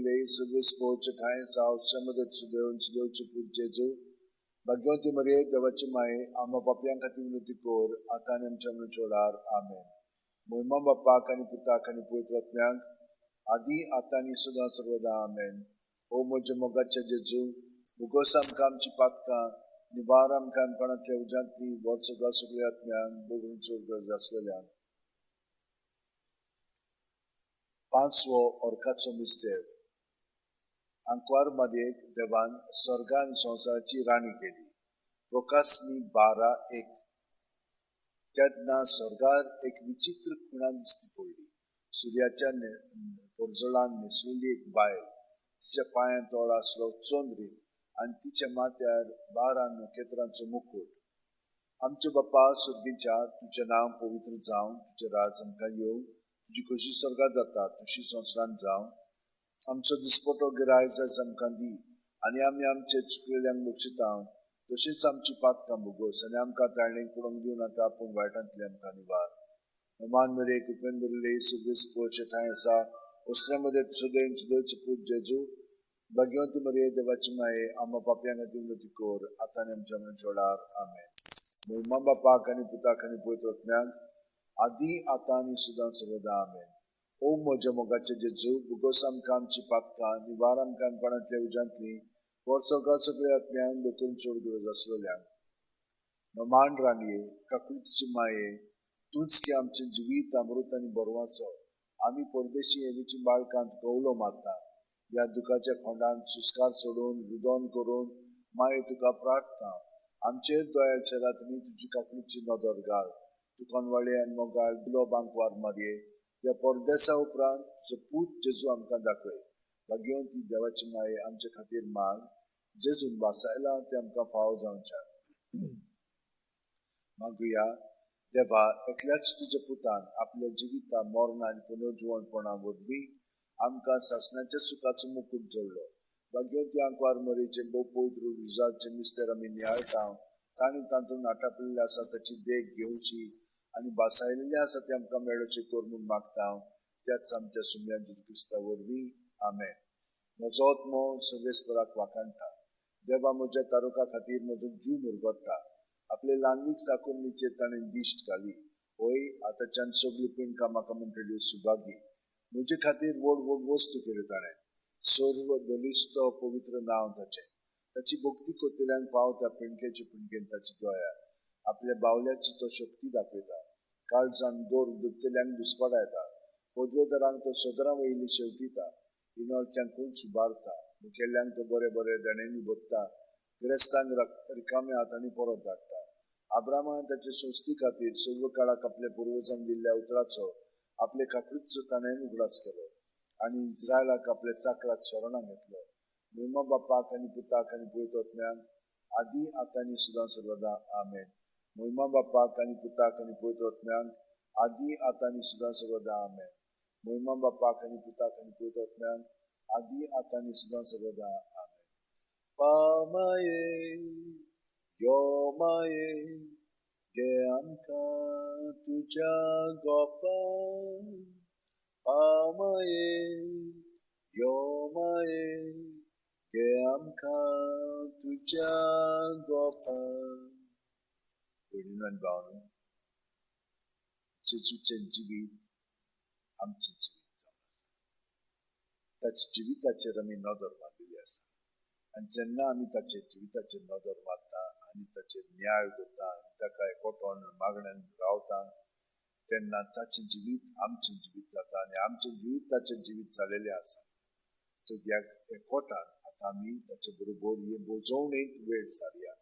Marilei, Subispo, Chakai, South, Samadat Sudon, Sudo Chuput Jeju, Bhagavati Maria, Devachi Mai, Ama Papian Katimutikor, Atanem Chamucholar, Amen. Muimam Bapa Kani Puta Kani Puitratnyang, Adi Atani Sudan Sarvada, Amen. O Mojamogacha Jeju, Bugosam Kam Chipatka, Nibaram Kam Panatya Ujanti, Watsoga Sugyatnyang, Bugun Surga Zaswelyan. पांचवो ओरकाचो मिस्तेर अंकवार मध्ये देवान स्वर्गान संसाराची राणी केली प्रकाशनी 12:1 तेन्ना स्वर्गार एक विचित्र खुणा दिसती पडली सूर्याच्या पोरजोळान न्हेसलेली एक बायल तिच्या पांयां तोळ आसलो चोंदरी आनी तिच्या माथ्यार 12 नखेत्रांचो मुकुट आमचे बाप्पा सुर्गीच्या तुझे नाव पवित्र जावन तुझे राज आमकां येवं तुझी खुशी स्वर्गात जाता तुझी संवसारांत जावं आमचो दिसपटो गिरायज आमकां दी आनी आमी आमचे चुकलेल्यांक बक्षिता तशीच आमची पातकां भोगोस आनी आमकां ताळणेक पडोवंक दिवं नाका पूण वायटांतली आमकां निवार नमान मेरे कुपेन बरले सुबेस पोचे ठाय आसा उसरे मध्ये सुदेन सुदेच पूज जेजू भगवंती मरिये देवाची माये आम्हा पापयां खातीर विनंती कर आतां आनी आमच्या मनशोळार आमेन महिमा बापाक आनी पुताक आनी पवित्र आत्म्याक आदी आतां आनी सुदां सर्वदा आमेन ओ म्हज्या मोगाचे जेजू भुगोस आमकां आमची पातकां निवार आमकां अनपणांतल्या उज्यांतली वर स्वर्गांत सगळे आत्म्यांक लोकून चड गरज आसलेल्यांक नमान राणये काकुलीची माये तूंच की आमचें जिवीत अमृत आनी बरवाचो आमी परदेशी हेवेची बाळकांत कवलो मारता ह्या दुखाच्या खोंडांत सुस्कार सोडून रुदोन करून माये तुका प्रार्थना आमचे दोयाळच्या रात्री तुजी काकुलीची नदर घाल तुकोन वाळे आनी मोगाळ दिलो बांकवार मारये ह्या परदेसा उपरांत तुजो पूत जेजू आमकां दाखय भाग्यवंती देवाची माये आमचे खातीर माग जेजून वासायला ते आमकां फावो जावच्या मागुया देवा एकल्याच तुज्या पुतान आपल्या जिविता मरणा आनी पुनर्जीवनपणा वरवीं आमकां सासणाच्या सुखाचो मुकूट जोडलो भाग्यवंती आंकवार मरेचे भोव पवित्र रुजाचे मिस्तेर आमी नियाळटा तांणी तातूंत आटापलेले आसा ताची देख घेवची आनी बासायलेले आसा ते आमकां मेळोवचे कर म्हूण मागता त्याच आमच्या सुम्या जेजू क्रिस्ता वरवीं आमेन म्हजो आत्मो सर्वेस्पराक वाखाणटा देवा म्हज्या तारुका खातीर म्हजो जीव मुरगडटा आपले ल्हानवीक साकून न्हिचेर ताणें दिश्ट घाली होय आतांच्यान सगळीं पिणकां म्हाका म्हणटली सुभागी म्हजे खातीर व्हड व्हड वस्तू केल्यो ताणें सर्व बलिश्ट पवित्र नांव ताचें ताची भक्ती करतल्यांक पावता पिणकेचे पिणकेन ताची दोया आपल्या बावल्याची तो शक्ती दाखयता काळजान दोर दुखतल्यांक दुस्पडा येता पदवेदारांक तो सदरां वयली शेवटिता इनोळक्यांक कोण सुबारता मुखेल्यांक तो बरे बरे देणेंनी बदता गिरेस्तांक रिकाम्या हातांनी परत धाडटा आब्रामान ताचे सोस्ती खातीर सर्व काळाक आपल्या पुर्वजांक दिल्ल्या उतराचो आपले काकुलीचो ताणें उगडास केलो आनी इस्रायलाक आपल्या चाकराक शरणां घेतलो महिमा बापाक आनी पुताक आनी पवित्र आत्म्याक आदी आतां आनी सुदां सर्वदा आमेन महिमा बापाक आनी पुताक आनी पवित्र आत्म्याक आदी आतां आनी सुदां सर्वदा आमेन महिमा बापाक आनी पुताक आनी पवित्र आत्म्याक आदी आतां आनी सुदां सर्वदा आमेन पामाये यो माये गे आमकां तुज्या गोपान पामाये यो माये गे आमकां तुज्या गोपान भयणीनो आनी भावांनो जेजूचें जिवीत आमचें जिवीत जावन आसा ताच्या जिविताचेर आमी नदर मारलेली आसा आनी जेन्ना आमी ताचे जिविताचेर नदर मारता आनी ताचेर न्याय करता आनी ताका एकवटोन मागण्यांत रावता तेन्ना ताचें जिवीत आमचें जिवीत जाता आनी आमचें जिवीत ताचें जिवीत जालेलें आसा तो ह्या एकवटान आतां आमी ताचे बरोबर हे बोजवणेक वेळ सारया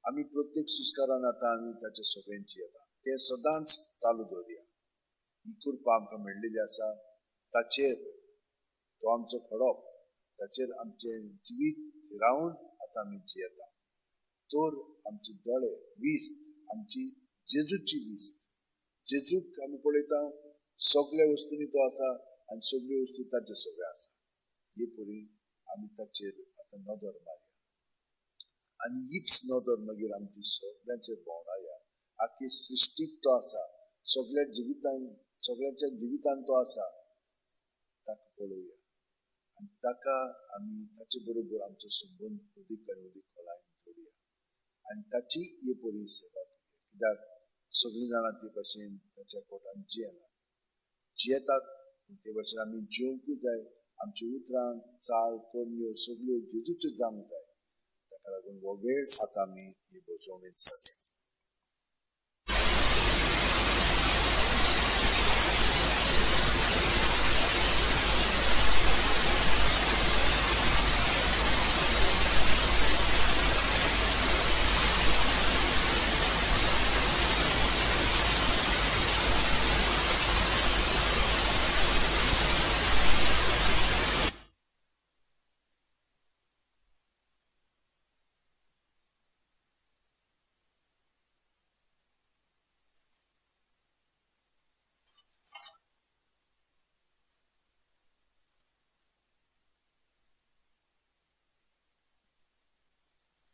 आमी प्रत्येक सुस्कारान आतां आमी ताचे सगळ्यांची येता तें सदांच चालू दवरया ही कृपा आमकां मेळिल्ली आसा ताचेर तो आमचो खडप ताचेर आमचें जिवीत रावन आतां आमी जियेता तर आमचे दोळे विस्त आमची जेजूची विस्त जेजूक आमी पळयता सगळे वस्तूंनी तो आसा आनी सगळ्यो वस्तू ताचे सगळे आसा हे परी आमी ताचेर आतां नदर मारया आनी हीच नदर मागीर आमची सगळ्यांचेर भोंवडाया आख्खी सृश्टीक तो आसा सगळ्यांच्या जिवितान तो आसा ताका पळोवया आनी ताका आमी ताचे बरोबर आमचो संबंद अदीक आनी अदीक खोलायेन जोडया आनी ताची ही बरी सेवा कित्याक सगळीं जाणां ते भाशेन ताच्या पोटान जियेतात ते भाशेन आमी जिवंकूय जाय आमची उतरां चाल करण्यो सगळ्यो जेजूच्यो जावंक जाय ताका लागून हो वेळ आतां आमी ही बसोवणेंत जाल्या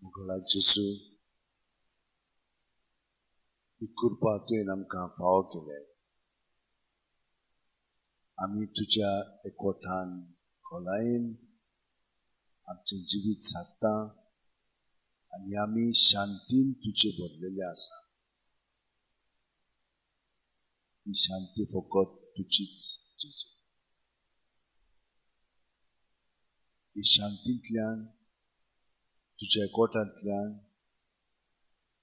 मुघला जेजू ही कृपा तुवें आमकां फावो केल्या आमी तुज्या एकवटान खोलायेन आमचें जिवीत सादता आनी आमी शांतीन तुजे भरलेले आसा ही शांती फकत तुजीच जेजू ही शांतींतल्यान तुज्या एकवटांतल्यान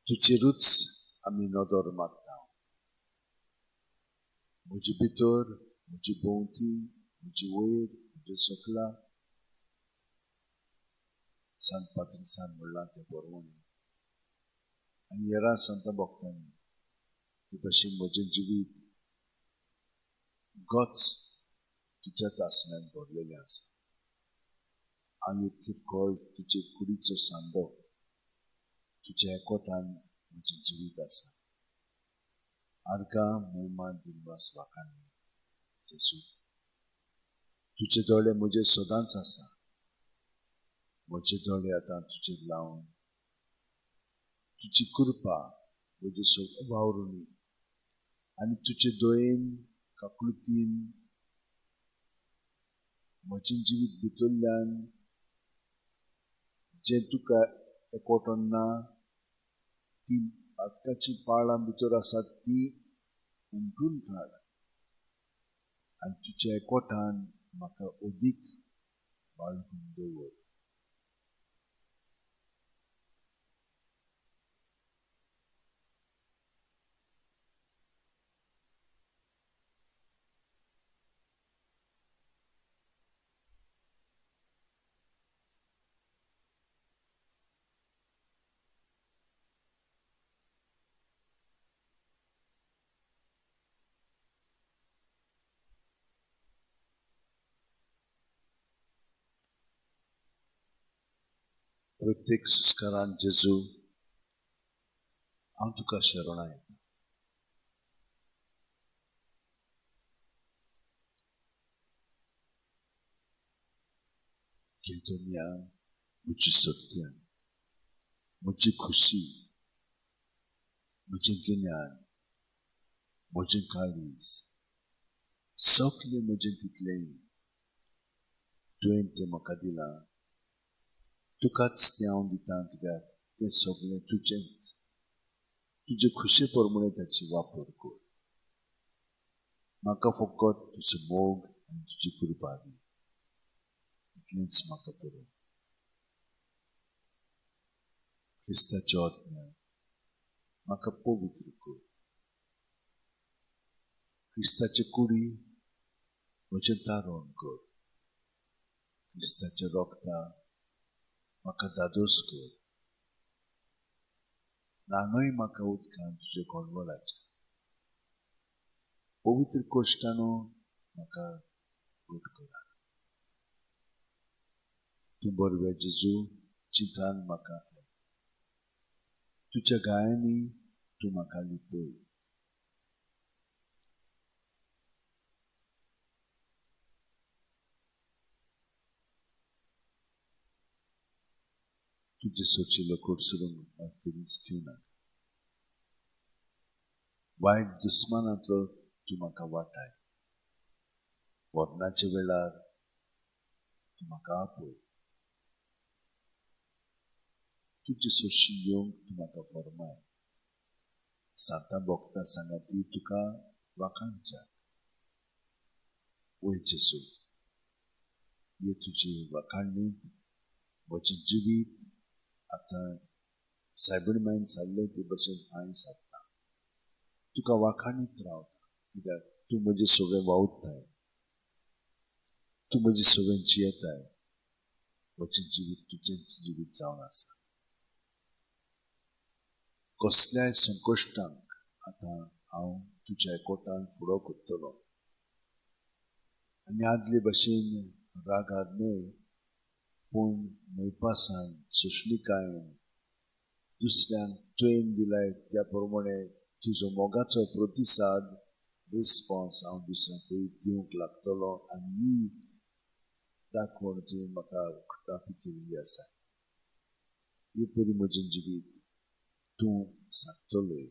तुजेरूच आमी नदर मागता म्हजे भितर म्हजी भोंवती म्हजी वयर म्हजे सकला सांत पात्रिसान म्हणलां तें बरोवन आनी हेरां संत भक्तांनी ते भाशेन म्हजें जिवीत गच तुज्याच आसण्यान भरलेलें आसा हांव एक किरकोळ तुजे कुडीचो सांदो तुज्या एकवटान म्हजें जिवीत आसा आर्गां महिमा दिनवास वाखाणली जेजू तुजे दोळे म्हजे सदांच आसा म्हजे दोळे आतां तुजेर लावन तुजी कृपा म्हजे सगळे वावरुनी आनी तुजे दयेन काकुळतीन म्हजें जिवीत भितरल्यान जें तुका एकवटोन ना ती आत्काची पाळां भितर आसात ती उमटून काड आनी तुज्या एकवटान म्हाका अदीक बाळगून दवर प्रत्येक सुस्कारान जेजू हांव तुका शरणा येता की दुनिया म्हजी सत्य म्हजी खुशी म्हजें गिन्यान म्हजें काळीज सगळें म्हजें तितलें तुवें तें म्हाका दिलां तुकाच तें हांव दितां कित्याक तें सगळें तुजेंच तुजे खुशे प्रमाणे ताची वापर कर म्हाका फकत तुजो मोग आनी तुजी कृपा दी इतलेंच म्हाका पुरो क्रिस्ताच्या आत्म्यान म्हाका पवित्र कर क्रिस्ताचे कुडी म्हजें तारण कर क्रिस्ताच्या रोगतां म्हाका दादोस कर नानोय म्हाका उदकान तुजे कोळवळाचे पवित्र कोश्टानो म्हाका घोट करा तूं बरवे जेजू चिंतान म्हाका तुज्या गायांनी तूं म्हाका लिपय तुजे सोचिल्लो कोडसुलो म्हाका करूच दिवना वायट दुस्मानांतलो तूं म्हाका वाटाय वरनाच्या वेळार तूं म्हाका आपय. तुजे सुशी येवंक तूं म्हाका फरमाय. सातां भोगता सांगाती तुका वाखाणच्या. वय जेसू, हे तुजी वाखाणणीत म्हजें जिवीत आतां सायबीण जाल्ले ते भशेन हांवें सारता. तुका वाखाणीत रावता, कित्याक तूं म्हजें सगळें वावुरताय. तूं म्हजें सगळें जियेताय. म्हजें जिवीत तुजेंच जिवीत जावन आसा. कसल्याय संकश्टांक आतां हांव तुज्या एकवटान फुडो करतलों. आनी आदले भशेन रागार न्हय, पूण मोयपासान, सुशणिकायेन दुसऱ्यांक तुवें दिलाय त्या प्रमाणे तुजो मोगाचो प्रतिसाद, रिस्पॉन्स हांव दुसऱ्यांकूय दिवंक लागतलों. आनी ही दाखोवन तुवें म्हाका उक्तावण केल्ली आसा. हे परी म्हजें जिवीत तूं सांगतलोय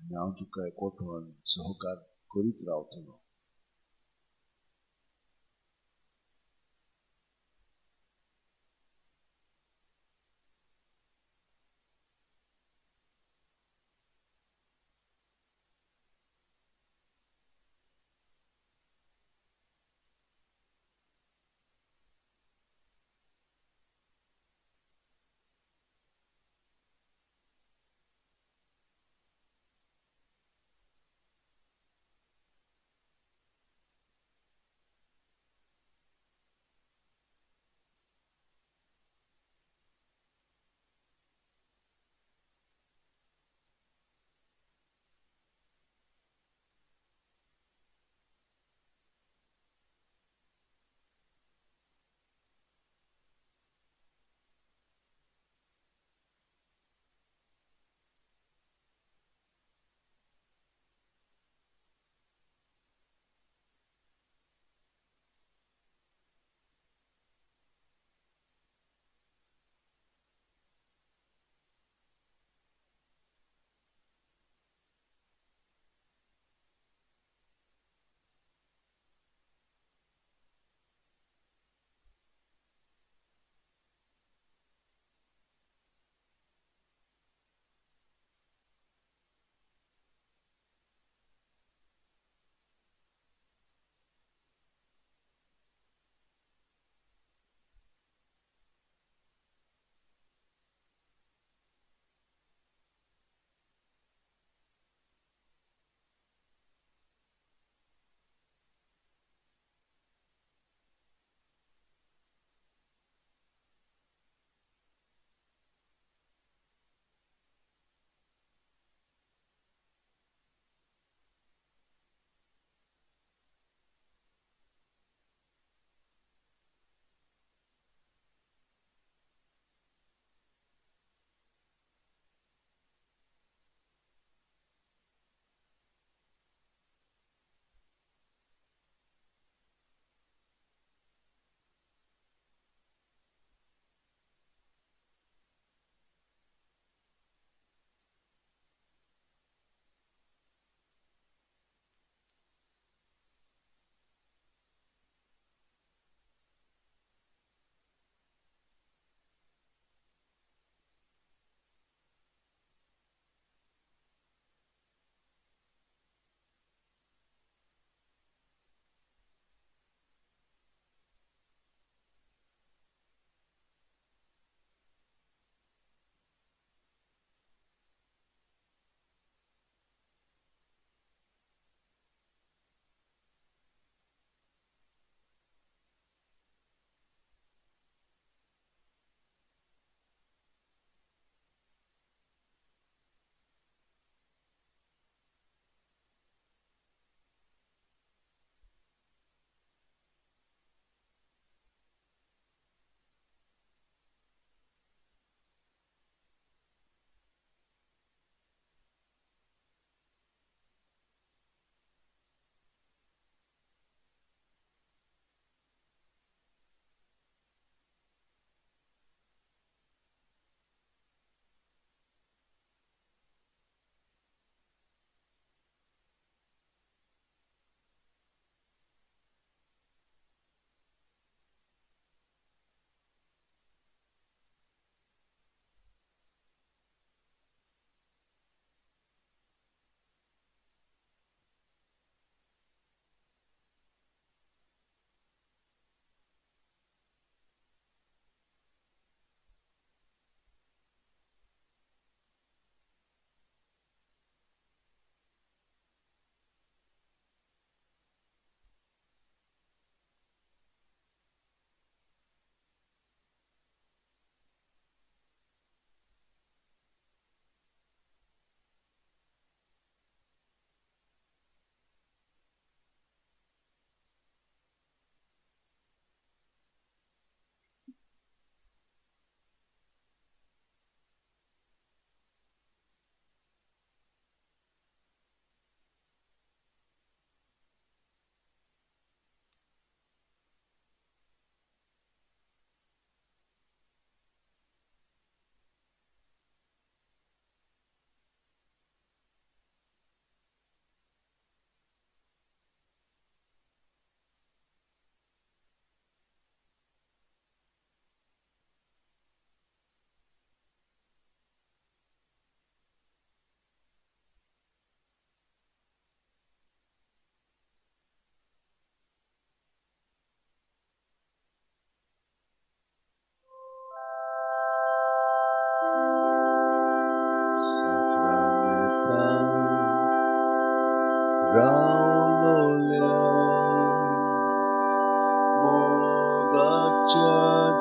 आनी हांव तुका एकवटून सहकार करीत रावतलों.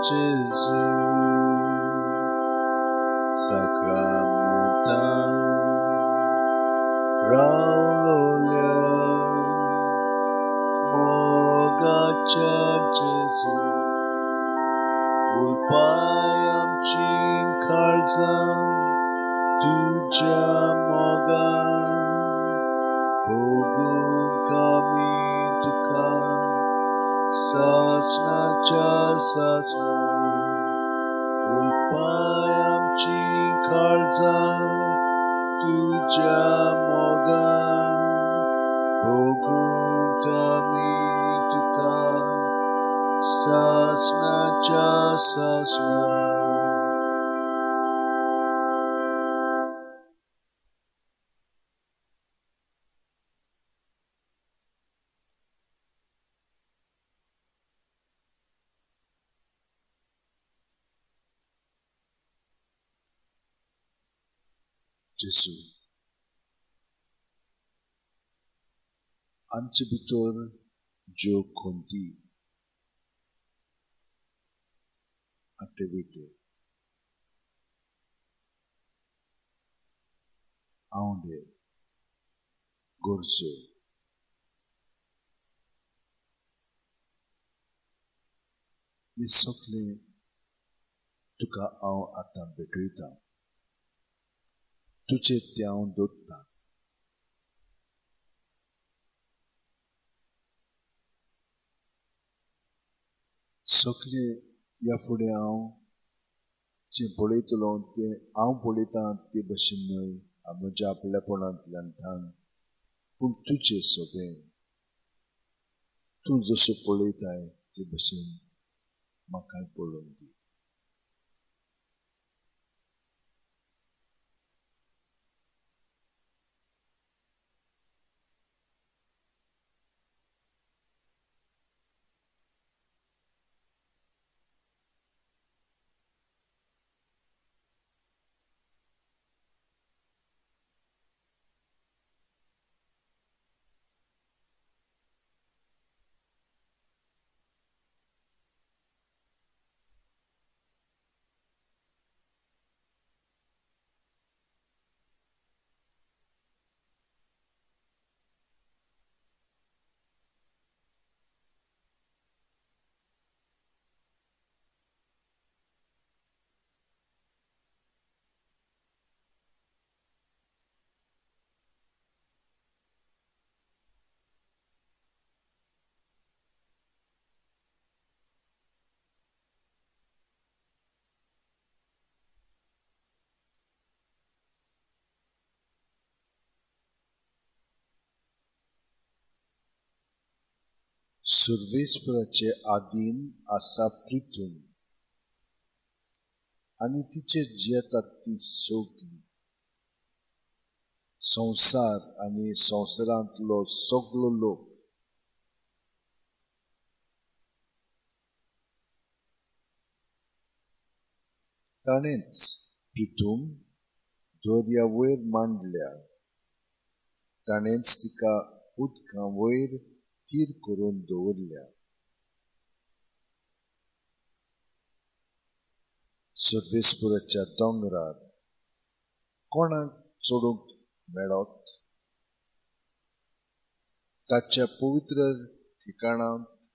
Jesus, sacramental, raulolia, mogacha Jesus, ulpayam chin karzam, tuja mogan, bogum kami tukan, sasna cha sasna, ulpayam chin karzam, tuja mogan, bogum kami tukan, sasna cha sasna. Jesu, Antibitor Jo Conti, Activite, Aunde, Gorso, Yesokle, Tuka Au Atam Betuita, Tuche Tiaun Dotta, Sokle Yafude Au, Chin Politolon Te, Au Politan Te Bashinoi, Amoja Pelaponant Lantan, Pum Tuche Sobe, Tun Zoso Politai Te Bashin, Makai Polondi. Survesperaचे आदीन असा प्रितून आणि तिचे जियेतात ती सोगली संसार आणि संसारांतलो सगलो लोक ताणेंच प्रितूम दोर्या वयर मांडल्या ताणेंच तिका उदकां वयर थीर करून दवरल्या सर्वेस्पराच्या दोंगरार कोणाक चडूंक मेळत ताच्या पवित्र ठिकाणांत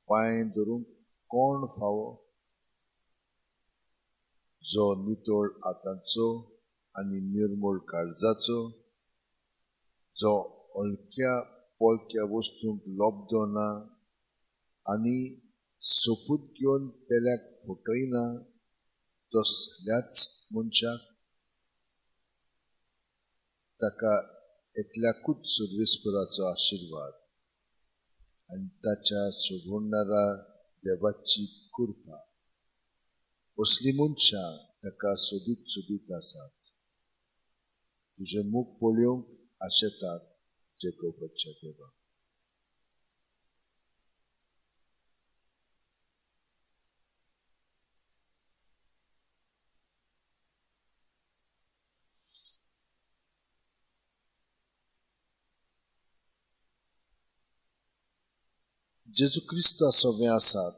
पांय दवरूंक कोण फावो जो नितळ आतांचो आनी निर्मळ काळजाचो जो हलक्या पोलक्या वस्तूंक लोबदो ना आनी सोपूत घेवन पेल्याक फटयना तसल्याच मनशाक ताका एकल्याकूच सर्वेस्पराचो आशिर्वाद आनी ताच्या सोडवणारा देवाची कृपा असली मनशां ताका सोदीत सोदीत आसात तुझे मुख पळोवंक आशेतात जेकोबाच्या देवा जेजू क्रिस्ता सोवे आसात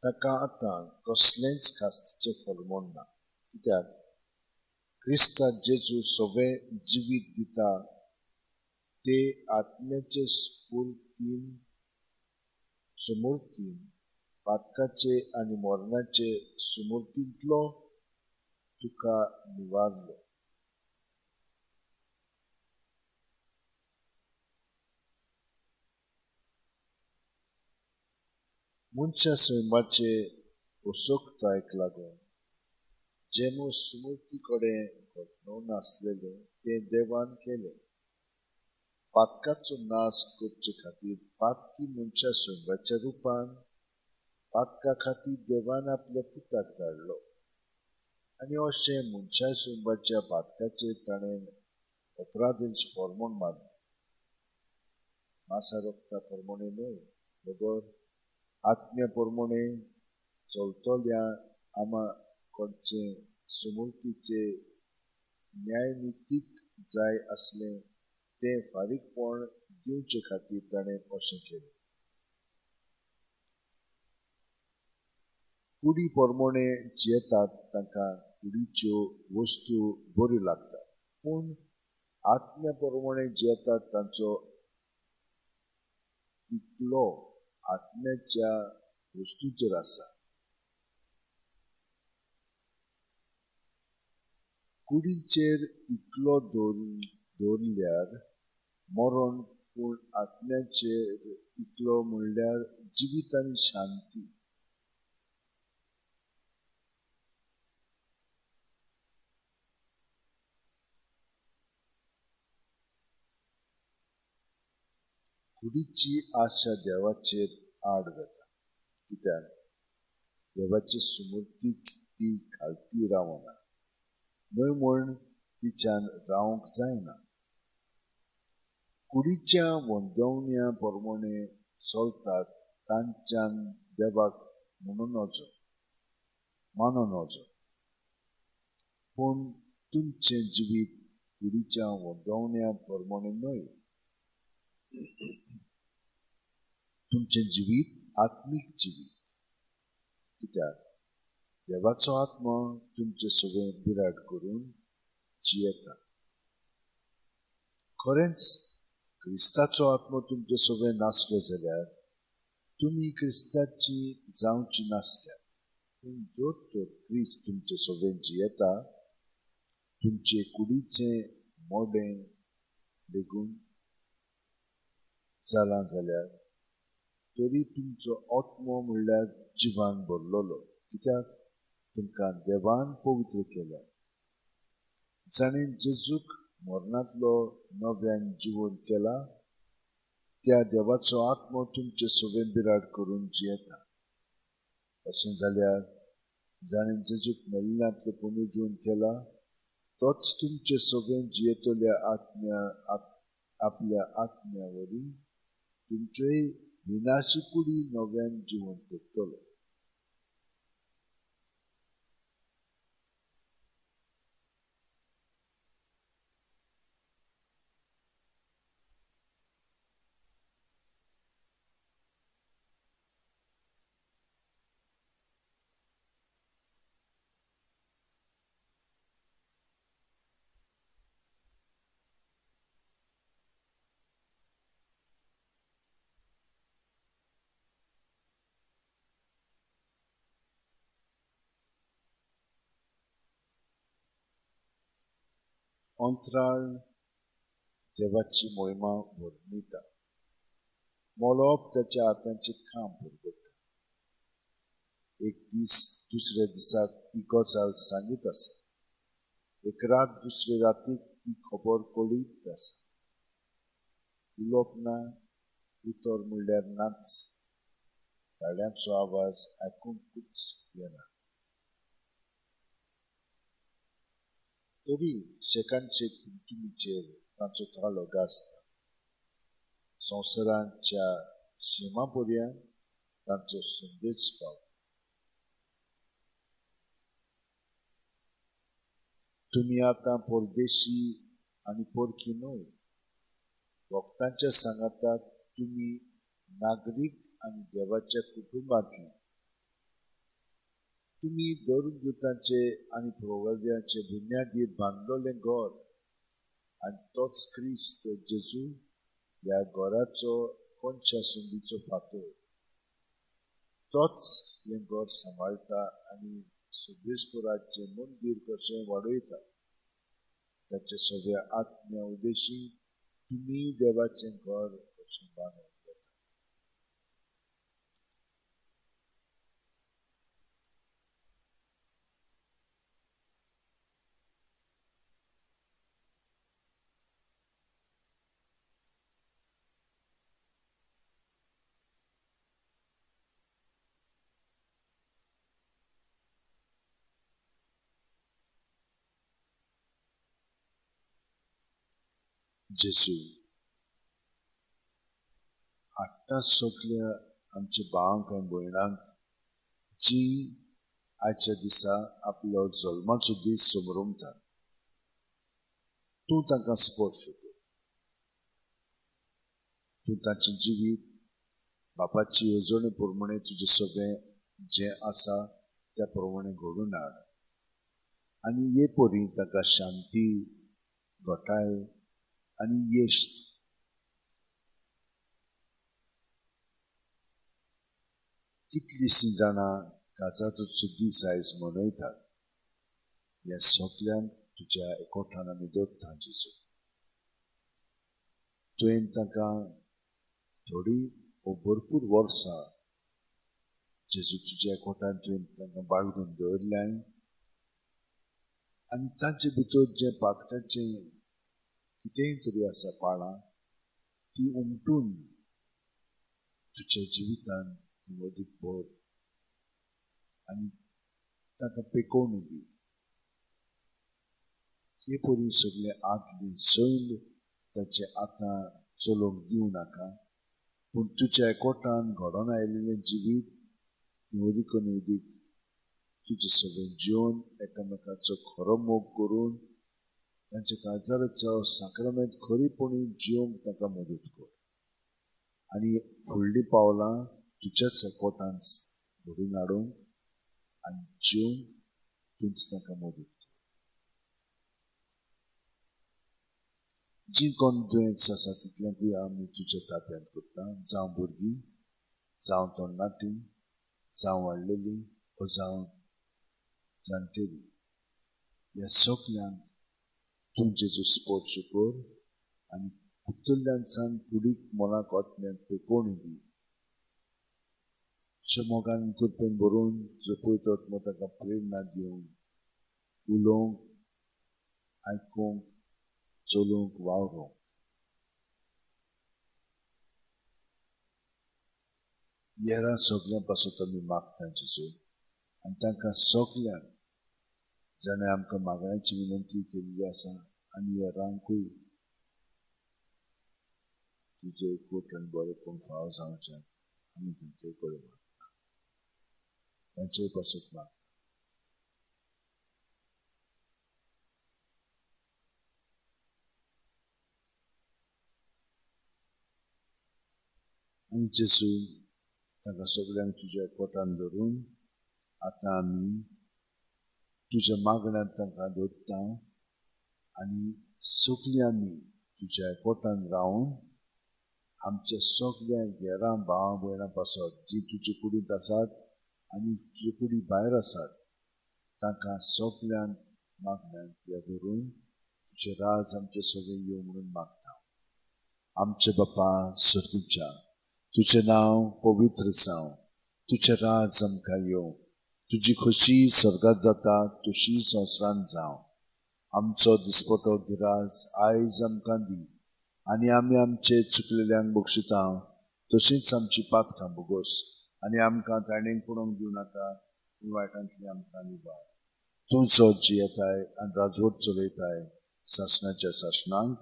ताका आतां कसलेंच खास्तीचें फर्मोण ना, कित्याक क्रिस्तांत जेजू सगळें जिवीत दिता ते आत्म्याचे सुमूर्तीन पातकाचे आनी मरणाचे सुमूर्तींतलो तुका निवारलो. मनशा सैमाचे असोक्तायक लागून जेन्ना सुमूर्ती कडेन घडणूक नासलेले ते देवान केले. पातकाचो नाश करचे खातीर पातकी मनशा सैमाच्या रुपान पातका खातीर देवान आपल्या पुताक धाडलो आनी अशें मनशा सैमाच्या पातकाचेर ताणें अपराधींचे फर्मोण मारलें. मासा रोखता प्रमाणे न्हय, बरोबर आत्म्या प्रमाणे चलतल्या आमा कडचे सुमूर्तीचे न्यायनितीक जाय आसले ते फारीकपण दिवचे खातीर ताणें अशें केलें. कुडी प्रमाणे जियेतात तांकां कुडीच्यो वस्तू बऱ्यो लागतात, पूण आत्म्या प्रमाणे जियेतात तांचो इकलो आत्म्याच्या वस्तूचेर आसा. कुडीचेर इकलो दवरल्यार मरण, पूण आत्म्याचेर इकलो म्हणल्यार जिवीत आनी शांती. कुडीची आशा देवाचेर आड जाता, कित्याक देवाचे सुमूर्तीक ती घालती रावना, न्हय म्हूण तिच्यान रावंक जायना. कुडीच्या वंदवण्या प्रमाणे चलतात तांच्यान देवाक मानून वचो, पूण तुमचें जिवीत कुडीच्या वंदवण्या प्रमाणे न्हय. तुमचें जिवीत आत्मीक जिवीत, कित्याक देवाचो आत्मा तुमचें सगळें बिराड करून जियेता. खरेंच क्रिस्ताचो आत्मा तुमचें सगळें नासलो जाल्यार तुमी क्रिस्ताची जावची नासल्यात, पूण जर तर क्रिस्त तुमचें सगळें जियेता तुमचे कुडीचें मोडें लेगून जालां जाल्यार तरी तुमचो आत्मो म्हणल्यार जिवान भरलोलो, कित्याक तुमकां देवान पवित्र केल्या. जाणें जेजूक मरणांतलो नव्यान जिवंत केला त्या देवाचो आत्मो तुमचें सगळें बिराड करून जियेता. अशें जाल्यार जाणें जेजूक मेल्ल्यांतलो पुनर्जीवन केला तोच तुमचें सगळें जियेतल्या आपल्या आत्म्या वरी तुमच्योय विनाशी कुडी नव्यान जिवंत करतलो. अंतराळ देवाची मोहिमा वर्णिता. मोलोप त्याच्या हातांचे काम परगट्टा. एक दीस दुसऱ्या दिसाक ही गजाल सांगीत आसा. एक रात दुसरे रातीक ही खबर कळीत आसा. उलोवप ना, उतर म्हणल्यार नाच, ताळ्यांचो आवाज आयकूंकूच येना. तरी शेकांचे कुंटुमीचेर तांचो थाळो गाजता. संवसारांच्या शिमापर्यंत तांचो संदेश पावता. तुमी आतां परदेशी आनी परकी न्हय, भक्तांच्या सांगाताक तुमी नागरीक आनी देवाच्या कुटुंबांतली. तुम्ही दोरदूतांचे आणि प्रवाद्यांचे बुन्यादीत बांदलेले घर आणि तोच ख्रिस्त जेजू ह्या घराचो कोणच्या सुंदीचो फातर तोच हे घर सांबाळटा आणि सुबेस्पुराचे मंदिर कशें वाडयता ताचे सगळे आत्म्या उद्देशी तुम्ही देवाचें घर कशें बांदून घेता. जेजू आत्ताच सगळ्या आमच्या भावांक आनी भयणांक जी आजच्या दिसा आपलो जल्माचो दीस समरमतात तूं तांकां स्पर्श कर. तूं तांचें जिवीत बापाची येवजणे प्रमाणे तुजें सगळें जें आसा त्या प्रमाणे घडोवन हाड आनी हे परी ताका शांती घटाय आनी येश्त कितलींशीं जाणां काजाचो दीस आयज मनयतात ह्या सगळ्यांक तुज्या एकवटान आमी दवरता जेजू. तुवें तांकां थोडी वो भरपूर वर्सां जेजू तुज्या एकवटान तुवें तांकां बाळगून दवरल्याय आनी तांचे भितर जें पातकाचें कितेंय तरी आसा पाळां ती उमटून तुज्या जिवितान मदीक भर आनी ताका पेकोवणी दी. हे परी सगळे आदली सैल ताचे आतां चलोवंक दिवं नाका पूण तुज्या एकवटान घडोवन आयिल्लें जिवीत अदीक आनी अदीक तुजें सगळें जिवन एकामेकाचो खरो मोग करून तांच्या काळजाचो साक्रामेंट खरीपणी जिवंक ताका मदत कर आनी फुडलीं पावलां तुज्याच एकवटान घडोवन हाडूंक आनी जिवंक तूंच ताका मदत कर. जी कोण दुयेंस आसा तितल्यांकूय आमी तुज्या ताब्यांत करता, जावं भुरगीं जावं तरणाटीं जावं वाडलेलीं वा जावं जाणटेलीं ह्या सगळ्यांक तूं जेजू स्पर्श कर आनी भितरल्यान सावन कुडीक मनाक आत्म्याक पेकोवणी दी. तुज्या मोगान कृपेन भरून जो पळयता आत्मा ताका प्रेरणा दिवंक उलोवंक आयकूंक चलोवंक वावरूंक हेरां सगळ्यां पासत आमी मागता जेजू आनी तांकां सगळ्यांक जाणें आमकां मागण्याची विनंती केल्ली आसा आनी हेरांकूय तुजे एकवटान बरेंपण फाव जावचें आमी तांचे कडेन मागता तांचे पासत मागता. आनी जेजू ताका सगळ्यांक तुज्या एकवटान धरून आतां आमी तुज्या मागण्यांत तांकां दवरता आनी सगळीं आमी तुज्या एकवटान रावन आमच्या सगळ्या हेरां भावां भयणां पासत जीं तुजे कुडींत आसात आनी तुजे कुडी भायर आसात तांकां सगळ्यांक मागण्यांत ह्या धरून तुजें राज आमचे सगळें येवं म्हणून मागता. आमचे बापा स्वर्गीच्या तुजें नांव पवित्र जावं, तुजें राज आमकां येवं, तुजी खोशी स्वर्गांत जाता तशी संवसारांत जावं. आमचो दिसपटो गिरास आयज आमकां दी आनी आमी आमचे चुकलेल्यांक बक्षिता तशींच आमची पातकां बोगोस आनी आमकां ताणेंक पडोवंक दिवं नाका पूण वायटांतली आमकां निवार. तूं जो जियेताय आनी राजवट चलयताय सासणाच्या सासणांक.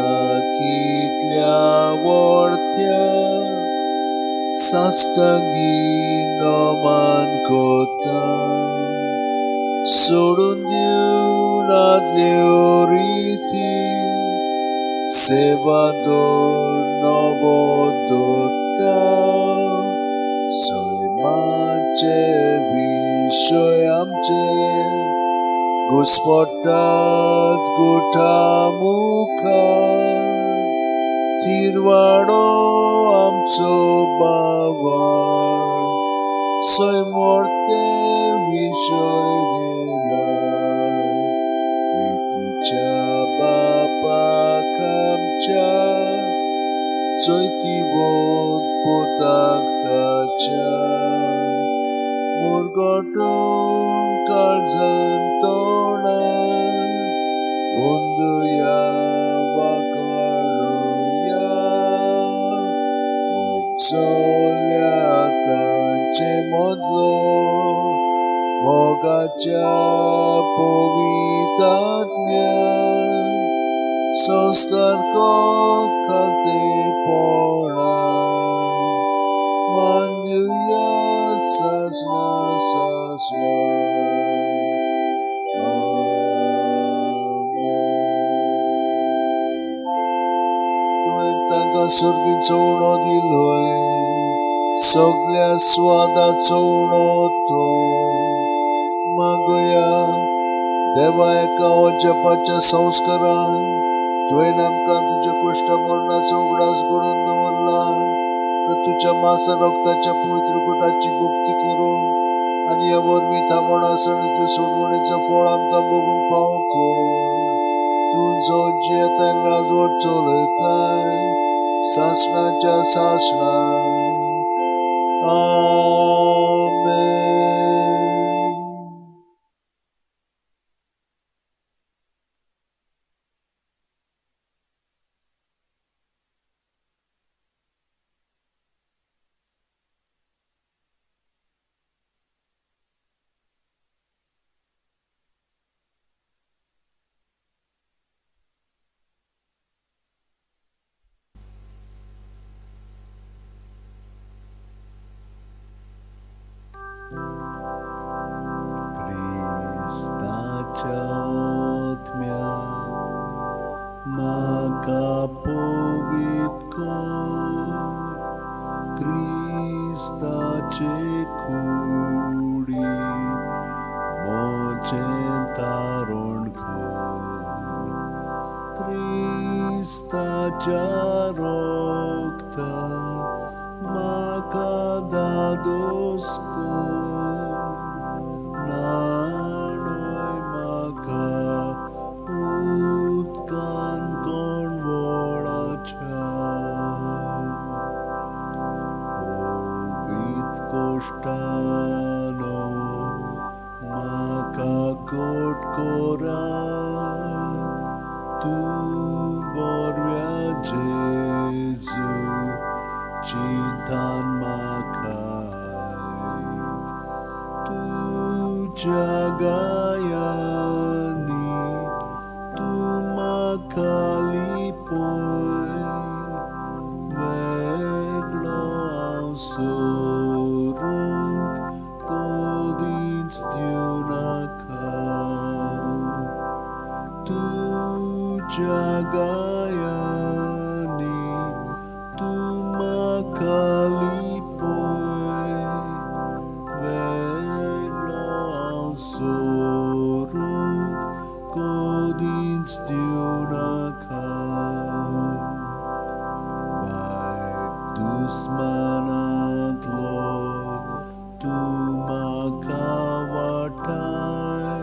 संस्काराकितल्या वळत्या साश्टांगीन नमान कोता सोडून देऊन आदल्यो रीती सेवा दोन नवोदोता सैमाचे विषय आमचे घुसपट्टात गोठा मुखार तिरवाडो आमचो बावार सैमोरते विषय दिला प्रितीच्या बापाक आमच्या चैतीवोत पोताक ताच्या मुरगोटून काळजान तोंडान बंदुया वाकडुया उपसोल्या तांचे मोदलो मोगाच्या पवित्रात्म्यान संस्कार खालतेपणान मान दिवया सासना तांकां सुर्गीचो उणो दिलोय सगळ्या स्वादाचो उणो तो मागोया देवा एका जपाच्या संस्कारान तुवें आमकां तुज्या कुश्ट मरणाचो उगडास घडोवन दवरला तर तुज्या मासा रक्ताच्या पवित्र गुटाची भक्ती करूं आनी ह्या वरवीं थांबणा सणीचो सोडवणेचो फळ आमकां भोगूंक फावो कर तुजो जेताय राजवट चलयताय सासणाच्या सासणां आमेन. Maka povit kor Kristaचे कुडी मोचें तारण कर क्रिस्ताच्या रोगता म्हाका दादोस कर नाणय म्हाका उदकान कोणवळाच्या पवित कोश्टानो म्हाका कोट कोरात तूं बरव्या जेजू चिंतान म्हाकाय तुज्या गायांनी तूं म्हाका लिपय वेगळो हांव सोरूंक कोदींच दिवनाका तुज्या गायांनी तूं म्हाका लिपय वेगळो हांव सोरूंक कोदींच दिवनाका वायट दुस्मानांतलो तूं म्हाका वाटाय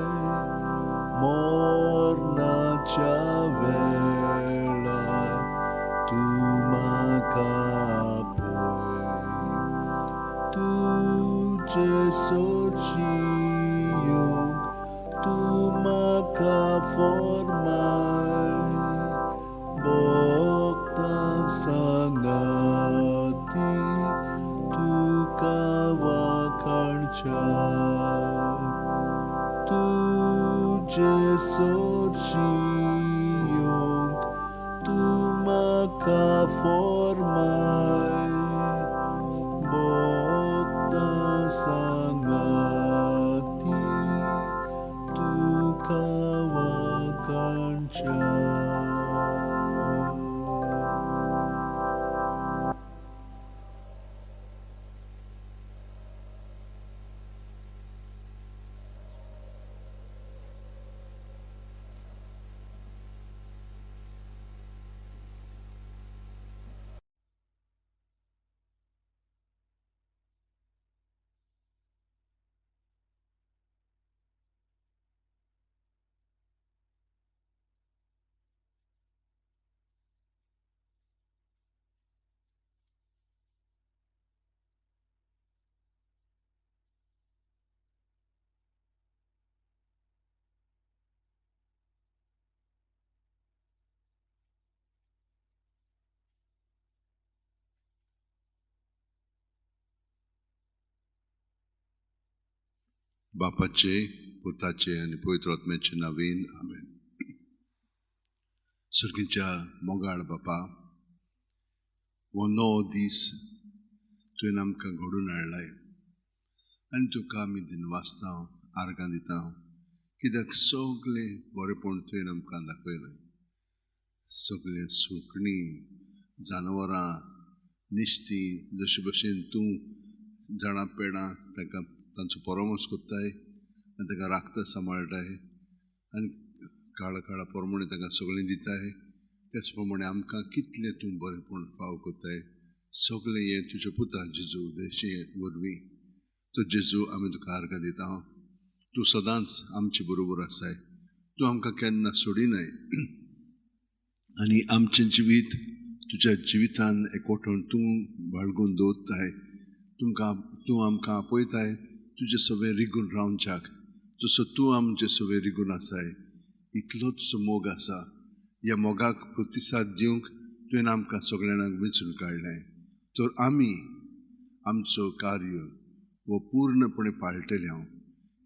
मोरनाच्या वेळार तूं म्हाका पळय तुजे सोडचियोंक तूं म्हाका फॉर्माय भोगतां सांगाती तुका वाखाणच्या तुजे सोडचियोंक तूं म्हाका फॉर्माय भोगतां बापाचे पुताचे आनी पवित्र आत्म्याचे नांवेन आमेन. सर्गीच्या मोगाळ बापा, हो नवो दीस तुवें आमकां घडोवन हाडलाय आनी तुका आमी दिनवासता आर्गां दिता, कित्याक सगळें बरेंपण तुवें आमकां दाखयलें. सगळें सुकणीं, जानवरां, निश्ती जशे भशेन तूं झाडां पेडां तांकां तांचो परमोस कोत्ताय आनी ताका राखता सांबाळटाय आनी काळा काळा प्रमाणे तांकां सगळें दिताय, त्याच प्रमाणे आमकां कितलें तूं बरेंपण फाव कोत्ताय. सगळें हें तुज्या पुता जेजू देशे वरवीं. तो जेजू आमी तुका आर्गां दिता. तूं सदांच आमचे बरोबर आसाय, तूं आमकां केन्ना सोडिनाय आनी आमचें जिवीत तुज्या जिवितान एकवटून तूं बाळगून दवरताय. तूं आमकां आपयताय तुजे सवे रिगून रावच्याक, जसो तूं आमचे सवे रिगून आसाय. इतलो तुजो मोग आसा. ह्या मोगाक प्रतिसाद दिवंक तुवें आमकां सगळ्यांक वेंचून काडलें. तर आमी आमचो कार्य हो पूर्णपणे पाळटले हांव,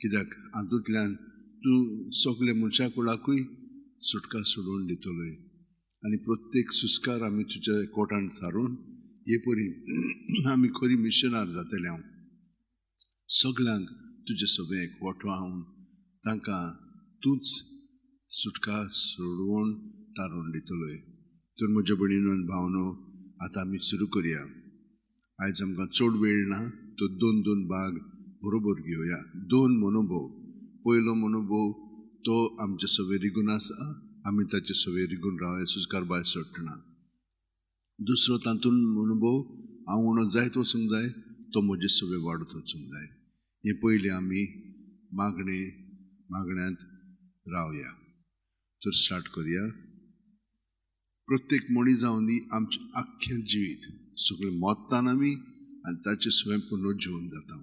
कित्याक हातूंतल्यान तूं सगळे मनशा कुळाकूय सुटका सोडून दितलोय आनी प्रत्येक सुस्कार आमी तुज्या कोटान सारून हे परी आमी खरी मिशनार जातले. हांव सगळ्यांक तुजे सगळें एकवटो हांव तांकां तूंच सुटका सोडवून तारून दितलोय. तर म्हज्या भयणीनो आनी भावनो, आतां आमी सुरू करया. आयज आमकां चड वेळ ना, तो 2 भाग बरोबर घेवया. 2 मनोभव. पयलो मनोभव तो आमचे सवे रिगून आसा, आमी ताचे सवे रिगून रावया सुस्कार भायर सोडटना. दुसरो तातूंत मनोभव हांव उणो जायत वचूंक जाय, तो म्हजे सवे वाडत वचूंक जाय. हे पयलीं आमी मागण्यांत रावया. तर स्टार्ट करया. प्रत्येक मणी जावन दी आमचें आख्खें जिवीत सगळें मोत्तान आमी आनी ताचे सवें पुर्ण जिवन जाता.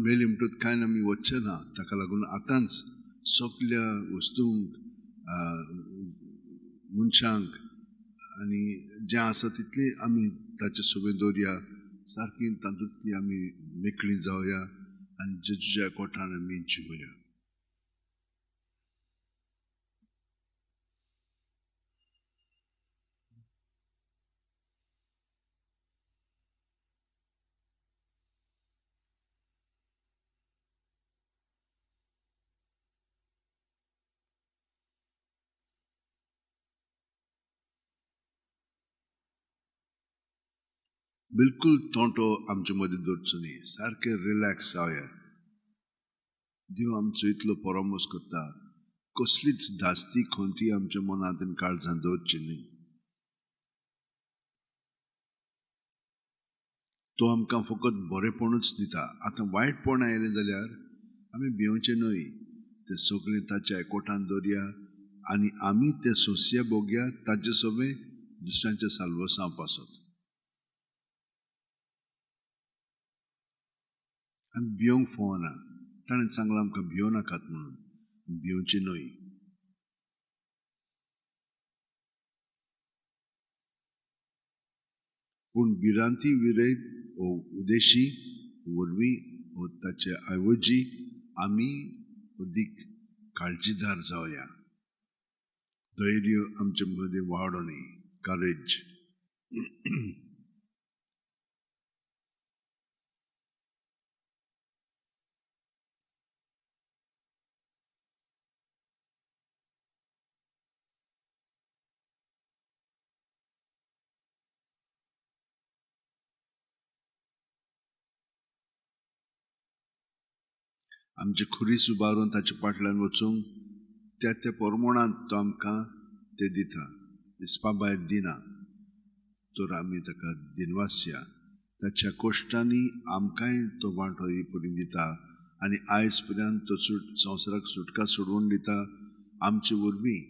मेली म्हणटूच कांय आमी वचचे ना. ताका लागून आतांच सगळ्या वस्तूंक, मनशांक आनी जें आसा तितलें आमी ताचे सवें दवरया. सारकी तातूंतली आमी मेकळीं जावया आनी जेजूच्या कोठान आमी जिवया. बिलकुल तोंटो आमचे मदीं दवरचो न्ही. सारकें रिलॅक्स जावया. देव आमचो इतलो परमोस करता, कसलीच धास्ती खोंती आमच्या मनांत आनी काळजांत दवरची न्ही. तो आमकां फकत बरेंपणूच दिता. आतां वायटपण आयलें जाल्यार आमी भिवचें न्हय. तें सगळें ताच्या एकवटान दवरया आनी आमी तें सोंसया भोगया. ताचे सवें दुसऱ्यांच्या साल्वसां पासत. आमी भिवंक फावना. ताणें सांगलां आमकां भियो नाकात म्हणून. भिवचें न्हय. पूण भिरांती विरयत हो उदेशी वरवीं हो ताचे ऐवजी आमी अदीक काळजीदार जावया. धैर्य आमचे मदीं वाडोनी. करेज. आमचे खुरीस उबारून ताचे फाटल्यान वचूंक त्या प्रमाणांत तो आमकां ते दिता. दिसपा भायर दिना. तर आमी ताका दिनवासया. ताच्या कोश्टांनी आमकांय तो वांटो ही परी दिता आनी आयज पर्यंत तो संवसाराक सुटका सोडवून दिता आमचे वरवीं.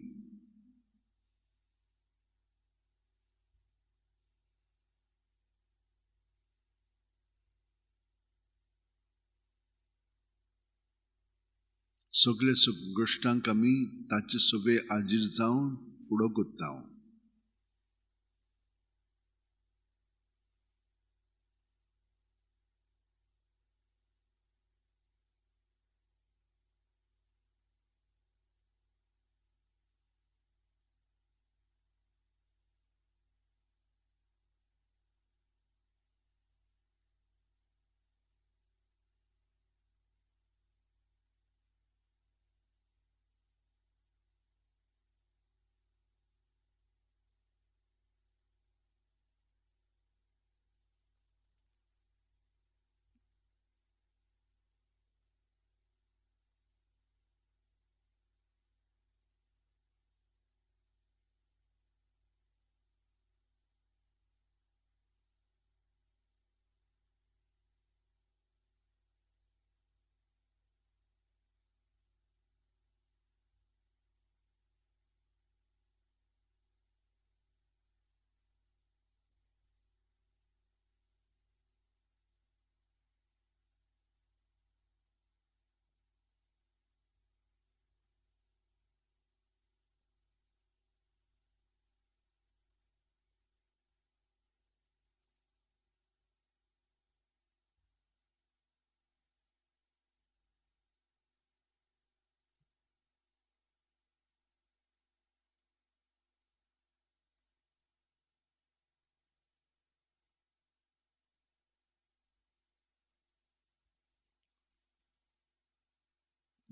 सगळे गोश्टांक आमी ताचे सवे हाजीर जावन फुडो कोत्ता.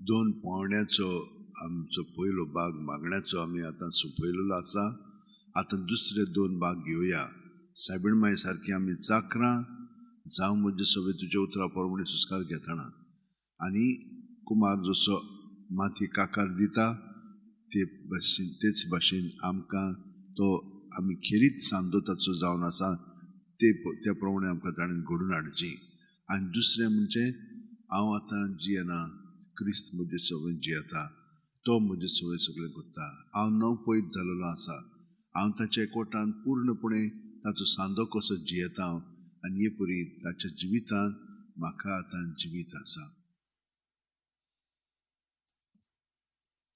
2 पावण्याचो आमचो पयलो भाग मागण्याचो आमी आतां सोंपयलेलो आसा. आतां दुसरे 2 भाग घेवया. सायबीण माय सारकी आमी चाकरां जावं म्हजे सगळे तुज्या उतरा प्रमाणे सुस्कार घेतना आनी कुमार जसो मातयेक आकार दिता तेच भाशेन आमकां तो आमी खेरीत सांदो ताचो जावन आसा त्या प्रमाणे आमकां ताणें घडोवन हाडची. आनी दुसरें म्हणजे हांव आतां जियेना, क्रिस्त म्हजे सवय जियेता, तो म्हजे सवय सगळे करता. हांव नवपैत जाल्लो आसा. हांव ताच्या एकवटान पूर्णपणे ताचो सांदो कसो जियेता आनी हे परी ताच्या जिवितान म्हाका आतां जिवीत आसा.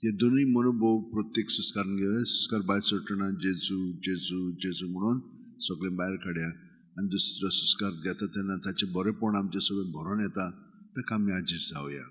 हे दोनूय मनोभव प्रत्येक सुस्कारान घेवया. सुस्कार भायर सरतना जेजू जेजू जेजू म्हणून सगळे भायर काडया. आनी दुसरो सुस्कार घेता तेन्ना ताचें बरेपण आमचें सगळें भरोन येता, ताका आमी हाजीर जावया.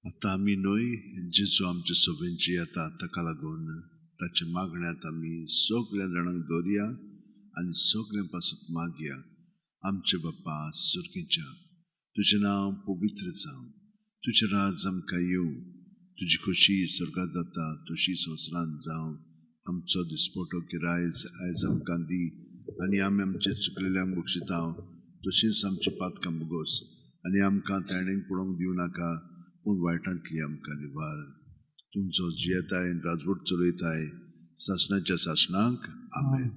आतां आमी न्हय जेजू आमचे सगळ्यांची येता ताका लागून ताचे मागण्यांत आमी सगळ्या जाणांक दवरया आनी सगळ्यां पासून मागया. आमचे बाप्पा सुर्गीच्या, तुजें नांव पवित्र जावं, तुजें राज आमकां येवं, तुजी खोशी स्वर्गांत जाता तशी संवसारांत जावं. आमचो दिसपटो गिरायज आयज आमकां दी आनी आमी आमचे चुकलेल्यांक बक्षितांव तशींच आमची पातकां मुगोस आनी आमकां तायणेक पडोवंक दिवं नाका पूण वायटांतली आमकां निवार. तुमचो जियेताय राजवट चलयताय सासणाच्या सासणाक आमेन.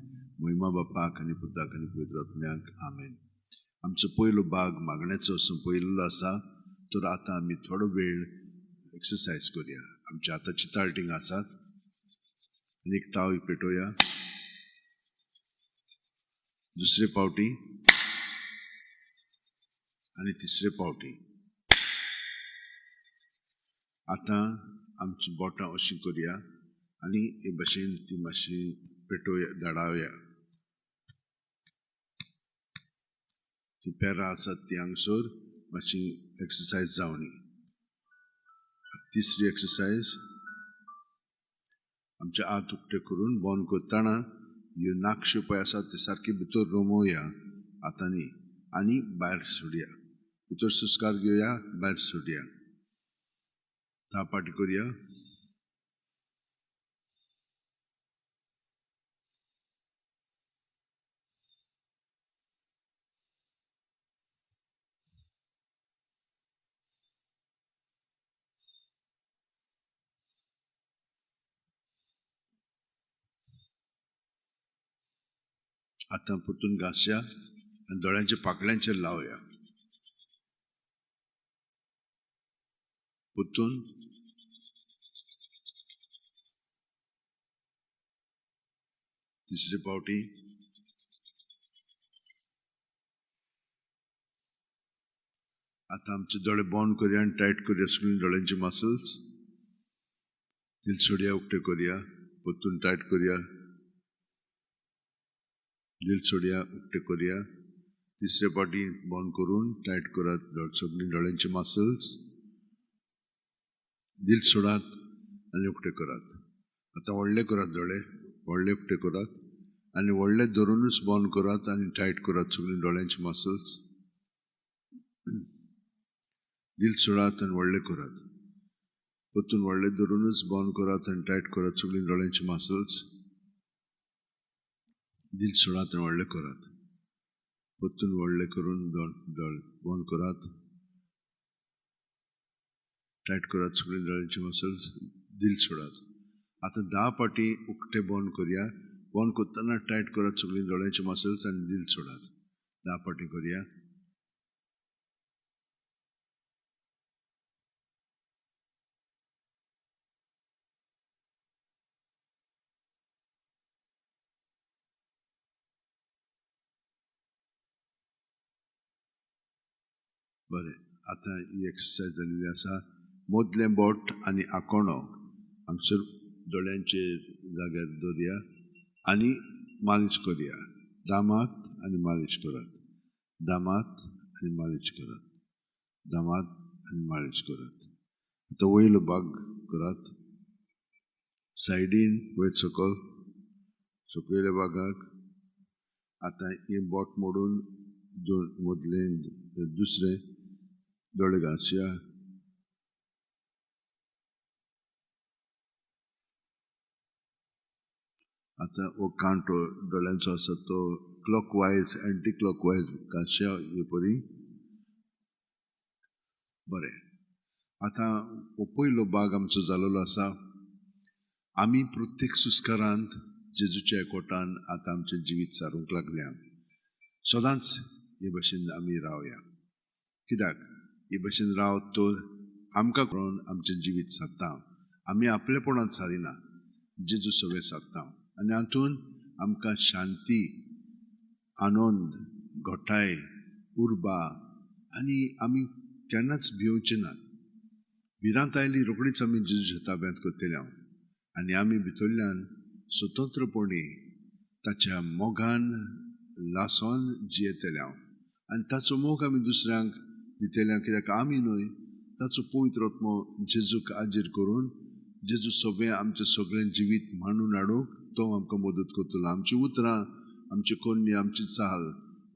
महिमा बापाक आनी पुताक आनी पवित्र आत्म्याक आमेन. आमचो पयलो भाग मागण्याचो संपयलेलो आसा, तर आतां आमी थोडो वेळ एक्सरसायज करुया. आमच्या हाताची ताळटींग आसात आनी एक ताव पेटोवया. दुसरे पावटी आनी तिसरे फावटी आतां आमची बोटां अशीं करुया आनी हे भाशेन ती मातशी पेटोवया धाडावया ती पेरां आसात ती हांगसर मातशी एक्सरसायज जावनी तिसरी एक्सरसायज आमचे हात उक्ते करून बंद करतना ह्यो नाक्षी पळय आसात ते सारके भितर रोमोवया हातांनी आनी भायर सोडया भितर सुस्कार घेवया भायर सोडया 10 पाटी करुया आतां परतून घासया आनी दोळ्यांच्या पाकळ्यांचेर लावया परतून तिसरे फावटी आतां आमचे दोळे बंद करुया आनी टायट करुया सगळीं दोळ्यांची मसल्स दिल सोडया उक्ते करुया परतून टायट करुया दिल सोडया उक्ते करुया तिसरे फावटी बंद करून टायट करात सगळीं दोळ्यांची मसल्स दिल सोडात आनी उक्ते करात आतां व्हडले करात दोळे व्हडले उक्ते करात आनी व्हडले धरूनच बंद करात आनी टायट करात सगळीं दोळ्यांची मसल्स दिल सोडात आनी व्हडले करात परतून व्हडले धरूनच बंद करात आनी टायट करात सगळीं दोळ्यांची मसल्स दिल सोडात आनी व्हडले करात परतून व्हडले करून बंद करात टायट करात सगळीं दोळ्यांची मसल्स दिल सोडात आतां 10 पाटी उक्ते बंद करुया बंद करतना टायट करात सगळीं दोळ्यांची मसल्स आनी दिल सोडात 10 पाटी करुया बरें आतां ही एक्सरसायज जाल्ली आसा मोदलें बोट आनी आकोणो हांगसर दोळ्यांचे जाग्यार दवरया आनी मालिश करुया दामात आनी मालिश करात दामात आनी मालिश करात दामात आनी मालिश करात आतां वयलो भाग करात सायडीन वयर सकयल सकयल्या भागाक आतां हे बोट मोडून मोदलें दुसरे दोळे घासया आतां हो कांटो दोळ्यांचो आसा तो क्लॉकवायज एंटी क्लॉकवायज घासया हे परी बरें आतां हो पयलो भाग आमचो जाल्लो आसा आमी प्रत्येक सुस्कारांत जेजूच्या एकवटान आतां आमचें जिवीत सारूंक लागल्या सदांच हे भाशेन आमी रावया कित्याक हे भाशेन रावत तर आमकां कळोन आमचें जिवीत सारता आमी आपलेपणांत सारिना जेजू सगळें सारता आनी हातून आमकां शांती आनंद घोटाय उर्बा आनी आमी केन्नाच भिवचे ना भिरांत आयली रोखडीच आमी जेजूच्या ताब्यांत करतले आनी आमी भितरल्यान स्वतंत्रपणी ताच्या मोगान लासोन जियेतले आनी ताचो मोग आमी दुसऱ्यांक दितले कित्याक आमी न्हय ताचो पवित्र आत्मो जेजूक आजीर करून जेजू सगळें आमचें सगळें जिवीत मांडून हाडूंक तो आमकां मदत करतलो आमचीं उतरां आमचे कोन्नी आमची चाल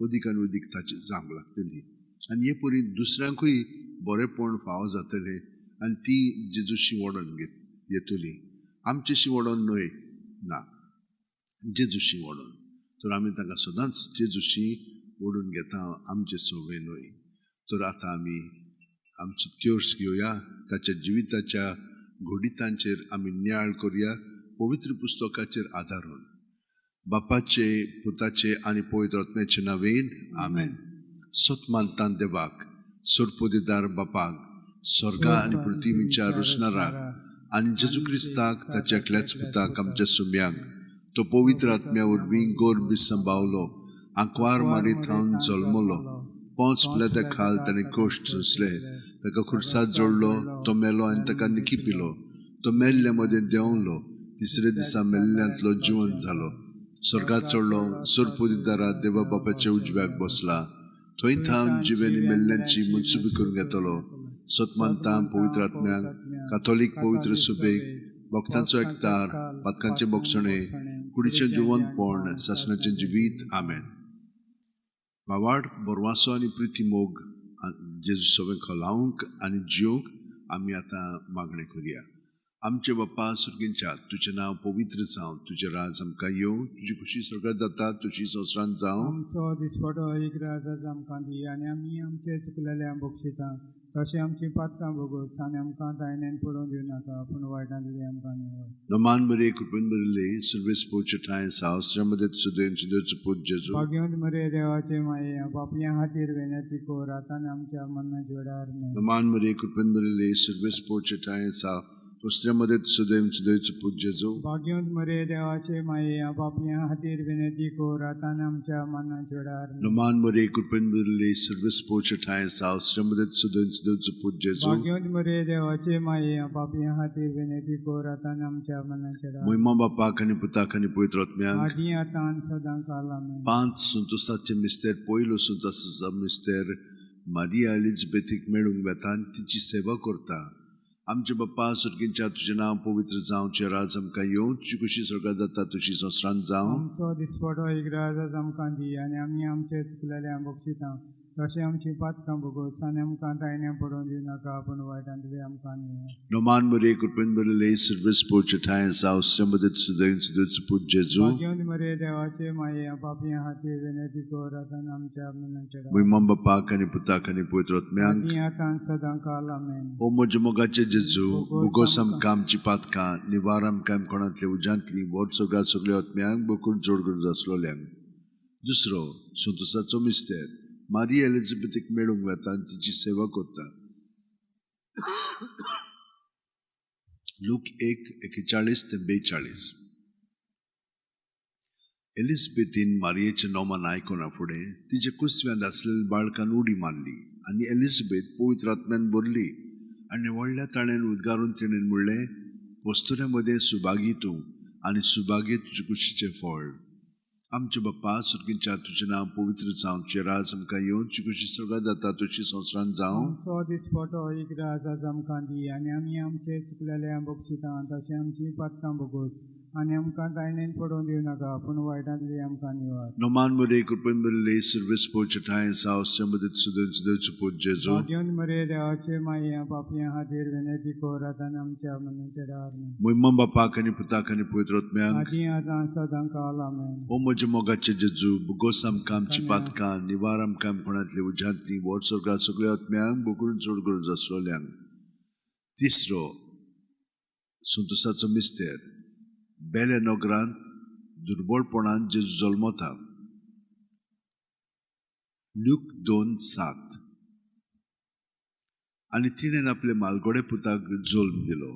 अदीक आनी अदीक ताची जावंक लागतली आनी हे परी दुसऱ्यांकूय बरेंपण फावो जातलें आनी ती जेजूशी वडोन येतली आमचेशी वडोन न्हय ना जेजूशी वडोन तर आमी ताका सदांच जेजूशी ओडून घेता आमचे सगळे न्हय तर आतां आमी आमचो त्योर्स घेवया ताच्या जिविताच्या घोडितांचेर आमी नियाळ करुया पवित्र पुस्तकाचेर आदारून बापाचे पुताचे आनी पवित्र आत्म्याचे नांवेन आमेन सतमानतान देवाक सोरपोदेदार बापाक स्वर्गा आनी पृथ्वीच्या रुसणाराक आनी जेजू क्रिस्ताक ताच्या एकल्याच पुताक आमच्या सुम्यांक तो पवित्र आत्म्या वरवीं गोर बी सांबावलो आंकवार मारीत हांव जल्मलो पोंचले ते खाल ताणें कोश्ट सोंसले ताका खुर्सात जोडलो तो मेलो आनी ताका निखिपिलो तो मेल्ले मदें देंवलो तिसरे दिसा मेल्ल्यांतलो जिवंत जालो स्वर्गात चडलो सुरपुदिदारा देवा बापाच्या उजव्याक बसला थंय थांब जिवेनी मेल्ल्यांची मनसुबी करून घेतलो सतमांतां पवित्र आत्म्यांक काथोलीक पवित्र सुबेक भक्तांचो एकतार पातकांचे बोगसणे कुडीचें जिवंतपण सासणाचें जिवीत आमेन बावाड बोरवासो आनी प्रिती मोग जेजू सगळें खोलावंक आनी जियोंक आमी आतां मागणें करुया आमचे बाप्पा सुर्गींच्या तुजें नांव पवित्र जावं तुजें राज आमकां येवं तुजी खुशी स्वर्गांत जाता तुजी संवसारांत जावं आमचो दिसपटो एक राज आमकां दी आनी आमी आमचे चुकलेल्या बक्षिता तशें आमची पातकां भोगोस आनी आमकां दायण्यान पडूं दिवं नाका पूण वायटांतली आमकां निवड नमान मरे कृपेन बरले सर्वेस पोचे ठाय सावस्रामध्ये सुदैव सुदैवचो पूत जेजू भाग्यवंत मरे देवाचे माये बापया खातीर वेनती कोर आतां आमच्या मनाच्या वेळार नमान मरे कृपेन बरले सर्वेस पोचे ठाय सावस्रामध्ये सुदैव सुदैवचो पूत जेजू भाग्यवंत मरे देवाचे माये बापया खातीर वेनती कोर आतां आमच्या मनाच्या वेळार नमान मरे कृपेन बरले सर्वेस पोचे ठाय सावस्रामध्ये सुदैव सुदैवचो पूत जेजू भाग्यवंत मरे देवाचे माये बापया खातीर वेनती कोर आतां आमच्या मनाच्या वेळार महिमा बापाक आनी पुताक आनी पवित्र आत्म्यांक आदी आतां सदां काल आमेन पांच सुंतोसाचे मिस्तेर पयलो सुंतोसाचो मिस्तेर मारिया एलिझाबेथीक मेळूंक वेता आनी तिची सेवा करता आमचे बाप्पा सुर्गींच्या तुजें नांव पवित्र जावं तुजें राज आमकां येवं तुजी खुशी स्वर्गांत जाता तुजी संवसारांत जावं आमचो दिसपटो एक राज आमकां दी आनी आमी आमचे चुकलेल्या बक्षिता तशें आमची पातकां भोगोस आनी आमकां दायण्यान पडूं दिवं नाका पूण वायटांतली आमकां निवड नमान मरे कृपेन बरले सर्वेस पोचे ठाय सावस्रामध्ये सुदैव सुदैवचो पूत जेजू भाग्यवंत मरे देवाचे माये बापया खातीर वेनती कोर आतां आमच्या मनाच्या वेळार महिमा बापाक आनी पुताक आनी पवित्र आत्म्यांक आदी आतां सदां काल आमेन ओ म्हज्या मोगाचे जेजू बुगोस आमकां आमची पातकां निवार आमकां कोणांतले उज्यांतली वर सगळ्या सगळ्या आत्म्यांक बकूल जोड करून आसलोल्यांक दुसरो सुंतोसाचो मिस्तेर मारिया एलिझाबेथीक मेळूंक वेता आनी तिची सेवा करता लूक 1:41-42 एलिझाबेथीन मारियेचें नोमान आयकूना फुडें तिचे कुसव्यांत आसलेल्या बाळकान उडी मारली आनी एलिझाबेथ पवित्र आत्म्यान भरली आनी व्हडल्या ताणेन उद्गारून तिणेन म्हणलें वस्तुऱ्या मदें सुभागी तूं आनी सुभागी तुजे कुशीचें फळ आमचे बाप्पा सुर्गींच्या तुजें नांव पवित्र जावं तुजें राज आमकां येवं तुजी खुशी स्वर्गांत जाता तुजी संवसारांत जावं आमचो दिसपटो एक राज आमकां दी आनी आमी आमचे चुकलेल्या बक्षिता तशें आमची पातकां भोगोस आनी आमकां दायण्यान पडूं दिवं नाका पूण वायटांतली आमकां निवड नमान मरे कृपेन बरले सर्वेस पोचे ठाय सावस्रामध्ये सुदैव सुदैवचो पूत जेजू भाग्यवंत मरे देवाचे माये बापया खातीर वेनती कोर आतां आमच्या मनाच्या वेळार महिमा बापाक आनी पुताक आनी पवित्र आत्म्यांक आदी आतां सदां काल आमेन ओ म्हज्या मोगाचे जेजू बुगोस आमकां आमची पातकां निवार आमकां कोणांतली उज्यांतली वर स्वर्गांत सगळ्या आत्म्यांक बकूल जोड करून आसलोल्यांक तिसरो सुंतोसाचो मिस्तेर बेले नोगरांत दुर्बळपणान जेजू जल्मता लूक 2:7 आनी तिणेन आपले मालगोडे पुताक जल्म दिलो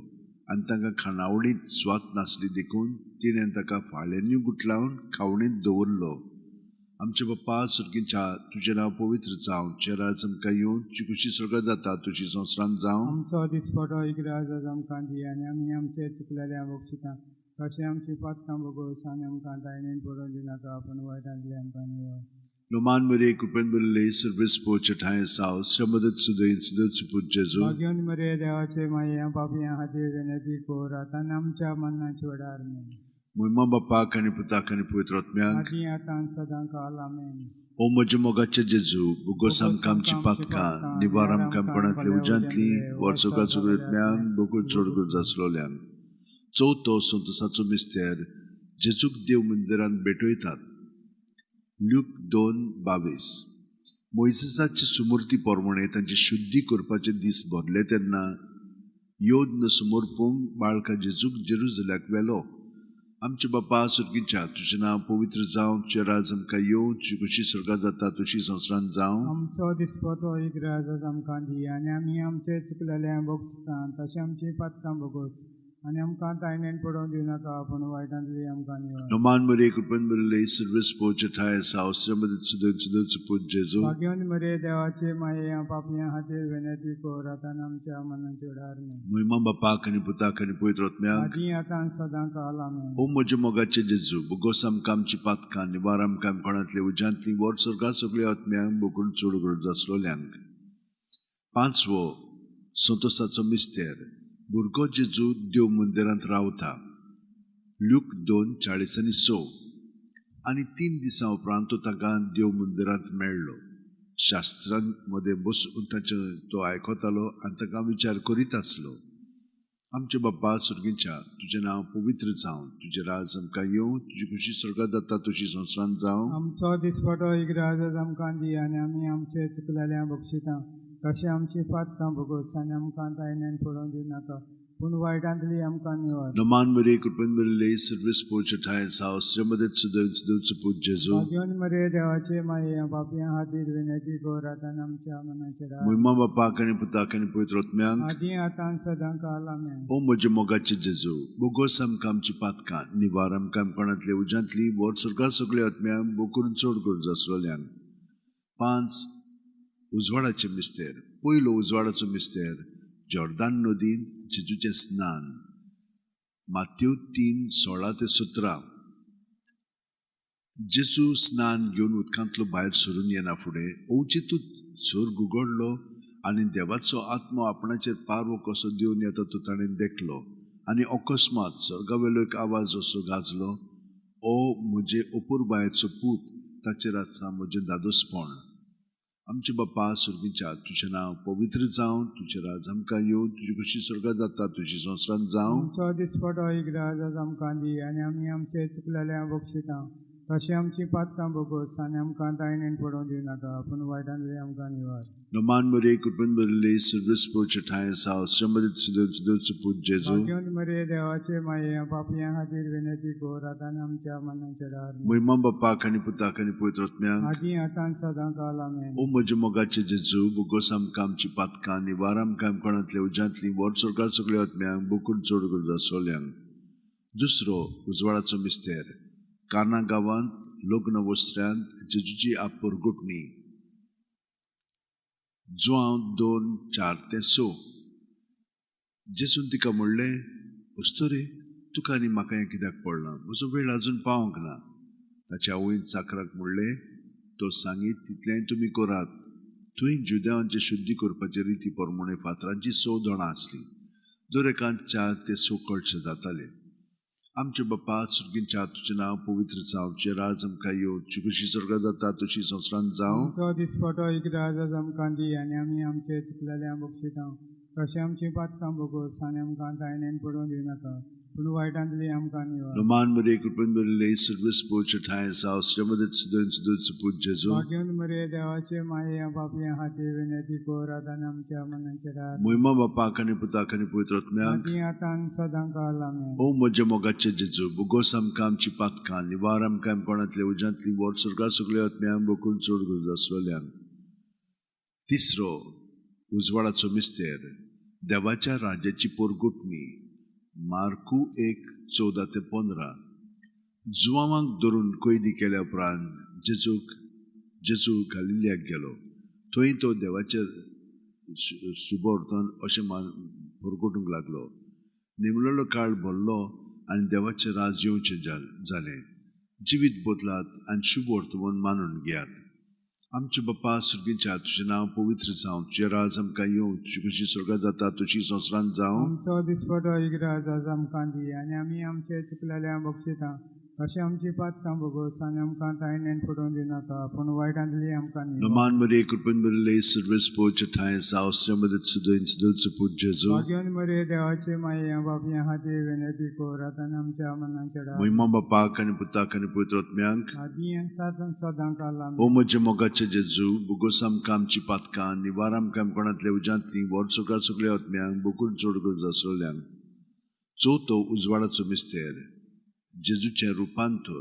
आनी तांकां खाणावळींत स्वात नासली देखून तिणेन ताका फाळेंनी गुटलावन खावणींत दवरलो आमचे बाप्पा सुर्गींच्या तुजें नांव पवित्र जावं तुजें राज आमकां येवं तुजी खुशी स्वर्गांत जाता तुजी संवसारांत जावं आमचो दिसपटो एक राज आमकां दी आनी आमी आमचे चुकलेल्या बक्षिता तशें आमची पातकां भोगोस आनी आमकां दायण्यान पडूं दिवं नाका पूण वायटांतली आमकां निवड नमान मरे कृपेन बरले सर्वेस पोचे ठाय सावस्रामध्ये सुदैव सुदैवचो पूत जेजू भाग्यवंत मरे देवाचे माये बापया खातीर वेनती कोर आतां आमच्या मनाच्या वेळार महिमा बापाक आनी पुताक आनी पवित्र आत्म्यांक आदी आतां सदां काल आमेन ओ म्हज्या मोगाचे जेजू बुगोस आमकां आमची पातकां निवार आमकां कोणांतली उज्यांतली वर सगळ्या सगळ्या आत्म्यांक बकूल जोड करून आसलोल्यांक चवथो सुंतोसाचो मिस्तेर जेजूक देव मंदिरांत भेटयतात लूक 2:22 मोइसेसाची सुमूर्ती पोरमणे तांचे शुद्धी करपाचे दीस भरले तेन्ना योद्न समोरपूंक बाळका जेजूक जेरुसलेमाक व्हेलो आमचे बाप्पा सुर्गींच्या तुजें नांव पवित्र जावं तुजें राज आमकां येवं तुजी खुशी स्वर्गांत जाता तुजी संवसारांत जावं आमचो दिसपटो एक राज आमकां दी आनी आमी आमचे चुकलेल्या बक्षिता तशें आमची पातकां भोगोस आनी आमकां तायणेन पडोवन दिवं नाका पूण वायटांतली आमकां निवड Naman Maria Kupan Maria Service Pochatai South Remedy Sudut Jesu. भाग्यवंत मरे देवाचे माये पापियां खातीर विनंती कर आतां आमच्या मनाची उडारणे Muimam Bapa Kani Puta Kani Puitrotmyak. आदी आतां सदां काल आमेन O Mojo Mogache Jesu. Bugosam Kam Chipat Kan Nivaram Kam Konatli Ujantli Word Surga Sugli Otmyak Bukun Chudugur Zaslolyang. Panswo Santosaco Mister. Burgo Jesu Dio Munderant Rauta. Luke 2:40 आणि 3 दिसा उपरांत तो ताका देव मंदिरांत मेळ्ळो शास्त्रांमध्ये बसून तो आयकतालो आनी ताका विचार करीत आसलो आमचे बाप्पा सुर्गीच्या तुझे नांव पवित्र जावं तुझे राज आमकां येवं तुजी खुशी स्वर्गांत जाता तशी संवसारांत जावं आमचो दिसपटो इग्राज आमकां दी आनी आमी आमचे चुकलेल्या बक्षितां तशें आमची पातकां भोगोस आनी आमकां तायणेन पडोवन दिवं नाका पूण वायटांतली आमकां निवड Naman Maria Kupan Maria Service Pochatai South Remedy Sudut Jesu. भाग्यवंत मरे देवाचे माये पापियां खातीर विनंती कर आतां आमच्या मनाची उडारणे Muimam Bapa Kani Puta Kani Puitrotmyak. आदी आतां सदां काल आमेन O Mojo Mogache Jesu. Bugosam Kam Chipat Kan Nivaram Kam Konatli Ujantli Word Surga Sugli Otmyak Bukun Chudugur Zaslolyang. 5 उजवाडाचे मिस्तेर पयलो उजवाडाचो मिस्तेर जॉर्दान नदीन जेजूचे स्नान माथ्यू 3:16-17 जेजू स्नान घेवन उदकांतलो भायर सरून येना फुडें ओवचितूच झोर गुगडलो आनी देवाचो आत्मो आपणाचेर पारवो कसो दिवन येता तो ताणें देखलो आनी अकस्मात स्वर्गावेलो एक आवाज असो गाजलो ओ म्हजे अपुरबायेचो पूत ताचेर आसा म्हजें दादोसपण आमचे बाप्पा सुर्गीच्या तुझें नांव पवित्र जावं तुझे राज आमकां येवं तुजी खुशी स्वर्गांत जाता तुजी संवसारांत जावं आमचो दिसपटो इग्राज आमकां दी आनी आमी आमचे चुकलेल्या बक्षितां तशें आमची पातकां भोगोस आनी आमकां तायणेन पडोवन दिवं नाका पूण वायटांतली आमकां निवड Naman Maria Kupan Maria Service Pochatai South Remedy Sudut Jesu. भाग्यवंत मरे देवाचे माये पापियां खातीर विनंती कर आतां आमच्या मनाची उडारणे Muimam Bapa Kani Puta Kani Puitrotmyak. आदी आतां सदां काल आमेन O Mojo Mogache Jesu. Bugosam Kam Chipat Kan Nivaram Kam Konatli Ujantli Word Surga Sugli Otmyak Bukun Chudugur Zaslolyang. दुसरो उजवाडाचो मिस्तेर काना गांवांत लग्न वस्त्र्यांत जेजूची आपुरगुटणी जुआंव 2:4-6 जेसून तिका म्हणलें वस्तो रे तुका आनी म्हाका हें कित्याक पडलां म्हजो वेळ आजून पावंक ना ताच्या आवयन चाकराक म्हणलें तो सांगीत तितलेंय तुमी करात थंय जुदेवांचे शुद्धी करपाचे रिती प्रमाणे फातरांची 6 जाणां आसलीं दर एकांत 4 ते 6 कळश जाताले आमचे बाप्पा सुर्गीच्या तुझें नांव पवित्र जावं तुजें राज आमकां येवं तुजी खुशी स्वर्गांत जाता तशी संवसारांत जावं आमचो दिसपटो इग्राज आमकां दी आनी आमी आमचे चुकलेल्या बक्षितां तशें आमची पातकां भोगोस आनी आमकां तायणेन पडोवन दिवं नाका पूण वायटांतली आमकां निवड Naman Maria Kupan Maria Service Pochatai South Remedy Sudut Jesu. भाग्यवंत मरे देवाचे माये पापियां खातीर विनंती कर आतां आमच्या मनाची उडारणे Muimam Bapa Kani Puta Kani Puitrotmyak. आदी आतां सदां काल आमेन O Mojo Mogache Jesu. Bugosam Kam Chipat Kan Nivaram Kam Konatli Ujantli Word Surga Sugli Otmyak Bukun Chudugur Zaslolyang. तिसरो उजवाडाचो मिस्तेर देवाच्या राज्याची पोरगुटणी मार्कू 1:14-15 जुआवांक धरून कैदी केल्या उपरांत जेजू गालिल्याक गेलो थंय तो देवाचे सुबोर्तन अशें पोरगुटूंक लागलो नेमलेलो काळ भरलो आनी देवाचें राज येवचें जालें जिवीत बदलात आनी शुभ वर्तमान मानून घेयात आमचे बाप्पा सुर्गीच्या तुझें नांव पवित्र जावं तुजें राज आमकां येवं तुजी खुशी स्वर्गांत जाता तशी संवसारांत जावं आमचो दिसपटो इग्राज आमकां दी आनी आमी आमचे चुकलेल्या बक्षितां तशें आमची पातकां भोगोस आनी आमकां तायणेन पडोवन दिवं नाका पूण वायटांतली आमकां निवड Naman Maria Kupan Maria Service Pochatai South Remedy Sudut Jesu. भाग्यवंत मरे देवाचे माये पापियां खातीर विनंती कर आतां आमच्या मनाची उडारणे Muimam Bapa Kani Puta Kani Puitrotmyak. आदी आतां सदां काल आमेन O Mojo Mogache Jesu. Bugosam Kam Chipat Kan Nivaram Kam Konatli Ujantli Word Surga Sugli Otmyak Bukun Chudugur Zaslolyang. चवथो उजवाडाचो मिस्तेर जेजूचें रुपांतर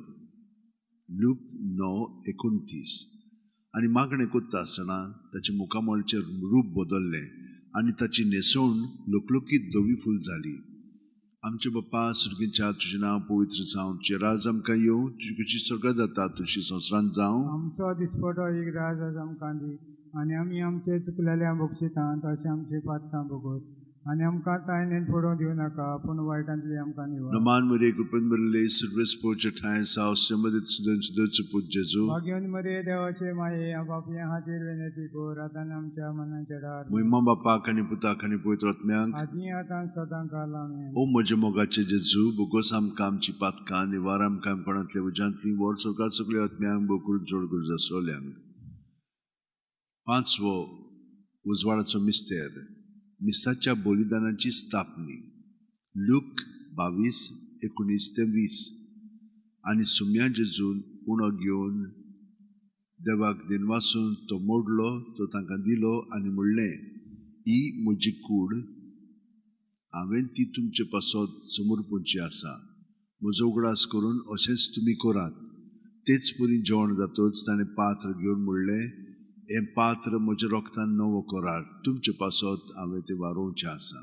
लूक 9:29 आनी मागणें कोत्ता आसतना ताच्या मुखामळचें रूप बदल्लें आनी ताची न्हेसवण लोकलोकीत धवी फूल जाली आमचे बाप्पा सुर्गीच्या तुझे नाव पवित्र जावं तुझे राज आमकां येवं तुजी कशी स्वर्गात जाता तशी संवसारांत जावं आमचो दिसपटो एक राज आज आमकां दी आनी आमी आमचे चुकलेल्या बक्षिता तशें आमची पातकां भोगोस आनी आमकां तायनेन पडोवं दिवं नाका पूण वायटांतली आमकां निवड नमान मरे कृपन बरले सर्वेस पोचे ठाय साव श्रमदित सुदन सुदोच पूज जेजू भाग्यवन मरे देवाचे माये बापया हातीर विनंती कर आतां आमच्या मनाच्या डार महिमा बापाक आनी पुताक आनी पवित्र आत्म्यांक आदी आतां सदां काल आमेन ओ म्हजे मोगाचे जेजू बोगोस आमकां आमची पातकां निवार आमकां कोणांतले उजांतली वर स्वर्गात सगळे आत्म्यांक बोकरून जोड करून जासोल्यांक पांचवो उजवाडाचो मिस्तेर मिसाच्या बलिदानाची स्थापनी लूक 22:19-20 आनी सुम्या जेजून उणो घेवन देवाक दिनवासून तो मोडलो तो तांकां दिलो आनी म्हणलें ही म्हजी कूड हांवें ती तुमचे पासत समर्पूंची आसा म्हजो उगडास करून अशेंच तुमी करात तेच परी जेवण जातच ताणें पात्र घेवन म्हणलें हें पात्र म्हज्या रोगतान नवो करार तुमचे पासत हांवें तें वारोवचें आसा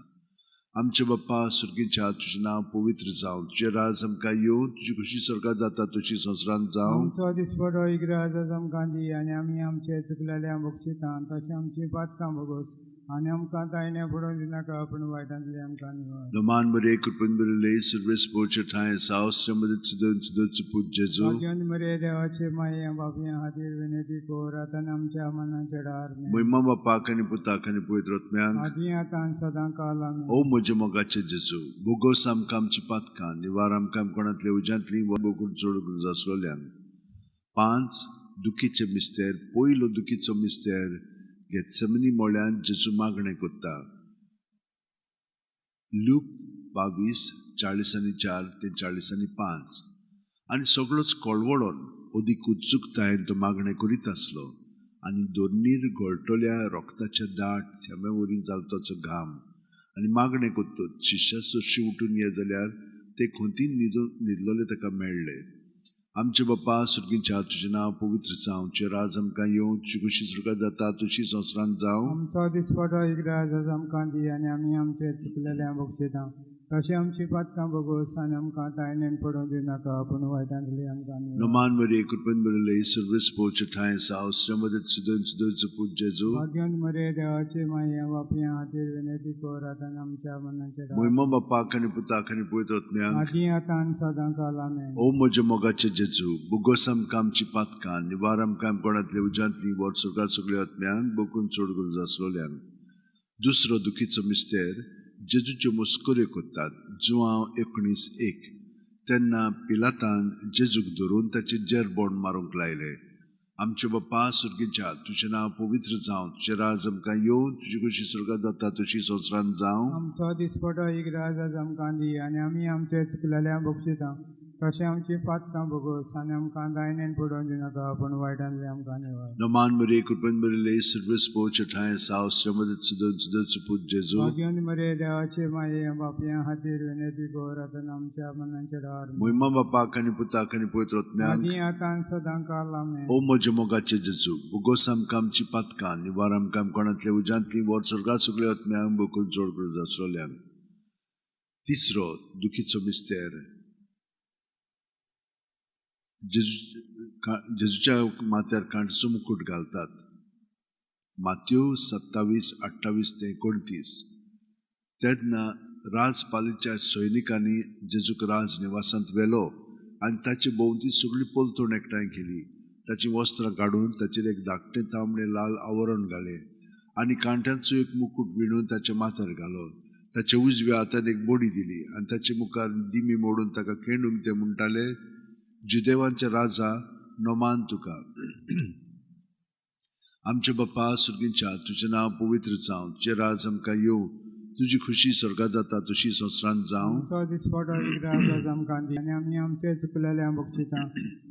आमचे बाप्पा सुर्गीच्या तुजें नांव पवित्र जावं तुजें राज आमकां येवं तुजी कशी स्वर्गात जाता तशी संवसारांत जावं आमचो दिसपटो एक राज आज आमकां दी आनी आमी आमचे चुकलेल्या बक्षिता तशें आमची पातकां भोगोस आनी आमकां तायने पडोवं दिनाका पूण वायटांतली आमकां निवड नमान मरे कृपन बरले सर्वेस पोचे ठाय साव श्रमदित सुदन सुदोच पूज जेजू भाग्यवन मरे देवाचे माये बापया हातीर विनंती कर आतां आमच्या मनाच्या डार महिमा बापाक आनी पुताक आनी पवित्र आत्म्यांक आदी आतां सदां काल आमेन ओ म्हजे मोगाचे जेजू बोगोस आमकां आमची पातकां निवार आमकां कोणांतले उज्यांतली बोगून चोड करून जासलोल्यांक 5 दुखीचे मिस्तेर पयलो दुखीचो मिस्तेर गेत्सेमनी मोळ्यान जेजू मागणें कोत्ता लूक 22:40-4-5 आनी सगळोच कळवळोन ओदीक उत्सुकतायेन तो मागणें करीत आसलो आनी दोनीर गळटोल्या रोगताच्या दाट थेंब्या वरी जालतोचो घाम आनी मागणें कोत्तूच शिश्या चडशी उठून ये जाल्यार ते खोंतीन न्हिदलोले ताका मेळ्ळे आमचे बाप्पा सुर्गीच्या तुजें नांव पवित्र जावं तुजें राज आमकां येवं तुजी कशी स्वर्गात जाता तशी संवसारांत जावं आमचो दिसपटो एक राज आज आमकां दी आनी आमी आमचे चुकलेल्या बक्षिता तशें आमची पातकां भोगोस आनी आमकां तायनेन पडोवं दिनाका पूण वायटांतली आमकां निवड नमान मरे कृपन बरले सर्वेस पोचे ठाय साव श्रमदित सुदन सुदोच पूज जेजू भाग्यवन मरे देवाचे माये बापया हातीर विनंती कर आतां आमच्या मनाच्या डार महिमा बापाक आनी पुताक आनी पवित्र आत्म्यांक आदी आतां सदां काल आमेन ओ म्हजे मोगाचे जेजू बोगोस आमकां आमची पातकां निवार आमकां कोणांतले उज्यांतली वर स्वर्गात सगळे आत्म्यांक बोकून चोड करून जासलोल्यांक दुसरो दुखीचो मिस्तेर जेजूच्यो मस्कऱ्यो कोत्तात जुवांव 19:1 तेन्ना पिलातान जेजूक धरून ताचे जेरबोण मारूंक लायले आमचे बाप्पा सुर्गीच्या तुजें नांव पवित्र जावं तुजें राज आमकां येवं तुजी कशी स्वर्गात जाता तशी संवसारांत जावं आमचो दिसपटो एक राज आज आमकां दी आनी आमी आमचे चुकलेल्या बक्षिता तशें आमची पातकां भोगोस आनी आमकां दायनेन पडोवं दिनाका पूण वायटांतली आमकां निवड नमान मरे कृपन बरले सर्वेस पोचे ठाय साव श्रमदित सुदन सुदोच पूज जेजू भाग्यवन मरे देवाचे माये बापया हातीर विनंती कर आतां आमच्या मनाच्या डार महिमा बापाक आनी पुताक आनी पवित्र आत्म्यांक आदी आतां सदां काल आमेन ओ म्हजे मोगाचे जेजू बोगोस आमकां आमची पातकां निवार आमकां कोणांतले उज्यांतली वर स्वर्गात सगळे आत्म्यांक बोकून जोड करून जासलोल्यांक तिसरो दुखीचो मिस्तेर जेजूच्या माथ्यार कांटचो मुकुट घालतात माथ्यू 27:28-29 तेन्ना राजपालीच्या सैनिकांनी जेजूक राज निवासांत व्हेलो आनी ताचे भोंवती सगळी पलतून एकठांय केली ताची वस्त्रां काडून ताचेर एक धाकटें तांबडें लाल आवरण घालें आनी कांट्यांचो एक मुकुट विणून ताच्या माथ्यार घालो ताच्या उजव्या हातान एक बडी दिली आनी ताचे मुखार दिमी मोडून ताका केंडूंक ते म्हणटाले जुदेवांचे राजा नोमान तुका आमचे बाप्पा सुर्गीच्या तुजें नांव पवित्र जावं तुजें राज आमकां येवं तुजी खुशी स्वर्गात जाता तशी संवसारांत जावं आमचो दिसपटो एक राज आज आमकां दी आनी आमी आमचे चुकलेल्या बक्षिता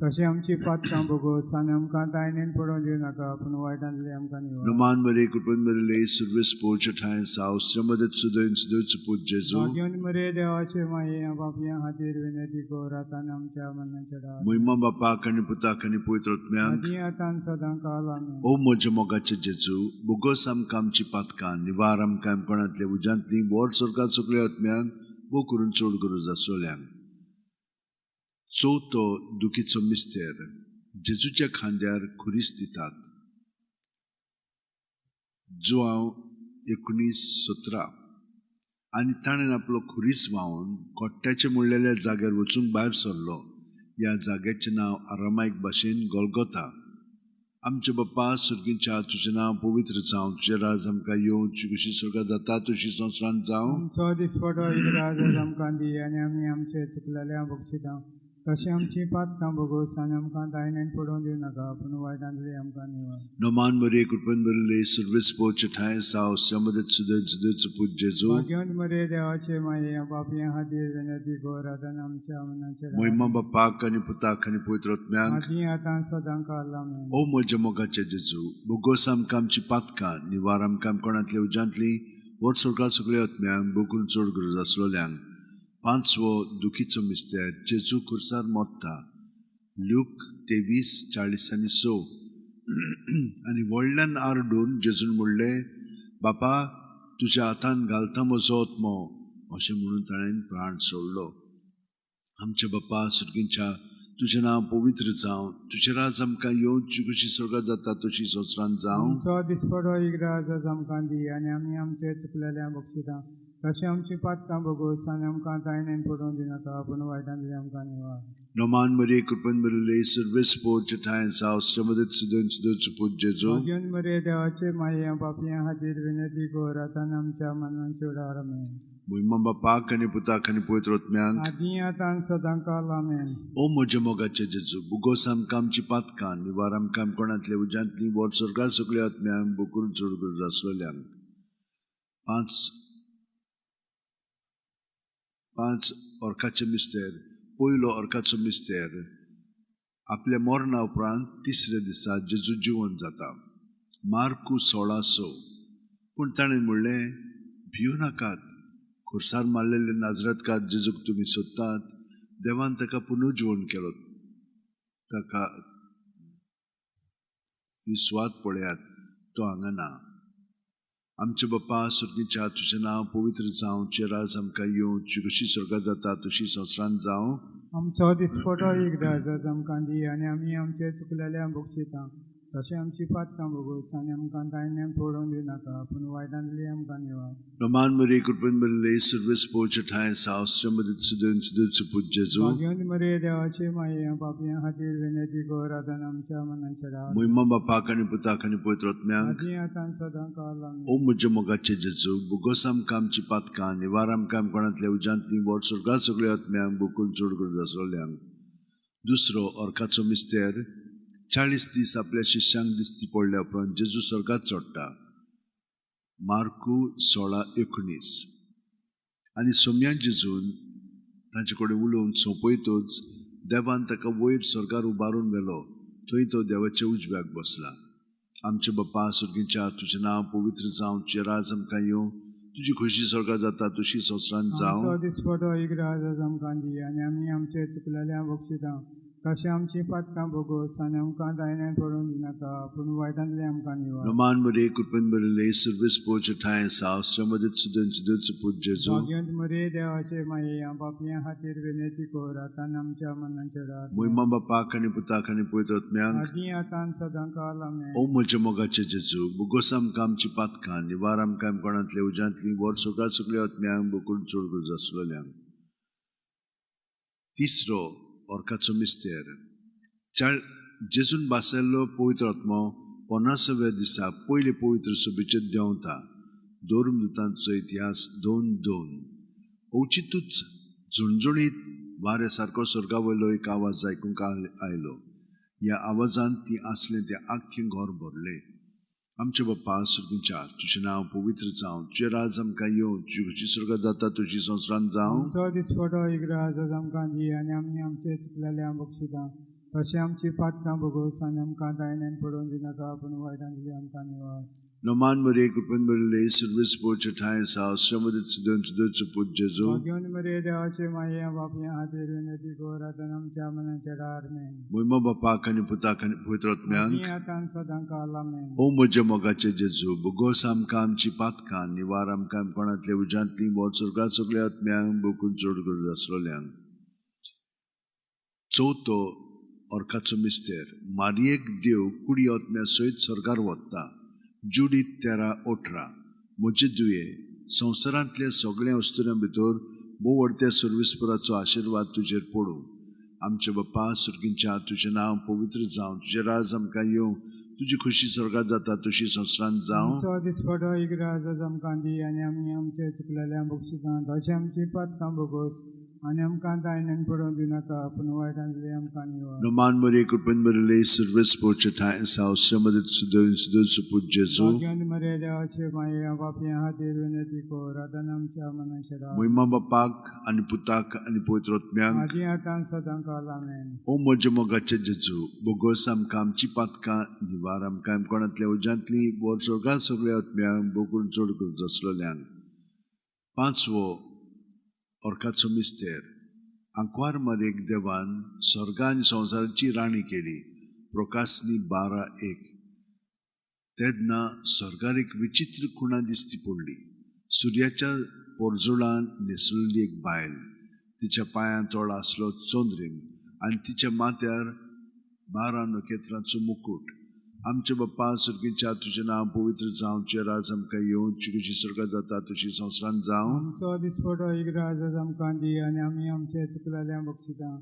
तशें आमची पातकां भोगोस आनी आमकां दायनेन पडोवं दिनाका पूण वायटांतली आमकां निवड नमान मरे कृपन बरले सर्वेस पोचे ठाय साव श्रमदित सुदन सुदोच पूज जेजू भाग्यवन मरे देवाचे माये बापया हातीर विनंती कर आतां आमच्या मनाच्या डार महिमा बापाक आनी पुताक आनी पवित्र आत्म्यांक आदी आतां सदां काल आमेन ओ म्हजे मोगाचे जेजू बोगोस आमकां आमची पातकां निवार आमकां कोणांतले उज्यांतली वर स्वर्गात सगळे आत्म्यांक वो करून चड गरज आसलेल्यांक चवथो दुखीचो मिस्तेर जेजूच्या खांद्यार खुरीस दितात. जुआंव 19:17 आनी ताणें आपलो खुरीस व्हांवून कोट्ट्याचे मुळ्ळेल्या जाग्यार वचून भायर सरलो. ह्या जाग्याचें नांव आरामायक भाशेन गोल्गोथा. आमचे बाप्पा सुर्गीच्या तुझें नांव पवित्र जावं, तुझे राज आमकां येवं, तुजी कशी स्वर्गांत जाता तशी संवसारांत जावं. आमचो दिसपटो राज आमकां दी आनी आमी आमचे चुकलेल्या बक्षिता तशें आमची पातकां भोगोस आनी आमकां दायण्यान पडोवंक दिवं नाका पूण वायटांतली आमकां निवार. नोमान मरे कृपन बरले सर्विस पोच ठाय साव श्यामदत सुदत सुदत सुपूत जेजू भाग्यवंत मरे देवाचे माये पापी खातीर विनंती कर आतां आमच्या मनाचे महिमा बापाक आनी पुताक आनी पवित्र आत्म्यांक आदी आतां सदांच आमेन. ओ म्हज्या मोगाचे जेजू बोगोस आमकां आमची पातकां निवार आमकां कोणांतल्या उज्यांतली वर स्वर्गांत सगळ्या आत्म्यांक बोगून चड गरज आसलेल्यांक. पांचवो दुखीचो मिस्तेर जेजू खुर्सार मोत्ता. ल्यूक 23:40-6 आनी व्हडल्यान आरडून जेजून म्हणलें, बापा तुज्या हातान घालता म्हजो आत्मो अशें म्हणून ताणें प्राण सोडलो. आमचे बापा सुर्गीच्या तुझें नांव पवित्र जावं, तुजें राज आमकां येवं, तुजी कशी स्वर्गांत जाता तशी संवसारांत जावं. आमचो दिसपटो राज आमकां दी आनी आमी आमचे चुकलेल्या बक्षिता तशें आमची पातकां भोगोस आनी आमकां दायण्यान पडोवंक दिनाका पूण वायटांतली आमकां निवार. नोमान मरे कृपन बरले सर्विस पोच ठाय साव श्रमदत सुदन सुदत सुपूत जेजू भाग्यवंत मरे देवाचे माये पापी खातीर विनंती कर आतां आमच्या मनाचे उडार आमेन. महिमा बापाक आनी पुताक आनी पवित्र आत्म्यांक आदी आतां सदांच आमेन. ओ म्हज्या मोगाचे जेजू बोगोस आमकां आमची पातकां निवार आमकां कोणांतल्या उज्यांतली वर स्वर्गांत सगळ्या आत्म्यांक बोकून चड गरज आसलेल्यांक. पांच ऑर्काचे मिस्तेर. पयलो ऑर्काचो मिस्तेर आपल्या मरणा उपरांत तिसऱ्या दिसा जेजू जिवंत जाता. मार्कू 16:6 पूण ताणें म्हणलें, भियो नाकात, खुर्सार मारलेले नाजरतकार जेजूक तुमी सोदतात, देवान ताका पुनर्जिवन केलो. ताका ही सुवात पळयात, तो हांगा ना. आमचे बाप्पा सुर्गीच्या तुझें नांव पवित्र जावं, तुजें राज आमकां येवं, तुजी कशी स्वर्गांत जाता तशी संवसारांत जावं. आमचो दिसपटो राज आमकां दी आनी आमी आमचे चुकलेल्या बक्षिता तशें आमची पातकां भोगोस आनी आमकां दायण्यान पडोवंक दिनाका पूण वायटांतली आमकां निवार. नोमान मरे कृपन बरले सर्विस पोच ठाय साव श्रमदत सुदन सुदत सुपूत जेजू भाग्यवंत मरे देवाचे माये पापी खातीर विनंती कर आतां आमच्या मनाचे उडार. महिमा बापाक आनी पुताक आनी पवित्र आत्म्यांक आदी आतां सदांच आमेन. ओ म्हज्या मोगाचे जेजू बोगोस आमकां आमची पातकां निवार आमकां कोणांतल्या उज्यांतली वर स्वर्गांत सगळ्या आत्म्यांक बोकून चड गरज आसलेल्यांक. दुसरो ऑर्काचो मिस्तेर 40 दीस आपल्या शिष्यांक दिसती पडल्या उपरांत जेजू स्वर्गांत चडटा. मार्कू 16:19 आनी सोम्या जेजून तांचे कडेन उलोवन सोंपयतूच देवान ताका वयर स्वर्गार उबारून व्हेलो. थंय तो देवाच्या उजव्याक बसला. आमचे बाप्पा सुर्गीच्या तुझें नांव पवित्र जावं, तुजें राज आमकां येवं, तुजी खुशी स्वर्गांत जाता तशी संवसारांत जावं. आमचो दिसपटो राज आमकां दी आनी आमी आमचे चुकलेल्या बक्षिता तशें आमची पातकां भोगोस आनी आमकां दायण्यान पडोवंक दिनाका पूण वायटांतली आमकां निवार. नोमान मरे कृपन बरले सर्विस पोच ठाय साव श्रमदत सुदन सुदत सुपूत जेजू भाग्यवंत मरे देवाचे माये पापी खातीर विनंती कर आतां आमच्या मनाचे उडार. महिमा बापाक आनी पुताक आनी पवित्र आत्म्यांक आदी आतां सदांच आमेन. ओ म्हज्या मोगाचे जेजू बोगोस आमकां आमची पातकां निवार आमकां कोणांतल्या उज्यांतली वर स्वर्गांत सगळ्या आत्म्यांक बोकून चड गरज आसलेल्यांक. तिसरो ऑर्काचो मिस्तेर जेजून बासेल्लो पवित्र आत्मो 50व्या दिसा पयले पवित्र सभेचेर देंवता. धर्मदूतांचो इतिहास 2:2 अवचितूच झुणझुणीत वाऱ्या सारको स्वर्गावयलो एक आवाज आयकूंक आयलो. ह्या आवाजान ती आसलें तें आख्खें घर भरलें. आमचे बाप्पा सुर्गीच्या तुझें नांव पवित्र जावं, तुजें राज आमकां येवं, तुजी कशी स्वर्गांत जाता तशी संवसारांत जावं. आमचो दिसपटो राज आमकां दी आनी आमी आमचे चुकलेल्या बक्षिता तशें आमची पातकां भोगोस आनी आमकां दायण्यान पडोवंक दिनाका पूण वायटांतली आमकां निवार. Noman Maria Kupin Maria Service Pocha Thai Sao Shamadit Sudan Sudan Suput Jesu. Bhagyan Maria Devache Maya Vapya Hadir Vinati Goratanam Chamana Chadarmen. Muima Bapa Kani Puta Kani Putrot Myang. Adiyatan Sadankalamen. O Moja Mogache Jesu. Bugosam Kam Chipat Kan Niwaram Kam Konatle Ujantli Mot Surgat Sukliat Myang Bukun Surgur Raslolyang. Choto or Katsu Mister. Mariek Deu Kuriot Mya Soit Sorgar Watta. Judit Tera Otra. Mujiduye. संवसारांतल्या सगळ्या वस्तुरां भितर भोव व्हडल्या सर्विसपुराचो आशिर्वाद तुजेर पडूं. आमचे बाप्पा सुर्गींच्या तुजें नांव पवित्र जावं, तुजें राज आमकां येवं, तुजी खुशी स्वर्गात जाता तशी संवसारांत जावं. आमचो दिसपटो इग्राज आमकां दी आनी आमी आमचे चुकलेल्या बक्षिसां तशें आमची पातकां भोगोस आनी आमकां दायण्यान पडोवंक दिनाका पूण वायटांतली आमकां निवड. Noman Maria Kupin Maria Service Pocha Thai Sao Shamadit Sudan Sudan Suput Jesu. Bhagyan Maria Devache Maya Vapya Hadir Vinati Goratanam Chamana Chadarmen. Muima Bapak ani Putak ani Poitrot Myang. Adiyatan Sadankalamen. O Moja Mogache Jesu. Bugosam Kam Chipatka Niwaram Kam Konatle Ujantli Mot Surgat Sukliat Myang Bukun Surgur Raslolyang. पांचवो ऑर्काचो मिस्तेर. अंकवार मरेक देवान स्वर्ग आनी संवसाराची राणी केली. प्रकाशनी 12:1. तेन्ना स्वर्गार एक विचित्र खुणा दिसती पडली. सूर्याच्या पोरजुळान न्हेसलेली एक बायल. तिच्या पांयां तोळ आसलो चोंद्रीम आनी तिच्या माथ्यार 12 नखेत्रांचो मुकुट. आमचे बाप्पा सुर्गींच्या तुजें नांव पवित्र जावं, तुजें राज आमकां येवं, तुजी खुशी स्वर्गात जाता तशी संवसारांत जावं. आमचो दिसपटो इग्राज आमकां दी आनी आमी आमचे चुकलेल्या बक्षिसां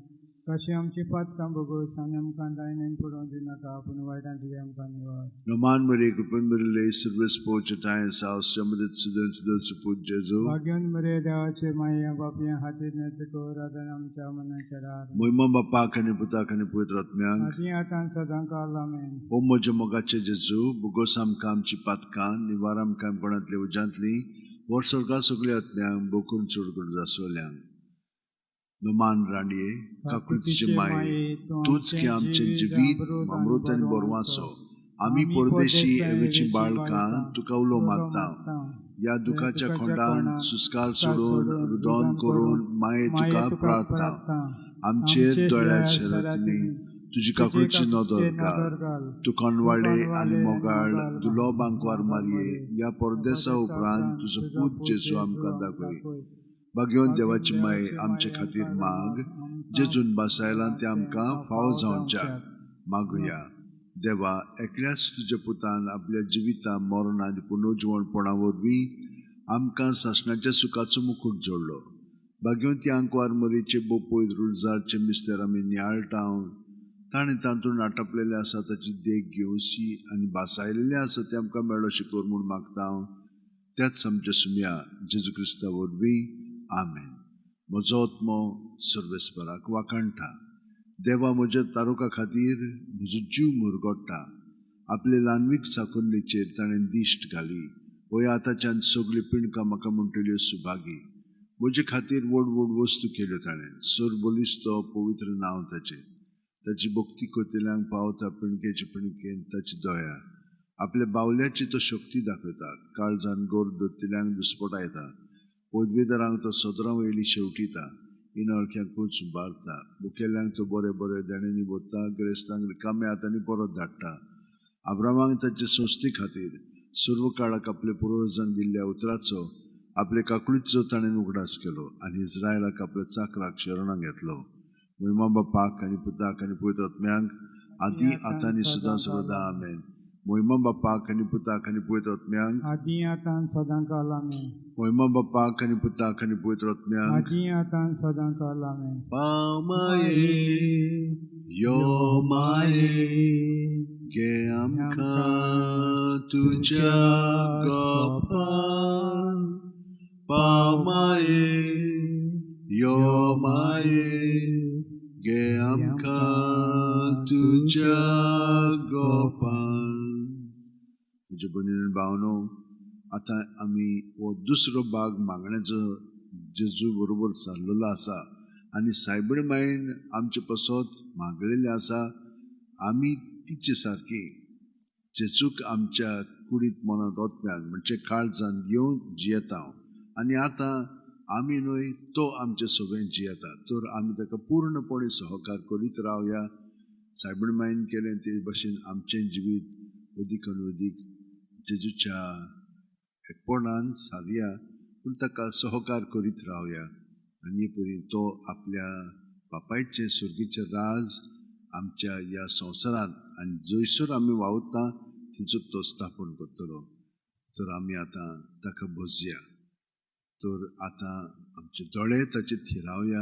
तशें आमची पातकां भोगोस आनी आमकां दायण्यान पडोवंक दिनाका पूण वायटांतली आमकां निवड. Noman Maria Kupin Maria Service Pocha Thai Sao Shamadit Sudan Sudan Suput Jesu. Bhagyan Maria Devache Maya Vapya Hadir Vinati Goratanam Chamana Chadarmen. Muima Bapa Kani Puta Kani Putrot Myang. Adiyatan Sadankalamen. O Moja Mogache Jesu. Bugosam Kam Chipat Kan Niwaram Kam Konatle Ujantli Mot Surgat Sukliat Myang Bukun Surgur Raslolyang. Noman Raniye काकुळतीचे माये तूच की आमचे जिवीत अमृत आनी बोरवासो. आमी परदेशी एवेची बाळकां तुका उलो मागता. या दुखाच्या खोंडान सुस्कार सोडून रुदोन करून माये तुका प्रार्थना. आमचेर दोळ्याच्या रातींनी तुजी काकुळची नदर घाल. तू कोणवाडे आनी मोगाळ दुलोब अंकवार मारये या परदेसा उपरांत तुजो पूत जेजू आमकां दाखय. भाग्यवन देवाची माय आमचे खातीर माग. जेजून बासायलां ते आमकां फावो जावच्या मागुया. देवा एकल्याच तुज्या पुतान आपल्या जिविता मरण आनी पुनर्जीवणपणा वरवीं आमकां सासणाच्या सुखाचो मुकुट जोडलो. भाग्यवंती अंकवार मरीचे बोपयत रुळजारचे मिस्तेर आमी नियाळटावन ताणें तातूंत आटपलेले आसा ताची देख घेवसी आनी बासायलेले आसा ते आमकां मेळो शिकोर म्हूण मागता. त्याच आमच्या सुम्या जेजू क्रिस्ता वरवीं आमेन. म्हजो आत्मो सर्वेस्पराक वाखणटा. देवा म्हज्या तारुका खातीर म्हजो जीव मुरगोडटा. आपले ल्हानवीक साकुन्नेचेर ताणें दिश्ट घाली. पळय आतांच्यान सगळी पिणकां म्हाका म्हणटल्यो सुभागी. म्हजे खातीर व्हड व्हड वस्तू केल्यो ताणें. सोर बलिस्तो पवित्र नांव ताचें. ताची भक्ती करतल्यांक पावता पिणकेचे पिणकेन ताची दया. आपल्या बावल्याची तो शक्ती दाखयता. काळजान गोर दोत्तल्यांक दुस्पटा येता. पदवीधरांक तो सदरां वयली शेवटीता. इनळख्यांक सुबारता. मुखेल्यांक तो बरे बरे देणेनी भरता. गिरेस्तांक रिकाम्या हातांनी परत धाडटा. अब्रामांक ताचे संस्थे खातीर सर्व काळाक आपल्या पुर्वजांक दिल्ल्या उतराचो आपले काकुळीचो ताणें उगडास केलो आनी इस्रायलाक आपल्या चाकराक शरणां घेतलो. महिमा बापाक आनी पुताक आनी पवित्र आत्म्यांक आदी आतां आनी सदां सर्वदा आमेन. महिमा बापाक आनी पुताक आनी पवित्र आत्म्यांक आदी आतां सदां काल आमेन. महिमा बापाक आनी पुताक आनी पवित्र आत्म्यांक आदी आतां सदां काल आमेन. पाव माये यो माये गे आमकां तुज्या गोपान. पाव माये यो माये गे आमकां तुज्या गोपान. तुजे भयणीन भावनो, आतां आमी हो दुसरो भाग मागण्याचो जेजू बरोबर चाललेलो आसा आनी सायबीण मायेन आमचे पासत मागलेले आसा. आमी तिचे सारकी जेजूक आमच्या कुडीत मनांत ओतम्यान म्हणजे काळजान येवन जियेता आनी आतां आमी न्हय तो आमचे सोबेन जियेता तर आमी ताका पूर्णपणे सहकार करीत रावया सायबीण मायन केलें ते भाशेन आमचें जिवीत अदीक आनी अदीक जेजूच्या एकपणान सादया पूण ताका सहकार करीत रावया आनी परी तो आपल्या बापायचें सुर्गीचें राज आमच्या ह्या संवसारांत आनी जंयसर आमी वावुरता थंयसर तो स्थापन करतलो तर आमी आतां ताका भोजया तर आतां आमचे दोळे ताचे थिरावया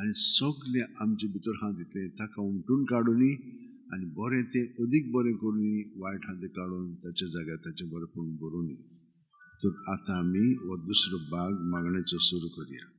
आनी सगळे आमचे भितर हात दितले ताका उमटून काडुनी आनी बरें तें अदीक बरें करुनी वायट हात काडून ताच्या जाग्यार ताचें बरेंपण भरुनी तर आतां आमी हो दुसरो भाग मागणेचो सुरू करुया.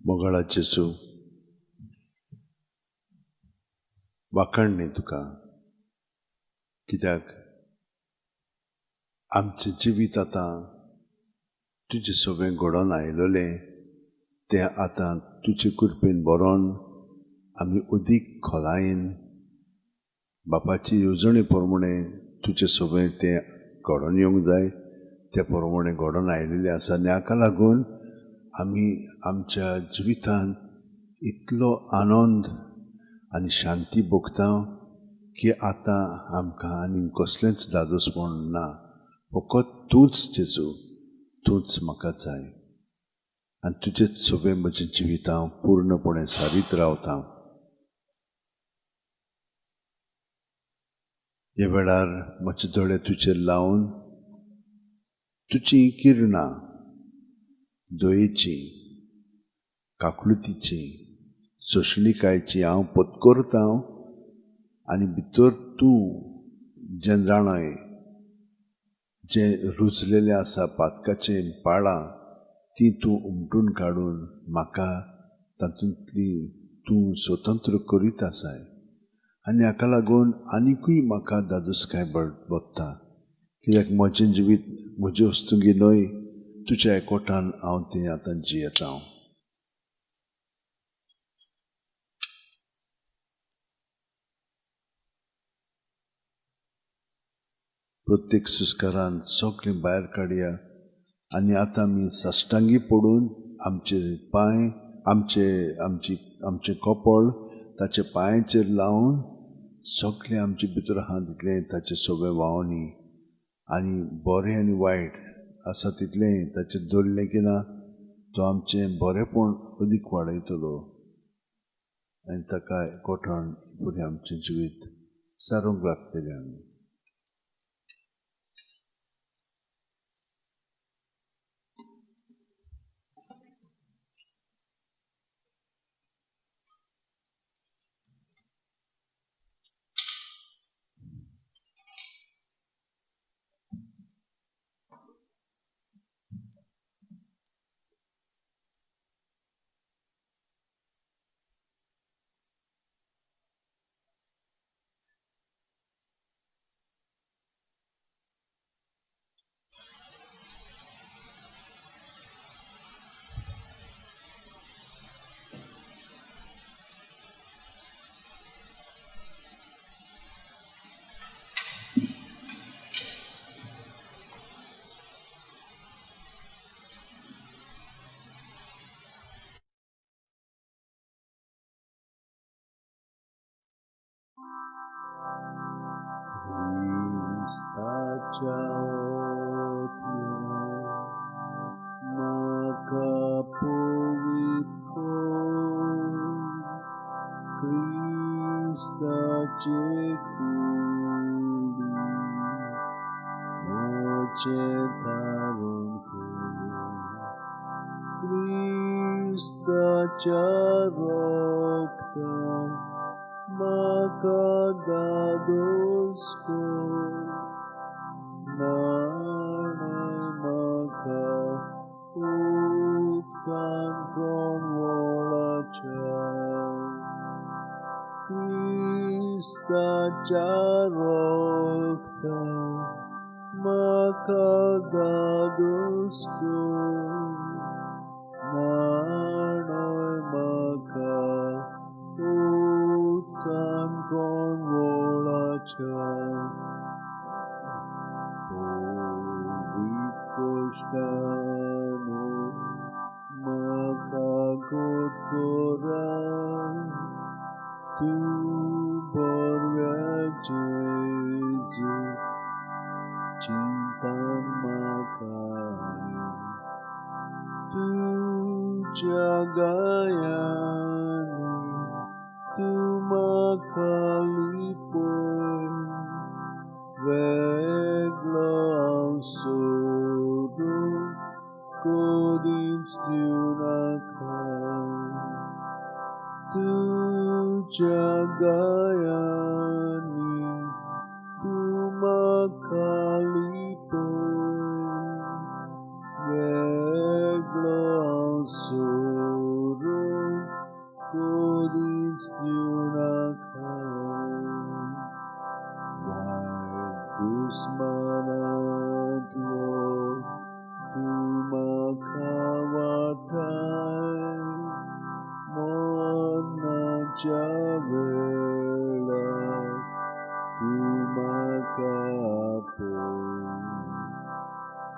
मोगाळा जेजू वाखण न्ही तुका कित्याक आमचें जिवीत आतां तुजें सगळें घडोवन आयिल्लें तें आतां तुजे कृपेन बरोवन आमी अदीक खोलायेन बापाची येवजणे प्रमाणे तुजें सगळें तें घडोवन येवंक जाय ते प्रमाणे घडोवन आयिल्लें आसा आनी हाका लागून आमी आमच्या जिवितांत इतलो आनंद आनी शांती भोगता की आतां आमकां आनी कसलेंच दादोसपण ना फकत तूंच जेजू तूंच म्हाका जाय आनी तुजेंच सगळें म्हजें जिवीत हांव पूर्णपणे सारीत रावतां. ह्या वेळार म्हजे दोळे तुजेर लावन तुजीं किरणां दयेची काकुळतीची सोशणिकायेची हांव पत्करतां आनी भितर तूं जें जाणय जें रुजलेलें आसा पातकाचें पाळां ती तूं उमटून काडून म्हाका तातूंतली तूं स्वतंत्र करीत आसाय आनी हाका लागून आनिकूय म्हाका दादोसकाय भोगता कित्याक म्हजें जिवीत म्हजे वस्तुंगी न्हय तुज्या एकवटान हांव तें आतां जियेतां. प्रत्येक सुस्कारान सगळें भायर काडया आनी आतां आमी साश्टांगी पडून आमचे पांय आमचे कपळ ताचे पांयाचेर लावन सगळें आमचे भितर हात दितलें ताचे सगळें व्हांवनी आनी बरें आनी वायट आसा तितलें ताचेर दवरलें की ना तो आमचें बरेंपण अदीक वाडयतलो आनी ताका एकवटान फुडें आमचें जिवीत सारूंक लागतलें आमी. Cristaच्या ओथ्यो म्हाका पोवीत कोर क्रिस्ताचे कुडी म्हजें धारण कर क्रिस्ताच्या रोगतान म्हाका दादोस कर नाणय म्हाका उदकान कोणवळाच्या क्रिस्ताच्या रोगतान म्हाका दादोस कर नाणय म्हाका उदकान कोणवळाच्या पोवीत कश्टानो म्हाका गोड कोराय तूं बरव्या जेजू चिंतान म्हाकाय तुज्या गायांनी तूं म्हाका लिपय वेगळो हांव सोडून कोदींच दिवनाका तुज्या गायांनी तूं म्हाका लिपय वेगळो हांव सोडून कोदींच दिवनाका दुस्मानांतलो तूं म्हाका वाटाय मरणाच्या वेळार तूं म्हाका आपय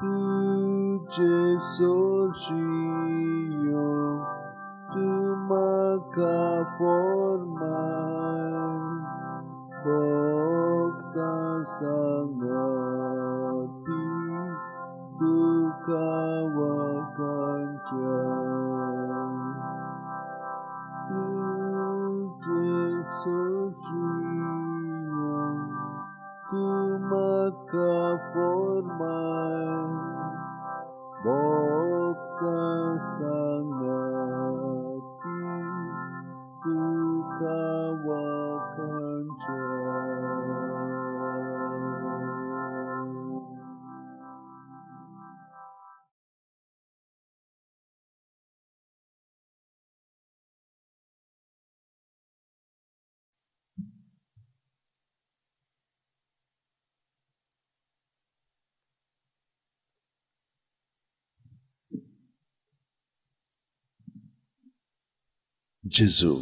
तुजे सोर्जियो तूं म्हाका फॉर्माय भोगतां सांगती तुका वखणच्या तुजे सोर्जियो तूं म्हाका फॉर्माय भोगतां सांगती तुका वखणच्या जेजू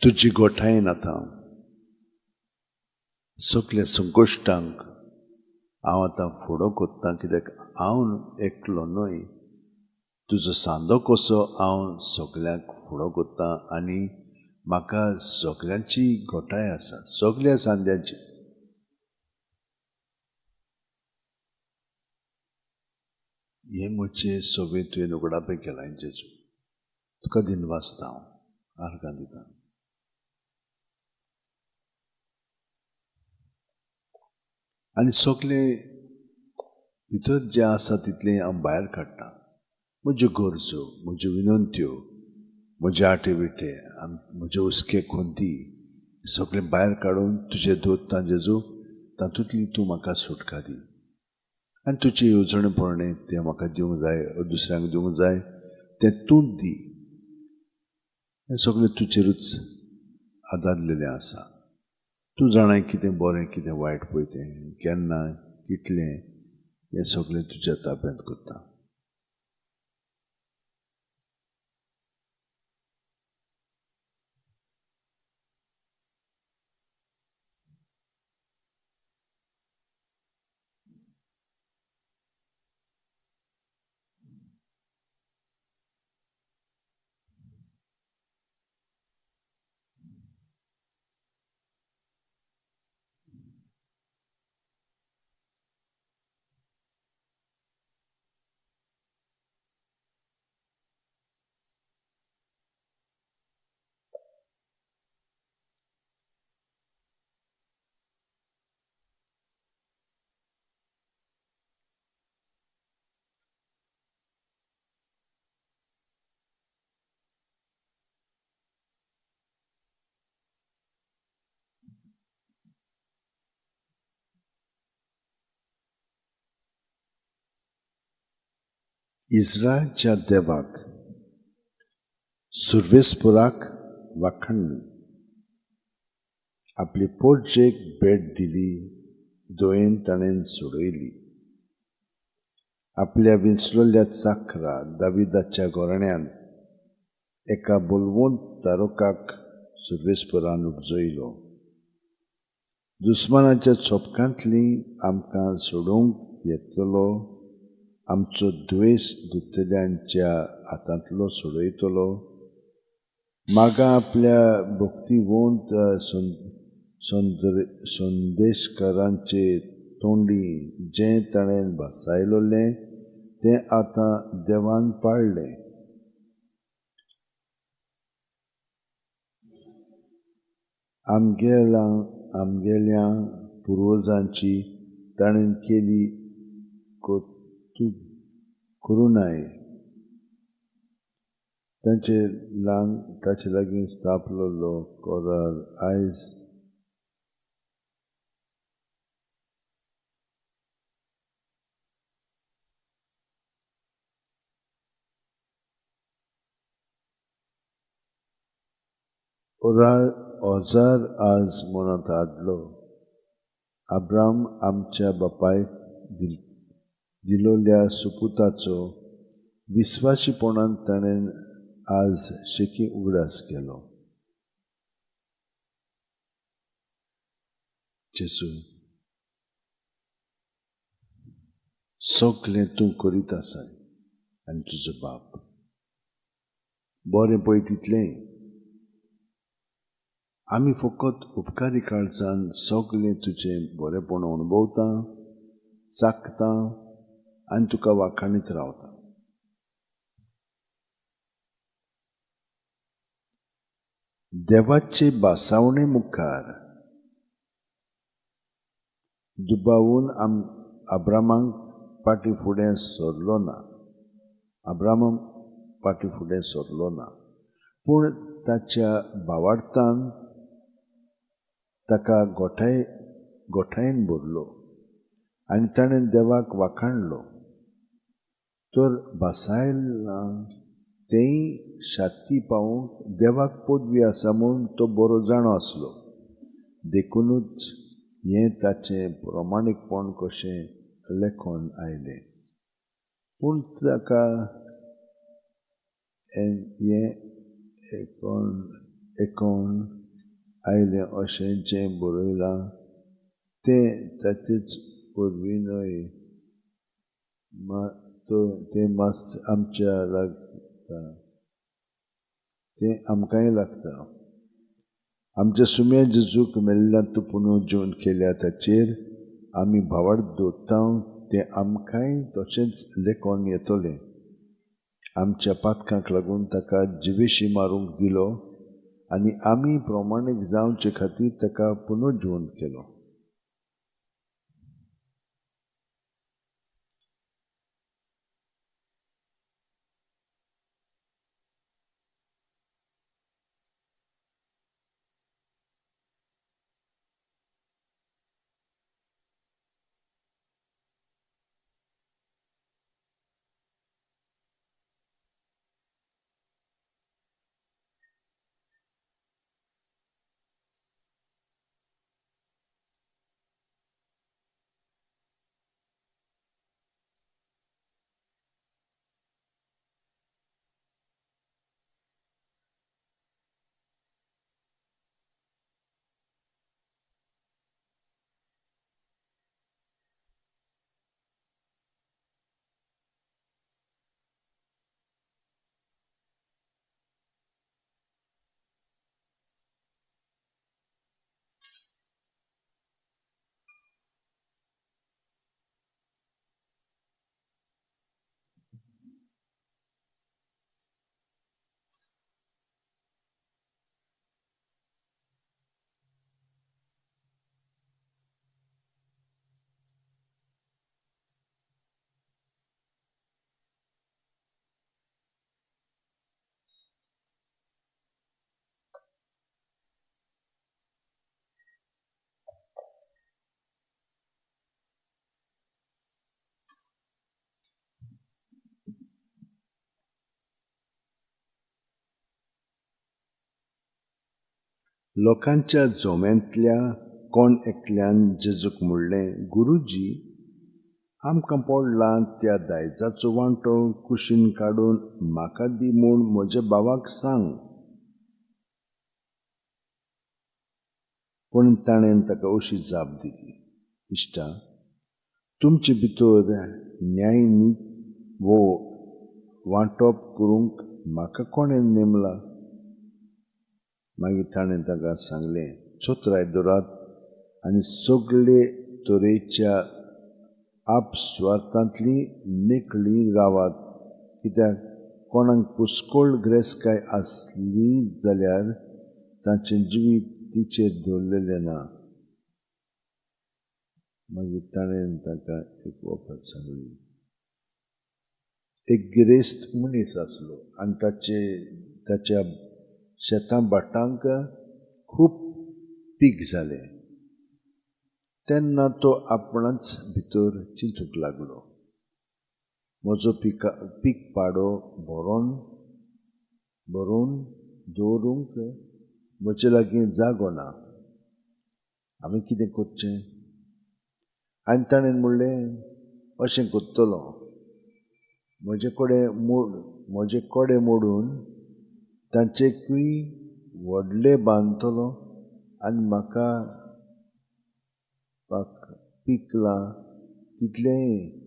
तुजी गोठायेन आतां सगल्या संकश्टांक हांव आतां फुडो कोत्तां कित्याक हांव एकलो न्हय तुजो सांदो कसो हांव सगल्यांक फुडो कोत्तां आनी म्हाका सगल्यांची गोठाय आसा सगल्या सांद्यांची हे म्हजे सगळे तुवें उगडापे केलां जेजू तुका दिनवासता हांव आर्गां दितां आनी सगळे भितर जें आसा तितलें हांव भायर काडटां म्हज्यो गरजो म्हज्यो विनंत्यो म्हजे आटे बिटे म्हजे हुस्के खोंती सगळें भायर काडून तुजें दोत्तां जेजू तातूंतली तूं म्हाका सुटका दी आनी तुजें येवजणपणें तें म्हाका दिवंक जाय दुसऱ्यांक दिवंक जाय तें तूंच दी हें सगळें तुजेरूच आदारलेलें आसा तूं जाणाय कितें बरें कितें वायट पळय तें केन्ना कितलें हें सगळें तुज्या ताब्यांत करता इस्रायलच्या देवाक सुर्वेस्पुराक वाखणली, आपली पोरजेक भेट दिली, दोयेन ताणेन सोडयली. आपल्या विंचलोल्या चाकरा दाविदाच्या घोरण्यांत एका बोलवंत तारोकाक सुर्वेस्पुरान उपजयलो. दुस्मानाच्या चोपकांतली आमकां सोडूंक येतलो, आमचो द्वेष दुत्तल्यांच्या हातांतलो सोडयतलो. मागा आपल्या भक्तिवंत संदेशकारांचे तोंडी जें ताणें भासायलोलें तें आतां देवान पाळलें. आमगेल्या पुर्वजांची ताणें केली करुणाय ताचे लागीं स्थापलोलो कोरार आयज ओजार आज मनांत हाडलो. अब्राम आमच्या बापायक दिलोल्या सुपुताचो विस्वाशीपणान ताणें आज शेकी उगडास केलो. जेसू, सगलें तूं करीत आसाय आनी तुजो बाप बरें पळय तितलें. आमी फकत उपकारी काळजान सगलें तुजें बरेंपण अणभवता, चाखता आनी तुका वाखाणीत रावता. देवाचे बासावणे मुखार दुबावून अब्रामाक पाटी फुडें सरलो ना. पूण ताच्या भावार्थान ताका गोठायेन भरलो आनी ताणें देवाक वाखाणलो. तर बासायला तेय शाती पावूंक देवाक पदवी आसा म्हूण तो बरो जाणो आसलो. देखूनच हें ताचें प्रमाणीकपण कशें लेखोन आयलें. पूण ताका हें एकोण आयलें अशें जें बरयलां तें ताचेच परवी न्हय, तें मास आमच्या लागता, तें आमकांय लागता. आमच्या सुम्या जेजूक मेल्ल्यांतूं पुनर्जीवन केल्या ताचेर आमी भावार्थ दवरता तें आमकांय तशेंच लेखोन येतलें. आमच्या पातकांक लागून ताका जिवेशी मारूंक दिलो आनी आमी प्रमाणीक जावचे खातीर ताका पुनर्जीवन केलो. लोकांच्या जोम्यांतल्या कोण एकल्यान जेजूक म्हणलें, गुरुजी, आमकां पडलां त्या दायजाचो वांटो कुशीन काडून म्हाका दी म्हूण म्हज्या भावाक सांग. पूण ताणें ताका अशी जाप दिली, इश्टा, तुमचे भितर न्याय वो वांटप करूंक म्हाका कोणें नेमला? मागीर ताणें ताका सांगलें, चोत्राय दवरात आनी सगळे तरेच्या आपस्वार्थांतली नेकळी रावात, कित्याक कोणाक पुस्कोळ गिरेस्तकाय आसली जाल्यार तांचें जिवीत तिचेर दवरलेलें ना. मागीर ताणें ताका एक वखद सांगली. एक गिरेस्त मनीस आसलो आनी ताच्या शेतां भाटांक खूब पीक जालें. तेन्ना तो आपणाच भितर चिंतूंक लागलो, म्हजो पीक पाडो भरून दवरूंक म्हजे लागीं जागो ना. हांवें कितें करचें? आनी ताणें म्हणलें, अशें करतलो, म्हजे कोडे मोडून तांचेकूय व्हडले बांदतलो आनी म्हाका पिकलां तितलें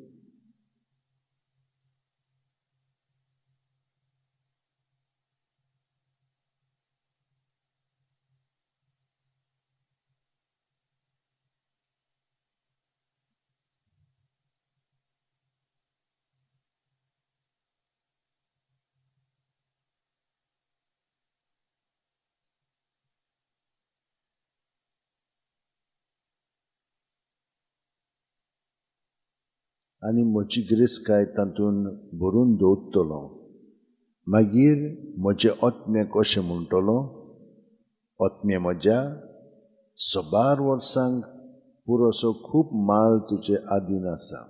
आनी म्हजी गिरेस्तकाय तातूंत भरून दवरतलो. मागीर म्हजे ओतम्याक अशें म्हणटलो, ओतम्या म्हज्या, 100 वर्सांक पुरोसो खूब माल तुजे आदीन आसा.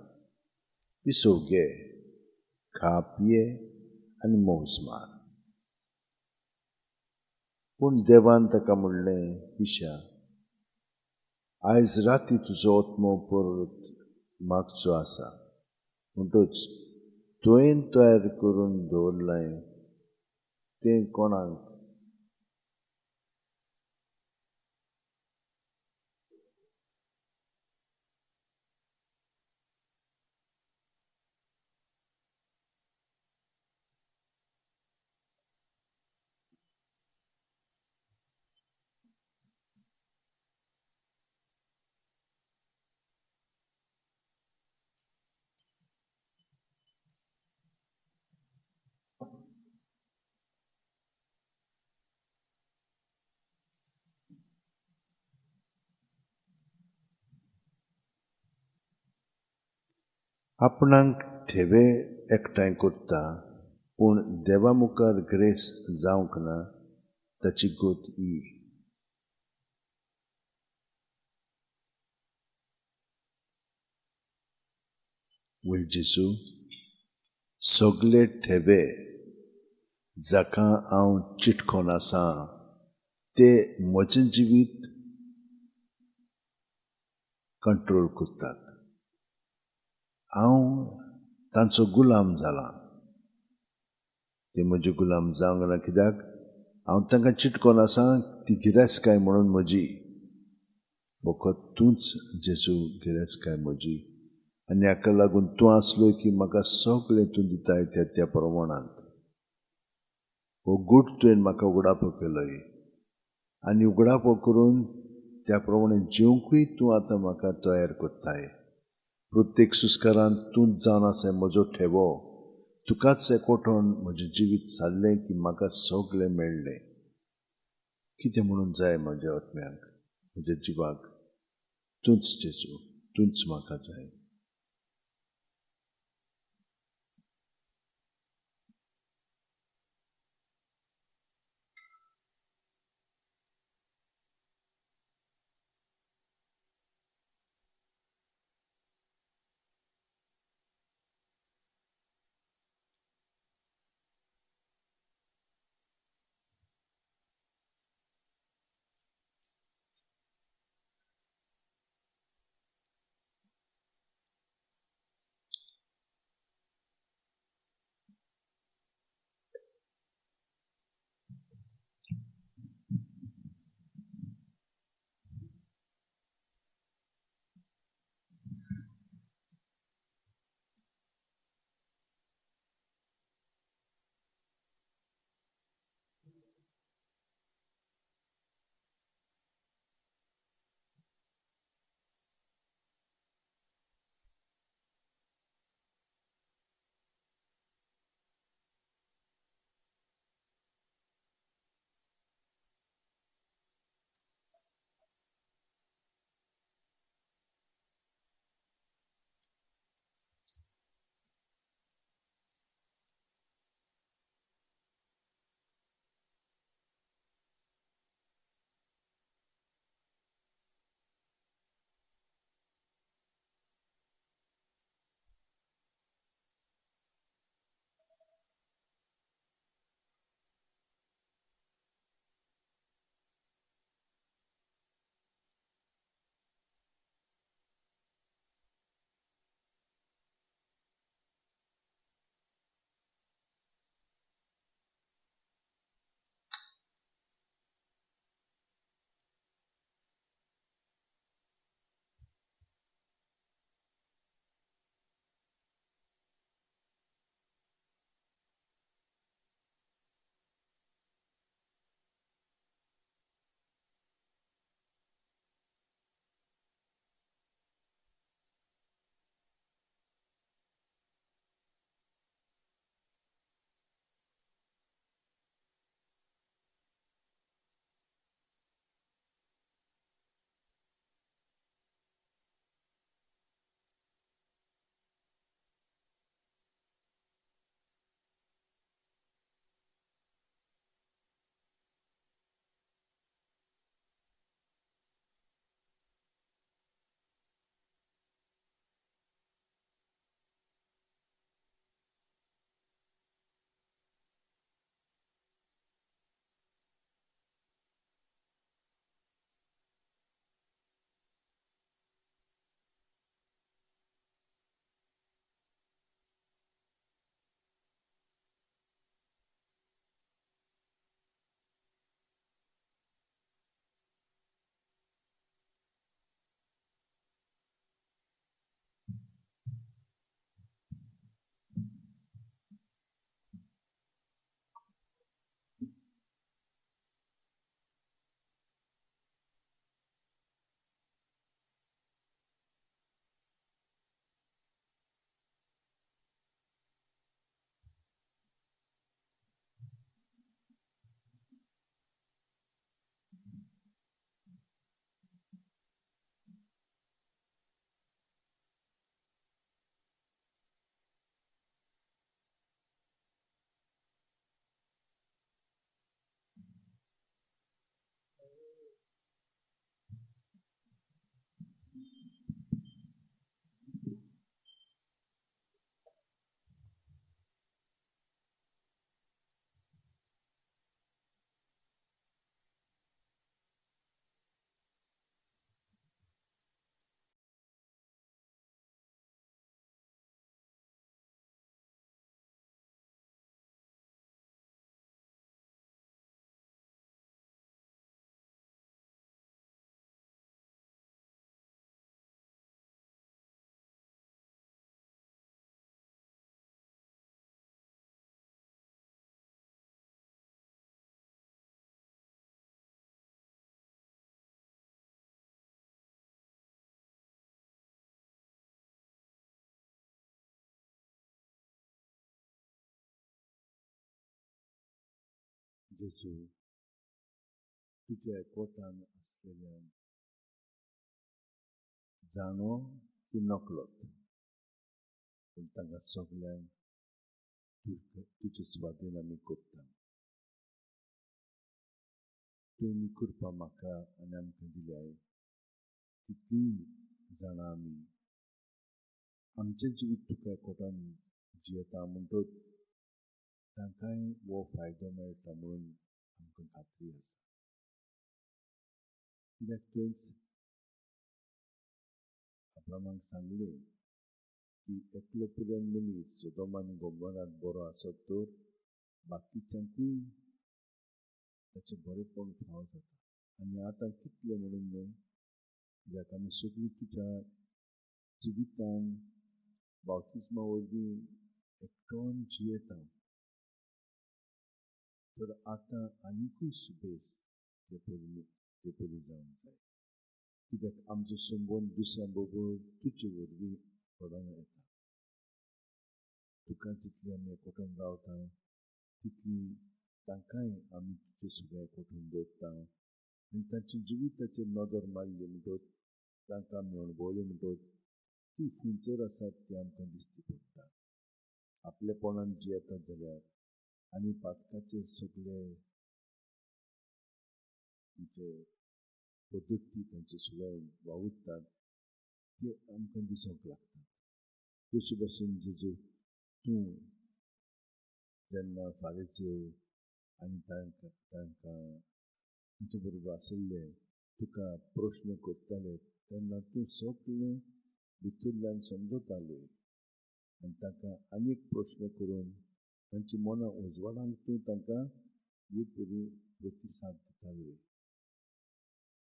पिसो घे, खा पिये आनी मौज मार. पूण देवान ताका म्हणलें, पिश्या, आयज राती तुजो ओतमो परत मागचो आसा. म्हणटूच तुवें तयार करून दवरलां तें कोणाक? आपणाक ठेवे एकठांय करता, पूण देवा मुखार ग्रेस जावंक ना, ताची गोत ही. वय जेसू, सगळे ठेवे जाका हांव चिटकोन आसां ते म्हजें जिवीत कंट्रोल करतात. हांव तांचो गुलाम जालां. ते म्हजे गुलाम जावंक ना, कित्याक हांव तांकां चिटकोन आसां ती गिरेस्तकाय म्हणून म्हजी. फकत तूंच जेजू गिरेस्तकाय म्हजी. आनी हाका लागून तूं आसलो की म्हाका सगळें तूं दिताय त्या प्रमाणांत. हो गूट तुवें म्हाका उगडापो केलोय आनी उगडापो करून त्या प्रमाणे जिवंकूय तूं आतां म्हाका तयार करताय. प्रत्येक सुस्कारांत तूंच जावन आसाय म्हजो ठेवो. तुकाच एकवटोन म्हजें जिवीत सारलें की म्हाका सगळें मेळ्ळें. कितें म्हणून जाय म्हज्या आत्म्याक, म्हज्या जिवाक? तूंच जेजू, तूंच म्हाका जाय. जेजू तुज्या एकवटान आसलेल्या जाणो की नकळत पूण तांकां सगल्यांक तुजे स्वाधीन आमी करता. तुवें कृपा म्हाका आनी आमकां दिल्याय तितलीं जाणां आमी आमचें जिवीत तुका एकवटान जियेता म्हणटच तांकांय हो फायदो मेळटा म्हणून आमकां खात्री आसा. कित्याक तुवेंच अब्रामाक सांगलें की एकलो पिल्यान मनीस सोदोम आनी गोमोरांत बरो आसत तर बाकीच्यांकूय ताचें बरेंपण फाव जाता. आनी आतां कितलें म्हणून न्हय, कित्याक आमी सगळीं तुज्या जिवितान बावतिस्मा वरवीं एकठांय जियेता. तर आतां आनिकूय सुबेज ते पयलीं जावंक जाय. कित्याक आमचो संबंद दुसऱ्यां बरोबर तुजे वरवीं घडोन येता. तुका जितली आमी एकवटान रावता तितली तांकांय आमी तुजे सगळें एकवटान दवरता आनी तांच्या जिविताचेर नदर मारली म्हणटच तांकां आमी अणभवलें म्हणटच ती खंयसर आसात ती आमकां दिश्टी पडटा. आपलेपणान जियेतात जाल्यार आनी पातकाचे सगळे म्हणजे पद्दती तांचे सगळे वावुरतात ते आमकां दिसोंक लागतात. तशे भाशेन जेजू तूं जेन्ना फारीजयो आनी तांचे बरोबर आशिल्ले तुका प्रश्न करताले तेन्ना तूं सगळें भितरल्यान समजताले आनी तांकां आनीक प्रश्न करून तांची मनां उजवाडांक तूं तांकां ही बरी प्रतिसाद दिताले.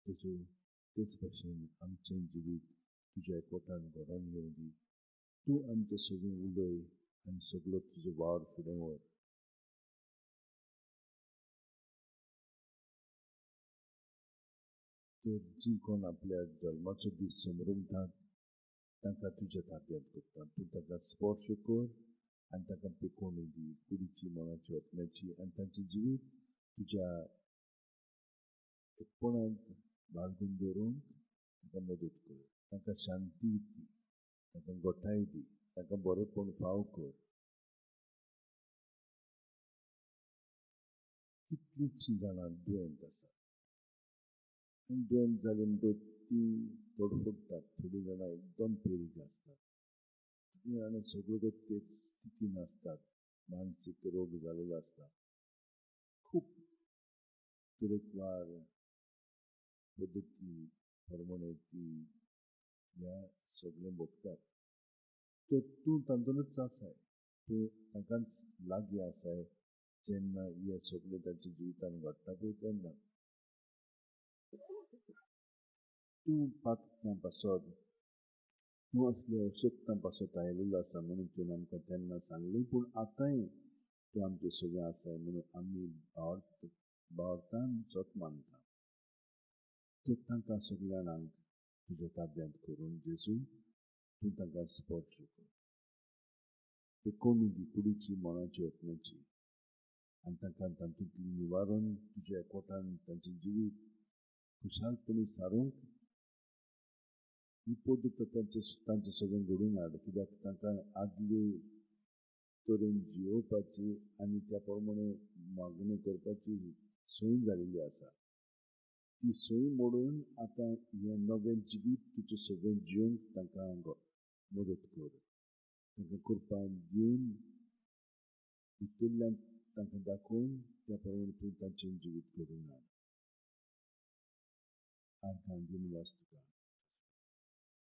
जेजू तेच भाशेन आमचें जिवीत तुज्या एकवटान घडोवन येवं दी. तूं आमचें सगळें उलय आनी सगळो तुजो वावर फुडें व्हर. तर जीं कोण आपल्या जल्माचो दीस समरंतात तांकां तुज्या ताब्यांत करता. तूं तांकां स्पर्श कर आनी तांकां पिकोवणी दी कुडीची मनाची आत्म्याची आनी तांचें जिवीत तुज्या एकपणांत बाळगून दवरूंक तांकां मदत कर. तांकां शांती दी, तांकां घोटाय दी, तांकां बरेंपण फाव कर. कितलींशीं जाणां दुयेंत आसात आनी दुयेंत जालीं म्हणटच तीं तडफडटात. थोडीं जाणां एकदम पेरीक आसतात, थोडीं जाणां सगळ्यो तेच स्थितीन आसतात, मानसीक रोग जाल्लो आसता. खूब तरेकवार पद्दती प्रमाणे तीं ह्या सगळें भोगतात. तर तूं तातूंतच आसाय, तूं तांकांच लागीं आसाय जेन्ना हे सगळें तांच्या जिवितान घडटा पळय तेन्ना. तूं पातक्यां पासत तूं असल्या अशक्तां पासत आयिल्लो आसा म्हणून तुवें आमकां तेन्ना सांगलें, पूण आतांय तूं आमचें सगळें आसाय म्हणून आमी भावार्थानचोच मानता. तर तांकां सगळ्या जाणांक तुज्या ताब्यांत करून जेजू तूं तांकां स्पर्श कर. पिकोवणी दी कुडीची मनाची आत्म्याची आनी तांकां तातूंतली निवारण तुज्या एकवटान तांचें जिवीत खुशालपणी सारूंक ही पद्दत तांचें सगळें घडोवन हाड. कित्याक तांकां आदले तरेन जियोवपाची आनी त्या प्रमाणे मागणी करपाची संय जाल्ली आसा. ती संय मोडून आतां हें नवें जिवीत तुजें सगळें जियोंक तांकां मदत कर. तांकां कृपा दिवन भितरल्यान तांकां दाखोवन त्या प्रमाणे तूं तांचें जिवीत घडोवन हाड. आर्गां दिनवास तुका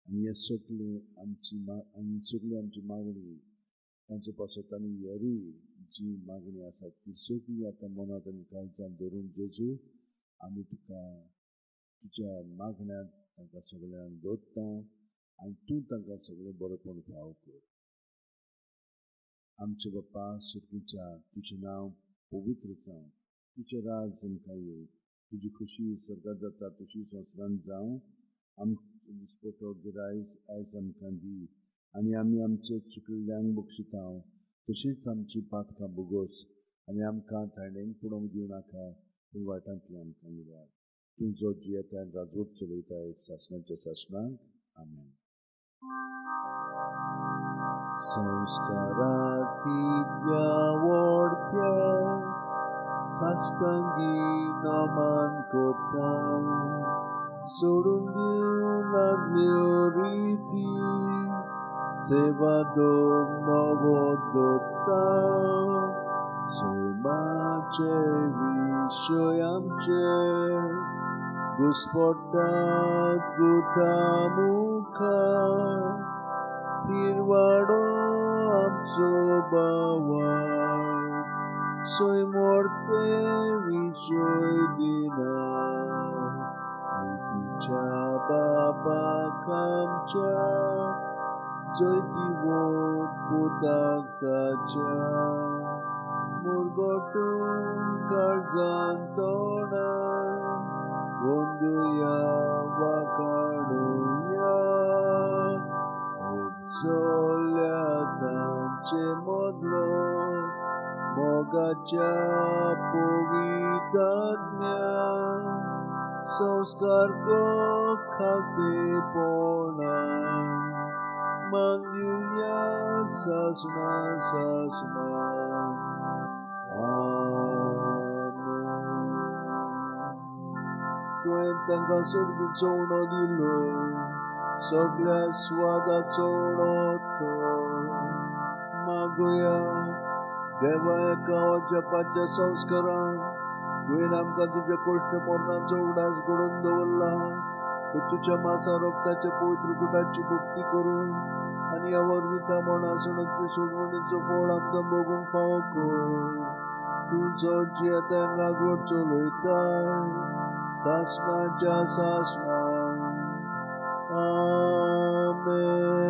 आनी हें सगळें सगळी आमची मागणी तांचे पासत आनी हेरूय जी मागणी आसा ती सगळी आतां मनांत आनी काळजांत धरून जेजू आमी तुका तुज्या मागण्यांत तांकां सगळ्यांक दवरता आनी तूं तांकां सगळें बरेंपण फाव कर. आमचे बापा सुर्गीच्या तुजें नांव पवित्र जावं, तुजें राज आमकां येवं, तुजी खुशी स्वर्गांत जाता तशी संवसारांत जावं. आमचो दिसपटो गिरायज आयज आमकां दी आनी आमी आमचे चुकिल्ल्यांक बक्षिता तशींच आमची पातकां बोगोस आनी आमकां थायणेक पडोवंक दिवं नाका, पूण वायटांतली आमकां निवार. तूं जो जियेता आनी राजवट चलयता एक सासणाच्या सासणाक. आमेन. संस्कारांतल्या व्हडत्या साश्टांगी नामान कोता, सोडून दिवं लागल्यो रिती, सेवा दोन नवो दोत्ता. सैमाचे विशय आमचे घुस्पटात गुटा मुखार, हिरवाडो आमचो बावार, सैमोरते विशय दिना. मितीच्या बापाक आमच्या, जैती वोत पुताक ताच्या, मुरगोटून काळजान तोडा, वंदुया वाकाणुया. चोल्या तांचे मोदलो, मोगाच्या पोगिताज्ञा. संस्कार को खातेपोणा, मान दिवया सासणा सासणा. तुवें तांकां सर्गीचो उणो दिलो, सगळ्या स्वादाचो उणो तो. मागुया देवा एका जपाच्या संस्कारान तुवें आमकां तुज्या कोश्ट मरणाचो उडास घडोवन दवरला. तो तुज्या मासा रोगताच्या पवित्र गुटाची भक्ती करून आनी ह्या वरविता मनासणाची सोडवणीचो फळ आमकां भोगूंक फावो कर. तूं जो जियेता आनी राजवट चलयताय सासणाच्या सासणाक. आमेन.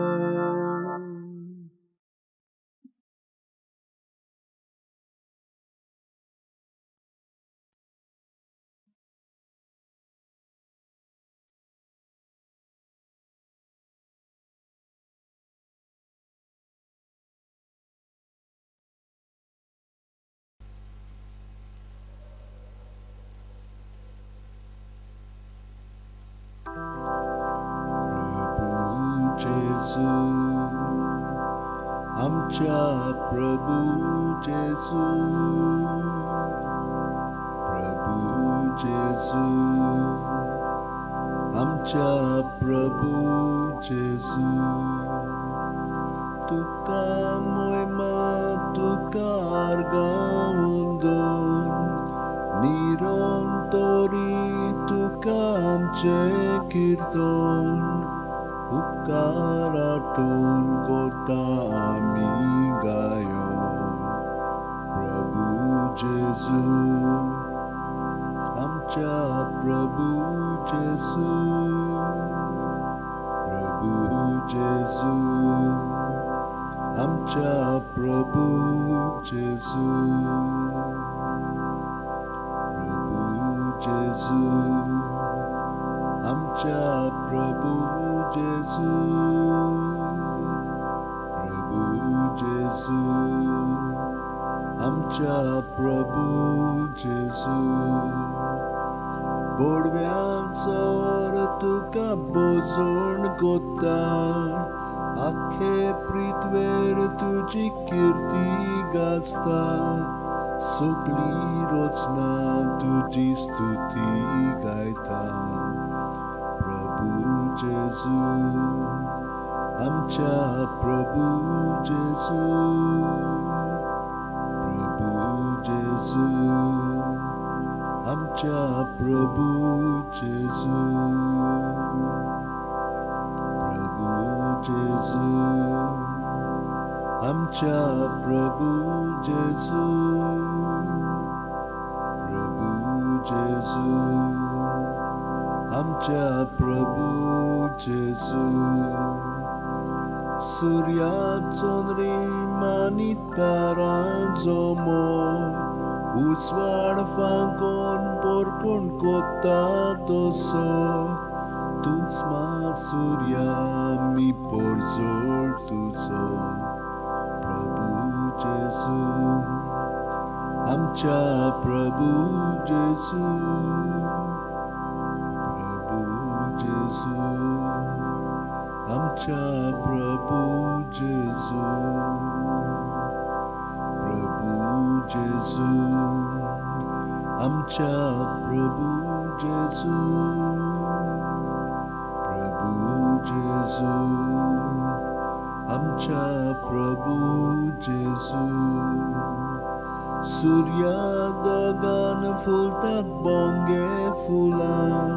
जेजू, आमच्या प्रभू जेजू, प्रभू जेजू, आमच्या प्रभू जेजू. तुका मोहिमा तुका आर्गावंदन, निरंतरी तुका आमचे कीर्तन. उपकार आठवून कोता आमी गायोन. प्रभू जेजू, आमच्या प्रभू जेजू, प्रभू जेजू, आमच्या प्रभू जेजू, प्रभू जेजू, आमच्या प्रभू जेजू, प्रभू जेजू, आमच्या प्रभू जेजू. गोडव्यांचो तुका बोजोण कोता, आखे पृथ्वेर तुजी कीर्ती गाजता. सगळी रोचना तुजी स्तुती गायता. प्रभू जेजू, आमच्या प्रभू जेजू, प्रभू जेजू, आमच्या प्रभू जेजू, प्रभू जेजू, आमच्या प्रभू जेजू, प्रभू जेजू, आमच्या प्रभू जेजू. सूर्याचो रिम आनी तारांचो मोग, उजवाड फांकोन पोरकोण कोता तसो. तूंच मा सूर्या आमी पोरजोळ तुजो. प्रभू जेजू, आमच्या प्रभू जेजू, प्रभू जेजू, आमच्या प्रभू जेजू, प्रभू जेजू, आमच्या प्रभू जेजू, प्रभू जेजू, आमच्या प्रभू जेजू. सूर्या दोगान फुलतात बोंगे फुलां,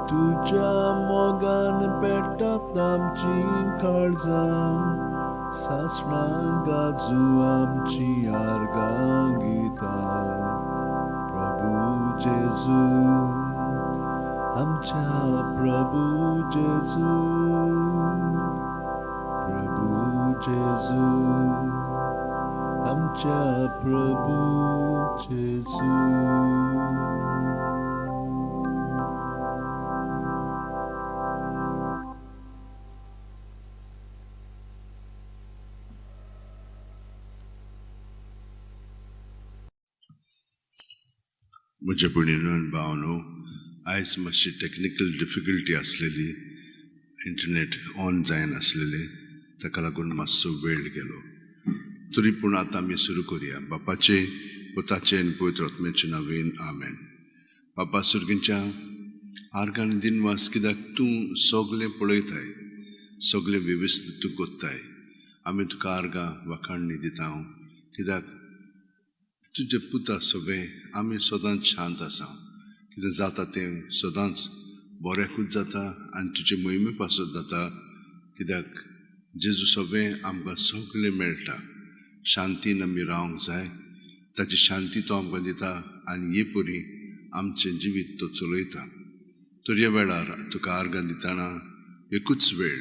तुझ्या मोगान पेटतात आमची काळजां, सासणां गाजू आमची आर्गां गितां. प्रभू जेजू, आमच्या प्रभू जेजू, प्रभू जेजू, आमच्या प्रभू जेजू. म्हज्या भयणीनो आनी भावनो, आयज मातशी टॅक्निकल डिफिकल्टी आसलेली, इंटरनेट ऑन जायनासलेलें, ताका लागून मातसो वेळ गेलो. तरी पूण आतां आमी सुरू करुया. बापाचे, पुताचे आनी पवित्र आत्म्याचे नांवेन आमेन. बापा सुर्गींच्या आर्गां दिनवास, कित्याक तूं सगलें पळयताय, सगलें वेवस्थीत तूं कोत्ताय. आमी तुका आर्गां वाखाणणी दिता, कित्याक तुजे पुता सगळें आमी सदांच शांत आसा. कितें जाता तें सदांच बऱ्याकूच जाता आनी तुजे मोहिमे पासत जाता. कित्याक जेजू सगळें आमकां सगळें मेळटा. शांतीन आमी रावंक जाय, ताची शांती तो आमकां दिता आनी हे परी आमचें जिवीत तो चलयता. तर ह्या वेळार तुका आर्गां दितना एकूच वेळ,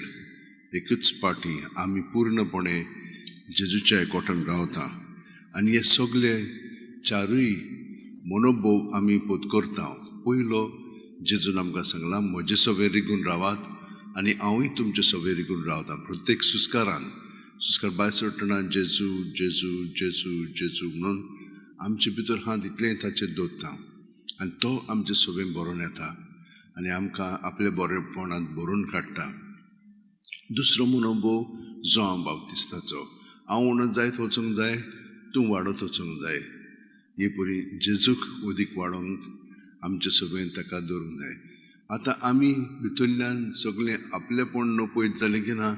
एकूच पाटी आमी पूर्णपणे जेजूच्या एकवटान रावता आनी हे सगळे चारूय मनोभोव आमी पोतकरता. पयलो जेजून आमकां सांगलां, म्हजे सवे रिगून रावात आनी हांवूय तुमचे सवे रिगून रावता. प्रत्येक सुस्कारान, सुस्कार भायर सरतना जेजू जेजू जेजू जेजू म्हणून आमचे भितर हात इतलें ताचेर दवरता आनी तो आमचे सवें बरोवन येता आनी आमकां आपल्या बरेपणांत भरून काडटा. दुसरो मनोभोव जो हांव बाप्तिस्ताचो, हांव उणत जायत वचूंक जाय, तूं वाडत वचूंक जाय. हे परी जेजूक अदीक वाडोवंक आमचे सगळें ताका दवरूंक जाय. आतां आमी भितरल्यान सगळें आपलेपण नपयत जालें की ना,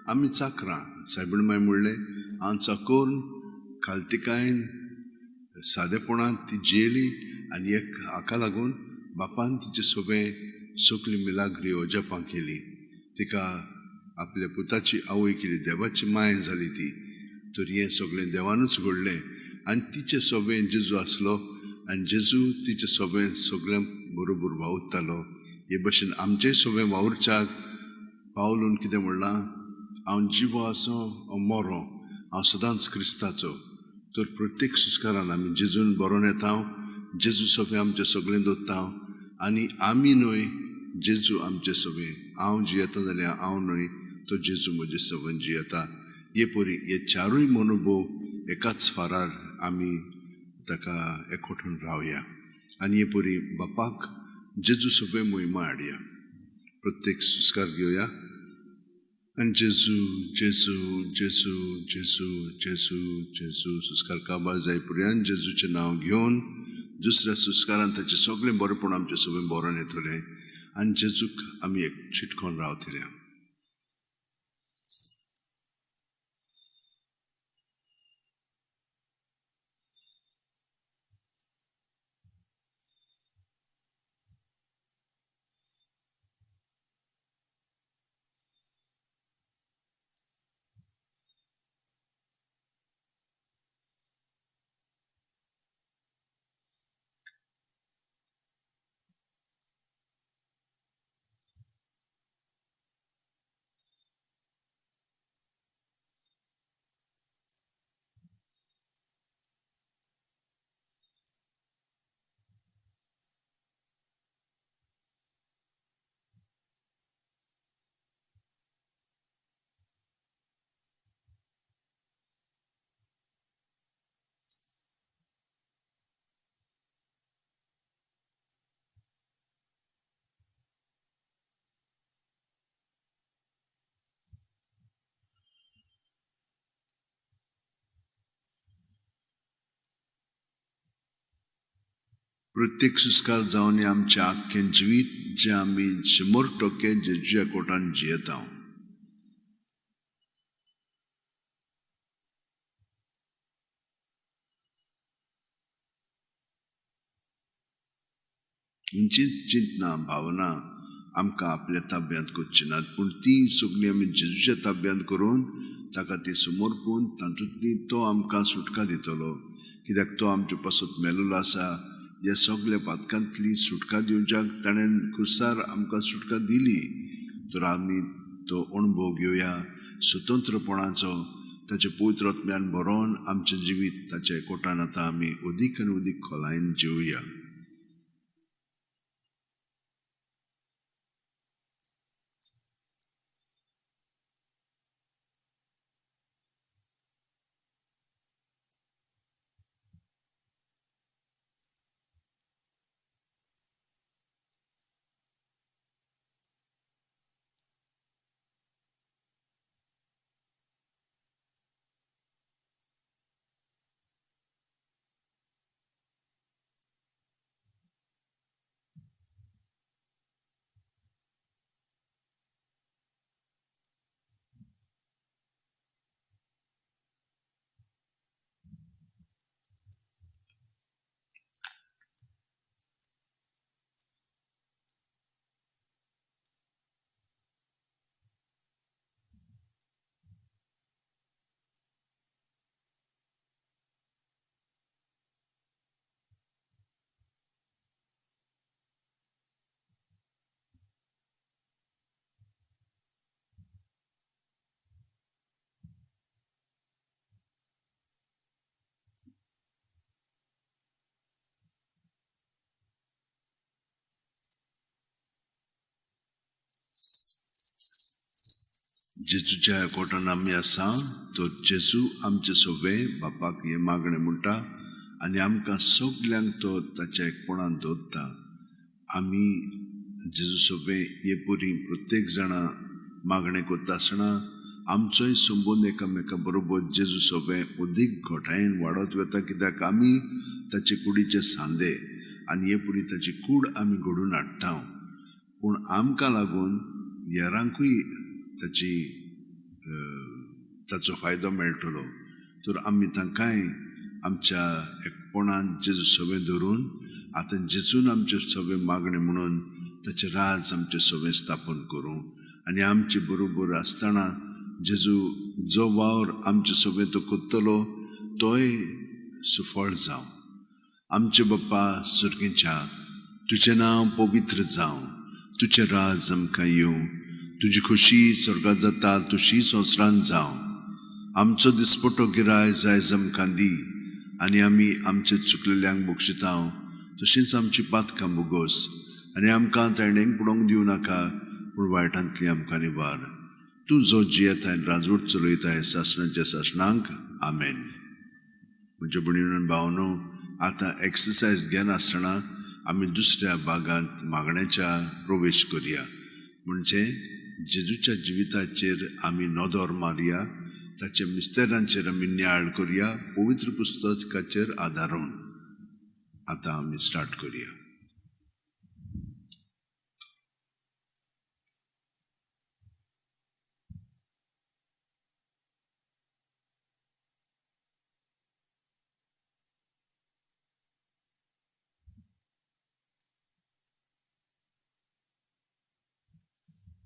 आमी चाकरां. सायबीण माय म्हणलें, हांव चाकोन खालतिकायेन सादेपणान ती जेली आनी एक हाका लागून बापान तिचे सगळी मिलाग्री अजापां केली. तिका आपल्या पुताची आवय केली, देवाची माय जाली ती. तर हें सगळें देवानूच घडलें आनी तिचें सगळें जेजू आसलो आनी जेजू तिचें सगळें बरोबर वावुरतालो. हे भशेन आमचें सगळें वावुरच्याक पावलून कितें म्हणलां, हांव जिवो आसूं ओ मरो, हांव सदांच क्रिस्ताचो. तर प्रत्येक सुस्कारान आमी जेजून बरोवन येता, जेजू सगळें आमचें सगळें दवरता आनी आमी न्हय, जेजू आमचें सगळें. हांव जियेता जाल्यार हांव न्हय, तो जेजू म्हजें सगळें जियेता. हे परी हे चारूय मनोभोव एकाच फारार आमी ताका एकवटून रावया आनी हे परी बापाक जेजू सगळें मोहिमा हाडया. प्रत्येक सुस्कार घेवया आनी जेजू जेजू जेजू जेजू जेजू जेजू सुस्कार काबार जाय पर्यंत जेजूचें नांव घेवन दुसऱ्या सुस्कारान ताचें सगळें बरेपण आमचें सगळें बरोवन येतलें आनी जेजूक आमी एक चिटकोन रावतले. प्रत्येक सुस्कार जावन आमचे आख्खें जिवीत जे आमी 100% जेजुच्या कोटान जियेता. चिंतना भावना आमकां आपल्या ताब्यांत करची नात, पूण ती सगळी आमी जेजुच्या ताब्यांत करून ताका ती समर्पून तातूंतली तो आमकां सुटका दितलो. कित्याक तो आमचे पासत मेलोलो आसा. ह्या सगळ्या पातकांतली सुटका दिवच्याक ताणें खुर्सार आमकां सुटका दिली. तर आमी तो अणभव घेवया स्वतंत्रपणाचो. ताचे पवित्र आत्म्यान भरोवन आमचें जिवीत ताच्या कोटान आतां आमी अदीक आनी अदीक खोलायेन जिवया. जेजूच्या कोटान आमी आसा. तो जेजू आमचे सोबे बापाक हे मागणें म्हणटा आनी आमकां सगल्यांक तो ताच्या एकपणान दवरता. आमी जेजू सोबे हे परी प्रत्येक जाणा मागणें करता आसतना आमचोय संबंद एकामेका बरोबर जेजू सोबे अदीक घोटायेन वाडत वता. कित्याक आमी ताचे कुडीचे सांदे आनी हे परी ताची कूड आमी घडोवन हाडटा. पूण आमकां लागून हेरांकूय ताचो फायदो मेळटलो. तर आमी तांकांय आमच्या एकपणान जेजू सोबे धरून आतां जेजून आमचे सोबे मागणें म्हणून ताचे राज आमचे सोबे स्थापन करूं. आनी आमचे बरोबर आसतना जेजू जो वावर आमचे सोबे तो करतलो तोय सुफळ जावं. आमचे बाप्पा सुर्गेच्या, तुजें नांव पवित्र जावं, तुजें राज आमकां येवं, तुजी खुशी स्वर्गांत जाता तशी संवसारांत जावं. आमचो दिसपटो गिराय जायज आमकां दी आनी आमी आमचे चुकलेल्यांक बक्षिता तशींच आमची पातकां बोगोस आनी आमकां तायणेक पडोवंक दिवं नाका, पूण वायटांतली आमकां निवार. तूं जो जियेताय राजवट चलयताय सासणाच्या सासणांक आमेन. म्हज्या भयणीनो आनी भावनो, आतां एक्सरसायज घेनासतना आमी दुसऱ्या भागांत मागण्याच्या प्रवेश करुया. म्हणजे जेजूच्या जिविताचेर आमी नदर मारया, ताच्या मिस्तेरांचेर आमी नियाळ करुया पवित्र पुस्तकाचेर आदारून. आतां आमी स्टार्ट करुया.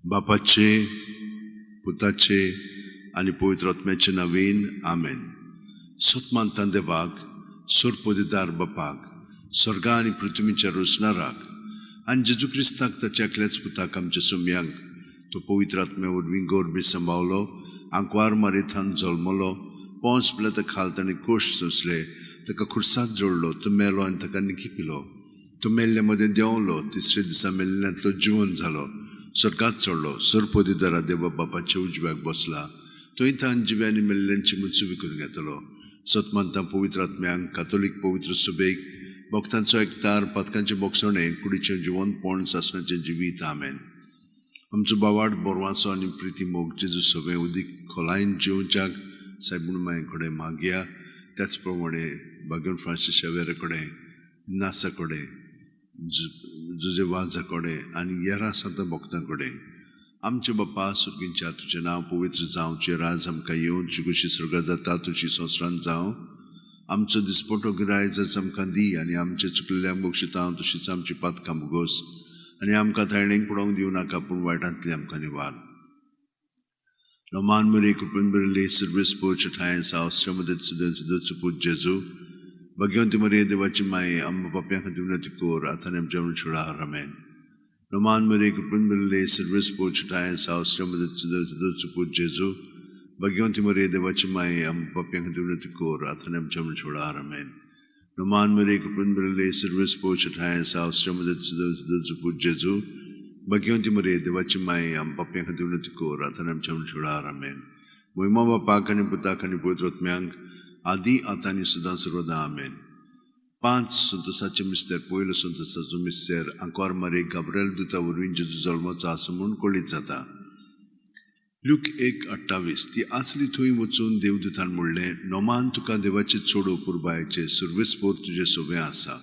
बापाचे, पुताचे आनी पवित्र आत्म्याचे नांवेन आमेन. सतमानता देवाक, सोरपोदिदार बापाक, स्वर्गा आनी पृथ्वीच्या रोसणाराक आनी जेजू क्रिस्ताक ताच्या एकल्याच पुताक आमच्या सुम्यांक तो पवित्र आत्म्या वरवीं गोरबे सांबाळलो, आंकवार मारीथान जल्मलो, पोंच पिलाता खाल ताणें कोश सोंसले, ताका खुर्साक जोडलो, तो मेलो आनी ताका निखी पिलो, तो मेल्ल्या मदें देंवलो, तिसरे दिसा मेल्ल्यांतलो जिवंत जालो, स्वर्गांत चडलो, सोरपोदिदारा देवा बापाच्या उजव्याक बसला, तो थंय जिव्यांनी मेल्ल्यांची मुत्सुबी करून घेतलो. सतमानता पवित्र आत्म्यांक, कातोलीक पवित्र सुबेक, भक्तांचो एकतार, पातकांचे बोगसणे, कुडीचें जिवंतपण, सासणाचें जिवीत आमेन. आमचो बावाड बोरवांचो आनी प्रिती मोग जेजू सोबे उदीक खोलायेन जिवच्याक सायबूण माये कडेन मागया. त्याच प्रमाणे भाग्यवन फ्रांसीस शेवेरे कडेन नासा कडेन जुजे वाजा कडेन आनी येरा सांता भक्तां कडेन आमचे बाप्पा सुर्गींच्या तुझें नांव पवित्र जावचें राज आमकां येवन तुजी कशी स्वर्गांत जाता तुजी संवसारांत जावं आमचो दिसपटो गिरायज आमकां दी आनी आमचे चुकलेल्यांक बक्षिता तशीच आमची पातकां भोगोस आनी आमकां ताळणेक पडोवंक दिवं नाका पूण वायटांतली आमकां निवार Roman Maria Kupinberle Service Poach Times House Shamadet Sudaput Jesu Bagionti Maria Devachimai Amma Papianka Divnatikor Athanem Jamun Chura Ramen Roman Maria Kupinberle Service Poach Times House Shamadet Sudaput Jesu Bagionti Maria Devachimai Amma Papianka Divnatikor Athanem Jamun Chura Ramen Roman Maria Kupinberle Service Poach Times House Shamadet Sudaput Jesu Bagionti Maria Devachimai Am Papianka Divnatikor Athanem Jamun Chura Ramen Moima Bapa Kani Puta Kani Poitrotmyank Adi Atani Sudan Sarvada Amen 5 sunt sace mister poilo sunt sazu mister ancor Maria Gabriel Duta Urvin Jesu Zalmoचा असमून कोळीत जाता Luke 1:28 ती आचली थोई वचून देवदूतान म्हणले नोमान तुका देवाचे छोडो पुरबायचे सुरवेस्पोर तुजे सोबे आसा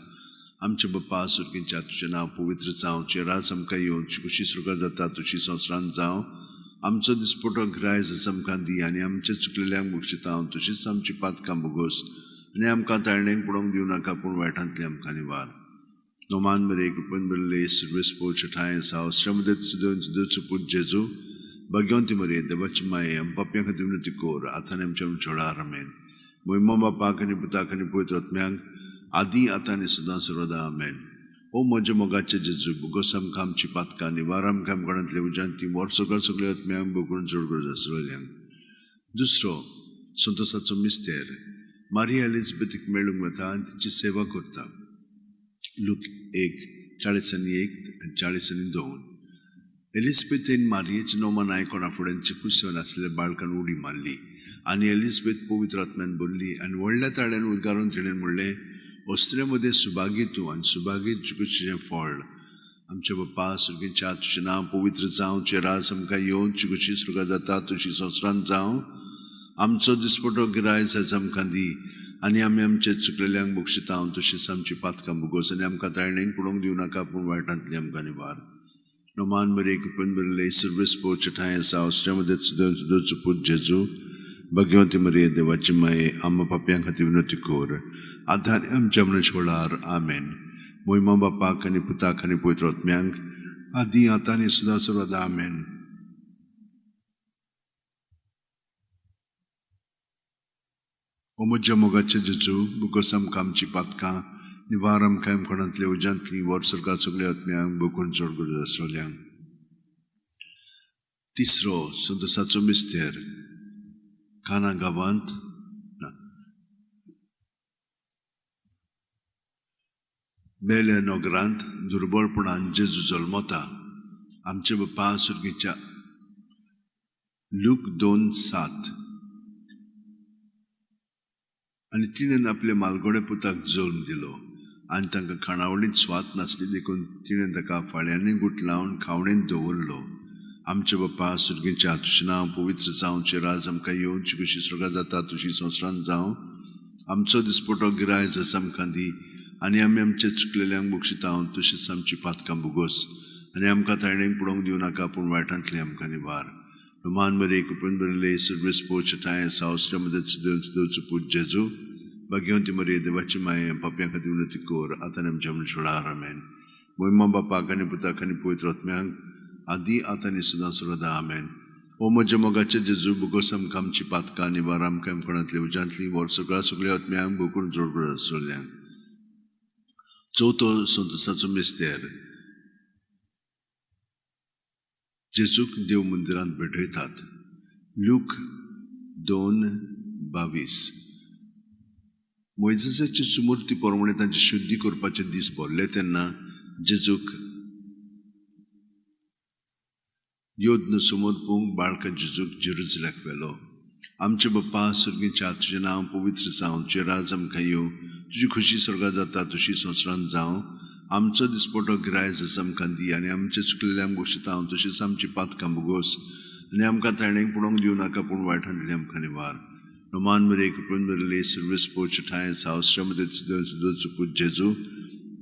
आमचे बाप्पा सुर्गींच्या तुझें नांव पवित्र जावचें राज आमकां येवन कशी स्वर्गांत जाता तुजी संवसारांत जावं आमचो दिसपटो गिरायज आमकां दी आनी आमचे चुकलेल्यांक बक्षिता तशीच आमची पातकां भोगोस आनी आमकां ताळणेक पडोवंक दिवं नाका पूण वायटांतली आमकां निवार Noman Maria Kupinberle Service Poach Times House Shamadet Sudaput Jesu Bagionti Maria Devachimai Amma Papianka Divnatikor Athanem Jamun Chura Ramen Moima Bapa Kani Puta Kani Poitrotmyank Adi Atani Sudan Sarvada Amen O Moja Mogache Jesu Bugosam Kamchi Patka Nivaram Kam Ganat Leujanti Morsokar Sogleot Meam Bukurun Jorgur Zasrolyang Dusro Santosacho Mister Maria Elizabeth Melung Mata and Tichi Seva Kurta Luke 1:41-42 Elizabeth in Maria Chinomanai Konafurenchi Kushwan Asle Balkan Udi Malli आणि Elizabeth पवित्र आत्म्यान बोलली आणि व्हडल्या ताळ्यान उद्गारून तिणें म्हणलें अस्त्रेमध्ये सुभागी तूं आणि सुभागी तुजें फळ आमचे बाप्पा सुर्गींच्या तुजें नांव पवित्र जावचें राज आमकां येवन कशी स्वर्गांत जाता तुजी संवसारांत जावं आमचो दिसपटो गिरायज आमकां दी आनी आमी आमचे चुकलेल्यांक बक्षिता तशीच आमची पातकां भोगोस आनी आमकां ताळणेक पडोवंक दिवं नाका पूण वायटांतली आमकां निवार Roman Maria Kupinberle Service Poach Times House Shamadet Sudaput Jesu Bagionti Maria Devachimai Amma Papianka Divnatikor Athanem Jamun Chura Amen Moima Bapa Kani Puta Kani Poitrotmyank Adi Atani Sudan Sarvada Amen Omoja Mogache Jesu Bugosam Kamchi Patka Nivaram Kaim Konantli Ujantli Warsorga Sogleotmyank Bukun Jorgur Zasrolyang Tisro Santosacho Mister Kana Gavant Bele Nogrant Durbolpणान Jesu जल्मता आमचे बाप्पा सुर्गीच्या Luke 2:7 आनी तिणेन आपले मालगोडे पुताक जल्म दिलो आनी तांकां खाणावळींत स्वात नासली देखून तिणें ताका फाळ्यांनी गुट लावन खावणेंत दवरलो आमचे बाप्पा सुर्गींच्या तुजें नांव पवित्र जावचें राज आमकां येवन कशी स्वर्गांत जाता तुजी संवसारांत जावं आमचो दिसपटो गिरायज आमकां दी आनी आमी आमचे चुकलेल्यांक बक्षिता तशीच आमची पातकां भोगोस आनी आमकां ताळणेक पडोवंक दिवं नाका पूण वायटांतली आमकां निवार Roman Maria Kupinberle Service Poach Times House Shamadet Sudaput Jesu Bagionti Maria Devachimai Amma Papianka Divnatikor Athanem Jamun Chura Ramen Moima Bapa Kani Puta Kani Poitrotmyank Adi Atani Sudan Sarvada Amen O Moja Mogache Jesu Bugosam Kamchi Patka Nivaram Kaim Konantli Ujantli Warsorga Sogleotmyank Bukun Jorgur Zasrolyang Chauto Santosacho Mister जेजूक देव मंदिरांत भेटयतात Luke 2:22 मोइजेसाची सुमूर्ती प्रमाणे तांचे शुद्धी करपाचे दीस भरले तेन्ना जेजूक योद्न समोर पोवंक बाळका जेजूक जेरुसलेमाक व्हेलो आमचे बाप्पा सुर्गींच्या तुजें नांव पवित्र जावचें राज आमकां येवं तुजी खुशी स्वर्गांत जाता तशी संवसारांत जावं आमचो दिसपटो गिरायज आमकां दी आनी आमचे चुकलेल्यांक बक्षिता तशीच आमची पातकां भोगोस आनी आमकां ताळणेक पडोवंक दिवं नाका पूण वायटांतली आमकां निवार Roman Maria Kupinberle Service Poach Times House Shamadet Sudaput Jesu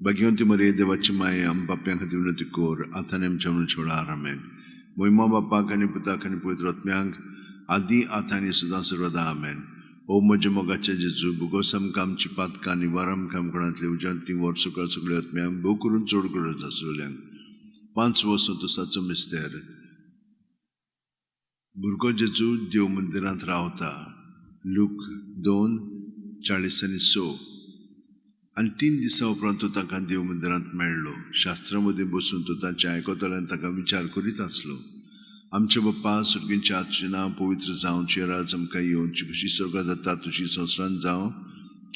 Bhagyavanti मरे देवाची माये आम बाप्यां खातीर विनंती कोर आतां आमच्या म्हणून छोडार आमेन मोहिमा बापाक आनी पुताक आनी पवित्र आत्म्यांक आदी आतां आनी सदां सर्वदा आमेन ओ म्हज्या मोगाचे जेजू भुगोस आमकां आमची पातकां निवार आमकां आमकोणांतले उज्यांतली वर सकाळ सगळे आत्म्यांक भोव करून चड गरज आसलेल्यांक 5 संतोसाचो मिस्तेर भुरगो जेजू देव मंदिरांत रावता लूक 2:40-6 आनी 3 दिसां उपरांत तो ताका देव मंदिरांत मेळ्ळो शास्त्रां मदीं बसून तो तांचे आयकतल्यान ताका विचार करीत आसलो आमचे बाप्पा सुर्गींच्या तुजें नांव पवित्र जावं तुजें राज आमकां येवं तुजी कशी स्वर्गांत जाता तशी संवसारांत जावं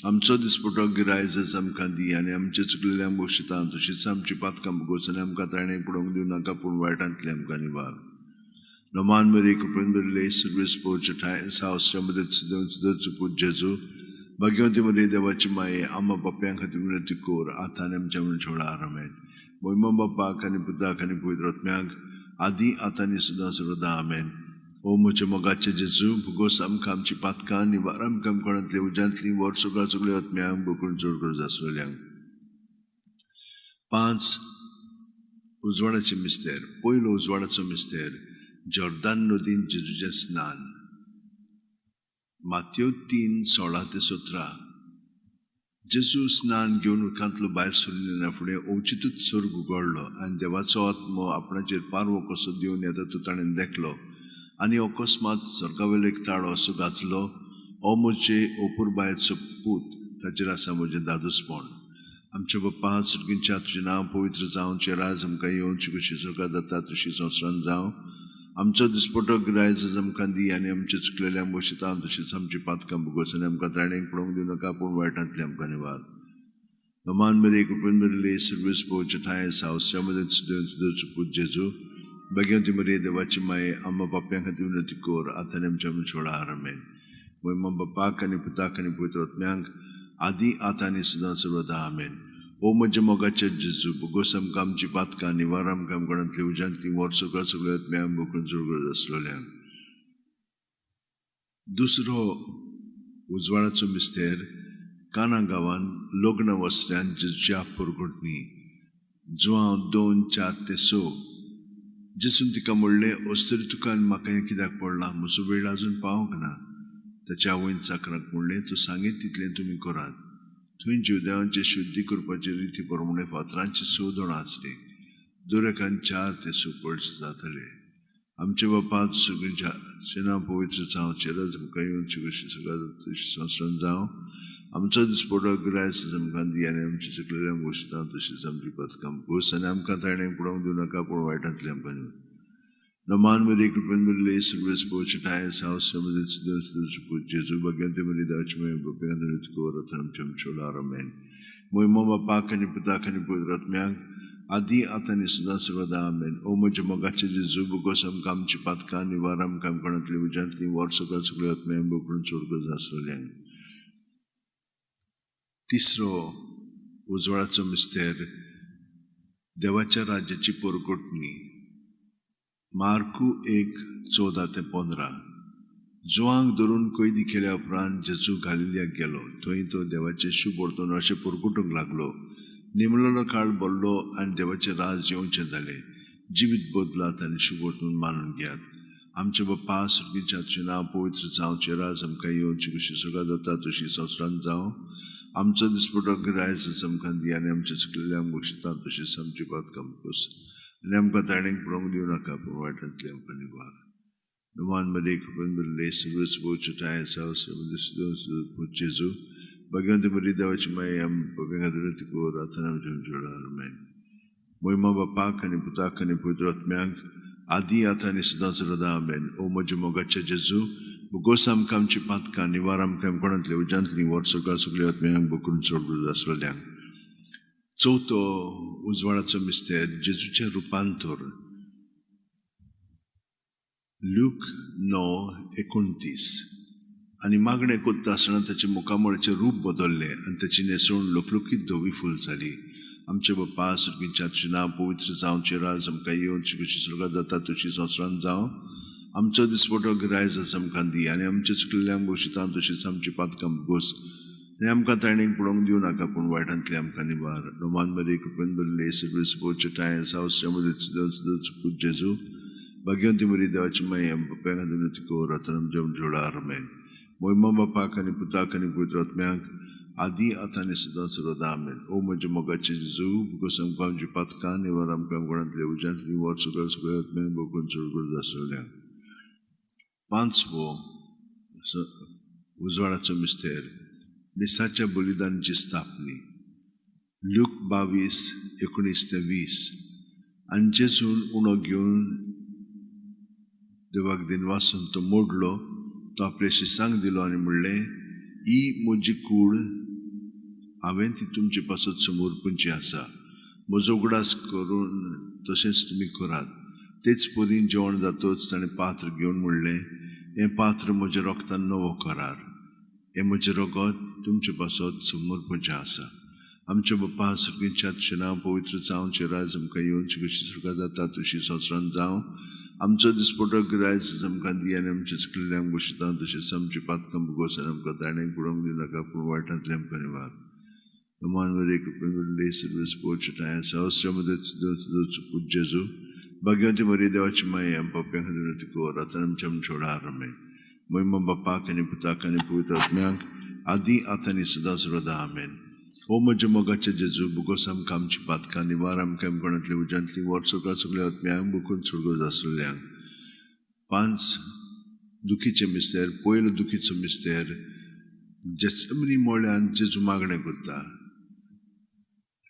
आमचो दिसपटो गिरायज आमकां दी आनी आमचे चुकलेल्यांक बक्षिता तशीच आमची पातकां भोगोस आनी आमकां ताणें पडोवंक दिवं नाका पूण वायटांतले आमकां निवार नमान मेरी कृपेन बरले सर्वेस पोवचे ठाय सावस्रामध्ये चुपूत जेजू भाग्यवंती मरे देवाची माये आम्हा बाप्यां खातीर विनंती कोर आतां आनी आमच्या म्हणून छोडार आमेन मोहिमा बापाक आनी पुताक आनी पवित्र आत्म्यांक आदी आतां आनी सदां सर्वदा आमेन ओ म्हज्या मोगाचे जेजू भुगोस आमकां आमची पातकां निवार आमकां आमकोणांतले उज्यांतली वर सगळे आत्म्यांक बकून चड गरज आसलेल्यांक 5 उजवाडाचे मिस्तेर पयलो उजवाडाचो मिस्तेर जॉर्दान नदीन जेजूचें स्नान माथ्यो 3:16-17 जेजू स्नान घेवन उदकांतलो भायर सरिल्ल्या फुडें ओचितूच स्वर्ग उगडलो आनी देवाचो आत्मो आपणाचेर पारवो कसो दिवन येता तो ताणें देखलो आनी अकस्मात स्वर्गावेलो एक ताळो असो गाजलो ओ म्हजे ओपुरबायेचो पूत ताचेर आसा म्हजें दादूसपण आमच्या बाप्पा सुर्गींच्या तुजें नांव पवित्र जावं तुजें राज आमकां येवं तुजी कशी स्वर्गांत जाता तशी संवसारांत जावं आमचो दिसपटो गिरायज आमकां दी आनी आमचे चुकलेल्यांक बक्षिता तशीच आमची पातकां भोगोस आनी आमकां ताणें पडोवंक दिवं नाका पूण वायटांतले आमकां निवार नमान मेरे कृपेन बरले सर्वेस पोवचे ठाय सावस्रा मध्ये सुद्दां चुपूत जेजू भाग्यवंती मरे देवाची माये आम्हा बाप्यां खातीर विनंती कोर आतां आनी आमच्या म्हणून छोडार आमेन मोहिमा बापाक आनी पुताक आनी पवित्र आत्म्यांक आदी आतां आनी सदां सर्वदा आमेन ओ म्हज्या मोगाचे जेजू भुगोस आमकां आमची पातकां निवार आमकां आमकोणांतली उज्यांतली वर सगळे आत्म्यांक बकून चड गरज आसलेल्यांक दुसरो उजवाडाचो मिस्तेर काना गांवांत लग्न वस्त्यान जेजूच्या पुरगुटणी जुआंव 2:4-6 जेजून तिका म्हणलें अस्तरी तुका आनी म्हाका हें कित्याक पडलां म्हजो वेळ आजून पावूंक ना ताच्या आवयन चाकराक म्हणलें तूं सांगीत तितलें तुमी करात थंय जुदेवांचे शुद्धी करपाचे रिती प्रमाणे फातरांची 6 जाणां आसलीं दरेकान 4-6 पळस जातले आमचे बापा सुर्गींचें नांव पवित्र जावं चेराज आमकां येवन कशी सगळ्या संवसारांत जावं आमचो दिसपटो गिरायज आमकां दी आनी आमचे चुकलेल्यांक बक्षिता तशीच आमची पातकां भोस आनी आमकां ताणें पडोवंक दिवं नाका पूण वायटांतले आमकां नमान मेरे कृपेन बरले सर्वेस पोवचे ठाय सावस्रा मध्ये सुद्दां चुपूत जेजू भाग्यवंती मरे देवाची माये बाप्यां खातीर कोर आतां आमच्या छोडार आमेन मोहिमा बापाक आनी पुताक आनी पवित्र आत्म्यांक आदी आतां आनी सदां सर्वदा आमेन ओ म्हज्या मोगाचे जेजू भुगोस आमकां आमची पातकां निवार आमकां आमकोणांतली उज्यांतली वर सगळे आत्म्यांक बकून चड गरज आसलेल्यांक तिसरो उजवाडाचो मिस्तेर देवाच्या राज्याची पोरगोटणी मार्कू 1:14-15 जुआंक धरून कैदी केल्या उपरांत जेजू गालिल्याक गेलो थंय तो देवाचे शुभ वर्तन अशें पुरगुटूंक लागलो निमलेलो काळ बोल्लो आनी देवाचें राज येवचें जालें जिवीत बदलात आनी शुभ वर्तन मानून घेयात आमचे बाप्पा सुर्गींच्या तुजें नांव पवित्र जावं तुजें राज आमकां येवं तुजी कशी स्वर्गांत जाता तशी संवसारांत जावं आमचो दिसपटो गिरायज आमकां दी आनी आमचे चुकलेल्यांक बक्षिता तशीच आमची पातकां भोगोस आनी आमकां ताणें पडोवंक दिवं नाका पूण वायटांतले आमकां निवार नमान मरे कृपेन बरले सर्वेस पोवचे ठाय सावस्रा मध्ये सुद्दां जेजू भाग्यवंती मरे देवाची माये बाप्यां खातीर विनंती कोर आतां आनी आमच्या छोडार आमेन मोहिमा बापाक आनी पुताक आनी पवित्र आत्म्यांक आदी आतां आनी सदां सर्वदा आमेन ओ म्हज्या मोगाचे जेजू भुगोस आमकां आमची पातकां निवार आमकां आमकोणांतली उज्यांतली वर सगळे आत्म्यांक बकून चड गरज आसलेल्यांक चवथो उजवाडाचो मिस्तेर जेजूचें रुपांतर लूक 9:29 आनी मागणें करता आसतना ताचे मुखामळाचें रूप बदल्लें आनी ताची न्हेसवण लोकलोकीत धवी फूल जाली आमचे बाप्पा सुर्गींच्या तुजें नांव पवित्र जावं तुजें राज आमकां येवं तुजी कशी स्वर्गांत जाता तशी संवसारांत जावं आमचो दिसपटो गिरायज आमकां दी आनी आमचे चुकलेल्यांक बक्षिता तशीच आमची पातकां भोगोस आनी आमकां ताणें पडोवंक दिवं नाका पूण वायटांतली आमकां निवार नोमान मरी कृपेन बरले सर्वीस पोचटाय सावस जेजू भाग्यवंती मरी देवाची माई पप्प्या खातीर तिको रत्नम जम जोडार आमेन मोहिमा बापाक आनी पुताक आनी पवित्र आत्म्याक आदी आतां आनी सदां सर्वदा आमेन ओ म्हज्या मोगाचे जेजू बिकॉज आमकां आमची पातकां निवार आमकां कोणांतल्या उज्यांतली वर सगळ्या आत्म्याक बगून चड आसल्या पांचवो उजवाडाचो मिस्तेर मिसाच्या बलिदानाची स्थापनी लूक 22:19-20 आनी जेजून उणो घेवन देवाक दिनवासून तो मोडलो तो आपल्या शिसांक दिलो आनी म्हणलें ही म्हजी कूड हांवें ती तुमचे पासत समोर पुंची आसा म्हजो उगडास करून तशेंच तुमी करात तेच परीन जेवण जातोच ताणें पात्र घेवन म्हणलें हें पात्र म्हज्या रोगतान नवो करार हें म्हजें रगत तुमचे पासत समोर पुंचें आसा आमच्या बाप्पा सुर्गीच्या तुजें नांव पवित्र जावं राज आमकां येवची कशी सुरगां जाता तुशी संवसारांत जावं आमचो दिसपटो गिरायज आमकां दी आनी आमच्या चुकलेल्यांक बसयता तशेंच आमची पातकां भोगोस आनी आमकां ताणें पडोवंक दिनाका पूण वायटांतले आमकां निवार मानवरे कृपेन सर्वीस पोचटाय सहस्र जेजू भाग्यवंती मरी देवाची माई आम पप्प्या खातीर तिको रत्नम जम जोडार आमेन मोहिमा बापाक आनी पुताक आनी पवित्र आत्म्याक आदी आतां आनी सदां सर्वदा आमेन ओ म्हज्या मोगाचे जेजू बुगोस आमकां आमची पातकां निवार आमकां कोणांतली उज्यांतली वर सगळ्या आत्म्यांक बुकून चुडगोज आसलेल्यांक 5 दुखीचे मिस्तेर पयलो दुखीचो मिस्तेर जेचमनी मोळ्यान जेजू मागणें करता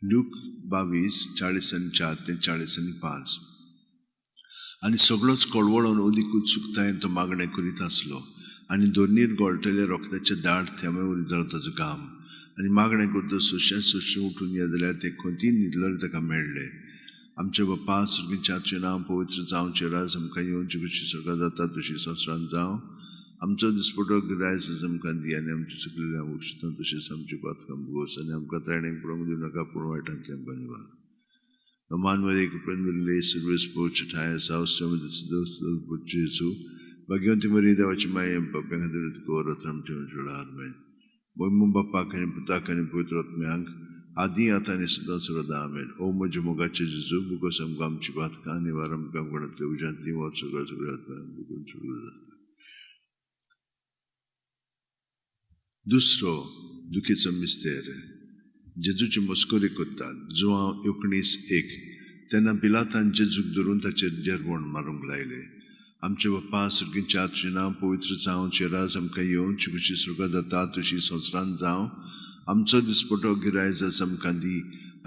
लूक 22:40-4 ते 40:5 आनी सगळोच कळवळोन ओदीक उत्सुकतायेन तो मागणें करीत आसलो आनी दोनीर गोळटले रोखदाचे दाट थेंबे उरी जालो ताचो घाम आनी मागणें करता सुशें उठून ये जाल्यार ते खंयची न्हिदलेले ताका मेळ्ळे आमचे बाप्पा सुर्गीच्या तुजें नांव पवित्र जावचें राज आमकां येवची कशी सुरगां जाता तशी संवसारांत जावं आमचो दिसपटो गिरायज आमकां दी आनी आमची चुकलेल्या बक्षितां तशेंच आमची पातकां भोगोस आनी आमकां ताणें पडोवंक दिवं नाका पूण वायटांतले आमकां निवार मानवरे कृपेन बरले सर्वीस पोचटाय सावस जेजू भाग्यवंती मरी देवाची माई पप्प्या खातीर तिको रत्नम जम जोडार आमेन मोहिमा बापाक आनी पुताक आनी पवित्र आत्म्याक आदी आतां आनी सदां सर्वदा आमेन ओ म्हज्या मोगाचे जेजू बिकॉज आमकां आमची पातकां निवार आमकां कोणांतल्या उज्यांतली वर सगळ्या आत्म्यांक बगून चड दुसरो दुखीचो मिस्तेर जेजूची मस्कोरी करतात जुवांव 19:1 तेन्ना पिलातान जेजूक धरून ताचेर जेरवण मारूंक लायले आमचे बाप्पा सुर्गीच्या तुजें नांव पवित्र जावचें राज आमकां येवची कशी सुरगां जाता तशी संवसारांत जावं आमचो दिसपटो गिरायज आमकां दी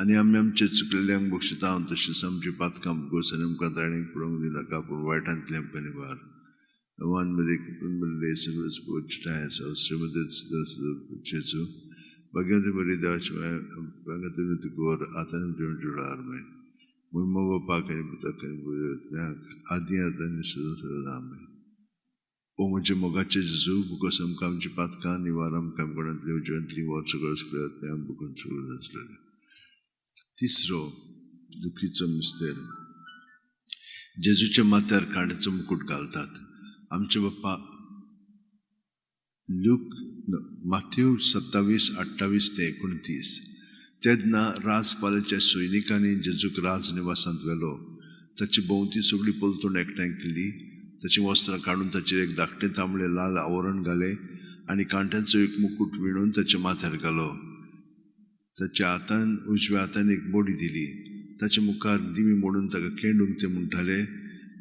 आनी आमी आमचे चुकलेल्यांक बक्षिता तशेंच आमची पातकां भोगोस आनी आमकां ताणें पडोवंक दिनाका पूण वायटांतले आमकां निवार नवान मरे कृपेन बरले सर्वीस पोचटाय सहस्र जेजू भाग्यवंती मरी देवाची माई तिको आतां जोडार आमेन मोहिमा बापाक आनी पुताक आनी पवित्र आत्म्याक आदी आतां आनी सदां सर्वदा आमेन ओ म्हजे मोगाचे जेजू बिकॉज आमकां आमची पातकां निवार आमकां कोणांतली उज्यांतली वर सगळ्या आत्म्यांक बगून चड आसलेले तिसरो दुखीचो मिस्तेर जेजूच्या माथ्यार कांड्याचो मुकुट घालतात आमचे बाप्पा लूक माथ्यू 27:28 ते 29 तेदना राजपालाच्या सैनिकांनी जेजूक राज निवासांत व्हेलो ताची भोंवती सगळी पलतून एकठांय केली ताची वस्त्रां काडून ताचेर एक धाकटें तांबडे लाल आवरण घाले आनी कांट्याचो एक मुकुट विणून ताच्या माथ्यार घालो ताच्या हातान उजव्या हातान एक बडी दिली ताच्या मुखार दिवी मोडून ताका केंडूंक ते म्हणटाले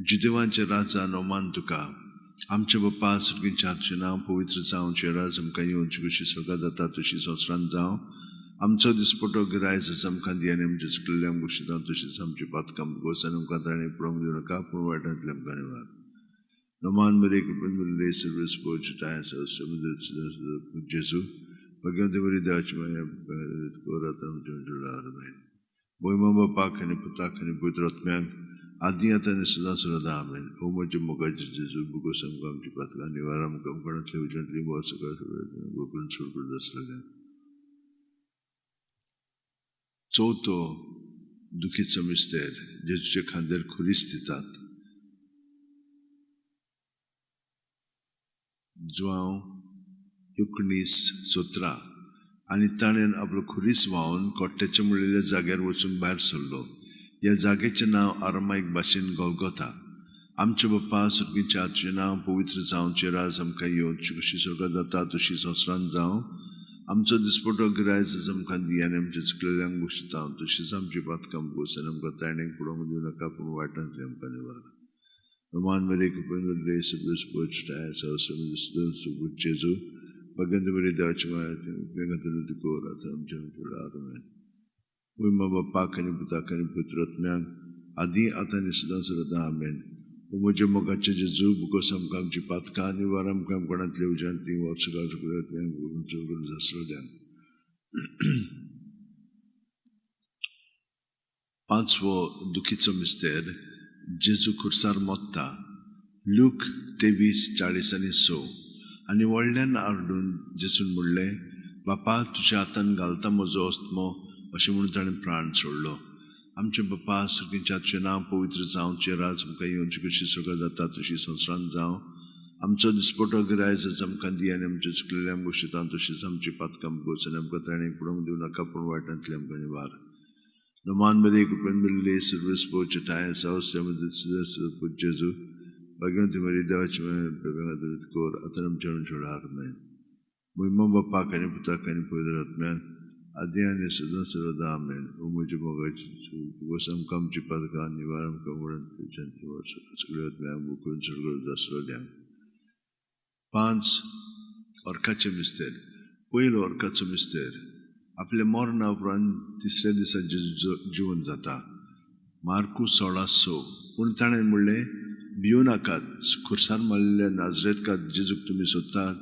जुदेवांचे राजा नोमान तुका आमचे बाप्पा सुर्गीच्या तुजें नांव पवित्र जावचें राज आमकां येवची कशी सुरगां जाता तशी संवसारांत जावं आमचो दिसपटो गिरायज आमकां दी आनी आमच्या चुकलेल्यांक बक्षिता तशेंच आमची पातकां भोगोस आनी आमकां ताणें पडोवंक दिवं नाका पूण वायटांतले आमकां निवार नोमान मरे कृपेन बरले सर्वीस पोचटाय सहस्र जेजू भाग्यवंती मरी देवाची माई रत्नम जम जोडार आमेन मोहिमा बापाक आनी पुताक आनी पवित्र आत्म्याक आदी आतां आनी सदां सर्वदा आमेन ओ म्हजे मोगाचे जेजू बिकॉज आमकां आमची पातकां निवार आमकां कोणांतल्या उज्यांतली वर सगळ्या बगून चड आसलेलें चवथो दुखीचो मिस्तेर जेजूचे खांद्यार खुरीस दितात जुवांव 19:17 आनी ताणेन आपलो खुरीस व्हांवन कोट्ट्याच्या मुळिल्ल्या जाग्यार वचून भायर सरलो. ह्या जागेचें नांव आरामायक भाशेन गोल्गोथा. आमचे बाप्पा सुर्गीच्या तुजें नांव पवित्र जावं, तुजें राज आमकां येवं, तुजी कशी स्वर्गांत जाता तशी संवसारांत जावं. आमचो दिसपटो गिरायज आमकां दी आनी आमच्या चुकलेल्यांक बक्षिता. तशीच आमची पातकां बूस आनी आमकां तायणेक पडोवंक दिवं नाका, पूण वायटांतली आमकां निवार. रोमान मेरे कुपेंद्र सर्विस पोचटाय सौसम जेजू भगवंत मेरे दाच में कोर आता आमच्या आमेन. उमा बाप्पा कनी पुता कनी पुत्रात्म्यांक आदी आता आनी सदां सदां आमेन. म्हज्या मोगाचे जेजू बुकोस आमकां आमची पातकां निवार आमकां कोणांतल्या उज्यांतली वर्सगाळ पांचवो दुखीचो मिस्तेर जेजू खुर्सार मोत्ता. लूक 23:40-6. आनी व्हडल्यान आरडून जेजून म्हणलें, बापा तुज्या हातान घालता म्हजो अस्तमो, अशें म्हणून ताणें प्राण सोडलो. आमचे बापा सुर्गीच्या तुजें नांव पवित्र जावं, तुजें राज आमकां येवं, तुजी कशी स्वर्गांत जाता तशी संवसारांत जावं. आमचो दिसपटो गिरायज आमकां दी आनी आमच्या चुकलेल्यांक बक्षिता. तशीच आमची पातकां बूस आनी आमकां ताणें पडोवंक दिवं नाका, पूण वायटांतली आमकां निवार. Roman Maria Kupendle Service Pochatae South Jesu Bhagavati Maria Davachma Pevagadurit Kor Ataram Charan Chodarman. Mumba Pakani Putakani Pudatman Adian is Sudasadamen, Umujamogach, Wasam Kam Chipadakan, Nivaram Kamuran, Genti was Skulman, Bukun Surgur Dasrodian. Pants or Kachamister, Whale or Kachamister. आपले मरण उपरांत तिसऱ्या दिसा जिवन जाता. मार्कू 16:6. पूण ताणें म्हणलें, भियो नाकात, खुर्सार मारलेल्या नाजरेतकात जेजूक तुमी सोदतात,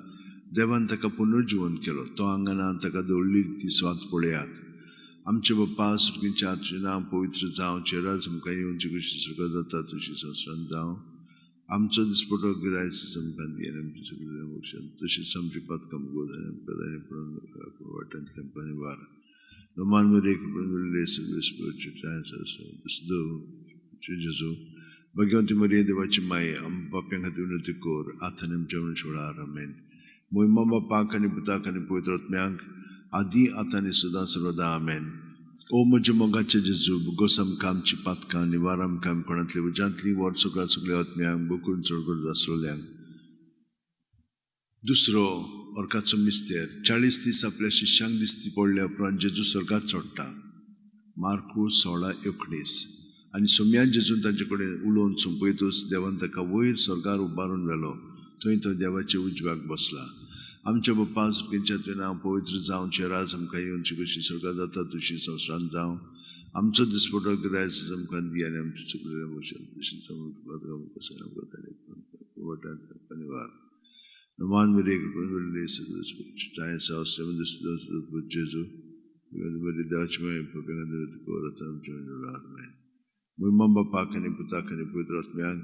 देवान ताका पुनर्जीवन केलो. तो हांगाना ताका दवरली ती स्वाद पळयात. आमचे बाप्पा सुर्गीच्या तुजें नांव पवित्र जावं, तुजें राज आमकां येवं, तुजी कशी स्वर्गांत जाता तशी संवसारांत जावं. आमचो दिसपटो गिरायज आमकां दी आनी आमच्या सगळ्या मोक्षांत तशीच आमची पातकां गोद आनी आमकां ताणें पळोवन वाटांतली आमकां निवार. रोमान मेरे कुपेंद्र सर्विस पोचटाय जेजू भगवंती मरिया देवाची माय आम बाप्यां खातीर विनंती कोर, आतां आनी आमच्या सोडार आमेन. मोहिमा बापाक आनी पुताक आनी पवित्र आत्म्यांक आदी आतां आनी सदां सर्वदा आमेन. ओ म्हज्या मोगाचे जेजू बुगोस आमकां आमची पातकां निवार आमकां कोणांतली उज्यांतली वर सगळ्या आत्म्यांक बकून चडगूर दासलोल्यांक. दुसरो ओर्काचो मिस्तेर 40 दीस आपल्या शिश्यांक दिसती पडल्या उपरांत जेजू स्वर्गांत चडटा. मार्कू 16:19. आनी सोम्यान जेजून तांचे कडेन उलोवन सोंपयतूच देवान ताका वयर स्वर्गार उबारून व्हेलो. थंय तो देवाच्या उजव्याक बसला. आमच्या बाप्पा सुर्गीच्या तुजें नांव पवित्र जावं, तुजें राज आमकां येवं, तुजी कशी स्वर्गांत जाता तशी संवसारांत जावं. आमचो दिसपटो गिरायज आमकां दी आनी आमच्या चुकलेल्या भशेन तशीच आमकां निवार. Roman Maria Kupendle Service Pochatae South Jesu Bhagavati Davachma Pevagadurit Kor Ataram Charan Chodarman. Mumba Pakani Putakani Putratmyan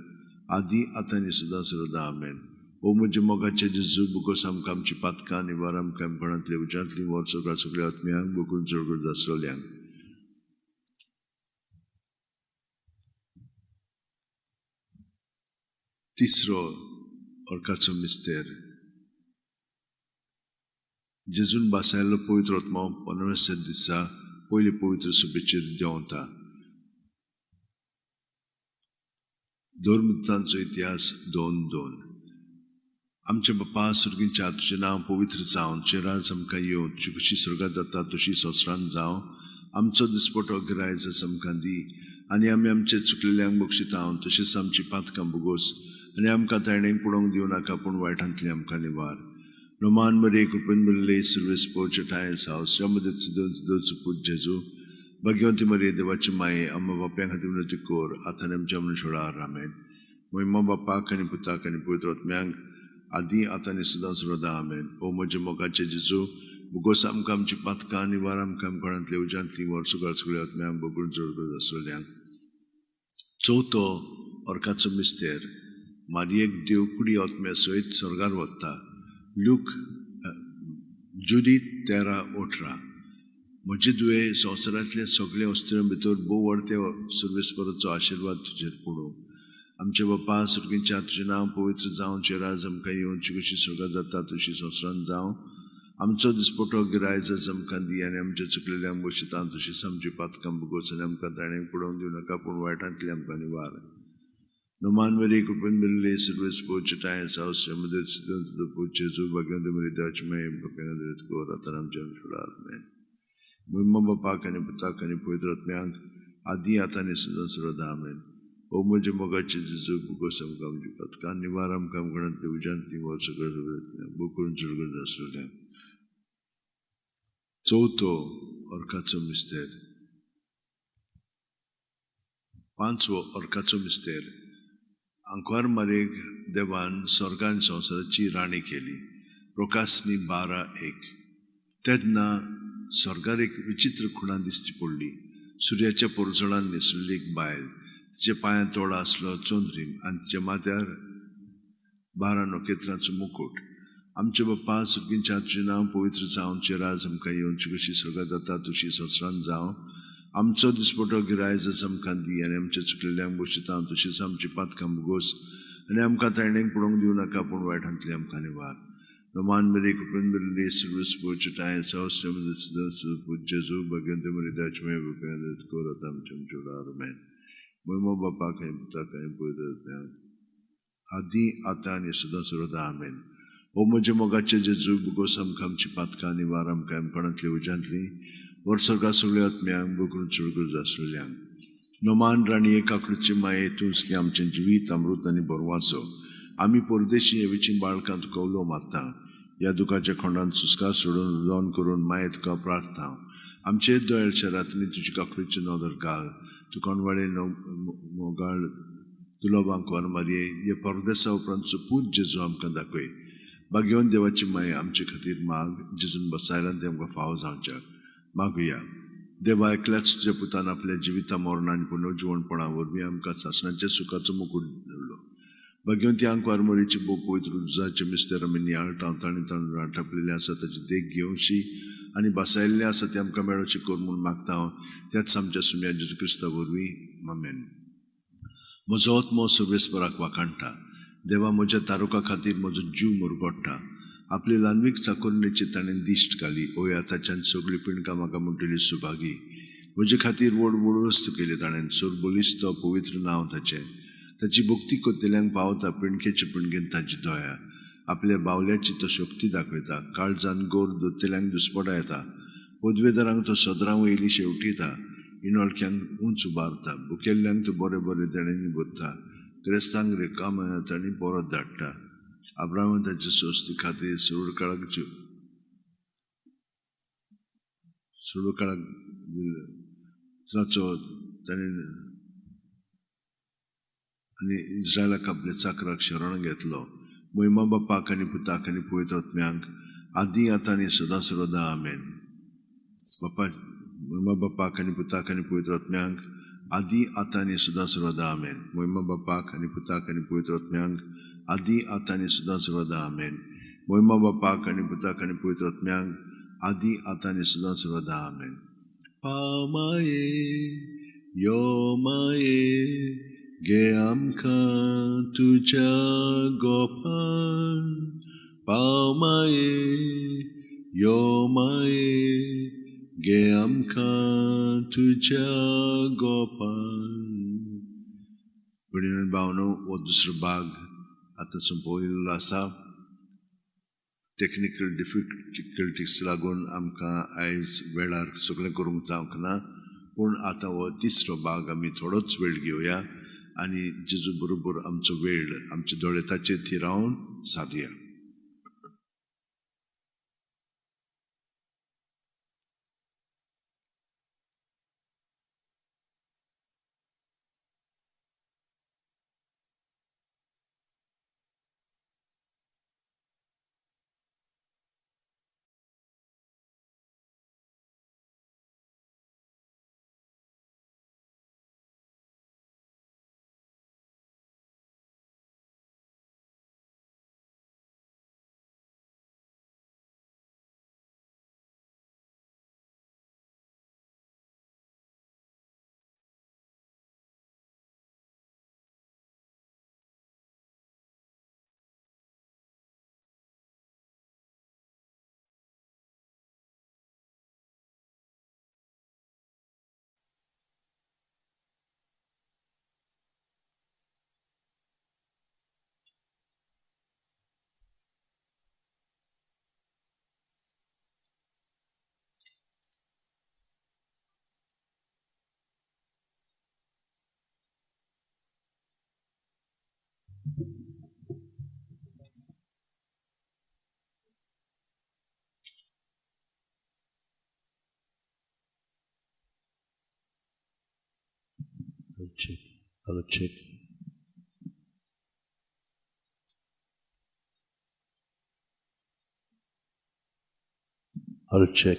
Adi Atani Sudam Sarada Amen. O म्हज्या मोगाचे जेजू बुकोस आमकां आमची पातकां निवार आमकां कोणांतली उज्यांतली वर सगळ्या आत्म्यांक बकून चडगूर दासलोल्यांक. तिसरो ओर्काचो मिस्तेर जेजून बासायल्लो पवित्र आत्मो 15 दिसा पयली पवित्र सुबेचेर देंवता. धर्मतांचो इतिहास 2:2. आमचे बाप्पा सुर्गीच्या तुजें नांव पवित्र जावं, तुजें राज आमकां येवं, तुजी कशी स्वर्गांत जाता तशी संवसारांत जावं. आमचो दिसपटो गिरायज आमकां दी आनी आमी आमचे चुकलेल्यांक बक्षिता. तशीच आमची पातकां बुगोस आनी आमकां तायणेक पडोवंक दिवं नाका, पूण वायटांतली आमकां निवार. रोमान मेरे कुपेंद्र सर्विस पोचटाय सावस जेजू भगवंती मरिया देवाची माय आम्हा बाप्यां खातीर विनंती कोर, आतां आनी आमच्या सोडार आमेन. मोहिमा बापाक आनी पुताक आनी पवित्र आत्म्यांक आदी आतां आनी सदां सर्वदा आमेन. ओ म्हज्या मोगाचे जेजू बुगोस आमकां आमची पातकां निवार आमकां कोणांतली उज्यांतली वर सगळ्या आत्म्यांक बकून चडगूर दासलोल्यांक. चवथो ओर्काचो मिस्तेर मारयेक देव कुडी आत्म्या सयत स्वर्गार वता. लूक जुदी 13:18. म्हजे दुये संवसारांतल्या सगळ्या वस्तूं भितर भोव व्हडते सर्वेस्पराचो आशिर्वाद तुजेर पडूं. आमचे बाप्पा सुर्गीच्या तुजें नांव पवित्र जावं, तुजें राज आमकां येवं, तुजी कशी स्वर्गांत जाता तशी संवसारांत जावं. आमचो दिसपटो गिरायजा आमकां दी आनी आमच्या चुकलेल्या गोश्टां तशीच आमची पातकां भोगोवच आनी आमकां ताणें पडोवन दिवं नाका पूण वायटांतली आमकां निवार No man veri cupen mille service poche taes house remede the poche zu bagyan de meri dach mein bagyan de ko ratanam jam chudar mein mumma bapa kani pata kani poidrat mein adi atani sudan surada amen o mujhe mogache zu bugo sam kam jupat kan nivaram kam ganat de ujanti mo sugar bukurun churgo dasule Zoto or katso mister Pancho or katso mister Ankwar मरेग देवान स्वर्गान संवसाराची राणी केली प्रकाशनी 12:1 तेन्ना स्वर्गार एक विचित्र खुणा दिसती पडली सूर्याच्या पोरजोळान न्हेसलेली एक बायल तिच्या पांयां तोळा आसलो चोंद्रीम आनी तिच्या माथ्यार 12 नखेत्रांचो मुकुट आमचे बाप्पा सगळींच्या तुजें नांव पवित्र जावन राज आमकां येवची कशी स्वर्गांत जाता तशी संवसारांत जावं आमचो दिसपटो गिरायज आमकां दी आनी आमच्या चुकलेल्या गोश्टां तशीच आमची पातकां भोगोस आनी आमकां ताणें पडोवंक दिवं नाका पूण वायटांतली आमकां निवार नमान मेरे कुपन बिरले सर्विस पोचे टाय साउस जेजू भगवंत मरी दाच में भगवंत को रतम चमचुडार में मोमो बापा कहीं पुता कहीं पवित्र आदि आता आणि सुद्धा सर्वदा आमेन ओ मुझे मोगाचे जेजू भोगोस आमकां आमची पातकां निवार आमकां आमपणांतली उज्यांतली वर्सगा सगळ्या आत्म्यांक बुकरून चुळगूज आसलेल्यांक नोमान राणी एकाकृची मायेतूंच की आमचें जिवीत अमृत आनी बरवाचो आमी परदेशी येवीची बाळकां तुका उलो मारता ह्या दुखाच्या खोंडान सुस्कार सोडून लॉन करून माये तुका प्रार्थना आमचे दोळच्या रात्री तुजी काकडीचे नदर घाल तू कोणवाळे मोगाळ तुलो बांकवार मारये हे परदेसा उपरांतचो पूत जेजू आमकां दाखय बागेवन देवाची माये आमचे खातीर माग जेजून बसायला ते आमकां फावो जावच्याक मागुया देवा एकल्याच तुझ्या पुतान आपल्या जिविता मोरणा आनी पुनर्जीवणपणा वरवीं आमकां सासणाच्या सुखाचो मुकुट दिलो भगवंती आंकवार मोरीची बो पवित्र उजाचे मिस्तेर आमी नियाळटां ताणें ताणें ठपलेलें आसा ताची देख घेवची आनी बसायल्लें आसा तें आमकां मेळोवचें कर म्हूण मागता हांव त्याच आमच्या सुम्या जेजू क्रिस्ता वरवीं आमेन म्हजो आत्मो सर्वेस्पराक वाखाणटा देवा म्हज्या तारुका खातीर म्हजो जीव मुरगोडटा आपली लानवीक चाकोरणेची ताणें दिश्ट घाली ओय आतांच्यान सगळीं पिणकां म्हाका म्हणटली सुभागी म्हजे खातीर व्हड व्हड वस्त केली ताणें सोर बोलिस्तो पवित्र नांव ताचें ताची भक्ती कोतेल्यांक पावता पिणकेचे पिणगेन ताची दोया आपल्या बावल्याची तो शक्ती दाखयता काळजान गोर दोतेल्यांक दुस्पटा येता पदवेदारांक तो सदरां वयली शेवटिता इनोळक्यांक उंच उबारता भुकेल्ल्यांक तो बरे बरे देणेंनी भरता क्रेस्तांक रेकाम तांणी परत धाडटा अब्राहम ताचे सोस्ती खातीर सोड काळाक ताणें आनी इस्रायलाक आपल्या चाकराक शरण घेतलो महिमा बापाक आनी पुताक आनी पवित्र आत्म्यांक आदी आतां आनी सदां सर्वदा आमेन बापा महिमा बापाक आनी पुताक आनी पवित्र आत्म्यांक आदी आतां आनी सदां सर्वदा आमेन महिमा बापाक आनी पुताक आनी पवित्र आत्म्यांक आदी आतां आनी सदां सर्वदा आमेन महिमा बापाक आनी पुताक आनी पवित्र आत्म्यांक आदी आतां आनी सदां सर्वदा आमेन पामाये यो माये गे आमकां तुज्या गोपान पामाये यो माये गे आमकां तुज्या गोपान भयणी भावनो हो दुसरो भाग आतां संपविल्लो आसा टेक्निकल डिफिकल्टीज लागून आमकां आयज वेळार सगळें करूंक जावंक ना पूण आतां हो तिसरो भाग आमी थोडोच वेळ घेवया आनी जेजू बरोबर आमचो वेळ आमचे दोळे ताचेर थिरावन सादया Hello, check. Hello, check.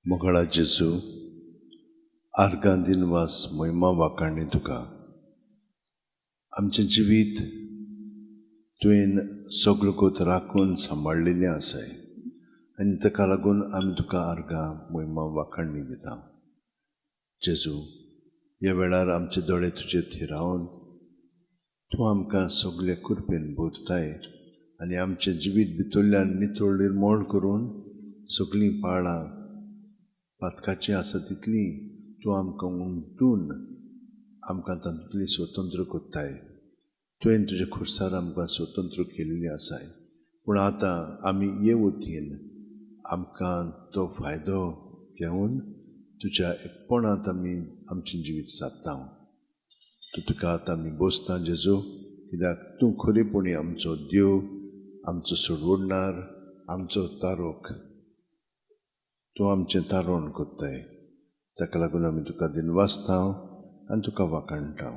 मोगळा जेजू आर्गां दिनवास मोहिमा वाकाणणी तुका आमचें जिवीत तुवें सगळो कोत राखून सांबाळलेलें आसाय आनी ताका लागून आमी तुका आर्गां मोहिमा वाखाणणी दिता. जेजू ह्या वेळार आमचे दोळे तुजे थिरावन तूं आमकां सगळे कुरपेन भोंवताय आनी आमचें जिवीत भितरल्यान नितळ निर्मळ करून सगळीं पाळां पातकाची आसा तितली तूं आमकां उमटून आमकां तातूंतली स्वतंत्र कोत्ताय. तुवें तुज्या खुर्सार आमकां स्वतंत्र केलेली आसाय पूण आतां आमी हे वतीन आमकां तो फायदो घेवन तुज्या एकपणांत आमी आमचें जिवीत सादता. तुका आतां आमी बोसता जेजू कित्याक तूं खरेपणी आमचो देव, आमचो सोडवडणार, आमचो तारोक. तूं आमचें तारण कोत्ताय. ताका लागून आमी तुका दिनवासता आनी तुका वाखाणटा.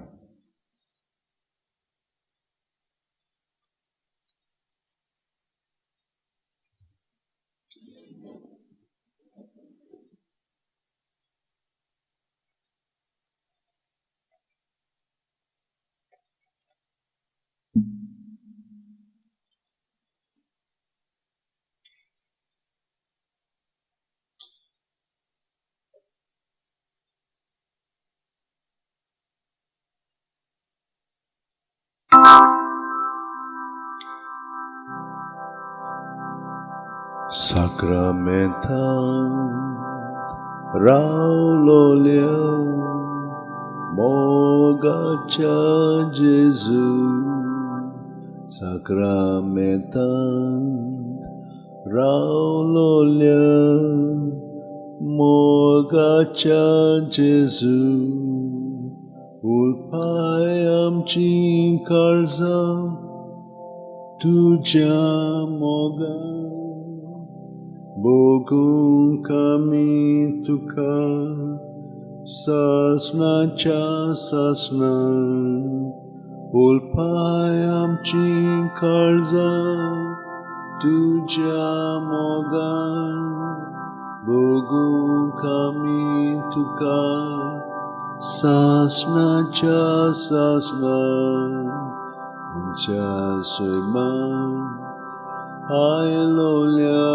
Sacramental raololia mogacha Jesu. Sacramental raololia mogacha Jesu. Ulpai amchi kalza tuja moga. Bogum kami tuka sasnacha sasna. Ulpai amchi kalza tuja moga. Bogum kami tuka sasnacha sasna. Uncha soiman Hallelujah,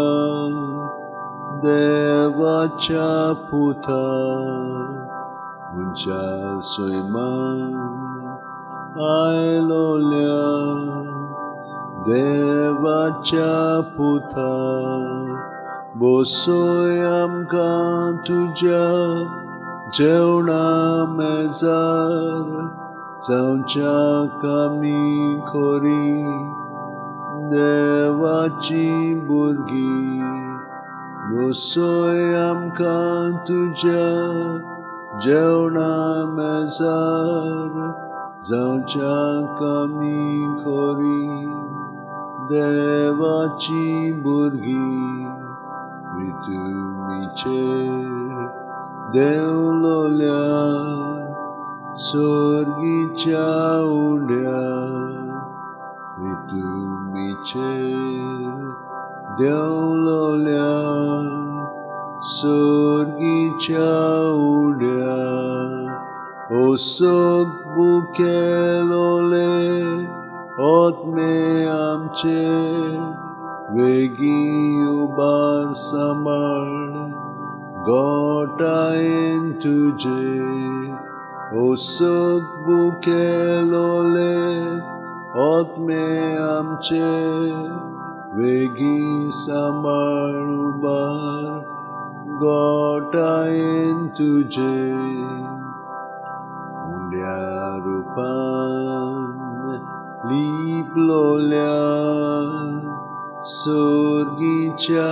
Devacha Puta, Uncha Soiman, Hallelujah, Devacha Puta, Bosoyam Kantuja, Jeuna Mezar, Zauncha Kami Kori, Devachi burgi Bosoy amkan tuja Jeuna mezar Zauncha kami kori Devachi burgi Ritumiche Deulolya Sorgicha ulya Ritumicher Deulolya Sorgicha ulya ओसोक बुकेलोले ओतमे आमचे वेगी उबार समळ गोटायन तुझे ओसोक बुकेलोले ओतमे आमचे वेगी समळ उबार गोटायन तुझे उंड्या रूपान लिपलोल्या सोर्गीच्या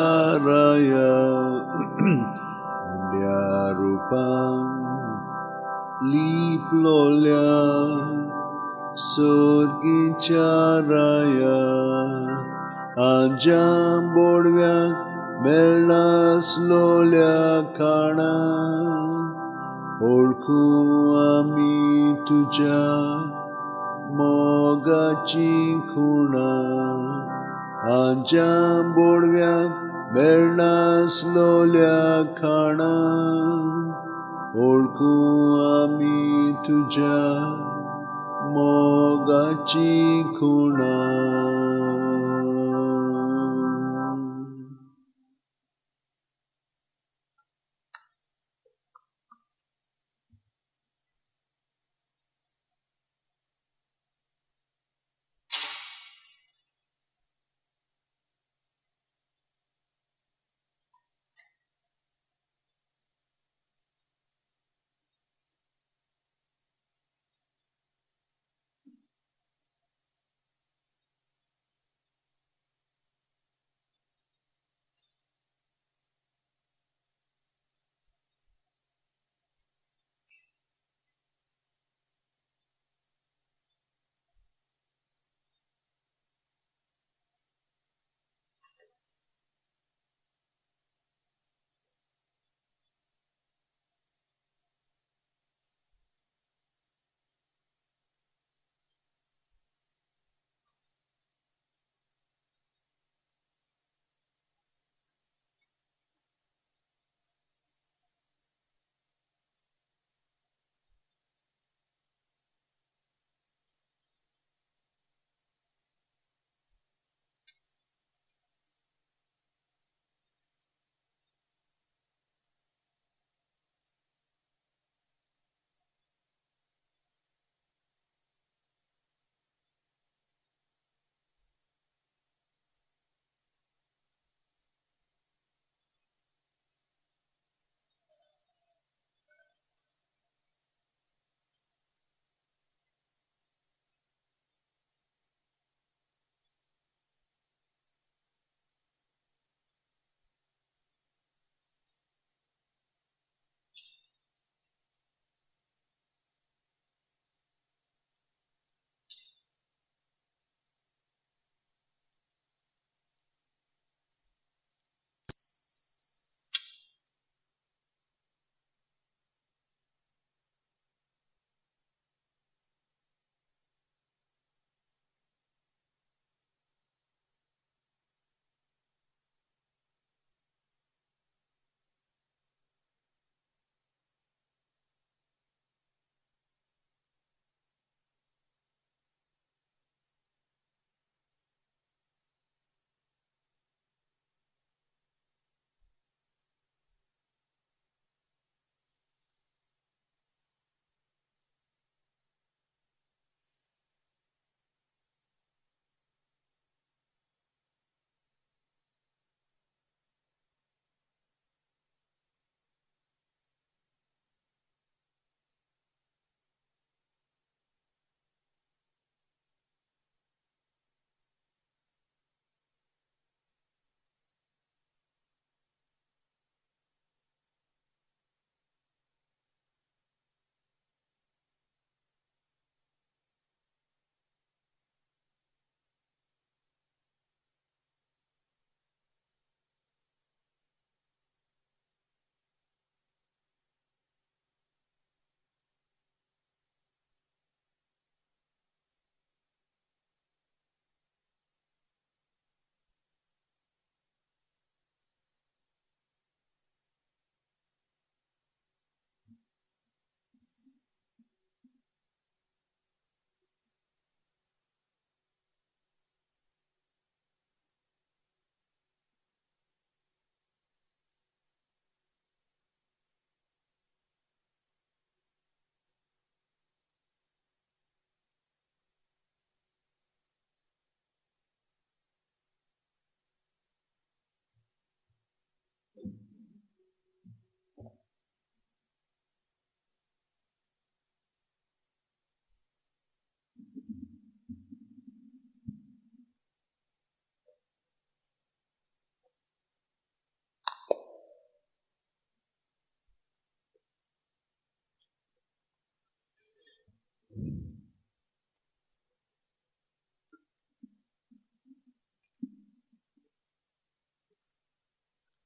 राया उंड्या रूपान लिपलोल्या सोर्गीच्या राया आज्या बोडव्याक मेळनासलोल्या खाणा ओळखू आमी तुझ्या मोगाची खुणा आज्या बोडव्याक मेळनासलोल्या खाणा ओळखू आमी तुझ्या मोगाची खुणा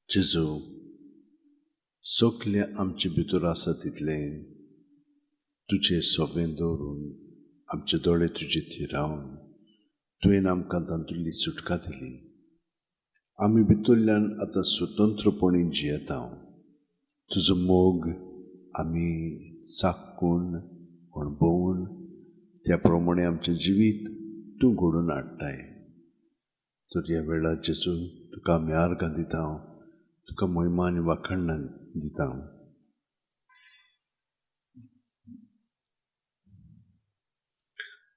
जेजू, सगले आमचे भितर आसा तितले तुजे सोबेन दवरून आमचे दोळे तुजे थंय रावन तुवें आमकां तातूंतली सुटका दिली. आमी भितरल्यान आतां स्वतंत्रपणी जियेता. तुजो मोग आमी चाखून अणभवून त्या प्रमाणे आमचें जिवीत तूं घडोवन हाडटाय. तर ह्या वेळार जेजू तुका आमी आर्गां दिता, तुका महिमा आनी वाखाणणां दिता.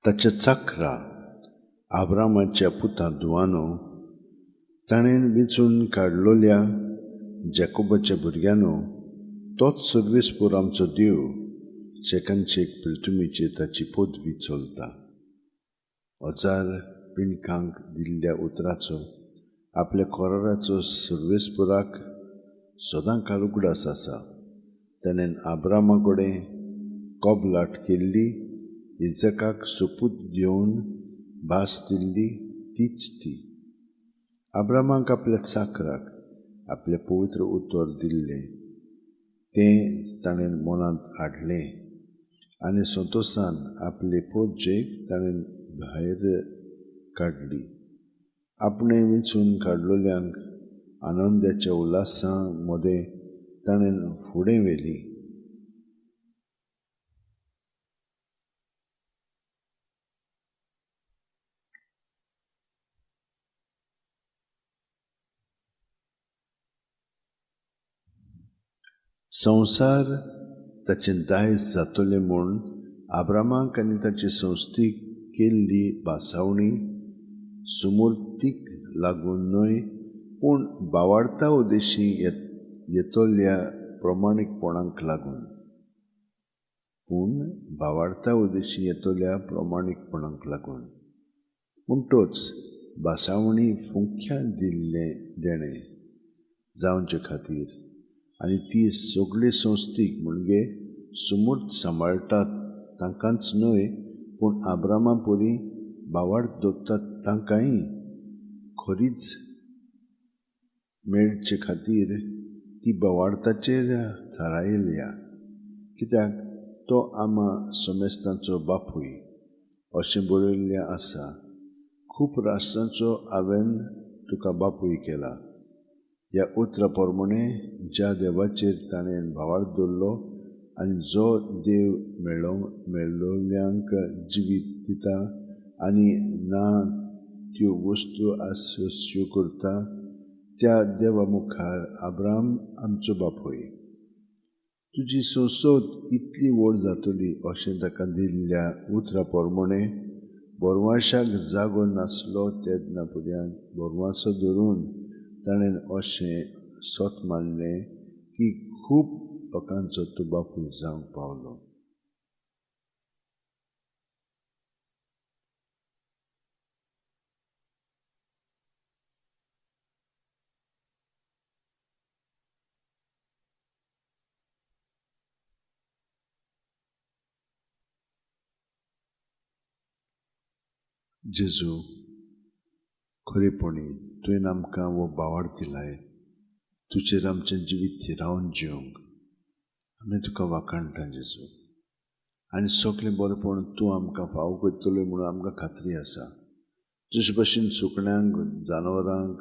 ताच्या चाकरा आब्रामाच्या पुता दुआनो ताणें वेंचून काडलोल्या जॅकोबाच्या भुरग्यानो तोच सर्वेस्पर आमचो देव शेकांचे पिलतुमीचेर ताची पदवी चलता. हजार पिणकांक दिल्ल्या उतराचो आपल्या कोराराचो सर्वेस्पराक सदां काळ उगडास आसा. ताणें आब्रामा कडेन कोबलाट केल्ली, इजकाक सोपूत घेवन भास दिल्ली तीच ती. आब्रामाक आपल्या चाकराक आपले पवित्र उतर दिल्लें तें ताणें मनांत हाडलें आनी संतोशान आपले पोरजेक ताणें भायर काडली. आपणें वेंचून काडलोल्यांक आनंदाच्या उल्हासा मदें ताणें फुडें व्हेली. संवसार ताचें दायज जातलें म्हूण आब्रामाक आनी ताचे संस्थीक केल्ली भासावणी सुमूर्तीक लागून न्हय, पूण भावार्था उद्देशी येतोल्या प्रमाणीकपणाक लागून. म्हणटोच भासावणी फुंक्या देणें जावचे खातीर आनी ती सगळे संस्थीक म्हणजे सुमूर्त सांबाळटात तांकांच न्हय, पूण आब्रामा परी भावार्थ दवरतात तांकांय खरीच मेळचे खातीर ती भावार्थाचेर थारायल्या. कित्याक तो आमा समेस्तांचो बापूय अशें बरयल्लें आसा. खूब राष्ट्रांचो हांवें तुका बापूय केला. ह्या उतरा प्रमाणे ज्या देवाचेर ताणें भावार्थ दवरलो आनी जो देव मेळ्ळोल्यांक जिवीत दिता आनी ना त्यो वस्तू आसच्यो करता, त्या देवा मुखार आब्राम आमचो बापूय. तुजी संसद इतली व्हड जातली अशें ताका दिल्ल्या उतरा प्रमाणे बोरवाशाक जागो नासलो तेदना पर्यंत बोरवासो धरून ताणें अशें सोत मानलें की खूब लोकांचो तो बापूय जावंक पावलो. जेजू, खरेपणी तुवें आमकां हो भावार्थ दिलाय. तुजेर आमचें जिवीत थिरावन जिवंक आमी तुका वाखाणटा जेजू. आनी सगलें बरेंपण तूं आमकां फावो करतलो म्हणून आमकां खात्री आसा. जशे भशेन सुकण्यांक, जानवरांक,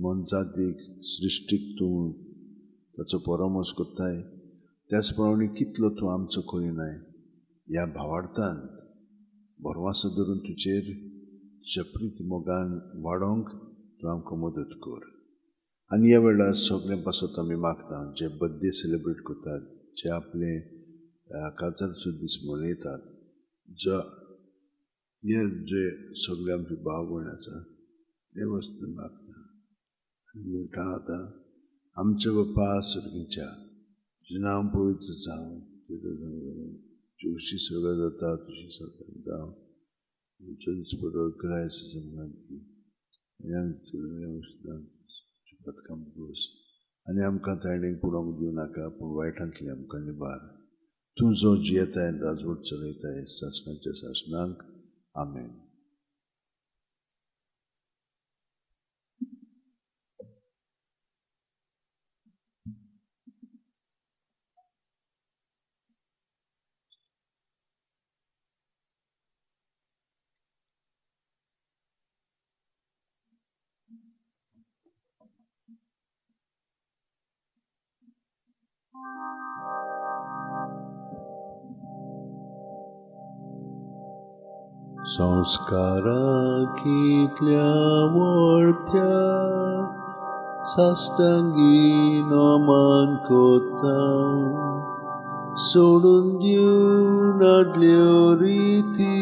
मनजातीक, सृश्टीक तूं ताचो परामर्श करताय, त्याच प्रमाणे कितलो तूं आमचो करिनाय. ह्या भावार्थान बोरवासो धरून तुजेर तुज्या प्रीत मोगान वाडोवंक तूं आमकां मदत कर. आनी ह्या वेळार सगळें पासत आमी मागता जे बर्थडे सेलिब्रेट करतात, जे आपले काजारचो दीस मनयतात, जे सगळे आमचे भाव भयण आसा ते वस्तू मागता. आनी म्हणटा आतां आमचे बापा सुर्गीच्या तुजें नांव पवित्र जावं, तुजी सगळें जाता तुजी सगळें जावं, तुमचो दीस बरो क्रायस्ट जमनात दी आनी आमकां तायडेक पडोवंक दिवं नाका, पूण वायटांतली आमकां निबार. तूं जो जियेताय राजवट चलयताय सासणाच्या सासणांक. आमेन. संस्कारांतल्या वळत्या साश्टांगी नमन कोत्ता सोडून दिवन आदल्यो रिती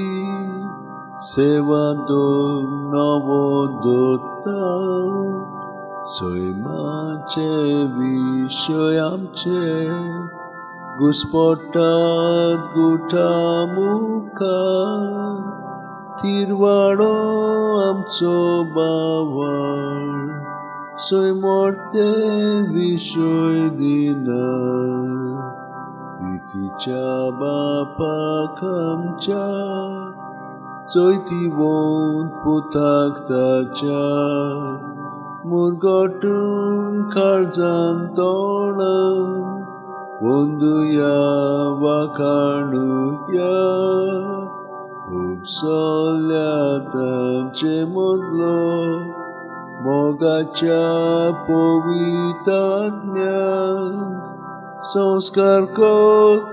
सेवा दोन नवो दोत्ता सैमाचे विशय आमचे घुस्पट्टात गुठा मुखार तिरवाडो आमचो बावाळ सैमोरते विशय दिना प्रितीच्या बापाक आमच्या चोयती वोन पुताक ताच्या मुरगोटून काळजान तोणां वंदुया वाखाणुया उपसल्या तांचे मदलो मोगाच्या पवित्रात्म्यांक संस्कार को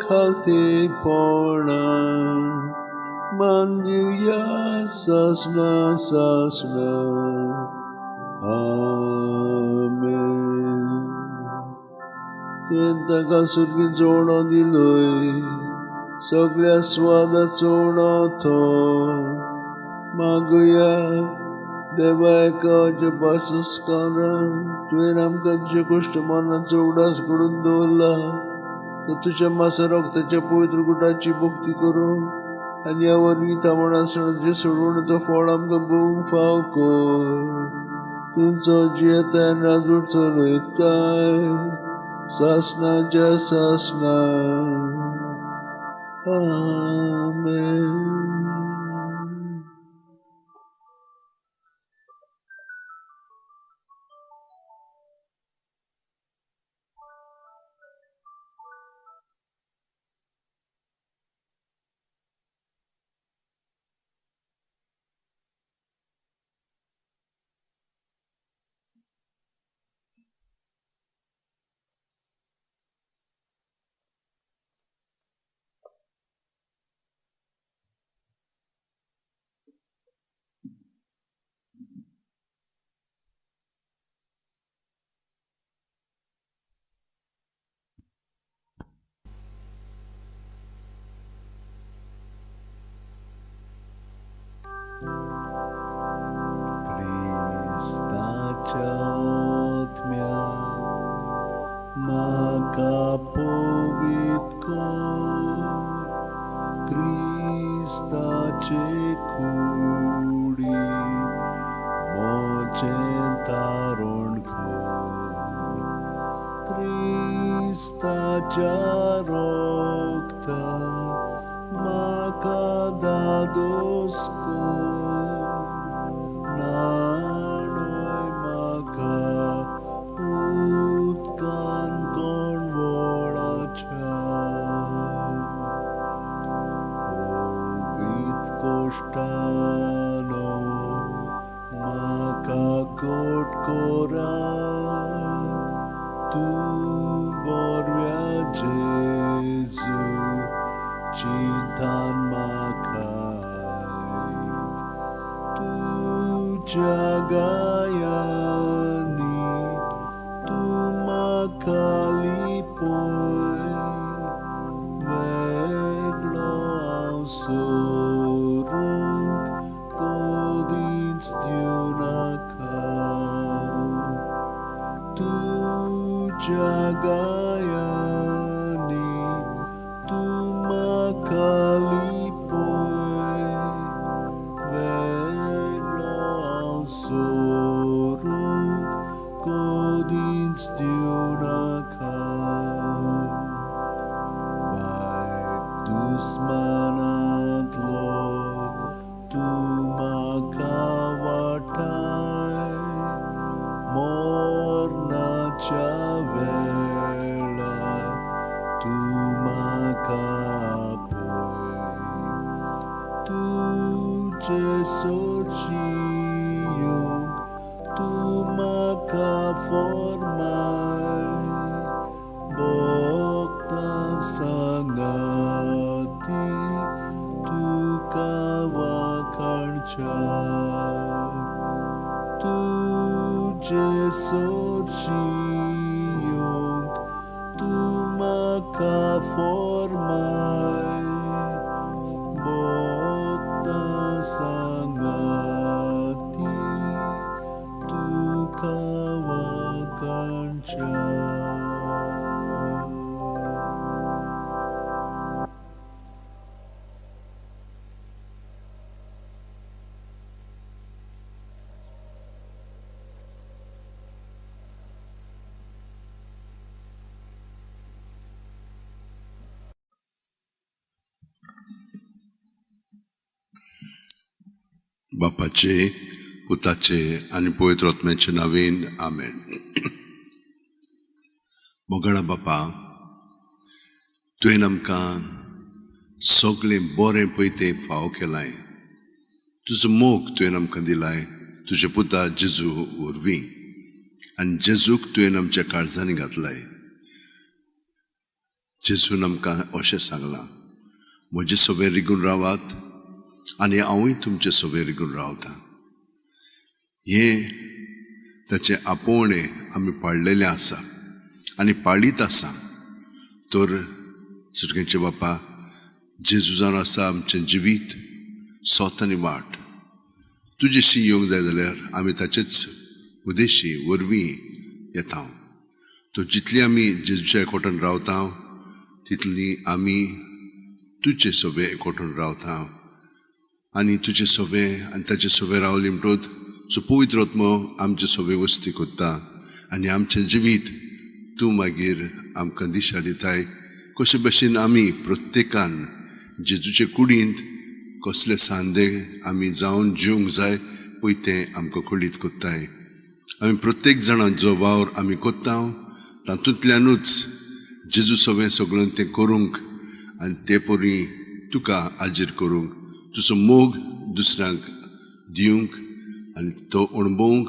खालतेपणान मान दिवया सासना सासना आमेन. तुवें ताका सुरगीचो उणो दिलोय सगळ्या स्वादाचो उणो तो मागुया देवा एका अजबासस्कारान तुवें आमकां तुज्या कश्ट मरणाचो उडास घडून दवरला तो तुज्या मासा रक्ताच्या पवित्र गुटाची भक्ती करूं आनी ह्या वरवीं तामणासणाचें सोडवणेचो फळ आमकां भोगूंक फाव कर. तुमचो जियेताय राजूट चलयताय सासनाच्या सासना आमेन. Maka povit kor Kristaचे कुडी मोचें तारण कर क्रिस्ताच्या रोगता म्हाका दादोस कर नाणय म्हाका उदकान कोणवळाच्या ओवीत कोश्टानो म्हाका कोट कोराक तूं बोरव्या जेजू चिंतान म्हाका तुज्या गायांनी तूं म्हाका लिपोय वेगळो हांव सोरूंक कोदींच दिवनाका तुज्या गायांनी तूं म्हाका लिपोय वेगळो हांव सोरूंक कोदींच दिवनाका वायट दुस्मानांतलो तूं म्हाका वाटाय मोरणाच्या वेळार बापाचे, पुताचे आणि पवित्र आत्म्याचे नावेन आमेन. मोगळा बापा, तुवें आमकां सगळें बरें पळय फाव केलाय. तुजो मोग तुवें आमकां दिलाय तुजे पुता जेजू वरवीं, आनी जेजूक तुवें आमच्या काळजांनी घातलाय. जेजून आमकां अशें सांगलां, म्हजे सोबे रिगून रावात आनी हांवूय तुमचे सोबे रिगून रावतां. हें ताचें आपोवणें आमी पाळलेलें आसा आनी पाळीत आसा. तर सुटकेचे बापा, जेजू जावन आसा आमचें जिवीत, सोत आनी वाट. तुजेशी येवंक जाय जाल्यार आमी ताचेच उदेशी वरवीं येता. तो जितली आमी जेजूच्या एकवटान रावता तितली आमी तुजे सोबे एकवटून रावता. आनी तुजे सोबे आनी ताचे सोबे रावली म्हणटच सो पवित्र आत्मो आमचे सोबे वस्ती कोत्ता आनी आमचें जिवीत तूं मागीर आमकां दिशा दिताय. कशे भशेन आमी प्रत्येकान जेजूचे कुडींत कसले सांदे आमी जावन जिवंक जाय पळय तें आमकां कळीत कोत्ताय. आमी प्रत्येक जाणां जो वावर आमी कोत्ता तातूंतल्यानूच जेजू सोबे सगळें तें करूंक आनी ते परी तुका आजीर करूंक, तुजो मोग दुसऱ्यांक दिवंक आनी तो अणभवूंक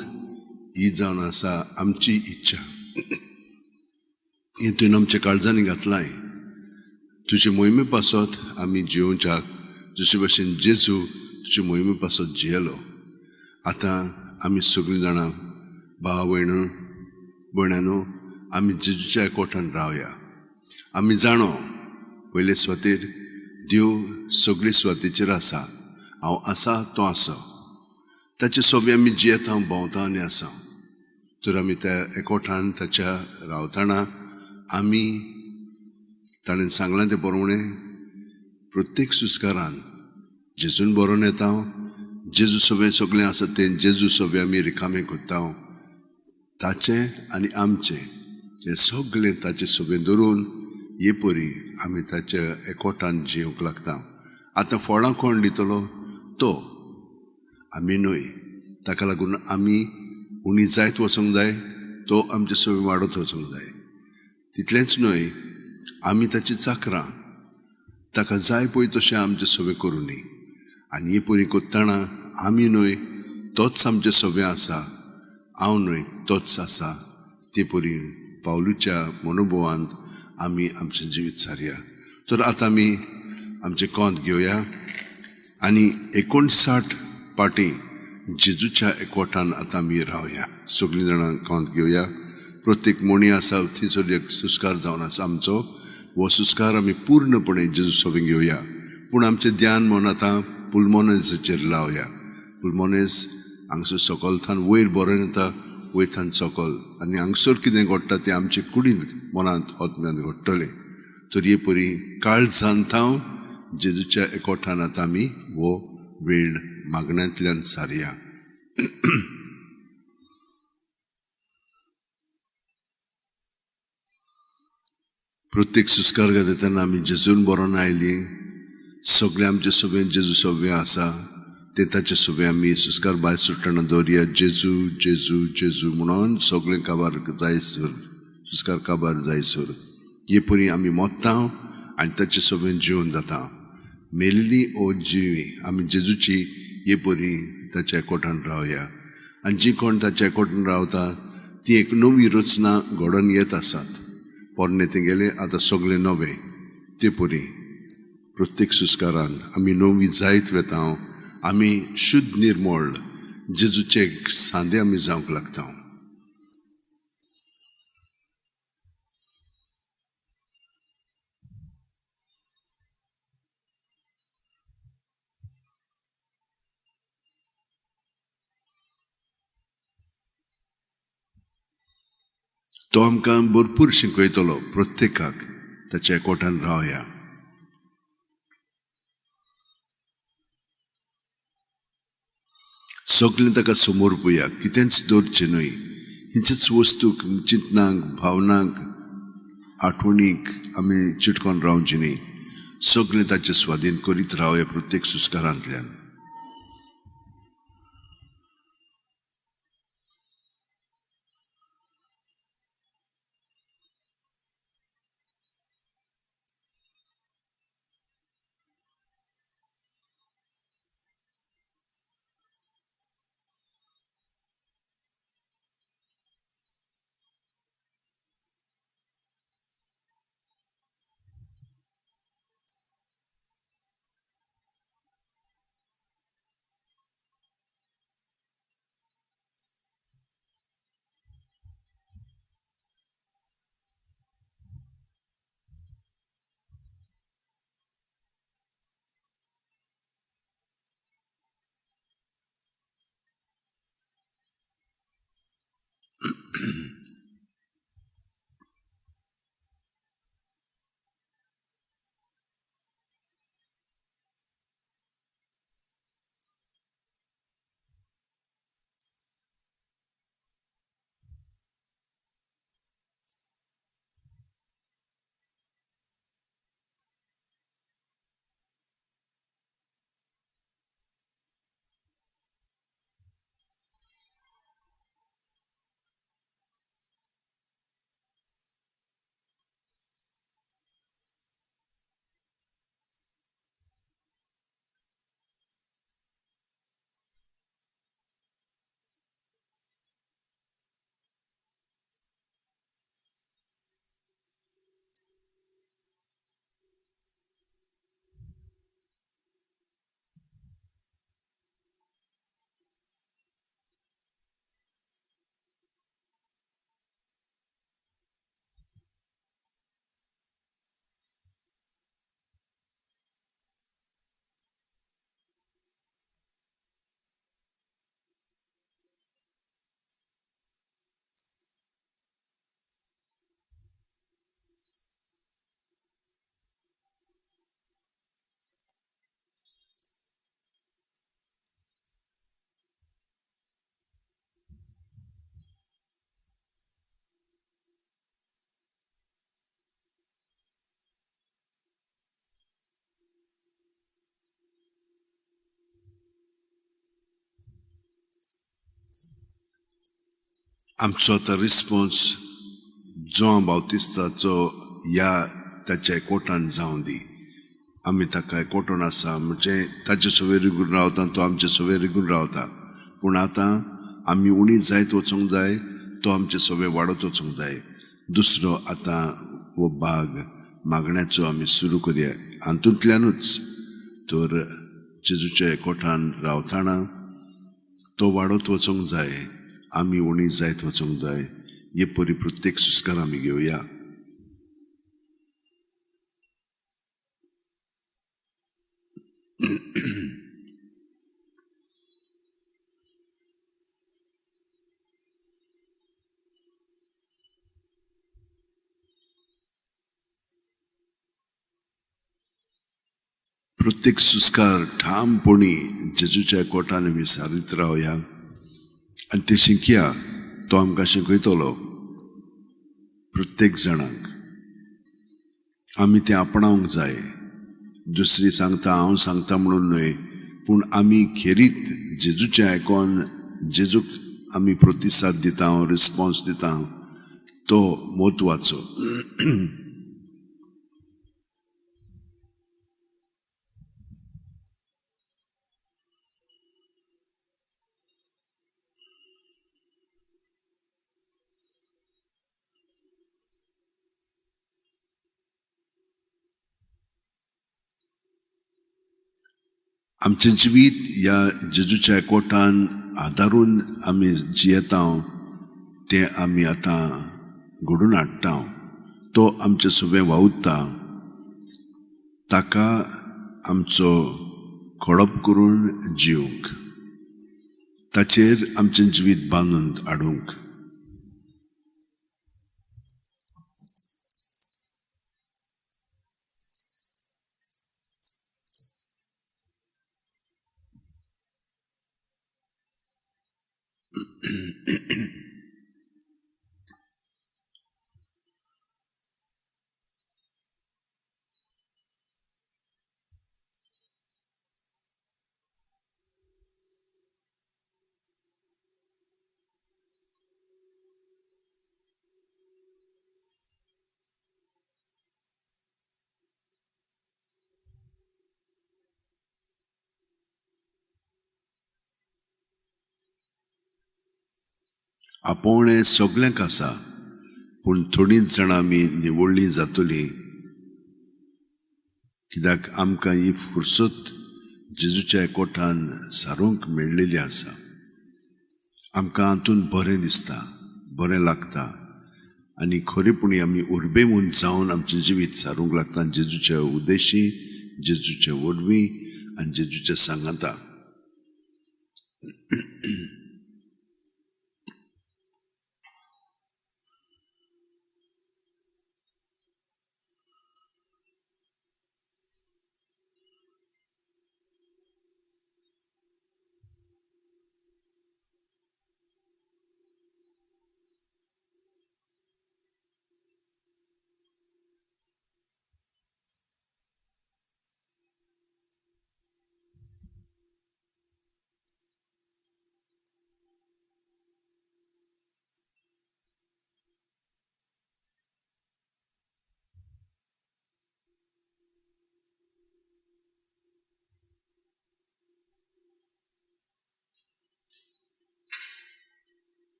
ही जावन आसा आमची इच्छा. हें तुवें आमच्या काळजांनी घातलाय. तुजे मोहिमे पासत आमी जिवोवच्याक जशे भशेन जेजू तुजे मोहिमे पासत जियेलो. आतां आमी सगळीं जाणां भाव भयणांनो आमी जेजूच्या एकवटान रावया. आमी जाणो पयले सुवातेर देव सगळे सुवातेचेर आसा. हांव आसा तो आसा. ताचे सोबे आमी जियेता भोंवता आनी आसा. तर आमी त्या एकवटान ताच्या रावतना आमी ताणें सांगलां ते प्रमाणें प्रत्येक सुस्कारान जेजून बरोवन येता. जेजू सोबे सगळें आसा तें जेजू सोबे आमी रिकामें कोत्ता. ताचें आनी आमचें हें सगळें ताचे सोबे धरून हे परी आमी ताच्या एकवटान जिवंक लागता. आतां फळां कोण दितलो? तो, आमी न्हय. ताका लागून आमी उणी जायत वचूंक जाय, तो आमचे सोबे वाडत वचूंक जाय. तितलेंच न्हय, आमी ताची चाकरां, ताका जाय पळय तशें आमचे सोबे करूं न्ही. आनी हे परी कोत्ताना आमी न्हय, तोच आमचे सोबे आसा, हांव न्हय तोच आसा. ते परी पावलूच्या मनोभवांत आमी आमचें जिवीत सारया. तर आतां आमी आमचें कोंत घेवया आनी 59 पाटी जेजूच्या एकवटान आतां आमी रावया. सगळीं जाणां कोंत घेवया. प्रत्येक मोणी आसा थंयसर एक सुस्कार जावन आसा आमचो. हो सुस्कार आमी पूर्णपणे जेजू सोबे घेवया. पूण आमचें ध्यान म्हूण आतां पुल्मोनेजाचेर लावया. पुल्मोनेज हांगसर सकलथान वयर बरोवन येता, वयथान सकल, आनी हांगसर कितें घडटा तें आमचे कुडींत मनांत आत्म्यांत घडटलें. तर हे परी काळजांत जेजूच्या एकवटान आतां आमी हो वेळ मागण्यांतल्यान सारया. प्रत्येक सुस्कार घेता तेन्ना आमी जेजून बरोवन आयली. सगळे आमचे सोबे जेजू सोबे आसा ते ताचे सोबे आमी सुस्कार भायर सुट्टना दवरया. जेजू जेजू जेजू म्हणून सगळें काबार जायसर, सुस्कार काबार जायसर हे परी आमी मोत्ता आनी ताचे सोबे जिवन जाता. मेल्ली ओ जिवी आमी जेजूची हे परी ताच्या एकवटान रावया. आनी जी कोण ताच्या एकवटान रावता ती एक नवी रचना घडोवन येत आसात. पोरणे तेंगेले आतां सगळें नवें. ते परी प्रत्येक सुस्कारान आमी नवी जायत वेता. आमी शुद्ध निर्मळ जेजूचे सांदे आमी जावंक लागता. तो आमकां भरपूर शिकयतलो. प्रत्येकाक ताच्या एकवटान रावया. सगळें ताका समोर पळोवया. कितेंच दवरचें न्हय. हिंचेच वस्तूक, चिंतनाक, भावनांक, आठवणीक आमी चिटकोन रावचें न्ही. सगळें ताचे स्वाधीन करीत रावया प्रत्येक सुस्कारांतल्यान. आमचो आतां रिस्पॉन्स जॉन बावतिस्ताचो ह्या ताच्या एकवटान जावं दी. आमी ताका एकवटून आसा म्हणजे ताचे सवय रिगून रावता, तो आमचे सवय रिगून रावता. पूण आतां आमी उणी जायत वचूंक जाय, तो आमचे सवय वाडत वचूंक जाय. दुसरो आतां हो भाग मागण्याचो आमी सुरू करया. हातूंतल्यानूच तर जेजूच्या एकवटान रावतना तो वाडत वचूंक जाय, आमी उणी जायत वचूंक जाय. हे परी प्रत्येक सुस्कार आमी घेवया. प्रत्येक सुस्कार ठामपणी जेजूच्या एकवटान आमी सारीत रावया आनी ते शिंकया. तो आमकां शिकयतलो प्रत्येक जाणांक. आमी तें आपणावंक जाय. दुसरी सांगता हांव सांगता म्हणून न्हय, पूण आमी खेरीत जेजूचें आयकोन जेजूक आमी प्रतिसाद दिता, रिस्पॉन्स दिता, तो म्हत्वाचो. आमचें जिवीत ह्या जेजूच्या एकवटान आदारून आमी जियेता, तें आमी आतां घडोवन हाडटा. तो आमचे सगळें वावुरता. ताका आमचो खडप करून जिवंक, ताचेर आमचें जिवीत बांदून हाडूंक. आपोवणें सगल्यांक आसा, पूण थोडींच जाणां आमी निवडलीं जातलीं, कित्याक आमकां ही फुरसत जेजूच्या एकवटान सारूंक मेळिल्ली आसा. आमकां हातूंत बरें दिसता, बरें लागता, आनी खरेपणी आमी उर्बेवून जावन आमचें जिवीत सारूंक लागता जेजूच्या उद्देशी, जेजूच्या वरवीं आनी जेजूच्या सांगाता.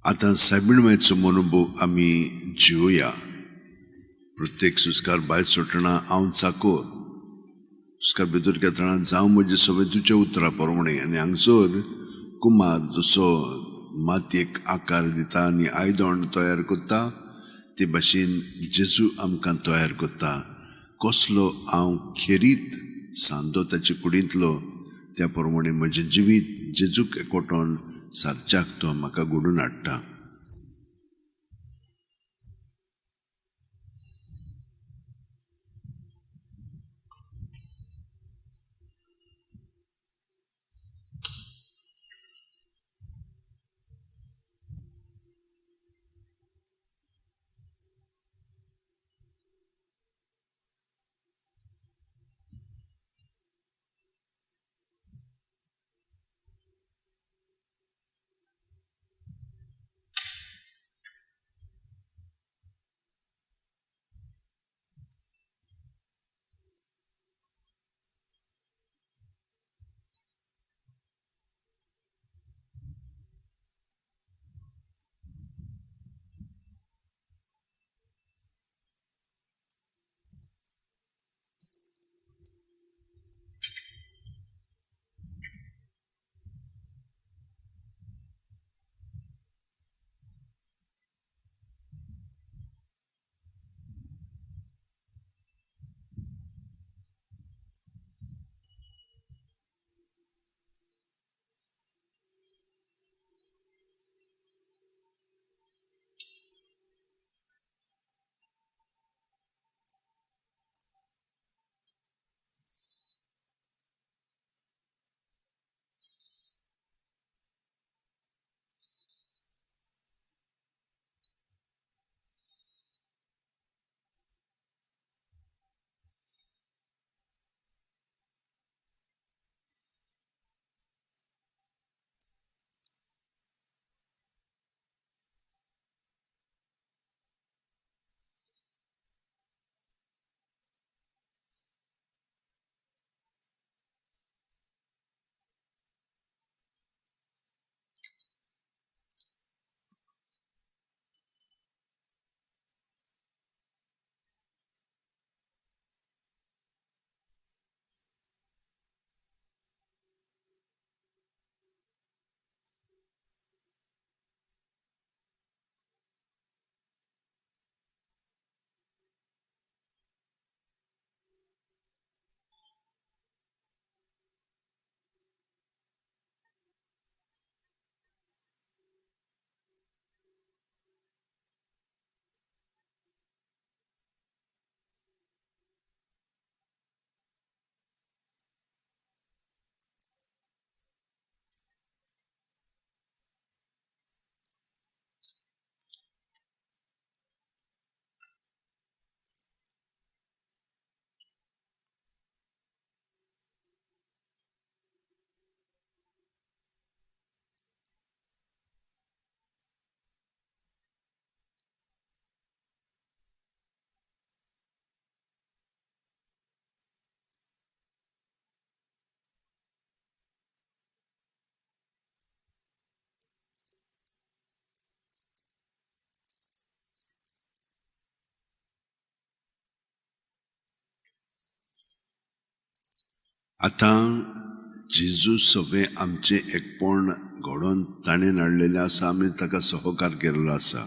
आतां सायबिणमेचो अनुभव आमी जिवया. प्रत्येक सुस्कार भायर सोडटना हांव चाकोर सुस्कार भितर घेतना जावं म्हजे सगळे तुज्या उतरा प्रमाणे, आनी हांगसर कुमार जसो मातयेक आकार दिता आनी आयदोण तयार करता, ते भाशेन जेजू आमकां तयार करता. कसलो हांव खेरीत सांदो ताचे कुडींतलो, त्या प्रमाणे म्हजें जिवीत जेजूक एकवटोन सारच्याक तो म्हाका घडोवन हाडटा. आता जेजू सगळे आमचे एकपण घडोवन ताणें हाडलेलें आसा, आमी ताका सहकार केल्लो आसा.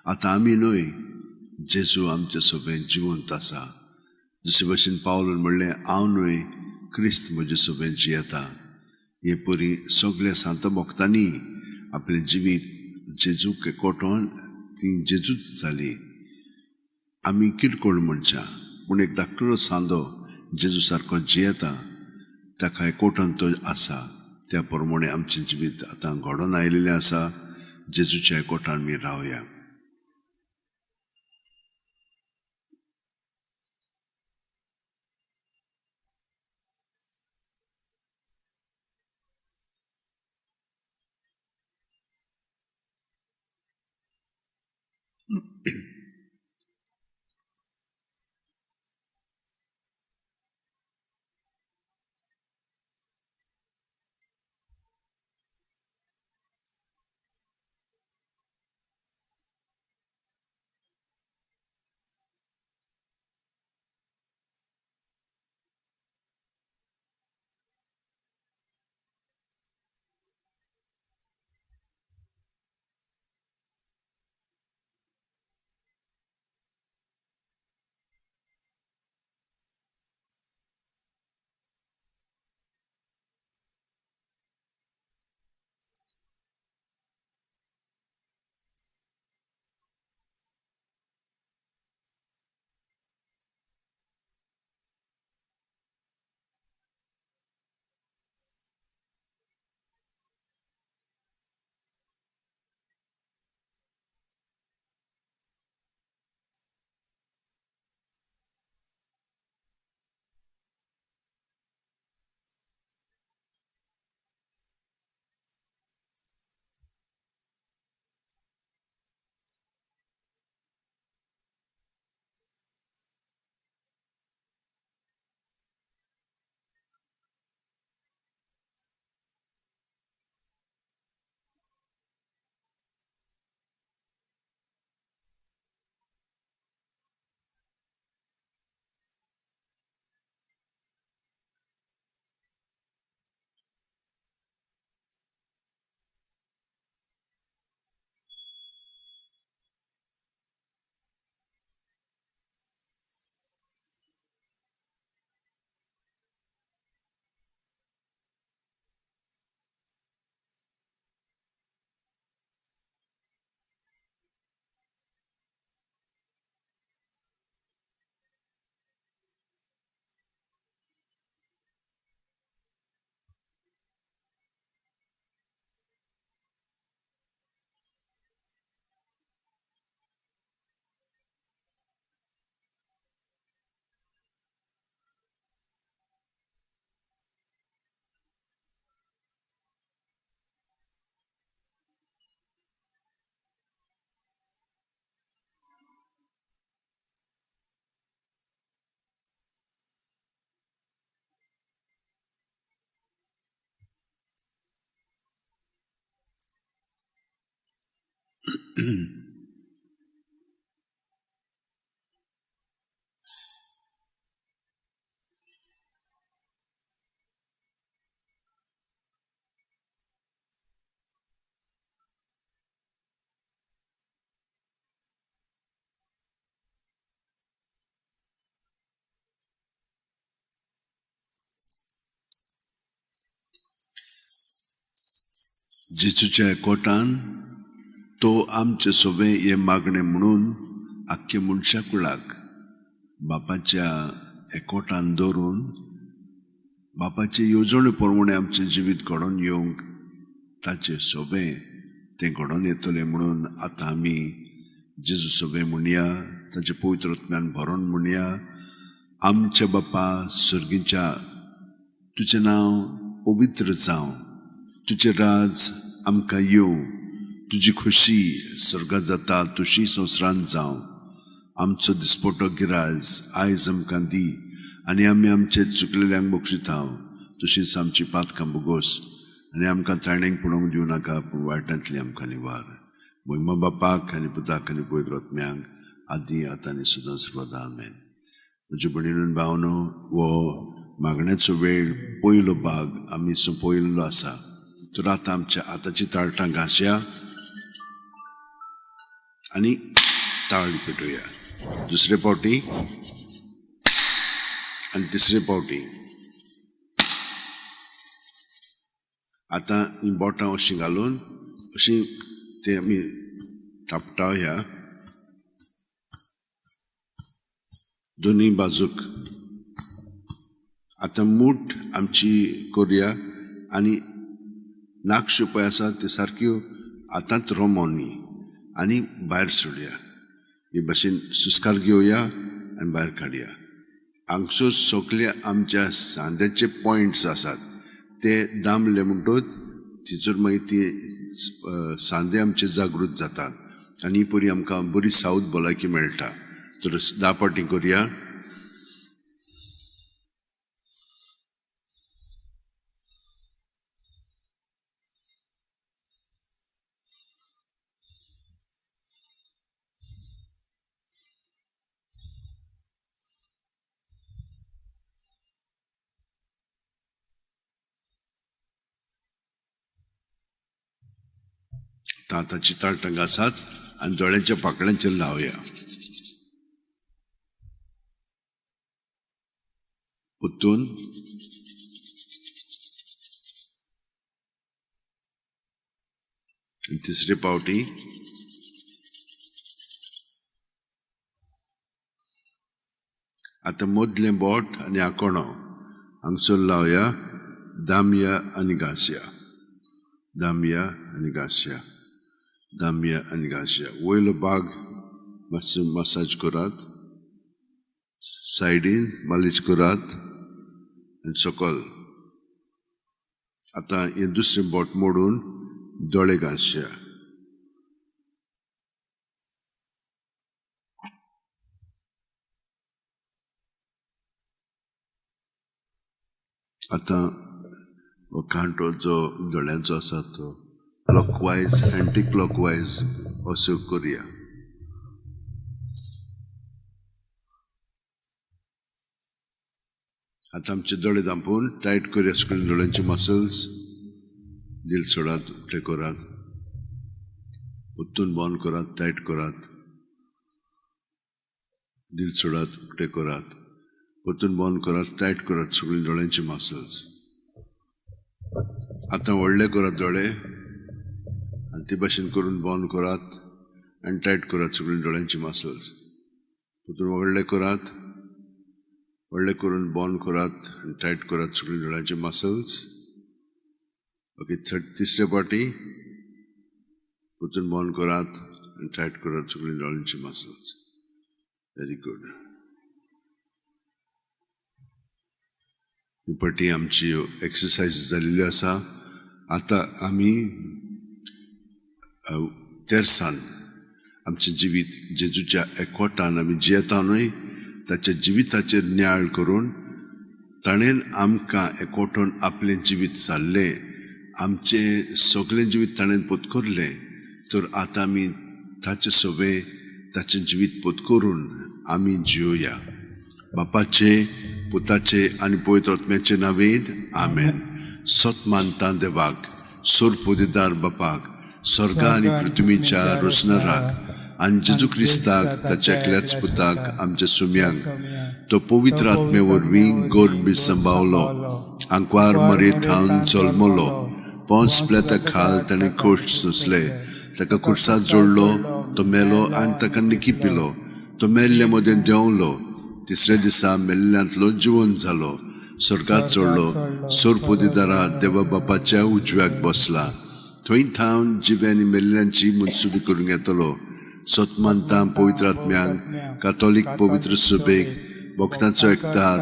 आतां आमी न्हय, जेजू आमचे सगळे जिवंत आसा. दुसरे भशेन पावलोन म्हणलें, हांव न्हय क्रिस्त म्हजे सगळे जियेता. हे परी सगळे सांत भक्तांनी आपलें जिवीत जेजूक एकवटोन ती जेजूच जाली. आमी किरकोळ मनशां, पूण एक धाकटो सांदो जेजू सारको जियेता, ताका एकवटोन तो आसा. त्या प्रमाणे आमचें जिवीत आतां घडोवन आयिल्लें आसा. जेजूच्या एकवटान आमी रावया. जेजूच्या एकवटान तो आमचे सगळे हे मागणे म्हणून आख्खे मनशा कुळाक बापाच्या एकवटान दवरून बापाचे येवजणे प्रमाणे आमचे जिवीत घडोवन येवंक ताचे सगळे ते घडोवन येतले म्हणून आतां आमी जेजू सगळे म्हणया, ताचे पवित्र आत्म्यान भरोन म्हणया. आमच्या बापा स्वर्गीच्या, तुझें नांव पवित्र जावं, तुझे राज आमकां येवं, तुजी खुशी स्वर्गात जाता तशी संवसारांत जावं. आमचो दिसपटो गिराज आयज आमकां दी, आनी आमी आमचे चुकलेल्यांक बक्षिता तशींच आमची पातकां बोगोस, आनी आमकां त्राणेक पडोवंक दिवं नाका, पूण वायटांतली आमकां निवार. महिमा बापाक आनी पुताक आनी पवित्र आत्म्याक आदी आतां आनी सदां सर्वदा आमेन. म्हजे भयणीन भावनो, वो मागण्याचो वेळ पयलो भाग आमी सोंपयल्लो आसा. तर आतां आमच्या आतांची ताळटां घांसया आनी ताळी पेटोवया. दुसरे फावटी आनी तिसरे फावटी. आतां ही बोटां अशीं घालून अशीं ते आमी थापटावया दोनूय बाजूक. आतां मूठ आमची करुया आनी नाक पळय आसा त्यो सारक्यो आतांच रोमोनी आनी भायर सोडया. हे भाशेन सुस्कार घेवया आनी भायर काडया. हांगसर सगळे आमच्या सांद्याचे पॉयंट्स आसात ते दामले म्हणटूच तितूर मागीर ती सांदे आमचे जागृत जातात आनी परी आमकां बरी सावथ भलायकी मेळटा. तर 10 फावटी करुया. ताताची ताळटां घासात आनी दोळ्यांच्या पाकळ्यांचेर लावया. ओतून तिसरे फावटी आतां मदलें बोट आनी आकोणो हांगसर लावया. दामया आनी घांसया. दामया आनी घांसया. दामया आनी घांसया. वयलो भाग मातसो मसाज करात. सायडीन मालिश करात आनी सकयल. आतां हे दुसरें बोट मोडून दोळे घांसया. आतां हो कांटो जो दोळ्यांचो आसा तो क्लॉकवायज एंटी क्लॉकवायज असो करुया. आतां आमचे दोळे धांपून टायट करुया. सकयल दोळ्यांचे मसल्स दिल सोडात, उक्ते करात. ओतून बंद करात, टायट करात. दिल सोडात, उक्ते करात. ओतून बंद करात, टायट करात सकयल दोळ्यांचे मसल्स. आतां व्हडले करात दोळे आनी ते भाशेन करून बंद करात आनी टायट करात सकयल दोळ्यांचे मसल्स. ओतून व्हडले करात, व्हडले करून बंद करात आनी टायट करात सकयल दोळ्यांचे मसल्स. ओके, तिसरे फावटी ओतून बंद करात आनी टायट करात सकयल दोळ्यांचे मसल्स. Very good. ही फावटी आमची एक्सरसायज जाल्ल्यो आसा. आतां आमी तेर्सान आमचें जिवीत जेजूच्या एकवटान आमी जियेता न्हय, ताच्या जिविताचेर न्याळ करून ताणेन आमकां एकवटून आपलें जिवीत जाल्लें, आमचें सगळें जिवीत ताणेन पत्करलें. तर आतां आमी ताचे सवे ताचें जिवीत पत्करून आमी जियोया. बापाचे, पुताचे आनी पवित्र आत्म्याचे नांवेन आमेन. सोत मानता देवाक, सोरपोदेदार बापाक, स्वर्गा आनी पृथ्वीच्या रोसनाराक आनी जेजू क्रिस्ताक ताच्या एकल्याच पुताक आमच्या सुम्यांक तो पवित्र आत्मे वरवीं गोरबी सांबाळलो. आंकवार मरेत हावन जल्मलो. पोंस पिलाता खाल ताणें खोश सोंसले. ताका खुर्सात जोडलो. तो मेलो आनी ताका निकी पिलो. तो मेल्ले मदें देंवलो. तिसऱ्या दिसा मेल्ल्यांतलो जिवंत जालो. स्वर्गात चडलो. सोरपोदेदारा देवा बापाच्या उजव्याक बसला. थंय थावन जिव्यांनी मेल्ल्यांची मनसुबी करूंक येतलो. सतमानता पवित्र आत्म्यांक, कातोलीक पवित्र सभेक, भक्तांचो एकठार,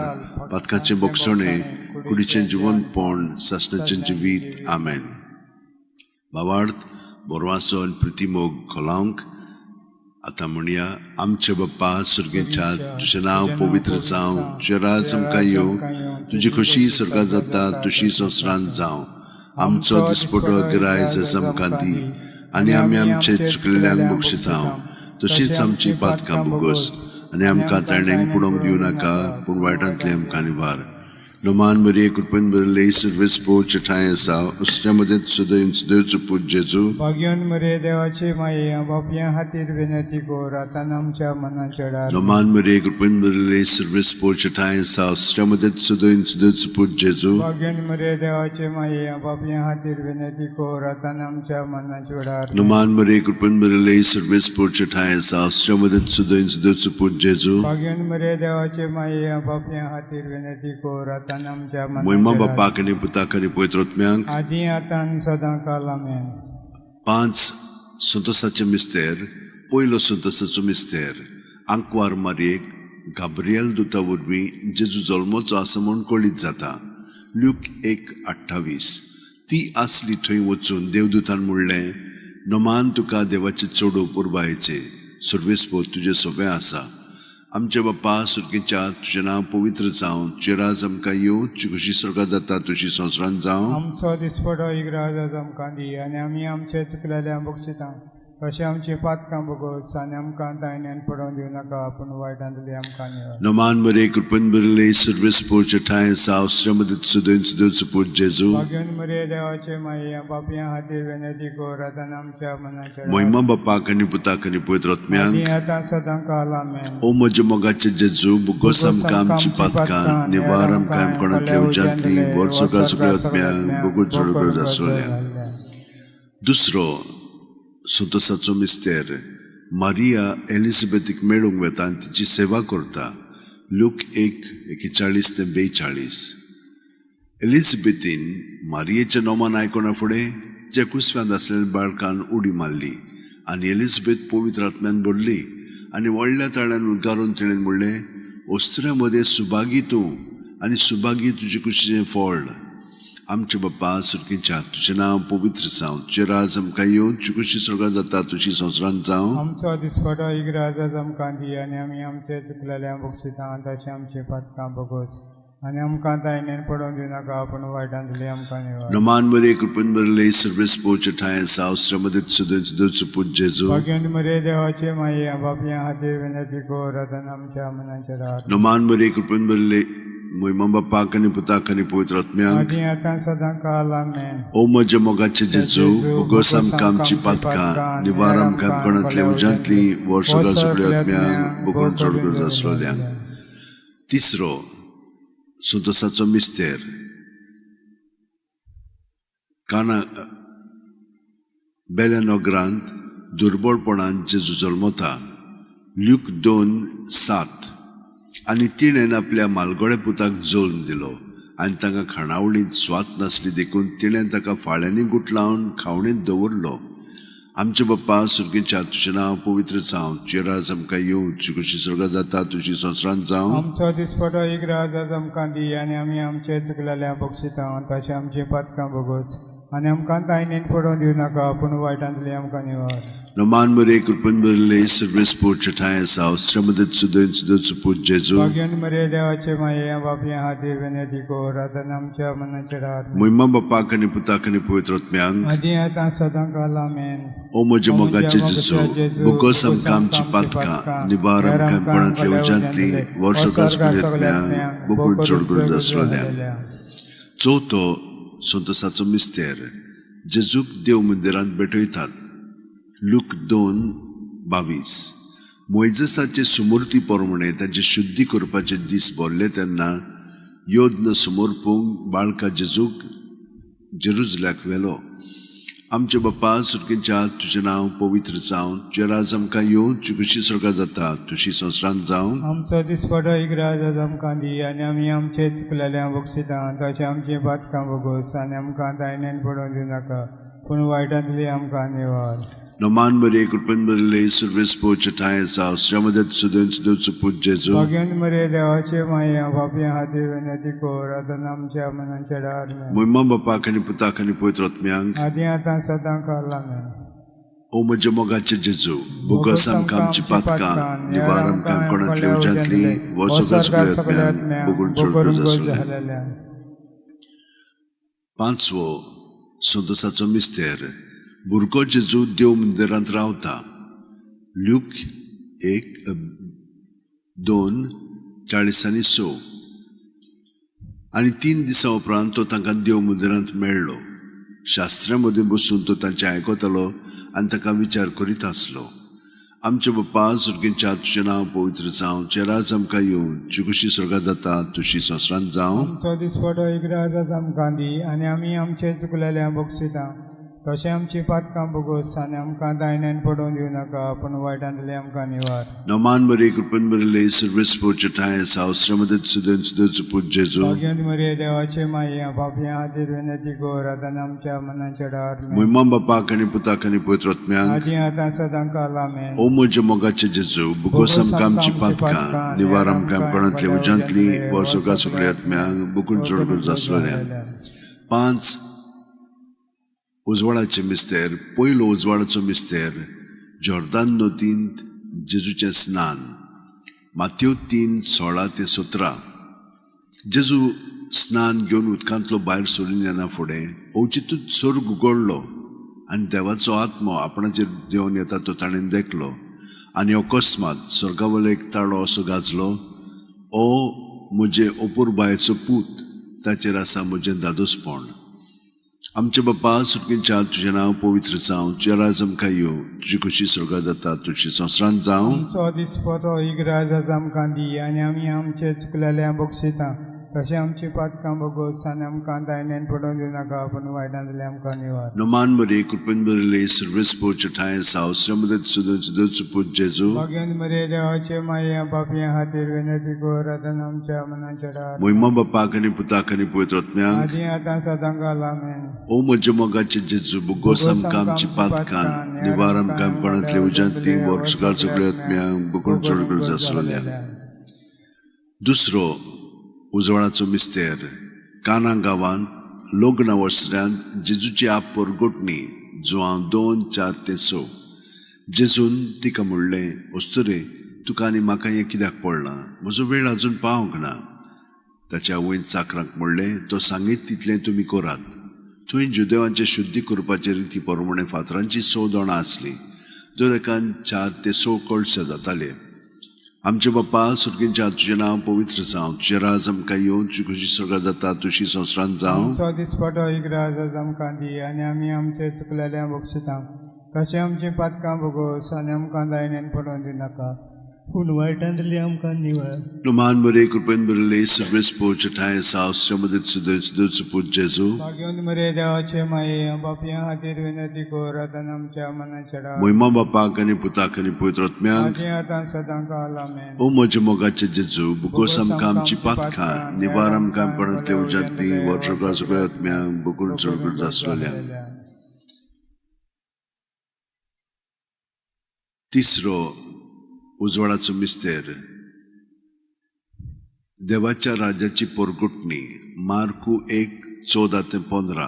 पातकांचें बोगसणें, कुडीचें जिवंतपण, सासणाचें जिवीत. आमेन. भावार्थ, बोरवासो आनी प्रितीमोग खोलावंक आतां म्हणया. आमचे बाप्पा सुर्गेच्या, तुजें नांव पवित्र जावं. तुजें राज आमकां येवं. तुजी खोशी स्वर्गांत जाता तशी संवसारांत जावं. आमचो दिसपटो गिरायज आज आमकां दी आनी आमी आमचे चुकलेल्यांक बक्षिता. तशीच आमची पातकां बोगस आनी आमकां ताणेंक पडोवंक दिवं नाका, पूण वायटांतली आमकां निवार. Noman Maria Kurpan Berlei Service Po Chataya Sao Ustramadit Sudain Sudev Put Jesu भाग्यवन मरे देवाचे माये बापया हातीर विनंती कर आता आमच्या मनाच्या डार Noman Maria Kurpan Berlei Service Po Chataya Sao Ustramadit Sudain Sudev Put Jesu भाग्यवन मरे देवाचे माये बापया हातीर विनंती कर आता आमच्या मनाच्या डार Noman Maria Kurpan Berlei Service Po Chataya Sao Ustramadit Sudain Sudev Put Jesu भाग्यवन मरे देवाचे माये बापया हातीर विनंती कर आता आमच्या Moima मनाच्या Bapa Kani Puta Kani Poitrotmiang आधी आता आणि सदां काल आमेन 5 Santosaचे मिस्तेर पयलो संतोसाचो मिस्तेर आंकवार मारयेक गाब्रियल दुता वरवीं जेजू जल्मोचो आसा म्हूण कळीत जाता ल्यूक 1:28 ती आसली थंय वचून देवदूतान म्हणलें नोमान तुका देवाचे चोडू पुरबायेचे सर्वेस्पो तुजें सगळें आसा आमचे बाप्पा सुरकेच्या तुजें नांव पवित्र जावं तुजें राज आमकां येवं तुजी कशी स्वर्गांत जाता तशी संवसारांत जावं आमचो दिसपडो इग्राज आमकां दी आनी आमी आमचे चुकलेल्या बक्षितां तशें आमची पातकां बगोस आनी आमकां दायण्यान पडोवन दिवं नाका पूण वायटांतली आमकां निवड Noman Maria Kurpan Berlei Service Po Chataya Sao Ustramadit Sudain Sudev Put Jesu भाग्यवन मरे देवाचे माये बापया हातीर विनंती कर आता आमच्या मनाच्या Moima Bapa Kani Puta Kani Poitrotmiang आदी आता सदां काल आमेन O म्हजे मोगाचे जेजू बुगोस आमकां आमची पातकां निवार आमकां आमकोणांतल्या उज्यांतली वर्सोका सगळ्यांत बुगूत चोडगोड आसोल्या दुसरो संतोसाचो मिस्तेर मारिया एलिझाबेथीक मेळूंक वेता आनी तिची सेवा करता लूक 1:41-42 एलिझाबेथीन मारियेच्या नोमान आयकोना फुडें जे कुसव्यांत आसलेल्या बाळकान उडी मारली आनी एलिझाबेथ पवित्र आत्म्यान भरली आनी व्हडल्या ताळ्यान उद्गारून तिणें म्हणलें ओस्त्र्या मदें सुभागी तूं आनी सुभागी तुजे कुशीचें फळ आमचे बाप्पा सुरकेच्या तुजें नांव पवित्र जावं तुजें राज आमकां येवं तुजी कशी स्वर्गांत जाता तशी संवसारांत जावं आमचो दिसपडो इग्राज आमकां दी आनी आमी आमचे चुकलेल्या बक्षितां तशें आमची पातकां बगोस आनी आमकां दायण्यान पडोवन दिवं नाका पूण वायटांतली आमकां निवड Noman Maria Kurpan Berlei Service Po Chataya Sao Ustramadit Sudain Sudev Put Jesu भाग्यवन मरे देवाचे माये बापया हातीर विनंती कर आता आमच्या मनाच्या डार Noman Maria Kurpan Berlei Moima Bapa Kani Puta Kani Poitrotmiang आदी आता सदां काल आमेन O म्हजे मोगाचे जेजू बुगोस आमकां आमची पातकां निवार आमकां आमकोणांतल्या उज्यांतली वर्सोका सगळ्यांत बुगून चोडगोड आसलोल्या तिसरो संतोसाचो मिस्तेर काना बेल्या नोगरांत दुर्बळपणान जेजू जल्मता ल्यूक 2:7 आनी तिणें आपल्या मालगोड्या पुताक जोडून दिलो आनी ताका खाणावळींत स्वात नासली देखून तिणें ताका फाळ्यांनी गुट लावन खावणींत दवरलो आमचे बाप्पा सुरकेच्या तुजें नांव पवित्र जावं तुजें राज आमकां येवं तुजी कशी स्वर्गांत जाता तुजी संवसारांत जावं आमचो दिसपडो इग्राज आमकां दी आनी आमी आमचे चुकलेल्या बक्षितां तशें आमची पातकां बगोस आनी आमकां दायण्यान पडोवन दिवं नाका पूण वायटांतली आमकां निवड Noman Maria Kurpan Berlei Service Po Chataya Sao Ustramadit Sudain Sudev Put Jesu भाग्यवन मरे देवाचे माये बापया हातीर विनंती कर आता आमच्या मनाच्या डार Moima Bapa Kani Puta Kani Poitrotmiang आदी आता सदां काल आमेन O म्हजे मोगाचे जेजू बुगोस आमकां आमची पातकां निवार आमकां आमकोणांतल्या उज्यांतली वर्सोका सगळ्यांत बुगून चोडगोड आसलोल्या चवथो संतोसाचो मिस्तेर जेजूक देव मंदिरांत भेटयतात लूक 2:22 मोइजेसाचे सुमूर्ती पोरमणे तांचे शुद्धी करपाचे दीस भरले तेन्ना योद्न समोरपूंक बाळका जेजूक जेरुजल्याक व्हेलो आमचे बाप्पा सुरकेच्या तुजें नांव पवित्र जावं तुजें राज आमकां येवं तुजी कशी स्वर्गांत जाता तशी संवसारांत जावं आमचो दिसपडो इग्राज आमकां दी आनी आमी आमचे चुकलेल्या बक्षितां तशें आमची पातकां बगोस आनी आमकां दायण्यान पडोवन दिवं नाका पूण वायटांतली आमकां निवड Noman Maria Kurpan Berlei Service Po Chataya Sao Ustramadit Sudain Sudev Put Jesu भाग्यवन मरे देवाचे माये बापया हातीर विनंती कर आता आमच्या मनाच्या डार Moima Bapa Kani Puta Kani Poitrotmiang आदी आता सदां काल आमेन O म्हजे मोगाचे जेजू बुगोस आमकां आमची पातकां निवार आमकां आमकोणांतल्या उज्यांतली वर्सोका सगळ्यांत बुगून चोडगोड आसलोल्या पांचवो संतोसाचो मिस्तेर भुरगो जेजू देव मंदिरांत रावता ल्यूक 1:2-46 आनी 3 दिसां उपरांत तो तांकां देव मंदिरांत मेळ्ळो. शास्त्र्यां मदीं बसून तो तांचें आयकतालो आनी तांकां विचार करीत आसलो. आमचे बाप्पा सुर्गींच्या तुजें नांव पवित्र जावं, तुजें राज आमकां येवं, तुजी कशी स्वर्गांत जाता तशी संवसारांत जावं. आमचो दिसपटो इकराज आमकां दी आनी आमी आमचे चुकलेल्यांक बक्षिता. तशें आमची पातकां बोगोस आनी आमकां दायण्यान पडोवन दिवं नाका, पूण वायटांतले आमकां निवार. नमान मरे कृपन बरले सर्वेस पोचटाय सावस्रमध्ये सुदन सुदच पूज जेजू. भाग्यवंत मरिये देवाचे माये, पापयां खातीर विनंती कर, आतां आमच्या मनाच्या डार. मोहिमा बापाक आनी पुताक आनी पवित्र आत्म्यांक. आजी आतां सदां काल आमेन. ओ म्हजे मोगाचे जेजू, बुकोस आमकां आमची पातकां, निवार आमकां कोणांतली उजांतली, वर सगळ्या सगळ्या आत्म्यांक बुकून चड करून आसलेल्या. 5 उजवाडाचे मिस्तेर. पयलो उजवाडाचो मिस्तेर जॉर्दान नदींत जेजूचें स्नान. माथ्यो 3:16-17. जेजू स्नान घेवन उदकांतलो भायर सरून येना फुडें अवचितूच स्वर्ग उगडलो आनी देवाचो आत्मो आपणाचेर देंवन येता तो ताणें देखलो. आनी अकस्मात स्वर्गावयलो एक ताळो असो गाजलो. ओ म्हजे अपूर बायचो पूत, ताचेर आसा म्हजें दादोसपण. आमचे बाप्पा सुर्गींच्या तुजें नांव पवित्र जावं, तुजें राज आमकां येवं, तुजी कशी स्वर्गांत जाता तशी संवसारांत जावं. आमचो दिसपटो इकराज आमकां दी आनी आमी आमचे चुकलेल्यांक बक्षिता. तशें आमची पातकां बोगोस आनी आमकां दायण्यान पडोवन दिवं नाका, पूण वायटांतले आमकां निवार. नमान मरे कृपेन बरले सर्वेस पोचटाय सावस्रमध्ये सुदन सुदच पूज जेजू. भाग्यवंत मरिये देवाचे माये, पापयां खातीर विनंती कर, आतां आमच्या मनाच्या डार. मोहिमा बापाक आनी पुताक आनी पवित्र आत्म्यांक. आजी आतां सदां काल आमेन. ओ म्हजे मोगाचे जेजू, बुगोस आमकां आमची पातकां, निवार आमकां कोणांतली उजांतली, वर सगळ्या सगळ्या आत्म्यांक बुकून चड करून आसलेल्या. दुसरो उजवाडाचो मिस्तेर. काना गांवांत लग्न वर्सऱ्यांत जेजूची आप परगोटणी जुवां 2:4-6. जेजून तिका म्हणलें, वस्तुरे तुका आनी म्हाका हें कित्याक पडलां? म्हजो वेळ अजून पावंक ना. ताच्या आवयन चाकरांक म्हणलें, तो सांगीत तितलें तुमी करात. थंय जुदेवांचे शुद्धी करपाचे रिती प्रमाणे फातरांची 6 दोणां आसलीं. दर एकान 4-6 कळशे जाताले. आमचे बाप्पा सुर्गींच्या तुजें नांव पवित्र जावं, तुजें राज आमकां येवं, तुजी कशी स्वर्गांत जाता तशी संवसारांत जावं. आमचो दिसपटो इकराज आमकां दी आनी आमी आमचे चुकलेल्यांक बक्षिता. तशें आमची पातकां बोगोस आनी आमकां दायण्यान पडोवन दिवं नाका, पूण वायटांतली आमकां निवार. नमान मरे कृपेन बरले सर्वेस पोचटाय सावस्रमध्ये सुदन सुदच पूज जेजू. भाग्यवंत मरिये देवाचे माये, पापयां खातीर विनंती कर, आतां आमच्या मनाच्या डार. मोहिमा बापाक आनी पुताक आनी पवित्र आत्म्यांक. आजी आतां सदां काल आमेन. ओ म्हजे मोगाचे जेजू, बुकोस आमकां आमची पातकां, निवार आमकां कोणांतली उजांतली, वर सगळ्या सगळ्या आत्म्यांक बुकून चड करून आसलेल्या. तिसरो उजवाडाचो मिस्तेर. देवाच्या राज्याची परगोटणी. मार्कू 1:14-15.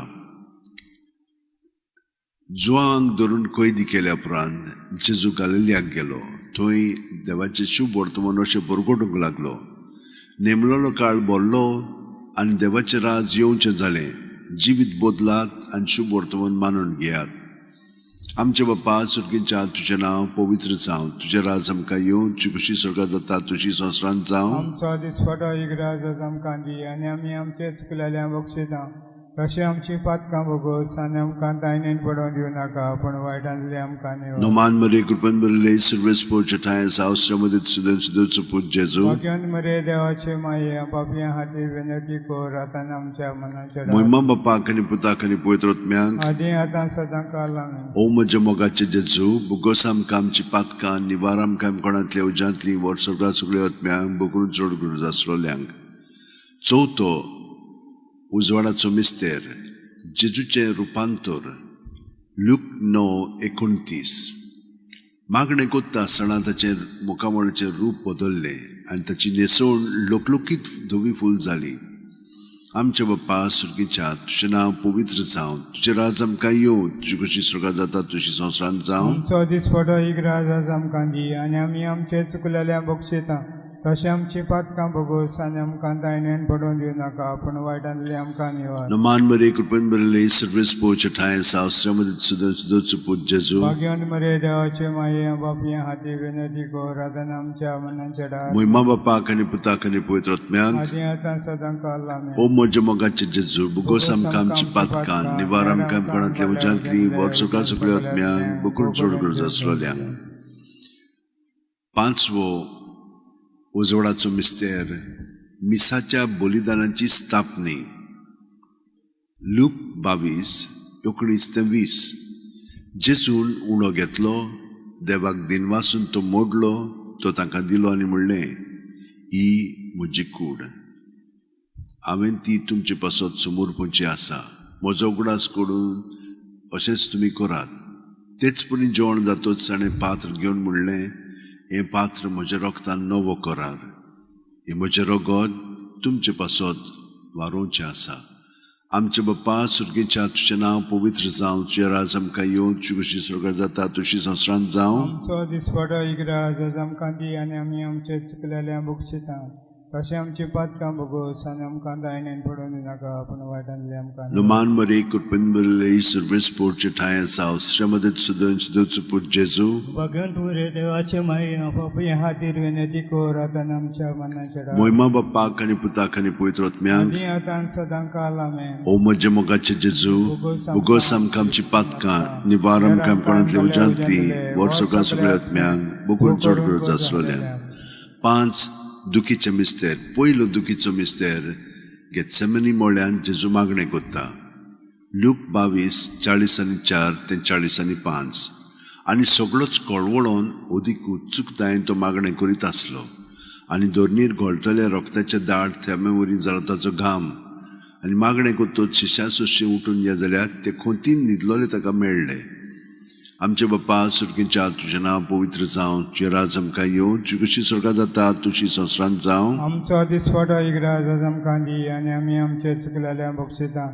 जुवांक धरून कैदी केल्या उपरांत जेजू गालिल्याक गेलो. थंय देवाचें शुभ वर्तमान अशें परगोटूंक लागलो. नेमलेलो काळ भरलो आनी देवाचें राज येवचें जालें. जिवीत बदलात आनी शुभ वर्तमान मानून घेयात. आमचे बाप्पा सुर्गींच्या तुजें नांव पवित्र जावं, तुजें राज आमकां येवं, तुजी कशी स्वर्गांत जाता तशी संवसारांत जावं. आमचो दिसपटो इकराज आमकां दी आनी आमी आमचे चुकलेल्यांक बक्षिता. तशें आमची पातकां बोगोस आनी आमकां दायण्यान पडोवन दिवं नाका, पूण वायटांतले आमकां निवार. नमान मरे कृपेन बरले सर्वेस पोचटाय सावस्रमध्ये सुदन सुदच पूज जेजू. भाग्यवंत मरिये देवाचे माये, पापयां खातीर विनंती कर, आतां आमच्या मनाच्या डार. मोहिमा बापाक आनी पुताक आनी पवित्र आत्म्यांक. आजी आतां सदां काल आमेन. ओ म्हजे मोगाचे जेजू, बुगोस आमकां आमची पातकां, निवार आमकां कोणांतली उजांतली, वर सगळ्या सगळ्या आत्म्यांक बुकून चड करून आसलेल्यांक. चवथो उजवाडाचो मिस्तेर. जेजूचें रुपांतर. लूक 9:29. मागणें कोत्ता आसतना ताचें मुखामळाचें रूप बदल्लें आनी ताची न्हेसवण लोकलोकीत धवी फूल जाली. आमचे बाप्पा सुर्गीच्या तुजें नांव पवित्र जावं, तुजें राज आमकां येवं, तुजी कशी स्वर्गांत जाता तशी संवसारांत जावं. आमचो दिसपटो इकराज आमकां दी आनी आमी आमचे चुकलेल्यांक बक्षिता. तशें आमची पातकां भोगोस आनी आमकां दायण्यान पडोवन दिवं नाका पूण वायटांतली आमकां निवार. No man mere kurpen berle service poche thai saustra med sudo chuput jesu. भाग्यवान मरे देवाचे माये बापये हाती विनंती को राधन आमच्या मनांच्या डार. Moima bapa kani puta kani poitrotmyan. आदी आता सदां काल आमेन. O moje mogache jesu bugosam kam chipatkan nivaram kam konatle ujantli vorsuka suklotmyan bukul chudgur zasrolyan. पांचवो उजवडाचो मिस्तेर मिसाच्या बलिदानाची स्थापनी. लूक 22:19-20. जेसून उणो घेतलो, देवाक दिनवासून तो मोडलो, तो तांकां दिलो आनी म्हणलें, ही म्हजी कूड. हांवें ती तुमचे पासत समोर पोवची आसा. म्हजो उगडास करून अशेंच तुमी करात. तेचपणी जेवण जातोच ताणें पात्र घेवन म्हणलें, हें पात्र म्हज्या रोगतान नवो करार. हें म्हजें रगत तुमचे पासत वारोवचें आसा. आमचे बाप्पा सुर्गेच्या तुजें नांव पवित्र जावं, तुजें राज आमकां येवं, तुजी कशी स्वर्गांत जाता तशी संवसारांत जावं. आमचो दिसपडो इग्राज आज आमकां दी आनी आमी आमचे चुकलेल्या बक्षिता. तशें आमची पातकां भोगोस आनी आमकां दायण्यान पडोवन दिवं नाका पूण वायटांतली आमकां निवार. Numan Marie kurpen berle service porche thai saustra med sudo chuput jesu. भगवंत पुरे देवाचे माये बापये हातीर विनंती को राधन आमच्या मनांच्या डार. Moima bapa kani puta kani poitrotmyan. आदी आता सदां काल आमेन. O moje mogache jesu bugosam kam chipatkan nivaram kam konatle ujantli vorsuka suklotmyan bukul chudgur zasrolyan. 5 दुखीचे मिस्तेर. पयलो दुखीचो मिस्तेर गेत्सेमनी मोळ्यान जेजू मागणें कोत्ता. लूक 22:40-4-40-5. आनी सगळोच कळवळोन ओदीक उत्सुकतायेन तो मागणें करीत आसलो. आनी दोरनीर घोळटले रोगताचे दाट थेंबे वरी जालो ताचो घाम. आनी मागणें कोत्तोच शिश्यां सुशी उठून या जाल्यार ते खोतीन न्हिदलोले ताका मेळ्ळे. आमचे बाप्पा सुर्गेच्या तुजें नांव पवित्र जावं, तुजें राज आमकां येवं, तुजी कशी स्वर्गांत जाता तशी संवसारांत जावं. आमचो दिसपडो इग्राज आज आमकां दी आनी आमी आमचे चुकलेल्या बक्षिता.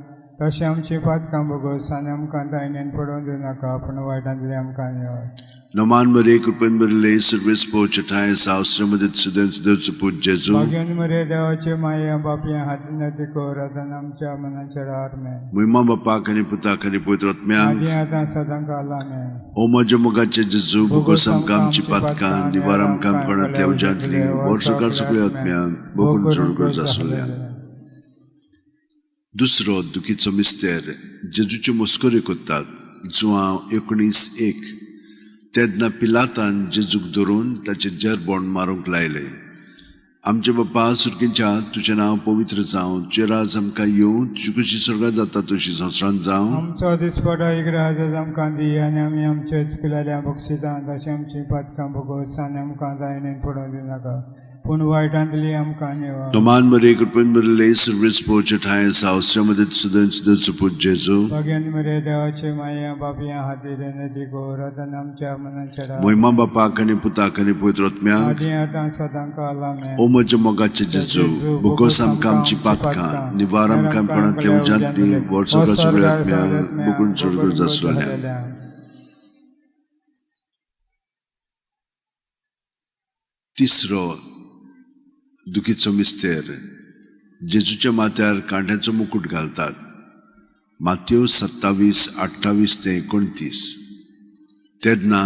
तशें आमची पातकां भोगोस आनी आमकां दायण्यान पडोवन दिवं नाका पूण वायटांतली आमकां निवार. No man mere kurpen berle service poche thai saustra med sudo chuput jesu. भाग्यवान मरे देवाचे माये बापये हाती विनंती को राधन आमच्या मनांच्या डार. Moima bapa kani puta kani poitrotmyan. आदी आता सदां काल आमेन. O moje mogache jesu bugosam kam chipatkan nivaram kam konatle ujantli vorsuka suklotmyan bukul chudgur zasrolyan. दुसरो दुखीचो मिस्तेर जेजूच्यो मस्कऱ्यो कोत्तात. जुआंव 19:1. तेदना पिलातान जेजूक धरून ताचे जरबोण मारूंक लायले. आमचे बाप्पा सुर्गेच्या तुजें नांव पवित्र जावं, तुजें राज आमकां येवं, तुजी कशी स्वर्गांत जाता तशी संवसारांत जावं. आमचो दिसपडो इग्राज आज आमकां दी आनी आमी आमचे चुकलेल्या बक्षिता. तशें आमची पातकां भोगोस आनी आमकां दायण्यान पडोवन दिवं नाका पूण वायटांतली आमकां निवार. No man mere kurpen berle service poche thai saustra med sudo chuput jesu. भगवान मरे देवाचे माये बापये हातीर विनंती को राधन आमच्या मनांच्या डार. Moima bapa kani puta kani poitrotmyan. आदी आता सदां काल आमेन. O moje mogache jesu bugosam kam chipatkan nivaram kam konatle ujantli vorsuka suklotmyan bukul chudgur zasrolyan. तिसरो दुखीचो मिस्तेर जेजूच्या माथ्यार कांट्याचो मुकुट घालतात. माथ्येव 27:28-29. तेदना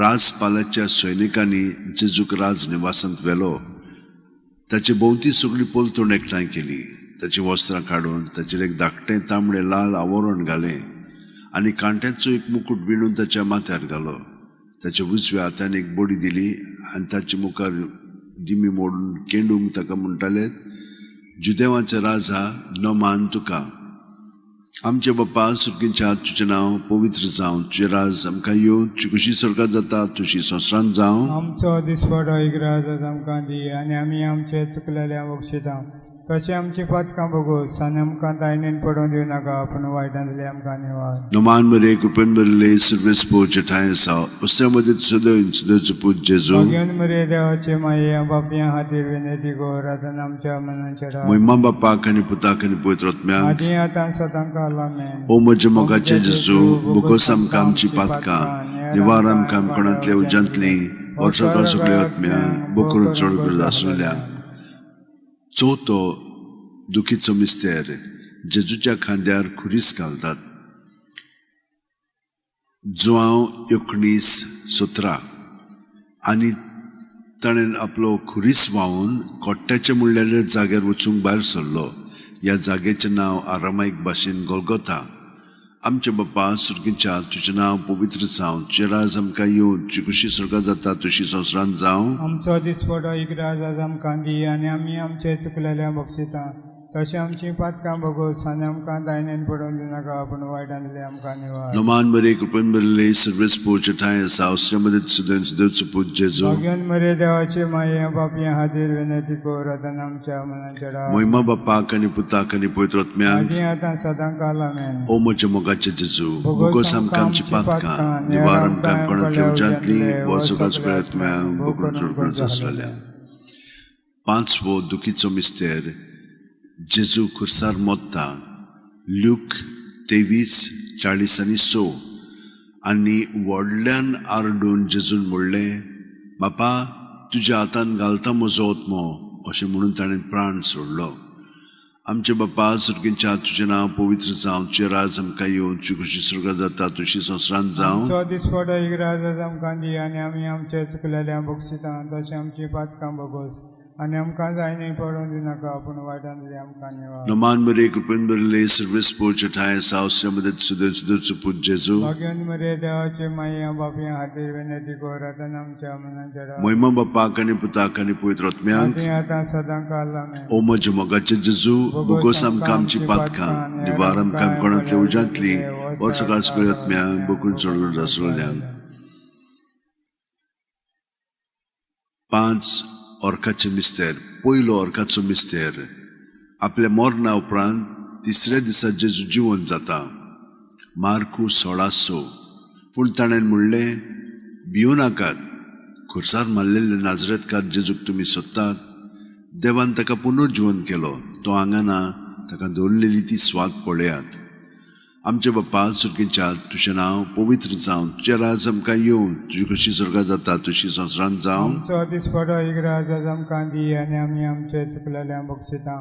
राजपालाच्या सैनिकांनी जेजूक राज निवासांत व्हेलो. ताचे भोवती सगळी पोलतोण एकठांय केली. ताची वस्त्रां काडून ताचेर एक धाकटें तांबडें लाल आवरण घालें आनी कांट्याचो एक मुकुट विणून ताच्या माथ्यार घालो. ताच्या उजव्या हातान एक बडी दिली आनी ताच्या मुखार दिमी मोडून केंडूंक ताका म्हणटाले, जुदेवाचे राजा न मान तुका. आमचे बाप्पा सुर्गेच्या तुजें नांव पवित्र जावं, तुजें राज आमकां येवं, तुजी कशी स्वर्गांत जाता तशी संवसारांत जावं. आमचो दिसपडो इग्राज आज आमकां दी आनी आमी आमचे चुकलेल्या बक्षिता. तशें आमची पातकां भोगोस आनी आमकां दायण्यान पडोवन दिवं नाका पूण वायटांतली आमकां निवार. No man mere kurpen berle service poche thai saustra med sudo chuput jesu. भगवान मरे देवाचे माये बापये हातीर विनंती को राधन आमच्या मनांच्या डार. Moima bapa kani puta kani poitrotmyan. आदी आता सदां काल आमेन. O moje mogache jesu bugosam kam chipatkan nivaram kam konatle ujantli वर्सां सगळे आत्म्यांक बोकरून चड गरज आसलेल्यांक चवथो दुखीचो मिस्तेर जेजूच्या खांद्यार खुरीस घालतात. जुआंव 19:17 आनी ताणें आपलो खुरीस व्हांवून कोट्ट्याचे मुळ्ळेल्या जाग्यार वचूंक भायर सरलो. ह्या जागेचें नांव आरामाईक भाशेन गोल्गोथा. आमचे बाप्पा सुर्गीच्या तुजें नांव पवित्र जावं, तुजें राज आमकां येवं, तुजी कशी स्वर्गांत जाता तशी संवसारांत जावं. आमचो दिसपडो इकराज आज आमकां दी आनी आमी आमचे चुकलेल्या बक्षिता तशें आमची पातकां भोगोस आनी आमकां दायनेन पडोवन दिनाका पूण वायटांतले आमकां निवार. नोमान बरे कृपेन बरले सर्वेस पोवचे ठाय आसा अवसरामध्ये सुदैन सुदैवचो पूत जेजू. भगवान मरे देवाचे माये बापया हातीर विनंती कर आतां आमच्या मनाच्या डाळ. महिमा बापाक आनी पुताक आनी पवित्र आत्म्याक आदी आतां सदां काल आमेन. ओ म्हजे मोगाचे जेजू भोगोस आमकां आमची पातकां निवार आमकां कोणातल्या उज्यांतली वर सगळ्या आत्म्यांक बोकरून चड गरज आसलेल्या. पांचवो दुखीचो मिस्तेर जेजू खुर्सार मोत्ता. लूक 23:40-6 आनी व्हडल्यान आरडून जेजून म्हणलें, बापा तुज्या हातान घालता म्हजो आत्मो अशें म्हणून ताणें प्राण सोडलो. आमचे बापा सुर्गीच्या तुजें नांव पवित्र जावं, तुजें राज आमकां येवं, तुजी कशी स्वर्गांत जाता तशी संवसारांत जावं. आमचो दिसपडो इकराज आज आमकां दी आनी आमी आमचे चुकलेल्या बक्षिता तशें आमची पातकां भोगोस आनी आमकां जायने पडोवन दिनाका पूण वायटांतले आमकां निवार. नोमान मरे कृपेन बरले सर्वेस पोवचे ठाय आसा अवसरामध्ये सुदैन सुदैवचो पूत जेजू. भगवान मरे देवाचे माये बापया हातीर विनंती कर आतां आमच्या मनाच्या डाळ. महिमा बापाक आनी पुताक आनी पवित्र आत्म्यांक आदी आतां सदां काल आमेन. ओ म्हजे मोगाचे जेजू भोगोस आमकां आमची पातकां निवार आमकां कोणातल्या उज्यांतली वर सगळ्या आत्म्यांक बोकरून चड गरज आसलेल्यांक. 5 ऑर्काचे मिस्तेर. पयलो ऑर्काचो मिस्तेर आपल्या मरणा उपरांत तिसऱ्या दिसा जेजू जिवंत जाता. मार्कू 16:6 पूण ताणें म्हणलें, भिवू नाकात, खुर्सार मारलेले नाजरेतकार जेजूक तुमी सोदतात. देवान ताका पुनर्जिवंत केलो, तो हांगा ना, ताका दवरलेली ती स्वाद पळयात. आमचे बाप्पा सुर्गीच्या तुजें नांव पवित्र जावं, तुजें राज आमकां येवं, तुजी कशी स्वर्गांत जाता तशी संवसारांत जावं. आमचो दिसपडो इकराज आज आमकां दी आनी आमी आमचे चुकलेल्या बक्षिता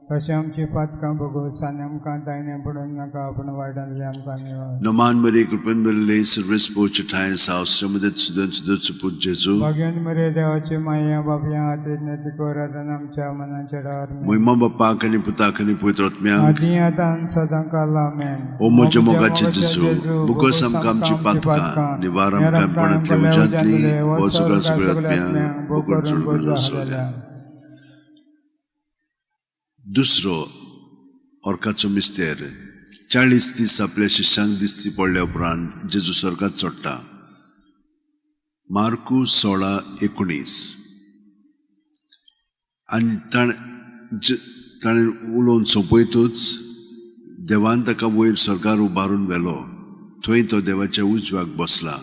तशें आमची पातकां भोगोस आनी आमकां दायने पडोवन नाका पूण वायटांतले आमकां निवार. नोमान मरे कृपेन बरले सर्वेस पोवचे ठाय आसा अवसरामध्ये सुदैन सुदैवचो पूत जेजू. भगवान मरे देवाचे माये बापया हातीर विनंती कर आतां आमच्या मनाच्या डाळ. महिमा बापाक आनी पुताक आनी पवित्र आत्म्यांक आदी आतां सदां काल आमेन. ओ म्हजे मोगाचे जेजू भोगोस आमकां आमची पातकां निवार आमकां कोणातल्या उज्यांतली वर सगळ्या आत्म्यांक बोकरून चड गरज आसलेल्या. दुसरो ऑर्काचो मिस्तेर 40 दीस आपल्या शिश्यांक दिसती पडल्या उपरांत जेजू स्वर्गांत चडटा. मार्कू 16:19 आनी ताणें उलोवन सोंपयतूच देवान ताका वयर स्वर्गार उबारून व्हेलो. थंय तो देवाच्या उजव्याक बसला.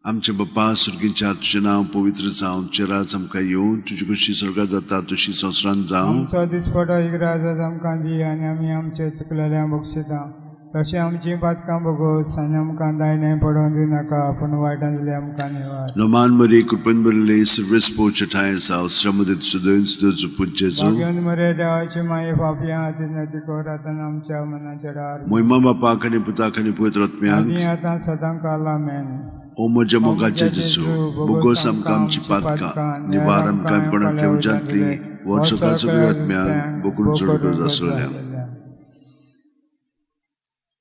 आमचे बाप्पा सुर्गीच्या तुजें नांव पवित्र जावं, तुजें राज आमकां येवं, तुजी कशी स्वर्गांत जाता तशी संवसारांत जावं. आमचो दिसपडो इकराज आज आमकां दी आनी आमी आमचे चुकलेल्या बक्षिता तशें आमची पातकां भोगोस आनी आमकां दायने पडोवन दिनाका पूण वायटांतले आमकां निवार. नोमान मरे कृपेन बरले सर्वेस पोवचे ठाय आसा अवसरामध्ये सुदैन सुदैवचो पूत जेजू. भगवान मरे देवाचे माये बापया हातीर विनंती कर आतां आमच्या मनाच्या डाळ. महिमा बापाक आनी पुताक आनी पवित्र आत्म्यांक आदी आतां सदां काल आमेन. ओ म्हजे मोगाचे जेजू भोगोस आमकां आमची पातकां निवार आमकां कोणातल्या उज्यांतली वर सगळ्या आत्म्यांक बोकरून चड गरज आसलेल्यांक.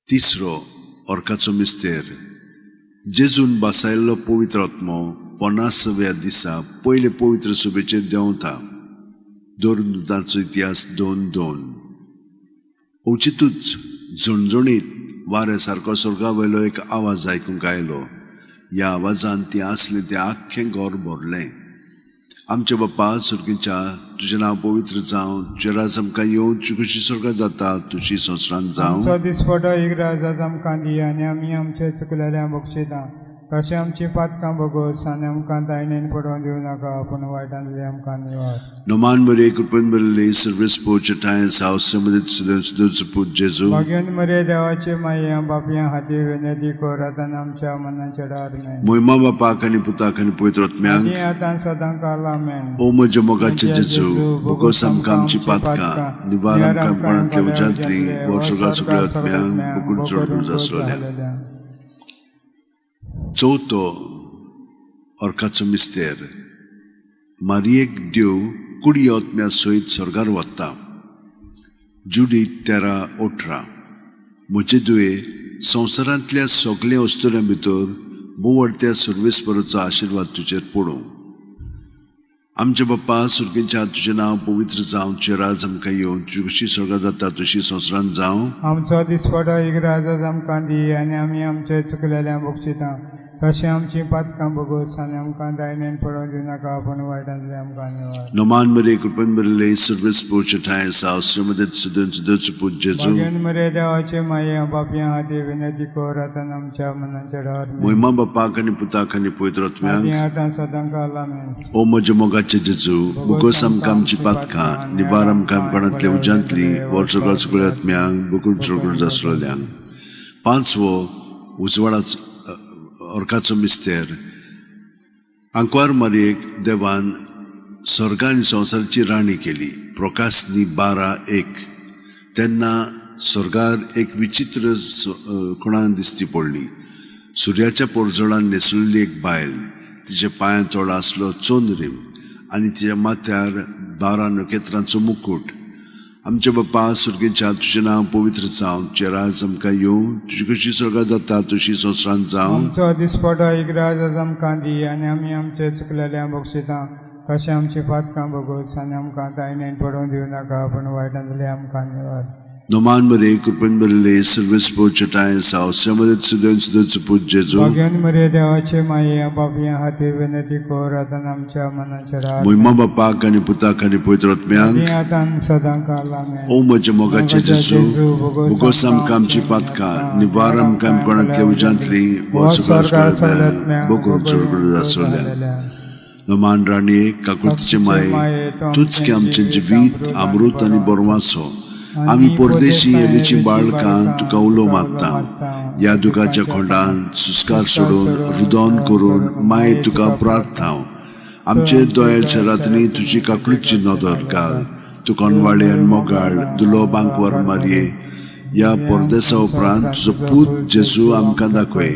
तिसरो ऑर्काचो मिस्तेर जेजून बसायल्लो पवित्र आत्मो 50व्या दिसा पयले पवित्र सभेचेर देंवता. दोरनदूतांचो इतिहास 2:2. अवचितूच झणझणीत वाऱ्या सारको स्वर्गा वयलो एक आवाज आयकूंक आयलो. ह्या आवाजान ती आसलें तें आख्खें घर भरलें. आमचे बाप्पा सुर्गीच्या तुजें नांव पवित्र जावं, तुजें राज आमकां येवं, तुजी कशी स्वर्गांत जाता तशी संवसारांत जावं. आमचो दिसपडो इकराज आज आमकां दी आनी आमी आमचे चुकलेल्या बक्षिता तशें आमची पातकां भोगोस आनी आमकां दायनेन पडोवन दिवं नाका पूण वायटांतली आमकां निवार. No man Maria Kurpan Berle Service Pocha Times House Samadet Sudan Put Jesu. भाग्यवन मरे देवाचे माया बापया खातीर विनंती कर आतां आमच्या मनान चडार आमेन. Moima Bapa Kani Puta Kani Poitrot Myang. आनी आतां सदां काल आमेन. O Mojamoga Jesu. Boko Samkam Chipatka. Nivaram Kam Panatli Ujantli. Borsoga Suklat Myang. Bokul Chordu Zaslolia. Choto Orkacho Mister. Mariek Diu Kudiot Mea Soit Sorgar Watta. Judy Terra Otra. Mujedue संवसारांतल्या सगळ्या वस्तूंच्या भितर बोवडत्या सर्वेस्पराचो आशीर्वाद तुजेर पडूं. आमचे बाप्पा सुर्गेच्या तुजें नांव पवित्र जावं, तुजें राज आमकां येवं, तुजी कशी स्वर्गांत जाता तशी संवसारांत जावं. आमचो दिसपडो एक राज आमकां दी आनी आमी आमचे चुकलेल्यांक बक्षिता. तशें आमची पातकां भोगोस आनी आमकां दायनेन पडोवन दिवं नाका पूण वायटांतली आमकां निवार. Noman Maria Kurpan Berle Service Pocha Times House Samadet Sudan Put Jesu. भाग्यवन मरे देवाचे माया बापया खातीर विनंती कर आतां आमच्या मनान चडार आमेन. Moima Bapa Kani Puta Kani Poitrot Myang. आनी आतां सदां काल आमेन. O Mojamogaचे Jesu. Boko Samkam Chipatka. Nivaram Kam Panatli Ujantli. Borsoga Suklat Myang. Bokul Chordu Zaslolia. पांचवो उजवाडाचो Orkacho Mister. Ankwar Mariek देवान स्वर्ग आनी संवसाराची राणी केली. प्रकाशनी 12:1. तेन्ना स्वर्गार एक विचित्र कोणाक दिसती पडली. सुर्याच्या पोरजोळान न्हेसलेली एक बायल. तिच्या पांयां तोडा आसलो चोनरीम आनी तिच्या माथ्यार 12 नखेत्रांचो मुकुट. आमचे बाप्पा सुर्गेच्या तुजें नांव पवित्र जावं, तुजें राज आमकां येवं, तुजी कशी स्वर्गांत जाता तशी संवसारांत जावं. आमचो दिसपडो एक राज आमकां दी आनी आमी आमचे चुकलेल्यांक बक्षिता. तशें आमची पातकां भोगोस आनी आमकां दायनेन पडोवन दिवं नाका पूण वायटांतली आमकां निवार. Noman Maria Kurpan Berle Service Pocha Times House Samadet Sudan Put Jesu. भाग्यवन मरे देवाचे माया बापया खातीर विनंती कर आतां आमच्या मनान Chadar. Moima Bapa Kani Puta Kani Poitrot Myang. आनी आतां सदां काल आमेन. O Mojamogaचे Jesu. Boko Samkam Chipatka. Nivaram Kam Panatli Ujantli. Borsoga Suklat Myang. Bokul Chordu Zaslolia. Noman Rani Kakultiचे माये. तुच की आमचे जिवीत अमृत आनी बोरवासो. आमी परदेशी येवेची बाळकां तुका उलो मागता. ह्या दुखाच्या खोंडांत सुस्कार सोडून रुदोन करून माये तुका प्रार्थांव. आमचे दोळ्याच्या रातनी तुजी काकूळची नदर घाल. तू कोणवाळे आनी मोगाळ दुलो बांकवार मारये. ह्या परदेसा उपरांत तुजो पूत जेजू आमकां दाखय.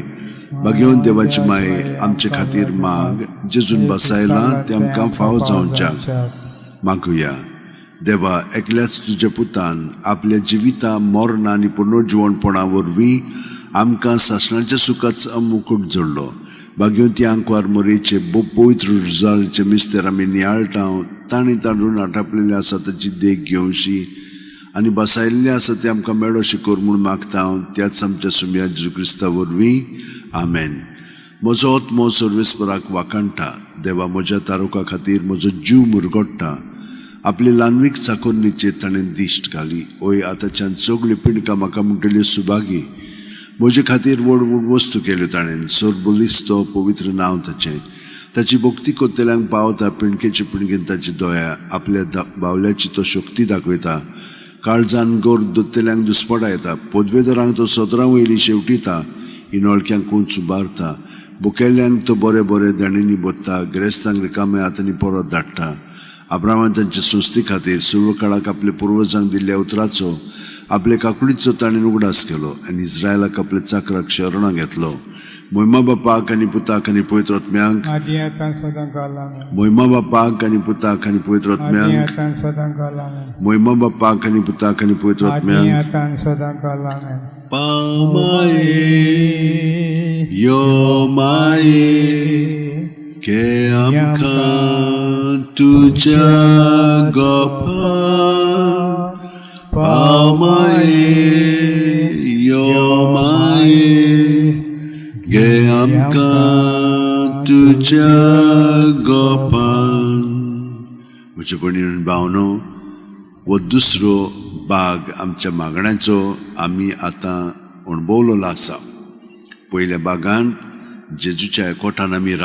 भाग्यवन देवाची माये आमचे खातीर माग. जेजून बसायला ते आमकां फावो जावच्याक मागुया. देवा एकल्याच तुझ्या पुतान आपल्या जिविता मरण आनी पुनर्जीवनपणा वरवीं आमकां सासणाच्या सुखाचो मुकुट जोडलो. भाग्यवन ती आंकवार मोरेचे पवित्र रुजाचे मिस्तेर आमी नियाळटाव. तांणी तांडून आटापलेले आसा ताची देख घेवशी आनी बसायल्ले आसा ते आमकां मेळोशी कर म्हूण मागता. त्याच आमच्या सुम्या जेजू क्रिस्ता वरवीं आमेन. म्हजो आत्मो सर्वेस्पराक वाकाणटा. देवा म्हज्या तारुका खातीर म्हजो जीव मुरगोडटा. आपली ल्हानवीक चाकोन्नीचेर ताणें दिश्ट घाली. ओय आतांच्यान सगळी पिणकां म्हाका म्हणटल्यो सुभागी. म्हजे खातीर व्हड व्हड वस्तू केल्यो ताणें. सोरबुलिस्तो पवित्र नांव ताचें. ताची भक्ती कोत्तेल्यांक पावता. पिणकेचे पिणकेन ताची दोळ्या. आपल्या बावल्याची तो शक्ती दाखयता. काळजान गोर दोत्तेल्यांक दुस्पटा येता. पदवेदारांक तो सतरां वयली शेवटिता. इनोळक्यांक कोंच उबारता. बुकेल्ल्यांक तो बरे बरे दाणींनी बोत्ता. गिरेस्तांक रिकामे हातांनी परत धाडटा. अब्राहामान तांचे संस्थे खातीर सुर्व काळाक आपल्या पुर्वजांक दिल्ल्या उतराचो आपल्या काकुळीचो ताणें उगडास केलो आनी इस्रायलाक आपल्या चाकराक शरणां घेतलो. मोहिमा बापाक आनी पुताक आनी पवित्र आत्म्यांक. मोहिमा बापाक आनी पुताक आनी पवित्र आत्म्यांक. मोहिमा बापाक आनी पुताक आनी पवित्र आत्म्यांक. पामाये यो माये के आमकां तुज्या गोपा. पामाये यो माये गे आमकां तुज्या गोपान. म्हजे भयणीन भावनो, वो दुसरो भाग आमच्या मागण्याचो आमी आतां अणभवलेलो आसा. पयल्या भागांत जेजूच्या एकवटान आमी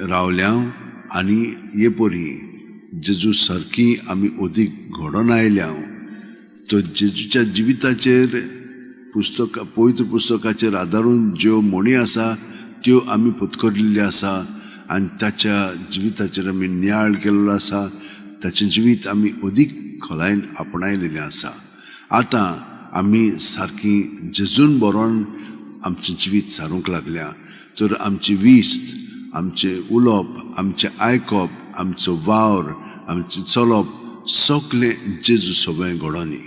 रावल्या आनी हे परी जेजू सारकी आमी ओदीक घडोवन आयल्या. तो जेजूच्या जिविताचेर पवित्र पुस्तकाचेर आदारून ज्यो मोणी आसा त्यो आमी पत्करिल्ल्यो आसा आनी ताच्या जिविताचेर आमी नियाळ केल्लो आसा. ताचें जिवीत आमी ओदीक खोलायन आपणायलेलें आसा. आतां आमी सारकी जेजून बरोवन आमचें जिवीत सारूंक लागल्या. तर आमची विस्त, आमचें उलोवप, आमचें आयकप, आमचो वावर, आमचें चलप सगळें जेजू सगळें घडोनी.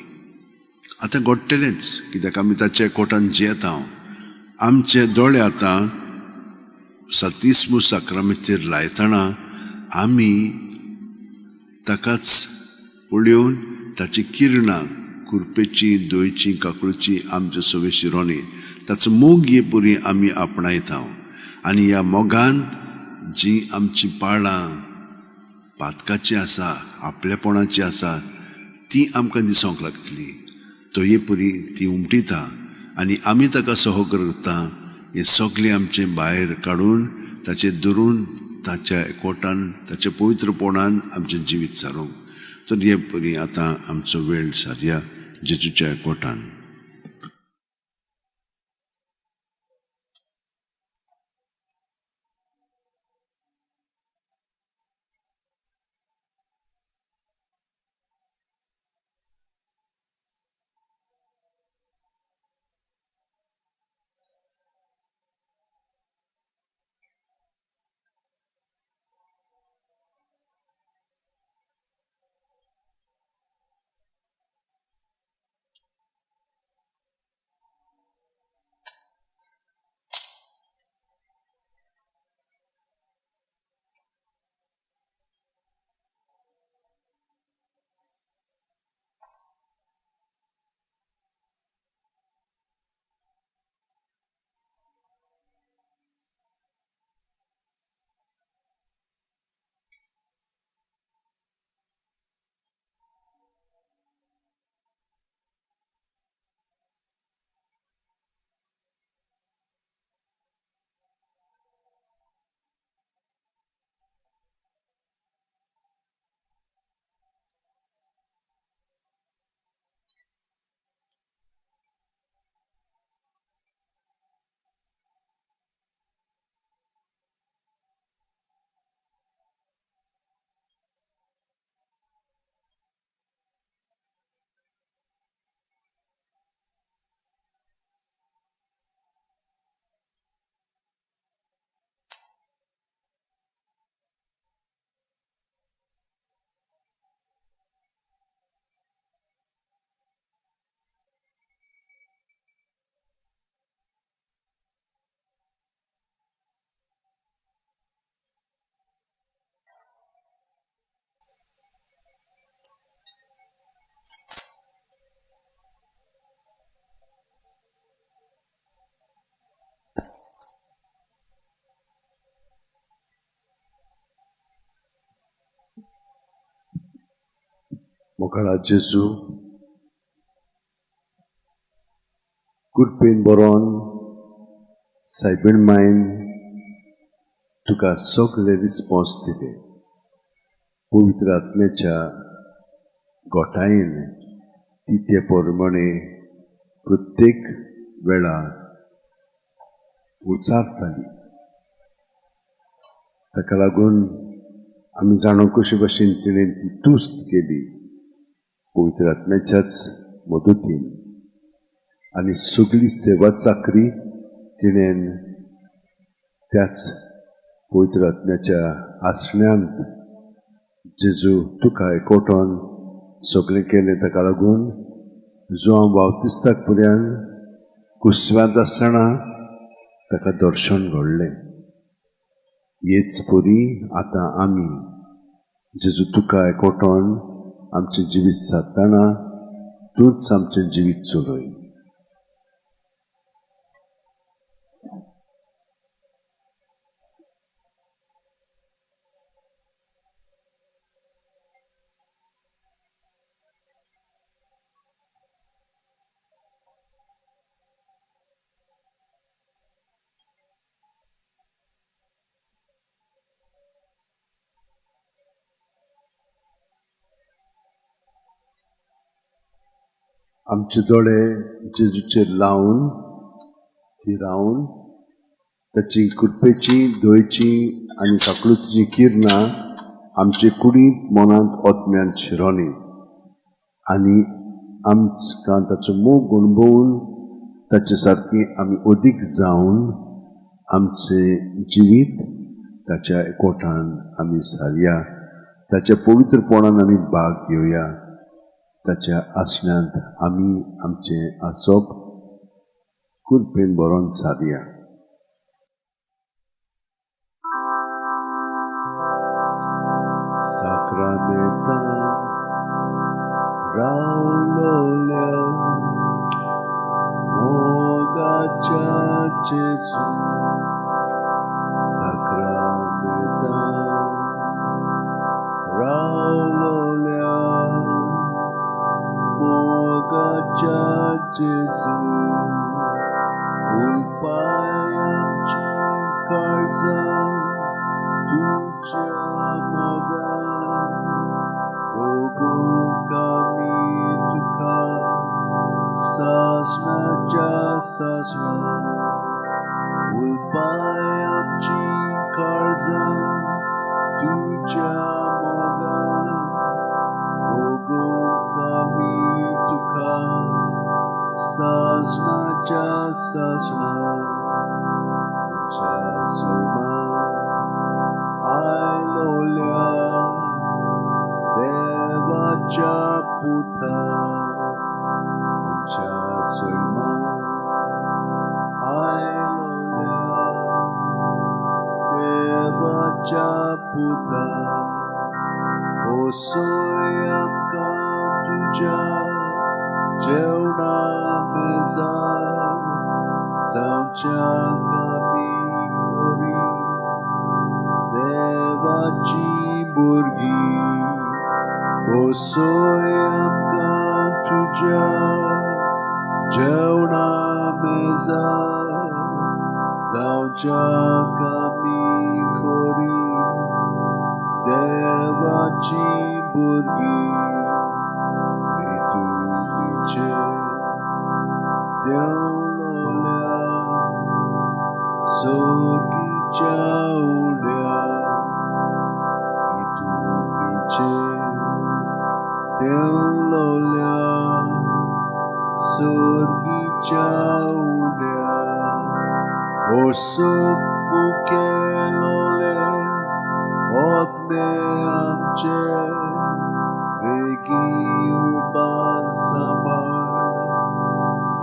आतां घडटलेंच कित्याक आमी ताच्या एकवटान जियेता. आमचे दोळे आतां सत्तिस्मू साक्रामेंताचेर लायतना आमी ताकाच पळयोवन ताची किरणां कुरपेची, दोयची, काकूळची आमचे सगळे शिरोनी ताचो मोग हे परी आमी आपणायता. आनी ह्या मोगांत जी आमची पाळां पातकाची आसा, आपलेपणाची आसा, ती आमकां दिसोंक लागतली. तो हे परी ती उमटिता आनी आमी ताका सहो करता. हे सगळें आमचें भायर काडून ताचेर धरून ताच्या एकवटान ताच्या पवित्रपणान आमचें जिवीत सारूंक. तर हे परी आतां आमचो वेळ सारया जेजूच्या एकवटान. मोकळा जेजू कुरपेन बरोवन सायबीण मायन तुका सगळे रिस्पॉन्स दिले. पवित्र आत्म्याच्या गोठायेन ती ते प्रमाणे प्रत्येक वेळार उचारताली. ताका लागून आमी जाणो कशे भाशेन तिणें ती तुस्त केली पवित्र आत्म्याच्याच मदतीन. आनी सगळी सेवा चाकरी तिणें त्याच पवित्र आत्म्याच्या आसण्यांत जेजू तुका एकवटोन सगळें केलें. ताका लागून जोआंव बावतिस्ताक पर्यान कुसव्यांत आसतना ताका दर्शन घडलें. हेच परी आतां आमी जेजू तुका एकवटोन आमचें जिवीत सारतना तूंच आमचें जिवीत चलय. आमचे दोळे जेजूचेर लावन ती रावन ताची कृपेची दोयची आनी काकळुतीची किरणां आमचे कुडींत मनांत ओतम्यान शिरोली आनी आमकां ताचो मोग अणभवून ताचे सारकी आमी अदीक जावन आमचे जिवीत ताच्या एकवटान आमी सारया ताच्या पवित्रपणान आमी भाग घेवया ताच्या आसण्यांत आमी आमचें आसप कृपेन बरोवन सारया Sacramenta Raulolia Mogacha Jesu Sacramenta Raulolia Mogacha Jesu Ulpayamchi Karza Tucha Moga Ogo Kami Tuka Sasna Jasasna Ulpayamchi Karza Tucha Moga Ogo Kami Tuka Sasna Jasasna Jasoma Ailolia Devacha Puta Jasoma Ailolia Devacha Puta Osoyam Kantuja Jeuna Meza Zaujanga Mikori Devachi Burgi Osoyam Kantuja Jeuna Meza Zaujanga Mikori Devachi Burgi Ritu Viche Deololia Sorgi Chaulia Ritu Viche Deololia Sorgi Chaulia Oso Bukelole Otme Amche Vegi Uban Samar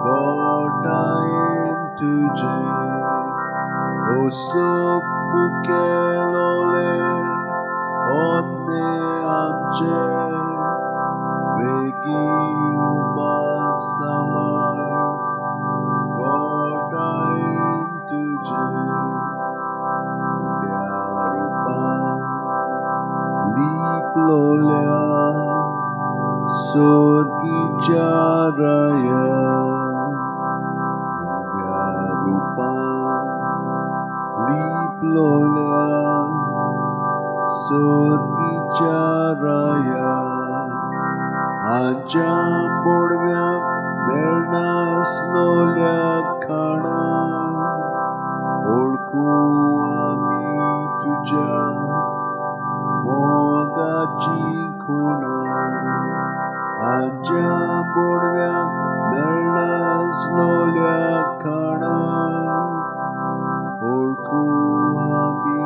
Godaim Tuje Oso Bukelole Otme Amche Vegi Uban Samar Godaim Tuje Liplolia Sorgi Charaya Rupa Liplolia Sorgi Charaya Ajam Bodvya Vernas Lolia Khana Olku Ami Tuja Mogachi Kuna Aja Bodvya Mernas Lolia Khana Olku Ami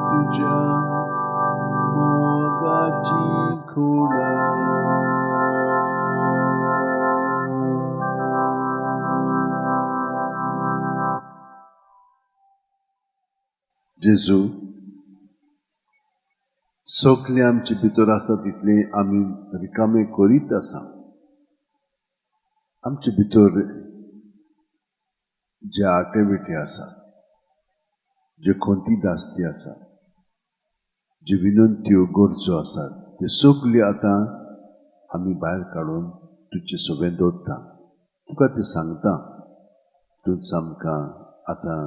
Tuja Mogachi Kuna Jesu सगळे आमचे भितर आसा तितले आमी रिकामे करीत आसा आमचे भितर जे आटेविटे आसा जे खंती दास्ती आसा जे विनंत्यो गरजो आसात ते सगळे आतां आमी भायर काडून तुजे सोबें दवरता तुका ते सांगता तूंच आमकां आतां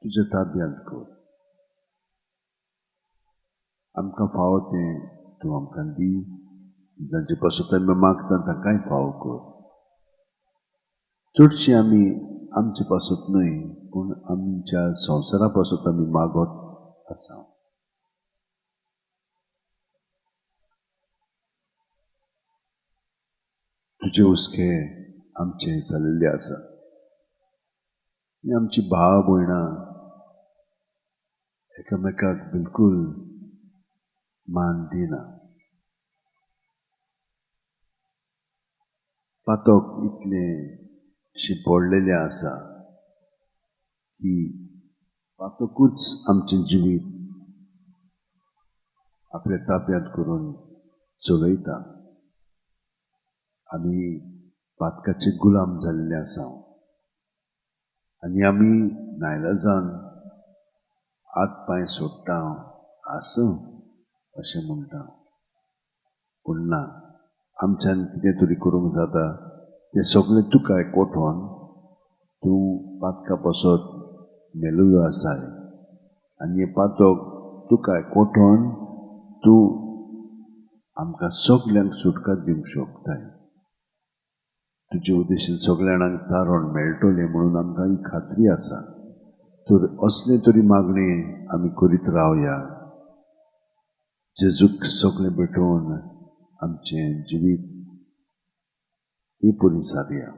तुज्या ताब्यांत कर आमकां फावो तें तूं आमकां दी, जांचे पासून आमी मागता ताकाय फावो कर. चडशी आमी आमचे पासून न्हय पूण आमच्या संवसारा पासून आमी मागत आसा. तुजे हुस्के आमचे जाल्ले आसा. आमची भाव भयणां एकामेकाक बिलकुल मान दिना. पातोक इतले शिंपडलेले आसा की पातोकूच आमचें जिवीत आपल्या ताब्यांत करून चलयता. आमी पातकाचे गुलाम जाल्ले आसा आनी आमी नायलाजान हात पांय सोडटा, आसूं अशें म्हणटा. पूण ना, आमच्यान कितें तरी करूंक जाता तें सगळें तुका एकवटोन तूं पातका पासत मेलुयो आसाय आनी हें पातोक तुका एकवटोन तूं आमकां सगल्यांक सुटका दिवंक शकताय. तुजे उद्देशीन सगळ्या जाणांक तारण मेळटलें म्हणून आमकां ही खात्री आसा. तर असले तरी मागणी आमी करीत रावया. जेजूक सगळें भेटोवन आमचें जिवीत एपुरी सारया.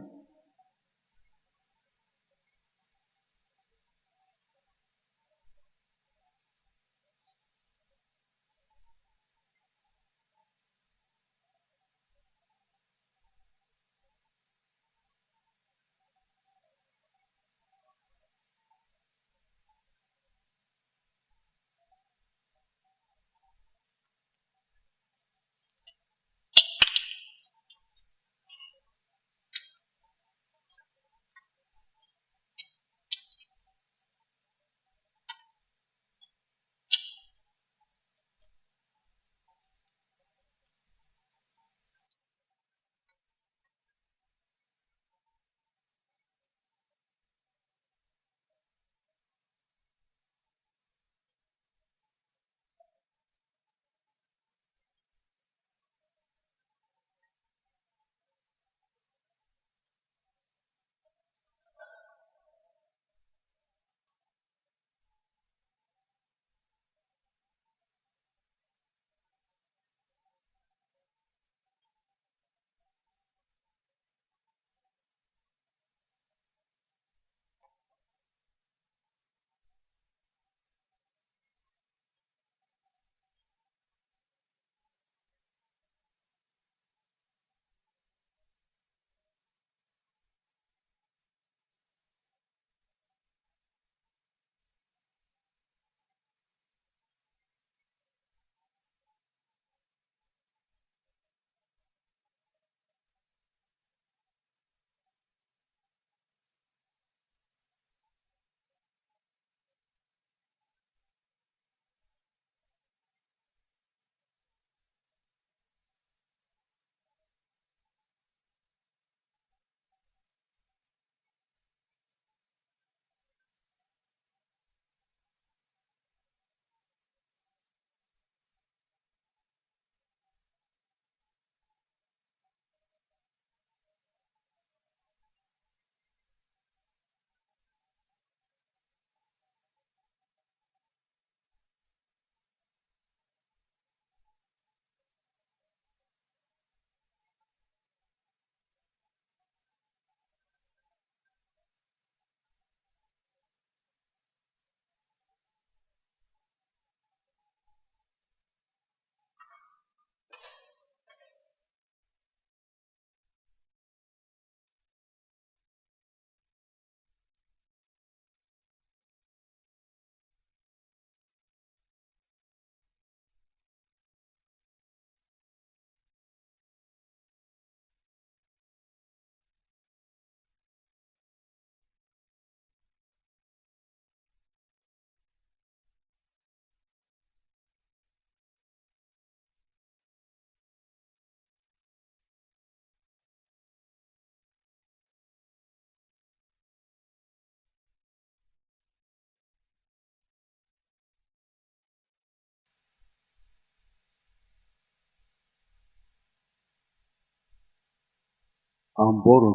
हांव बरो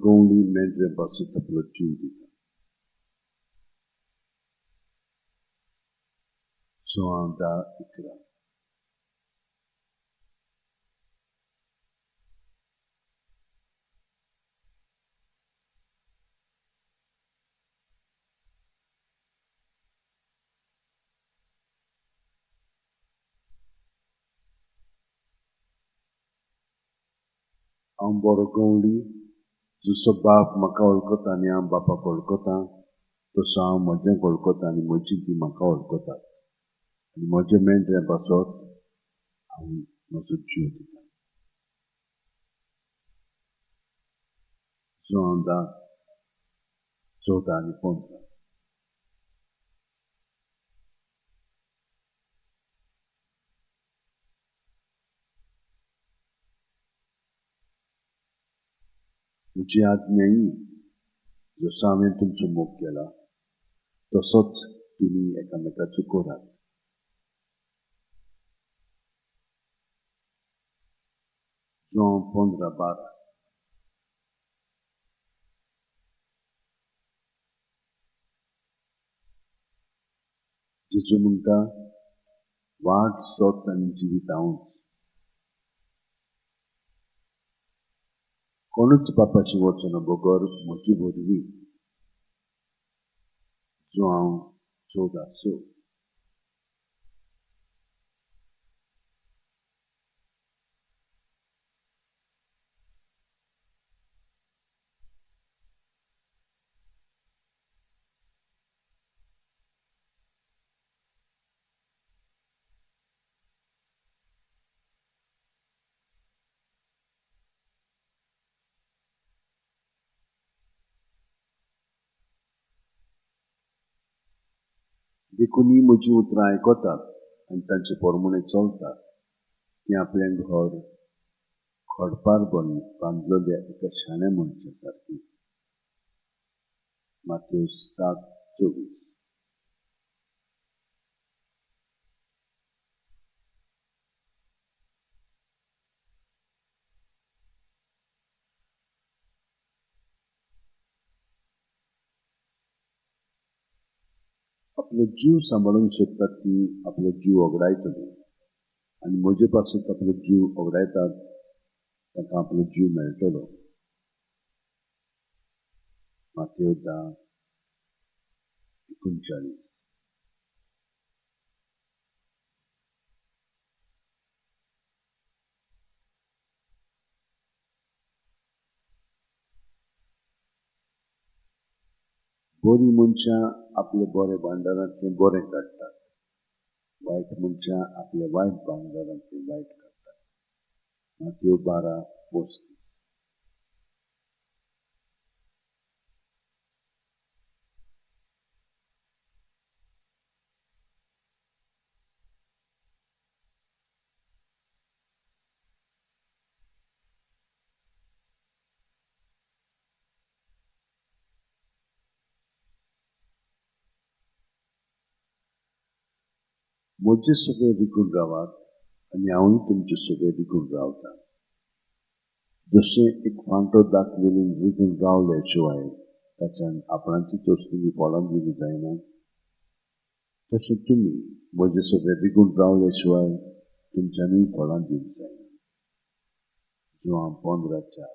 गवळी मेंढरे पासून आपलो जीव दिता. सो हांव 10-11. हांव बरो गवळी, जसो बाप म्हाका वळखता आनी हांव बापाक वळखता, तसो हांव म्हजें वळखता आनी म्हजी ती म्हाका वळखतात. आनी म्हजे मेंढऱ्या पासत हांव म्हजो जीव दिता. सो हांव 10, 14 आनी 15. म्हजी आज्ञा ही, जसो हांवें तुमचो मोग केला तसोच तुमी एकामेकाचो करात. सो हांव 15-12. जेजू म्हणटा, वाट सोत आनी जिवीत हांवूच. कोणूच बापाची वचना बगर म्हजी वरवीं. सो हांव 14-16. देखून ही म्हजी उतरां आयकतात आनी तांचे पोरमोणे चलतात, ती आपलें घर खडपार बांदलेल्या एका शाण्या मनशा सारकी. माथ्यू 7:24. आपलो जीव सांबाळूंक सोदतात ती आपलो जीव वगडायतली, आनी म्हजे पासून आपलो जीव वगडायतात ताका आपलो जीव मेळटलो. माथ्यू 10:39. बरी मनशां आपल्या बरे भांडारांतलें बरें काडटात, वायट मनशां आपल्या वायट भांडारांतलें वायट काडटात. माथ्यू 12:35. म्हजे सगळे रिकून रावात आनी हांवूय तुमचे सगळे रिकून रावता. जशें एक फांटो दाखवेलीन रिकून रावल्या शिवाय ताच्यान आपणाची तोसलेली फळां दिवंक जायना, तशें तुमी म्हजे सगळे रिकून रावल्या शिवाय तुमच्यांनीय फळां दिवंक जायना. सो हांव 15:4.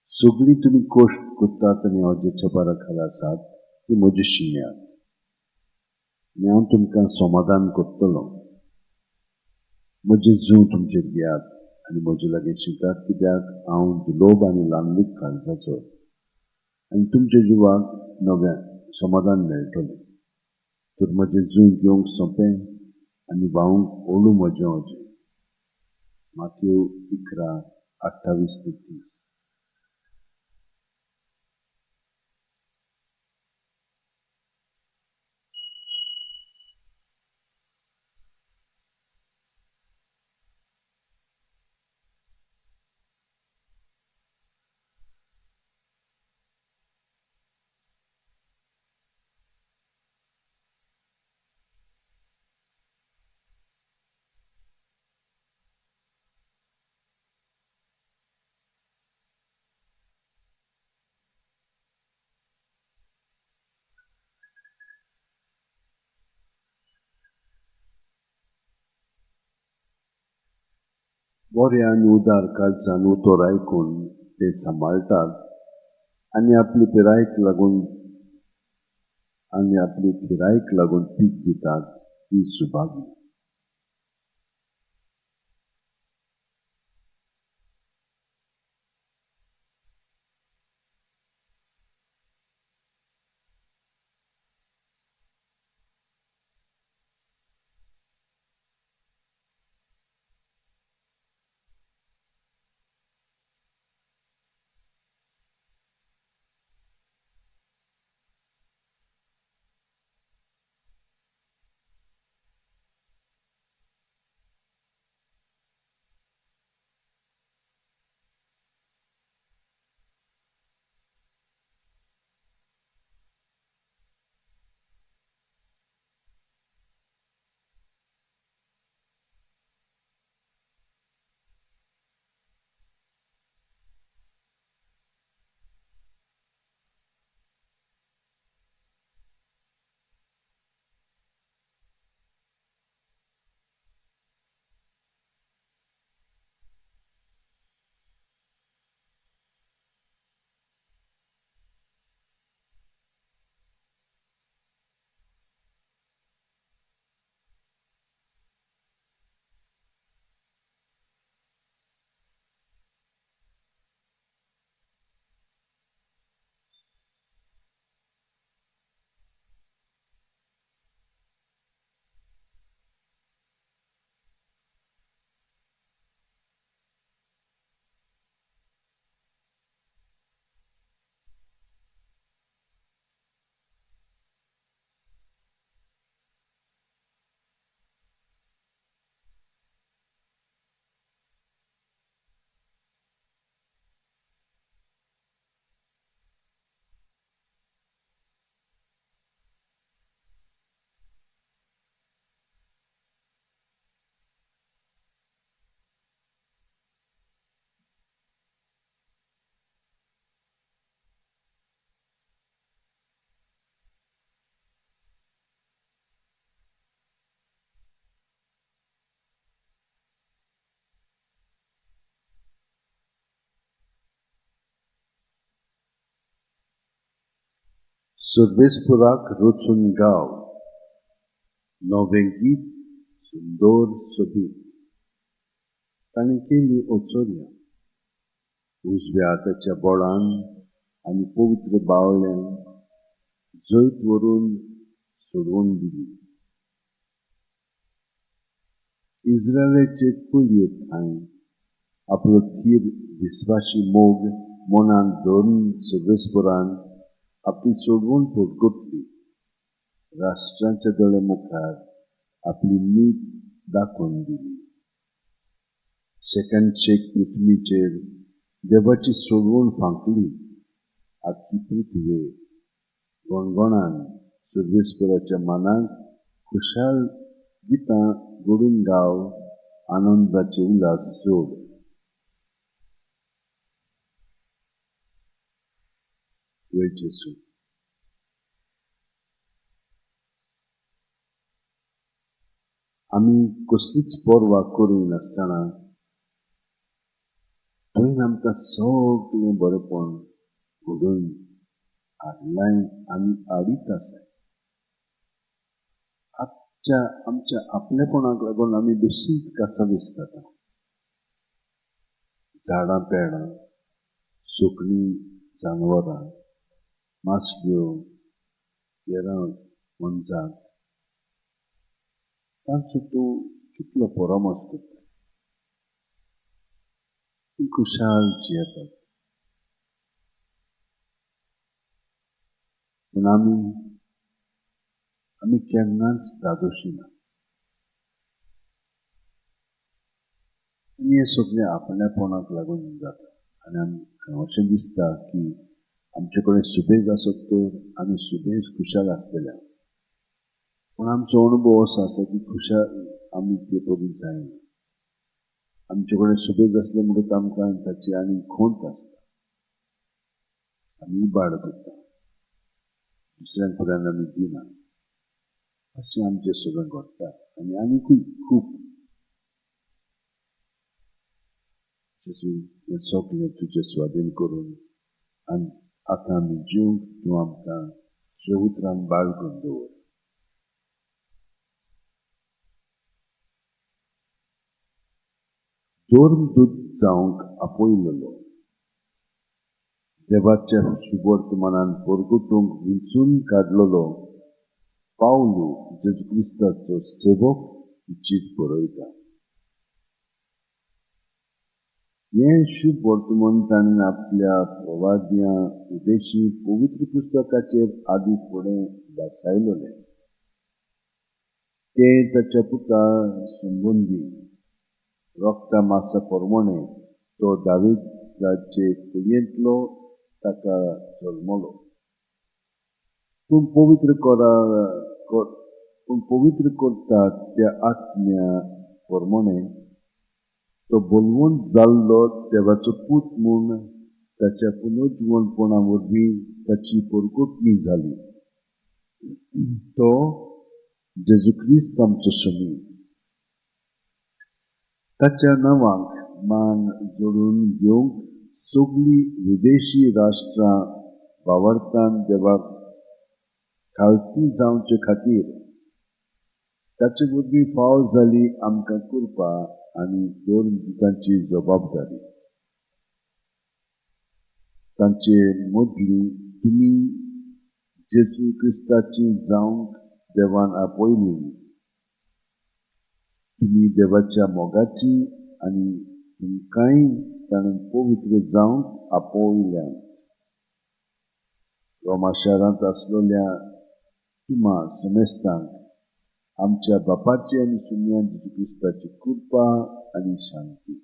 सगळी तुमी कोश्ट कोत्तात आनी ऑजेच्या पारा खाला आसात ती म्हजी शिम्यात, आनी हांव तुमकां समाधान कोत्तलो. म्हजे जीव तुमचेर घेयात आनी म्हजे लागीं शिकात, कित्याक हांव दुलोब आनी ल्हानलीक काळजाचो, आनी तुमच्या जिवाक नव्यान समाधान मेळटलें. तर म्हजें जूय घेवंक सोंपें आनी व्हांवूंक ओळू म्हजें ओजें. माथ्यू 11:28-30. बरें आनी उदार काळजान उतर आयकून ते सांबाळटात आनी आपली पिरायेक लागून पीक दितात ती सुभागी. सर्वेस्पुराक रचून गाव, नवें गीत सुंदर सोबीत. ताणें केली ओचोऱ्या उजव्या हाताच्या बोळान आनी पवित्र बावळ्यान जैत व्हरून सोडवून दिली. इस्रायलाचे कुळये थंय आपलो थीर विस्वाशी मोग मनान धरून सर्वेस्पुरान आपली सोडवून फटगटली. राष्ट्रांच्या दोळे मुखार आपली नीत दाखोवन दिली. सेकंडशेक पृथ्वीचेर देवाची सोडवून फांकली. आख्खी पृथ्वी गोणगोणान सर्वेस्पुराच्या मनाक खुशाल गितां घडून गाव, आनंदाचे उल्हास सोड. जेसू आमी कसलीच पर्वा करिनासतना तुवें आमकां सगळें बरेंपण घडोवन हाडलां आनी हाडीत आसाय. आमच्या आपलेपणाक लागून आमी बेश्टींच कासावीस जाता. झाडां पेडां, सुकणीं, जानवरां, मासड्यो, येरां, मनजात तांचो तूं कितलो परामर्श करता, ती खुशाल जियेतात. पूण आमी केन्नाच धादोशी ना. आनी हें सगळें आपल्यापणाक लागून जाता. आनी आमकां अशें दिसता की आमचे कडेन सुबेज आसत तर आमी सुबेज खुशाल आसतले. पूण आमचो अनुभव असो आसा की खुशाल आमी ते परी जायना. आमचे कडेन सुबेज आसले म्हणून आमकां ताची आनी खंत आसता. आमी इबाड करता, दुसऱ्यां कडेन आमी दिना. अशें आमचें सगळें घडटा. आनी आनीकूय खूब जेजू हें सगळें तुजें स्वाधीन करून आनी आतां आमी जिवंक तूं आमकां तुज्या उतरान बाळगून दवर. दोर्मदूत जावंक आपयलेलो, देवाच्या शुभवर्तमानान परगटूंक विंचून काडलेलो पावलू जेजू क्रिस्ताचो सेवक चिट बरयता. हें शुभ वर्तमान ताणें आपल्या प्रवाद्या उदेशी पवित्र पुस्तकाचेर आदी फुडें बसयलेलें. तें ताच्या पुता संबंदी रक्ता मासा प्रमाणे तो दाविदाचे कुडयेंतलो ताका जल्मलो. पूण पवित्र करता त्या आत्म्या प्रमाणे तो बोलवंत जाल्लो देवाचो पूत म्हूण ताच्या पुनर्जीवनपणा वरवीं ताची परगटणी जाली. तो जेजू क्रिस्त आमचो समी. ताच्या नांवाक मान जोडून घेवंक सगळीं विदेशी राष्ट्रां वावरतान देवाक खालती जावचे खातीर ताचे वरवीं फाव जाली आमकां कृपा आनी दोर्मदूतांची जबाबदारी. तांचे मदली तुमी जेजू क्रिस्ताची जावंक देवान आपयलेली. तुमी देवाच्या मोगाची आनी तुमकांय ताणें पवित्र जावंक आपयल्यात. रोमा शारांत आसलेल्या तुमा समेस्तांक आमच्या बापाची आनी सुम्यान जेजू क्रिस्ताची कृपा आनी शांती.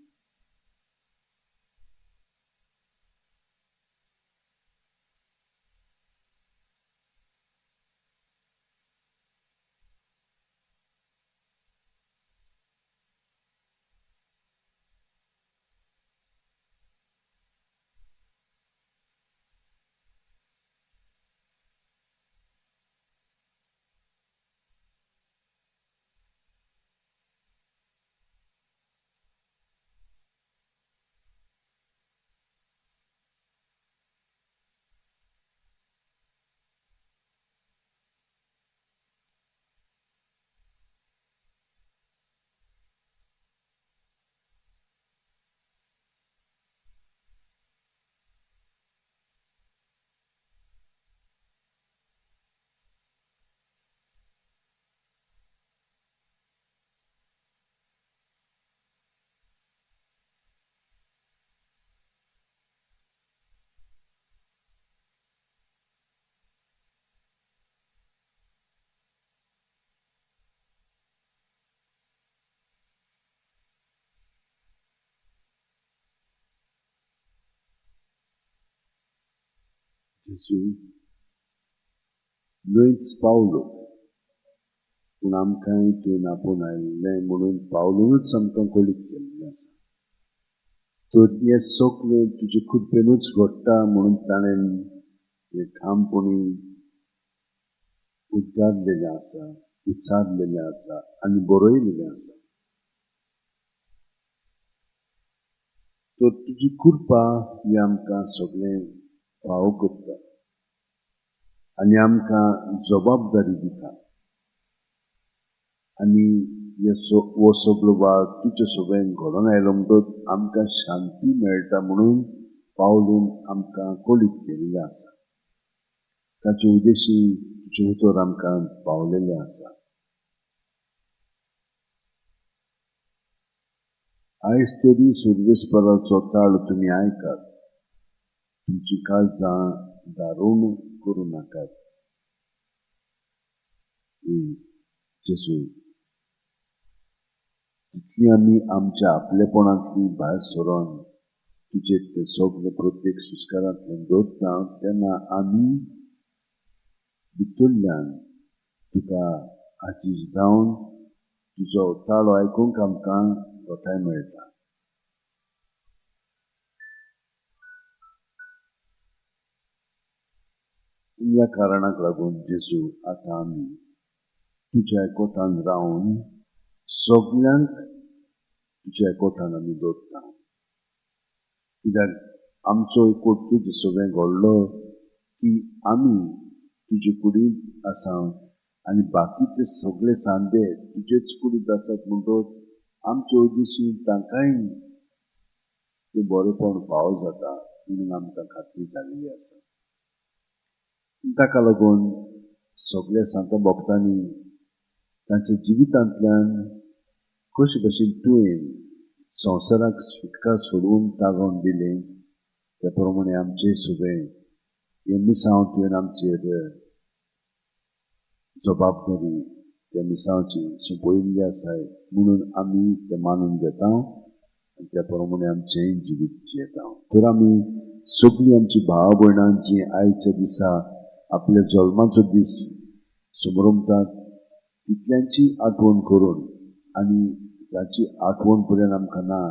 जेजू न्हयच पावलो, पूण आमकांय तुवें आपोवन आयिल्लें म्हणून पावलूनच आमकां कळीत केल्लें आसा. तर हें सगळें तुजे कृपेनूच घडटा म्हणून ताणें हें ठामपणी उद्गारलेलें आसा, उच्चारलेलें आसा आनी बरयलेलें आसा. तर तुजी कृपा ही आमकां सगळें फाव करता आनी आमकां जबाबदारी दिता. आनी हो सगळो वार तुजें सगळें घडोवन आयलो म्हणटच आमकां शांती मेळटा म्हणून पावलून आमकां कळीत केल्लें आसा. ताचे उद्देशी तुजे उतर आमकां पावलेलें आसा. आयज तरी सुर्वेस्पराचो ताळ तुमी आयकात, तुमची काळजां दारूण करूं नाकात. जेजू, जितली आमी आमच्या आपलेपणांतली भायर सरोन तुजेर ते सगळे प्रत्येक सुस्कारांतल्यान दवरता, तेन्ना आमी भितरल्यान तुका आजीज जावन तुजो ताळो आयकूंक आमकां घोटाय मेळटा. ह्या कारणाक लागून जेजू आतां आमी तुज्या एकवटान रावन सगळ्यांक तुज्या एकवटान आमी दवरता. कित्याक आमचो एकवट तुजें सगळें घडलो की आमी तुजे कुडींत आसा आनी बाकीचे सगळे सांदे तुजेच कुडींत आसात म्हणटच आमचे उद्देशी तांकांय तें बरेंपण फावो जाता म्हणून आमकां खात्री जाल्ली आसा. ताका लागून सगळ्या सांत भक्तांनी तांच्या जिवितांतल्यान कशे भशेन तुवें संवसाराक सुटका सोडून तागोन दिलें, त्या प्रमाणे आमचें सगळें हे मिसांव तुवें आमचेर जबाबदारी त्या मिसांवची सोंपयल्ली आसाय म्हणून आमी तें मानून घेता आनी त्या प्रमाणे आमचेंय जिवीत जियेता. तर आमी सगळीं आमची भाव भयणां जीं आयच्या दिसा आपल्या जल्माचो दीस समारंभात तितल्यांची आठवण करून आनी जाची आठवण पर्यंत आमकां ना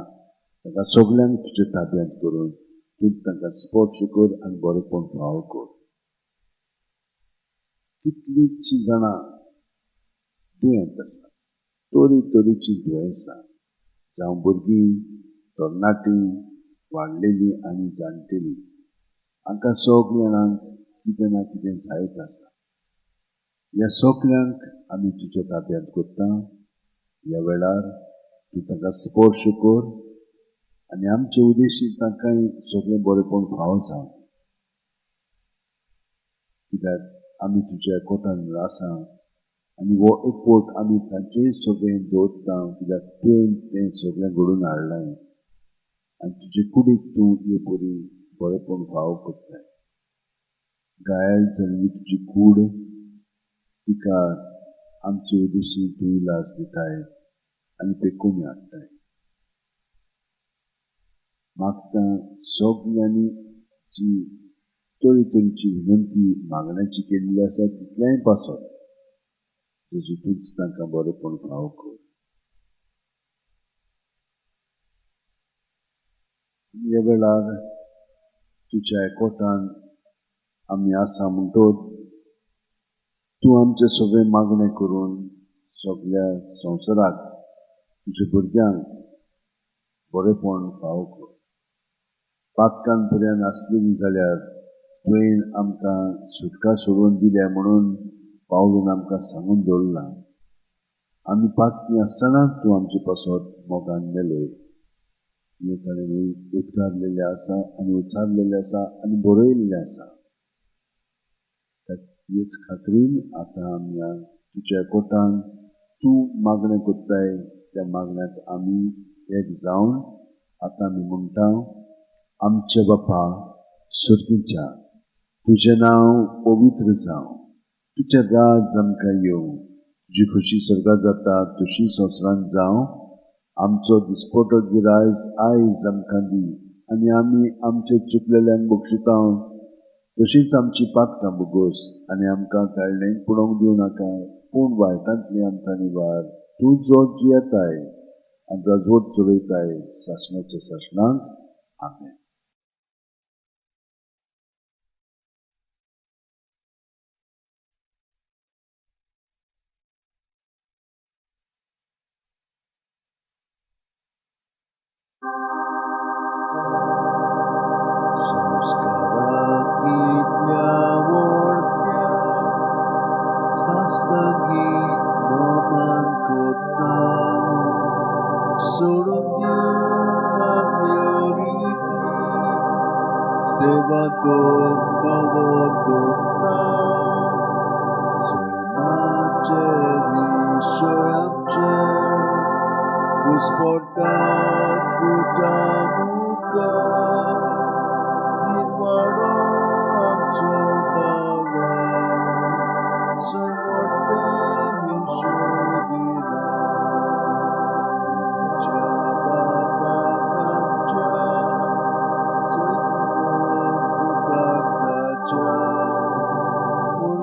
ताका सगळ्यांक तुज्या ताब्यांत करून तूं तांकां स्पर्श कर आनी बरेंपण फावो कर. कितलींशीं जाणां दुयेंत आसा, तरेतरेचीं दुयेंसां, जावं भुरगीं, तरणाटीं, वाडलेलीं आनी जाणटेलीं, हांकां सगळ्या जाणांक कितें ना कितें जायत आसा. ह्या सगळ्यांक आमी तुज्या ताब्यांत करता. ह्या वेळार तूं तांकां स्पर्श कर आनी आमचे उद्देशी तांकांय सगळें बरेंपण फावो जावं. कित्याक आमी तुज्या एकवटान आसा आनी हो एकवट आमी तांचेय सगळें दवरता, कित्याक तुवें तें सगळें घडोवन हाडलां आनी तुजे कुडीक तूं हे बरी बरेंपण फावो करताय. घायल जाल्ली तुजी कूड तिका आमचे उद्देशी तूं इलाज दिताय आनी पेकून हाडटाय. मागता सगळ्यांनी जी तरेतरेची विनंती मागण्याची केल्ली आसा तितल्याय पासत जेजू तूंच तांकां बरेंपण फावो कर. ह्या वेळार तुज्या एकवटान आमी आसा म्हणटच तूं आमचें सगळें मागणें करून सगळ्या संवसाराक तुज्या भुरग्यांक बरेंपण फावो कर. पातकान पर्यंत आसलेलीं जाल्यार तुवें आमकां सुटका सोडून दिल्या म्हणून पावलून आमकां सांगून दवरलां. आमी पातकी आसतना तूं आमचे पासत मोगान मेलोय. हे ताणें उद्गारलेलें आसा आनी उच्चारलेलें आसा आनी बरयल्लें आसा. हेच खात्रीन आतां आमी तुज्या एकवटान तूं मागणें करताय त्या मागण्यांत आमी एक जावन आतां आमी म्हणटा, आमचे बापा सुर्गीच्या, तुजें नांव पवित्र जावं, तुजें राज आमकां येवं, तुजी खुशी स्वर्गांत जाता तशी संवसारांत जावं. आमचो दिसपटो गिरायज आयज आमकां दी आनी आमी आमचे चुकलेल्यांक बक्षिता तशींच आमची पातकां बगोस आनी आमकां काळणेंत पडोवंक दिवं नाका, पूण वायटांतली आमकां निवार. तूं जो जियेताय आनी राजवट चलयताय सासणाच्या सासणांक. आमेन. संस्कारांतल्या वळख्या सासणांगी मोमान कोत्ता सोडून दिवन आपल्यो रिती सेवा कोर फावो कोत्ता. सैमाचे विशय आमचे घुस्पटात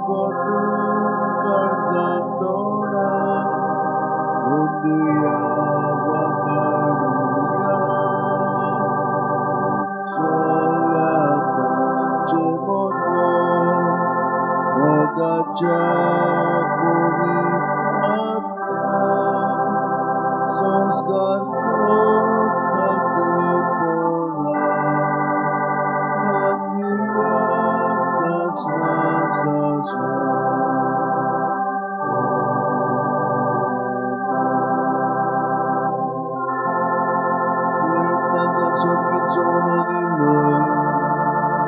परतून काळजात दोडा ओतूया वखाणूया सोयातांचे मोदो मोगाच्या भुमीत मातया संस्कार कोण खातेपणा मानूया साचना साचना सोबीचो नदीमय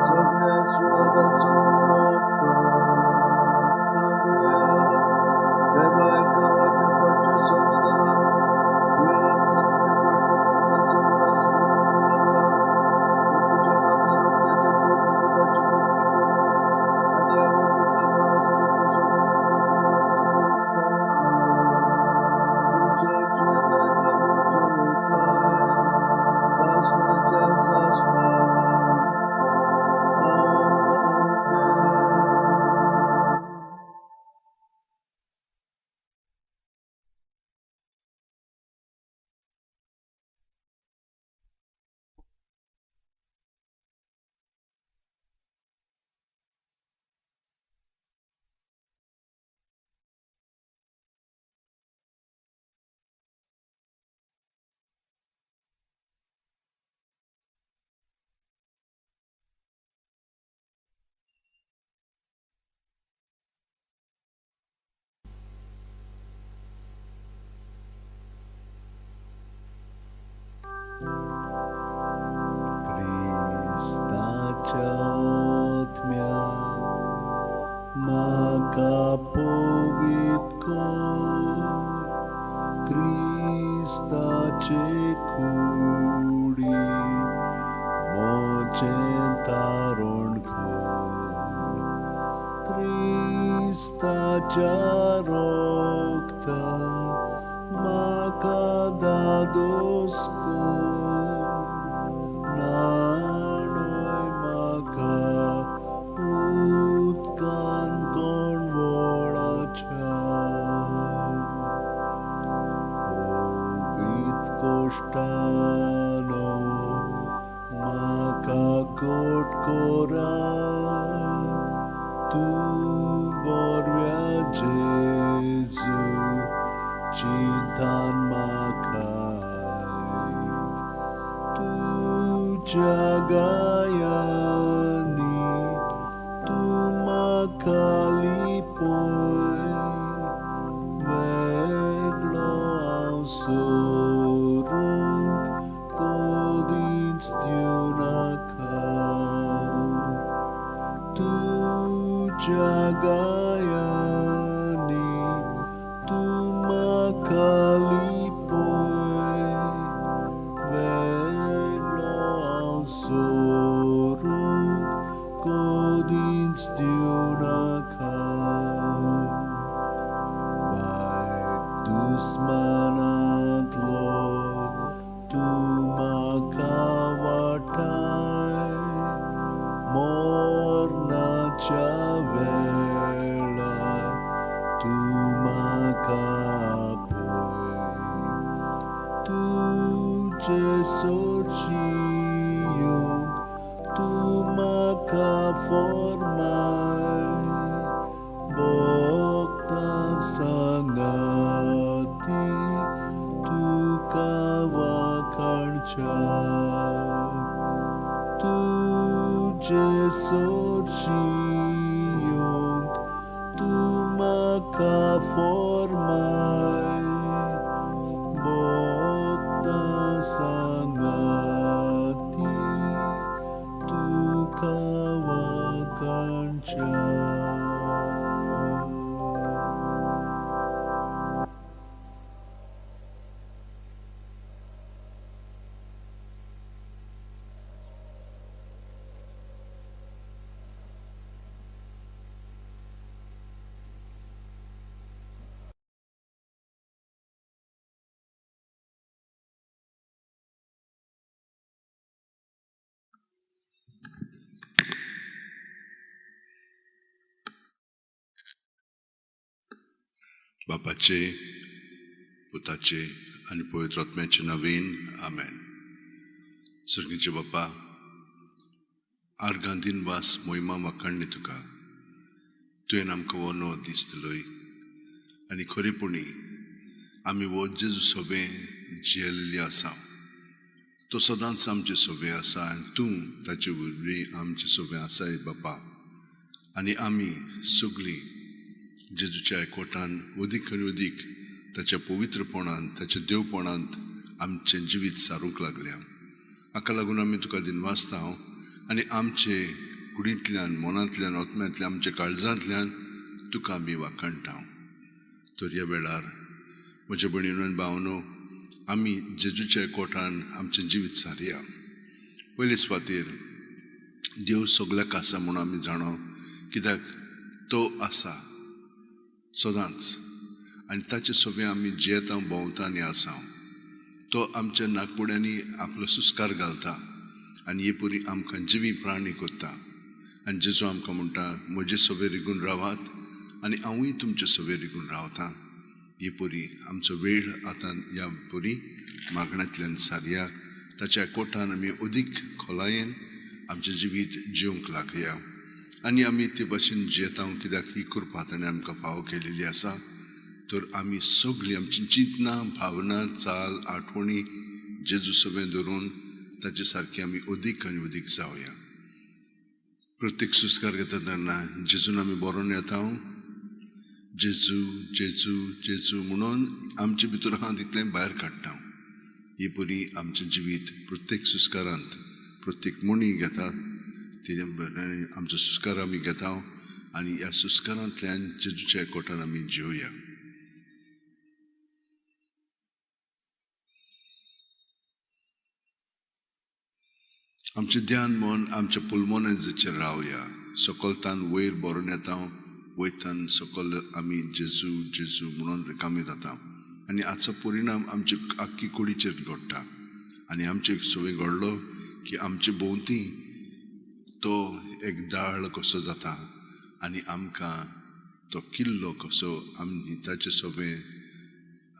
सगळ्या सुवादाचो रस्तो मागूया देवा एका वाटेपाच्या संस्कारान तुवें आमकां तुज्या कश्ट कश्टाचो गोश्ट करपाचो मुखाची मुक्ती कर आनी आवडीच्या मळासर तुज्या तुझे जियेताय लागून चलयताय सासणाच्या सासणा Cristaच्या ओतम्या म्हाका पवित कर क्रिस्ताचे कुडी मोचें तारण कर क्रिस्ताच्या रोगता म्हाका दादोस कर नाणय म्हाका उदकान कणवळाच्या पवित कोश्टानो म्हाका कोट कोराक तूं बरव्या जेजू चिंतान म्हाकाय तुज्या गायांनी तूं म्हाका लिपय वेगळो हांव सोरूंक कोदींच दिवनाका तुज्या गायांनी तूं म्हाका लिपय वेगळो हांव सोरूंक कोदींच दिवनाका वायट दुस्मानांतलो तूं म्हाका वाटाय मोरनाच्या वेळार तूं म्हाका पळय तुजे सोडचियूंक तूं म्हाका फॉर्माय भोगतां सांगाती तुका वाखाणच्या तुजे सोडचियूंक तूं म्हाका फॉर्माय भोगतां सांगाती तुका वाखाणच्या बापाचे, पुताचे आनी पवित्र आत्म्याचे नांवेन आमेन. सर्गीचे बापा, आर्गां दिनवास मोहिमा वाखाणली तुका. तुवें आमकां वो नवो दीस दिलोय आनी खरेपणी आमी वो जेजू सोबे जियेलेली आसा. तो सदांच आमचे सोबे आसा आनी तूं ताचे वरवीं आमचे सोबे आसाय बापा. आनी आमी सगळीं जेजूच्या एकवटान अदीक आनी अदीक ताच्या पवित्रपणान, ताच्या देवपणांत आमचें जिवीत सारूंक लागल्या. हाका लागून आमी तुका दिनवासतांव आनी आमचे कुडींतल्यान, मनांतल्यान, आत्म्यांतल्यान, आमच्या काळजांतल्यान तुका आमी वाखाणटाव. तर ह्या वेळार म्हज्या भयणीनो आनी भावनो, आमी जेजूच्या एकवटान आमचें जिवीत सारया. पयले सुवातेर देव सगळ्याक आसा म्हणून आमी जाणो, कित्याक तो आसा सदांच आनी ताचे सोबे आमी जियेता, भोंवता आनी आसा. तो आमच्या नाकपुड्यांनी आपलो सुस्कार घालता आनी हे परी आमकां जिवी प्राणी कोत्ता. आनी जेजू आमकां म्हणटा, म्हजे सोबे रिगून रावात आनी हांवूय तुमचे सोबे रिगून रावतां. हे परी आमचो वेळ आतां ह्या परी मागण्यांतल्यान सारया. ताच्या एकवटान आमी अदीक खोलायेन आमचें जिवीत जिवंक लागया आनी आमी ते भाशेन जियेता, कित्याक ही कृपा ताणें आमकां फावो केलेली आसा. तर आमी सगळीं आमची चिंतनां, भावना, चाल, आठवणी जेजू सोबें धरून ताचे सारकी आमी अदीक आनी अदीक जावया. प्रत्येक सुस्कार घेता तेन्ना जेजून आमी बरोवन येता. जेजू जेजू जेजू म्हणून आमचे भितर आहा तितलें भायर काडटा. ही परी आमचें जिवीत प्रत्येक सुस्कारांत प्रत्येक मणी घेता, आमचो सुस्कार आमी घेता आनी ह्या सुस्कारांतल्यान जेजूच्या एकवटान आमी जिवया. आमचें ध्यान मन आमच्या पुलमोनाचेर रावया. सकलतान वयर बरोवन येता, वयतान सकल आमी जेजू जेजू म्हणून रिकामी जाता आनी हाचो परिणाम आमचे आख्खी कुडीचेर घडटा. आनी आमचे सोबे घडलो की आमचे भोंवती तो एक दाळ कसो जाता आनी आमकां तो किल्लो कसो आमी ताचे सोबे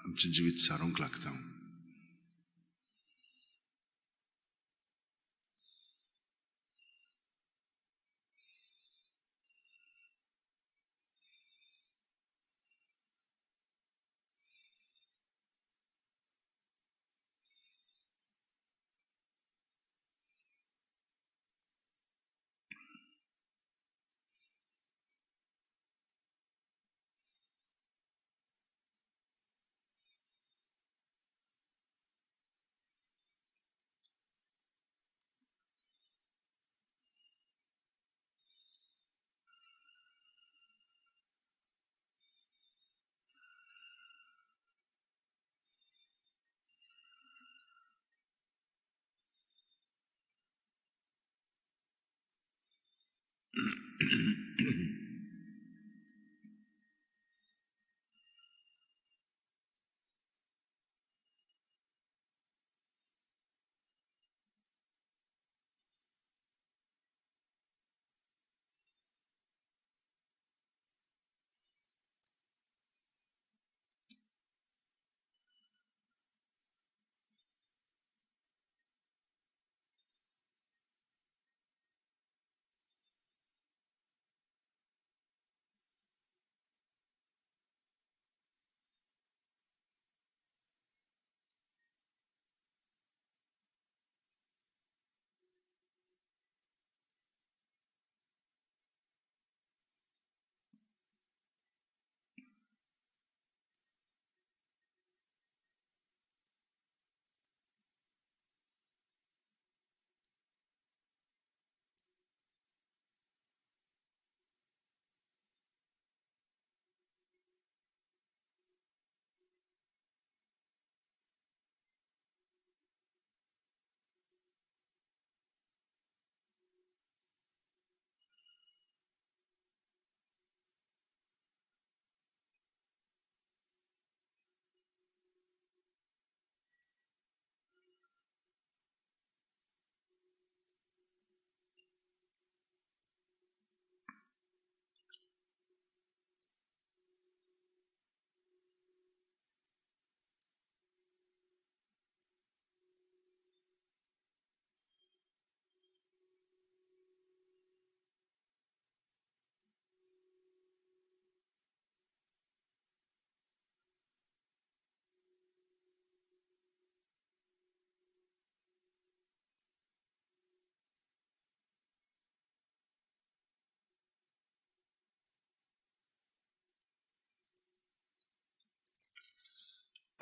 आमचें जिवीत सारूंक लागता.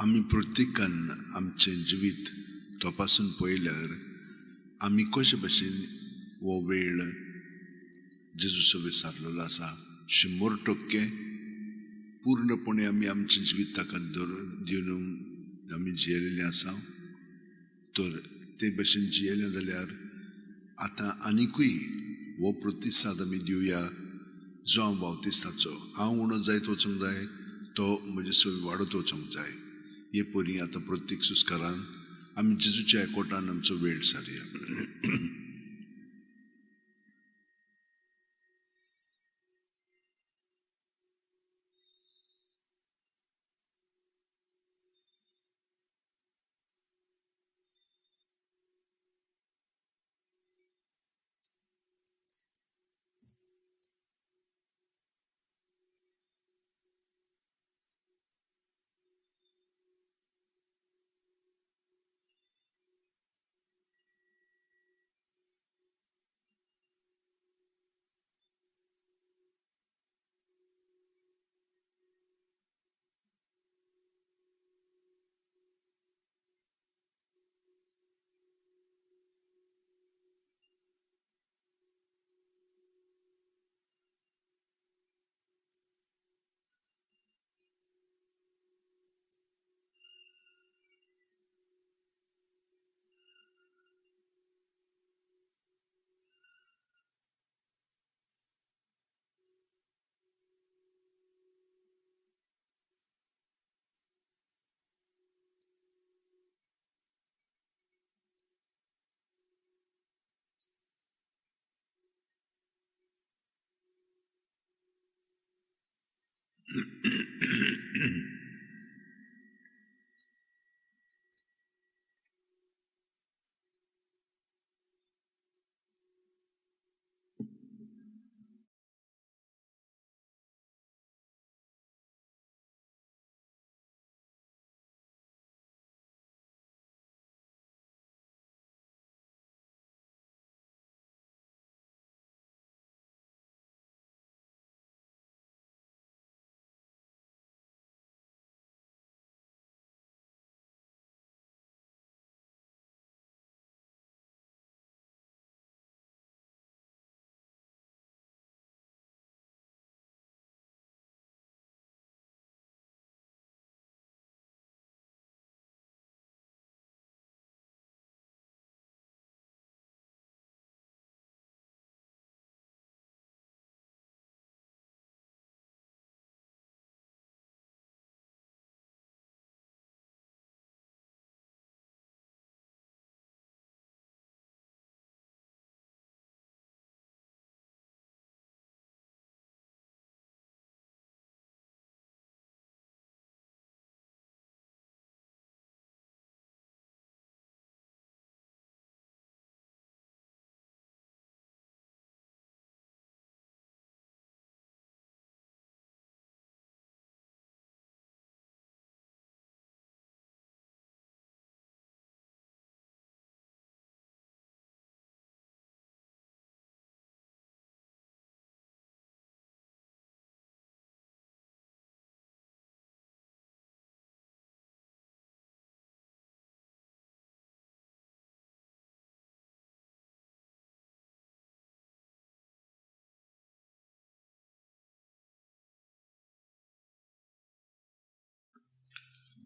आमी प्रत्येकान आमचें जिवीत तपासून पळयल्यार आमी कशे भशेन हो वेळ जेजू सोबत सारलेलो आसा 100% पूर्णपणे आमी आमचें जिवीत ताका दिवन आमी जियेलेले आसा तर ते भशेन जियेले जाल्यार आतां आनिकूय हो प्रतिसाद आमी दिवया जो हांव बावतिस्ताचो हांव उणो जायत वचूंक जाय तो म्हजे सोबत वाडत वचूंक जाय हे परी आतां प्रत्येक सुस्कारान आमी जेजूच्या एकवटान आमचो वेळ सारया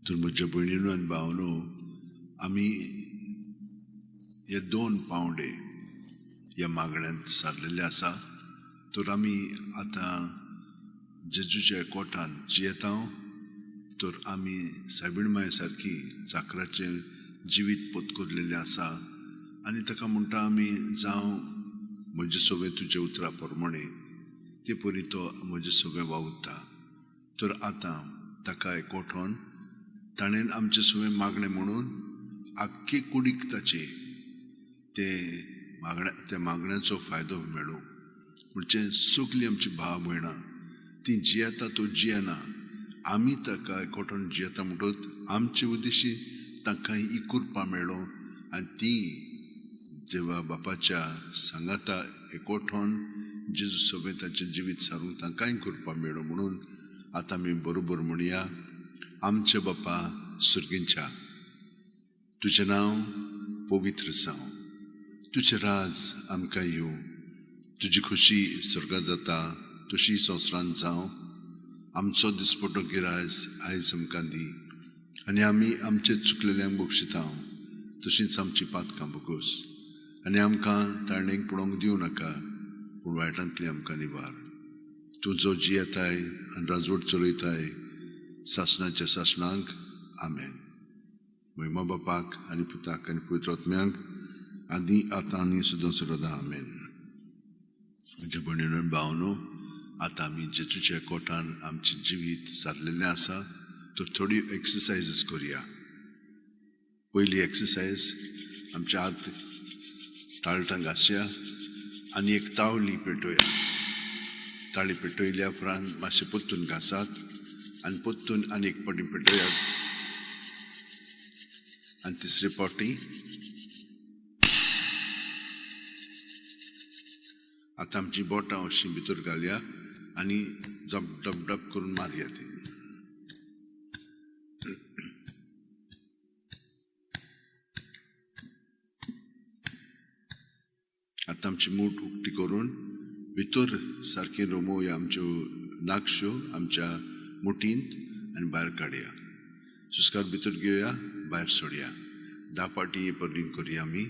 तर म्हज्या भयणीनो आनी भावनो आमी हे 2 पावंडे ह्या मागण्यांत सारलेले आसा तर आमी आतां जेजूच्या एकवटान जियेता तर आमी सायबीण माय सारकी चाकराचें जिवीत पत्करलेलें आसा आनी ताका म्हणटा आमी जावं म्हजे सोबे तुजे उतरा प्रमाणे ते परी तो म्हजे सोबे वावुरता तर आतां ताका एकवटोन ताणें आमचे सोबे मागणें म्हणून आख्खे कुडीक ताचे त्या मागण्याचो फायदो मेळूं म्हणजे सगलीं आमची भाव भयणां ती जियेता तो जियेना आमी ताका एकवटोन जियेता म्हणटच आमचे उद्देशी तांकां इकुरपा मेळ्ळो आनी ती देवा बापाच्या सांगाता एकवटोन जेजू सोबत ताचें जिवीत सारूंक तांकांय करपा मेळ्ळो म्हणून आतां आमी बरोबर म्हणया आमचे बापा सुर्गींच्या तुझें नांव पवित्र जावं, तुझें राज आमकां येवं, तुजी खुशी स्वर्गांत जाता तशी संवसारांत जावं. आमचो दिसपटो गिरायज आयज आमकां दी, आनी आमी आमचे चुकलेल्यांक बक्षिता तशींच आमची पातकां भोगोस, आनी आमकां ताळणेक पडोवंक दिवं नाका, पूण वायटांतली आमकां निवार. तूं जो जियेताय आनी राजवट चलयताय सासणाच्या सासणांक. आमेन. महिमा बापाक आनी पुताक आनी पवित्र आत्म्याक, आदी आतां आनी सदां सदां. आमेन. म्हज्या भयणीनो आनी भावनो, आतां आमी जेजूच्या कोटान आमचें जिवीत सारलेलें आसा, तर थोडी एक्सरसायजीस करुया. पयली एक्सरसायज, आमच्या हात ताळटां घासया आनी एक तावली पेटोया. ताळी पेटयल्या उपरांत मातशें पोत्तून घासात आनी पोत्तून आनी एक पावटी पेटयात. आनी तिसरे पावटी आतां आमची बोटां अशीं भितर घालया आनी जप डब डब करून मारया ती. आतां आमची मूठ उक्ती करून भितर सारकें रोमोवया आमच्यो नाखश्यो आमच्या मुठींत आनी भायर काडया. सुस्कार भितर घेवया, भायर सोडया. 10 पावटी पर्लिंग करुया आमी.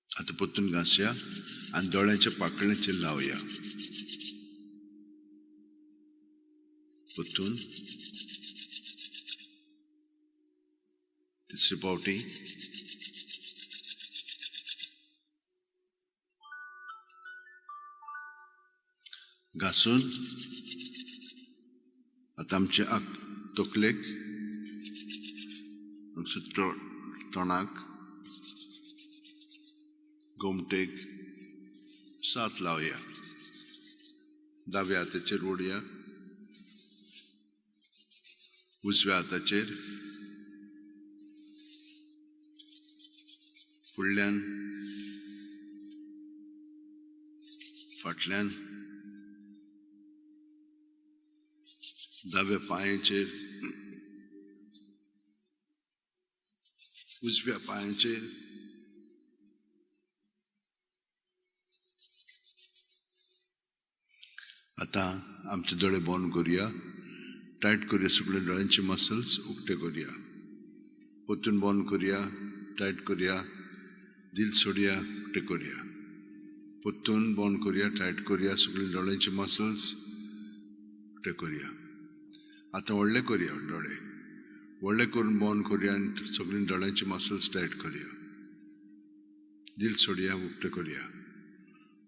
आतां पोत्तून घासया आनी दोळ्याच्या पाकळ्यांचेर लावया. पोत्तून तिसरी पावटी. घासून आतां आमच्या तकलेक तोंडाक गोमटेक 7 लावया. दाव्या हाताचेर ओडया, उजव्या हाताचेर, फुडल्यान, फाटल्यान, दाव्या पांयाचेर, उजव्या पांयाचेर, आतां आमचे दोळे बंद करुया. टायट करुया सगळे दोळ्यांचे मसल्स उक्ते करुया. पोत्तून बंद करुया, टायट करुया, दिल सोडया, उक्ते करुया. पोत्तून बंद करुया, टायट करुया, सगळे दोळ्यांचे मसल्स उक्ते करुया. आतां व्हडले करुया दोळे. व्हडले करून बंद करुया आनी सगळे दोळ्यांचे मसल्स टायट करुया. दिल सोडया, उक्ते करुया.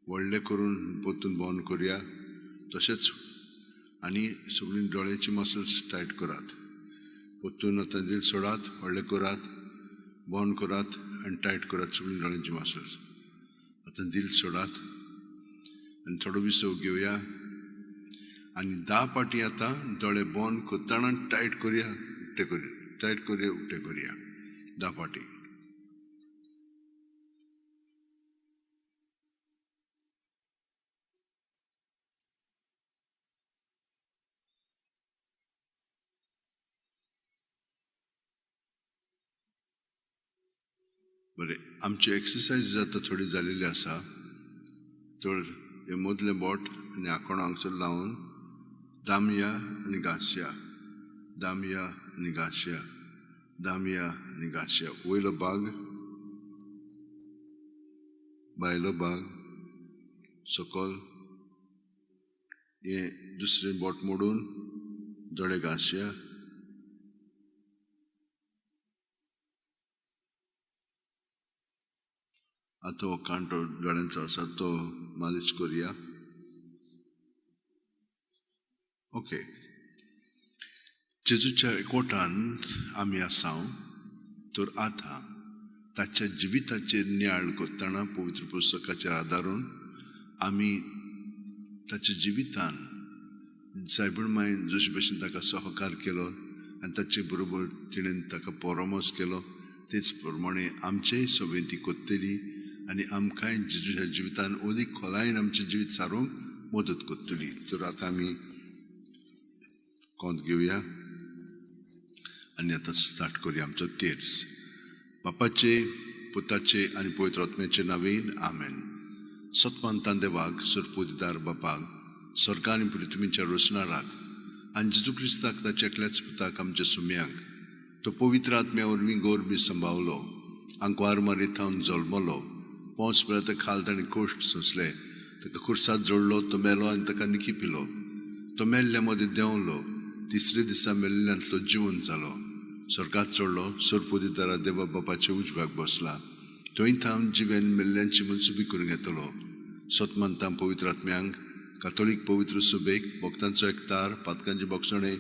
व्हडले करून पोत्तून बंद करुया तशेंच आनी सगळीं दोळ्यांची मसल्स टायट करात. पोत्तून आतां दिल सोडात, व्हडले करात, बंद करात आनी टायट करात सगळीं दोळ्यांची मसल्स. आतां दिल सोडात आनी थोडो विसव घेवया आनी 10 पावटी आतां दोळे बंद करतना टायट करुया, उक्ते करुया, टायट करुया, उक्ते करुया. 10 पावटी. बरें, आमची एक्सरसायज आतां थोडी जालेली आसा. तर हे मदले बोट आनी आंकोण हांगसर लावन दामया आनी घासया, दामया आनी घासया, दामया आनी घासया. वयलो भाग, भायलो भाग, सकयल. हे दुसरें बोट मोडून दोळे घासया. आतां हो कांटो दोळ्यांचो आसा तो मालिश करुया. ओके. जेजूच्या एकवटांत आमी आसां, तर आतां ताच्या जिविताचेर नियाळ करतना पवित्र पुस्तकाचेर आदारून आमी ताच्या जिवितान सायबणमायन जशे भशेन ताका सहकार केलो आनी ताचे बरोबर तिणेन ताका परामर्श केलो तेच प्रमाणे आमचेय सगळे ती कोत्तली आनी आमकांय जेजूच्या जिवितान अदीक खोलायेन आमचें जिवीत सारूंक मदत करतली. तर आतां आमी कोंत घेवया आनी आतां स्टार्ट करुया आमचो तेर्स. बापाचे, पुताचे आनी पवित्र आत्म्याचे नांवेन आमेन. सतमंतान देवाक, सरपोदिदार बापाक, स्वर्ग आनी पृथ्वीच्या रोसणाराक आनी जेजू क्रिस्ताक ताच्या एकल्याच पुताक आमच्या सुम्यांक तो पवित्र आत्म्या वरवीं गोरबी सांबाळलो, आंकवार मारीत जल्मलो, 5 वर्सां खाल ताणें कोश्ट सोंसले, ताका खुर्सात जोडलो, तो मेलो आनी ताका निखिपिलो, तो मेल्ल्या मदें देंवलो, 3रे दिसा मेल्ल्यांतलो जिवन जालो, स्वर्गात चडलो, सरपोदिदारा देवा बापाच्या उजव्याक बसला, थंय थांब जिवेन मेल्ल्यांची मनसुबी करूंक येतलो. सतमंतां पवित्र आत्म्यांक, कातोलीक पवित्र सुबेक, भक्तांचो एकतार, पातकांचे भक्षणे,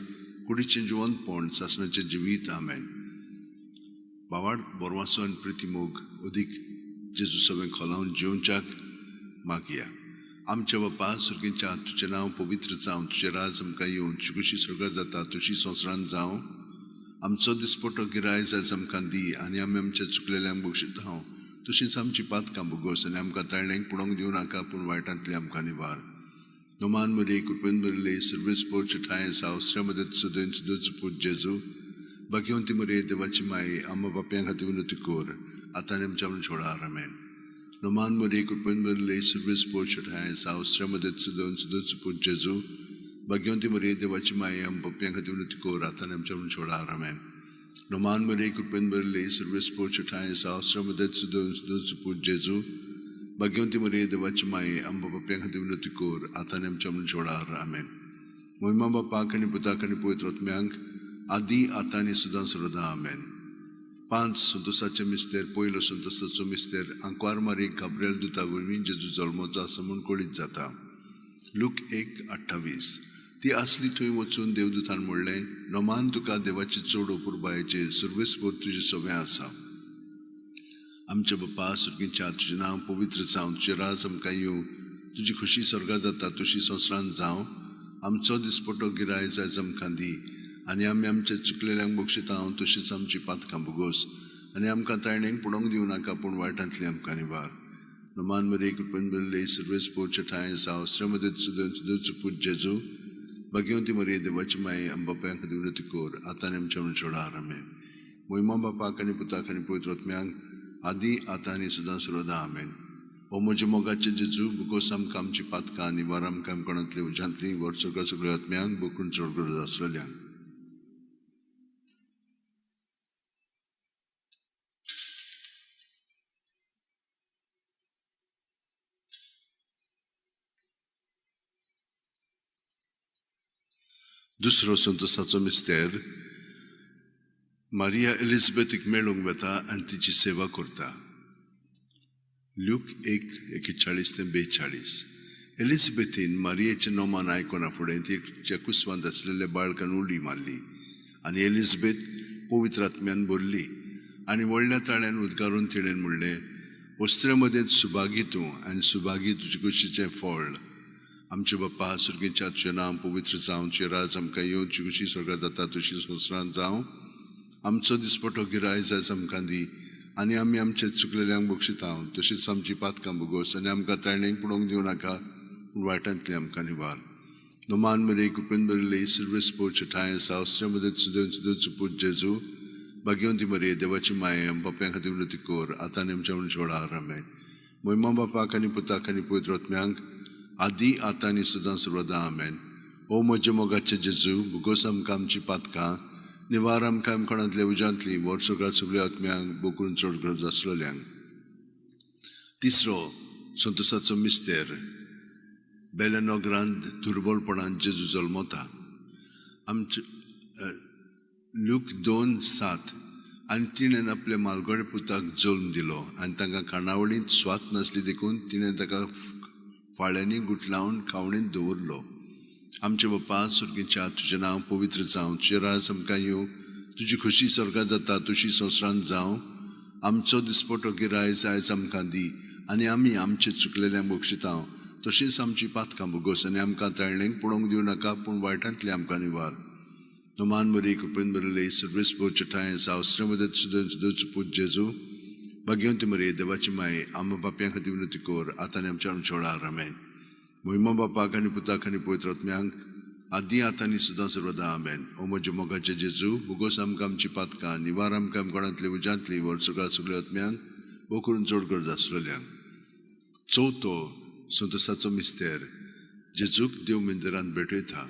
कुडीचें जिवंतपण, सासणाचें जिवीत. आमेन. बावाड बोरवासो आनी प्रितीमोग अदीक जेजू सगळें खोलावन जिवच्याक मागया. आमच्या बापा सुर्गेच्या तुजें नांव पवित्र जावं, तुजें राज आमकां येवं, तुजी कशी स्वर्गांत जाता तशी संवसारांत जावं. आमचो दिसपटो गिरायज आयज आमकां दी आनी आमी आमच्या चुकलेल्यांक बक्षिता तशींच आमची पातकां भोगोस आनी आमकां ताळण्यांक पुडोंक दिवं नाका पूण वायटांतली आमकां निवार. नोमान मरे कृपेन भरले सर्वेस पोरचे ठाय सावस्र्या मदत सुदैन सुदोच पूज जेजू भाग्यवंती मरे देवाची माये आम्हा बाप्यां खातीर विनंती कर आतां आनी आमच्या छोडार. आमेन. नोमान मरे कृपेन भरले सर्वेस पोरचे ठाय सावस्र्या मदत सुदैन सुदोच पूज जेजू भाग्यवंती मरे देवाची माये आम्हा बाप्यां खातीर विनंती कर आतां आनी आमच्या छोडार. आमेन. नोमान मरे कृपेन भरले सर्वेस पोरचे ठाय सावस्र्या मदत सुदैन सुदोच पूज जेजू भाग्यवंती मरे देवाची माये आम्हा बाप्यां खातीर विनंती कर आतां आनी आमच्या छोडार. आमेन. महिमा बापाक आनी पुताक आनी पवित्र आत्म्यांक आदी आतां आनी सदां सर्वदा. आमेन. 5 संतोसाचे मिस्तेर. पयलो संतोसाचो मिस्तेर आंकवार मारी गाब्रिएल दुता वरवीं जेजू जल्मोचो आसा म्हूण कळीत जाता. लूक 1:28. ती आसली थंय वचून देवदूतान म्हणलें, नोमान तुका देवाची चड अपुरबायेचे सर्वेस्पोर तुजें सगळें आसा. आमच्या बापा सुर्गेच्या तुजें नांव पवित्र जावं, तुजें राज आमकां येवं, तुजी खुशी स्वर्गांत जाता तशी संवसारांत जावं. आमचो दिसपटो गिरायज आयज आमकां दी आनी आमी आमच्या चुकलेल्यांक बक्षिता तशींच आमची पातकां भोगोस आनी आमकां ताळण्यांक पुडोंक दिवं नाका पूण वायटांतली आमकां निवार. नोमान मरे कृपेन भरले सर्वेस पोरचे ठाय सावस्र्या मदत सुदैन सुदोच पूज जेजू भाग्यवंती मरे देवाची माये आम्हा बाप्यां खातीर विनंती कर आतां आनी आमच्या छोडार. आमेन. महिमा बापाक आनी पुताक आनी पवित्र आत्म्यांक आदी आतां आनी सदां सर्वदा. आमेन. ओ म्हज्या मोगाचे जेजू भुगोस आमकां आमची पातकां निवार आमकां आमकोणांतली उज्यांतली वर्सुका सगळ्या आत्म्यांक बोकून चड गरज आसलेल्यांक. दुसरो संतोसाचो मिस्तेर मारिया एलिझाबेथीक मेळूंक वेता आनी तिची सेवा करता. लूक 1:41-42. एलिझाबेथीन मारियेचें नोमान आयकोना फुडें तिच्या कुसवांत आसलेल्या बाळकान उडी मारली आनी एलिझाबेथ पवित्र आत्म्यान भरली आनी व्हडल्या ताळ्यान उद्गारून तिणेन म्हणलें, वस्त्रे मदें सुभागी तूं आनी सुभागी तुजे कुशीचें फळ. आमचे बाप्पा सुर्गेच्या तुजें नांव पवित्र जावं, तुजें राज आमकां येवं, तुजी कुशी स्वर्गांत जाता तशी संवसारांत जावं. आमचो दिसपटो गिरायज आयज आमकां दी आनी आमी आमच्या चुकलेल्यांक बक्षिता तशींच आमची पातकां भोगोस आनी आमकां ताळण्यांक पुडोंक दिवं नाका पूण वायटांतली आमकां निवार. नोमान मरे कृपेन भरले सर्वेस पोरचे ठाय सावस्र्या मदत सुदैन सुदोच पूज जेजू भाग्यवंती मरे देवाची माये आम्हा बाप्यां खातीर विनंती कर आतां आनी आमच्या छोडार. आमेन. महिमा बापाक आनी पुताक आनी पवित्र आत्म्यांक आदी आतां आनी सदां सर्वदा. आमेन. ओ म्हज्या मोगाचे जेजू भुगोस आमकां आमची पातकां निवार आमकां आमकोणांतल्या उज्यांतली वर्सुका सगळ्या आत्म्यांक बोकून चड गरज आसलेल्यांक. तिसरो संतोसाचो मिस्तेर बेल्या नोगरांत दुर्बलपणांत जेजू जल्मता. आमचे लूक 2:7. आनी तिणेन आपल्या मालगडे पुताक जल्म दिलो आनी तांकां खाणावळींत स्वात नासली देखून तिणें ताका फाळ्यांनी गुटलावन खावणींत दवरलो. आमचे बापा सुर्गेच्या तुजें नांव पवित्र जावं, तुजें राज आमकां येवं, तुजी खुशी स्वर्गांत जाता तशी संवसारांत जावं. आमचो दिसपटो गिरायज आयज आमकां दी आनी आमी आमचे चुकलेल्यांक बक्षितांव तशींच आमची पातकां भोगोस आनी आमकां ताळणेक पडोवंक दिवं नाका पूण वायटांतली आमकां निवार नोमान बरी कृपेन बरयले सर्वेस पोचटाय सावस्र मदत सुदोच पूज जेजू भाग्यवंती मरे देवाची माये आम बाप्यां खातीर विनंती कोर आतां आमच्या छोडार आमेन मोहिमा बापाक आनी पुताक आनी पवित्र आत्म्यांक आदी आतांनी सुद्दां सर्वदा आमेन ओ म्हज्या मोगाचे जेजू भोगोस आमकां आमची पातकां निवार आमकां आमकोणांतली उज्यांतली वर सगळ्या आत्म्यांक भोव करून चड गरज आसलेल्यांक चवथो संतोसाचो मिस्तेर जेजूक देव मंदिरांत भेटयता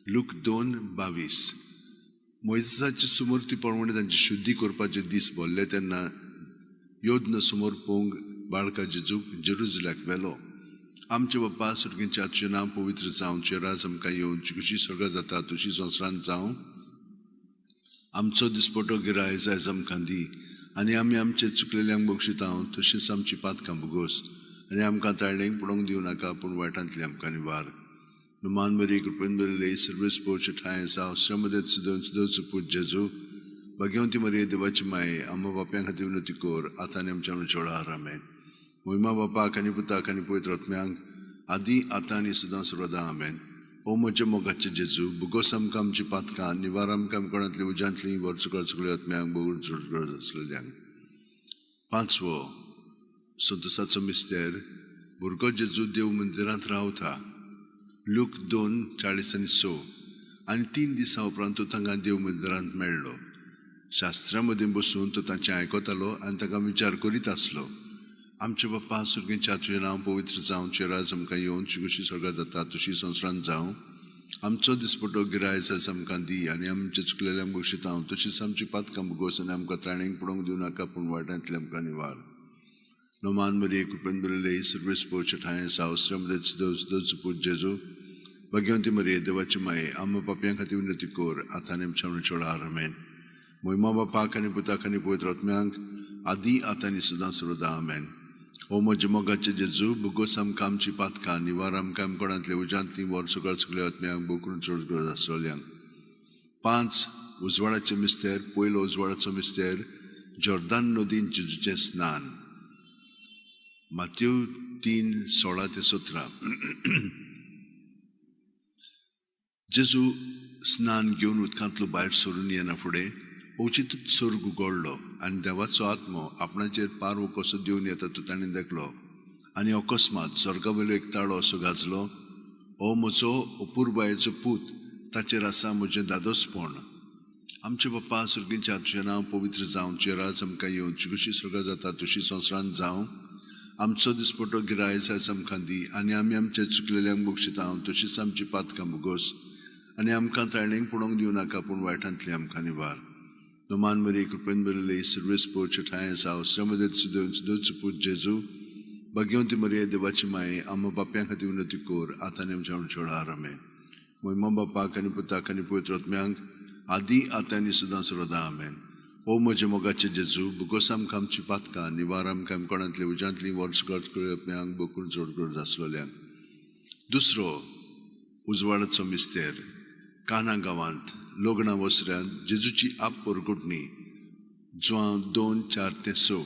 लूक 2:22 मोइसाची सुमूर्ती पळोवणी तांची शुद्धी करपाचे दीस भरले तेन्ना योद्न समोर पोंग बाळका जेजूक जेरुजल्याक व्हेलो आमचे बाप्पा सुर्गींच्या तुजें नांव पवित्र जावं तुजें राज आमकां येवं कशी स्वर्गांत जाता तशी संवसारांत जावं आमचो दिसपटो गिरायज आयज आमकां दी आनी आमी आमचे चुकलेल्यांक बक्षितांव तशींच आमची पातकां भोगोस आनी आमकां ताळणेक पडोवंक दिवं नाका पूण वायटांतली आमकां निवार नुमान बरी कृपेन बरयले सर्वेस पोवचे ठाय सावस्र मदत सुदोच पूज जेजू भाग्यवंती मरे देवाची माये आम्हा बाप्यां खातीर विनंती कोर आतां आमच्या छोडार आमेन मोहिमा बापाक आनी पुताक आनी पवित्र आत्म्यांक आदी आतां आनी सदां सर्वदा आमेन ओ म्हजे मोगाचे जेजू भोगोस आमकां आमची पातकां निवार आमकां आमकोणांतली उज्यांतली वर सगळ्या आत्म्यांक बगून चड गरज आसलेल्यांक पांचवो संतोसाचो मिस्तेर भुरगो जेजू देव मंदिरांत रावता लूक 2:40-6 आनी 3 दिसां उपरांत तो तांकां देव मंदिरांत मेळ्ळो शास्त्रां मदीं बसून तो तांचें आयकतालो आनी तांकां विचार करीत आसलो आमचे बाप्पा सुर्गींच्या तुजें नांव पवित्र जावं तुजें राज आमकां येवं कशी स्वर्गांत जाता तशी संवसारांत जावं आमचो दिसपटो गिरायज आयज आमकां दी आनी आमचे चुकलेल्यांक बक्षितांव तशींच आमची पातकां भोगोस आनी आमकां ताळणेक पडोवंक दिवं नाका पूण वायटांतली आमकां निवार नोमान मरी कृपेन बरयले सर्वेस पोवचे ठाय सावस्र मदत सुदोच पूज जेजू भाग्यवंती मरे देवाची माये आम्हा बाप्यां खातीर विनंती कोर आतां आमच्या छोडार आमेन मोहिमा बापाक आनी पुताक आनी पवित्र आत्म्यांक आदी आतां आनी सदां सर्वदा आमेन ओ म्हजे मोगाचे जेजू भोगोस आमकां आमची पातकां निवार आमकां आमकोणांतले उज्यांतली वर सगळ्या आत्म्यांक भोव करून चड गरज आसलेल्यांक 5 उजवाडाचे मिस्तेर पयलो उजवाडाचो मिस्तेर जॉर्दान नदीन जेजूचें स्नान माथ्यू 3:16-17 जेजू स्नान घेवन उदकांतलो भायर सरून येना फुडें अवचितूच स्वर्ग उगडलो आनी देवाचो आत्मो आपणाचेर पारवो कसो दिवन येता तो ताणें देखलो आनी अकस्मात स्वर्गावयलो एक ताळो असो गाजलो ओ म्हजो अपुरबायेचो पूत ताचेर आसा म्हजें दादोसपण आमचे बाप्पा सुर्गींच्या तुजें नांव पवित्र जावं तुजें राज आमकां येवं कशी स्वर्गांत जाता तशी संवसारांत जावं आमचो दिसपटो गिरायज आयज आमकां दी आनी आमी आमचे चुकलेल्यांक बक्षितांव तशींच आमची पातकां भोगोस आनी आमकां ताळणेक पडोवंक दिवं नाका पूण वायटांतली आमकां निवार नोमान मरी कृपेन बरयले सर्वेस पोवचे ठाय सावस्र मदत सुदोच पूज जेजू भाग्यवंती मरे देवाची माये आम्हा बाप्यां खातीर विनंती कोर आतां आमच्या छोडार आमेन मोहिमा बापाक आनी पुताक आनी पवित्र आत्म्यांक आदी आतां आनी सदां सर्वदा आमेन ओ म्हजे मोगाचे जेजू भोगोस आमकां आमची पातकां निवार आमकां आमकोणांतली उज्यांतली वर सगळ्या आत्म्यांक बकून चड गरज आसलेल्यांक दुसरो उजवाडाचो मिस्तेर काना गांवांत लोगणा वसऱ्यांत जेजूची आप परगुटणी जुआं 2:4-6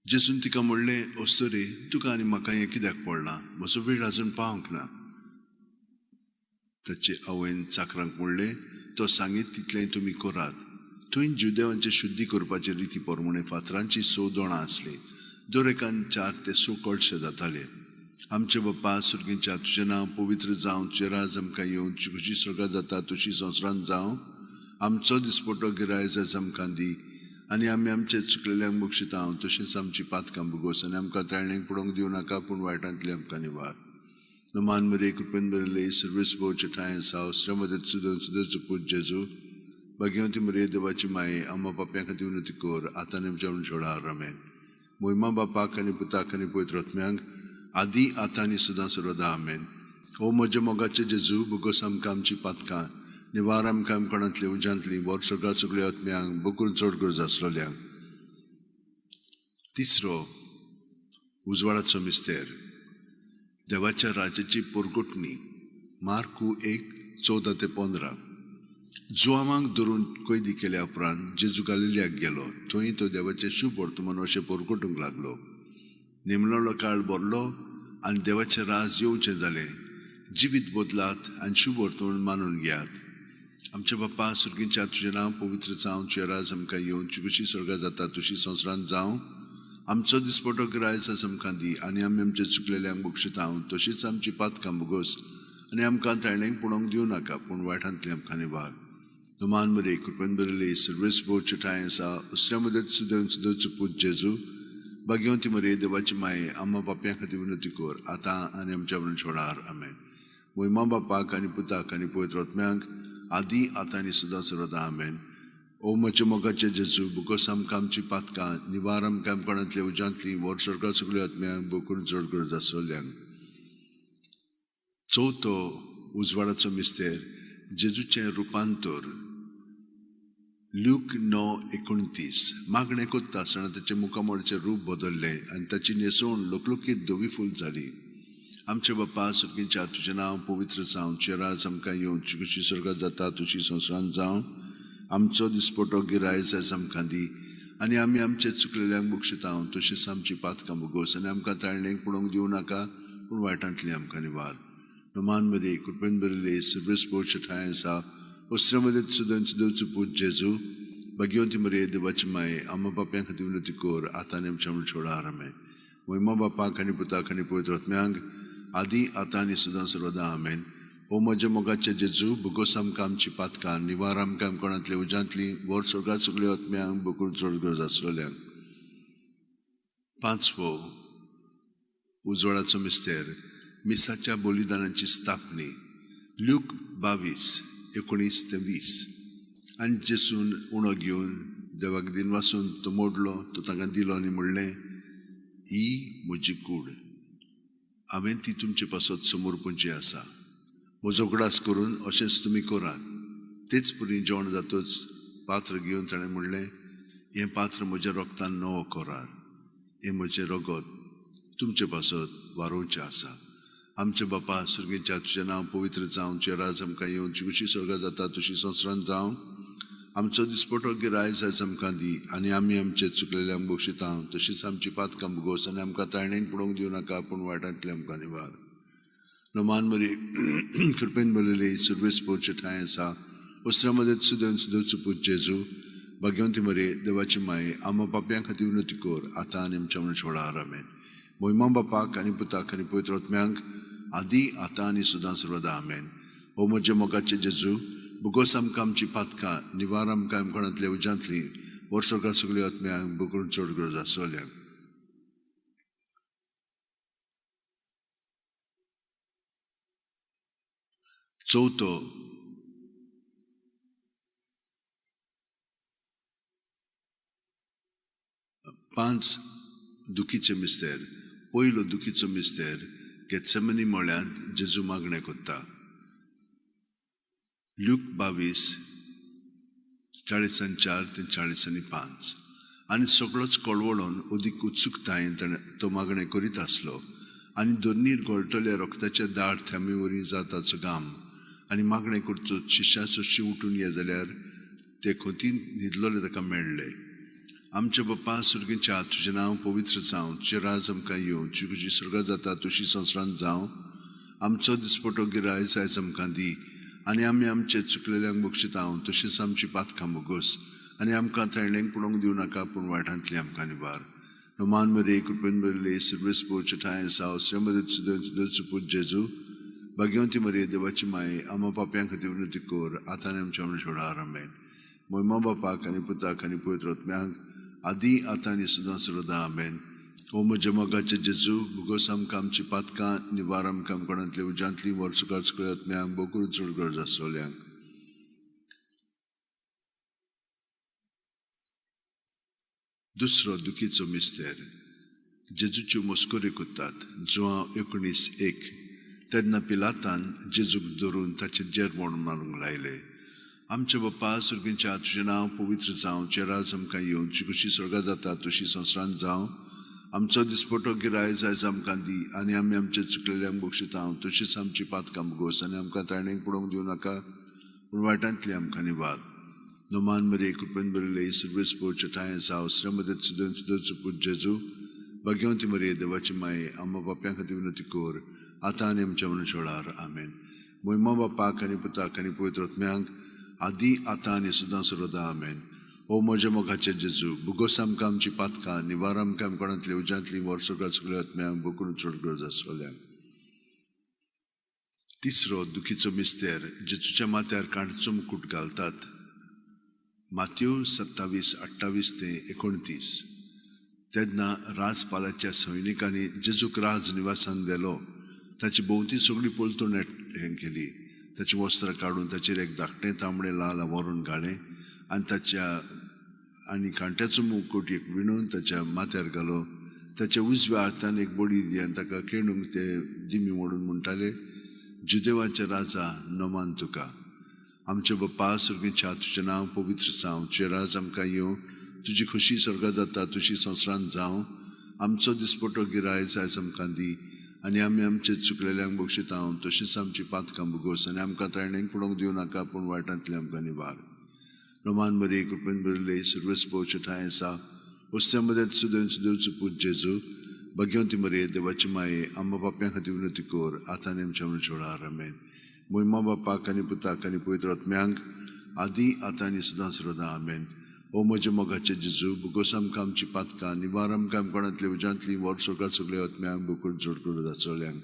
जेजून तिका म्हणलें ओस्तोरी तुका आनी म्हाका हें कित्याक पडलां म्हजो वेळ आजून पावंक ना ताचे आवयन चाकरांक म्हणलें तो सांगीत तितलें तुमी करात थंय जुदेवांचे शुद्धी करपाचे रिती प्रमाणे फातरांची 6 दोणां आसलीं दर एकान 4 ते 6 कळशे जाताले आमचे बाप्पा सुर्गींच्या तुजें नांव पवित्र जावं तुजें राज आमकां येवं कशी स्वर्गांत जाता तशी संवसारांत जावं आमचो दिसपटो गिरायज आयज आमकां दी आनी आमी आमचे चुकलेल्यांक बक्षितांव तशेंच आमची पातकां भोगोस आनी आमकां ताळणेक पडोवंक दिवं नाका पूण वायटांतली आमकां निवार नोमान मरे कृपेन बरयले सर्वेस पोवचे ठाय सावस्र मदत सुदोच पूज जेजू भाग्यवंती मरे देवाची माये आम्हा बाप्यां खातीर विनंती कोर आतां आमच्या छोडार आमेन मोहिमा बापाक आनी पुताक आनी पवित्र आत्म्यांक आदी आतां आनी सदां सर्वदा आमेन ओ म्हजे मोगाचे जेजू भोगोस आमकां आमची पातकां निवार आमकां आमकोणांतली उज्यांतली वर सगळ्या आत्म्यांक बकून चड गरज आसलेल्यांक तिसरो उजवाडाचो मिस्तेर देवाच्या राजाची परगुटणी मार्कू 1:14-15 जुआमांक धरून कैदी केल्या उपरांत जेजू गलिल्याक गेलो. थंय तो देवाचें शुभ वर्तमान अशें परगटूंक लागलो. नेमलेलो काळ भरलो आनी देवाचें राज येवचें जालें. जिवीत बदलात आनी शुभ वर्तमान मानून घेयात. आमचे बाप्पा सुर्गींच्या तुजें नांव पवित्र जावं. तुजें राज आमकां येवन तूं कशी स्वर्गांत जाता तशी संवसारांत जावं. आमचो दिसपटो गिरायस आयज आमकां दी आनी आमी आमचे चुकलेल्यांक बक्षितांव. तशीच आमची पातकां भोगोस आनी आमकां ताळणेक पडोवंक दिवं नाका, पूण वायटांतली आमकां निवार. नुमान मरे कृपेन बरयली सर्वेस बोच ठाय आसा. उसऱ्या मदत सुदेवचो पूत जेजू भाग्यवंती मरे देवाची माये आम्हा बाप्यां खातीर विनंती कर, आतां आनी आमच्या छोडार. आमेन. महिमा बापाक आनी पुताक आनी पवित्र आत्म्याक आदी आतां आनी सदां सर्वदा. आमेन. ओ म्हज्या मोगाचे जेजू, बुकोस आमकां आमची पातकां निवार आमकां आमकोणांतल्या उज्यांतली वर स्वर्गांत सगळ्यो आत्म्यांक बोकून चड गरज आसलेल्यांक. चवथो उजवाडाचो मिस्तेर जेजूचें रुपांतर. लूक 9:29 मागणें कोत्ता आसतना ताचे मुखामोळाचें रूप बदललें आनी ताची न्हेसवण लोकलोकीत धवी फूल जाली. आमचे बाप्पा सुर्गींच्या तुजें नांव पवित्र जावं. तुजें राज आमकां येवन तूं कशी स्वर्गांत जाता तशी संवसारांत जावं. आमचो दिसपटो गिरायस आयज आमकां दी आनी आमी आमचे चुकलेल्यांक बक्षितांव. तशीच आमची पातकां भोगोस आनी आमकां ताळणेक पडोवंक दिवं नाका, पूण वायटांतली आमकां निवार. नुमान मरे कृपेन बरयले सर्वेस बोच ठाय आसा. उसऱ्या मदत सुदेवचो पूत जेजू भाग्यवंती मरे देवाची माये आम्हा बाप्यां खातीर विनंती कर, आतां आनी आमच्या छोडार. आमेन. महिमा बापाक आनी पुताक आनी पवित्र आत्म्यांक आदी आतां आनी सदां सर्वदा. आमेन. ओ म्हज्या मोगाचे जेजू, भोगोस आमकां आमची पातकां निवार आमकां आमकोणांतल्या उज्यांतली वर स्वर्गांत सगळ्यो आत्म्यांक बोकून चड गरज आसलेल्यांक. पांचवो उजवाडाचो मिस्तेर मिसाच्या बलिदानाची स्थापनी. लूक 22:19-20 आनी जेसून उणो घेवन देवाक दिन वासून तो मोडलो, तो तांकां दिलो आनी म्हणलें, ही म्हजी कूड, हांवें ती तुमचे पासत समोर पोंची आसा. म्हजो उगडास करून अशेंच तुमी करात. तेच परी जेवण जातच पात्र घेवन ताणें म्हणलें, हें पात्र म्हज्या रोगतान नवो करार. हें म्हजें रगत तुमचे पासत वारोवचें आसा. आमचे बापा सुर्गींच्या तुजें नांव पवित्र जावं. तुजें राज आमकां येवन तूं कशी स्वर्गांत जाता तशी संवसारांत जावं. आमचो दिसपटो गिरायस आयज आमकां दी आनी आमी आमचे चुकलेल्यांक बक्षितांव. तशीच आमची पातकां भोगोस आनी आमकां ताळणेक पडोवंक दिवं नाका, पूण वायटांतली आमकां निवार. नुमान मरे कृपेन बरयले सर्वेस बोच ठाय आसा. उसऱ्या मदत सुदेवचो पूत जेजू भाग्यवंती मरे देवाची माये आम्हा बाप्यां खातीर विनंती कर, आतां आनी आमच्या छोडार. आमेन. महिमा बापाक आनी पुताक आनी पवित्र आत्म्यांक आदी आतां आनी सदां सर्वदा. आमेन. ओ म्हज्या मोगाचे जेजू, भोगोस आमकां आमची पातकां निवार आमकां आमकोणांतल्या उज्यांतली वर स्वर्गांत सगळ्यो आत्म्यांक बोकून चड गरज आसलेल्यांक. चवथो पांच दुखीचे मिस्तेर. पयलो दुखीचो मिस्तेर गेत्सेमनी मळ्यांत जेजू मागणें कोत्ता. लूक 22:40-45 आनी सगळोच कळवळोन ओदीक उत्सुकतायेन तो मागणें करीत आसलो. आनी दोनीर गळटले रोगताचे दाट थेंबे वरी जाताचो घाम आनी मागणें करचो शिश्याचो शीव उठून ये जाल्यार ते खोतीन न्हिदलोले ताका मेळ्ळे. आमचे बाप्पा सुर्गींच्या तुजें नांव पवित्र जावं. तुजें राज आमकां येवन तूं कशी स्वर्गांत जाता तशी संवसारांत जावं. आमचो दिसपटो गिरायस आयज आमकां दी आनी आमी आमचे चुकलेल्यांक बक्षितांव. तशीच आमची पातकां भोगोस आनी आमकां ताळणेक पडोवंक दिवं नाका, पूण वायटांतली आमकां निवार. नुमान मरे कृपेन बरयले सर्वेस बोच ठाय आसा. उसऱ्या मदत सुदेवचो पूत जेजू भाग्यवंती मरे देवाची माये आम्हा पाप्यां खातीर विनंती कर, आतां आनी आमच्या छोडार. आमेन. महिमा बापाक आनी पुताक आनी पवित्र आत्म्यांक आदी आतां आनी सदां सर्वदा. आमेन. ओ म्हज्या मोगाचे जेजू, भोगोस आमकां आमची पातकां निवार आमकां आमकोणांतल्या उज्यांतली वर स्वर्गांत सगळ्यो आत्म्यांक बोकून चड गरज आसलेल्यांक. दुसरो दुखीचो मिस्तेर जेजूच्यो मस्कोरी कोत्तात. जुआं 19:1 तेन्ना पिलातान जेजूक धरून ताचें जेरवण मारूंक लायलें. आमचे बाप्पा सुर्गींच्या तुजें नांव पवित्र जावं. तुजें राज आमकां येवन तूं कशी स्वर्गांत जाता तशी संवसारांत जावं. आमचो दिसपटो गिरायस आयज आमकां दी आनी आमी आमचे चुकलेल्यांक बक्षितांव. तशीच आमची पातकां भोगोस आनी आमकां ताळणेक पडोवंक दिवं नाका, पूण वायटांतली आमकां निवार. नोमान मरे कृपेन बरयले सर्वेस पोवचे ठांय आसा अवसरामध्ये सुदन सुदरचो पूत जेजू भाग्यवंती मरे देवाची माये आम्हा बाप्यां खातीर विनंती कर आतां आनी आमच्या मनशा वेळार आमेन. मोहिमा बापाक आनी पुताक आनी पवित्र आत्म्यांक आदी आतां आनी सदां सर्वदा आमेन. ओ म्हज्या मोगाचे जेजू बुगोस आमकां आमची पातकां निवार आमकां कोणांतली उज्यांतली वर्सोकां सगळ्या आत्म्यांक बकरून चड गरज आसलेल्यांक. तिसरो दुखीचो मिस्तेर जेजूच्या माथ्यार कांटचो मुकुट घालतात. माथ्यू 27:28-29. तेन्ना राजपालाच्या सैनिकांनी जेजूक राज निवासान व्हेलो. ताची भोंवती सगळी पलतून हें केली. ताची वस्त्र काडून ताचेर एक धाकटें तांबडें लाल आवरण घालें आनी कांट्याचो मुकुट एक विणून ताच्या माथ्यार घालो. ताच्या उजव्या हातान एक बडी दी आनी ताका खिणूंक ते दिमी मोडून म्हणटाले, जुदेवाचे राजा नोमान तुका. आमचे बाप्पा सुर्गीच्या तुजें नांव पवित्र जावं. तुजें राज आमकां येवं. तुजी खुशी स्वर्गांत जाता तुजी संवसारांत जावं. आमचो दिसपटो गिराय आयज आमकां दी आनी आमी आमचे चुकलेल्यांक बक्षितांव. तशेंच आमची पातकां बुगोस आनी आमकां त्रायणेक पडोवंक दिवं नाका पूण वायटांतली आमकां निवार. नोमान मरे कृपेन बरयले सर्वेस पोवचे ठांय आसा वस्त्यामध्ये सुदन सुदरचो पूत जेजू भाग्यवंती मरे देवाची माये आम्हा बाप्यां खातीर विनंती कर आतां आनी आमच्या मनशा वेळार आमेन. मोहिमा बापाक आनी पुताक आनी पवित्र आत्म्यांक आदी आतां आनी सदां सर्वदा आमेन. ओ म्हजे मोगाचे जेजू बुगोस आमकां आमची पातकां निवार आमकां कोणांतली उज्यांतली वर्सोकां सगळ्या आत्म्यांक बकरून चड गरज आसलेल्यांक.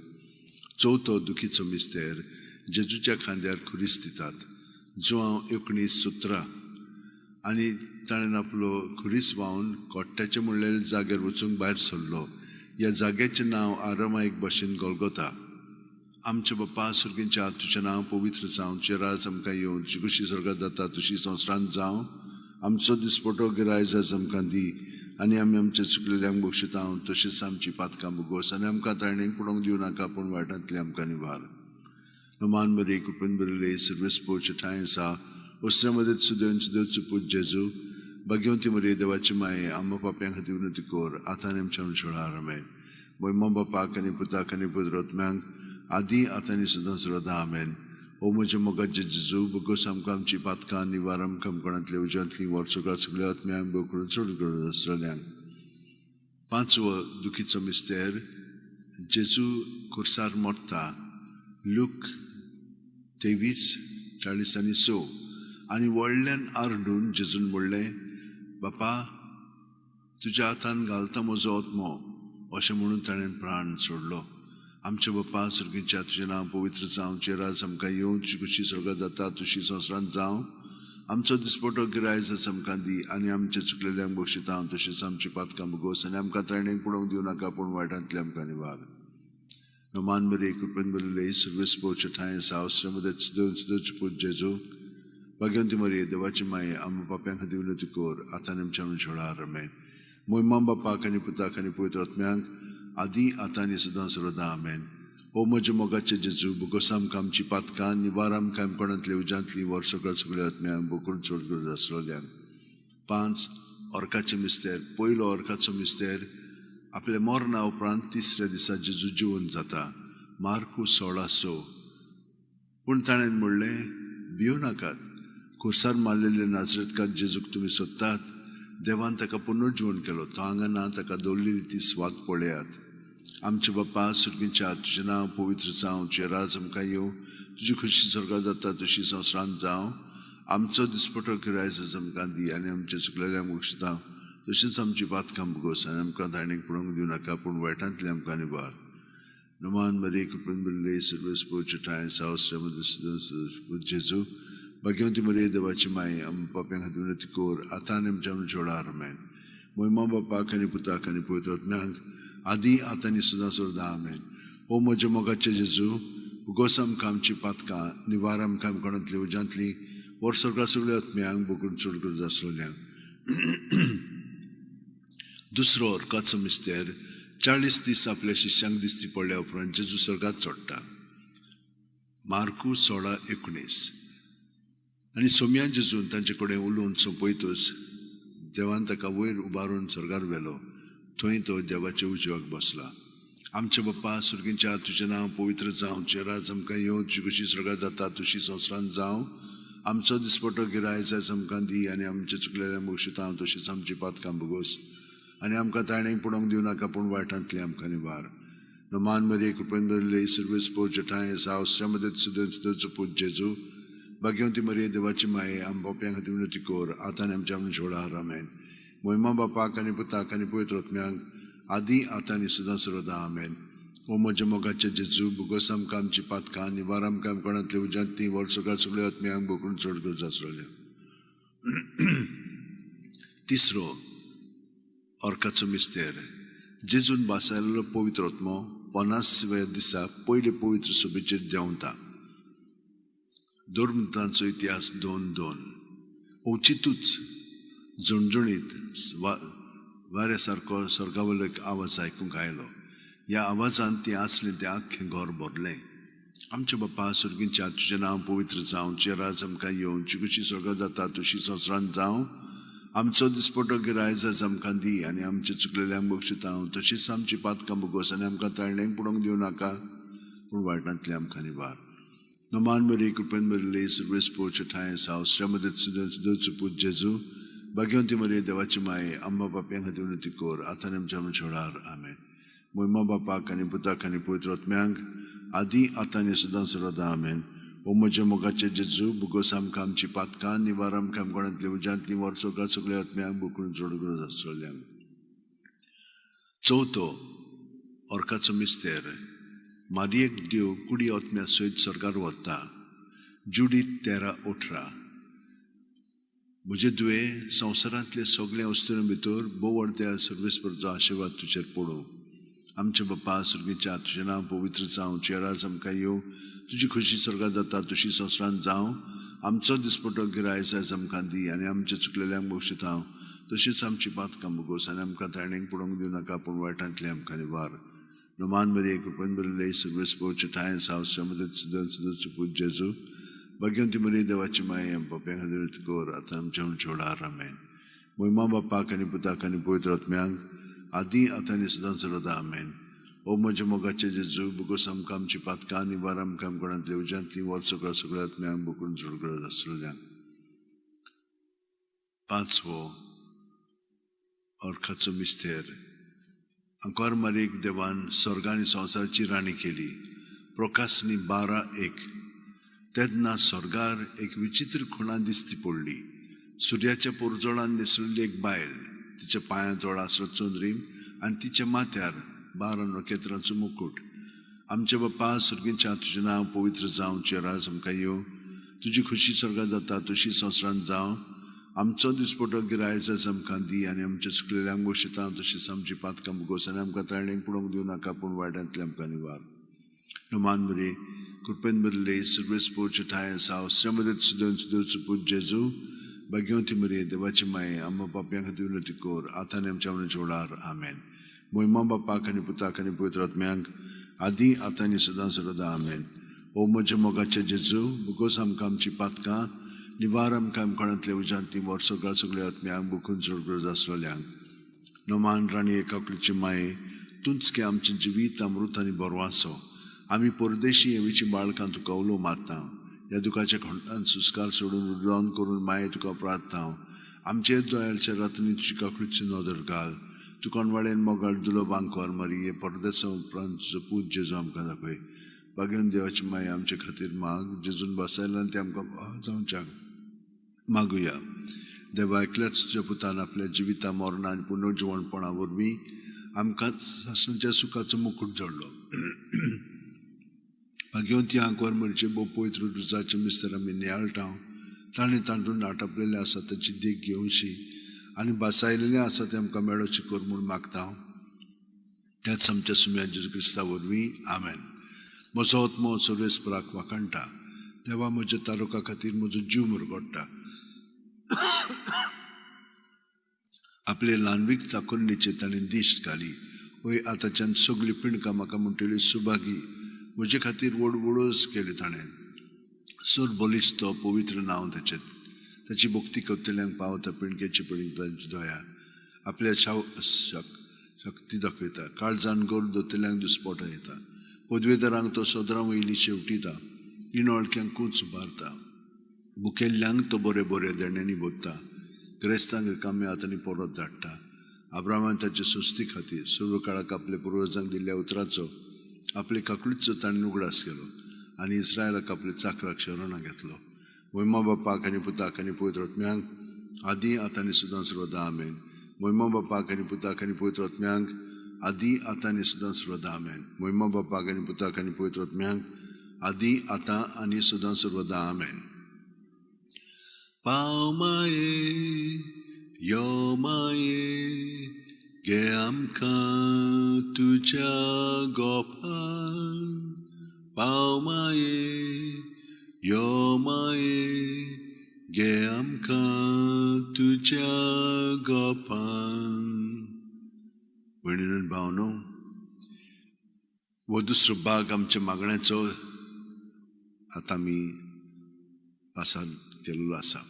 चवथो दुखीचो मिस्तेर जेजूच्या खांद्यार खुरीस दितात. जुआंव 19:17 आनी ताणें आपलो खुरीस व्हांवन कोट्ट्याचे म्हणलेल्या जाग्यार वचूंक भायर सरलो. ह्या जाग्याचें नांव आरामायक भाशेन गोलगोथा. आमचे बाप्पा सुर्गीच्या तुजें नांव पवित्र जावं. तुजें राज आमकां येवं. तुजी खुशी स्वर्गांत जाता तुजी संवसारांत जावं. आमचो दिसपटो गिराय आयज आमकां दी आनी आमी आमचे चुकलेल्यांक बक्षितांव. तशेंच आमची पातकां बुगोस आनी आमकां त्रायणेक पडोवंक दिवं नाका पूण वायटांतली आमकां निवार. नोमान मरे कृपेन बरयले सर्वेस पोवचे ठांय आसा वस्त्यामध्ये सुदन सुदरचो पूत जेजू भाग्यवंती मरे देवाची माये आम्हा बाप्यां खातीर विनंती कर आतां आनी आमच्या मनशा वेळार आमेन. मोहिमा बापाक आनी पुताक आनी पवित्र आत्म्यांक आदी आतां आनी सदां सर्वदा आमेन. ओ म्हजे मोगाचे जेजू बुगोस आमकां आमची पातकां निवार आमकां कोणांतली उज्यांतली वर्सोकां सगळ्या आत्म्यांक बकरून चड गरज आसलेल्यांक. पांचवो दुखीचो मिस्तेर जेजू खुर्सार मोडटा. लूक 23:40-6 आनी व्हडल्यान आरडून जेजून म्हणलें, बापा तुज्या हातान घालता म्हजो आत्मो अशें म्हणून ताणें प्राण सोडलो. आमचे बाप्पा सुर्गीच्या तुजें नांव पवित्र जावं. तुजें राज आमकां येवं. तुजी खुशी स्वर्गांत जाता तुजी संवसारांत जावं. आमचो दिसपटो गिराय आयज आमकां दी आनी आमचे चुकलेल्यांक बक्षितांव. तशेंच आमची पातकां बुगोस आनी आमकां त्रायणेक पडोवंक दिवं नाका पूण वायटांतली आमकां निवार. नोमान मरे कृपेन बरयले सर्वेस पोवचे ठांय आसा वस्त्यामध्ये सुदन सुदरचो पूत जेजू भाग्यवंती मरे देवाची माये आम्हा बाप्यां खातीर विनंती कर आतां आनी आमच्या मनशा वेळार आमेन. मोहिमा बापाक आनी पुताक आनी पवित्र आत्म्यांक आदी आतां आनी सदां सर्वदा आमेन. ओ म्हजे मोगाचे जेजू बुगोस आमकां आमची पातकां निवार आमकां कोणांतली उज्यांतली वर्सोकां सगळ्या आत्म्यांक बकरून चड गरज आसलेल्यांक. 5 ऑर्काचे मिस्तेर. पयलो ऑर्काचो मिस्तेर आपल्या मरणा उपरांत तिसऱ्या दिसा जेजू जिवंत जाता. मार्कू 16:6. पूण ताणें म्हणलें, भियो नाकात. खुर्सार मारलेले नाजरेतकार जेजूक तुमी सोदतात. देवान ताका पुनर्जीवन केलो. तो हांगा ना. ताका दवरलेली ती स्वात पळयात. आमचे बाप्पा सुर्गीच्या तुजें नांव पवित्र जावं. तुजें राज आमकां येवं. तुजी खुशी स्वर्गांत जाता तुजी संवसारांत जावं. आमचो दिसपटो गिराय आयज आमकां दी आनी आमचे चुकलेल्यांक बक्षितांव. तशेंच आमची पातकां बुगोस आनी आमकां त्रायणेक पडोवंक दिवं नाका पूण वायटांतली आमकां निवार. नोमान मरे कृपेन बरयले सर्वेस पोवचे ठांय आसा वस्त्यामध्ये सुदन सुदरचो पूत जेजू भाग्यवंती मरे देवाची माये आम्हा बाप्यां खातीर विनंती कर आतां आनी आमच्या मनशा वेळार आमेन. मोहिमा बापाक आनी पुताक आनी पवित्र आत्म्यांक आदी आतां आनी सदां सर्वदा आमेन. ओ म्हजे मोगाचे जेजू बुगोस आमकां आमची पातकां निवार आमकां कोणांतली उज्यांतली वर्सोकां सगळ्या आत्म्यांक बकरून चड गरज आसलेल्यांक. दुसरो ऑर्काचो मिस्तेर 40 दीस आपल्या शिश्यांक दिसती पडल्या उपरांत जेजू स्वर्गांत चडटा. मार्कू 16:19. आनी सोम्या जेजून तांचे कडेन उलोवन सोंपयतूच देवान ताका वयर उबारून स्वर्गार व्हेलो. थंय तो देवाचे उजवाक बसला. आमचे बाप्पा सुर्गीच्या तुजें नांव पवित्र जावं. तुजें राज आमकां येवं. तुजी खुशी स्वर्गांत जाता तुजी संवसारांत जावं. आमचो दिसपटो गिरायचा आमकां दी आनी आमच्या चुकलेल्या मुक्षितां तशीच आमची पातकां भोगोस आनी आमकां ताणें पडोवंक दिवं नाका पूण वायटांतली आमकां निवार नमान मध्ये कृपेन बरले सर्वेस पोचटाय सावस्रा मध्ये सुद्धा पूज जेजू भाग्यवंती मरिये देवाची माये आम बाप्यां खातीर विनंती कोर आतां आमच्या आमच्या छोडार आमेन मोहिमा बापाक आनी पुताक आनी पवित्र आत्म्यांक आदी आतां आनी सदां सर्वदा आमेन ओ म्हज्या मोगाचे जेजू भुगोस आमकां आमची पातकां निवार आमकां कोणांतले उज्यांत ती व्हड सकाळ सगळ्या आत्म्यांक बोकून चड गरज आसलेल्या तिसरो ऑर्काचो मिस्तेर जेजून बासायल्लो पवित्र आत्मो 50व्या दिसा पयले पवित्र सभेचेर देंवता दोर्मतांचो इतिहास 2:2 ओचितूच झणझणीत वाऱ्यासारको स्वर्गावयलो एक आवाज आयकूंक आयलो ह्या आवाजान ती आसलें तें आख्खें घर भरलें आमच्या बापा सुर्गींच्या तुजें नांव पवित्र जावं तुजें राज आमकां येवं तुजी कशी स्वर्गांत जाता तशी संवसारांत जावं आमचो दिसपटो गिरायज आज आमकां दी आनी आमच्या चुकलेल्यांक बक्षितां तशीच आमची पातकां भोगोस आनी आमकां ताळणेक पडोवंक दिवं नाका पूण वायटांतली आमकां निवार नमान मेरी कृपेन बरले सर्वेस पोवचे ठाय सावस्रा मध्ये सुद्धा पूज जेजू भाग्यवंती मरिये देवाची माये अम्मा बाप्यां खातीर विनंती कोर आतां आमच्या छोडार आमेन मोहिमा बापाक आनी पुताक आनी पवित्र आत्म्यांक आदी आतां आनी सदां सर्वदा आमेन ओ म्हज्या मोगाचे जेजू भुगोस आमकां आमची पातकां निवार आमकां कोणांतली उज्यांतली वर सगळ्या आत्म्यांक बुकून चड गरज आसलेल्यांक चवथो ऑर्काचो मिस्तेर मारयेक देव कुडी आत्म्या सयत स्वर्गार वता जुडीत 13:18 म्हजे दुवे संवसारांतले सगळे वस्तूं भितर बोवड त्या सर्वेस्परचो आशिर्वाद तुजेर पडूं आमचे बापा सुर्गीच्या तुजें नांव पवित्र जावं तुजें राज आमकां येवं तुजी खुशी स्वर्गांत जाता तशी संवसारांत जावं आमचो दिसपटो गिरायज आज आमकां दी आनी आमच्या चुकलेल्यांक बक्षितां तशीच आमची पातकां भोगोस आनी आमकां ताळणेक पडोवंक दिवं नाका पूण वायटांतली आमकां निवार नमान मध्ये कृपेन बरले सर्वेस पोवचे ठाय सावस्रा मध्ये सुद्धा पूज जेजू भाग्यवंती मरिये देवाची माये आम बाप्यां खातीर कोर आतां आमच्या छोडार आमेन मोहिमा बापाक आनी पुताक आनी पवित्र आत्म्यांक आदी आतां आनी सदां सर्वदा आमेन ओ म्हज्या मोगाचे जेजू भुगोस आमकां आमची पातकां निवार आमकां कोणांतली उज्यांतली वर सगळ्या आत्म्यांक बुकून चड गरज आसलेल्यांक पांचवो ऑर्काचो मिस्तेर अंकार मारीक देवान स्वर्ग आनी संवसाराची राणी केली प्रकाशनी 12:1 तेन्ना स्वर्गार एक विचित्र खुणा दिसती पडली सुर्याच्या पोरजोळान न्हेसलेली एक बायल तिच्या पांया जवळ आसलो चोंदरीम आनी तिच्या माथ्यार 12 नखेत्रांचो मुकुट आमच्या बापा सुर्गीच्या तुजें नांव पवित्र जावं तुजें राज आमकां येवं तुजी खुशी स्वर्गांत जाता तशी संवसारांत जावं आमचो दिसपटो गिरायज आज आमकां दी आनी आमच्या चुकलेल्यांक बक्षितां तशीच आमची पातकां भोगोस आनी आमकां ताळणेक पडोवंक दिवं नाका पूण वायटांतली आमकां निवार नमान बरे कृपेन बरले सर्वेस पोवचे ठाय सावस्रा मध्ये सुद्धा पूज जेजू भाग्यवंती मरिये देवाची माये अम्मा बाप्यां खातीर विनंती कोर आतां आनी आमच्या छोडार आमेन मोहिमा बापाक आनी पुताक आनी पवित्र आत्म्यांक आदी आतां आनी सदां सर्वदा आमेन ओ म्हज्या मोगाचे जेजू भुगोस आमकां आमची पातकां निवार आमकां कोणांतले उज्यांतली वर सगळ्या आत्म्यांक बुकून चड गरज आसलेल्यांक नमान राणी एकाकुलीची माये तूंच के आमचें जिवीत अमृत आनी बरवासो आमी परदेशी येवीची बाळकां तुका उलो मारता ह्या दुखाच्या खंडान सुस्कार सोडून उडोवन करून माये तुका प्रार्थना आमचे दोयाळच्या रातनी तुजी काकुलीची नदर घाल तू कोणवाडेन मोगाळ दुलो बांकवार मारिये परदेसा उपरांत तुजो पूज जेजू आमकां दाखय भाग्यवंत देवाची माये आमचे खातीर माग जेजून बसयल्यान ते आमकां जावच्याक मागुया देवा एकल्याच तुज्या पुतान आपल्या जिविता मरणा आनी पुनर्जिवणपणा वरवीं आमकां सासणाच्या सुखाचो मुकुट जोडलो भाग्यवंती आंकवार मरीचे भोव पवित्र रुजाचे मिस्तर आमी नियाळटाव ताणें तांतून आटपलेले आसा ताची देख घेवशी आनी बासायलेलें आसा तें आमकां मेळोवचें कर म्हूण मागता त्याच आमच्या सुम्या जेजू क्रिस्ता वरवीं आमेन म्हजो आत्मो सर्वेस्पराक वाखणटा देवा म्हज्या तारुका खातीर म्हजो जीव मुरगोडटा आपले ल्हानवीक चाकुरणेचे ताणें दिश्ट घाली वय आतांच्यान सगळीं पिणकां म्हाका म्हणटली सुभागी म्हजे खातीर वडवडोस केले ताणें सोर बलिश्ट तो पवित्र नांव ताचें ताची भक्ती करतल्यांक पावता पिणकेची पिणीक तांची दोया आपल्या शक्ती दाखयता काळजान गोर दोतल्यांक दुस्पोटा येता पदवेदारांक तो सोदरां वयली शेवटिता इणोळक्यांक कूच उबारता मुखेल्यांक तो बरे बरे देण्यांनी बोत्ता क्रेस्तांक रिकामे हातांनी परत धाडटा अब्रामान ताचे सुस्ती खातीर सर्व काळाक आपल्या पुर्वजांक दिल्ल्या उतराचो आपले काकुळीचो ताणें उगडास केलो आनी इस्रायलाक आपल्या चाकराक शरणां घेतलो मोहिमा बापाक आनी पुताक आनी पवित्र आत्म्यांक आदी आतांनी सुद्दां सर्वदा आमेन मोहिमा बापाक आनी पुताक आनी पवित्र आत्म्यांक आदी आतांनी सुद्दां सर्वदा आमेन मोहिमा बापाक आनी पुताक आनी पवित्र आत्म्यांक आदी आतां आनी सुद्दां सर्वदा आमेन पावमाये योमाये गे आमकां तुज्या गोपान पावमाये योमाये गे आमकां तुज्या गोपान भयणीन भावनो वो दुसरो भाग आमच्या मागण्याचो आतां आमी पासान केल्लो आसा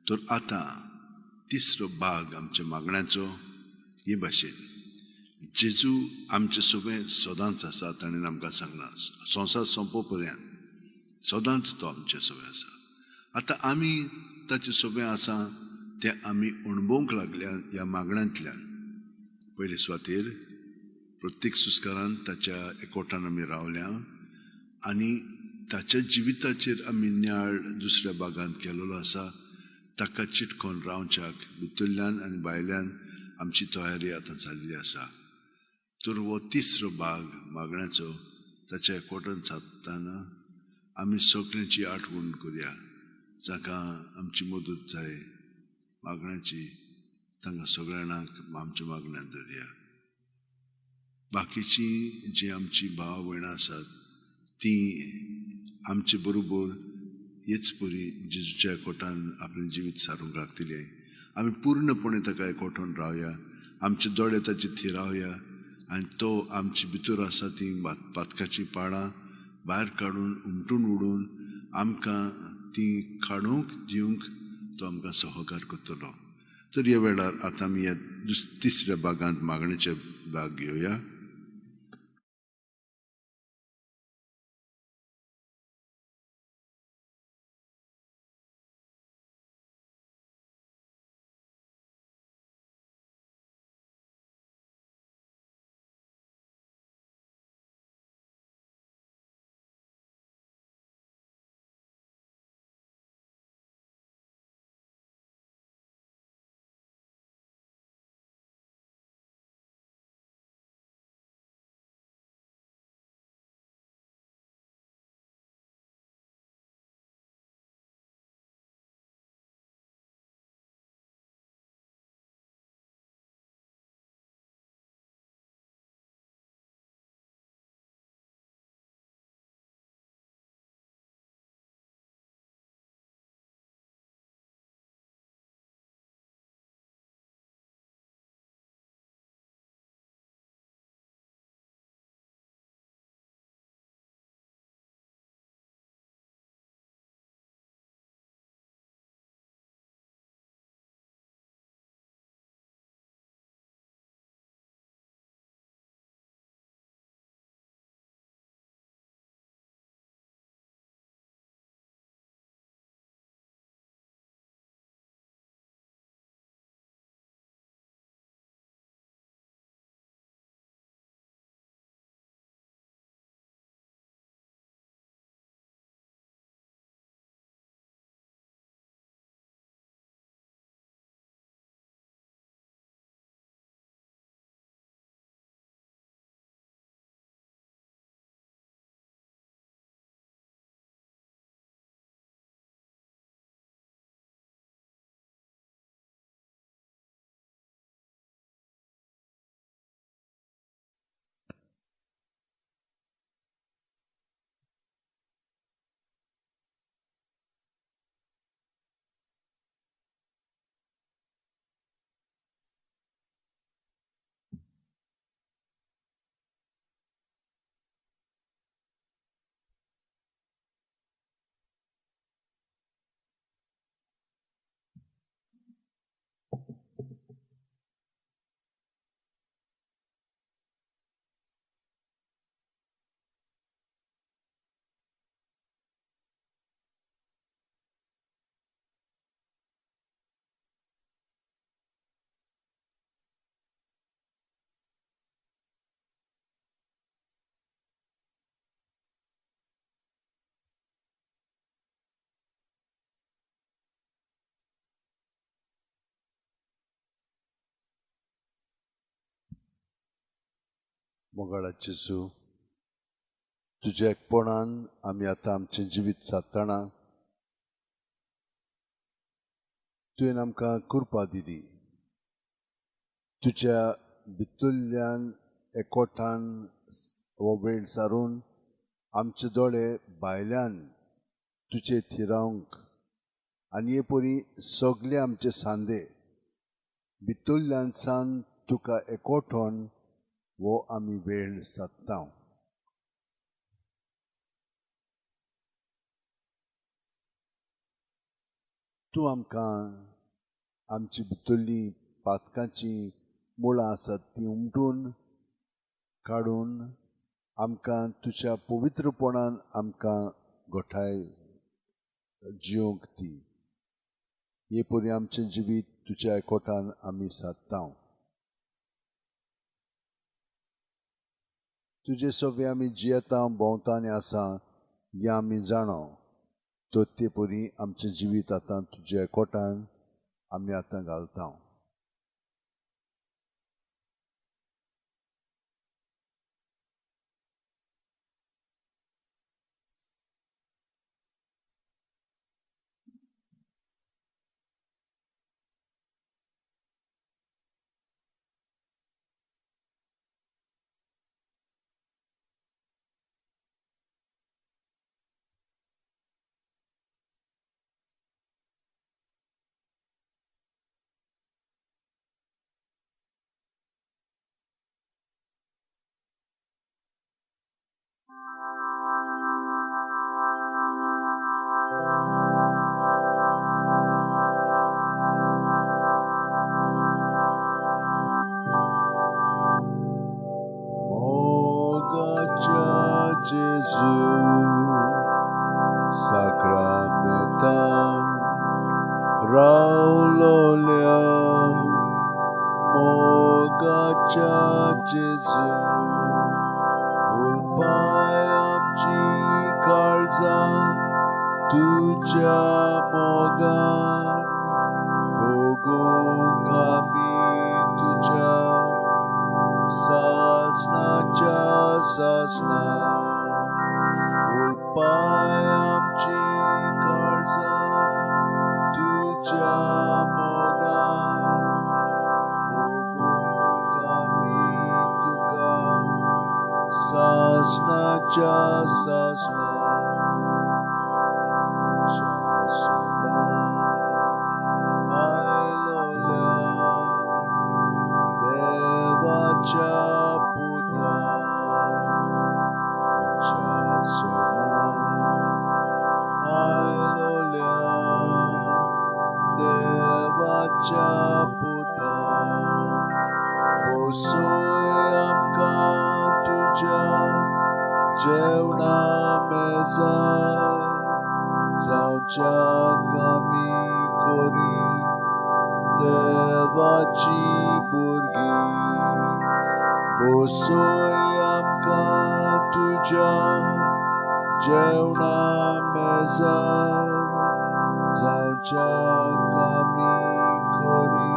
तर आतां तिसरो भाग आमच्या मागण्याचो हे भाशेन जेजू आमचे सोबें सदांच आसा ताणें आमकां सांगलां संवसार सोंपो पर्यंत सदांच तो आमचे सोबें आसा आतां आमी ताचे सोबें आसा तें आमी अणभवूंक लागल्यान ह्या मागण्यांतल्यान पयले सुवातेर प्रत्येक सुस्कारान ताच्या एकवटान आमी रावल्या आनी ताच्या जिविताचेर आमी न्याळ दुसऱ्या भागांत केलेलो आसा ताका चिटकोन रावच्याक भितरल्यान आनी भायल्यान आमची तयारी आतां जाल्ली आसा तर हो तिसरो भाग मागण्याचो ताच्या एकवटान सादतना आमी सगळ्यांची आठवण करुया जाका आमची मदत जाय मागण्याची तांकां सगळ्यांक आमच्या मागण्यांत धरया बाकीची जी आमची भाव भयणां आसात ती आमचे बरोबर हेच परी जेजूच्या एकवटान आपलें जिवीत सारूंक लागतली आमी पूर्णपणे ताका एकवटान रावया आमचे दोळे ताचे थंय रावया आनी तो आमची भितर आसा ती पातकाची पाळां भायर काडून उमटून उडोवन आमकां ती काडूंक दिवंक तो आमकां सहकार करतलो तर ह्या वेळार आतां आमी ह्या तिसऱ्या भागांत मागणेचे भाग घेवया मोगाळाचे जेजू, तुझ्या एकपणान आमी आतां आमचें जिवीत सादतना तुवें आमकां कृपा दिली. तुज्या भितरल्यान एकवटान हो वेळ सारून आमचे दोळे भायल्यान तुजे थिरावंक आनी हे परी सगळे आमचे सांदे भितरल्यान सान तुका एकवटोन हो आमी वेळ सादता. तूं आमकां आमची भितरली पातकांची मुळां आसात ती उमटून काडून आमकां तुज्या पवित्रपणान आमकां गोठाय जिवंक दी. हे परी आमचें जिवीत तुज्या एकवटान आमी सादता. तुजे सोबे आमी जियेता भोंवता आनी आसा हें आमी जाणो. तो ते परी आमचें जिवीत आतां तुज्या एकवटान आमी आतां घालता. Gesù sacramental raulolia mogacha Gesù ulpai amchi karzan tuja mogan bogun kami tuja sasnacha sasna ulpai amchi karzan tuja mogan bogun kami tuga sasnacha sasna chasna ailolia devacha puta chasna ailolia devacha puta posoy amka tuja जेवणा मेजा जावच्या कमी कोरी देवाची भुरगीं बसोय आमकां तुज्या जेवणा मेजार जावच्या कमी कोरी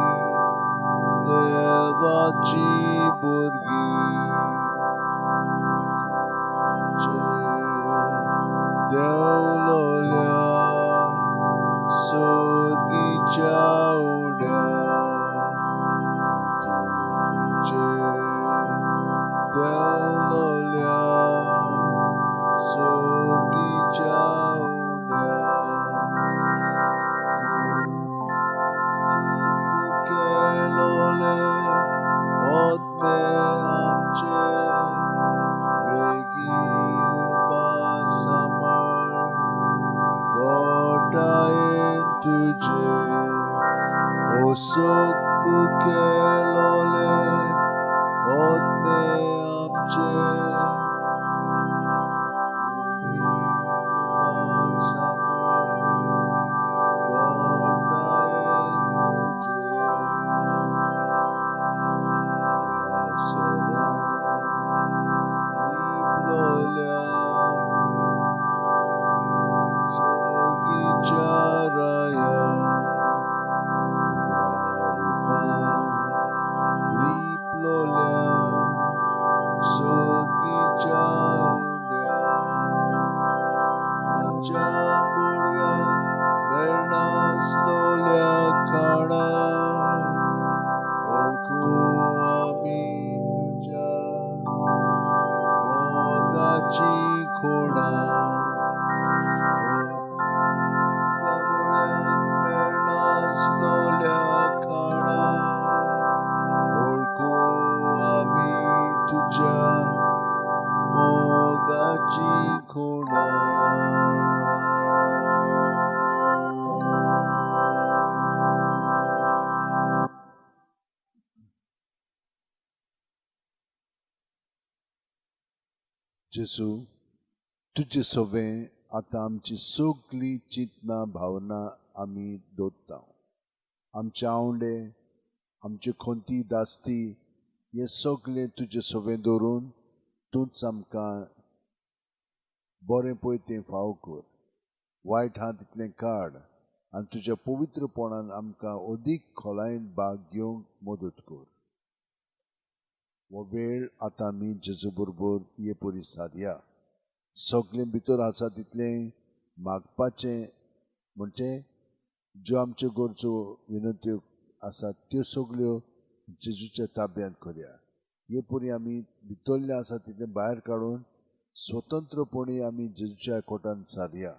देवाची भुरगीं देवलोल्या सोर्गीच्या उड्या तुमचे देवलोल्या सोर्गीच्या उड्या केलोले ओतमे आमचे वेगी samar gotayen tuje osok bukelole otme amche samar gotayen tuje yasora niplolia Jaraya मोगाची खोणा मेळनासलोल्या खाणा ओळखू आम्ही तुझ्या मोगाची खोणा जेसू तुझे सोवे आता आमची सगळी चिंतना भावना आमी दवरता आमचे आवडे आमची खोंती दास्ती हे सगळे तुझे सोवे दवरून तूंच आमकां बरें पळय तें फाव कर वायट आहा तितलें काड आनी तुज्या पवित्रपणान आमकां अदीक खोलायेन भाग घेवंक मदत कर हो वेळ आतां आमी जेजू बरोबर हे परी सादया सगळें भितर आसा तितलें मागपाचें म्हणजे ज्यो आमच्यो गरजो विनंत्यो आसात त्यो सगळ्यो जेजूच्या ताब्यांत करया हे परी आमी भितरलें आसा तितलें भायर काडून स्वतंत्रपणी आमी जेजूच्या कोटान सादया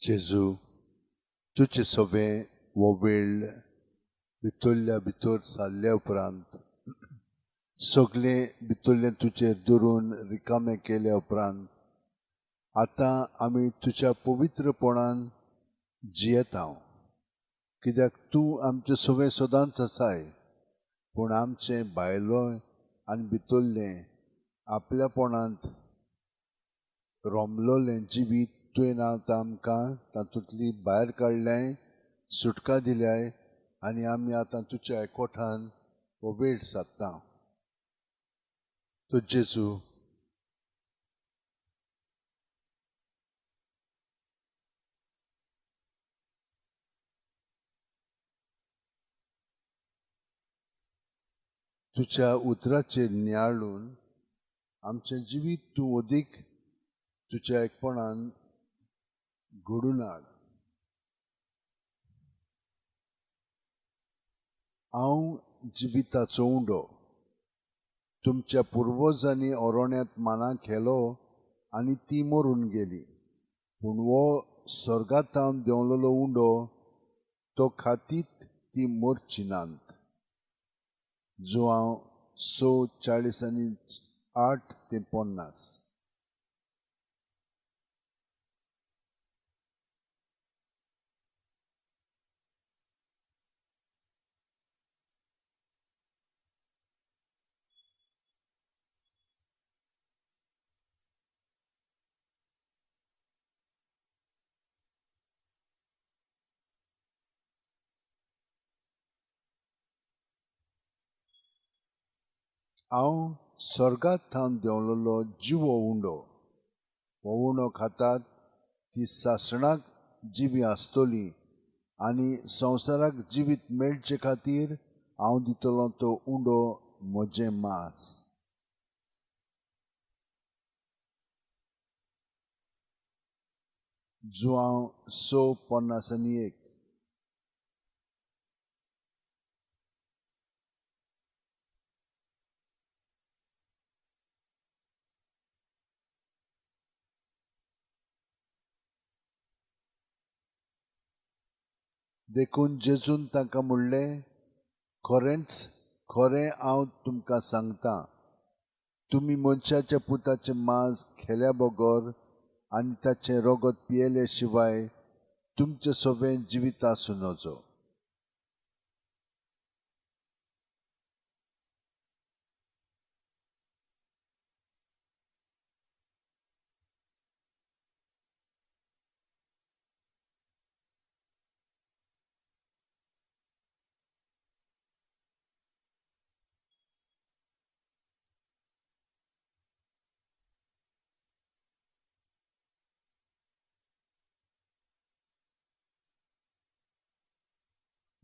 जेजू तुझे सवे वो वेळ भितरल्या भितर सारल्या उपरांत सगळे भितरले तुजेर धरून रिकामे केले उपरांत आतां आमी तुज्या पवित्रपणान जियेता कित्याक तूं आमचे सवे सदांच आसाय पूण आमचे भायलोय आनी भितरले आपल्यापणांत रोमलोलें जिवीत तुवें आतां आमकां तातूंतली भायर काडल्याय सुटका दिल्याय आनी आमी आतां तुज्या एकवठान हो वेळ सादता तो जेजू तुज्या उतराचेर नियाळून आमचें जिवीत तूं अदीक तुज्या एकपणान घडून हाड हांव जिविताचो उंडो तुमच्या पुर्वजांनी ओरोण्यांत माना खेलो आनी ती मरून गेली पूण हो स्वर्गांत देंवलेलो उंडो तो खातीत ती मरची नांत जो हांव 6:48 ते 50 हांव स्वर्गांत देंवलेलो जिवो उंडो हो उंडो खातात ती सासणाक जिवी आसतली आनी संवसाराक जिवीत मेळचे खातीर हांव दितलो तो उंडो म्हजें मांस जो हांव 6:51 देखून जेजून तांकां म्हणलें खरेंच खरें हांव तुमकां सांगतां तुमी मनशाच्या पुताचें मांस खेल्या बगर आनी ताचें रगत पियेले शिवाय तुमचें सवें जिवीत आसूं नजो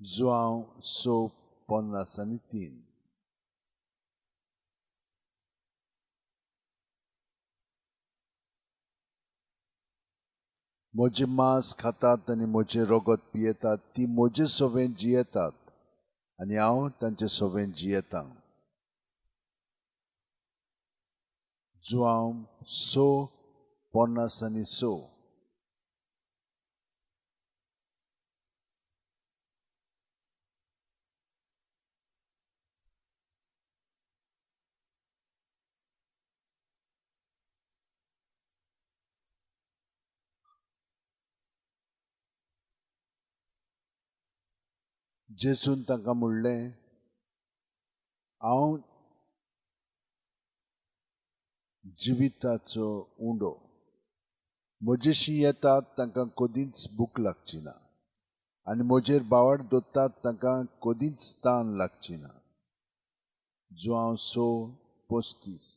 जो हांव 6:53 म्हजें मांस खातात आनी म्हजें रगत पियेतात ती म्हजें सवें जियेतात आनी हांव तांचें सवें जियेतां जो हांव 6:56 जेजून तांकां म्हणलें हांव जिविताचो उंडो म्हजेशी येतात तांकां कदींच भूक लागची ना आनी म्हजेर बावड दवरतात तांकां कदींच तान लागची ना जो हांव 6:35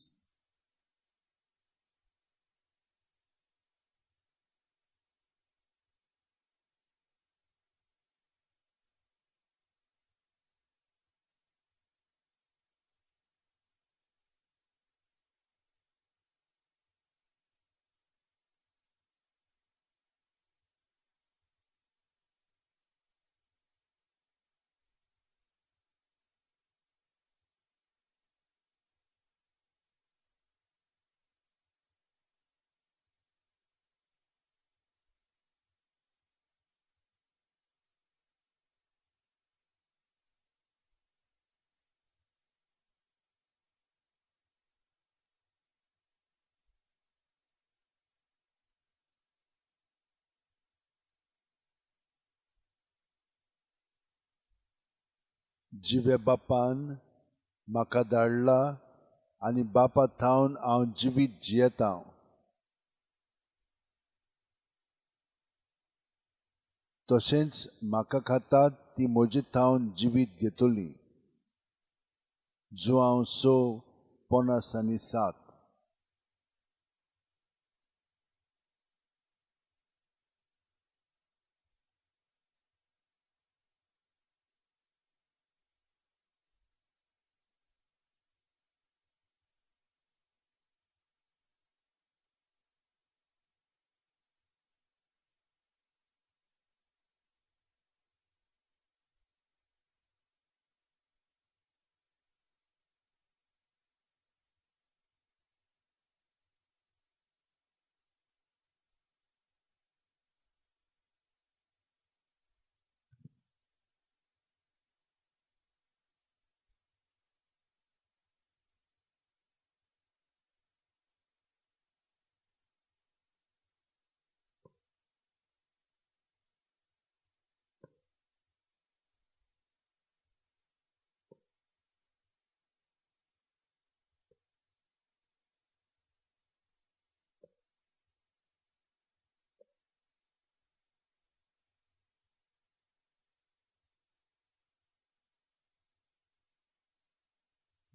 जिवे बापान म्हाका धाडला आनी बापा थावन हांव जिवीत जियेता. तशेंच म्हाका खातात ती म्हजे थावन जिवीत घेतली. जुआंव 6:5-7.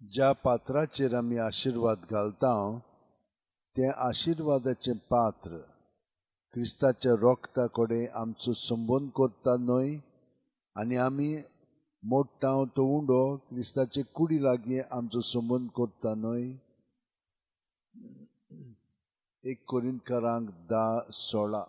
ज्या पात्राचेर आमी आशिर्वाद घालता तें आशिर्वादाचें पात्र क्रिस्ताच्या रोगता कडेन आमचो संबंद करता न्हय, आनी आमी मोडटाव तो उंडो क्रिस्ताचे कुडी लागीं आमचो संबंद करता न्हय. 1 कोरिंथकारांक 10:16.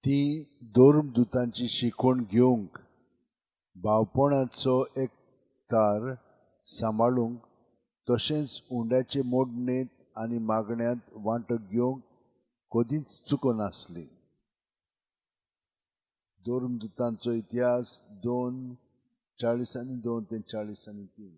ती धोर्मदुतांची शिकवण घेवंक, भावपणाचो एकठार सांबाळूंक, तशेंच उंड्याचे मोडणेंत आनी मागण्यांत वांटो घेवंक कदींच चुकोनासली. धोर्मदुतांचो इतिहास 2:42 ते 43.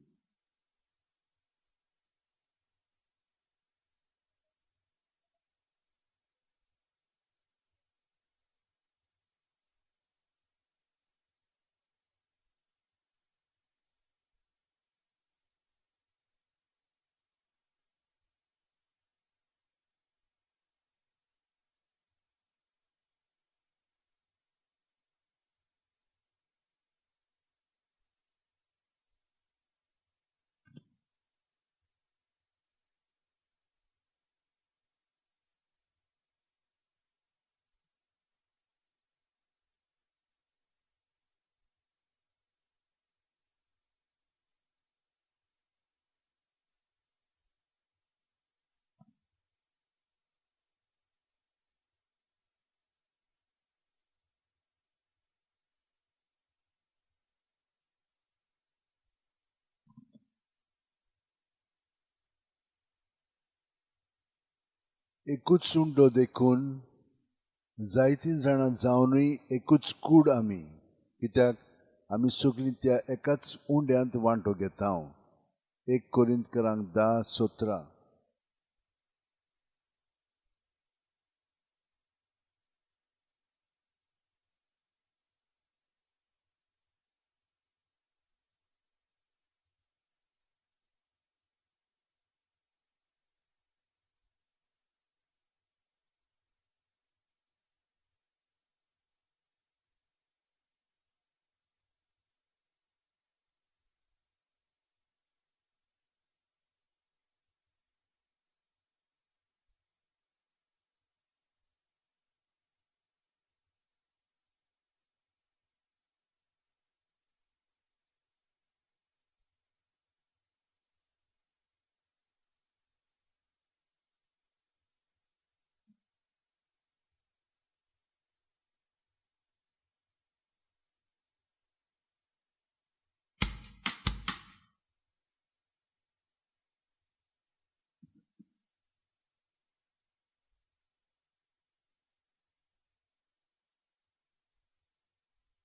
एकूच उंडो देखून जायतीं जाणां जावनूय एकूच कूड आमी, कित्याक आमी सगळीं त्या एकाच उंड्यांत वांटो घेता. 1 कोरिंथकारांक 10:17.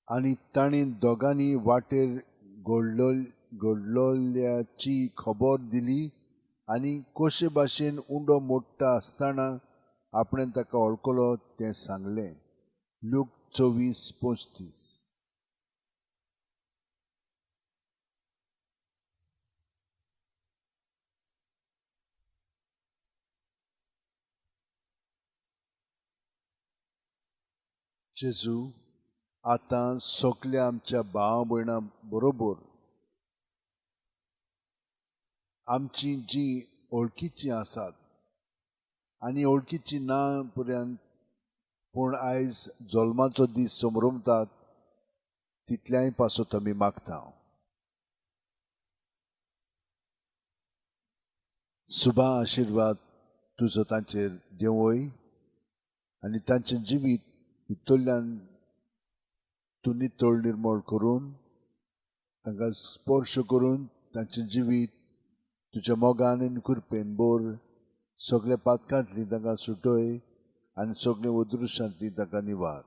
आनी तांणी दोगांनी वाटेर घडलोल्याची खबर दिली आनी कशे भाशेन उंडो मोडटा आसतना आपणें ताका वळखलो तें सांगलें. लूक 24:35. जेजू आतां सगल्या आमच्या भाव भयणां बरोबर आमची जी वळखीची आसात आनी वळखीची ना पर्यंत पूण आयज जल्माचो दीस समरमतात तितल्याय पासत आमी मागता. सुभा आशिर्वाद तुजो तांचेर देंवय आनी तांचें जिवीत भितरल्यान तूं नितळ निर्मळ करून तांकां स्पर्श करून तांचें जिवीत तुज्या मोगान आनी कृपेन बोर सगल्या पातकांतली तांकां सुटय आनी सगळे वदृश्यांतली ताका निवार.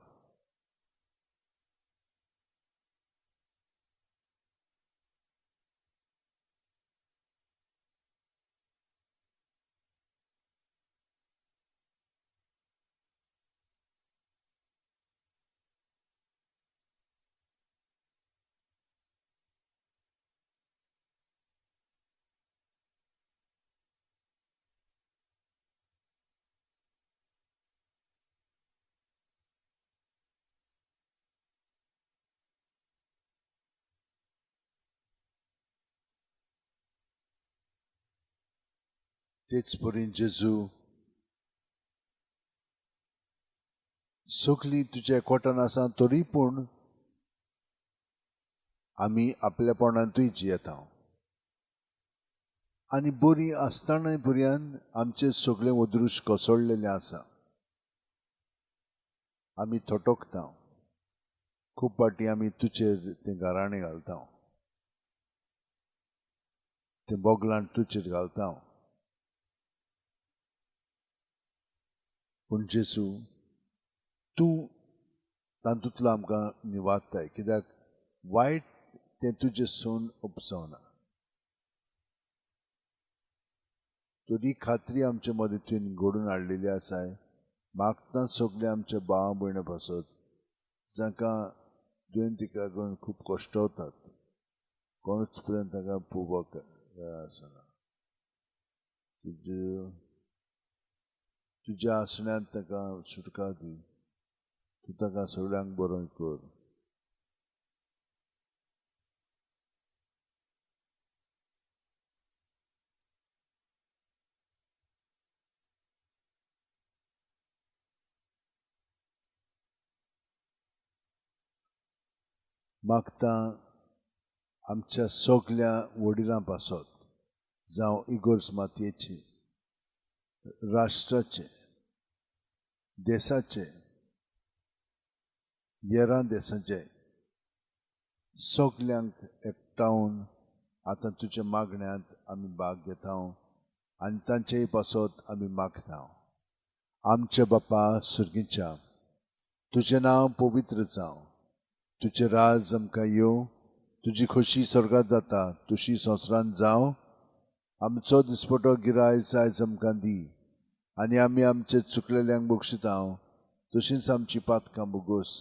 तेच परीन जेजू सगली तुज्या एकवटान आसा तरी पूण आमी आपल्यापणांतूय जियेता आनी बरी आसतानाय पर्यंत आमचे सगळे वदृश्य कोसळलेले आसा. आमी थटकता खूब फाटी आमी तुजेर तें गाराणें घालता तें बोगलांत तुजेर घालता पूण जेजू तूं तातूंतलो आमकां निवाडटाय कित्याक वायट तें तुजे सून उपसवना. तुजी खात्री आमचे मदीं तुवें घडोवन हाडलेली आसाय. मागता सगळे आमचे भाव भयण पासत जांकां दुयेंतीक लागून खूब कश्ट जातात कोणूच पर्यंत ताका पोवपाक आसना तुज्या आसण्यांत ताका सुटका दी. तूं ताका सगळ्यांक बरो कर. मागता आमच्या सगल्या वडिलां पासत जावं इगोर्ज मातयेची राष्ट्राचे देशाचे येरां देशाचे सगल्यांक एकठांवन आतां तुज्या मागण्यांत आमी भाग घेता आनी तांचेय पासत आमी मागता. आमचे बापा सुर्गीच्या तुजें नांव पवित्र जावं. तुजें राज आमकां येवं. तुजी खोशी स्वर्गांत जाता तुशी संवसारांत जावं. आमचो दिसपटो गिरायज आयज आमकां दी आनी आमी आमचे चुकलेल्यांक बक्षिता तशींच आमची पातकां बोगोस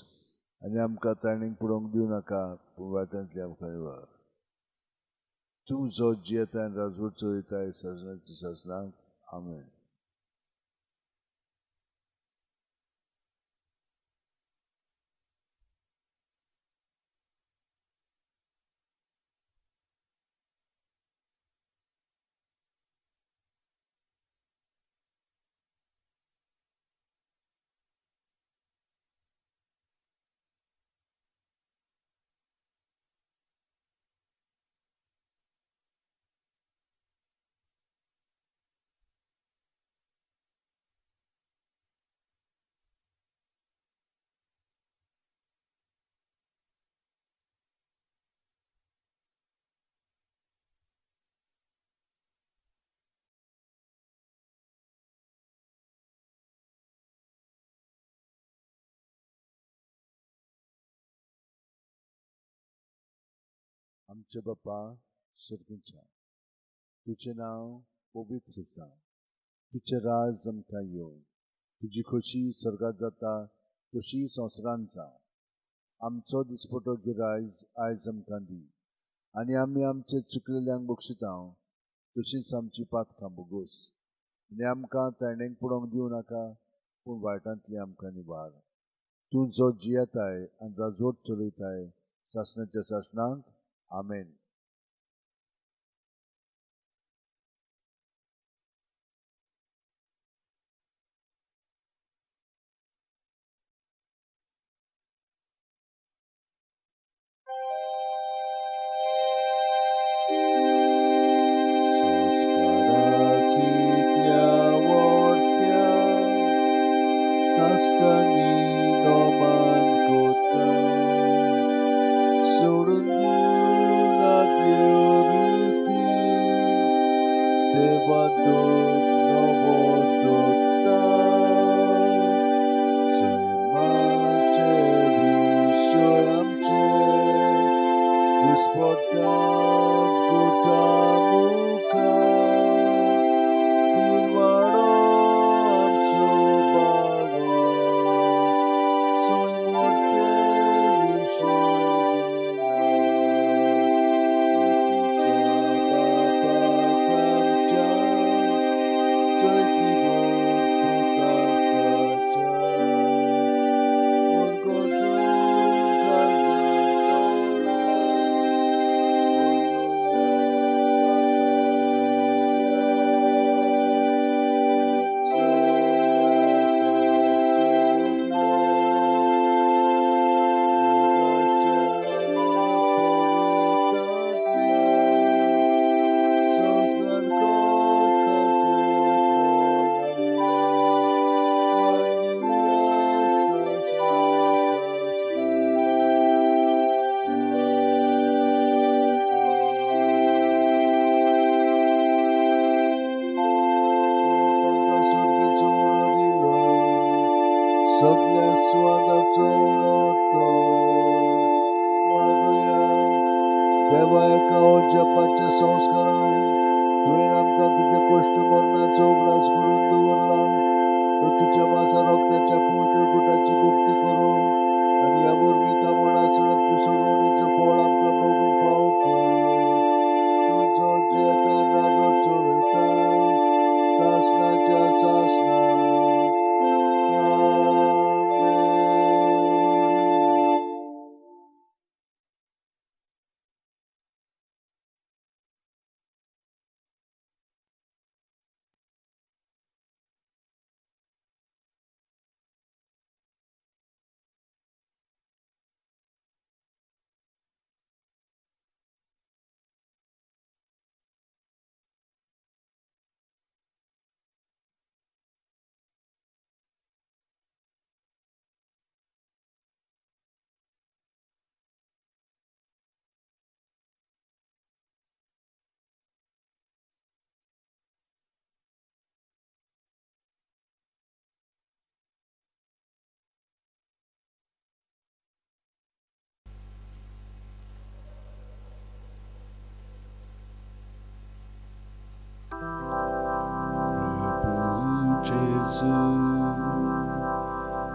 आनी आमकां ताणीक पडोवंक दिवं नाका पूण वायटांतली आमकां निवार. तूं जो जियेता आनी राजवट चलयताय सजनाची सजनाक. आमेन. आमचे बापा स्वर्गीच्या, तुझे नाव पवित्र जावं, तुझे राज आमकां येवं, तुजी खोशी स्वर्गात जाता तशी संवसारांत जावं. आमचो दिसपटो गिरायज आयज आमकां दी, आनी आमी आमचे चुकलेल्यांक बक्षिता तशीच आमची पातकां बोगोस, आनी आमकां तायणेक पडोवंक दिवं नाका, पूण वायटांतली आमकां निवार. तूं जो जियेताय आनी राजवट चलयताय सासणाच्या सासणांक. आमेन. सासतानी नोमान कोता सोडून दिवना देवरीती सेवा दोग नवो दोगता सैमाचे विशय आमचे घुसपटा गोटा मुखा पिरवाडो आमचो सगळ्या स्वादाचो उणो मागुया. देवा एका जपाच्या संस्कारान तुवें आमकां तुज्या कश्ट मरणाचो उगडास करून दवरला. तुज्या मासा रक्ताच्या पवित्र गुटाची भक्ती करूं आनी ह्या वर्मिका मनाचो सोडवणेचो फळ आमकां मोगूंक फावो कर. तुजो जियेता राजवट चलयता सासणाच्या सासणां.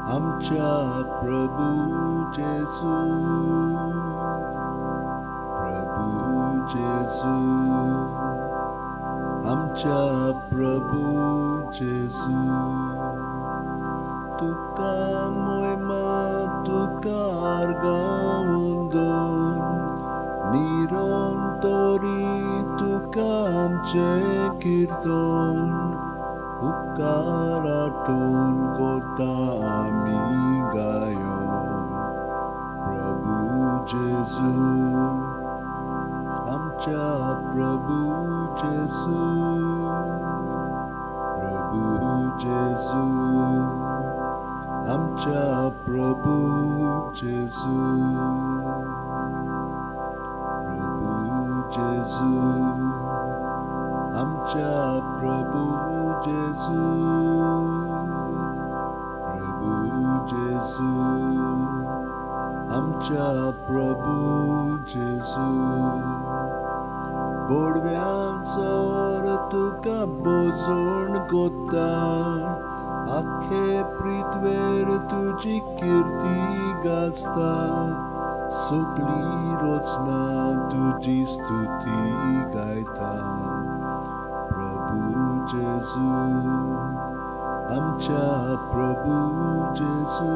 आमच्या प्रभू जेजू, प्रभू जेजू, आमच्या प्रभू जेजू. तुका मोयमा तुका आर्गावून निरंतरी तुका आमचे कीर्तन उपकार आठवून कोता आमी गायो. प्रभू जेजू, आमच्या प्रभू जेजू, प्रभू जेजू, आमच्या प्रभू जेजू, प्रभू जेजू, आमच्या प्रभू जेजू, प्रभू जेजू, आमच्या प्रभू जेजू. बोडव्यांचोर तुका बोजोण कोत्ता आखे पृथ्वेर तुजी कीर्ती गाजता सगळी रोचना तुजी स्तुती गायता प्रभू जेजू आमच्या प्रभू जेजू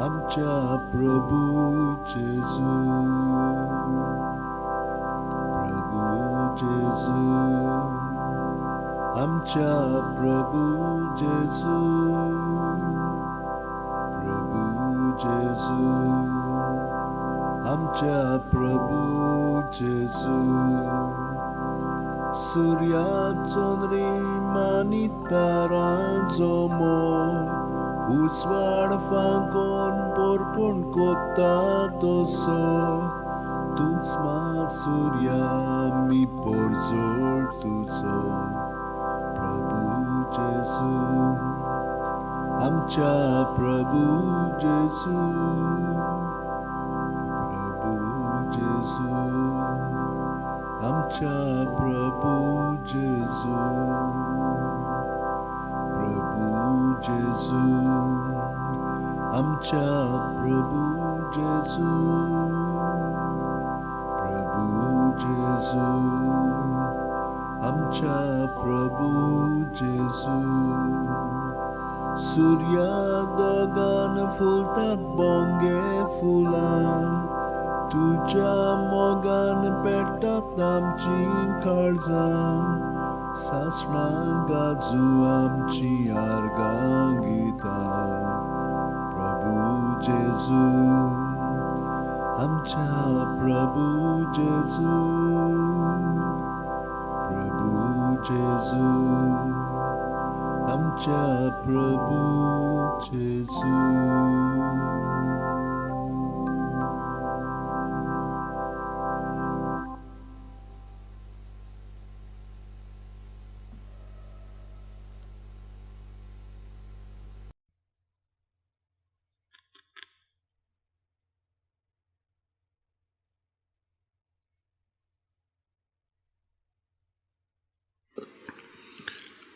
आमच्या प्रभू जेजू आमच्या प्रभू जेजू आमच्या प्रभू जेजू सूर्याचो रेमानी तारांचो मोग उजवाड फांकोन पोरकोण कोत्ता तसो तूच मा सूर्या मी पोरजोड तुजो प्रभू जेजू आमच्या प्रभू जेजू आमच्या प्रभू जेजू आमच्या प्रभू जेजू आमच्या प्रभू जेजू सूर्या दोगान फुलतात बोंगे फुलां तुझ्या मोगान पेटतात आमची काळजां सासणां गाजू आमची आर्गां गितां प्रभू जेजू आमच्या प्रभू जेजू आमच्या प्रभू जेजू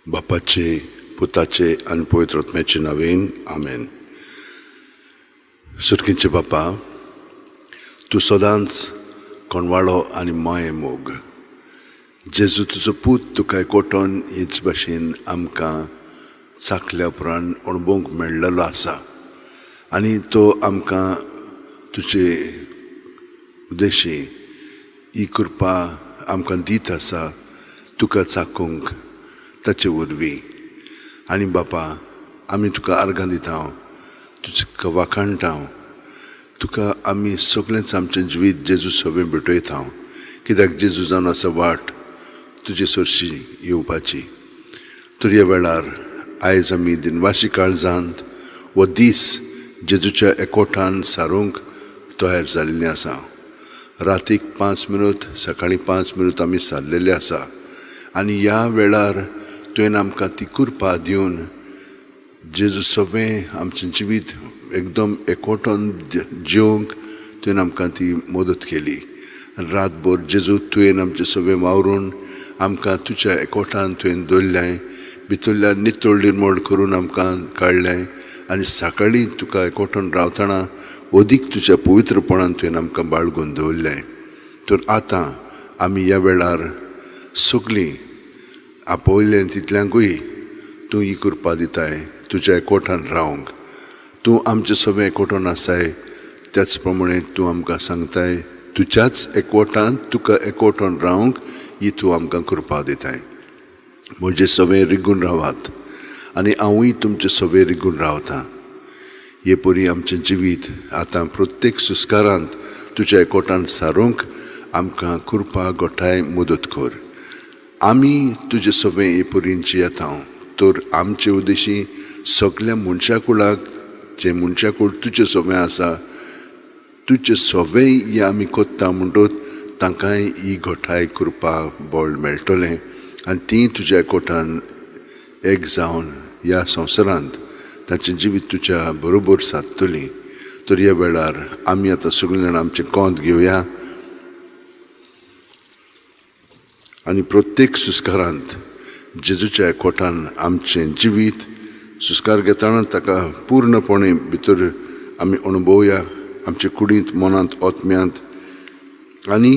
बापाचे पुताचे आनी पवित्र आत्म्याचे नांवेन आमेन. सुटकेचे बापा, तूं सदांच कोणवाळो आनी मोये मोग. जेजू तुजो पूत तुका एकवटोन हेच भाशेन आमकां चाखल्या उपरांत अणभवूंक मेळ्ळलो आसा आनी तो आमकां तुजे उद्देशी ही कृपा आमकां दीत आसा तुका चाखूंक ताचे वरवीं. आनी बापा, आमी तुका आर्गां दिता, तुका वाखाणटा, तुका आमी सगळेंच आमचें जिवीत जेजू सवें भेटयता, कित्याक जेजू जावन आसा वाट तुजे सरशी येवपाची. तर ह्या वेळार आयज आमी दिनवाशी काळजांत हो दीस जेजूच्या एकवटान सारूंक तयार जाल्लीं आसा. रातीक 5 मिनट, सकाळीं 5 मिनट आमी सारलेले आसा आनी ह्या वेळार तुवें आमकां ती कृपा दिवन जेजू सवें आमचें जिवीत एकदम एकवटोन जिवंक तुवें आमकां ती मदत केली. रातभर जेजू तुवें आमचें सवें वावरून आमकां तुज्या एकवटान तुवें दवरलें, भितरल्यान नितळ निर्मळ करून आमकां काडलें आनी सकाळीं तुका एकवटोन रावतना अदीक तुज्या पवित्रपणान तुवें आमकां बाळगून दवरलें. तर आतां आमी ह्या वेळार सगळीं आपयलें तितल्यांकूय तूं ही कृपा दिताय तुज्या एकवटान रावंक. तूं आमचें सगळें एकवटोन आसाय, त्याच प्रमाणे तूं आमकां सांगताय तुज्याच एकवटान तुका एकवटोन रावंक ही तूं आमकां कृपा दिताय. म्हजें सगळें रिगून रावात आनी हांवूय तुमचें सगळें रिगून रावतां. हे परी आमचें जिवीत आतां प्रत्येक सुस्कारांत तुज्या एकवटान सारूंक आमकां कृपा गोठाय मदत कर. आमी तुजें सवें हे परीन येता, तर आमचे उद्देशी सगळ्या मनशाकुळाक जे मनशाकूळ तुजें सवें आसा, तुजें सवें हें आमी कोत्ता म्हणटच तांकांय ही घोटाय कृपा बळ मेळटलें आनी तीं तुज्या एकवटान एक जावन ह्या संवसारांत तांचें जिवीत तुज्या बरोबर सादतलीं. तर ह्या वेळार आमी आतां सगळीं जाणां आमचें कोंत घेवया आनी प्रत्येक सुस्कारांत जेजूच्या एकवटान आमचें जिवीत सुस्कार घेतना ताका पूर्णपणे भितर आमी अणभवया आमचे कुडींत मनांत ओतम्यांत आनी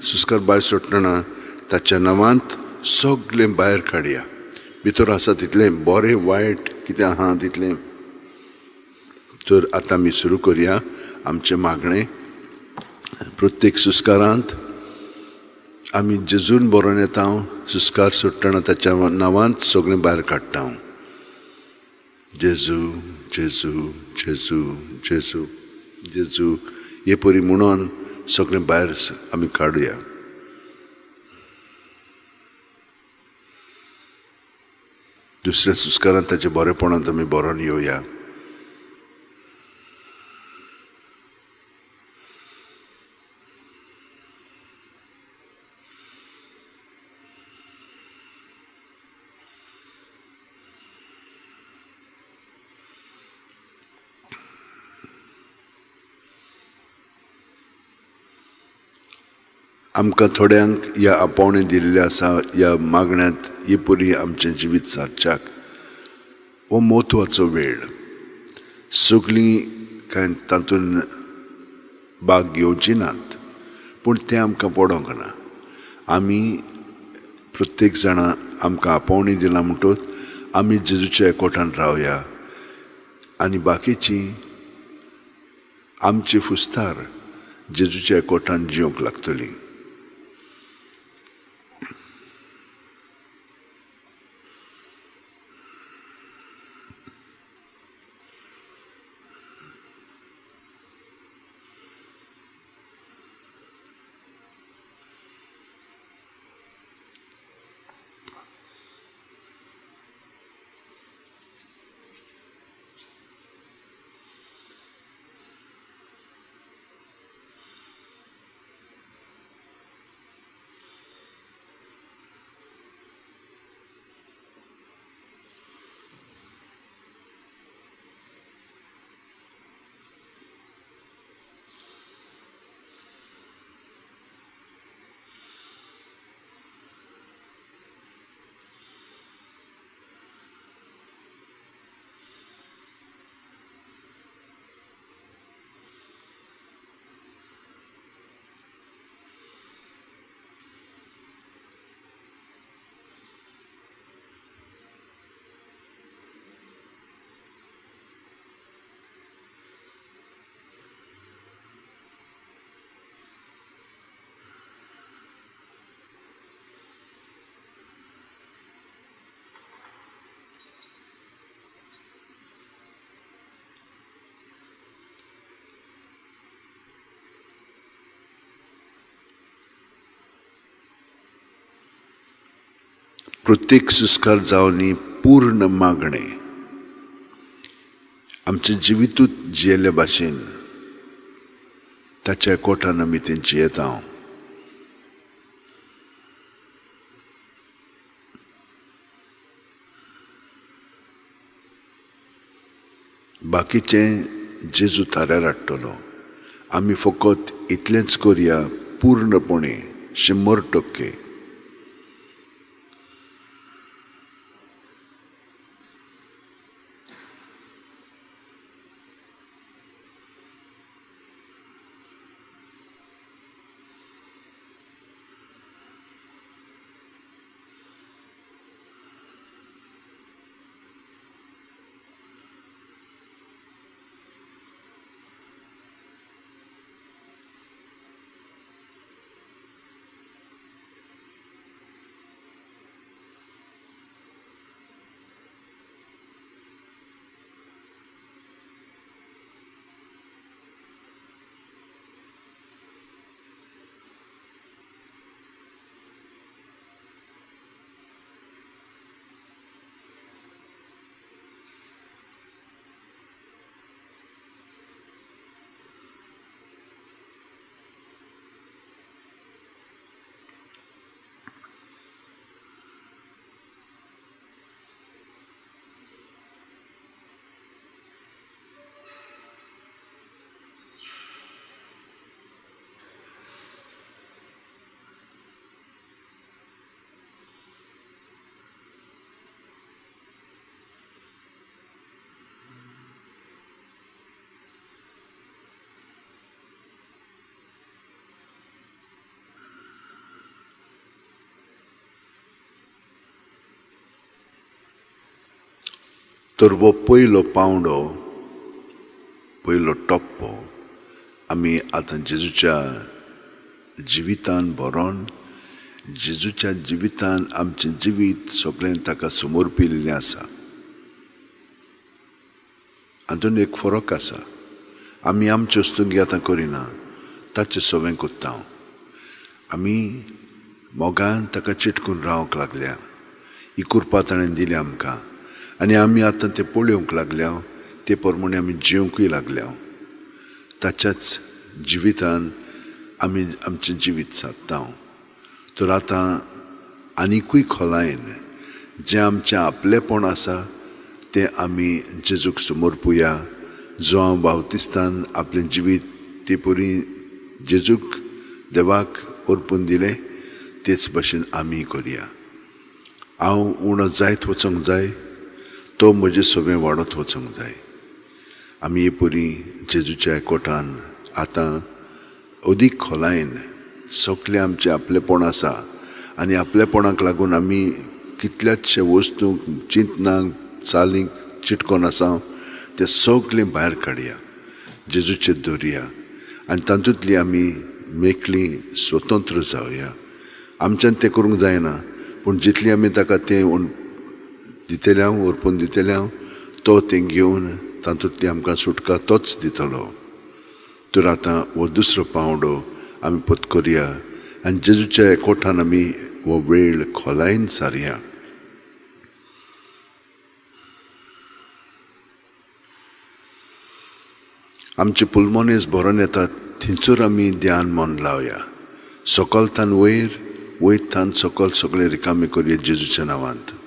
सुस्कार भायर सोडटना ताच्या नांवांत सगळें भायर काडया भितर आसा तितलें बरें वायट कितें आहा तितलें तर आतां आमी सुरू करया आमचें मागणें प्रत्येक सुस्कारांत आमी जेजून बरोवन येता सुस्कार सोडटना ताच्या नांवांत सगळें भायर काडटा जेजू जेजू जेजू जेजू जेजू हे परी म्हणून सगळें भायर आमी काडुया दुसऱ्या सुस्कारांत ताच्या बरेपणांत आमी बरोवन येवया आमकां थोड्यांक ह्या आपोवणें दिल्लें आसा ह्या मागण्यांत हे परी आमचें जिवीत सारच्याक हो म्हत्वाचो वेळ सगळीं कांय तातूंत भाग घेवची नात पूण तें आमकां पडोंक ना आमी प्रत्येक जाणां आमकां आपोवणी दिला म्हणटच आमी जेजूच्या एकवटान रावया आनी बाकीचीं आमची फुस्तार जेजूच्या एकवटान जिवंक लागतली प्रत्येक सुस्कार जावनी पूर्ण मागणें आमचें जिवितूच जियेल्या भाशेन ताच्या एकवटान आमी तें जियेता बाकीचें जेजू थाऱ्यार हाडटलो आमी फकत इतलेंच करया पूर्णपणे 100%. तर वो पयलो पावंडो पयलो टप्पो आमी आतां जेजूच्या जिवितान बरोवन जेजूच्या जिवितान आमचें जिवीत सगळें ताका समर्पिल्लें आसा. हातूंत एक फरक आसा. आमी आमचे वस्तूंकी आतां करिना, ताचें सवें कोत्ता. आमी मोगान ताका चिटकून रावंक लागल्या. ही कुरपा ताणें दिली आमकां आनी आमी आतां तें पळोवंक लागल्या, ते प्रमाणे आमी जिवंकूय लागल्या. ताच्याच जिवितान आमी आमचें जिवीत सादता. तर आतां आनिकूय खोलायन जें आमचें आपलेपण आसा तें आमी जेजूक समर्पुया. जो हांव बावतिस्तान आपलें जिवीत ते परी जेजूक देवाक अर्पून दिलें, तेच भाशेन आमी करया. हांव उणो जायत वचोंक जाय, तो म्हजें सगळें वाडत वचोंक जाय. आमी हे परी जेजूच्या एकवटान आतां अदीक खोलायन सगळें आमचें आपलेपण आसा आनी आपलेपणाक लागून आमी कितल्याशे वस्तूंक चिंतनाक चालींक चिटकोन आसा तें सगळें भायर काडया, जेजूचेर दवरया आनी तातूंतली आमी मेकळी स्वतंत्र जावया. आमच्यान तें करूंक जायना, पूण जितली आमी ताका तें दितल्या अर्पून दितल्या, तो तें घेवन तातूंतली आमकां सुटका तोच दितलो. तर आतां हो दुसरो पावंडो आमी पत्करया आनी जेजूच्या एकवटान आमी हो वेळ खोलायन सारया. आमचे पुलमोनेज भरोन येतात, थंयसर आमी ध्यान मन लावया. सकलतान वयर, वयतान सकल सगळें रिकामें करया जेजूच्या नांवांत.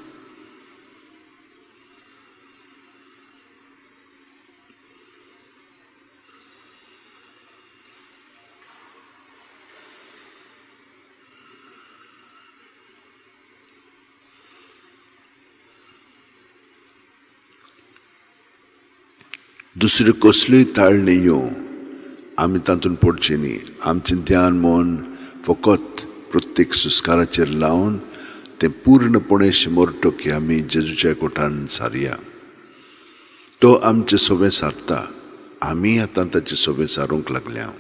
दुसऱ्यो कसल्योय ताळणी येवं आमी तातूंत पडची न्ही. आमचें ध्यान मन फकत प्रत्येक सुस्काराचेर लावन तें पूर्णपणे 100% आमी जेजूच्या एकवटान सारया. तो आमचें सगळें सारता, आमी आतां ताचें सगळें सारूंक लागल्या.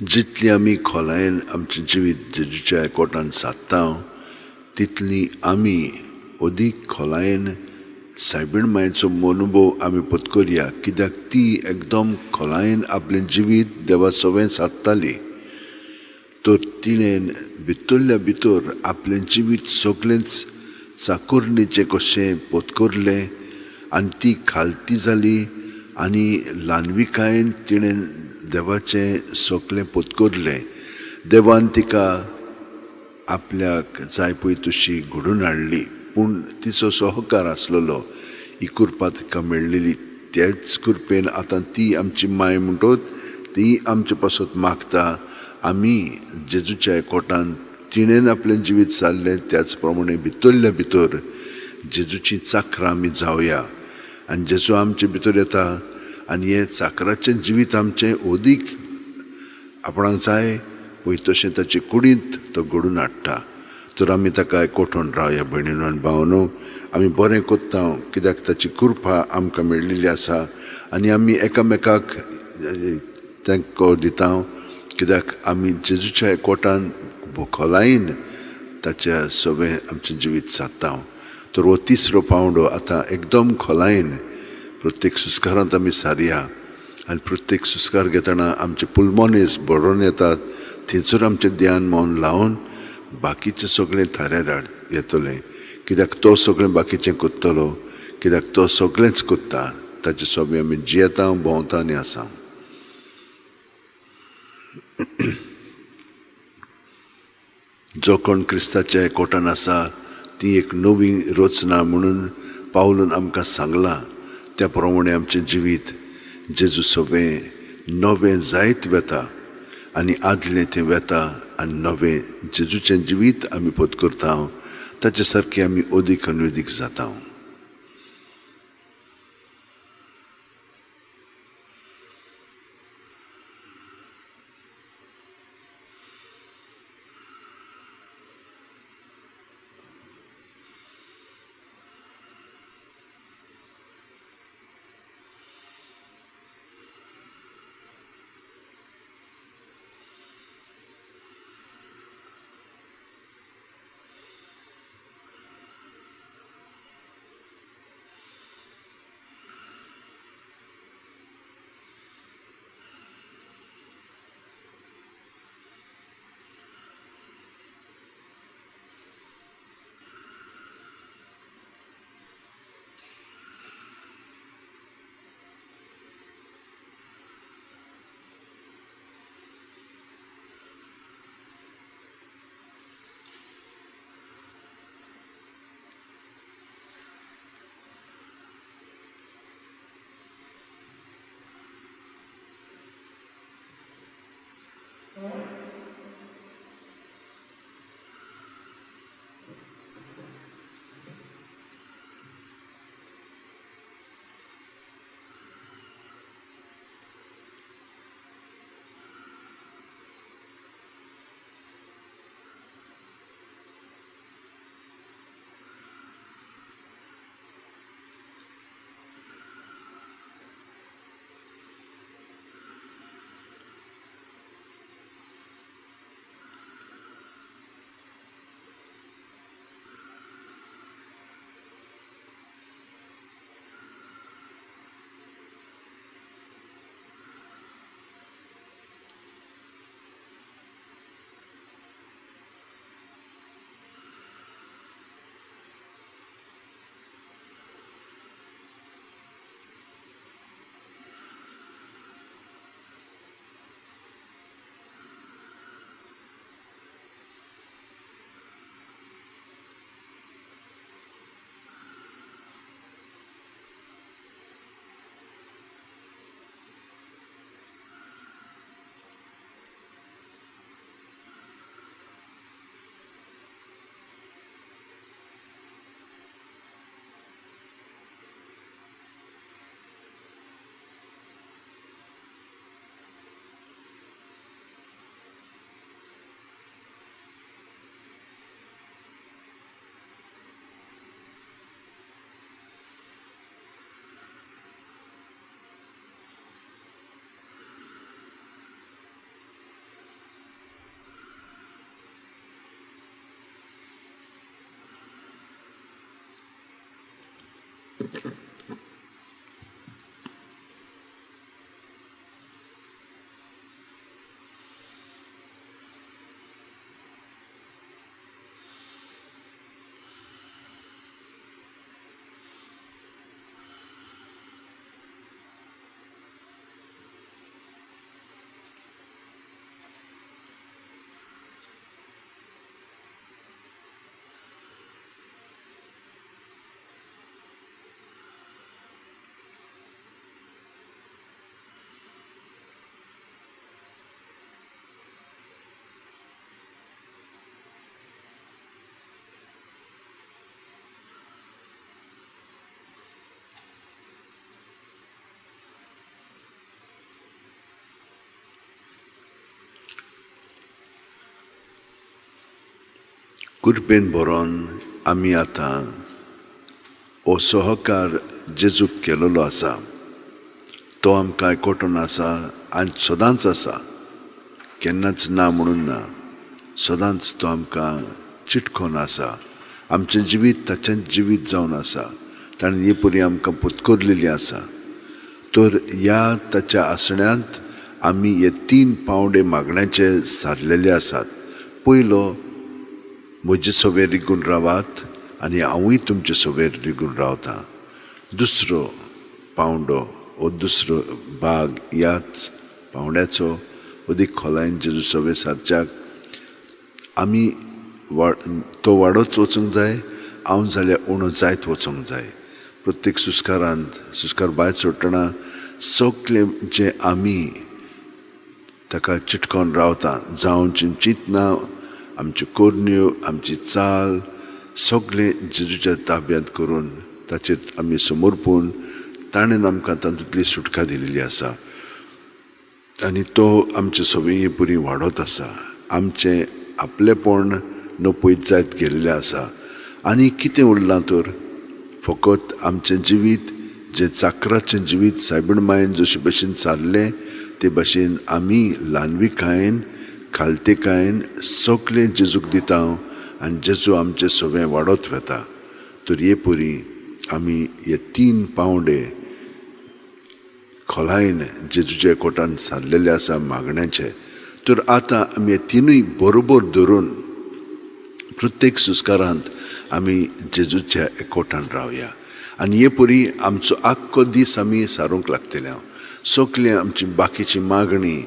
जितली आमी खोलायेन आमचें जिवीत जेजूच्या एकवटान सादता तितली आमी अदीक खोलायेन सायबीण मायेचो अनुभव आमी पत्करया, कित्याक ती एकदम खोलायेन आपलें जिवीत देवा सवें सादताली. तर तिणेन भितरल्या भितर आपलें जिवीत सगळेंच चाकुर्णेचें कशें पत्करलें आनी ती खालती जाली आनी ल्हानविकायेन तिणें देवाचें सगळें पत्करलें. देवान तिका आपल्याक जाय पळय तशी घडोवन हाडली, पूण तिचो सहकार आसलेलो, ही कृपा तिका मेळ्ळेली. तेच कृपेन आतां ती आमची माय म्हणटत ती आमचे पासत मागता आमी जेजूच्या एकवटान तिणेन आपलें जिवीत सारलें त्याच प्रमाणे भितरल्या भितर जेजूची चाकरां आमी जावया. आनी जेजू आमचे भितर येता आनी हें चाकराचें जिवीत आमचें अदीक आपणाक जाय पळय तशें ताचे कुडींत तो घडोवन हाडटा. तर आमी ताका एकवटून रावया भयणीनो आनी भावनो. आमी बरें कोत्ता कित्याक ताची कृपा आमकां मेळिल्ली आसा आनी आमी एकामेकाक तेंको दिता कित्याक आमी जेजूच्या एकवटान खोलायेन ताच्या सवें आमचें जिवीत सादता. तर हो तिसरो पावंडो आतां एकदम खोलायेन प्रत्येक सुस्कारांत आमी सारया आनी प्रत्येक सुस्कार घेतना आमचे पुल्मोनीस बरोवन येतात, थंयसर आमचें ध्यान मौन लावन बाकीचें सगळें थाऱ्यार येतलें, कित्याक तो सगळें बाकीचें कोत्तलो, कित्याक तो सगळेंच कोत्ता. ताचे सोबे आमी जियेता, भोंवता आनी आसा. जो कोण क्रिस्ताच्या एकवटान आसा ती एक नवी रचना म्हणून पावलून आमकां सांगलां. त्या प्रमाणे आमचें जिवीत जेजू सवें नवें जायत वेता आनी आदलें तें वेता आनी नवें जेजूचें जिवीत आमी पत्करता. ताचे सारकें आमी अदीक आनी अदीक जाता. कृपेन बरोवन आमी आतां हो सहकार जेजूक केलेलो आसा तो आमकां एकवटून आसा आनी सदांच आसा, केन्नाच ना म्हणून ना, सदांच तो आमकां चिटकोन आसा. आमचें जिवीत ताचें जिवीत जावन आसा, ताणें हे परी आमकां पत्करलेली आसा. तर ह्या ताच्या आसण्यांत आमी हे 3 पावंडे मागण्याचे सारलेले आसात. पयलो, म्हजे सोबेर रिगून रावात आनी हांवूय तुमचे सोबेर रिगून रावतां. दुसरो पावंडो हो दुसरो भाग ह्याच पावंड्याचो अदीक खोलायन जेजू सोबे सारच्याक आमी तो वाडोच वचूंक जाय, हांव जाल्यार उणो जायत वचूंक जाय. प्रत्येक सुस्कार भायर सोडटना सगळें जें आमी ताका चिटकोन रावता, जावं आमचीं चिंतनां, आमच्यो कोरन्यो, आमची चाल, सगळें जेजूच्या ताब्यांत करून ताचेर आमी समर्पून ताणें आमकां तातूंतली सुटका दिलेली आसा. आनी तो आमचे सोबे पुरी वाडत आसा. आमचें आपलेपण नपयत जायत गेल्लें आसा. आनी कितें उरलां तर फकत आमचें जिवीत, जें चाकराचें जिवीत सायबीण मायेन जशे भशेन चाललें ते भशेन आमी ल्हानविकायेन खालतेकायेन सगळें जेजूक दिता आनी जेजू आमचें सोबें वाडत वेता. तर हे परी आमी हे 3 पावंडे खोलायन जेजूच्या एकवटान सारलेले आसा मागण्याचे. तर आतां आमी हे 3 बरोबर धरून प्रत्येक सुस्कारांत आमी जेजूच्या एकवटान रावया. आनी हे परी आमचो आख्खो दीस आमी सारूंक लागतले. सगळें आमची बाकीची मागणी,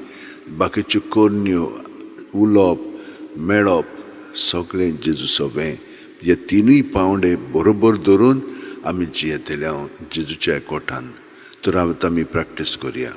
बाकीच्यो कोरन्यो, उलोवप, मेळप, सगळें जेजू सोबें हे 3 पावंडे बरोबर धरून आमी जियेतले जेजूच्या एकवटान. तर आतां आमी प्रॅक्टीस करुया.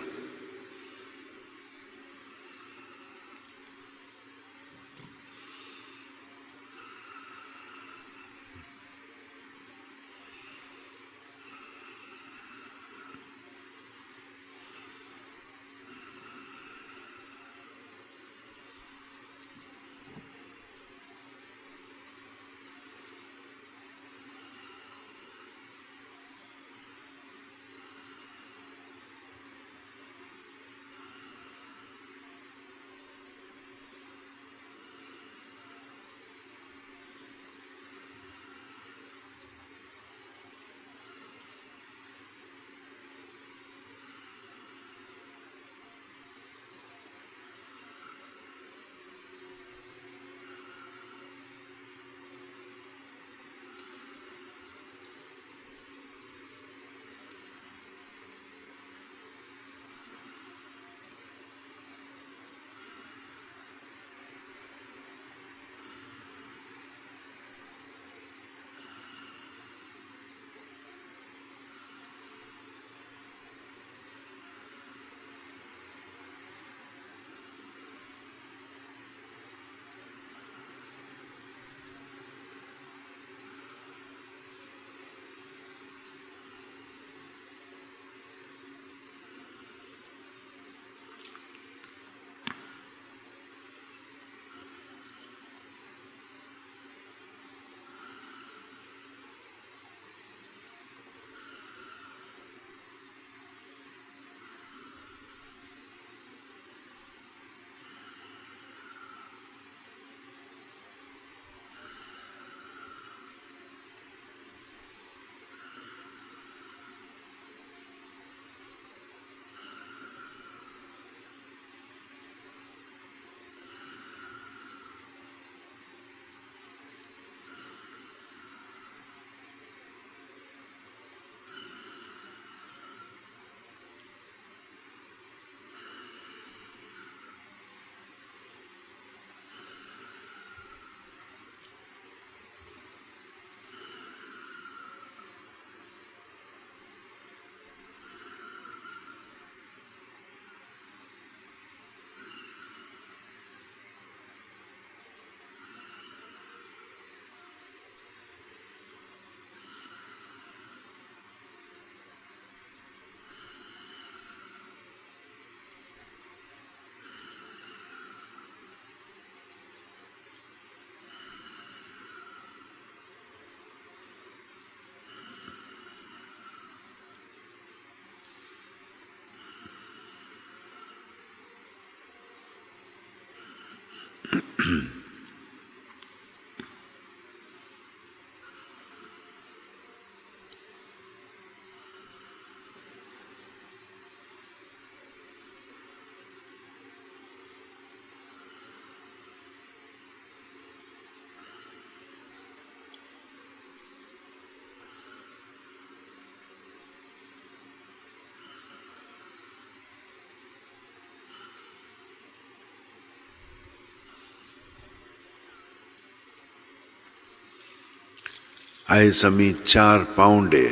आयज आमी 4 पावंडे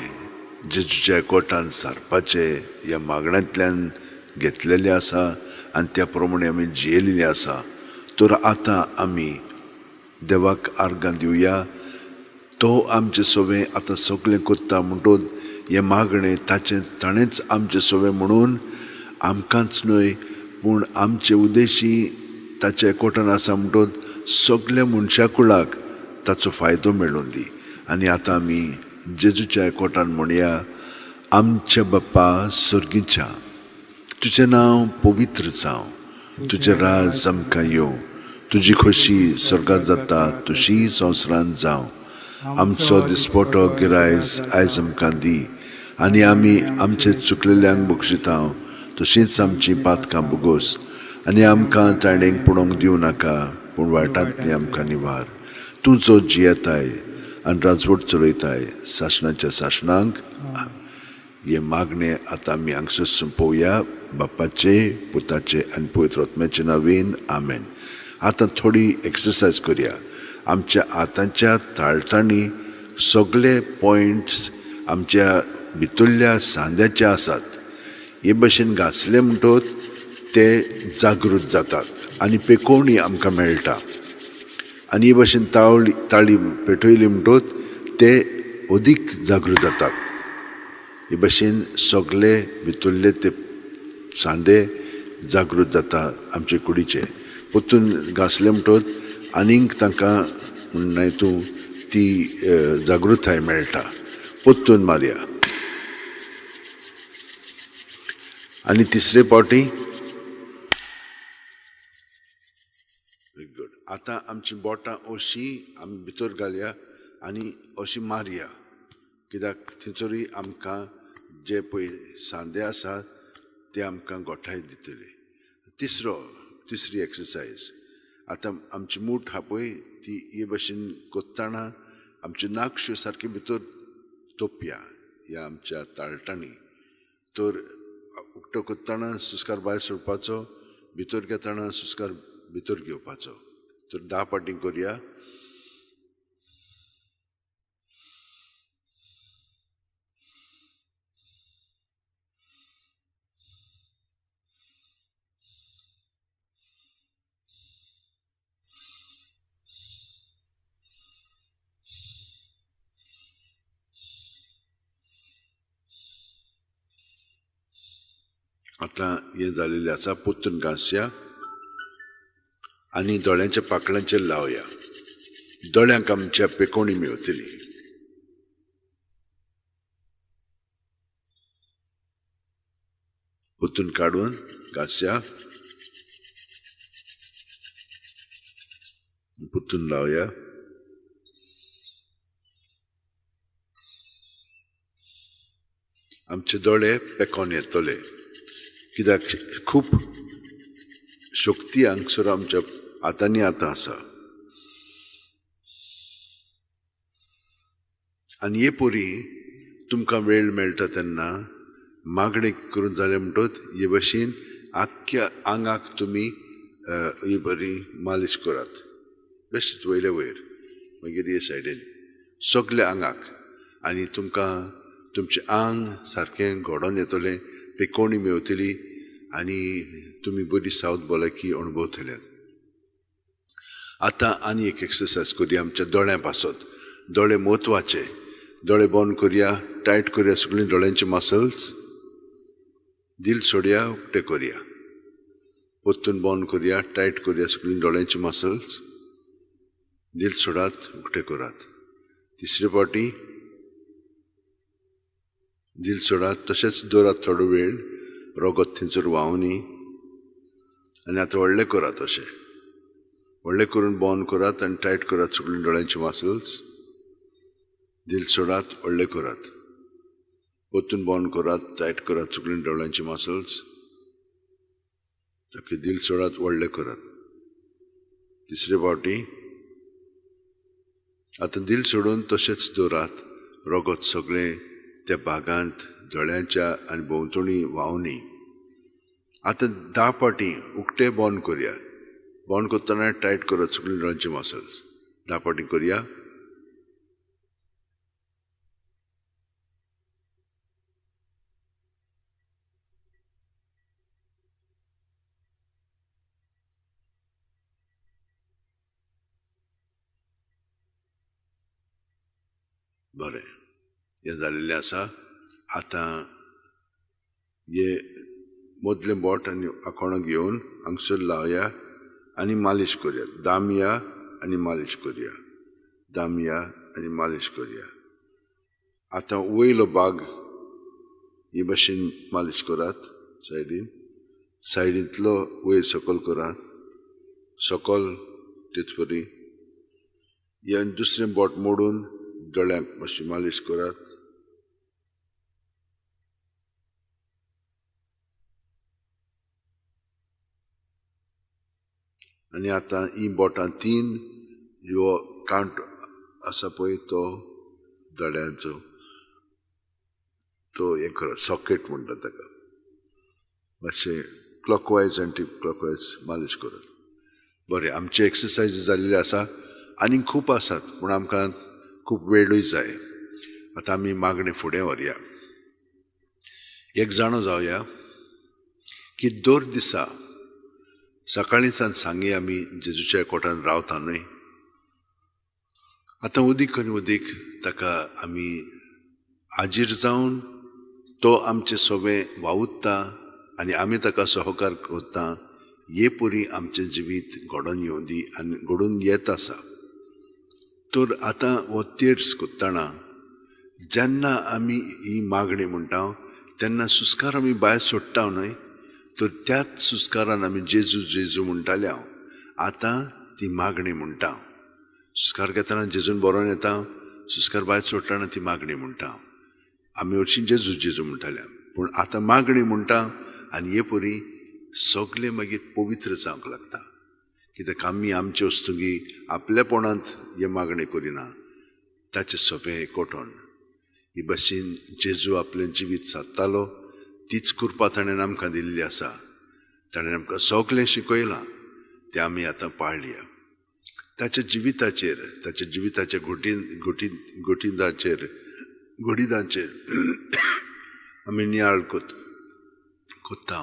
जेजूच्या कोटान सारपाचे ह्या मागण्यांतल्यान घेतलेले आसा आनी त्या प्रमाणे आमी जियेलेली आसा. तर आतां आमी देवाक आर्गां दिवया. तो आमचे सोबे आतां सगळें करता म्हणटून हे मागणें ताणेंच आमचे सोबे म्हणून आमकांच न्हय पूण आमचे उद्देशी ताच्या कोटान आसा म्हणटून सगळ्या मनशाकुळाक ताचो फायदो मेळून दी. आनी आतां आमी जेजूच्या कोटान म्हणया, आमच्या बाप्पा स्वर्गीच्या, तुजें नांव पवित्र जावं, तुजें राज आमकां येवं, तुजी खोशी स्वर्गांत जाता तशी संवसारांत जावं. आमचो दिसपटो गिरायज आयज आमकां दी आनी आमी आमचे चुकलेल्यांक बक्षिता तशींच आमची पातकां बोगोस आनी आमकां तायडेंक पडोवंक दिवं नाका पूण वायटांतली आमकां निवार. तूं जो जियेताय आनी राजवट चलयताय सासणाच्या सासणांक. हे मागणे आतां आमी हांगसर संपोवया बाप्पाचे, पुताचे आनी पवित्र आत्म्याचे नांवेन. आमेन. आतां थोडी एक्सरसायज करया. आमच्या हातांच्या ताळटांनी सगळे पॉयंट्स आमच्या भितरल्या सांद्याचे आसात. हे भशेन घासले म्हणटोच ते जागृत जातात आनी पेकोवणी आमकां मेळटा. आनी हे भशेन ताळी पेटयली म्हणटोच ते अदीक जागृत जातात. हे भशेन सगळे भितरले ते सांदे जागृत जाता आमचे कुडीचे. पोतून घासले म्हणटोच आनीक तांकां हितून ती जागृताय मेळटा. पोतून मारया. आनी तिसरे पावटी. Very good. आतां आमची बोटां अशीं आमी भितर घालया आनी अशीं मारया, कित्याक थंयसरूय आमकां जे पळय सांदे आसात ते आमकां गोठाय दितले. तिसरी एक्सरसायज. आतां आमची मूठ आहा पळय ती हे भशेन कोत्ताना आमच्यो नाकश्यो सारके भितर तोपया ह्या आमच्या ताळटांनी. तर उक्तो कोत्ताना सुस्कार भायर सोडपाचो, भितर घेताना सुस्कार भितर घेवपाचो. तर 10 पाटी करया. आतां हें जालेलें आसा. पोत्तून घासया आनी दोळ्यांच्या पाकळ्यांचेर लावया. दोळ्यांक आमच्या पेकोवणी मेळटली. पोत्तून काडून घासया, पोत्तून लावया. आमचे दोळे पेकोवन येतले, कित्याक खूब शक्ती हांगसर आमच्या हातांनी आतां आसा. आनी हे पोरी तुमकां वेळ मेळटा तेन्ना मागणी करून जालें म्हणटच हे भशेन आख्ख्या आंगाक तुमी ही बरी मालिश करात. बेश्ट वयले वयर मागीर हे सायडीन सगळ्या आंगाक. आनी तुमकां तुमचें आंग सारकें घोडोन येतलें, पेकोवणी मेवतली आनी तुमी बरी सावध भलायकी अणभवतल्यात. आतां आनी एक एक्सरसायज करुया आमच्या दोळ्यां पासत. दोळे म्हत्वाचे. दोळे बंद करुया, टायट करुया सगळीं दोळ्यांची मसल्स. दिल सोडया, उक्ते करुया. पोत्तून बंद करुया, टायट करुया सगळीं दोळ्यांची मसल्स. दिल सोडात, उक्ते करात. तिसरे पावटी दिल सोडात, तशेंच दवरात थोडो वेळ. रगत थंयसर व्हांवनी. आनी आतां व्हडलें करात. अशें व्हडलें करून बंद करात आनी टायट करात सगळीं दोळ्यांची मसल्स. दिल सोडात, व्हडलें करात. पोत्तून बंद करात, टायट करात सगळीं दोळ्यांची मसल्स. ताका दिल सोडात, व्हडलें करात. तिसरे पावटी. आतां दिल सोडून तशेंच दवरात. रगत सगळें त्या भागांत दोळ्यांच्या आनी भोंवतणी व्हांवनी. आतां 10 पाटी उक्ते बंद करुया. बंद करतना टायट करात सगळीं दोळ्यांची मसल्स. 10 पाटी करुया. बरें, हें जालेलें आसा. आतां हे मदलें बोट आनी आकोणो घेवन हांगसर लावया आनी मालिश करुया. दामया आनी मालिश करुया. दामया आनी मालिश करुया. आतां वयलो भाग हे भाशेन मालिश करात. सायडींतलो वयर सकयल करात. सकयल तितपरी हे दुसरें बोट मोडून दोळ्यांक मातशी मालिश करात. आनी आतां ही बोटां 3 ह्यो कावंट आसा पळय तो दोळ्यांचो तो हें करात. सॉकेट म्हणटा ताका. मातशें क्लॉकवायज आनी टिप क्लॉकवायज मालिश करात. बरें, आमचे एक्सरसायज जाल्ले आसा. आनी खूब आसात पूण आमकां खूब वेळूय जाय. आतां आमी मागणें फुडें व्हरया. एक जाणो जावया की दर दिसा सकाळींसान सांगी आमी जेजूच्या कोटान रावता न्हय. आतां उदीक आनी उदीक ताका आमी हाजीर जावन तो आमचें सगळें वावुरता आनी आमी ताका सहकार करता. हे परी आमचें जिवीत घडोवन येवं दी आनी घडोवन येत आसा. तर आतां हो तेर्स कोत्ताना जेन्ना आमी ही मागणी म्हणटा तेन्ना सुस्कार आमी भायर सोडटा न्हय. तर त्याच सुस्कारान आमी जेजू जेजू म्हणटाले हांव. आतां ती मागणी म्हणटा. सुस्कार घेतना जेजून बरोवन येता. सुस्कार भायर सोडटाना ती मागणी म्हणटा. आमी हरशीं जेजू जेजू म्हणटाले पूण आतां मागणी म्हणटा. आनी हे परी सगळें मागीर पवित्र जावंक लागता. कित्याक आमी आमचे वस्तुंगी आपलेपणांत हे मागणी करिना. ताचे सगळें एकवटोन ही भाशेन जेजू आपलें जिवीत सादतालो. तीच कृपा ताणें आमकां दिल्ली आसा. ताणें आमकां सगळें शिकयलां तें आमी आतां पाळया. ताच्या जिविताचेर ताच्या जिविताच्या घडीदांचेर आमी नियाळ कोत्ता.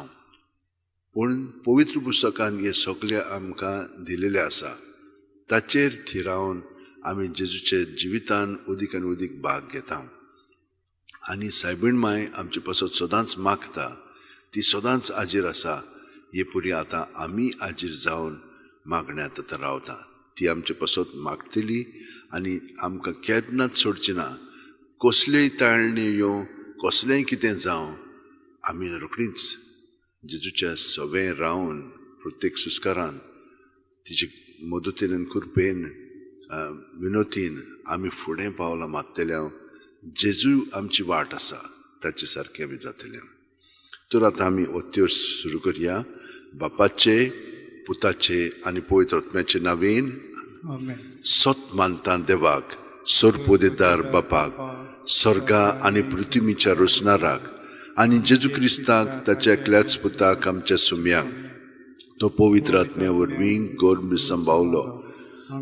पूण पवित्र पुस्तकान हे सगळें आमकां दिलेलें आसा. ताचेर थिरावन आमी जेजूचे जिवितान उदीक आनी उदीक भाग घेता. आनी सायबीण माय आमचे पासत सदांच मागता. ती सदांच हाजीर आसा. हे परी आतां आमी हाजीर जावन मागण्यांत आतां रावता. ती आमचे पासत मागतली आनी आमकां केन्नाच सोडची ना. कसल्योय ताळणी येवं कसलेंय कितें जावं आमी रोखडींच जेजूच्या सवें रावन प्रत्येक सुस्कारान तिचे मदतीन आनी कृपेन विनोतीन आमी फुडें पावलां मागतले. जेजू आमची वाट आसा ताचे सारकें आमी जातले. तर आतां आमी ओत्योर सुरू करया. बापाचे पुताचे आनी पवित्र आत्म्याचे नांवेन. सत मानता देवाक, सोरपोदेदार बापाक, स्वर्गा आनी पृथ्वीच्या रोसणाराक आनी जेजू क्रिस्ताक ताच्या एकल्याच पुताक आमच्या सुम्यांक तो पवित्र आत्म्या वरवीं गोरमी सांबावलो.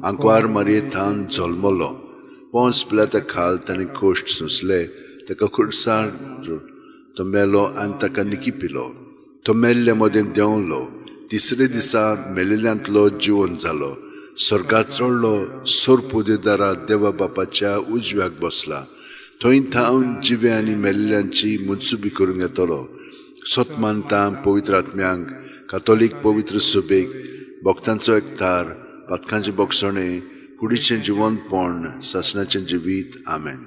आंकवार मारयेंतान जल्मलो. पोंस पिलाता खाल ताणें कोश्ट सोंसले. ताका खुर्सार तो मेलो आनी ताका निकी पिलो. तो मेल्ल्या मदें देंवलो. तिसरे दिसा मेलिल्ल्यांतलो जिवन जालो. स्वर्गात चडलो. सोरपोदेदारा देवा बापाच्या उजव्याक बसला. थंय थावन जिवे आनी मेल्ल्यांची मुनसुबी करूंक येतलो. सत मानता पवित्र आत्म्यांक, कातोलीक पवित्र सुबेक, भक्तांचो एकठार, पातकांचे बोगसणें, कुडीचें जिवंतपण, सासणाचें जिवीत. आमेन.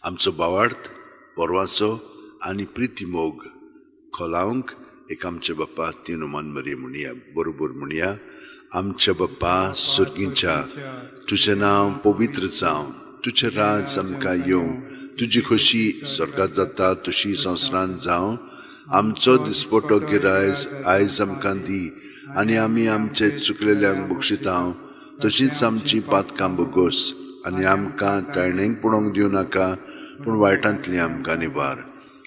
आमचो भावार्थ परवाचो आनी प्रिती मोग खोलावंक एक आमचे बाप्पा तिनुमान मरी म्हणया. बरोबर म्हणया. आमच्या बाप्पा सुर्गींच्या, तुजें नांव पवित्र जावं. तुजें राज आमकां येवं. तुजी खोशी स्वर्गात जाता तशी संवसारांत जावं. आमचो दिसपटो गिरायज आयज आमकां दी आनी आमी आमचे चुकलेल्यांक बक्षिता तशीच आमची पातकां बोगोस. आनी आमकां ताळणेक पडोवंक दिवं नाका पूण वायटांतली आमकां निवार.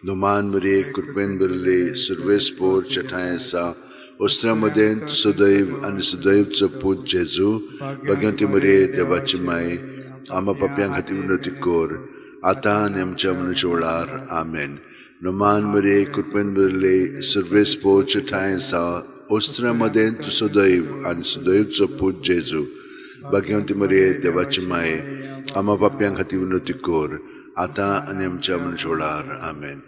नुमान मरे कृपेन भरले सर्वेस्पोर चठाय आसा. ओस्त्रा मदें सदैव आनी सदैवचो पूत जेजू भगवंती मरे देवाची माय आमा पापयां खातीर विनोती कोर आतां आनी आमच्या मनुच्या वेळार. आमेन. नुमान मरे कृपेन भरले सर्वेस्पोर चठाय आसा. ओस्त्रा मदें सदैव आनी सदैवचो पूत जेजू भगवंती मरे देवाची माय आम्हा पापयां खातीर विनवती कर आतां आनी आमच्या मनशा वेळार आमेन.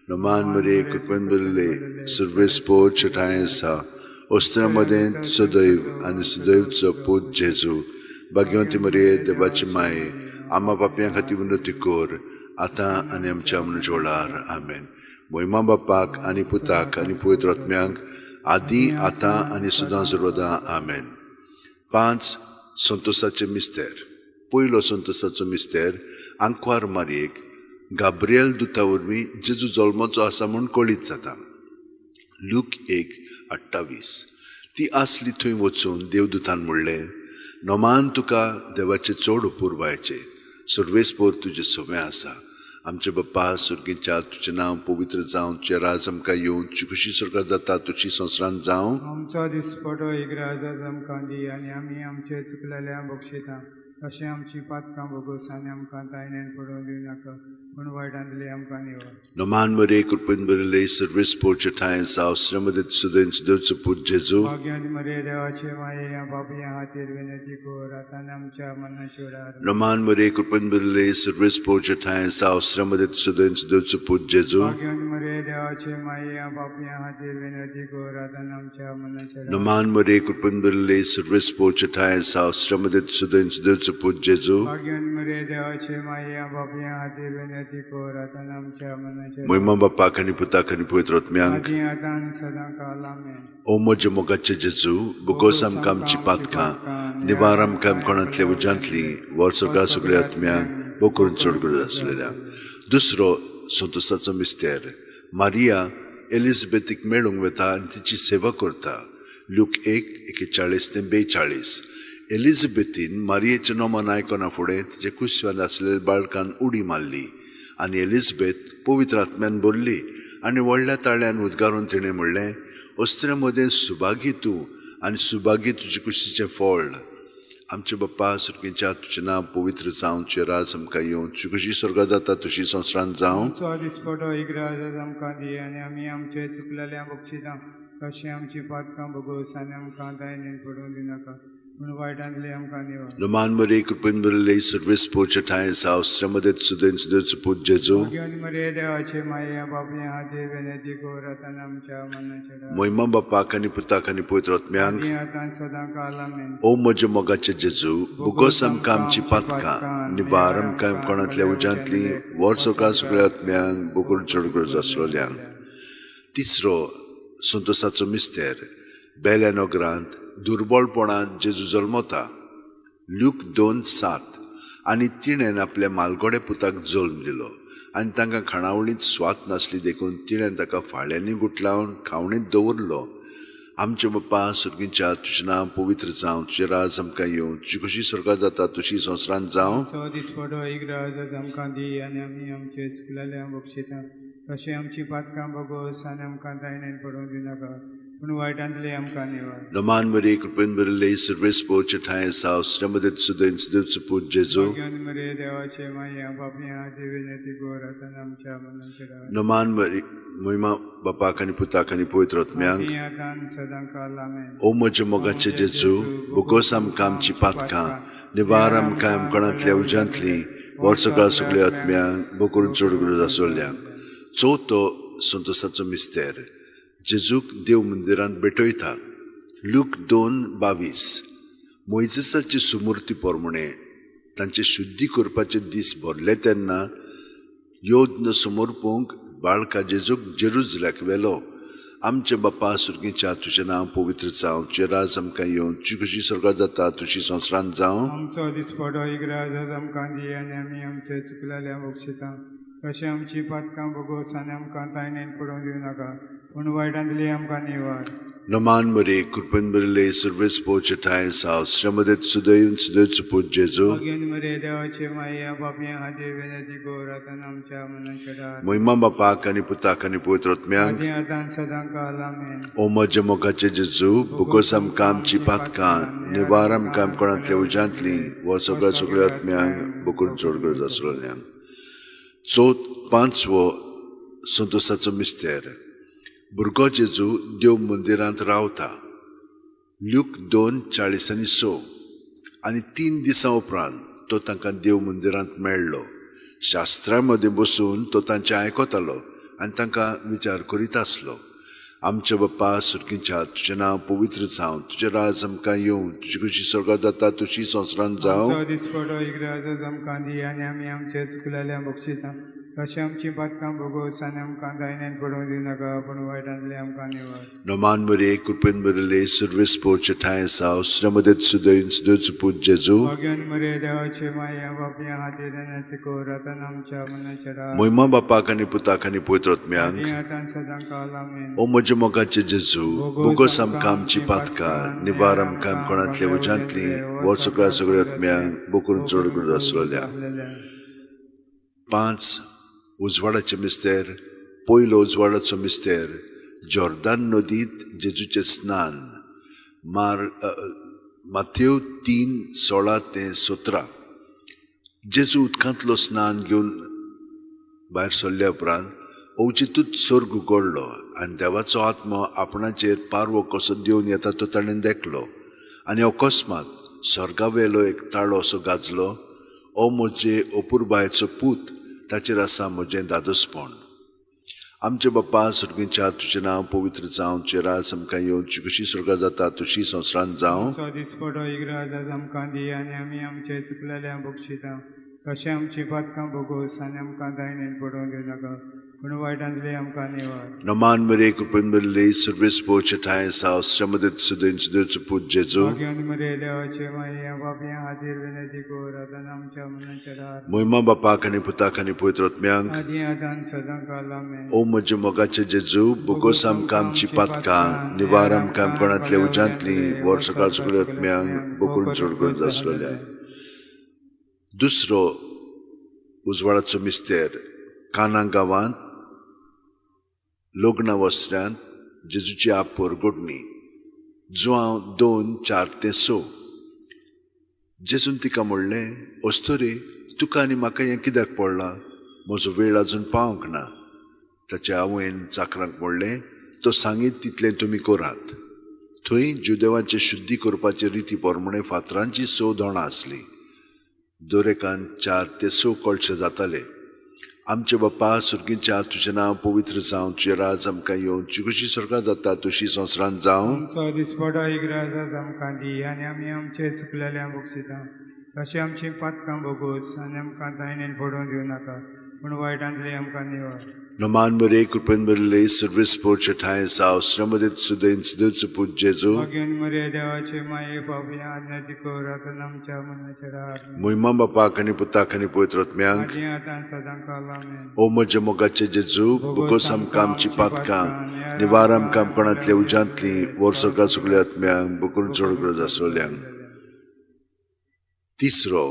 नमान मरे कृपेन भरिल्ले सर्वेस्पो चटाय आसा ओस्त्रामध्ये सदैव आनी सदैवचो पूत जेजू भाग्यवंती मरे देवाची माये आम्हा पापयां खातीर विनवती कर आतां आनी आमच्या मनशा वेळार आमेन. महिमा बापाक आनी पुताक आनी पवित्र आत्म्यांक आदी आतां आनी सदां सर्वदां आमेन. 5 संतोसाचे मिस्तेर. पयलो संतोसाचो मिस्तेर आंकवार मारयेक गाब्रिएल दुता वरवीं जेजू जल्माचो आसा म्हूण कळीत जाता. लूक 1:28. ती आसली थंय वचून देवदुतान म्हणलें, नोमान तुका देवाचे चड उपुरबायचे सर्वेस्पोर तुजे सवें आसा. आमचे बाप्पा सुर्गेच्या तुजें नांव पवित्र जावं, तुजें राज आमकां येवं, तुजी कशी स्वर्गांत जाता तशी संवसारांत जावं. आमचो दिसपटो एक राज आमकां दी आनी आमी आमचे चुकलेल्या बक्षिता तशें आमची पातकां भोगोस आनी आमकां तायणेन पडोवन दिवं नाका पूण वायटांतली आमकां निवड. नोमान मरे कृपेन भरिल्ले सर्वेस्पोरचे ठांय आसा अवसरामध्ये सुदैन सुदैवचो पूत जेजू भाग्यवंत मरे देवाचे माये या पापया खातीर विनंती कर आतां आनी आमच्या मरणाचे वेळार. नोमान मरे कृपेन भरिल्ले सर्वेस्पोरचे ठांय आसा अवसरामध्ये सुदैन सुदैवचो पूत जेजू भाग्यवंत मरे देवाचे माये या पापया खातीर विनंती कर आतां आनी आमच्या मरणाचे वेळार. नोमान मरे कृपेन भरिल्ले सर्वेस्पोरचे ठांय आसा अवसरामध्ये सुदैन सुदैवचो पूत जेजू भाग्यवंत मरे देवाचे माये या पापया खातीर विनंती कर आतां आनी आमच्या मरणाचे वेळार. महिमा बापाक आनी पुताक आनी पवित्र आत्म्यांक आदी आतां आनी सदां काल आमेन. ओ म्हजे मोगाचे जेजू बुगोस आमकां आमची पातकां निवार आमकां कोणांतल्या उज्यांतली वर सगळ्या सगळ्या आत्म्यांक बो करून चड गरज आसलेल्या. दुसरो संतोसाचो मिस्तेर मारिया एलिझाबेथीक मेळूंक वता आनी तिची सेवा करता. लूक 1:41-42. एलिझाबेथीन मारियेचें नोमान आयकना फुडें तिचे कुशव्यान आसलेल्या बाळकान उडी मारली आनी एलिझाबेथ पवित्र आत्म्यान भरली आनी व्हडल्या ताळ्यान उद्गारून तिणें म्हणलें, अस्त्रे मदें सुभागी तूं आनी सुभागी तुजे कुशीचें फळ. आमचे बाप्पा सुर्गेच्या तुजें नांव पवित्र जावं, तुजें राज आमकां येवं, तुजी कशी स्वर्गांत जाता तशी संवसारांत जावं. आमचो दिसपटो एक राज आमकां दी आनी आमी आमचे चुकलेल्या बक्षितां तशें आमची पातकां भोगोस आनी आमकां दायनेन पडोवन दिनाका पूण वायटांतली आमकां निवड. नोमान मरे कृपेन भरिल्ले सर्वेस्पोरचे ठांय आसा अवसरामध्ये सुदैन सुदैवचो पूत जेजू भाग्यवंत मरे देवाचे माये या पापया खातीर विनंती कर आतां आनी आमच्या मरणाचे वेळार. महिमा बापाक आनी पुताक आनी पवित्र आत्म्यांक आदी आतां आनी सदां काल आमेन. ओ म्हजे मोगाचे जेजू बुगोस आमकां आमची पातकां निवार आमकां कोणांतल्या उज्यांतली वर सगळ्या सगळ्या आत्म्यांक बकून चड गरज आसलेल्यांक. तिसरो संतोसाचो मिस्तेर बेल्या नगरांत दुर्बळपणांत जेजू जल्मता. लूक 2:7. आनी तिणेन आपल्या मालगोड्या पुताक जल्म दिलो आनी तांकां खाणावळींत स्वात नासली देखून तिणेन ताका फाळ्यांनी गुटलावन खावणींत दवरलो. आमचे बाप्पा सुर्गेच्या तुजें नांव पवित्र जावं, तुजें राज आमकां येवं, तुजी कशी स्वर्गांत जाता तशी संवसारांत जावं. आमचो दिसपटो एक राज आमकां दी आनी आमी आमचे चुकलेल्या बक्षितां तशें आमची पातकां भोगोस आनी आमकां दायनेन पडोवन दिनाका पूण वायटांतली आमकां निवड. नोमान मरे कृपेन भरिल्ले सर्वेस्पोरचे ठांय आसा अवसरामध्ये सुदैन सुदैवचो पूत जेजू भाग्यवंत मरे देवाचे माये या पापया खातीर विनंती कर आतां आनी आमच्या मरणाचे वेळार. नोमान मरे महिमा बापाक आनी पुताक आनी पवित्र आत्म्यांक आदी आतां आनी सदां काल आमेन. ओ म्हजे मोगाचे जेजू बुगोस आमकां आमची पातकां निवार आमकां कोणांतल्या उज्यांतली वर सगळ्या सगळ्या आत्म्यांक बो करून चड गरज आसलेल्यांक. चवथो संतोसाचो मिस्तेर जेजूक देव मंदिरांत भेटयता. लूक 2:22. मोइजेसाची सुमूर्ती पोरमणे तांचे शुद्धी करपाचे दीस भरले तेन्ना योद्न समोरपूंक बाळका जेजूक जेरुजल्याक व्हेलो. आमचे बाप्पा सुर्गेच्या तुजें नांव पवित्र जावं, तुजें राज आमकां येवं, तुजी कशी स्वर्गांत जाता तशी संवसारांत जावं. आमचो दिसपटो एक राज आमकां दी आनी आमी आमचे चुकलेल्या बक्षितां तशें आमची पातकां भोगोस आनी आमकां तायणेन पडोवन दिवं नाका पूण वायटांतली आमकां निवड. नोमान मरे कृपेन भरिल्ले सर्वेस्पोरचे ठांय आसा अवसरामध्ये सुदैन सुदैवचो पूत जेजू भाग्यवंत मरे देवाचे माये या पापया खातीर विनंती कर आतां आनी आमच्या मरणाचे वेळार. महिमा बापाक आनी पुताक आनी पवित्र आत्म्यांक आदी आतां आनी सदां काल आमेन. ओ म्हजे मोगाचे जेजू बुगोस आमकां आमची पातकां निवार आमकां कोणांतल्या उज्यांतली वर सगळ्या सगळ्या आत्म्यांक बकून चड गरज आसलेल्यांक. 5वो संतोसाचो मिस्तेर भुरगो जेजू देव मंदिरांत रावता. लूक 2:40-6. आनी 3 दिसां उपरांत तो तांकां देव मंदिरांत मेळ्ळो. शास्त्रां मदीं बसून तो तांचें आयकतालो आनी तांकां विचार करीत आसलो. आमचे बाप्पा सुर्गीच्या, तुजें नांव पवित्र जावं, तुजें राज आमकां येवं, तुजी कशी स्वर्गांत जाता तशी संवसारांत जावं. आमचो दिसपडो इग्राज आमकां दी आनी आमी आमचे चुकलेल्या बक्षिता तशें आमची पातकां भोगोस आनी आमकां दायण्यान पडूंक दिनाका पूण वायटांतले आमकां निवार. नोमान मरे कृपेन बरयले सर्वेस पोरचे ठाय आसा श्रमदेत सुदैन सुदैचो पूत जेजू. भगवान मरे देवाचे माया बापया हातीर आनी कोर आतां आमच्या मनाच्या रात महिमा बापाक आनी पुताक आनी पवित्र आत्म्यांक. आतां सदां काल आमेन. ओ म्हज्या मोगाचे जेजू, बोगोस आमकां आमची पातकां, निवार आमकां कोणांतले वजांतली, वो सगळ्या आत्म्यांक बोकरून चड करून आसलेल्या. 5 उजवाडाचे मिस्तेर. पयलो उजवाडाचो मिस्तेर जॉर्दान नदीत जेजूचे स्नान. माथ्येव 3:16-17. जेजू उदकांतलो स्नान घेवन भायर सरल्या उपरांत अवचितूच स्वर्ग उगडलो आनी देवाचो आत्मो आपणाचेर पारवो कसो देवन येता तो ताणें देखलो. आनी अकस्मात स्वर्गावेलो एक ताळो असो गाजलो. ओ म्हजे अपुरबायेचो पूत, ताचेर आसा म्हजें दादोसपण. आमचे बाप्पा सुर्गीच्या, तुजें नांव पवित्र जावं, तुजें राज आमकां येवं, तुजी कशी स्वर्गांत जाता तशी संवसारांत जावं. आमचो दिसपडो इग्राज आमकां दी आनी आमी आमचे चुकलेल्या बक्षिता तशें आमची पातकां भोगोस आनी आमकां दायण्यान पडूंक दिनाका पूण वायटांतले आमकां निवार. नोमान मरे कृपेन बरयले सर्वेस पोरचे ठाय आसा श्रमदेत सुदैन सुदैचो पूत जेजू. भगवान मरे देवाचे माया बापया हातीर विनंती कोर आतां आमच्या मनाच्या रात महिमा बापाक आनी पुताक आनी पवित्र आत्म्यांक. आदी आतां सदां काल आमेन. ओ म्हजे मोगाचे जेजू, बोगोस आमकां आमची पातकां, निवार आमकां कोणांतले उजांतली, वर सगळ्या आत्म्यांक बोकरून चड गरज आसलेल्या. दुसरो उजवाडाचो मिस्तेर काना गांवांत लग्न वस्त्र्यांत जेजूची आपोर घडणी. जुआंव 2:4-6. जेजून तिका म्हणलें, अस्तोरे, तुका आनी म्हाका हें कित्याक पडलां? म्हजो वेळ आजून पावंक ना. ताच्या आवयन चाकरांक म्हणलें, तो सांगीत तितलें तुमी करात. थंय जुदेवांचे शुद्धी करपाचे रिती प्रमाणे फातरांची 6 दोणां आसलीं. दोरेकान 4-6 कळशे जाताले. आमचे बाप्पा सुर्गीच्या, तुजें नांव पवित्र जावं, तुजें राज आमकां येवं, तुजी कशी स्वर्गांत जाता तशी संवसारांत जावं. आमचो दिसपडो इग्राज आमकां दी आनी आमी आमचे चुकलेल्या बक्षिता तशें आमची पातकां भोगोस आनी आमकां दायण्यान पडूंक दिवनाका पूण वायटांतले आमकां निवार. नोमान मरे कृपेन बरयले सर्वेस पोरचे ठाय आसा श्रमदेत सुदैन सुदैचो पूत जेजू. भगवान मरे देवाचे माये बापया आज्ञा कोर आतां आमच्या मनाच्या रात महिमा बापाक आनी पुताक आनी पवित्र आत्म्यांक. आदी आतां सदां काल आमेन. ओ म्हजे मोगाचे जेजू, बोगोस आमकां आमची पातकां, निवार आमकां कोणांतले उजांतली, वर सगळ्या आत्म्यांक बोकरून चड गरज आसलेल्यांक. तिसरो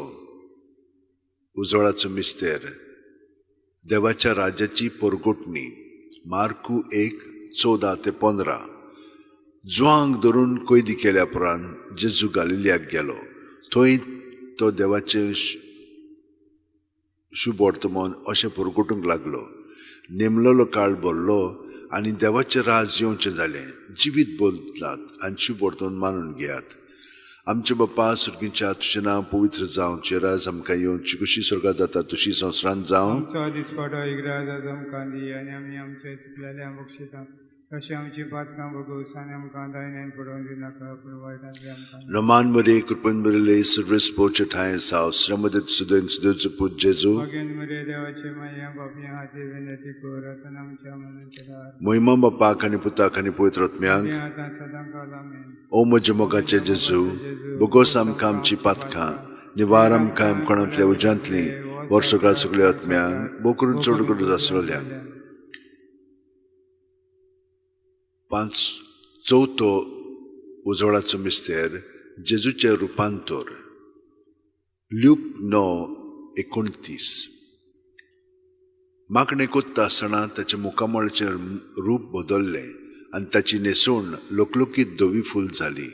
उजवाडाचो मिस्तेर देवाच्या राज्याची परगोटणी. मार्कू 1:14-15. जुआंक धरून कैदी केल्या उपरांत जेजू गालिल्याक गेलो. थंय तो देवाचें शुभ वर्तमान अशें परगोटूंक लागलो. नेमलेलो काळ भरलो आनी देवाचें राज येवचें जालें. जिवीत बोलतात आनी शुभ वर्तमान मानून घेयात. आमचे बाप्पा सुर्गीच्या, तुजें नांव पवित्र जावं, तुजें राज आमकां येवं, तुजी कशी स्वर्गांत जाता तशी संवसारांत जावं. आमचो दिसपडो इग्राज आमकां दी आनी आमी आमचे चुकलेल्या बक्षिता तशें आमची पातकां भोगोस आनी आमकां दायण्यान पडूंक दिनाका पूण वायटांतले आमकां. नोमान मरे कृपेन बरयले सर्वेस पोरचे ठाय आसा श्रमदेत सुदैन सुदैचो पूत जेजू. भगवान मरे देवाचे माया बापया हातीर विनंती कोर आतां आमच्या मनाच्या रात महिमा बापाक आनी पुताक आनी पवित्र आत्म्यांक. आतां सदां काल आमेन. ओ म्हजे मोगाचे जेजू, बोगोस आमकां आमची पातकां, निवार आमकां कोणांतले उजांतली, वर सगळ्या आत्म्यांक बोकरून चड गरज आसलेल्यांक. 4थो उजवाडाचो मिस्तेर जेजूचे रुपांतर. ल्यूक 9:29. मागणें कोत्ता आसतना ताच्या मुखामळाचें रूप बदल्लें आनी ताची न्हेसोण लोकलोकीत धवी फूल जाली.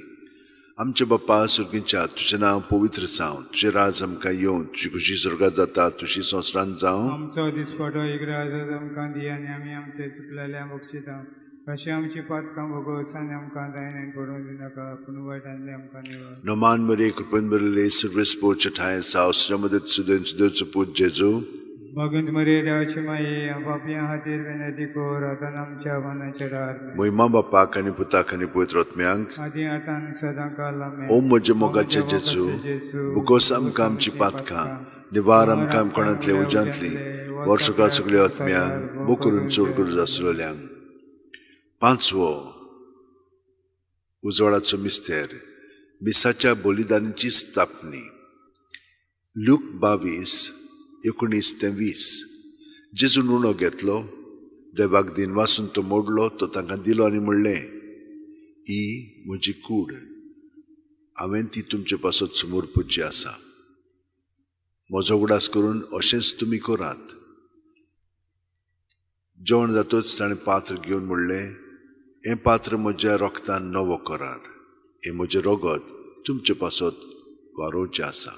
आमचे बाप्पा सुर्गीच्या, तुजें नांव पवित्र जावं, तुजें राज आमकां येवं, तुजी कशी स्वर्गांत जाता तशी संवसारांत जावं. आमचो दिसपडो इग्राज आमकां दी आनी आमी आमचे चुकलेल्या बक्षिता तशें आमची पातकां भोगोस आनी आमकां दायण्यान पडूं दिनाका पूण वायटांतली आमकां निवड. Naman Maria Krupan Berle Service Pochatai Saus Ramadat Sudan Sudaput Jesu भगवंत मरे देवाची माई पापयां खातीर विनंती कर आतां आमच्या मनाच्या दार Moima Bapa Kani Puta Kani Putrot Myang आदी आतां सदां काल आमेन. Om Mojamogacha Jesu Bukosam Kam Chipatka Nivaram Kam Konatle Ujantli Warshaka Sugleot Myang Bukurun Surgur Zasrolyang Panswo Uzoraco Mister Misacia Bolidanची स्थापनी लूक 22:19-20 जेजून उणो घेतलो देवाक दिनवासून तो मोडलो तो तांकां दिलो आनी म्हणलें ही म्हजी कूड हांवें ती तुमचे पासत समोर पुज्जी आसा म्हजो उडास करून अशेंच तुमी करात. जेवण जातूच ताणें पात्र घेवन म्हणलें हें पात्र म्हज्या रोगतान नवो करार हें म्हजें रगत तुमचे पासत वारोवचें आसा.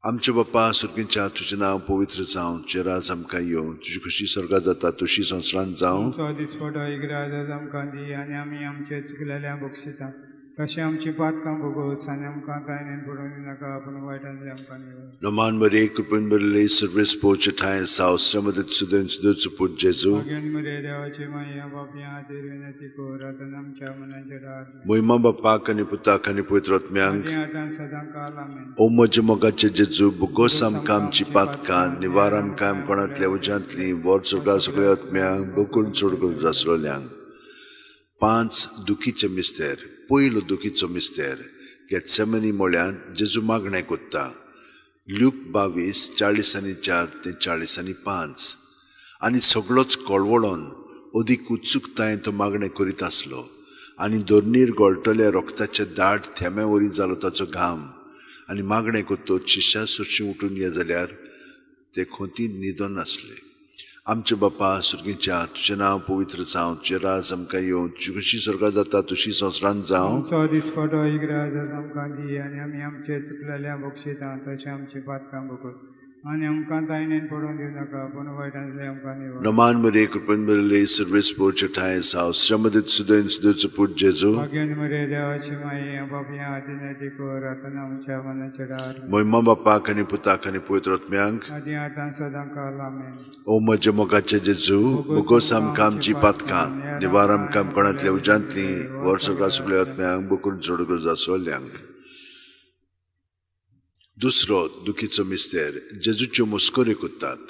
आमचे बापा सुर्गींच्या तुजें नांव पवित्र जावं तुजें राज आमकां येवं तुजी खुशी स्वर्गांत जाता तशी संवसारांत जावं. आमचो दिसपटो एक राज आमकां दी आनी आमी आमचे चुकलेल्या बक्षिता तशें आमची पातकां भोगोस आनी आमकां दायण्यान पडूं दिनाका पूण वायटांतली आमकां निवड. Naman Maria Krupan Berle Service Pochatai Saus Ramadat Sudan Sudaput Jesu भगवंत मरे देवाची माई पापयां खातीर विनंती कर आतां आमच्या मनाच्या दार Moima Bapa Kani Puta Kani Putrot Myang आदी आतां सदां काल आमेन. Om Mojamogacha Jesu Bukosam Kam Chipatka Nivaram Kam Konatle Ujantli Warshaka Sugleot Myang Bukurun Surgur Zasrolyang 5 दुखीचे मिस्तेर पयलो दुखीचो मिस्तेर गेत्सेमनी मोळ्यांत जेजू मागणें कोत्ता लूक 22:40-4-40-5 आनी सगळोच कळवळोन अदीक उत्सुकतायेन तो मागणें करीत आसलो आनी दोरनीर गळटले रोगताचे दाट थेंब्या वरी जालो ताचो घाम आनी मागणें कोत्तो शिश्या सुरशीं उठून ये जाल्यार ते खोतीन न्हिदोन नासले. आमचे बापा सुर्गींच्या तुजें नांव पवित्र जावं तुजें राज आमकां येवं तुजी खुशी स्वर्गांत जाता तशी संवसारांत जावं. आमचो दिसपटो एक राज आमकां दी आनी आमी आमचे चुकलेल्या बक्षिता तशें आमची पातकां भोगोस आनी आमकां दायण्यान पडूं दिनाका पूण वायटांतली आमकां निवड. Naman Maria Krupan Berle Service Pochatai Saus Ramadat Sudan Sudaput Jesu भगवंत मरे देवाची माई पापयां खातीर विनंती कर आतां आमच्या मनाच्या दार Moima Bapa Kani Puta Kani Putrot Myang आदी आतां सदां काल आमेन. Om Mojamogacha Jesu Bukosam Kam Chipatka Nivaram Kam Konatle Ujantli Warshaka Sugleot Myang Bukurun Surgur Zasrolyang. दुसरो दुखीचो मिस्तेर जेजूच्यो मुस्कोऱ्यो कोत्तात.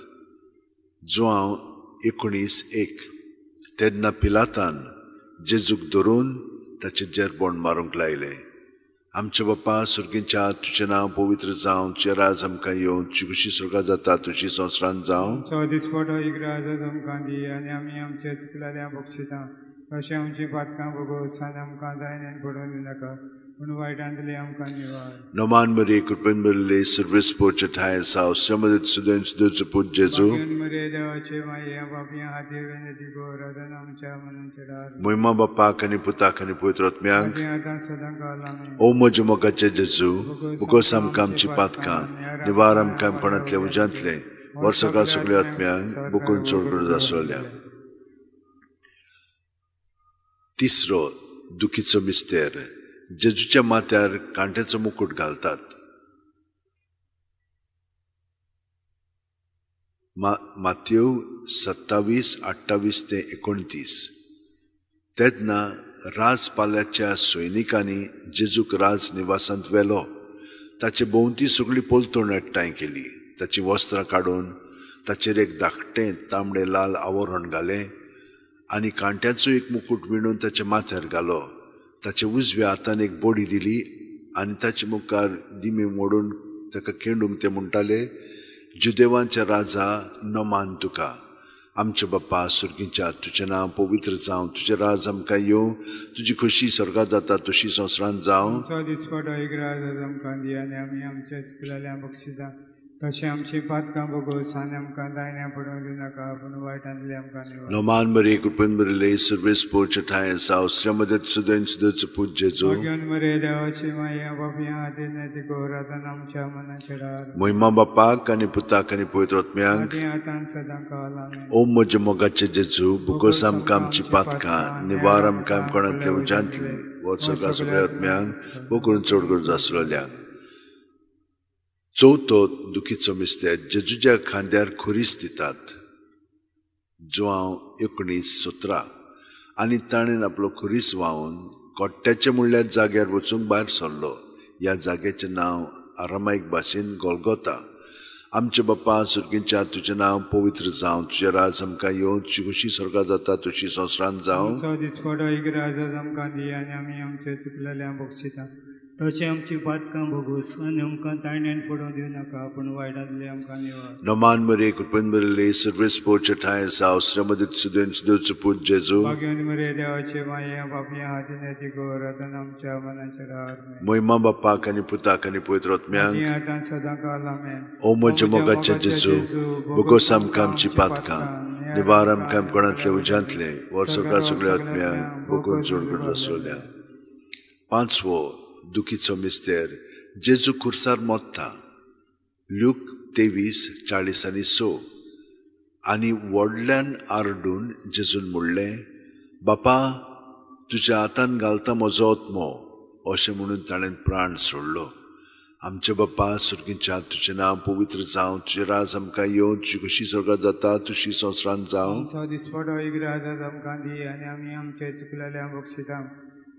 जुआंव 19:1 तेन्ना पिलातान जेजूक धरून ताचे जेरबोण मारूंक लायलें. आमचे बापा सुर्गींच्या तुजें नांव पवित्र जावं तुजें राज आमकां येवं तुजी खुशी स्वर्गांत जाता तशी संवसारांत जावं. आमचो दिसपटो एक राज आमकां दी आनी आमी आमचे चुकलेल्या बक्षिता तशें आमची पातकां भोगोस आनी आमकां दायण्यान पडूं दिनाका पूण वायटांतली आमकां निवड. Naman Maria Krupan Berle Service Pochatai Saus Ramadat Sudan Sudaput Jesu भगवंत मरे देवाची माई पापयां खातीर विनंती कर आतां आमच्या मनाच्या दार Moima Bapa Kani Puta Kani Putrot Myang आदी आतां सदां काल आमेन. Om Mojamogacha Jesu Bukosam Kam Chipatka Nivaram Kam Konatle Ujantli Warshaka Sugleot Myang Bukurun Surgur Zasrolyang. तिसरो दुखीचो मिस्तेर जेजूच्या माथ्यार कांट्याचो मुकुट घालतात. माथ्येव 27:28-29 तेन्ना राजपाल्याच्या सैनिकांनी जेजूक राज निवासांत व्हेलो. ताचे भोंवती सगळी पलतून एकठांय केली. ताची वस्त्रां काडून ताचेर एक धाकटें तांबडें लाल आवरण घालें आनी कांट्याचो एक मुकुट विणून ताच्या माथ्यार घालो. ताचे उजव्या हातान एक बडी दिली आनी ताचे मुखार दिमे मोडून ताका खिंडूंक ते म्हणटाले जुदेवांच्या राजा नमान तुका. आमचे बापा सुर्गींच्या तुजें नांव पवित्र जावं तुजें राज आमकां येवं तुजी खुशी स्वर्गांत जाता तशी संवसारांत जावं. आमचो दिसपटो एक राज आमकां दी आनी आमी आमचे चुकलेल्या बक्षिता तशें आमची पातकां भोगोस आनी आमकां दायण्या पडूंक दिनाका पूण वायटांतली आमकां निवार Noman Maria Kupen Maria Service Porchatayan South Ramadet Sudan Sudan Put Jesu भाग्यवान मरे देवाची माया बापया आदी नेती गोरातन आमच्या मनाचेर Moima Bapak Kani Putak Kani Poetrotmiang आदी आतां सदां काल आमेन. Om Mojamogache Jesu Bukosam Kam Chipatka Nivaram Kam Konatle Ujantli Wotsoka Sugayotmiang Bukurun Chorgur Zasrolia चौथो दुखीचो मिस्तेर जेजूच्या खांद्यार खुरीस दितात जुआव 19:17 आनी ताणेन आपलो खुरीस व्हांवून कोट्ट्याचे म्हणल्यार जाग्यार वचूंक भायर सरलो ह्या जाग्याचें नांव आरामायक भाशेन गोल्गोथा आमचे बाप्पा सुर्गींच्या तुजें नांव पवित्र जावं तुजें राज आमकां येवं तुजी खुशी स्वर्गांत जाता तुजी संवसारांत जावं आमचो दिसपडो इगराज आमकां दी आनी आमी आमचे चुकलेल्यांक बक्षिता तशें आमची पातकां भोगूस आनी आमकां तायण्यान पडूंक दिवनाका पूण वायटांतली आमकां निवार Noman Maria Kupen Maria Service Porchatayan South Ramadet Sudan Sudan Put Jesu भाग्यवान मरे देवाची माया बापया आदी नेती गोरातन आमच्या मनाचेर Moima Bapak Kani Putak Kani Poetrotmiang आदी आतां सदां काल आमेन. O Mojamogache Jesu Bukosam Kam Chipatka Nivaram Kam Konatle Ujantli Wotsoka Sugayotmiang Bukurun Chorgur Zasrolia पांचवो दुखीचो मिस्तेर जेजू खुर्सार मोत्ता ल्यूक 23:40-6 आनी व्हडल्यान आरडून जेजून म्हणलें बापा तुज्या हातान घालता म्हजो आत्मो अशें म्हणून ताणें प्राण सोडलो आमचे बाप्पा सुर्गींच्या तुजें नांव पवित्र जावं तुजें राज आमकां येवं तुजी कशी स्वर्गांत जाता तुजी संवसारांत जावं आमचो दिसपडो इगराज आमकां दी आनी आमी आमचे चुकलेल्यांक बक्षिता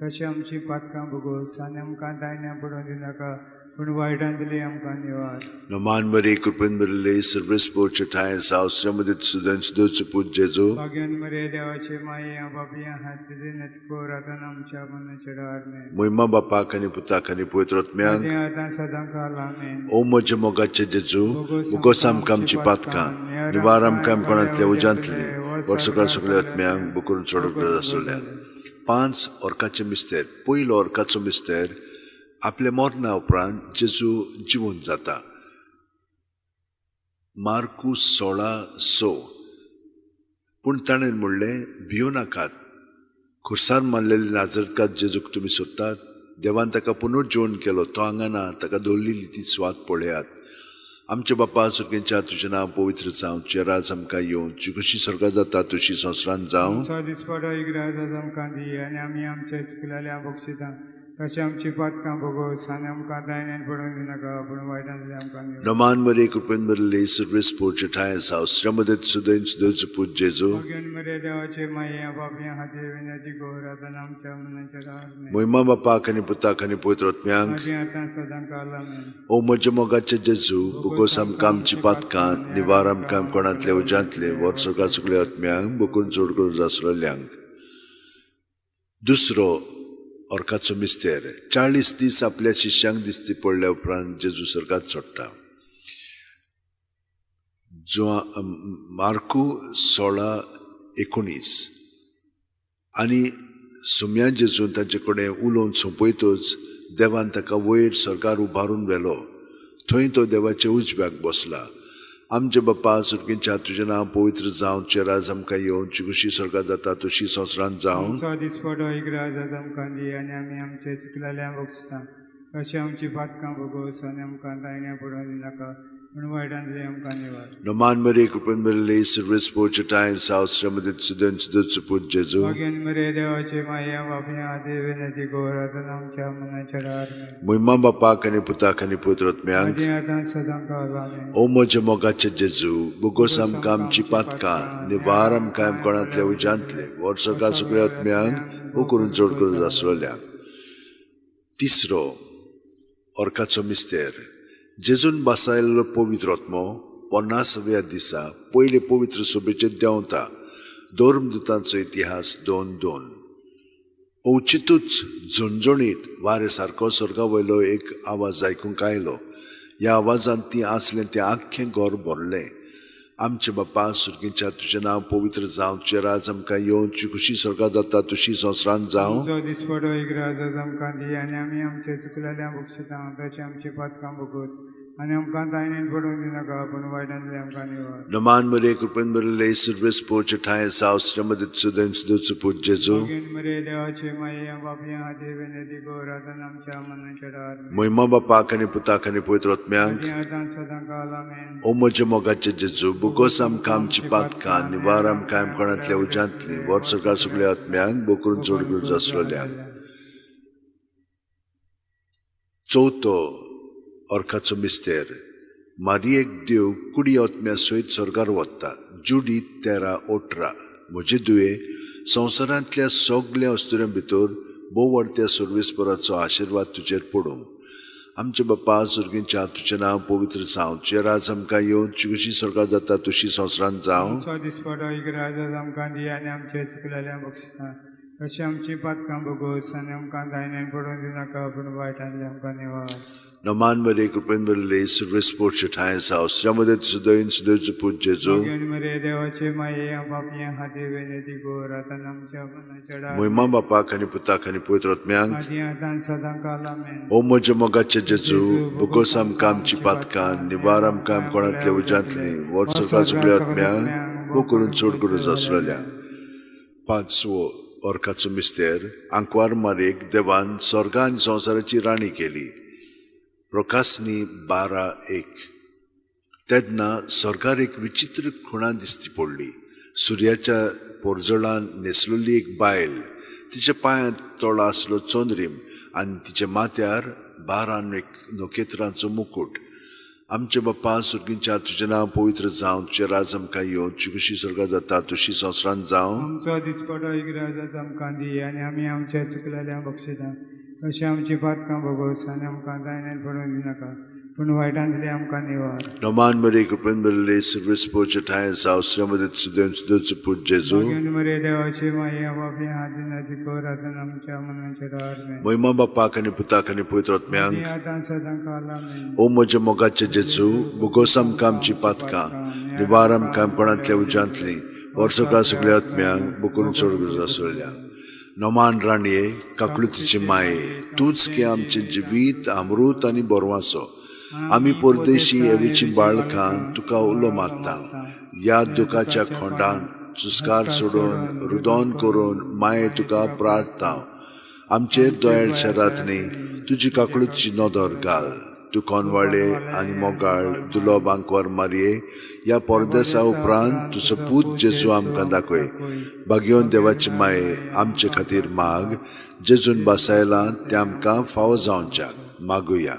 तशें आमची पातकां भोगोस आनी आमकां दायण्या पडूंक दिनाका पूण वायटांतली आमकां निवार Noman Maria Kupen Maria Service Porchatayan South Ramadet Sudan Sudan Put Jesu भाग्यवान मरे देवाची माया बापया आदी नेती गोरातन आमच्या मनाचेर Moima Bapak Kani Putak Kani Poetrotmiang आदी आतां सदां काल आमेन. O Mojamogache Jesu Bukosam Kam Chipatka Nivaram Kam Konatle Ujantli Wotsoka Sugayotmiang Bukurun Chorgur Zasrolia 5 orkaचे मिस्तेर पयलो orकाचो मिस्तेर आपल्या मरणा उपरांत जेजू जिवून जाता मार्कूस 16:6 पूण ताणें म्हणलें भियो नाकात खुर्सार मारलेले नाजरकात जेजूक तुमी सोदतात देवान ताका पुनर्जीवन केलो तो हांगा ना ताका दवरलेली ती स्वात पळयात आमचे बाप्पा सुर्गींच्या तुजें नांव पवित्र जावं तुजें राज आमकां येवं तुजी कशी स्वर्गांत जाता तुजी संवसारांत जावं आमचो दिसपडो इगराज आमकां दी आनी आमी आमचे चुकलेल्यांक बक्षिता तशें आमची पातकां भोगोस आनी आमकां दायण्यान पडूंक दिनाका पूण वायटांतली आमकां निवार Noman Maria Kupen Maria Service Porchatayan South Ramadet Sudan Sudan Put Jesu भाग्यवान मरे देवाची माया बापया आदी नेती गोरातन आमच्या मनाचेर Moima Bapak Kani Putak Kani Poetrotmiang आदी आतां सदां काल आमेन. O Mojamogache Jesu Bukosam Kam Chipatka Nivaram Kam Konatle Ujantli Wotsoka Sugayotmiang Bukurun Chorgur Zasrolia दुसरो orkaचो मिस्तेर 40 दीस आपल्या शिष्यांक दिसती पडल्या उपरांत जेजू स्वर्गांत सोडटा मार्कू 16:19 आनी सुम्या जेजून ताचे कडेन उलोवन सोंपयतच देवान ताका वयर स्वर्गार उबारून व्हेलो थंय तो देवाच्या उजव्याक बसला आमचे बाप्पा सुर्गींच्या तुजें नांव पवित्र जावं तुजें राज आमकां येवं तुजी कशी स्वर्गांत जाता तुजी संवसारांत जावं आमचो दिसपडो इगराज आमकां दी आनी आमी आमचे चुकलेल्यांक बक्षिता तशें आमची पातकां भोगोस आनी आमकां दायण्या पडूंक दिनाका पूण वायटांतली आमकां निवार Noman Maria Kupen Maria Service Porchatayan South Ramadet Sudan Sudan Put Jesu भाग्यवान मरे देवाची माया बापया आदी नेती गोरातन आमच्या मनाचेर Moima Bapak Kani Putak Kani Poetrotmiang आदी आतां सदां काल आमेन. O Mojamogache Jesu Bukosam Kam Chipatka Nivaram Kam Konatle Ujantli Wotsoka Sugayotmiang Bukurun Chorgur Zasrolia तिसरो orkaचो मिस्तेर जेजून बसायल्लो पवित्र आत्मो 50व्या दिसा पयले पवित्र सभेचेर देंवता धर्मदूतांचो इतिहास 2:2 ओचितूच झणझणीत वारे सारको स्वर्गा वयलो एक आवाज आयकूंक आयलो ह्या आवाजान ती आसलें तें आख्खें घर भरलें आमचे बाप्पा सुर्गींच्या तुजें नांव पवित्र जावं तुजें राज आमकां येवं तुजी कशी स्वर्गांत जाता तुजी संवसारांत जावं आमचो दिसपडो इगराज आमकां दी आनी आमी आमचे चुकलेल्यांक बक्षिता तशें आमची पातकां भोगोस आनी आमकां तायनेन पडूंक दिनाका पूण वायटांतली आमकां निवार. Naman Maria Kupen Maria Service Pocha Thai South Namadit Sudan Sudu Put Jesu मागीन मरे देवाचे माये बापया हाते वेनेती गोरातन आमच्या मनाच्या डार Moima Bapa Kani Puta Kani Putrot Myang आतां सदां काल आमेन. Omoja Mogacha Jesu Bugosam Kam Chipat Kan Nivaram Kam Konatlia Ujantli Watsakar Sugleat Myang Bukurun Zorgur Zasrolia Choto Orkatso Mister Mariek Deu Kudi Otmia Soit Sorgar Watta Judy Terra Otra Mujidue संवसारांतल्या सगळ्या वस्तुरां भितर भोव व्हडत्या सर्वेस्पराचो आशिर्वाद तुजेर पडूं. आमचे बाप्पा सुर्गींच्या तुजें नांव पवित्र जावं, तुजें राज आमकां येवन कशी स्वर्गांत जाता तशी संवसारांत जावं. आमचो दिसपडो इकराज आमकां दी आनी आमचे चुकलेल्या बक्षिसां तशें आमची पातकां भोगोस आनी आमकां दायनेन पडूंक दिनाका पूण वायटांतली आमकां निवार. Naman Maria Kupen Maria Service Pocha Thai South Namadit Sudan Sudu Put Jesu मागीन मरे देवाचे माये बापया हाते वेनेती गोरातन आमच्या मनाच्या डार Moima Bapa Kani Puta Kani Putrot Myang आदी आतां सदां काल आमेन. Omoja Mogacha Jesu Bugosam Kam Chipat Kan Nivaram Kam Konatlia Ujantli Watsakar Sugleat Myang Bukurun Zorgur Zasrolia Panswo Orkatso Mister Ankwar Marik Devan Sorga आणि संवसाराची राणी केली. प्रकाशनी 12:1 तेन्ना स्वर्गार एक विचित्र खुणा दिसती पडली. सुर्याच्या पोरजोळान न्हेसलेली एक बायल, तिच्या पांयांत तोळा आसलो चोंदरीम आनी तिच्या माथ्यार 12 नोखेत्रांचो मुकुट. आमचे बाप्पा सुर्गींच्या तुजें नांव पवित्र जावं, तुजें राज आमकां येवं, तुजी कशी स्वर्गांत जाता तशी संवसारांत जावं. आमचो दिसपडो इकराज आमकां दी आनी आमी आमच्या चुकलेल्या बक्षिसां तशें आमची पातकां भोगोस आनी आमकां दायनेन पडूंक दिनाका पूण वायटांतली आमकां निवार. Naman Maria Kupen Maria Service Pocha Thai South Namadit Sudan Sudu Put Jesu मागीन मरे देवाचे माये बापया हाते वेनेती गोरातन आमच्या मनाच्या डार Moima Bapa Kani Puta Kani Putrot Myang आतां सदां काल आमेन. Omoja Mogacha Jesu Bugosam Kam Chipat Kan Nivaram Kam Konatlia Ujantli Watsakar Sugleat Myang Bukurun Zorgur Zasrolia Noman Ranie Kaklutiचे माये तूच की आमचे जिवीत अमृत आनी बोरवासो. आमी परदेशी एवीची बाळकां तुका उलो मागता. ह्या दुखाच्या खोंडान सुस्कार सोडून रुदोन करून माये तुका प्रार्थना. आमचेर दयाळच्या रातनी तुजी काकळुची नदर घाल. तू कोनवाळे आनी मोगाळ दुलोब आंकवार मारये ह्या परदेसा उपरांत तुजो पूत जेजू आमकां दाखय. भाग्योन देवाचे माये आमचे खातीर माग. जेजून बासायलां तें आमकां फावो जावच्याक मागुया.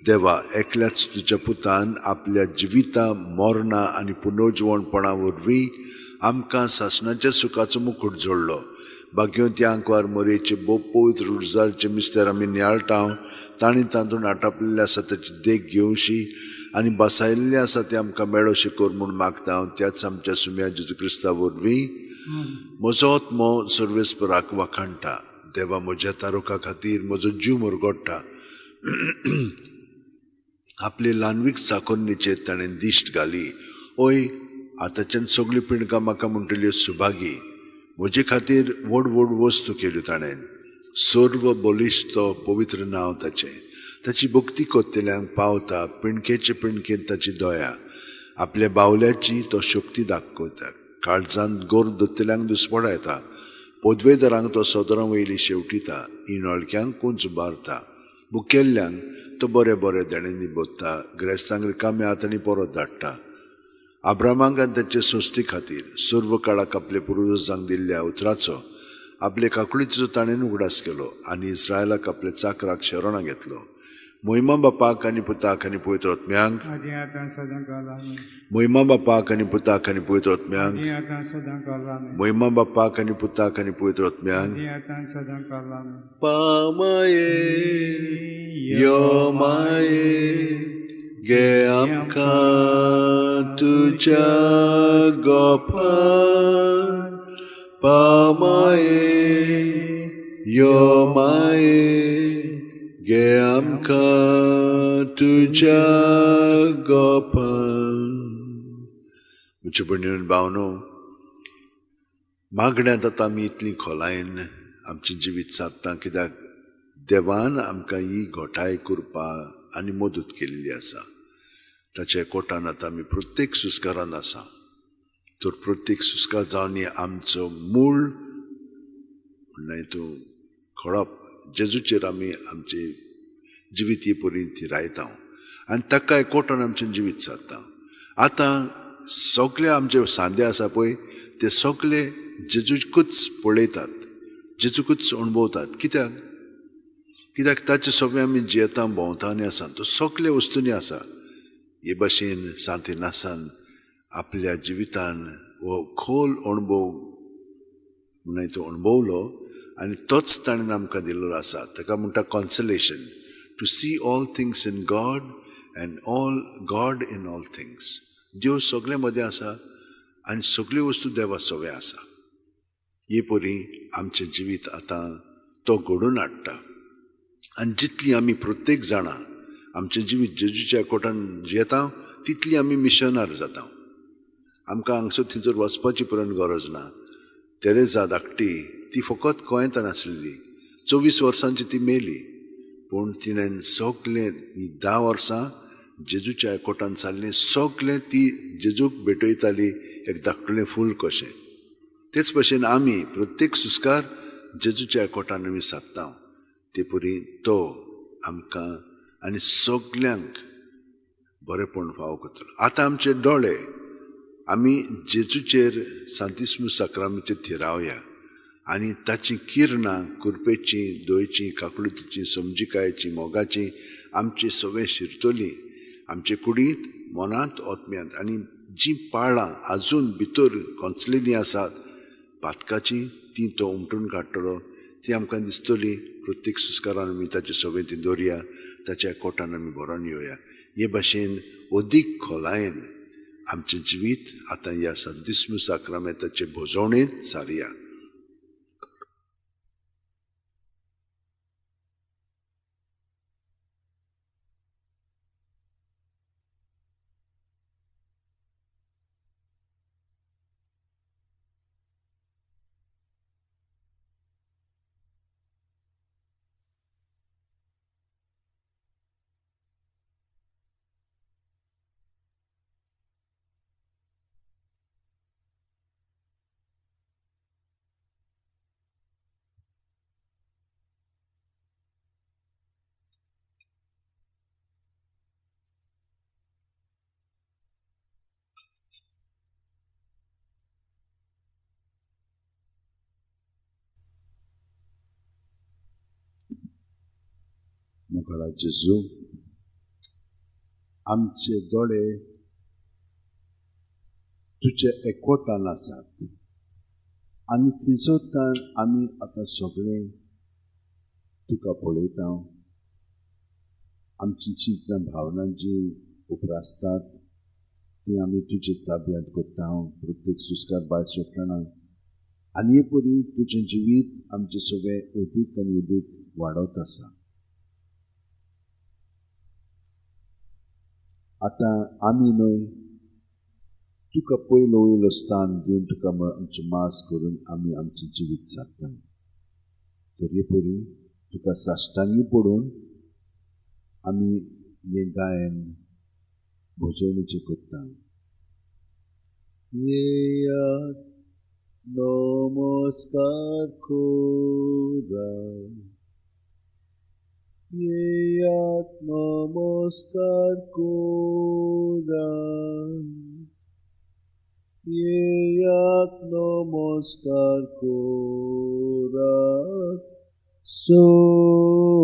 देवा एकल्याच तुज्या पुतान आपल्या जिविता मोरणा आनी पुनर्जीवणपणा वरवीं आमकां सासणाच्या सुखाचो मुकुट जोडलो. भाग्योन त्या आंकवार मोरयेचे बोप पवित्र उर्जाचे मिस्तेर आमी नियाळटाव. तांणी तातूंत आटापलेले आसा ताची देख घेवशी आनी बसायल्ले आसा ते आमकां मेळोशें कर म्हूण मागता. त्याच आमच्या सुम्या जेजू क्रिस्ता वरवीं म्हजो आत्मो सर्वेस्पराक वाखाणटा. देवा म्हज्या तारुका खातीर म्हजो जीव मुरगोडटा. आपले ल्हानवीक चाकोन्नीचेर ताणें दिश्ट घाली. ओय आतांच्यान सगळी पिणकां म्हाका म्हणटल्यो सुभागी. म्हजे खातीर व्हड व्हड वस्तू केल्यो ताणें. सर्व बलिश्ट तो पवित्र नांव ताचें. ताची भक्ती कोत्तेल्यांक पावता. पिणकेचे पिणकेन ताची दया. आपल्या बावल्याची तो शक्ती दाखयता. काळजांत गोर दोत्तेल्यांक दुस्पडा येता. पदवेदारांक तो सदरां वयली शेवटिता. इनोळक्यांक कोंच उबारता. बुकेल्ल्यांक तो बरे बरे देणेंनी बोदता. ग्रेस्तांक रिकाम्या हातांनी परत धाडटा. आब्रामांक आनी ताचे सोस्ती खातीर सर्व काळाक आपले पुर्वजांक दिल्ल्या उतराचो आपले काकळीचो ताणेन उगडास केलो आनी इस्रायलाक आपल्या चाकराक शरणा घेतलो. मोहिमा बापाक आनी पुताक आनी पवित्र आत्म्यांक मोहिमा बापाक आनी पुताक आनी पवित्र आत्म्यांक मोहिमा बापाक आनी पुताक आनी पवित्र आत्म्यांक पामाये यो माये गे आमकां तुज्या गोपान पामाये यो माये गे आमकां तुज्या गोपान. म्हज्या भयणीन भावनो, मागण्यांत आतां आमी इतली खोलायन आमचें जिवीत सादता कित्याक देवान आमकां ही घोटाय करपाक आनी मदत केल्ली आसा. ताच्या एकवटान आतां आमी प्रत्येक सुस्कारान आसा. तर प्रत्येक सुस्कार जावन आमचो मूळ म्हणल्यार तूं कळप जेजूचेर आमी आमचे जिवीत हे पर्यंत थिरायता आनी ताका एकवटान आमचें जिवीत सादता. आतां सगळे आमचे सांदे आसा पळय ते सगळे जेजूकूच पळयतात, जेजूकूच अणभवतात. कित्याक ताचे सगळे आमी जियेता भोंवता आनी आसा तो सगळे वस्तूंनी आसा. हे भाशेन सांत इनासान आपल्या जिवितान हो खोल अणभव म्हणून तो अणभवलो आनी तोच ताणें आमकां दिल्लो आसा. ताका म्हणटा consolation, to see all things in God and all God in all things. देव सगळे मदें आसा आनी सगळ्यो वस्तू देवा सगळे आसा. हे परी आमचें जिवीत आतां तो घडोवन हाडटा. आनी जितली आमी प्रत्येक जाणां आमचें जिवीत जेजूच्या एकवटान जियेता तितली आमी मिशनार जाता. आमकां हांगसर थंयसर वचपाची पर्यंत गरज ना. तेरेजा धाकटी ती फकत गोंयांत आसलेली, 24 वर्सांची ती मेली, पूण तिणें सगळें 10 वर्सां जेजूच्या एकवटान जाल्लें सगळें ती जेजूक भेटयताली एक धाकटुलें फूल कशें. तेच भशेन आमी प्रत्येक सुस्कार जेजूच्या एकवटान आमी सादता. ते परी तो आमकां आनी सगल्यांक बरेपण फावो करतलो. आतां आमचे दोळे आमी जेजूचेर सांतिस्मू साक्रामेंताचेर थिरावया आनी ताची किरणां कुरपेची, दोयची, काकुळतीची, समजिकायची, मोगाची आमची सगळे शिरतली आमचे कुडींत, मनांत, ओतम्यांत. आनी जीं पाळां आजून भितर कोंचलेलीं आसात पातकाची ती तो उमटून काडटलो. ती आमकां दिसतली. प्रत्येक सुस्कारान आमी ताचे सगळें ती दवरया, ताच्या एकवटान आमी बरोवन येवया. हे भाशेन अदीक खोलायेन आमचें जिवीत आतां ह्या सांतिस्मू साक्रामेंताचे भोजवणेंत सारया. मोकळा जेजू, आमचे दोळे तुजे एकवटान आसात आनी थंयसर आमी आतां सगळें तुका पळयता. आमची चिंतनां भावनां जी उप्रासतात ती आमी तुजे ताब्यांत करता प्रत्येक सुस्कार भायर सुट्टना. आनी हे परी तुजें जिवीत आमचें सगळें अदीक आनी अदीक वाडत आसा. आतां आमी न्हय तुका पयलो वयलो स्थान दिवन तुका आमचो मास करून आमी आमचें जिवीत सादता. तर हे परी तुका साश्टांगी पडून आमी हें गायन भोजवणेचें करता. येयात नमस्कार कोरा, येयात नमस्कार कोरा, येयात नमस्कार कोरा सोम्या.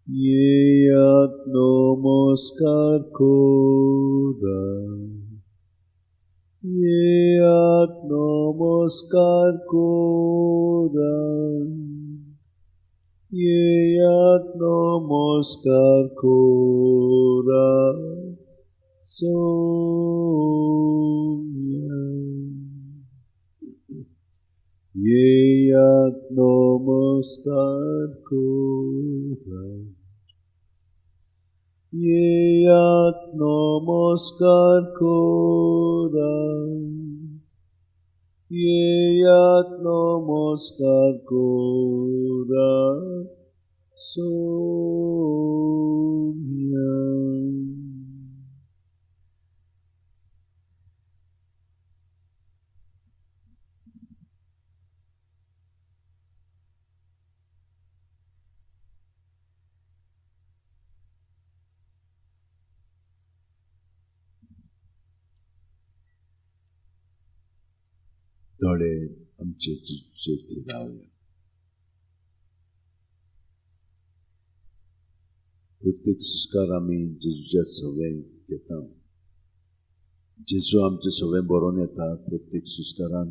येयात नमस्कार कोरा, येयात नमस्कार कोरा, येयात नमस्कार कोरा सोम्या. येयात नमस्कार कोरा, येयात नमस्कार कोरा, येयात नमस्कार कोरा Somyam. दोळे आमचे जेजूचे लावया. प्रत्येक सुस्कार आमी जेजूच्या सवय घेता. जेजू आमचे सवय बरोवन येता. प्रत्येक सुस्कारान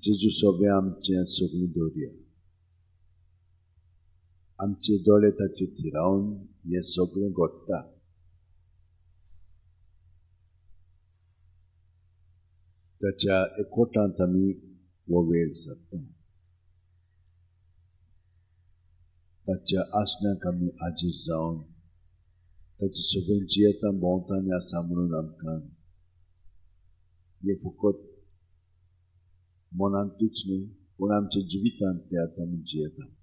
जेजू सवय आमचे सगळी दवरया. आमचे दोळे ताचे थिरावन हे सगळें घडटा. ताच्या एकवटांत आमी हो वेळ सारता. ताच्या आसण्याक आमी हाजीर जावन ताचे सगळें जियेता भोंवतानी आसा म्हणून आमकां हे फकत मनांतूच न्हय पूण आमच्या जिवितांत ते आतां आमी जियेता.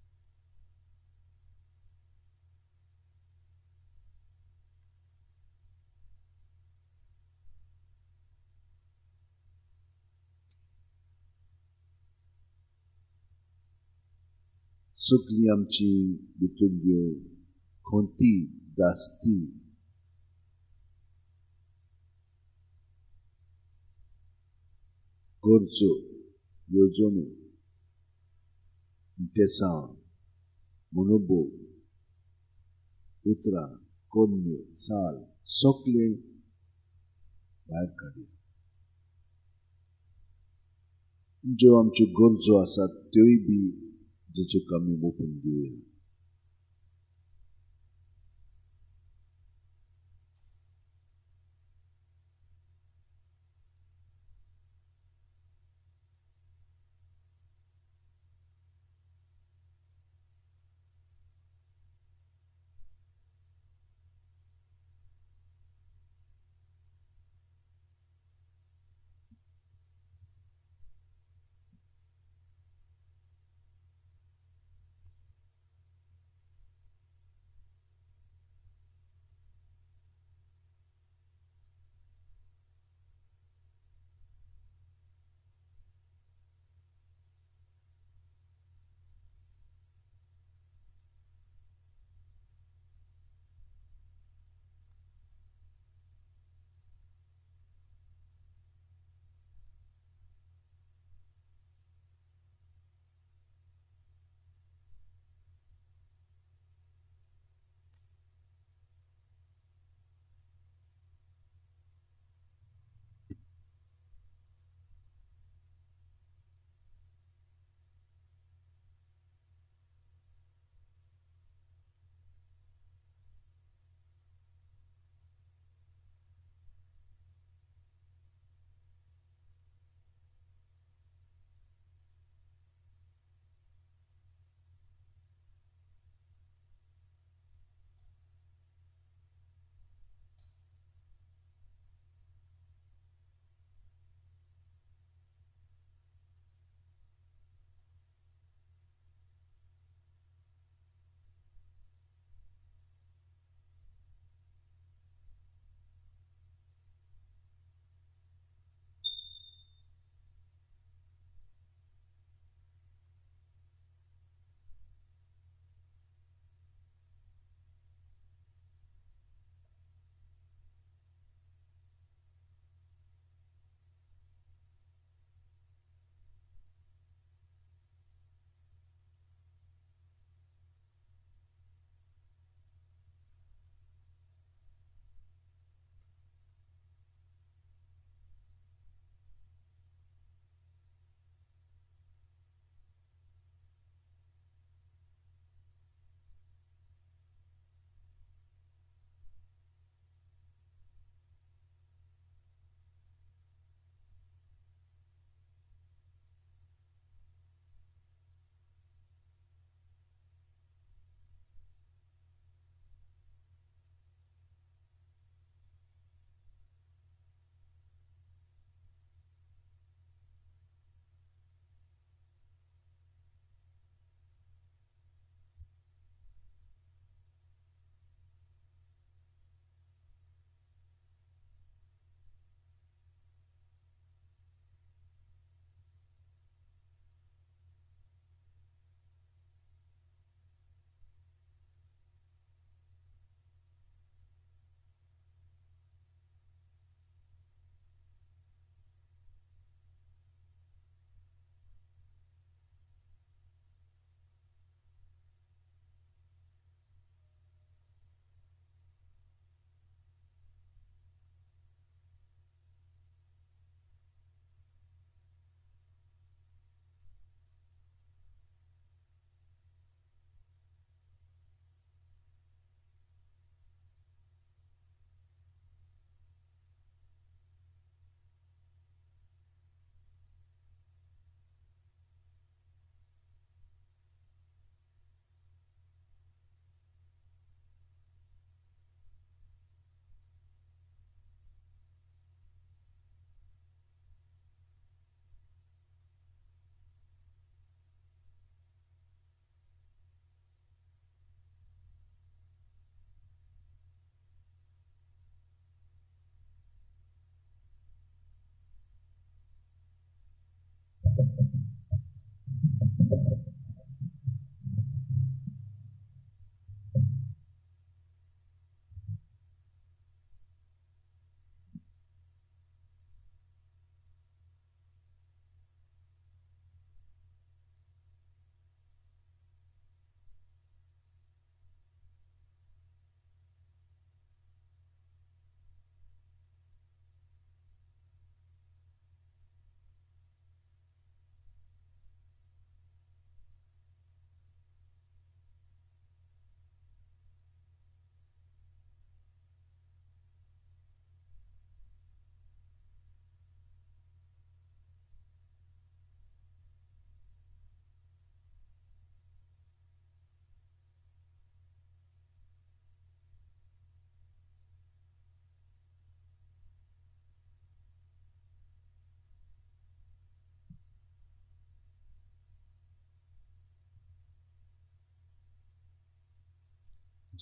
सगळी आमची भितरल्यो खोंती दास्ती गरजो येवजण्यो इंतेसां मनोबोग उतरां कोन्यो चाल सगळे भायर काडया. ज्यो आमच्यो गरजो आसात त्योय बी जेजूक आमी मोपून दिवया.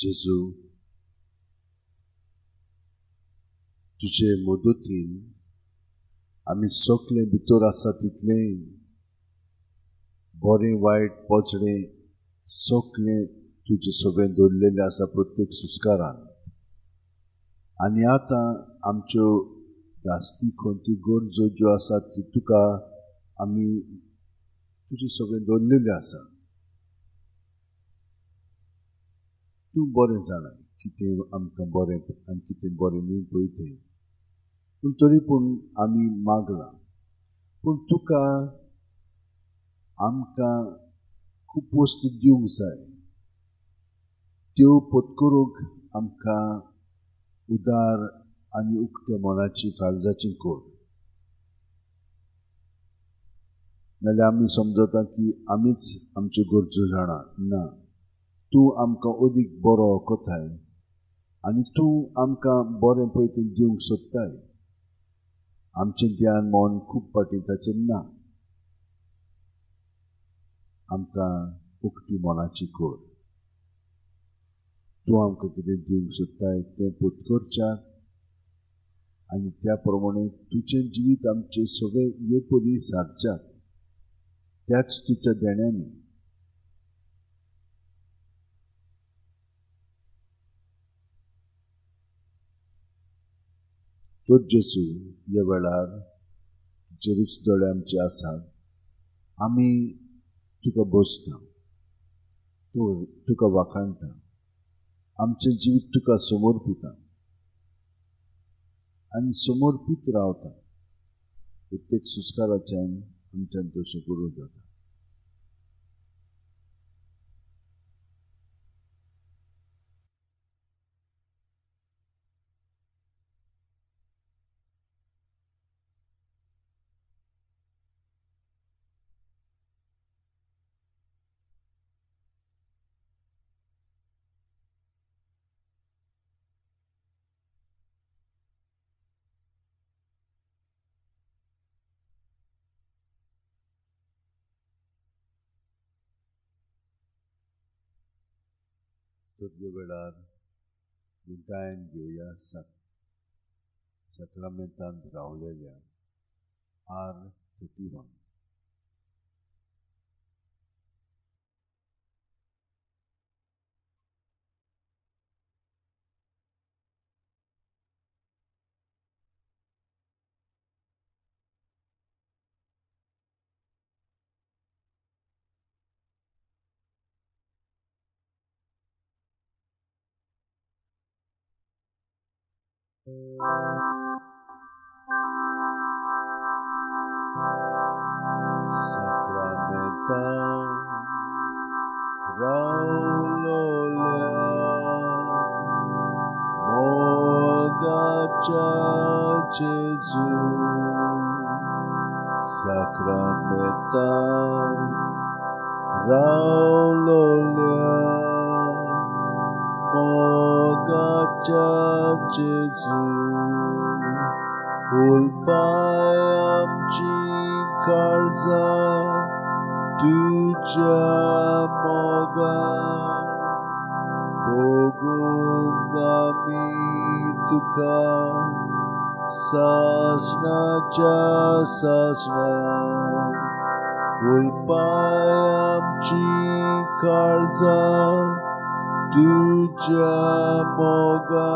जेजू, तुजे मदतीन आमी सगळे भितर आसा तितलें बरें वायट पोचणें सगळें तुजे सोबेन दवरलेलें आसा प्रत्येक सुस्कारांत. आनी आतां आमच्यो जास्ती खंयच्यो गरजो ज्यो आसात ती तुका आमी तुजे सोबेन दवरलेल्यो आसा. तूं बरें जाणा कितें आमकां बरें आनी कितें बरें न्ही पळय तें. पूण तरी पूण आमी मागलां. पूण तुका आमकां खूब वस्तू दिवंक जाय. त्यो पत्करूंक आमकां उदार आनी उक्त्या मनाची काळजाची कोर. नाल्यार आमी समजता की आमीच आमच्यो गरजो जाणा. ना, तूं आमकां अदीक बरो कोताय आनी तूं आमकां बरें पळय तें दिवंक सोदताय. आमचें ध्यान मन खूब पाटी ताचेर ना. आमकां उक्ती मनाची कोर. तूं आमकां कितें दिवंक सोदताय तें पत्करच्याक आनी त्या प्रमाणे तुजें जिवीत आमचें सगळें हे परी सारच्याक त्याच तुज्या देण्यांनी. तो जेजू ह्या वेळार तुजेरूच दोळे आमचे आसात. आमी तुका बसता, तुका वाखाणटा, आमचें जिवीत तुका समर्पिता आनी समर्पीत रावता. प्रत्येक सुस्काराच्यान आमच्यान तशें करूं जाता. तर वेळार गायन घेवया सक्रमेंतांत रावलेल्या R31. Sacramental Raulolia Mogacha Jesu Sacramental Raulolia Mogacha Jesu Ulpai amchi karza tuja moga Bogungami tuka sasna ja sasna Ulpai amchi karza tuja moga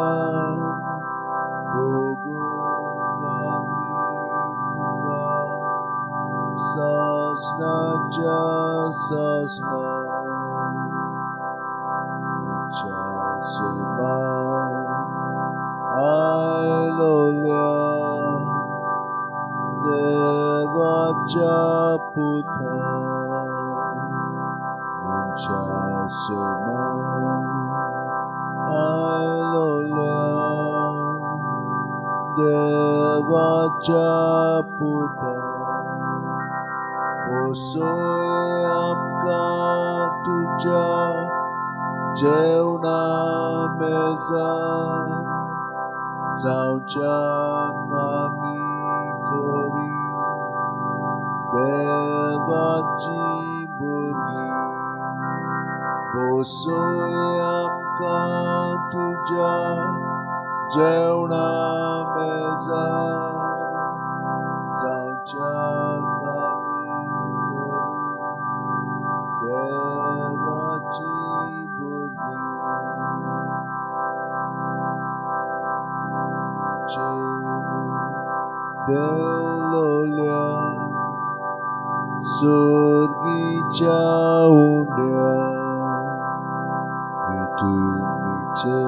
Sasna ja sasna Chasema Ailolia Deva Japuta Chasema Ailolia Deva Japuta Osoy amka tuja जेवणा मेजा जावच्याक आमी करी देवाची भुरगीं बसोय आमकां तुज्या जेवणा मेजार जावच्या देवाची देवलोल्या सुर्गीच्या उंड्या तुमीचे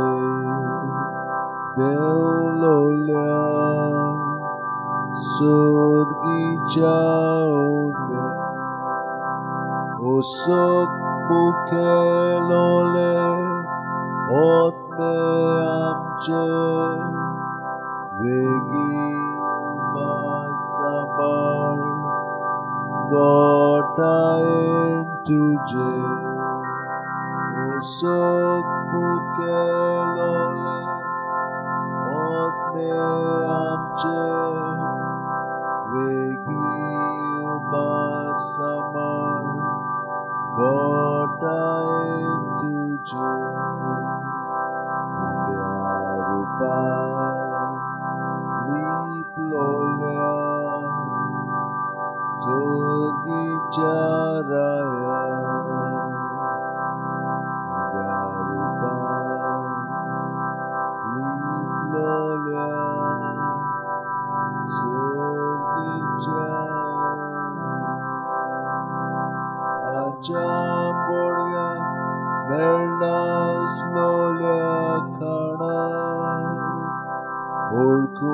देवलोल्या सुर्गीच्या उंड्या ओसोक मुखेलोले ओतमे आमचे वेगी सांबाळ गोठायेन तुझे ओसोक मुखेलोले ओतमे आमचे वेगी सांबाळ गोठायेन तुझे रूपा लिपलोल्या जोगीच्या राया रूपा लिपलोल्या जोगीच्या आच्या बोडव्या मेळनासलोल्या खाणा ओळखू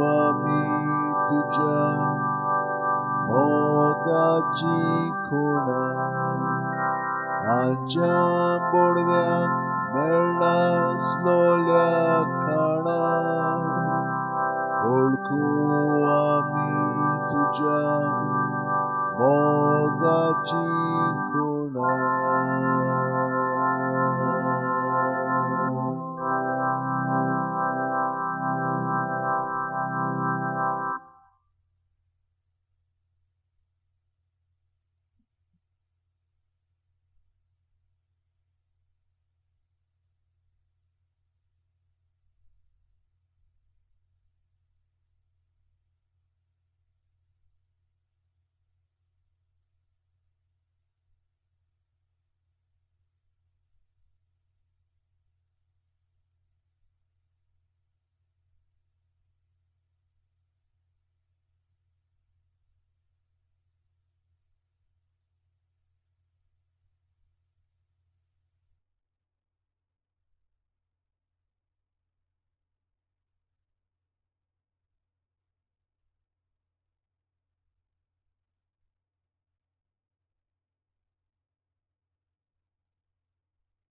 आमी तुज्या मोगाची खुणा आच्या बोडव्याक मेळनासलोल्या खाणा ओळखू आमी तुज्या मोगाची खुणा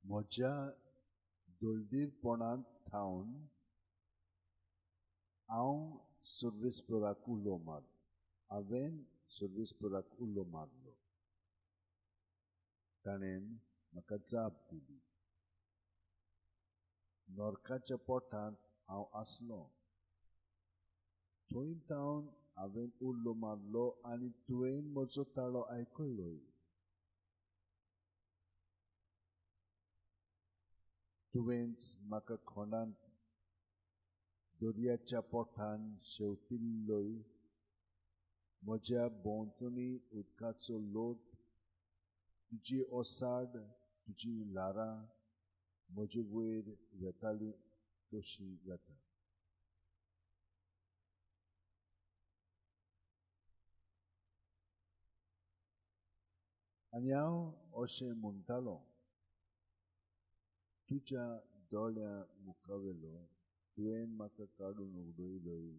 म्हज्या दोलदीरपणांत थावन हांव सर्वेस्पराक उलो मारलो हांवें सर्वेस्पराक उलो मारलो ताणें म्हाका जाप दिली नरकाच्या पोटांत हांव आसलो थंय थावन हांवें उलो मारलो आनी तुवें म्हजो ताळो आयकल्लोय तुवेंच म्हाका खोंडांत दर्याच्या पोटान शेवटिल्लोय म्हज्या भोंवतणी उदकाचो लोट तुजी ओसाड तुजी ल्हारां म्हजे वयर वेताली कशी वेता आनी हांव अशें म्हणटालो तुज्या दोळ्या मुखावेलो तुवें म्हाका काडून उडयलोय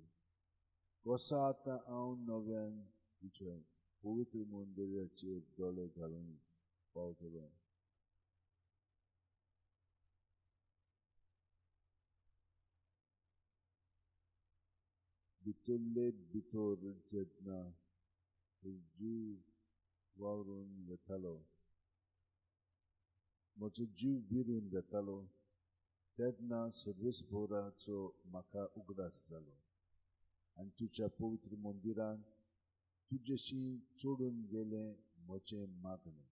कसो आतां हांव नव्यान तुज्या पवित्र मंदिराचेर दोळे घालून पावतलो भितरले भितर जेन्ना जीव वावरून वेतालो म्हजो जीव विरून वेतालो तेन्ना सर्वेस्पराचो म्हाका उगडास जालो आनी तुज्या पवित्र मंदिरान तुजेशी चोडून गेलें म्हजें मागणें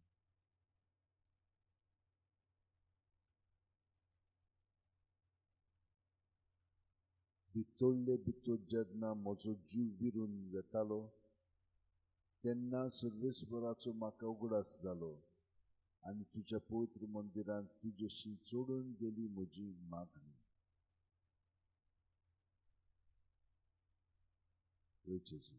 भितरले भितर जेन्ना म्हजो जीव विरून वेतालो तेन्ना सर्वेस्वराचो म्हाका उगडास जालो आनी तुज्या पवित्र मंदिरांत तुजेशी जोडून गेली म्हजी मागणी. जेजू,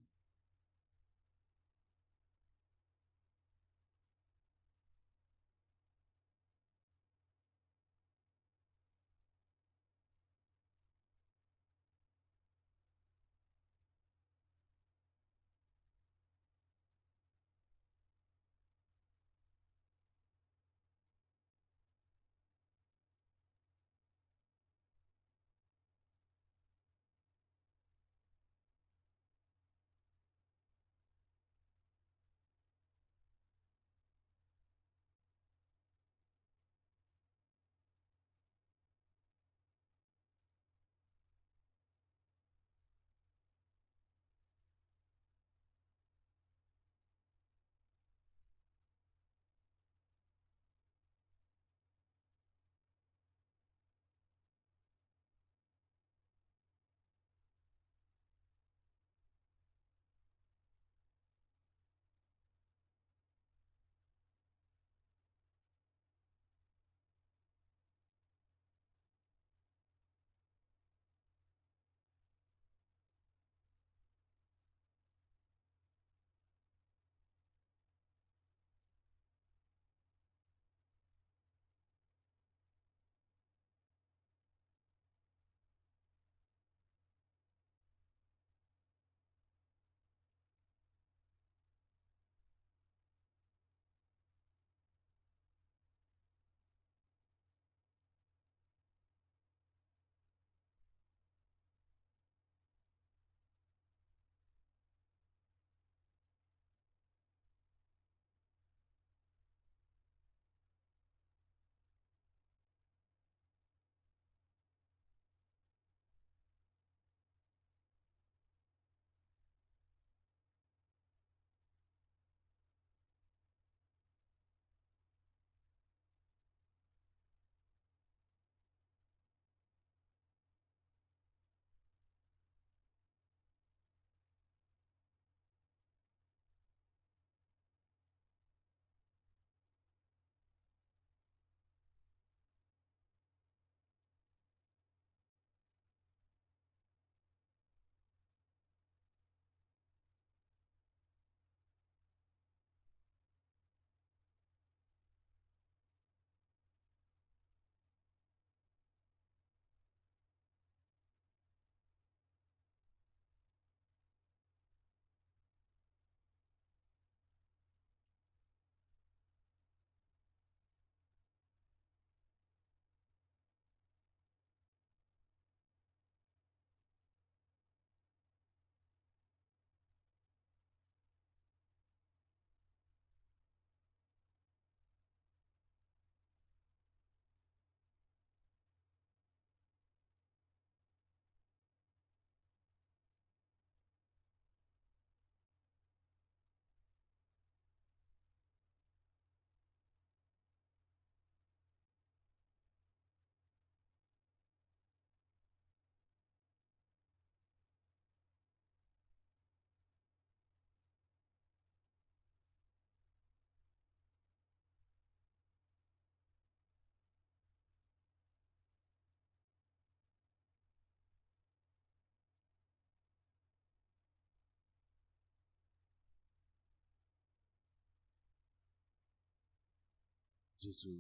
जेजू,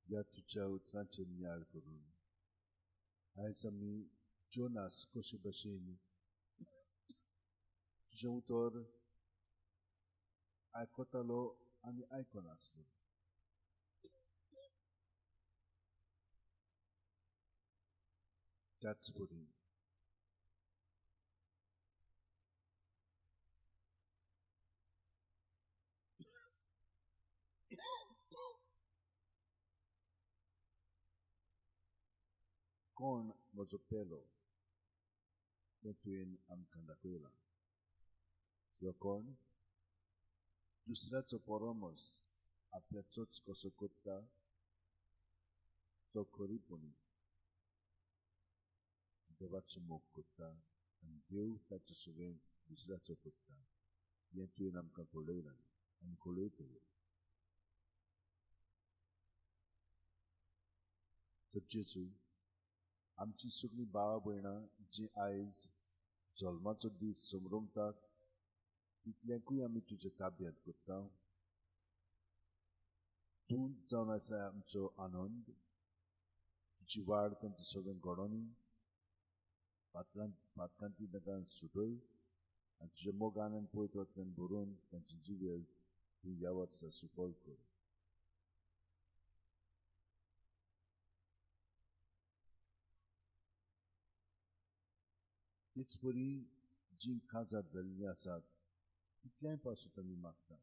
ह्या तुज्या उतरांचेर नियाळ करून आयज आमी जोनास कशे भशेन तुजें उतर आयकतालो आनी आयकनासलो. त्याच परी कोण म्हजो पेलो तें तुवें आमकां दाखयलां. किंवा कोण दुसऱ्याचो परमस आपल्याचोच कसो करता तो खरीपणी देवाचो मोग करता आनी देव ताचे सुवेन दुसऱ्याचो करता हें तुवें आमकां कळयलां आनी कळयतलो. तर जेजू आमची सगळीं भावां भयणां जीं आयज जल्माचो दीस समरमतात तितल्यांकूय आमी तुजे ताब्यांत करता. तूं जावन आसा आमचो आनंद, तुजी वाड तांचे सगळें घडोनी पातकांती तांकां सुटय आनी तुज्या मोगान आनी पळयत वतल्यान भरून तांची जिवेळ तूं ह्या वर्सा सुफल कर. तीच बरी जीं काजार जाल्लीं आसात तितल्याय पासून आमी मागता.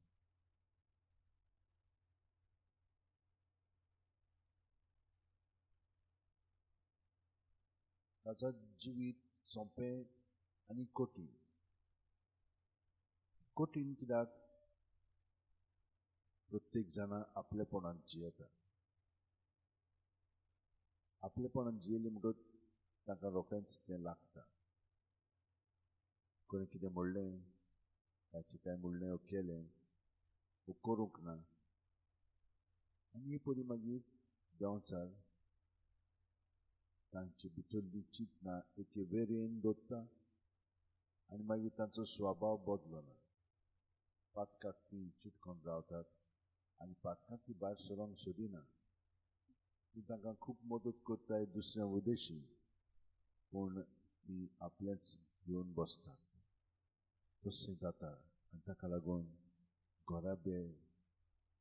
काजार जिवीत सोंपें आनी कठीण कित्याक प्रत्येक जाणा आपलेपणान जियेता. आपलेपणान जियेलें म्हणटच तांकां रोखडेंच तें लागता. कोणें कितें म्हणलें ताचें कांय म्हणलें वा केलें वो करूंक ना आनी हे परी मागीर देंवचार तांचे भितरली चिंतना एके वेरेन दवरता आनी मागीर तांचो स्वभाव बदलना. पातकाक ती चिटकोन रावतात आनी पातकांतली भायर सरोंक सोदिना. ती तांकां खूब मदत करताय दुसऱ्या उद्देशी पूण ती आपलेंच घेवन बसतात. तशें जाता आनी ताका लागून घोराबे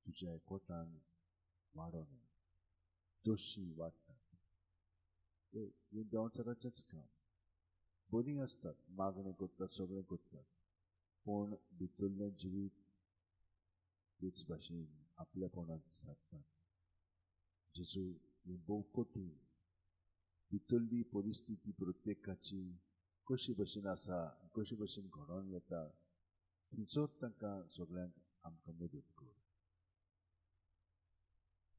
तुज्या एकवटान वाडोना दोशी वाडटा. हें देंवचाराचेंच काम. बरीं आसतात, मागणें करतात, सगळें करतात, पूण भितरलें जिवीत तेच भाशेन आपलेपणांत सारतात. जेजू हें भोव कठीण. भितरली परिस्थिती प्रत्येकाची कशी भशेन आसा, कशी भशेन घडोवन येता थंयसर तांकां सगळ्यांक आमकां मदत कर.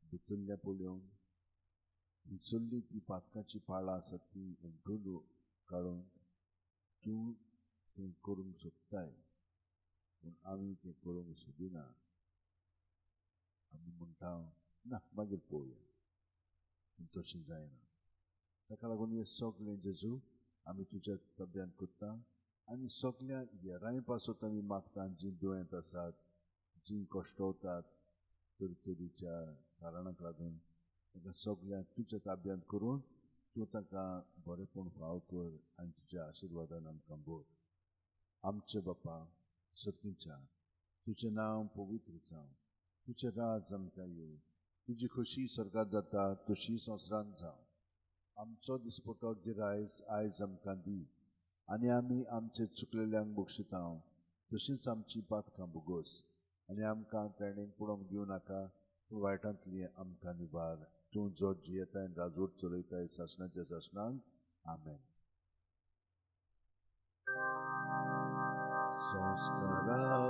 भितरल्या पळोवन थंयसरली ती पातकांची पाळां आसात ती उमटून काडून तूं तें करूंक सोदताय पूण आमी तें करूंक सोदिना. आमी म्हणटा ना मागीर पळोवया पूण तशें जायना. ताका लागून हें सगळें जेजू आमी तुज्या ताब्यांत करता आनी सगळ्या हेरांय पासून आमी मागता जीं दुयेंत आसात, जीं कश्टवतात तरेतरेच्या कारणांक लागून तांकां सगळ्यांक तुज्या ताब्यांत करून तूं तांकां बरेंपण फाव कर आनी तुज्या आशिर्वादान आमकां भर. आमचे बापा सर्तीच्या तुजें नांव पवित्र जावं, तुजें राज आमकां येवं, तुजी खोशी स्वर्गांत जाता तशी संवसारांत जावं. आमचो दिसपटो गिरायज आयज आमकां दी आनी आमी आमचे चुकलेल्यांक बक्षिता तशींच आमची पातकां भोगोस आनी आमकां त्रेणेक पडोवंक दिवं नाका पूण वायटांतली आमकां निबार. तूं जो जियेताय आनी राजवट चलयताय सासणाच्या सासणांक. आमेन. संस्कारांतल्या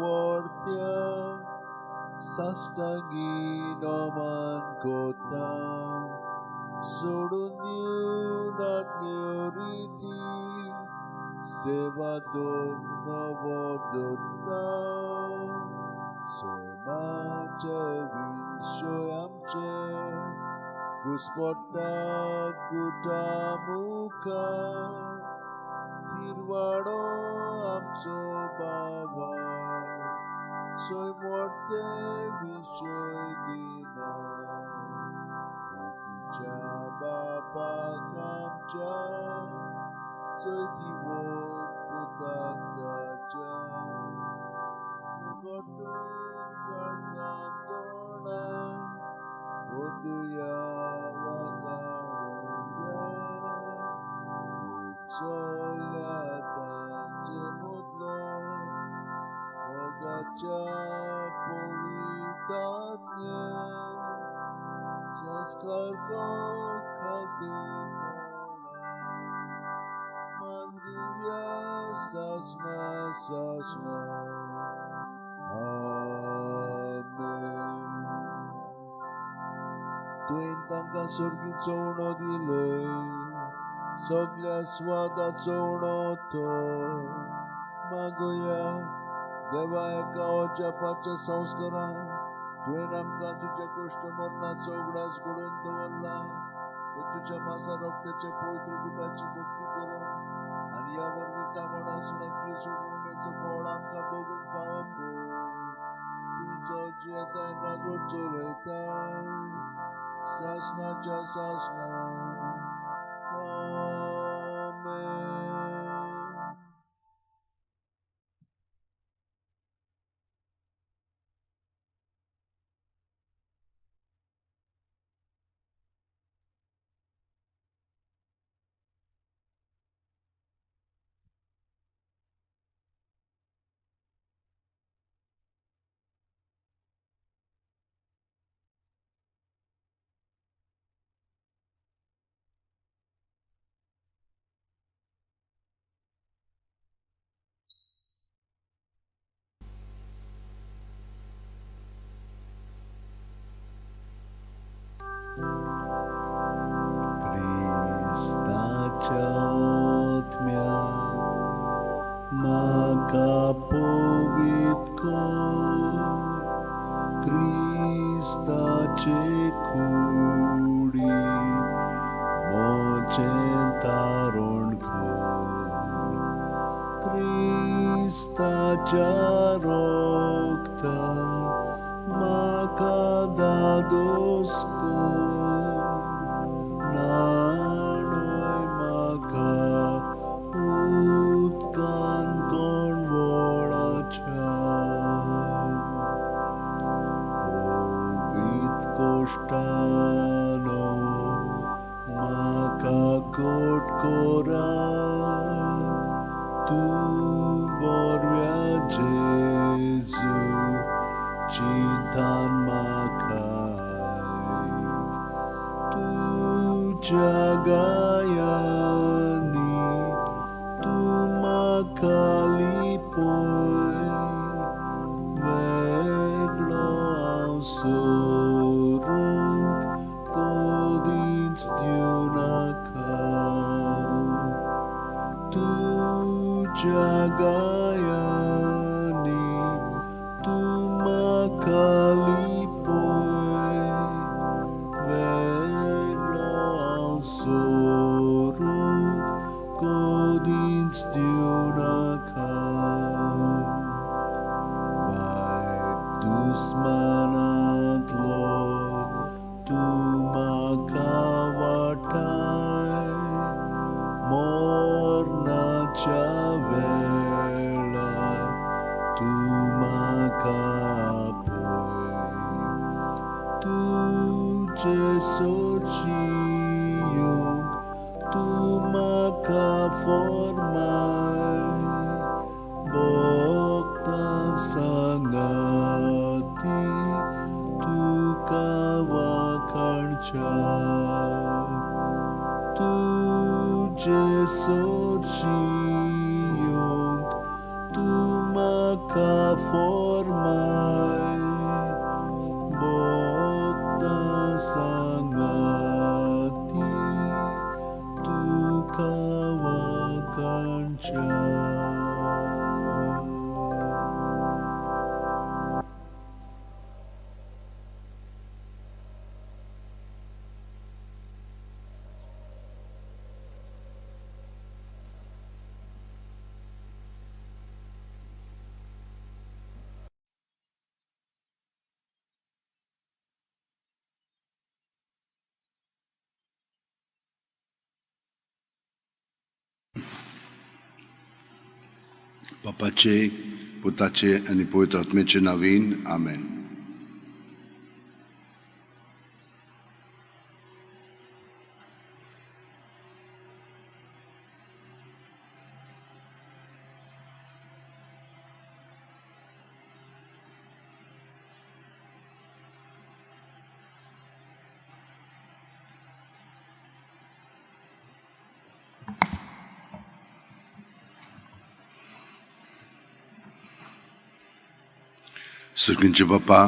वर्त्या सासणांगी नोमान कोता सोडून दिवन आज्ञो रिती सेवा दोन नवोदता. स्वयंचे विशय आमचे घुसपट्टा कुटा मुखार तिरवाडो आमचो बाबा सोय मोडते विशय दिना मातीच्या बापाक आमच्या चैती वोत पुताक ताच्या मुगोटून काळजान तोंडा वोदुया वागाळुया चोल्या तांचे मोदलो मोगाच्या पवितात्म्या संस्कार को खाते मांगुया सासना सासना. आमेन. तुवें तांकां सर्गीचो उणो दिलोय सगळ्या स्वादाचो उणो तो मागुया देवा एका ओचापाच्या संस्कारान तुवें आमकां तुज्या कश्ट मरणाचो उगडास घडोवन दवरला तुज्या मासा रोगत्याच्या पवित्र गुटाची भक्ती करून आनी ह्या वरवीं तामणा सुणाची सोडवण्याचो फळ आमकां भोगूंक फावो कर तुजो जियेताय राजो चलयताय सासणाच्या सासणा आमेन. Cristaच्या ओतम्या म्हाका पवित कर क्रिस्ताचे कुडी मोचें तारण कर क्रिस्ताच्या रोगता म्हाका दादोस कर नाणोय म्हाका उदकान कोणवळाच्या पवित कोश्टानो म्हाका कोट कोराक तूं बरव्या जेजू चिंतान म्हाकाय तुज्या गायांनी तूं म्हाका लिपय वेगळो हांव सोरूंक कोदींच दिवनाका तुज्या गायांनी तूं म्हाका लिपय वेगळो हांव सोरूंक कोदींच दिवनाका वायट दुस्मानांतलो तूं म्हाका वाटाय मोरणाच्या वेळार तूं म्हाका पळय तुजे सोडचियूंक तूं म्हाका फॉर्माय भोगतां सांगाती तुका वाखाणच्या तुजे सोडचियूंक तूं म्हाका फॉर्माय भोगतां सांगाती तुका वाखाणच्या बापाचे पुताचे आणि पवित्र आत्म्याचे नावीन आमेन. सगळ्यांचे बापा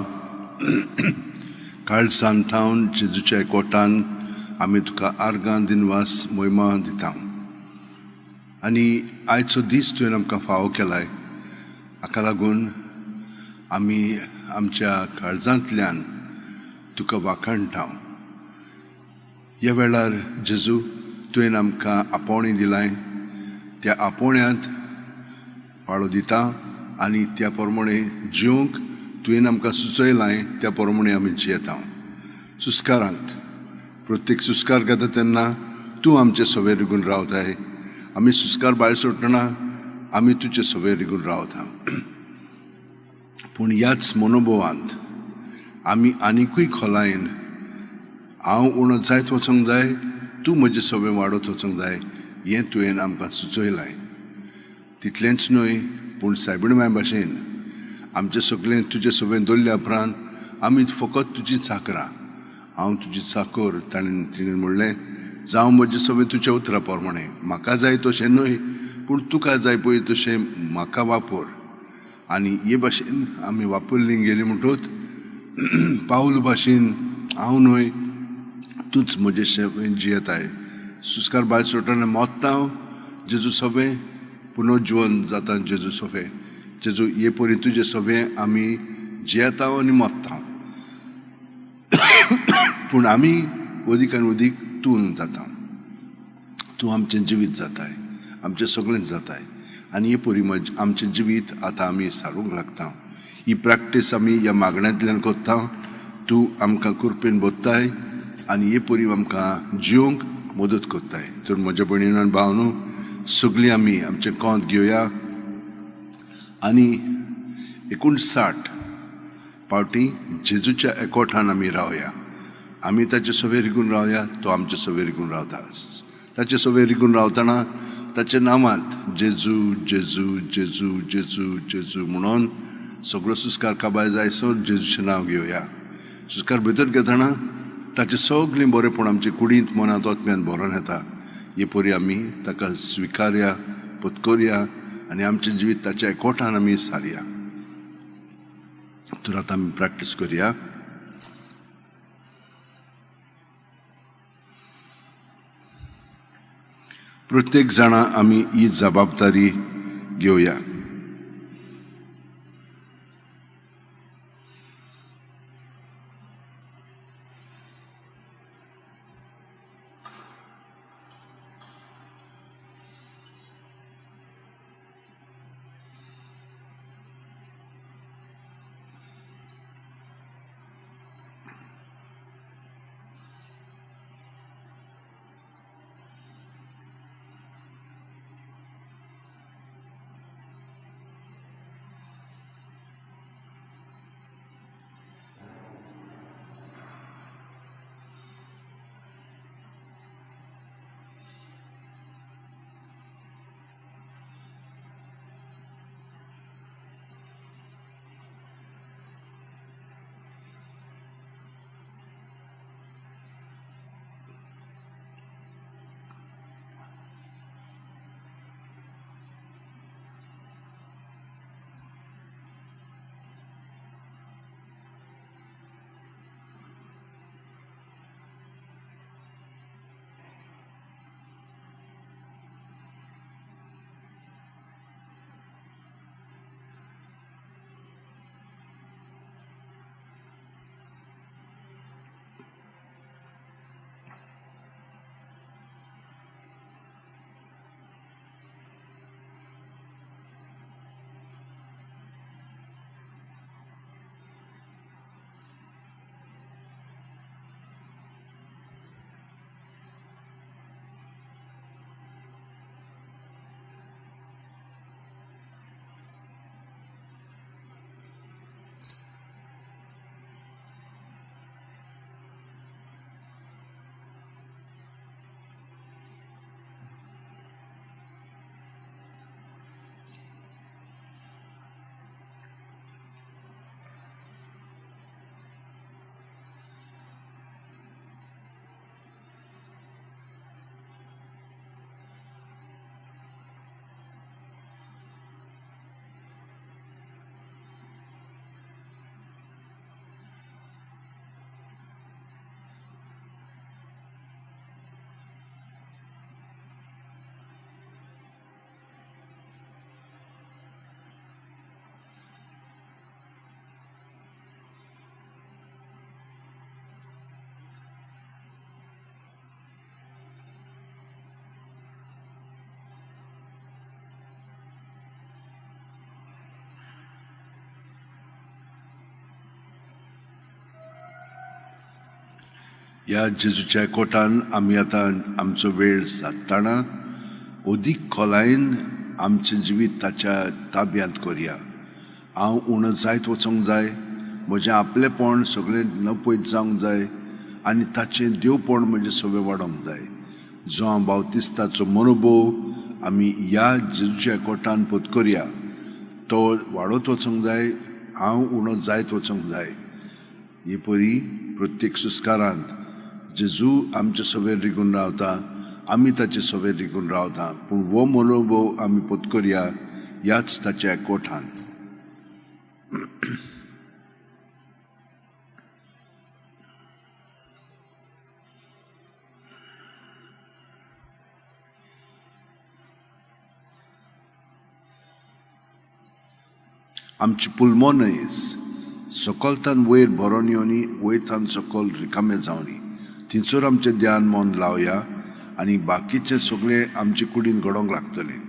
काळ सांतावन जेजूच्या एकवटान आमी तुका आर्गां दिनवास मोहिमा दिता आनी आयचो दीस तुवें आमकां फावो केलाय हाका लागून आमी आमच्या काळजांतल्यान तुका वाखणटा ह्या वेळार जेजू तुवें आमकां आपोवणी दिलाय त्या आपोवण्यांत वाडो दिता आनी त्या प्रमाणे जिवंक तुवें आमकां सुचयलाय त्या प्रमाणे आमी जियेता सुस्कारांत प्रत्येक सुस्कार घेता तेन्ना तूं आमचे सवे रिगून रावताय आमी सुस्कार भायर सोडटना आमी तुजे सवे रिगून रावता पूण ह्याच मनोभवांत आमी आनिकूय खोलायेन हांव उणो जायत वचोंक जाय तूं म्हजे सवे वाडत वचोंक जाय हें तुवें आमकां सुचयलाय तितलेंच न्हय पूण सायबीणमाय भाशेन आमचें सगळें तुजे सवें दवरल्या उपरांत आमी फकत तुजी चाकरां हांव तुजी चाकर तिणें म्हणलें जावं म्हजे सवें तुज्या उतरा प्रमाणे म्हाका जाय तशें न्हय पूण तुका जाय पळय तशें म्हाका वापर आनी हे भाशेन आमी वापरली गेली म्हणटच पावल भाशेन हांव न्हय तूंच म्हजे सवें जियेताय सुस्कार भायर सोडटना मोत्ता जेजू सवें पुनर्जीवन जाता जेजू सवें जेजू हे परी तुजे सवें आमी जियेता आनी मोत्ता पूण आमी अदीक आनी अदीक तूं जाता तूं आमचें जिवीत जाताय आमचें सगळें जाताय आनी हे परी आमचें जिवीत आतां आमी सारूंक लागता ही प्रॅक्टीस आमी ह्या मागण्यांतल्यान कोत्ता तूं आमकां कृपेन बोत्ताय आनी हे परी आमकां जिवंक मदत कोत्ताय तर म्हज्या भयणीन आनी भावनो सगळीं आमी आमचें कोंत घेवया आनी 59 पावटी जेजूच्या एकवठान आमी रावया आमी ताचे सवे रिगून रावया तो आमचे सवे रिगून रावता ताचे सवे रिगून रावतना ताच्या नांवांत जेजू जेजू जेजू जेजू जेजू म्हणून सगळो सुस्कार काबाय जायसर जेजूचें नांव घेवया सुस्कार भितर घेतना ताचें सगळें बरेंपण आमचे कुडींत मनांत आत्म्यान भरोन येता हे परी आमी ताका स्विकारया पत्करया आनी आमचें जिवीत ताच्या एकवठान आमी सारया तर आतां आमी प्रॅक्टीस करया प्रत्येक जाणां आमी ही जबाबदारी घेवया ह्या जेजूच्या कोटान आमी आतां आमचो वेळ साधताना अदीक खोलायेन आमचें जिवीत ताच्या ताब्यांत करया. हांव उणो जायत वचोंक जाय, म्हजें आपलेपण सगळें नपयत जावंक जाय आनी ताचें देवपण म्हजें सगळें वाडोवंक जाय. जो हांव बावतिस्ताचो मनोभव आमी ह्या जेजूच्या कोटान पत्करया तो वाडत वचोंक जाय. हांव उणो जायत वचोंक जाय. हे परी प्रत्येक सुस्कारांत जेजू आमचे सवेर रिगून रावता, आमी ताचे सवेर रिगून रावता, पूण हो मनोभव आमी पत्करया ह्याच ताच्या कोठान. आमची पुलमोनयज सकलतान वयर भरोन येवनी, वयतान सकल रिकामे जावनी. थिंचोर आमचें ध्यान मन लावया आनी बाकीचे सगळे आमचे कुडीन घडोवंक लागतले.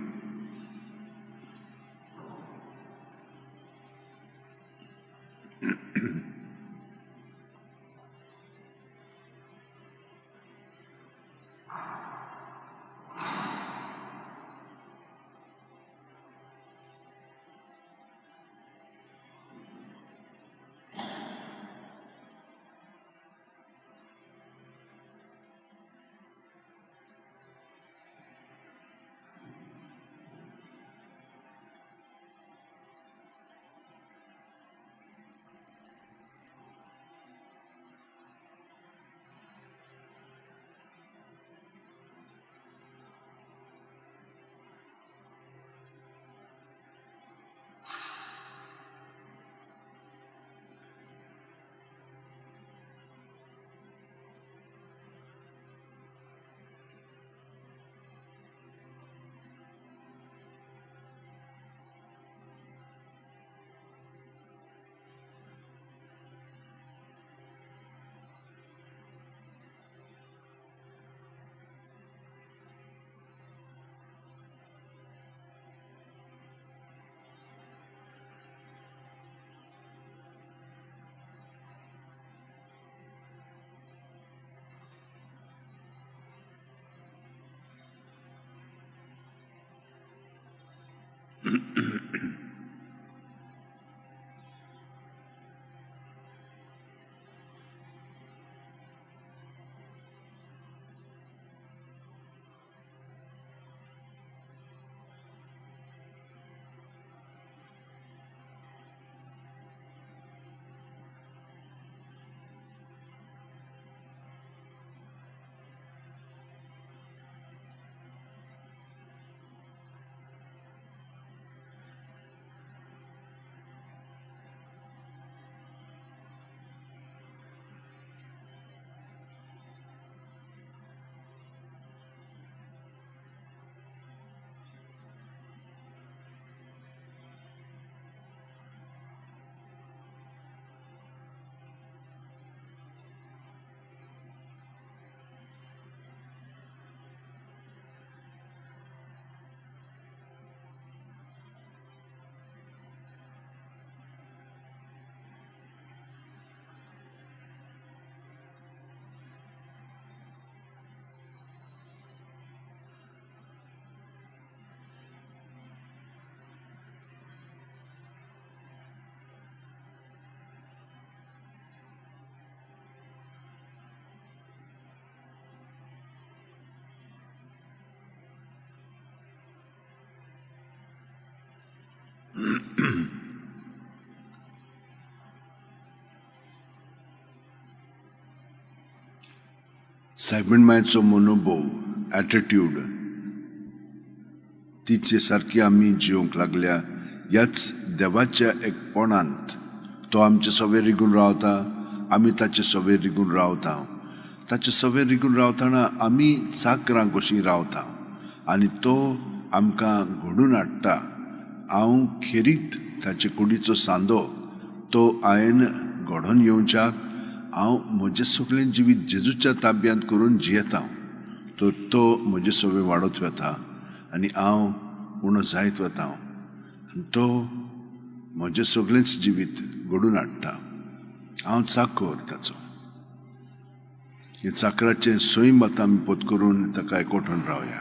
सायबीण मायेचो मनोभव, एटिट्यूड तिचे सारकी आमी जिवंक लागल्या ह्याच देवाच्या एकपणांत तो आमचे सवेर रिगून रावता, आमी ताचे सवेर रिगून रावता. ताचे सवेर रिगून रावतना आमी चाकरां कशीं रावता आनी तो आमकां घडून हाडटा. हांव खेरीत ताचे कुडीचो सांदो तो हांवें घडोवन येवच्याक हांव म्हजें सगळें जिवीत जेजूच्या ताब्यांत करून जियेता. तो तो म्हजें सगळें वाडत वता आनी हांव उणो जायत वता आनी तो म्हजें सगळेंच जिवीत घडून हाडटा. हांव चाकर ताचो. हे चाकराचें सैम आतां आमी पोत करून ताका एकवटून रावया.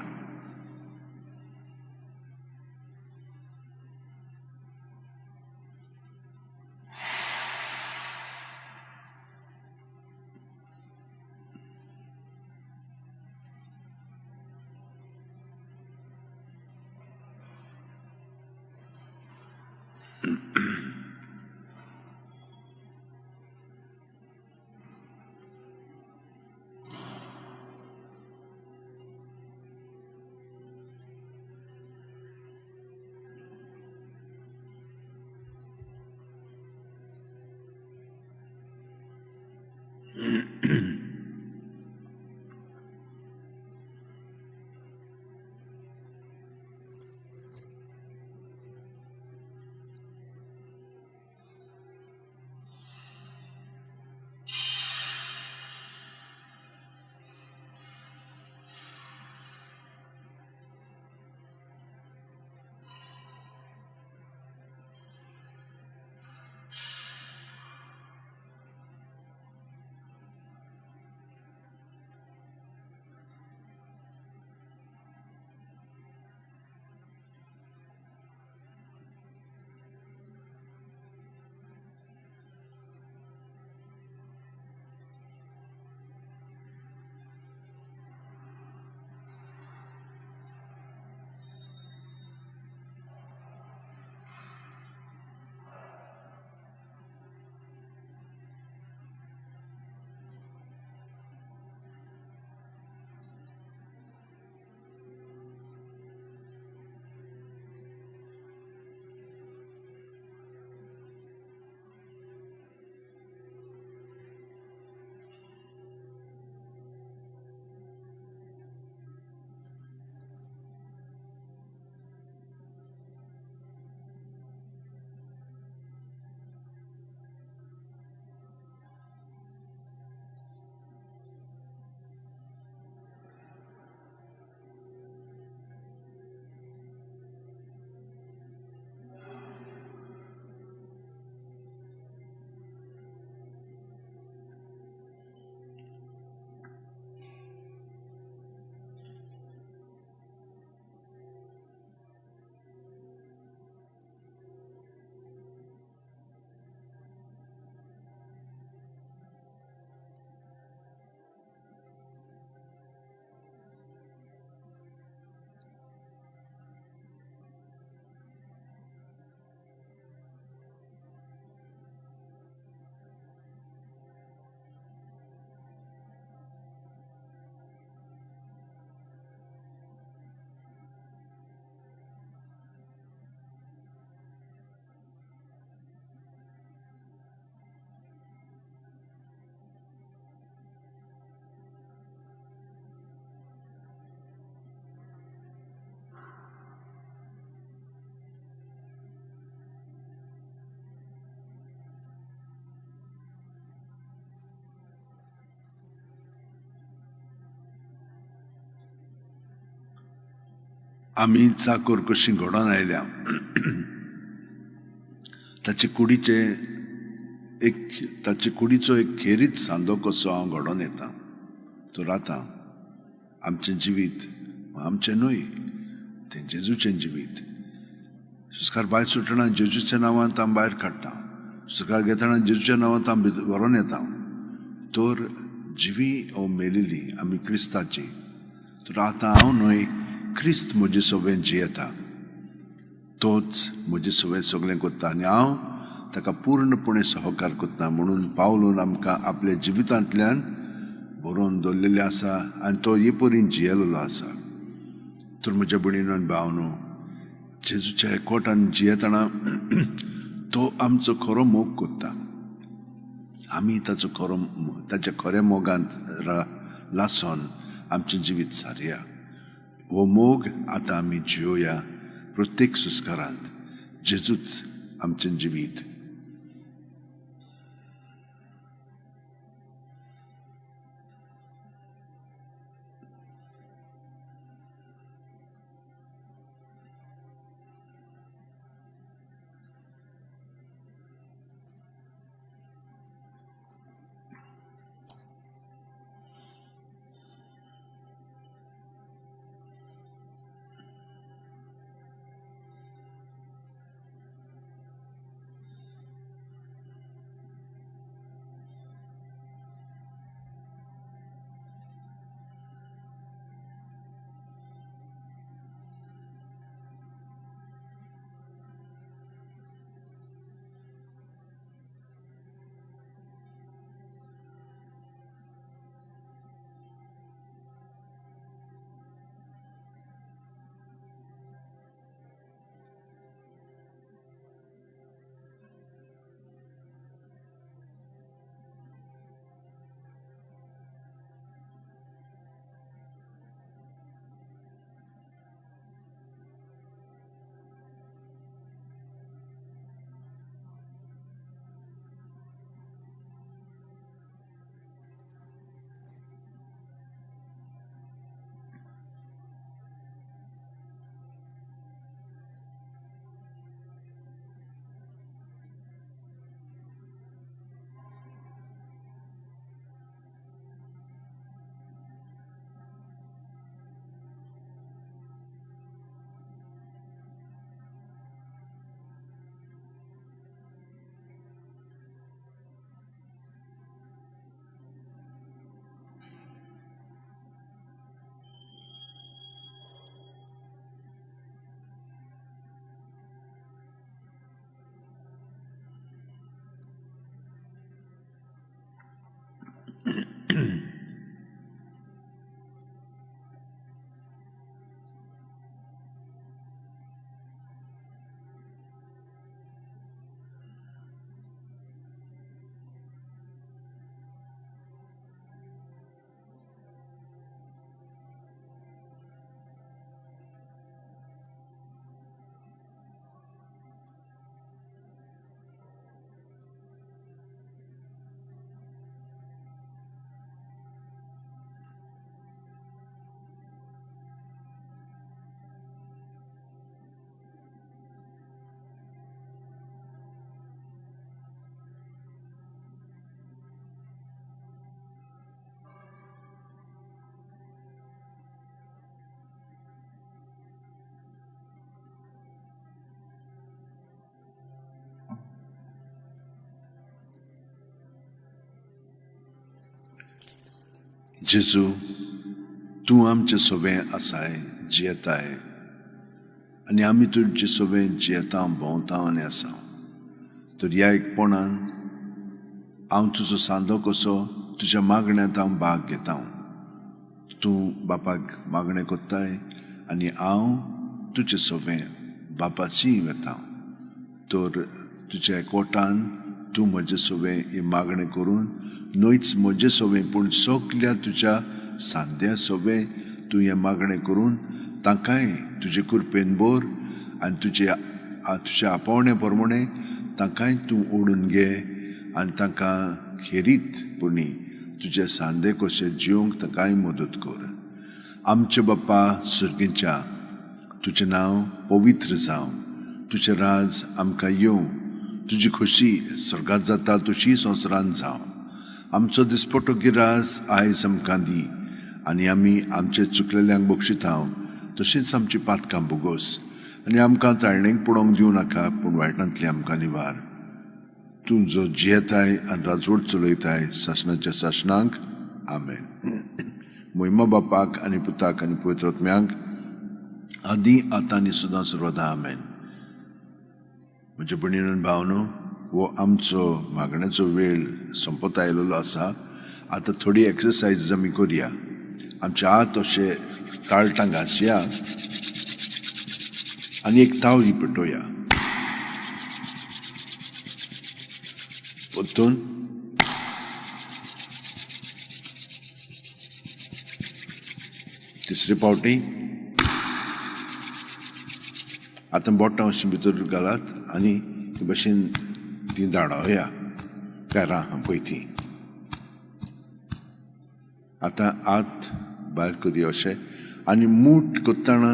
आमी चाकर कशी घडोवन आयल्या ताचे कुडीचो एक खेरीत सांदो कसो हांव घडोवन येता. तो राता आमचें जिवीत आमचें न्हय, तें जेजूचें जिवीत. सुस्कार भायर सुटना जेजूच्या नांवांत हांव भायर काडटा, सुस्कार घेतना जेजूच्या नांवांत हांव व्हरोन येता. तर जिवी ओ मेलिली आमी क्रिस्ताची. तर आतां हांव न्हय, क्रिस्त म्हजे सगळें जियेता. तोच म्हजे सगळें करता आनी हांव ताका पूर्णपणे सहकार करता. म्हणून पावलून आमकां आपल्या जिवितांतल्यान बरोवन दवरलेलें आसा आनी तो हे परीन जियेलेलो आसा. तर म्हज्या भयणीनो आनी भावनो, जेजूच्या एकवटान जियेतना तो आमचो खरो मोग करता. आमी ताच्या खऱ्या मोगांत लासून आमचें जिवीत सारया. हो मोग आतां आमी जियोया प्रत्येक सुस्कारांत. जेजूच आमचें जिवीत. जेजू तूं आमचें सोबें आसाय जियेताय आनी आमी तुजें सोबें जियेता भोंवता आनी आसा तर ह्या एकपणान हांव तुजो सांदो कसो तुज्या मागण्यांत हांव भाग घेता तूं बापाक मागणें कोत्ताय आनी हांव तुजें सोबें बापाची वेता तर तुज्या एकवटान तूं म्हजें सोबें ही मागणें करून न्हयच म्हजें सोबें पूण सगल्या तुज्या सांद्या सोबें तूं हें मागणें करून तांकांय तुजे कुरपेन बोर आनी तुज्या आपोवण्या प्रमाणें तांकांय तूं ओडून घे आनी तांकां खेरीत पुणी तुजे सांदे कशे जिवंक तांकांय मदत कर आमचे बाप्पा सर्गीच्या तुजें नांव पवित्र जावं तुजें राज आमकां येवं तुजी खोशी स्वर्गांत जाता तशी संवसारांत जावं आमचो दिसपटो गिरास आयज आमकां दी आनी आमी आमचे चुकलेल्यांक बक्षिता तशींच आमची पातकां बोगोस आनी आमकां ताळणेक पडोवंक दिवं नाका पूण वायटांतली आमकां निवार तूं जो जियेताय आनी राजवट चलयताय शासनाच्या शासनाक आमेन महिमा बापाक आनी पुताक आनी पवित्र आत्म्याक आदी आतां आनी सदां सर्वदा आमेन म्हज्या भयणीन भावनो वो आमचो मागण्याचो वेळ संपत आयिल्लो आसा आतां थोडी एक्सरसायज आमी करया आमच्या हात अशे ताळटां घासया आनी एक तावळी पेटोवया परतून तिसरे फावटी आतां बोटां अशीं भितर घालात आनी हे भशेन ती धाडावया पेरां पळय ती आतां हात भायर करया अशें आनी मूठ कोत्ताना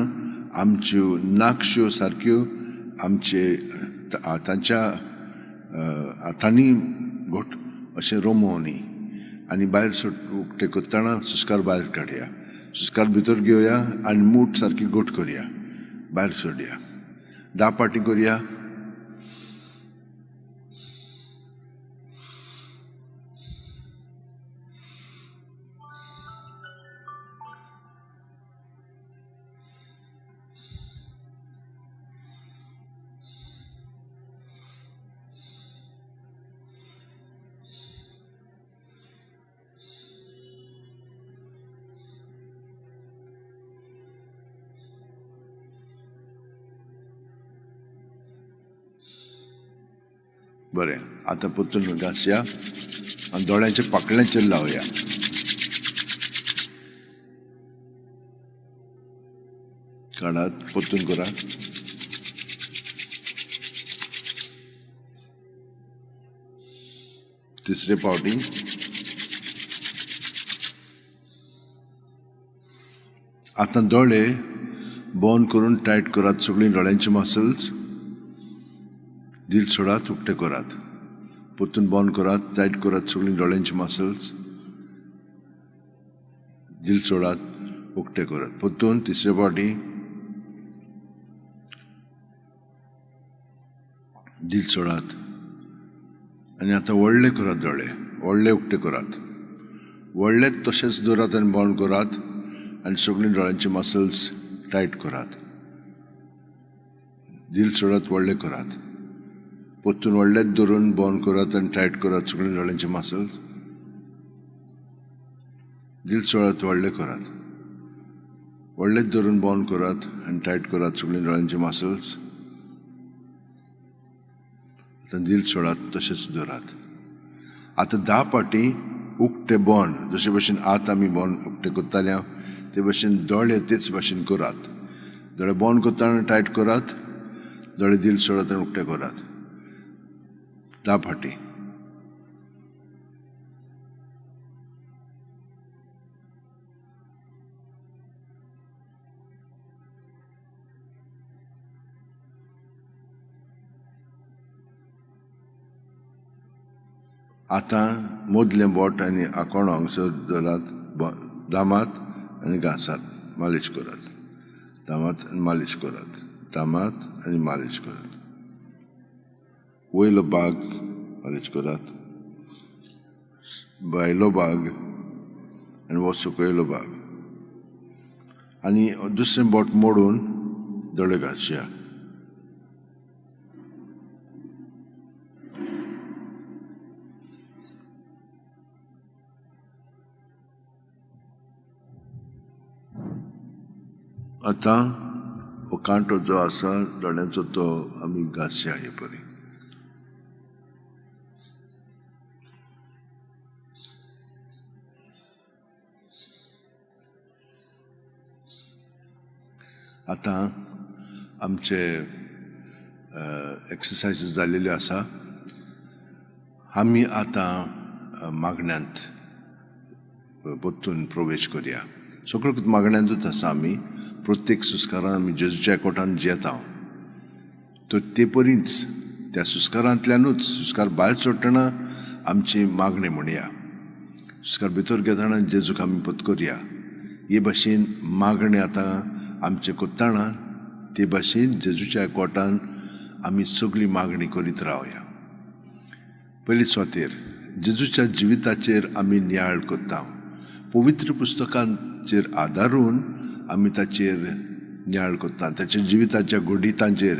आमच्यो नाकश्यो सारक्यो आमचे हातांच्या हातांनी घोट अशें रोमोवनी आनी भायर उकटे कोत्ताना सुस्कार भायर काडया सुस्कार भितर घेवया आनी मूठ सारकी घोट करया भायर सोडया 10 पाटी करया बरें आतां परतून घासया आनी दोळ्यांच्या पाकळ्यांचेर लावया काडात परतून करा तिसरे फावटी आतां दोळे बंद करून टायट करात सगळीं दोळ्यांची मसल्स दिल सोडात उकटे करात परतून बंद करात टायट करात सगळीं दोळ्यांची मसल्स दिल सोडात उकटे करात परतून तिसरे फावटी दिल सोडात आनी आतां व्हडले करात दोळे व्हडले उकटे करात व्हडलेच तशेंच दवरात आनी बंद करात आनी सगळीं दोळ्यांची मसल्स टायट करात दिल सोडात व्हडले करात परतून व्हडलेच धरून बंद करात आनी टायट करात सगळीं दोळ्यांची मसल्स दिल सोडात व्हडले करात व्हडलेच धरून बंद करात आनी टायट करात सगळीं दोळ्यांची मसल्स आतां दिल सोडात तशेंच दवरात आतां 10 पाटी उकटे बंद जशे भशेन आत आमी बंद उकटे करताले ते भशेन दोळे तेच भशेन करात दोळे बंद करतना टायट करात दोळे दिल सोडात आनी उकटे करात 10 फाटी आतां मदलें बोट आनी आकोण हांगसर दवरात दामात आनी घासात मालिश करात दामात आनी मालिश करात दामात आनी मालिश करात वयलो भाग मालिश करात भायलो भाग आनी हो सकयलो भाग आनी दुसरें बोट मोडून दोळे घालच्या. आतां हो कांटो जो आसा दोळ्यांचो तो आमी घालच्या हे परी. आतां आमचे एक्सरसायजीस जाल्लेल्यो आसा. आमी आतां मागण्यांत परतून प्रवेश करया. सगळो मागण्यांतूच आसा आमी. प्रत्येक सुस्कारान आमी जेजूच्या एकवटान जियेता. तर ते परीच त्या सुस्कारांतल्यानूच सुस्कार भायर सोडटना आमची मागणी म्हणया. सुस्कार भितर घेतना जेजूक आमी पत्करया. हे भाशेन मागणी आतां आमचे कोत्ताना ते भाशेन जेजूच्या एकवटान आमी सगळी मागणी करीत रावया. पयली सुवातेर जेजूच्या जिविताचेर आमी नियाळ कोत्ता. पवित्र पुस्तकांचेर आदारून आमी ताचेर नियाळ कोत्ता, ताच्या जिविताच्या घोडितांचेर,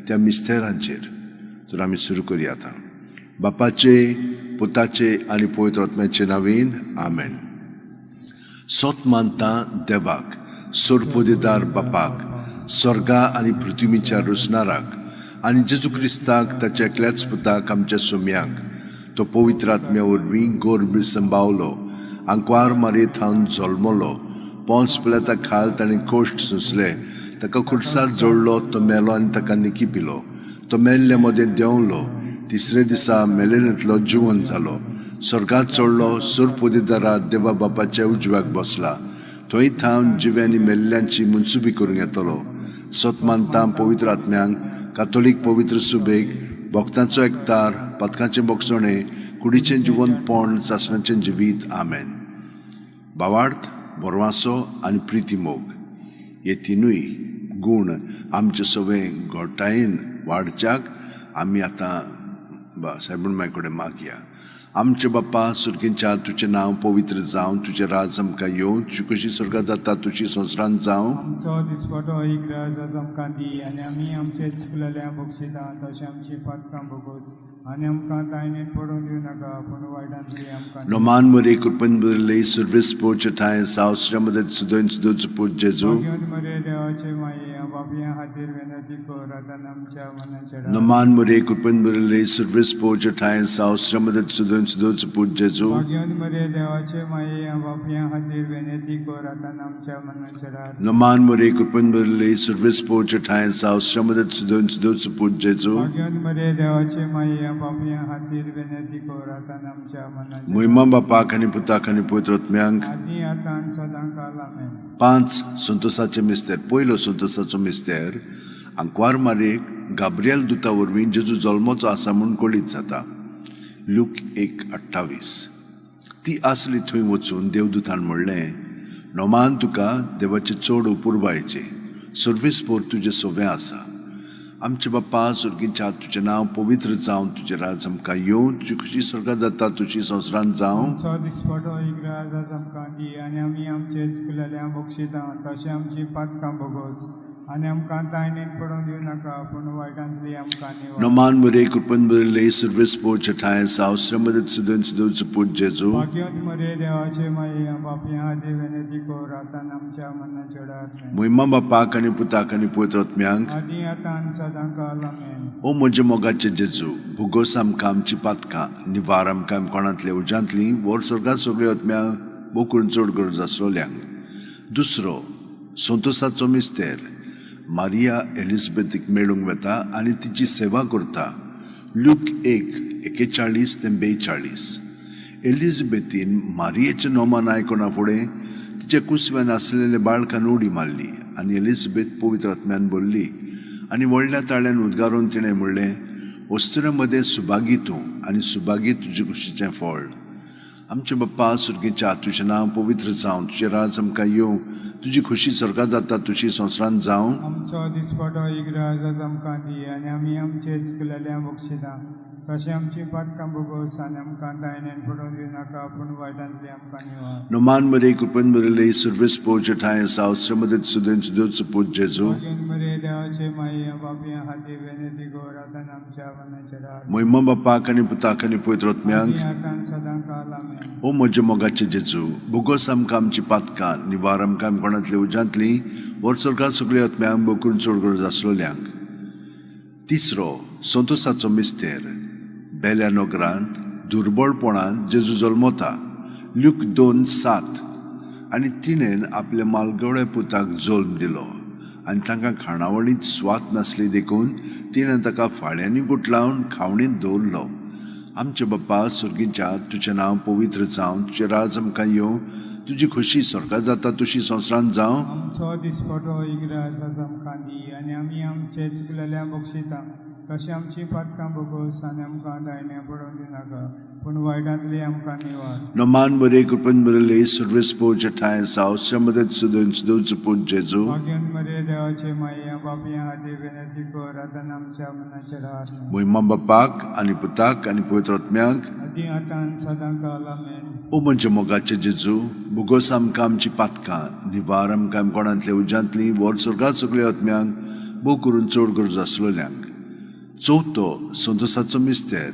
त्या मिस्तेरांचेर. तर आमी सुरू करया आतां. बापाचे, पुताचे आनी पवित्र आत्म्याचे नांवेन आमेन. सोत मानता देवाक, सोरपोदेदार बापाक, स्वर्गा आनी पृथ्वीच्या रुजणाराक आनी जेजू क्रिस्ताक ताच्या एकल्याच पुताक आमच्या सोम्यांक तो पवित्र आत्म्या वरवीं गोरबीर संभावलो, आंकवार मारयेंत हांव जल्मलो, पोंस पिलाता खाल ताणें कोश्ट सोंसले, ताका खुर्सार जोडलो, तो मेलो आनी ताका निकी पिलो, तो मेल्ले मदें देंवलो, तिसरे दिसा मेलेल्यांतलो जिवंत जालो, स्वर्गांत चडलो, सोरपोदेदारा देवा बापाच्या उजव्याक बसला, थंय थावन जिव्यांनी मेल्ल्यांची मुनसुबी करूंक येतलो. सोत मानता पवित्र आत्म्यांक, कातोलीक पवित्र सुबेक, भक्तांचो एकतार, पथकांचें बोगसणें, कुडीचें जिवंतपण, सासणाचें जिवीत. आमेन. भावार्थ, बोरवांसो आनी प्रिती मोग हे तिनूय गूण आमचे सगळें घोटायेन वाडच्याक आमी आतां सायबण माय कडेन मागया. आमचे बाप्पा सुर्गींच्या, तुजें नांव पवित्र जावं, तुजें राज आमकां येवं, तुजी कशी स्वर्गांत जाता तुजी संवसारांत जावं. आमचो दिसपटो इग्राज आमकां दी आनी आमी आमचे चुकलेल्या बक्षिता तशें आमची पातकां भोगोस आनी आमकां दायनेत पडूंक दिवं नाका पूण वायटांतली आमकां. नोमान मरे कृपन बरले सर्वीस पोच ठाय सावस्रा मदत सुदोन सुदोच पूज जेजू. मरे देवाचे माये बापया खातीर विनंती कर आतां आमच्या मनाचेर. नोमान मरे कृपन बरले सर्वीस पोच ठाय सावस्रा मदत सुदोन सुदोच पूज जेजू. मरे देवाचे माये बापया खातीर विनंती कर आतां आमच्या मनाचेर. नोमान मरे कृपन बरले सर्वीस पोच ठाय सावस्रा मदत सुदोन सुदोच पूज जेजू. मरे देवाचे माये बापया खातीर विनंती कर आतां आमच्या मनाचेर. महिमा बापाक आनी पुताक आनी पवित्र आत्म्यांक. आदी आतां सदां काल आमेन. 5 संतोसाचे मिस्तेर. पयलो संतोसाचो मिस्तेर आंकवार मारेक गाब्रिएल दुता वरवीं जेजू जल्मोचो आसा म्हूण कळीत जाता. लूक 1:28. ती आसली थंय वचून देवदूतान म्हणलें, नोमान तुका देवाचे चड उपुरबायेचे, सर्वीस पोर तुजें सोवें आसा. आमचे बाप्पा सुर्गींच्या, तुजें नांव पवित्र जावं, तुजें राज आमकां येवं, तुजी कशी स्वर्गांत जाता तुजी संवसारांत जावं. आमचो दिसपटो इग्राज आमकां दी आनी आमी आमचे चुकलेल्या बक्षिता तशें आमची पातकां भोगोस आनी आमकां दायनेत पडूंक दिवं नाका पूण वायटांतली आमकां निवार. नोमान मरे कृपन बरले सर्वीस पोच ठाय सावस्रा मदत सुदोन सुदोच पूज जेजू. मरे देवाचे माये बापया खातीर विनंती कर आतां आमच्या मनाचेर. महिमा बापाक आनी पुताक आनी पवित्र आत्म्यांक. आदी आतां सदां काल आमेन. ओ म्हजे मोगाचे जेजू, भुगोस आमकां आमची पातकां, निवार आमकां कोणांतल्या उज्यांतली, वर स्वर्गांत सगळ्या आत्म्यांक भोव करून चड गरज आसलोल्यांक. दुसरो संतोसाचो मिस्तेर मारिया एलिझाबेथीक मेळूंक वता आनी तिची सेवा करता. लूक 1:41-42. एलिझाबेथीन मारियेचें नोमान आयकना फुडें तिच्या कुसव्यान आसलेले बाळकान उडी मारली आनी एलिझाबेथ पवित्र आत्म्यान बोल्ली आनी व्हडल्या ताळ्यान उद्गारून तिणें म्हणलें, वस्तुऱ्यां मदें सुभागी तूं आनी सुभागी तुजे कुशीचें फळ. आमचे बाप्पा सुर्गीच्या, तुजें नांव पवित्र जावं, तुजें राज आमकां येवं, तुजी खुशी स्वर्गांत जाता तुजी संवसारांत जावं. आमचो दिसपटो इग्राज आमकां दी आनी आमी आमचे चुकलेल्या बक्षिता तशें आमची पातकां भोगोस आनी आमकां दायण्यान पडोवन दिवनाका पूण वायटांतली आमकां निवार. No man Maria Kupan Maria Service Poja Taya South Ramadat Sudan Sudut Support Jesu. मागीन मरे देवाचे माये बापया हाती वेनेती गोर आतां आमच्या मनाच्या रात. Moima Bapak and Putak and Putrotmiang. आतां सदां काल आमेन. O Mojamogache Jesu. Bugosam Kam Chipatka, Nivaram Kam Konatli Ujantli, Worsorka Sukliat Miang Bokun Sorgor Zaslolyang. Tisro, Sontosaco Mister, Beliano Grant, Durbol Ponan, Jesu Zolmota, Luke 2:7 आणि तिणेन आपल्या मालगवड्या पुताक जोल्म दिलो आनी तांकां खाणावळीत स्वात नासली देखून तिणें ताका फाळ्यांनी गुटलावन खावणीत दवरलो. आमचे बाप्पा सुर्गीच्या तुजें नांव पवित्र जावं, तुजें राज आमकां येवं, तुजी खुशी स्वर्गात जाता तशी संवसारांत जावं. आमचो दिसपटो इग्रास आमकां दी आनी आमी आमचे चुकलेल्या बक्षिता तशें आमची पातकां भोगोस आनी आमकां दायण्या पडोवन दिनाका पूण वायटांतली आमकां निवार. No man Maria Kupan Maria Service Poja Taya South Ramadat Sudan Sudut Support Jesu. मागीन मरे देवाचे माये बापया हाती वेनेती गोर आतां आमच्या मनाच्या रात. Moima Bapak आणि Putak आणि Putrotmiang. आदी आतां सदां काल आमेन. O म्हणजे मोगाचे जेजू बुगोस आमकां आमची पातकां निवार आमकां कोणांतले उज्यांतली वर स्वर्गात सगळे आत्म्यांक बो करून चड गरज आसलोल्यांक. चवथो संतोसाचो मिस्तेर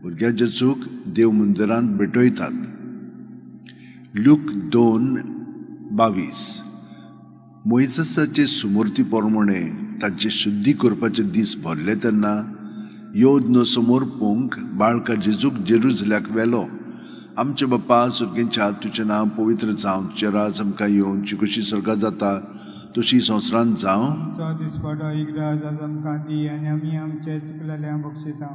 भुरग्या जेजूक देव मंदिरांत भेटयतात. लूक 2:22 मोइसाचे सुमूर्ती पोरमोणे तांचे शुद्धी करपाचे दीस भरले तेन्ना योदनो समोर पोंक बाळका जेजूक जेरुसल्याक व्हेलो. आमचे बाप्पा सुर्गेच्या तुजें नांव पवित्र जावं, तुजें राज आमकां येवं, तुजी कशी स्वर्गात जाता तशी संवसारांत जावं. आमचो दिसपटो इग्रास आमकां दी आनी आमी आमचे चुकलेल्या बक्षिता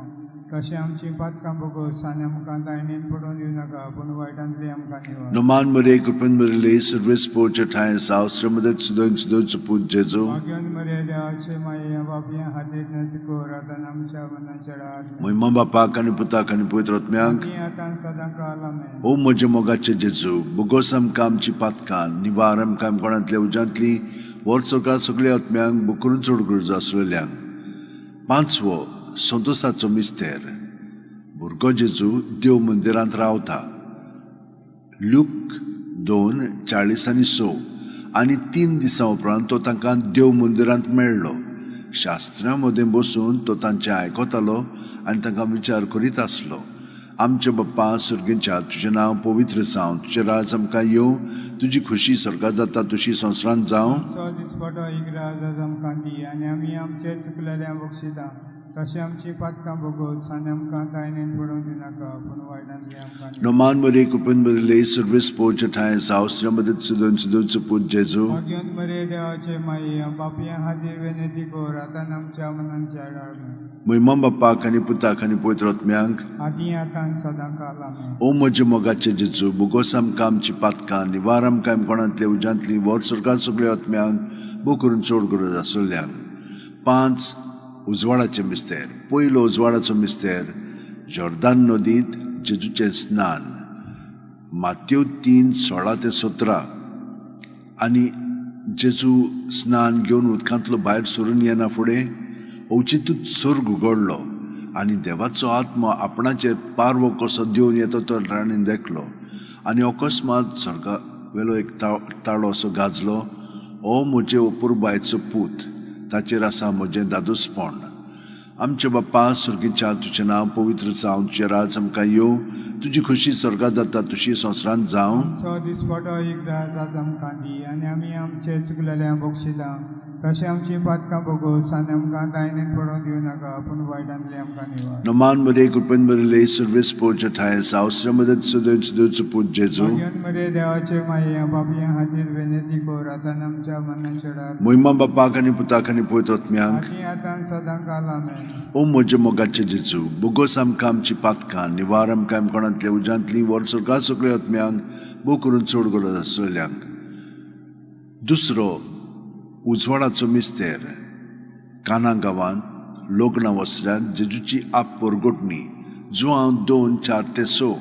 तशें आमची पातकां भोगोस आनी आमकां दायण्यान पडोवन दिवनाका पूण वायटांतली आमकां निवार. No man Maria Kupan Maria Service Poja Taya South Ramadat Sudan Sudut Support Jesu. मागीन मरे देवाचे माये बापया हाती वेनेती गोर आतां आमच्या मनाच्या रात. Moima Bapak आणि Putak आणि Putrotmiang. आदी आतां सदां काल आमेन. O म्हजे मोगाचे जेजू बुगोस आमकां आमची पातकां निवार आमकां कोणांतल्या उज्यांतली वर स्वर्गात सगळे आत्म्यांक बुकरून चड गरज आसलेल्यांक. पांचवो संतोसाचो मिस्तेर भुरगो जेजू देव मंदिरांत रावता. लूक 2:40-6 आनी 3 दिसां उपरांत तो तांकां देव मंदिरांत मेळ्ळो. शास्त्रां मदें बसून तो तांचें आयकतालो आनी तांकां विचार करीत आसलो. आमचे बाप्पा सुर्गेच्या तुजें नांव पवित्र जावं, तुजें राज आमकां येवं, तुजी खुशी स्वर्गात जाता तशी संवसारांत जावं. आमचो दिसपटो इग्रास आमकां दी आनी आमी आमचे चुकलेल्या बक्षिता तशें आमची पातकां भोगोस आनी आमकां दायण्यान पडोवन दिनाका पूण वायटांतली आमकां निवार. No man Maria Kupan Maria Service Poja Taya South Ramadat Sudan Sudut Support Jesu. मागीन मरे देवाचे माये बापया हाती वेनेती गोर आतां आमच्या मनाच्या रात. Moima Bapak आणि Putak आणि Putrotmiang. आदी आतां सदां काल आमेन. O म्हजे मोगाचे जेजू बुगोस आमकां आमची पातकां निवार आमकां कोणांतले उज्यांतली वर स्वर्गात सगळे आत्म्यांक बो करून चड गरज आसलेल्यांक. 5 उजवाडाचे मिस्तेर. पयलो उजवाडाचो मिस्तेर जॉर्दान नदींत जेजूचें स्नान. मात्यू 3:16-17 आनी जेजू स्नान घेवन उदकांतलो भायर सरून येना फुडें अवचितूच सर्ग उगडलो आनी देवाचो आत्मा आपणाचे पारवो कसो दिवन येतो तो ताणें देखलो आनी अकस्मात स्वर्गा वेलो एक ताळो असो गाजलो. ओ म्हजे अपुरबायचो पूत, ताचेर आसा म्हजें दादोसपण. आमचे बाप्पा सुर्गेच्या तुजें नांव पवित्र जावं, तुजें राज आमकां येवं, तुजी खुशी स्वर्गात जाता तशी संवसारांत जावं. आमचो दिसपटो इग्रास आमकां दी आनी आमी आमचे चुकलेल्या बक्षिता तशें आमची पातकां भोगोस आनी आमकां दायण्यान पडोवन दिवनाका पूण वायटांतली आमकां निवार. No man Maria Kupan Maria Service Poja Taya South Ramadat Sudan Sudut Support Jesu. मागीन मरे देवाचे माये बापया हातीर वेनेती गोर आतां आमच्या मनाच्या रात. Moima Bapak आणि Putak आणि Putrotmiang. आदी आतां सदां काल आमेन. O म्हजे मोगाचे जेजू बुगोस आमकां आमची पातकां निवार आमकां कोणांतले उज्यांतली वर स्वर्गात सगळे आत्म्यांक बो करून चड गरज आसलेल्यांक. दुसरो उजवाडाचो मिस्तेर काना गांवांत लग्न वस्त्यांत जेजूची आप परगोटणी जुआंव 2:4-6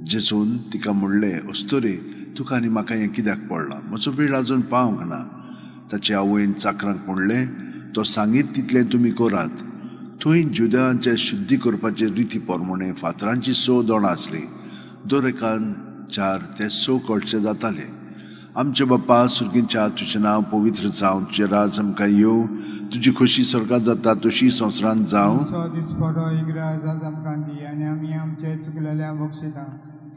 जेजून तिका म्हणलें, अस्तोरे तुका आनी म्हाका हें कित्याक पडलां, म्हजो वेळ आजून पावंक ना. ताचे आवयन चाकरांक म्हणलें, तो सांगीत तितलें तुमी करात. थंय जुदयांचे शुद्धी करपाचे रिती प्रमाणे फातरांची 6 दोणां आसली. दर एकान 4 ते 6 कळशे जाताले. आमचे बाप्पा सुर्गींच्या तुझें नांव पवित्र जावं, तुजें राज आमकां येवं, तुजी खोशी स्वर्गांत जाता तशी संवसारांत जावं. आमचो दिसपरो इग्राज आज आमकां दी आनी आमी आमचे चुकलेल्या बक्षिता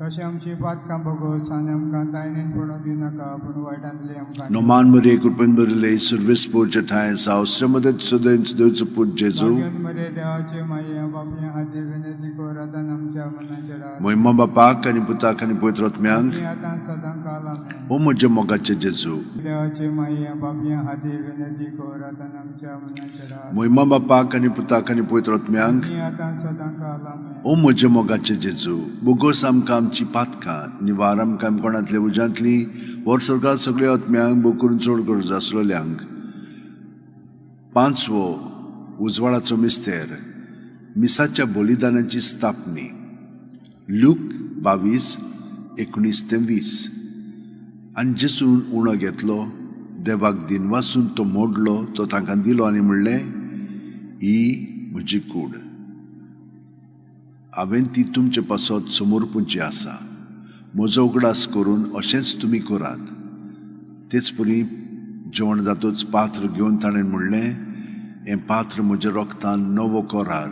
तशें आमची पातकां भोगोस आनी आमकां दायनेन पडूं दिनाका पूण वायटांतली आमकां नोमान मरे कृपेन बरले सर्वेस पोरचे ठाय सावस्रमध्ये सदैन देवचो पूत जेजू. मरे देवाचे माये बापया हाती विनती कोरातान आमच्या मनाचेर महिमा बापाक आनी पुताक आनी पवित्र आत्म्यांक. आतां सदां काल आमेन. ओ म्हज्या मोगाचे जेजू. देवाचे माये बापया हाती विनती कोरातान आमच्या मनाचेर महिमा बापाक आनी पुताक आनी पवित्र आत्म्यांक. आतां सदां काल आमेन. ओ म्हज्या मोगाचे जेजू. बोगोस आमकां आमची पातकां निवार आमकां कोणांतले उज्यांतली वर स्वर्गांत सगळ्या आत्म्यांक बो करून चड गरज आसलेल्यांक. 5वो उजवाडाचो मिस्तेर मिसाच्या बलिदानाची स्थापनी. लूक 22:19-20. आनी जेजून उणो घेतलो, देवाक दिन वाचून तो मोडलो, तो तांकां दिलो आनी म्हणलें, ही म्हजी कूड. हांवें ती तुमचे पासत समोर पुंची आसा. म्हजो उगडास करून अशेंच तुमी करात. तेच परी जेवण जातूच पात्र घेवन ताणें म्हणलें, हें पात्र म्हज्या रोगतान नवो करार.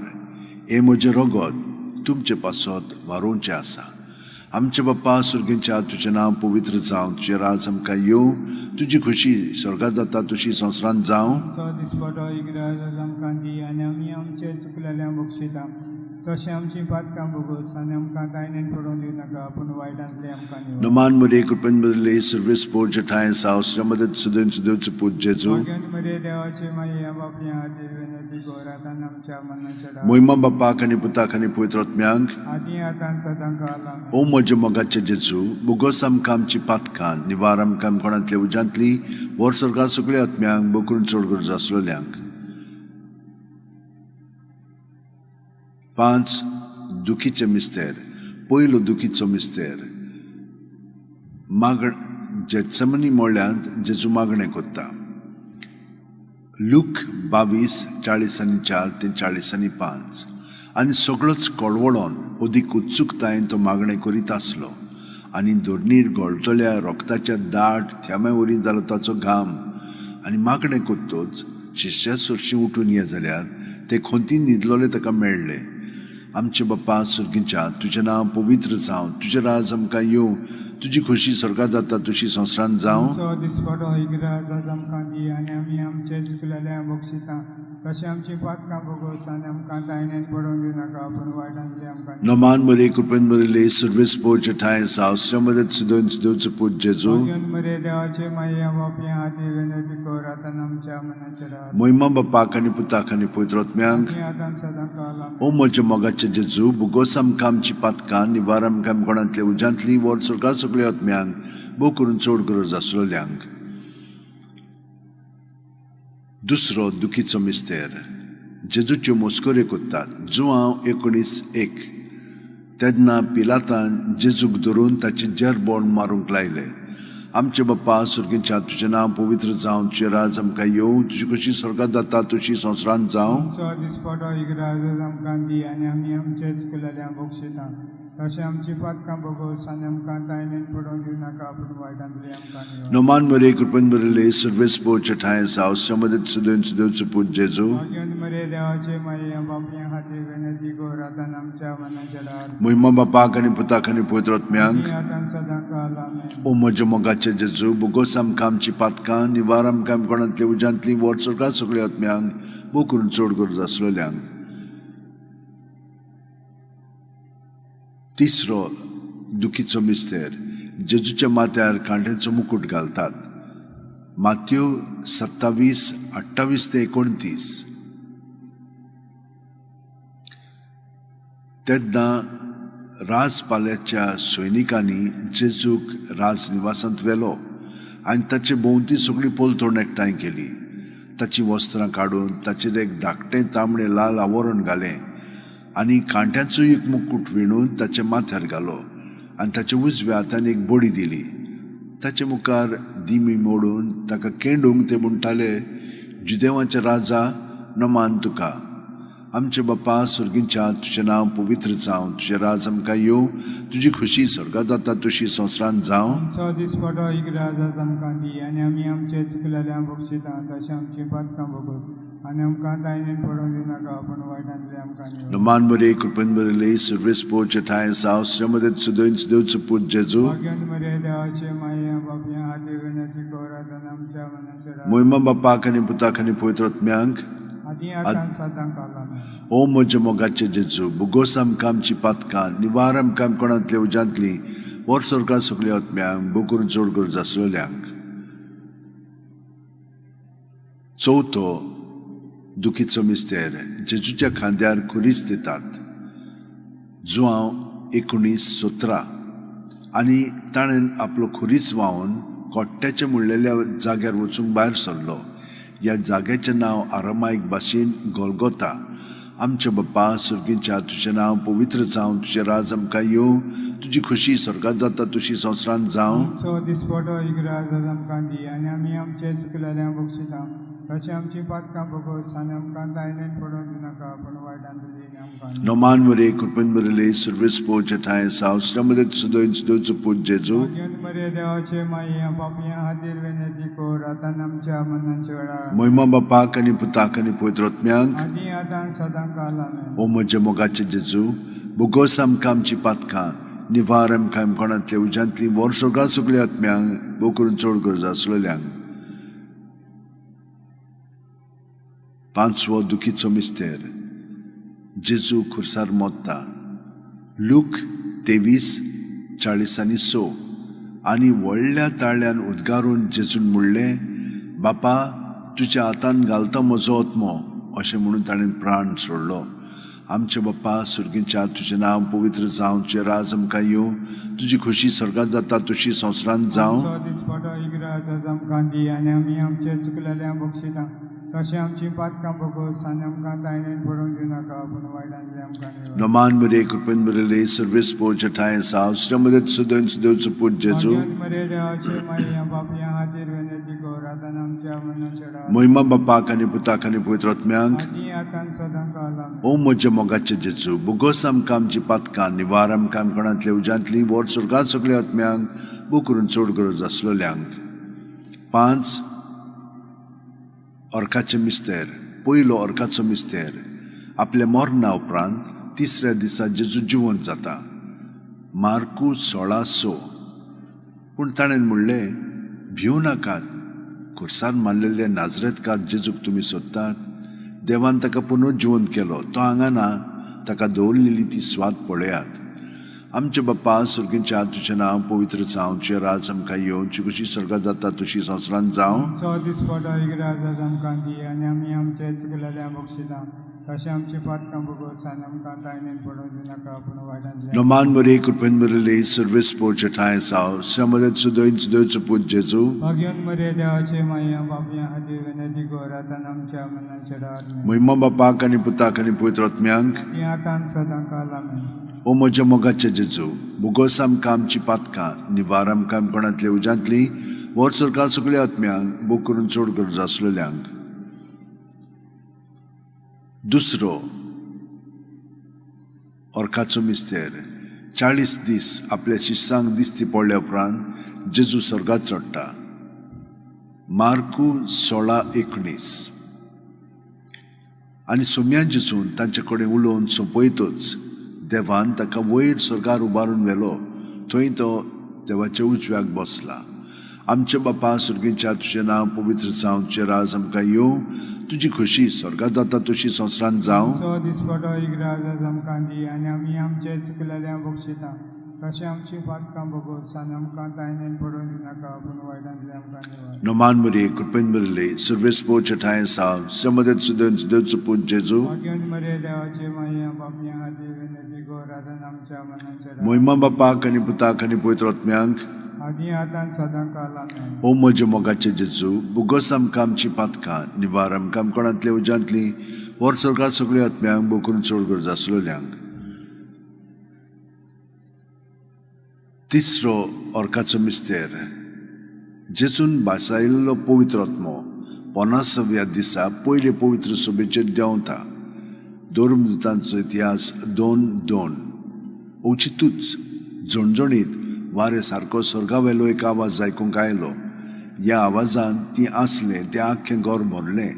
हें म्हजें रगत तुमचे पासत वारोवचें आसा. आमचे बाप्पा सुर्गींच्या तुजें नांव पवित्र जावं, तुजें राज आमकां येवं, तुजी खोशी स्वर्गांत जाता तशी संवसारांत जावं. आमचो दिसपरो इग्राज आमकां दी आनी आमी आमचे चुकलेल्या बक्षिता तशें आमची पातकां भोगोस आनी आमकां दायनेन पडूं दिनाका पूण वायटांतली आमकां निवड. नोमान मरे कृपेन बरले सर्वेस पोरचे ठाय सावस्रमध्ये सदैन देवचो पूत जेजू. मरे देवाचे माये बापया हाती विनती कोरातान आमच्या मनाचेर महिमा बापाक आनी पुताक आनी पवित्र आत्म्यांक. आदी आतां सदां काल आमेन. ओ म्हज्या मोगाचे जेजू. बोगोस आमकां आमची पातकां निवार आमकां कोणांतले उज्यांतली वर स्वर्गांत सगळ्या आत्म्यांक बो करून चड गरज आसलेल्यांक. 5 दुखीचे मिस्तेर. पयलो दुखीचो मिस्तेर जेत्समनी मोळ्यांत जेजू मागणें करता. लूक 22:40-4-40-5. आनी सगळोच कळवळोन अदीक उत्सुकतायेन तो मागणें करीत आसलो. आनी दोडणीर गळटल्या रोगताच्या दाट थेंब्या वरी जालो ताचो घाम. आनी मागणें करतोच शिश्या सरशीं उठून ये जाल्यार ते खोंती न्हिदलोले ताका मेळ्ळे. आमचे बाप्पा सुर्गींच्या तुजें नांव पवित्र जावं, तुजें राज आमकां येवं, तुजी खोशी स्वर्गांत जाता तशी संवसारांत जावं. आमचो दिसपरो इग्राज आज आमकां दी आनी आमी आमचे चुकलेल्या बक्षिता तशें आमची पातकां भोगोस आनी आमकां दायनेन पडूं दिनाका पूण वायटांतली आमकां निवड. नोमान मरे कृपेन बरले सर्वेस पोरचे ठाय सावस्रमध्ये सदैन देवचो पूत जेजू. मरे देवाचे माये बापया हाती विनती कोरातान आमच्या मनाचेर महिमा बापाक आनी पुताक आनी पवित्र आत्म्यांक. आतां सदां काल आमेन. ओ म्हज्या मोगाचे जेजू. बोगोस आमकां आमची पातकां निवार आमकां कोणांतले उज्यांतली वर स्वर्गांत सगळ्या आत्म्यांक बो करून चड गरज आसलेल्यांक. दुसरो दुखीचो मिस्तेर जेजूच्यो मोस्कोऱ्यो कोत्तात. जुवांव 19:1. तेन्ना पिलातान जेजूक धरून ताची जरबोण मारूंक लायले. आमचे बाप्पा सुर्गींच्या तुजें नांव पवित्र जावं, तुजें राज आमकां येवं, तुजी कशी स्वर्गांत जाता तशी संवसारांत जावं. आमचो दिसपरो इग्राज आमकां दी आनी आमी आमचे चुकलेल्या बक्षिता तशें आमची पातकां भोगोस आनी आमकां दायनेन पडूं दिनाका पूण वायटांतली आमकां निवड. नोमान मरे कृपेन बरले सर्वेस पोरचे ठाय सावस्रमध्ये सदैन देवचो पूत जेजू. मरे देवाचे माये बापया हाती विनती कोरातान आमच्या मनाचेर महिमा बापाक आनी पुताक आनी पवित्र आत्म्यांक. आतां सदां काल आमेन. ओ म्हज्या मोगाचे जेजू. बोगोस आमकां आमची पातकां निवार आमकां कोणांतले उज्यांतली वर स्वर्गांत सगळ्या आत्म्यांक बो करून चड गरज आसलेल्यांक. तिसरो दुखीचो मिस्तेर जेजूच्या माथ्यार कांट्याचो मुकुट घालतात. माथ्यू 27:28-29. तेन्ना राजपाल्याच्या सैनिकांनी जेजूक राजनिवासांत व्हेलो आनी ताचे भोंवती सगळी पोलतोड एकठांय केली. ताची वस्त्रां काडून ताचेर एक धाकटें तांबडें लाल आवरण घालें आनी कांट्याचो एक मुकुट विणून ताच्या माथ्यार घालो आनी ताच्या उजव्या हातान एक बडी दिली. ताचे मुखार दिमी मोडून ताका केंडूंक ते म्हणटाले, जुदेवांचे राजा नमान तुका. आमचे बाप्पा सुर्गींच्या तुझें नांव पवित्र जावं, तुझें राज आमकां येवं, तुजी खुशी स्वर्गांत जाता तशी संवसारांत जावं. आमचो दिसपटो इकराज आमकां दी आनी आमी आमचे चुकलेल्या बक्षिता तशें आमची पातकां भोगोस आनी आमकां दायनीन पडोवन दिनाका पूण वायटांतले आमकां निवड. नमान बरे कृपेन बरेले सर्वेस पोचे ठाय साव श्रमदेत सुदोइन सुदेवचो पूत जेजू. भाग्यवंत मरे देवाचे माये बापया हाती विनंती कोरात आनी आमच्या मनाचेर मोहिमा बापाक आनी पुताक आनी पवित्र आत्म्यांक आदी आतां सदांच आमेन. ओ म्हजे मोगाचे जेजू, बुगोस आमकां आमची पातकां, निवार आमकां कोणांतले उज्यांतली, वर स्वर्गांत सगळ्या आत्म्यांक बो करून चड गरज आसलेल्यांक. चवथो दुखीचो मिस्तेर जेजूच्या खांद्यार खुरीस दितात. जुआंव 19:17 आनी ताणें आपलो खुरीस व्हांवन कोट्ट्याच्या मुळ्ळेल्या जाग्यार वचूंक भायर सरलो. ह्या जाग्याचें नांव आरामायक भाशेन गोलगोथा. आमचे बाप्पा सुर्गींच्या तुझें नांव पवित्र जावं, तुजें राज आमकां येवं, तुजी खुशी स्वर्गांत जाता तशी संवसारांत जावं. आमचो दिसपटो इकराज आमकां दी आनी आमी आमचे चुकलेल्या बक्षिता तशें आमची पातकां भोगोस आनी आमकां दायनीन पडोवन दिनाका पूण वायटांतली आमकां. नोमान मरे कृपेन बरेले सर्वेस पोचे ठाय साव श्रमदेत सुदोइन सुदेवचो पूत जेजू. भाग्यवंत मरे देवाचे माये बापया हातीर विनंती कोर आतां आमच्या मनाचे वेळार मोहिमा बापाक आनी पुताक आनी पवित्र आत्म्यांक आदी आतां सदांच आमेन. ओ म्हजे मोगाचे जेजू, बुगोस आमकां आमची पातकां, निवार आमकां कोणांतले उज्यांतली, वर स्वर्गांत सगळ्या आत्म्यांक बो करून चड गरज आसलेल्यांक. पांचवो दुखीचो मिस्तेर जेजू खुर्सार मोत्ता. लूक 23:40-6 आनी व्हडल्या ताळ्यान उद्गारून जेजून म्हणलें, बापा तुज्या हातान घालता म्हजो आत्मो, अशें म्हणून ताणें प्राण सोडलो. आमचे बाप्पा सुर्गींच्या तुजें नांव पवित्र जावं, तुजें राज आमकां येवं, तुजी खुशी स्वर्गांत जाता तशी संवसारांत जावं. आमचो दिसपटो इकराज आमकां दी आनी आमी आमचे चुकलेल्या बक्षिता तशें आमची पातकां भोगोस आनी आमकां दायनीन पडोवन दिनाका पूण वायटांतले आमकां निवड. नोमान बरे कृपेन बरेले सर्वेस पोचे ठाय साव श्रमदेत सुदोइन सुदेवचो पूत जेजू. भाग्यवंत मरे देवाचे माये बापया हातीर विनंती कोर आतां आमच्या मनाचेर मोहिमा बापाक आनी पुताक आनी पवित्र आत्म्यांक आदी आतां सदांच आमेन. ओ म्हजे मोगाचे जेजू, बुगोस आमकां आमची पातकां, निवार आमकां कोणांतले उज्यांतली, वर स्वर्गांत सगळ्या आत्म्यांक बो करून चड गरज आसलेल्यांक. 5 अर्काचे मिस्तेर. पयलो अर्काचो मिस्तेर. आपल्या मरणा उपरांत तिसऱ्या दिसा जेजू जिवंत जाता. मार्कू 16:6. पूण ताणें म्हणलें, भिवू नाकात, खुर्सार मारलेले नाजरेतकार जेजूक तुमी सोदतात. देवान ताका पुनः जिवंत केलो, तो हांगा ना, ताका दवरलेली ती स्वाद पळयात. आमचे बाप्पा सुर्गींच्या तुजें नांव पवित्र जावं, तुजें राज आमकां येवं, तुजी खुशी स्वर्गांत जाता तशी संवसारांत जावं. आमचो दिसपटो इकराज आमकां दी आनी आमी आमचे चुकलेल्या बक्षिता तशें आमची पातकां भोगोस आनी आमकां दायनीन पडोवन दिनाका पूण वायटांतले. नोमान बरे कृपेन बरेले सर्वेस पोचे ठाय साव श्रमदेत सुदोइन सुदेवचो पूत जेजू. भाग्यवंत मरे देवाचे माये बापया हातीर विनंती कोर आतां आमच्या मनाचेर आमेन. मोहिमा बापाक आनी पुताक आनी पवित्र आत्म्यांक आदी आतां सदांच आमेन. ओ म्हजे मोगाचे जेजू, बुगोस आमकां आमची पातकां, निवार आमकां कोणांतले उज्यांतली, वर स्वर्गांत सगळ्या आत्म्यांक बो करून चड गरज आसलेल्यांक. दुसरो अर्काचो मिस्तेर. 40 दीस आपल्या शिश्यांक दिसती पडल्या उपरांत जेजू स्वर्गांत चडटा. मार्कू 16:19. आनी सोम्या जेजून तांचे कडेन उलोवन सोंपयतच देवान ताका वयर स्वर्गार उबारून व्हेलो. थंय तो देवाच्या उजव्याक बसला. आमचे बापा सुर्गींच्या तुजें नांव पवित्र जावं, तुजें राज आमकां येवं, तुजी खुशी स्वर्गांत जाता तशी संवसारांत जावं. आमचो दिसपटो इकराज आमकां दी आनी आमी आमचे चुकलेल्या बक्षिता तशें आमची पातकां भोगोस आनी आमकां दायनीन पडोवन दिनाका पूण वायटांतले आमकां निवड. नोमान मरे कृपेन बरेले सर्वेस पोचे ठाय साव श्रमदेत सुदोइन सुदेवचो पूत जेजू. भाग्यवंत मरे देवाचे माये बापया हातीर विनंती कोर आतां आमच्या मनाचेर मोहिमा बापाक आनी पुताक आनी पवित्र आत्म्यांक आदी आतां सदांच आमेन. ओ म्हजे मोगाचे जेजू, बुगोस आमकां आमची पातकां, निवार आमकां कोणांतले उज्यांतली, वर स्वर्गांत सगळ्या आत्म्यांक बो करून चड गरज आसलेल्यांक. तिसरो अर्काचो मिस्तेर. जेजून भासायिल्लो पवित्र आत्मो 50व्या दिसा पयले पवित्र सभेचेर देंवता. धर्मदूतांचो इतिहास 2:2. ओचितूच झणझणीत वारे सारको स्वर्गावेलो एक आवाज आयकूंक आयलो. ह्या आवाजान ती आसले ते आख्खें घर भरलें.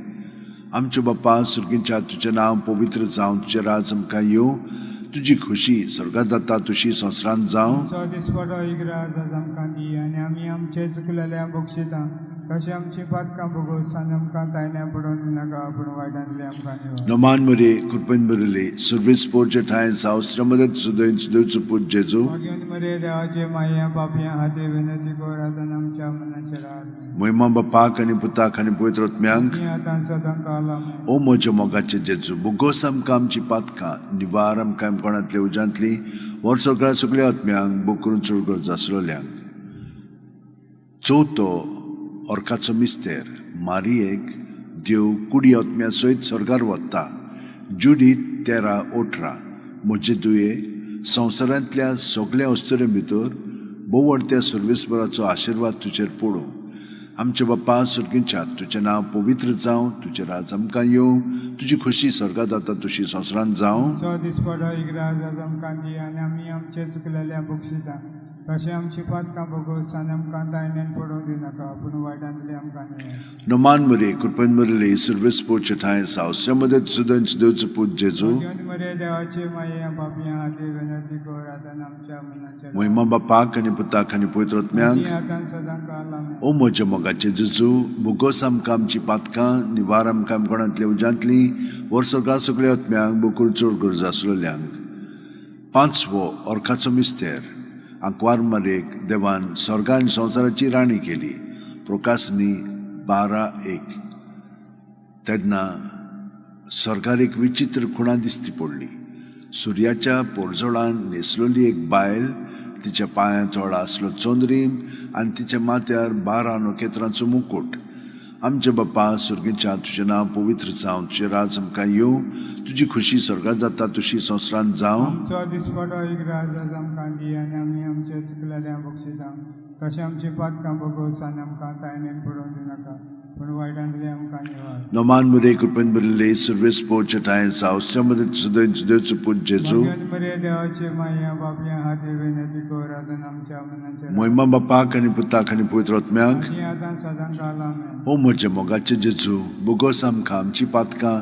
आमचे बाप्पा सुर्गींच्या तुजें नांव पवित्र जावं, तुजें राज आमकां येवं, तुजी खुशी स्वर्गांत जाता तशी संवसारांत जावं. आमचो दिसपडो इग्राज आमकां दी आनी आमी आमचे चुकलेल्या बक्षितां तशें आमची पातकां भोगोस आनी आमकां तायण्या पडोवन नाका, पूण वायटांतली आमकां निवड. नोमान मरे कृपेन बरयली सर्वीस पोरचे ठाय सावस्रामध्ये सुदैन सुदैवचो पूत जेजू. मागीर मरे देवाचे माया पापया हाते विनंती कर आतां आमच्या मनाचेर हाड. महिमा बापाक आनी पुताक आनी पवित्र आत्म्यांक. आतां सदां कालाम. ओ म्हज्या मोगाचे जेजू, बुगोस आमकां आमची पातकां निवार आमकां कोणांतले उज्यांतली वर सगळ्या सगळ्या आत्म्यांक बूक करून चड गरज आसलेल्यांक. चवथो ऑर्काचो मिस्तेर मारियेक देव कुडी आत्म्या सयत स्वर्गार वता. जुडीत 13:18. म्हजे दुये संवसारांतल्या सगळ्या अस्तुरे भितर बोवडत्या सर्वेस्पराचो आशिर्वाद तुजेर पडूं. आमचे बाप्पा सुर्गींच्या तुजें नांव पवित्र जावं, तुजें राज आमकां येवं, तुजी खुशी स्वर्गांत जाता तशी संवसारांत जावं. आमचो दिसपडो इग्राज आमकां दी आनी आमी आमचे चुकलेल्या बक्षितां तशें आमची पातकां भोगोस आनी आमकां तायण्यान पडोवं दिनाका, पूण वायटांतली आमकां निवड. नोमान मरे कृपेन बरयली सर्वेस पोरचे ठाय सावस्रामध्ये सुदैन सुदैवचो पूत जेजू. मरे देवाचे माया पापया हाते विनंती कर आतां आमच्या मनाचेर. महिमा बापाक आनी पुताक आनी पवित्र आत्म्यांक. आतां सदां कालाम. ओ म्हज्या मोगाचे जेजू, बुगोस आमकां आमची पातकां निवार आमकां कोणांतले उज्यांतली वर सगळ्या सगळ्या आत्म्यांक बूक चड गरज आसलेल्यांक. 5वो ऑर्काचो मिस्तेर आंकवार मरेक देवान स्वर्गा आनी संवसाराची राणी केली. प्रकाशनी 12:1. तेन्ना स्वर्गार एक विचित्र खुणा दिसती पडली. सुर्याच्या पोरजोळान न्हेसलेली एक बायल, तिच्या पांयां थोडा आसलो चोंदरीम आनी तिच्या माथ्यार 12 नखेत्रांचो मुकुट. आमचे बाप्पा सुर्गींच्या तुजें नांव पवित्र जावं, तुजें राज आमकां येवं, तुजी खुशी स्वर्गांत जाता तशी संवसारांत जावं. आमचो दिसपडो इग्राज आमकां दी आनी आमी आमचे चुकलेल्या बक्षितां तशें आमची पातकां भोगोस आनी आमकां तायण्यान पडोवं दिनाका, पूण वायटांतली आमकां निवड. नोमान मरे कृपेन बरयली सर्वेस पोरचे ठाय सावस्रामध्ये सुदैन सुदैवचो पूत जेजू. मरे देवाचे माया पापया हाते विनंती कर आतां आमच्या मनाचेर. महिमा बापाक आनी पुताक आनी पवित्र आत्म्यांक. आतां सदां कालाम. ओ म्हजे मोगाचे जेजू, बुगोस आमकां आमची पातकां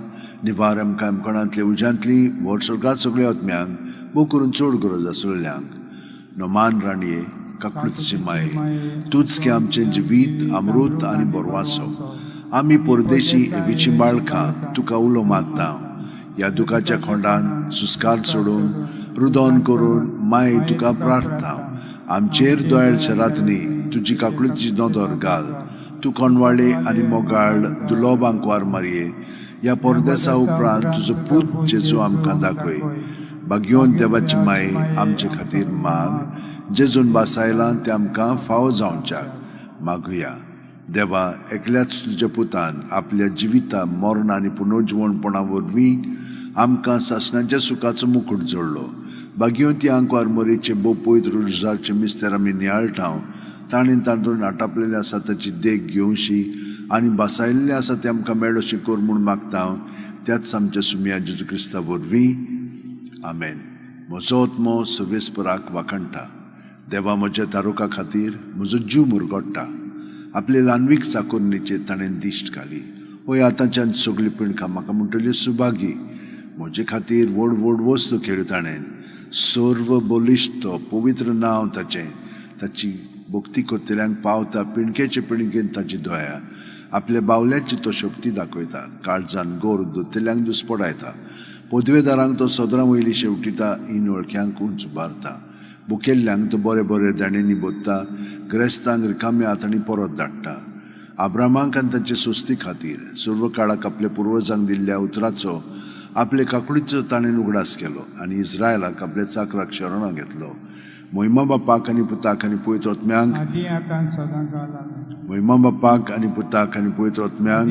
निवार आमकां कोणांतले उज्यांतली वर स्वर्गांत सगळ्या आत्म्यांक बूक करून चड गरज आसलेल्यांक. नोमान राणये काकुळीची माये, तूच की आमचें जिवीत अमृत आनी बोरवासो. आमी परदेशी एबीची बाळखां तुका उलो मागता. ह्या दुखाच्या खोंडान सुस्कार सोडून रुदोन करून माये तुका प्रार्थना. आमचेर दोळ्याळ शरातनी तुजी काकुळीची नदर घाल. तूं कोणवाळे आनी मोगाळ दुलोब आंकवार मारये. ह्या परदेसा उपरांत तुजो पूत जेजू आमकां दाखय. भाग्योन देवाची माये आमचे खातीर माग. जेजून बासायलां ते आमकां फावो जावच्याक मागुया. देवा, एकल्याच तुज्या पुतान आपल्या जिविता मरण आनी पुनर्जीवणपणा वरवीं आमकां सासणाच्या सुखाचो मुकुट जोडलो. भाग्योन ती आंकवार मरेचे बो पवित्र रुजाचे मिस्तेर आमी नियाळटाव. ताणें तातूंत आटापलेले आसा ताची देख घेवशी आनी बासायल्ले आसा ते आमकां मेळोशी कर म्हूण मागता. त्याच आमच्या सुमया जेजू क्रिस्ता वरवीं. आमेन. म्हजो आत्मो सर्वेस्पराक वाखणटा. देवा, म्हज्या तारुका खातीर म्हजो जीव मुरगोडटा. आपले ल्हानवीक चाकोरणीचे ताणें दिश्ट घाली. होय, आतांच्यान सगळी पिणकां म्हाका म्हणटल्यो सुभागी. म्हजे खातीर व्हड व्हड वस्तू खेळ ताणें. सर्व बलिश्ट पवित्र नांव ताचें. ताची भक्ती करतल्यांक पावता. पिणकेचे पिणकेन ताची दोया. आपल्या बावल्याची तो शक्ती दाखयता. काळजान गोर दोतल्यांक दुस्पडायता. पदवेदारांक तो सदरां वयली शेवटिता. इन वळख्यांक उंच उबारता. बुकेल्ल्यांक तो बरे बरे दाणेंनी बोत्ता. ग्रेस्तांक रिकाम्या हातांनी परत धाडटा. आब्रामांक आनी ताचे सोस्ती खातीर सर्व काळाक आपल्या पुर्वजांक दिल्ल्या उतराचो आपले काकुळीचो ताणें उगडास केलो आनी इस्रायलाक आपल्या चाकराक शरणां घेतलो. महिमा बापाक आनी पुताक आनी पवित्र आत्म्यांक. महिमा बापाक आनी पुताक आनी पवित्र आत्म्यांक.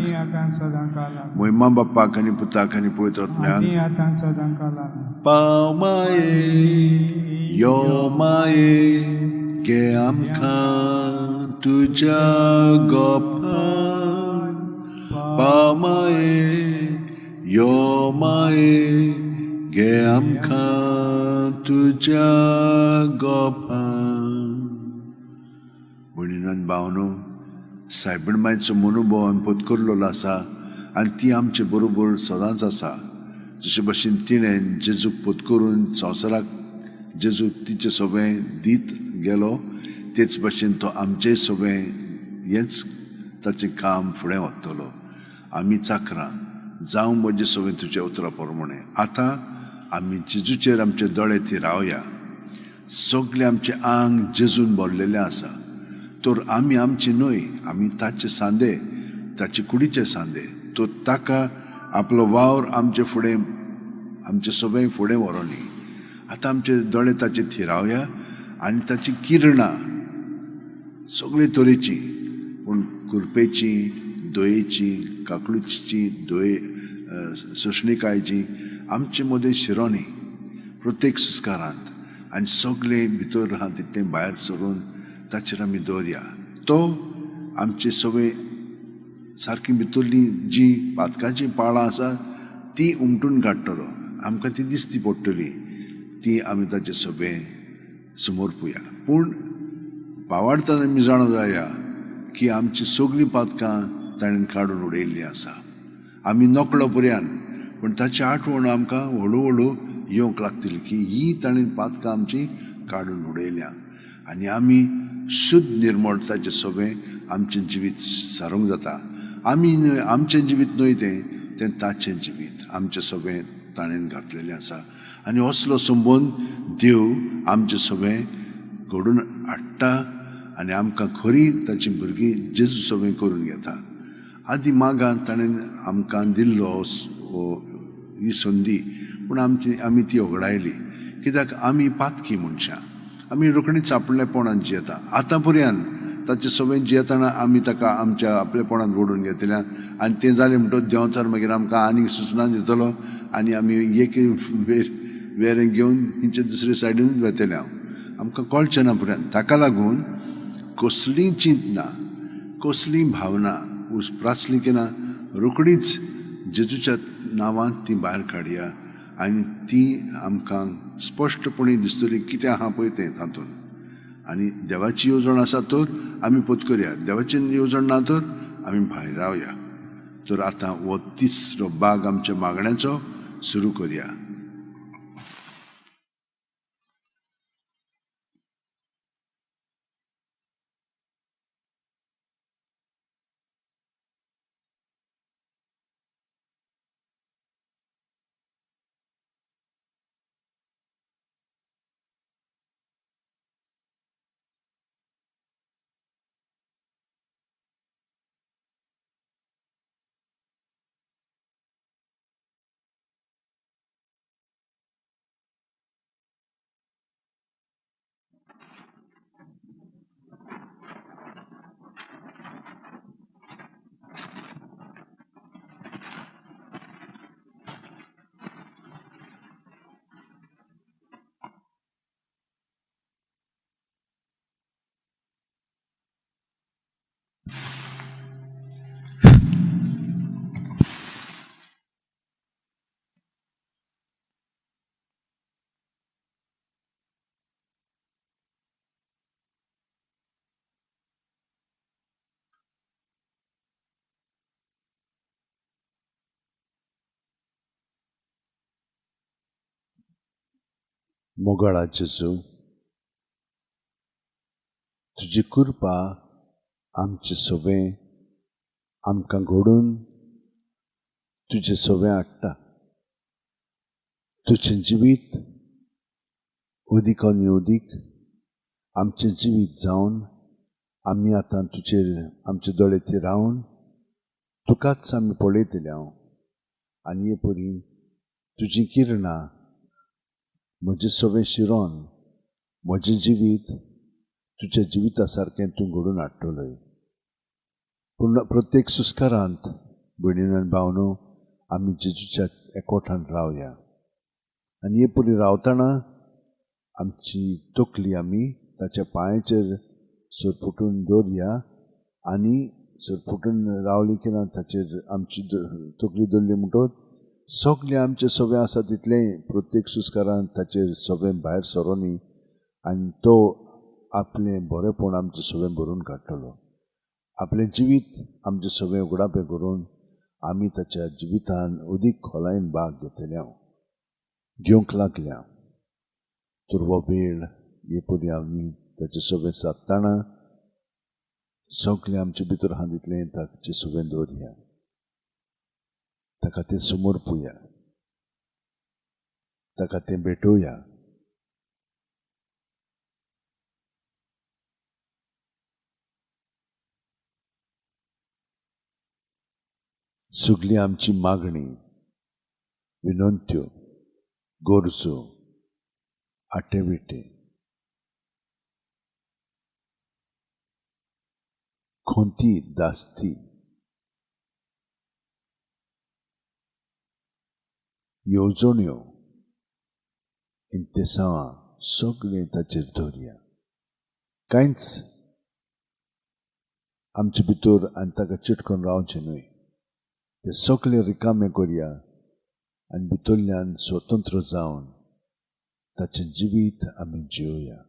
महिमा बापाक आनी पुताक आनी पवित्र आत्म्यांक. पाव माये यो माये गे आमकां तुज्या गोपान. पाव माये यो माये घे आमकां तुज्या गोपान. भयणीन भावनो, सायबीणमायचो मनोभव आमी पत्करलेलो आसा आनी ती आमचे बरोबर सदांच आसा. जशे भाशेन तिणें जेजूक पत्करून संवसाराक जेजू तिचें सगळें दीत गेलो, तेच भाशेन तो आमचें सगळें हेंच ताचें काम फुडें व्हरतलो. आमी चाकरां जावं म्हजें सगळें तुज्या उतरा प्रमाणें. आतां आमी जेजूचेर आमचे दोळे थिरावया. सगळें आमचें आंग जेजून भरलेलें आसा. तर आमी आमची न्हय, आमी ताचे सांदे, ताचे कुडीचे सांदे. तो ताका आपलो वावर आमचे फुडें, आमचे सगळें फुडें व्हरोनी. आतां आमचे दोळे ताचे थिरावया आनी ताची किरणां सगळे तरेची, पूण कुरपेची, दोयेची, काकळुची, सोशणिकायची आमचे मदें शिरोनी प्रत्येक सुस्कारांत, आनी सगळे भितर आहा तितलें भायर सरून ताचेर आमी दवरया. तो आमचे सगळे सारकी भितरली जी पातकाची पाळां आसा ती उमटून काडटलो. आमकां ती दिसती पडटली, ती आमी ताचे सगळें समोर पळोवया. पूण भावार्थान आमी जाणो जाया की आमची सगळीं पातकां ताणें काडून उडयल्लीं आसा. आमी नकळो पर्यान, पूण ताची आठवण आमकां हळू हळू येवंक लागतली की ही ताणें पातकां आमची काडून उडयल्या. आनी आमी शुद्ध निर्मळताचें सगळें आमचें जिवीत सारूंक जाता. आमी आमचें जिवीत न्हय तें ताचें जिवीत आमचें सगळें ताणें घातलेलें आसा. आनी असलो संबंद देव आमचें सगळें घडोवन हाडटा आनी आमकां खरी ताची भुरगीं जेजू सगळें करून घेता. आदी मागान ताणें आमकां दिल्लो ही संदी, पूण आमी ती वगडायली. कित्याक आमी पातकी मनशां, आमी रोखडीच आपलेपणान जियेता. आतां पर्यंत ताचें सगळें जियेतना आमी ताका आमच्या आपलेपणान ओडून घेतल्या आनी तें जालें म्हणटच देंवचार मागीर आमकां आनीक सुचना दितलो आनी आमी एक वेरें घेवन तेंचे दुसरे सायडीनूच वेतले. आमकां कळचें ना पर्यंत. ताका लागून कसलीय चिंत ना, कसलीय भावना उस्प्रासली की ना, रोखडीच जेजूच्या नांवांत ती भायर काडया आनी ती आमकां स्पश्टपणी दिसतली कितें आहा पळय तें तातूंत. आनी देवाची येवजण आसा तर आमी पत्करया, देवाची येवजण ना तर आमी भायर रावया. तर आतां हो तिसरो भाग आमच्या मागण्याचो सुरू करया. मोगाळा जेजू, तुजी कृपा आमचें सगळें आमकां घडोवन तुजें सगळें हाडटा. तुजें जिवीत अदीक आनी अदीक आमचें जिवीत जावन आमी आतां तुजेर आमचे दोळे थिरावन तुकाच आमी पळयतले हांव. आनी हे परी तुजी किरणां म्हजें सगळें शिरोन, म्हजें जिवीत तुज्या जिविता सारकें तूं घडोवन हाडटलोय. पूण प्रत्येक सुस्कारांत भयणीन आनी भावनो आमी जेजूच्या एकवटान रावया. आनी हे परी रावतना आमची तकली आमी ताच्या पांयाचेर सरपुटून दवरया. आनी सरपुटून रावली की ना ताचेर आमची तकली दवरली म्हणटच सगळे आमचे सवे आसा तितले प्रत्येक सुस्कारान ताचेर सवे भायर सरोनी आनी तो आपले बरेपण आमचे सवे भरून काडटलो. आपले जिवीत आमचे सवे उगडापे करून आमी ताच्या जिवितान अदीक खोलायेन भाग घेवंक लागल्या. तर हो वेळ येपरी आमी ताचे सवे सादतना सगळे आमचे भितर आहा तितलें ताचे सवे दवरया, ताका तें समर्पुया, ताका तें भेटोवया. सगळी आमची मागणी, विनंत्यो, गरजो, आटेविटे खोंती दास्ती येवजण्यो इंतेसावां सगळें ताचेर दवरया. कांयच आमचे भितर आनी ताका चिटकून रावचें न्हय. ते सगळे रिकामे करया आनी भितरल्यान स्वतंत्र जावन ताचें जिवीत आमी जियोया.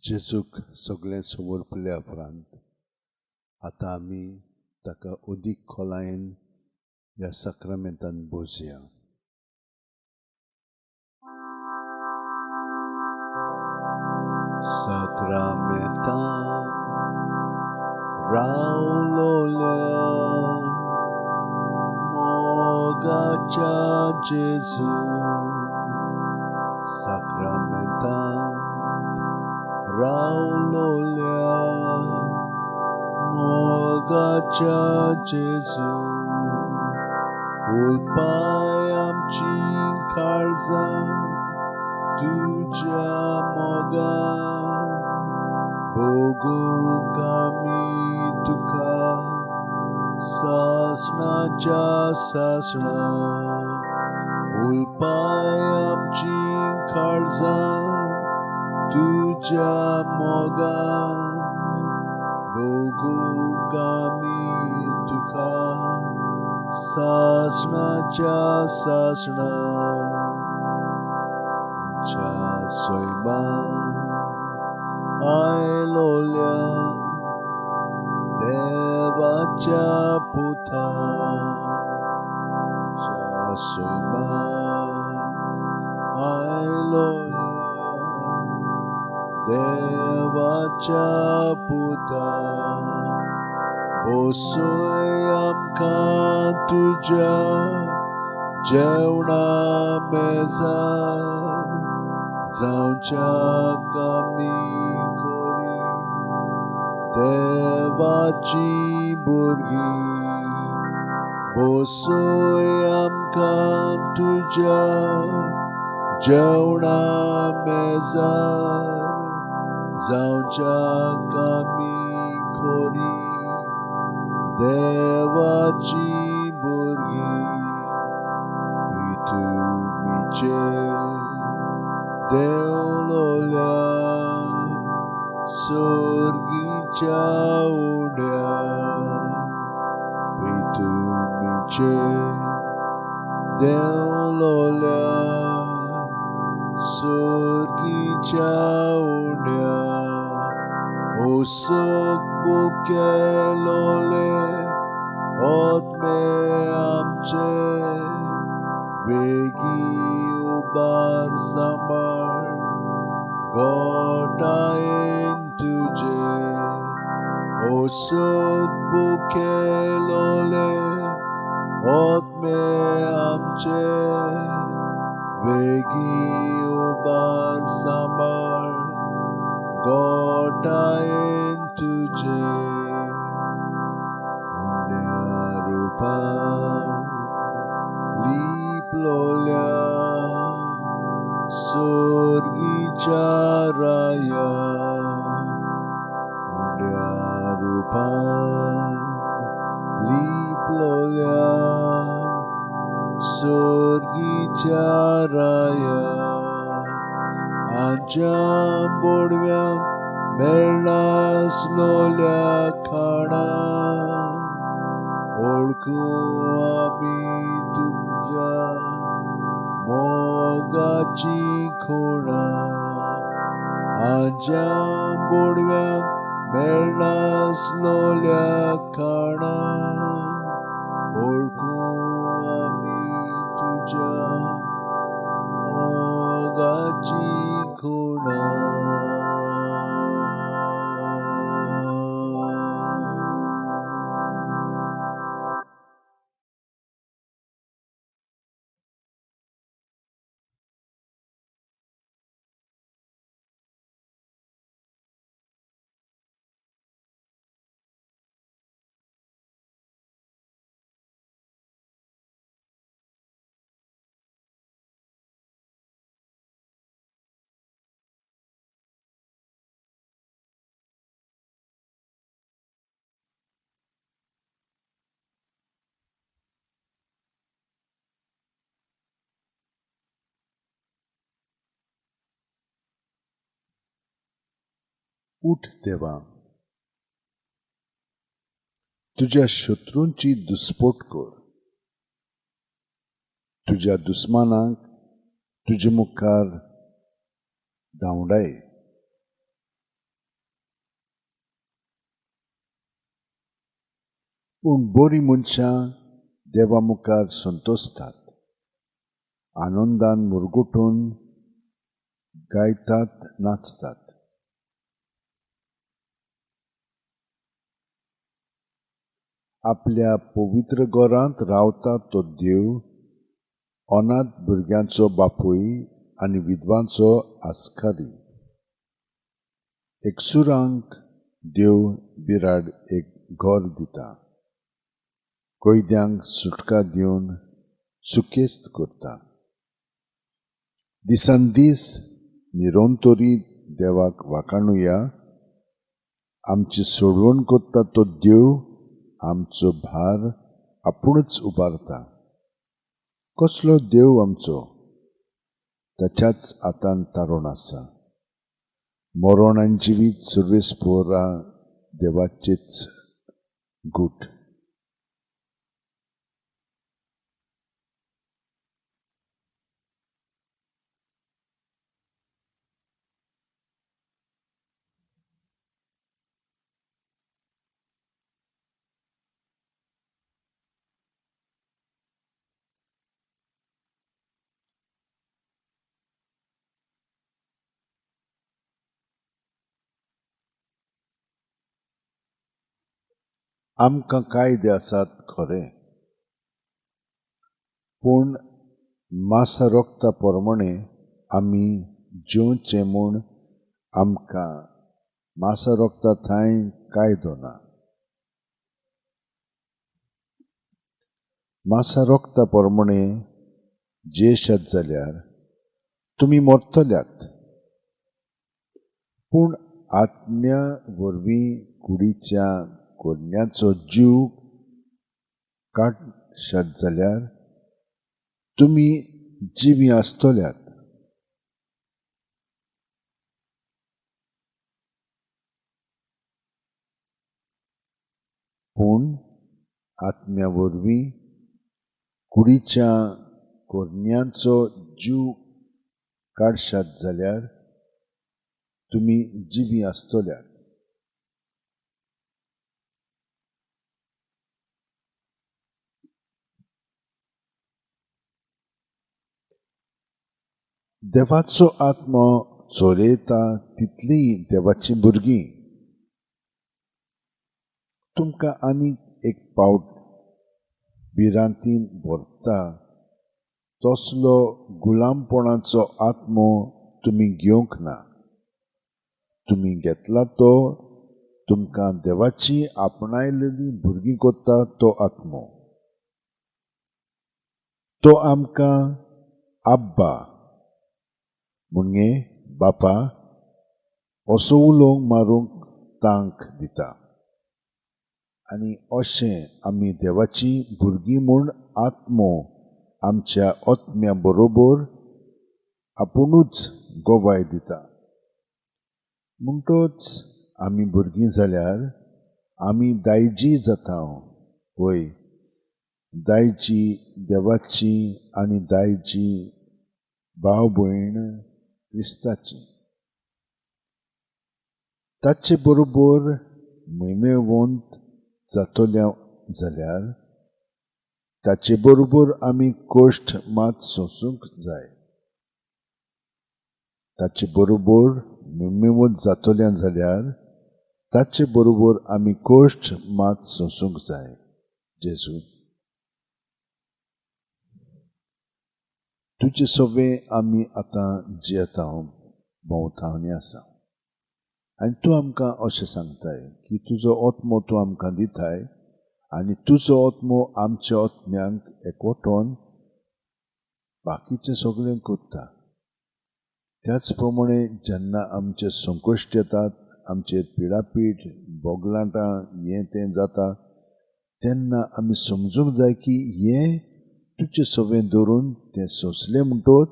जेजूक सगळें समर्पिल्ल्या उपरांत आतां आमी ताका अदीक खोलायेन ह्या साक्रामेंतान बोजया. Sacramental Raulolia Mogacha Jesu Sacramental Raulolia Mogacha Jesu Ulpai amchi kaळजा तुझ्या मोगान भोगूंक आमी तुका सासणाच्या सासणा उलपाय आमची काळजां तुझ्या मोगान भोगूंक आमी तुका सासणाच्या सासणा Soiman Ailolia Devacha Puta Soiman Ailolia Devacha Puta Bosoyamka Tuja Jeuna Mezar जावच्या कामी कोरी देवाची भुरगीं बसोय आमकां तुज्या जेवणा मेजार जावच्या कामी कोरी देवाची भुरगीं प्रितुमीचे देवलोल्या सोर्गीच्या उड्या प्रितुमीचे देवलोल्या सोर्गीच्या उड्या ओसोक बुकेलोले ओतमे आमचे बेगी उबार सांबाळ गोटायेन तुजे ओसोक बुकेलोले ओतमे आमचे बेगी उबार सांबाळ गोटायेन तुजे पुण्या रूपा लिपलोल्या सोर्गीच्या राया पुण्या रूपा लिपलोल्या सोर्गीच्या राया आमच्या बोडव्या मेळनासलोल्या खाणा ओळखू आमी तुझ्या मोगाची खुणा आमच्या बोडव्या मेळनासलोल्या खाणा ओळखू आमी तुझ्या मोगाची खुणा उठ देवा तुझ्या शत्रूंची दुस्पोट कर तुझ्या दुस्मानांक तुझे मुखार धांवडाय पूण बरी मनशां देवा मुखार संतोसतात, आनंदान मुरगुटून गायतात, नाचतात. आपल्या पवित्र घरांत रावता तो देव अनाथ भुरग्यांचो बापूय आनी विधवांचो आस्कारी. एकसुरांक देव बिराड एक घर दिता, कोयद्यांक सुटका दिवन सुकेस्त करता. दिसान दीस निरंतरी देवाक वाखाणुया. आमची सोडवण करता तो देव आमचो भार आपुणूच उबारता. कसलो देव आमचो, ताच्याच हातान तारण आसा. मरण आनी जिवीत सर्वेस पोरा देवाचेच गूट. आमकां कायदे आसात खरें, पूण मासा रोगता प्रमाणे आमी जेवचें म्हूण आमकां मासा रोगता थंय कायदो ना. मासा रोगता प्रमाणे जेशात जाल्यार तुमी मरतल्यात, पूण आत्म्या वरवीं कुडीच्या कोन्याचो जीव काडशात जाल्यार तुमी जिवी आसतल्यात. पूण आत्म्या वरवीं कुडीच्या कोन्याचो जीव काडशात जाल्यार तुमी जिवी आसतल्यात. देवाचो आत्मो चोरयता तितली देवाची भुरगीं. तुमकां आनीक एक पावट भिरांतीन भरता तसलो गुलामपणाचो आत्मो तुमी घेवंक ना. तुमी घेतला तो तुमकां देवाची आपणायलेली भुरगीं कोत्ता तो आत्मो. तो आमकां आब्बा मुगे बापा असो उलोवंक मारूंक तांक दिता. आनी अशें आमी देवाची भुरगीं म्हूण आत्मो आमच्या आत्म्या बरोबर आपुणूच गोवाय दिता. म्हणटच आमी भुरगीं जाल्यार आमी दायजी जाता. वय दायजी देवाची आनी दायजी भाव भयण क्रिस्ताची. ताचे बरोबर मैमेवंत जातल्या जाल्यार ताचे बरोबर आमी कश्ट मात सोंसूंक जाय. ताचे बरोबर मैमेवंत जातल्या जाल्यार ताचे बरोबर आमी कश्ट मात सोंसूंक जाय. जेजू तुजे सवे आमी आतां जियेता भोंवतावनी आसा. आनी तूं आमकां अशें सांगताय की तुजो आत्मो तूं आमकां दिताय आनी तुजो आत्मो आमच्या आत्म्यांक एकवटोन बाकीचें सगळें करता. त्याच प्रमाणे जेन्ना आमचे संकश्ट येतात, आमचेर पिडापीड बोगलांटां हें तें जाता, तेन्ना आमी समजूंक जाय की हें तुजे सवें धरून तें सोंसलें म्हणटोच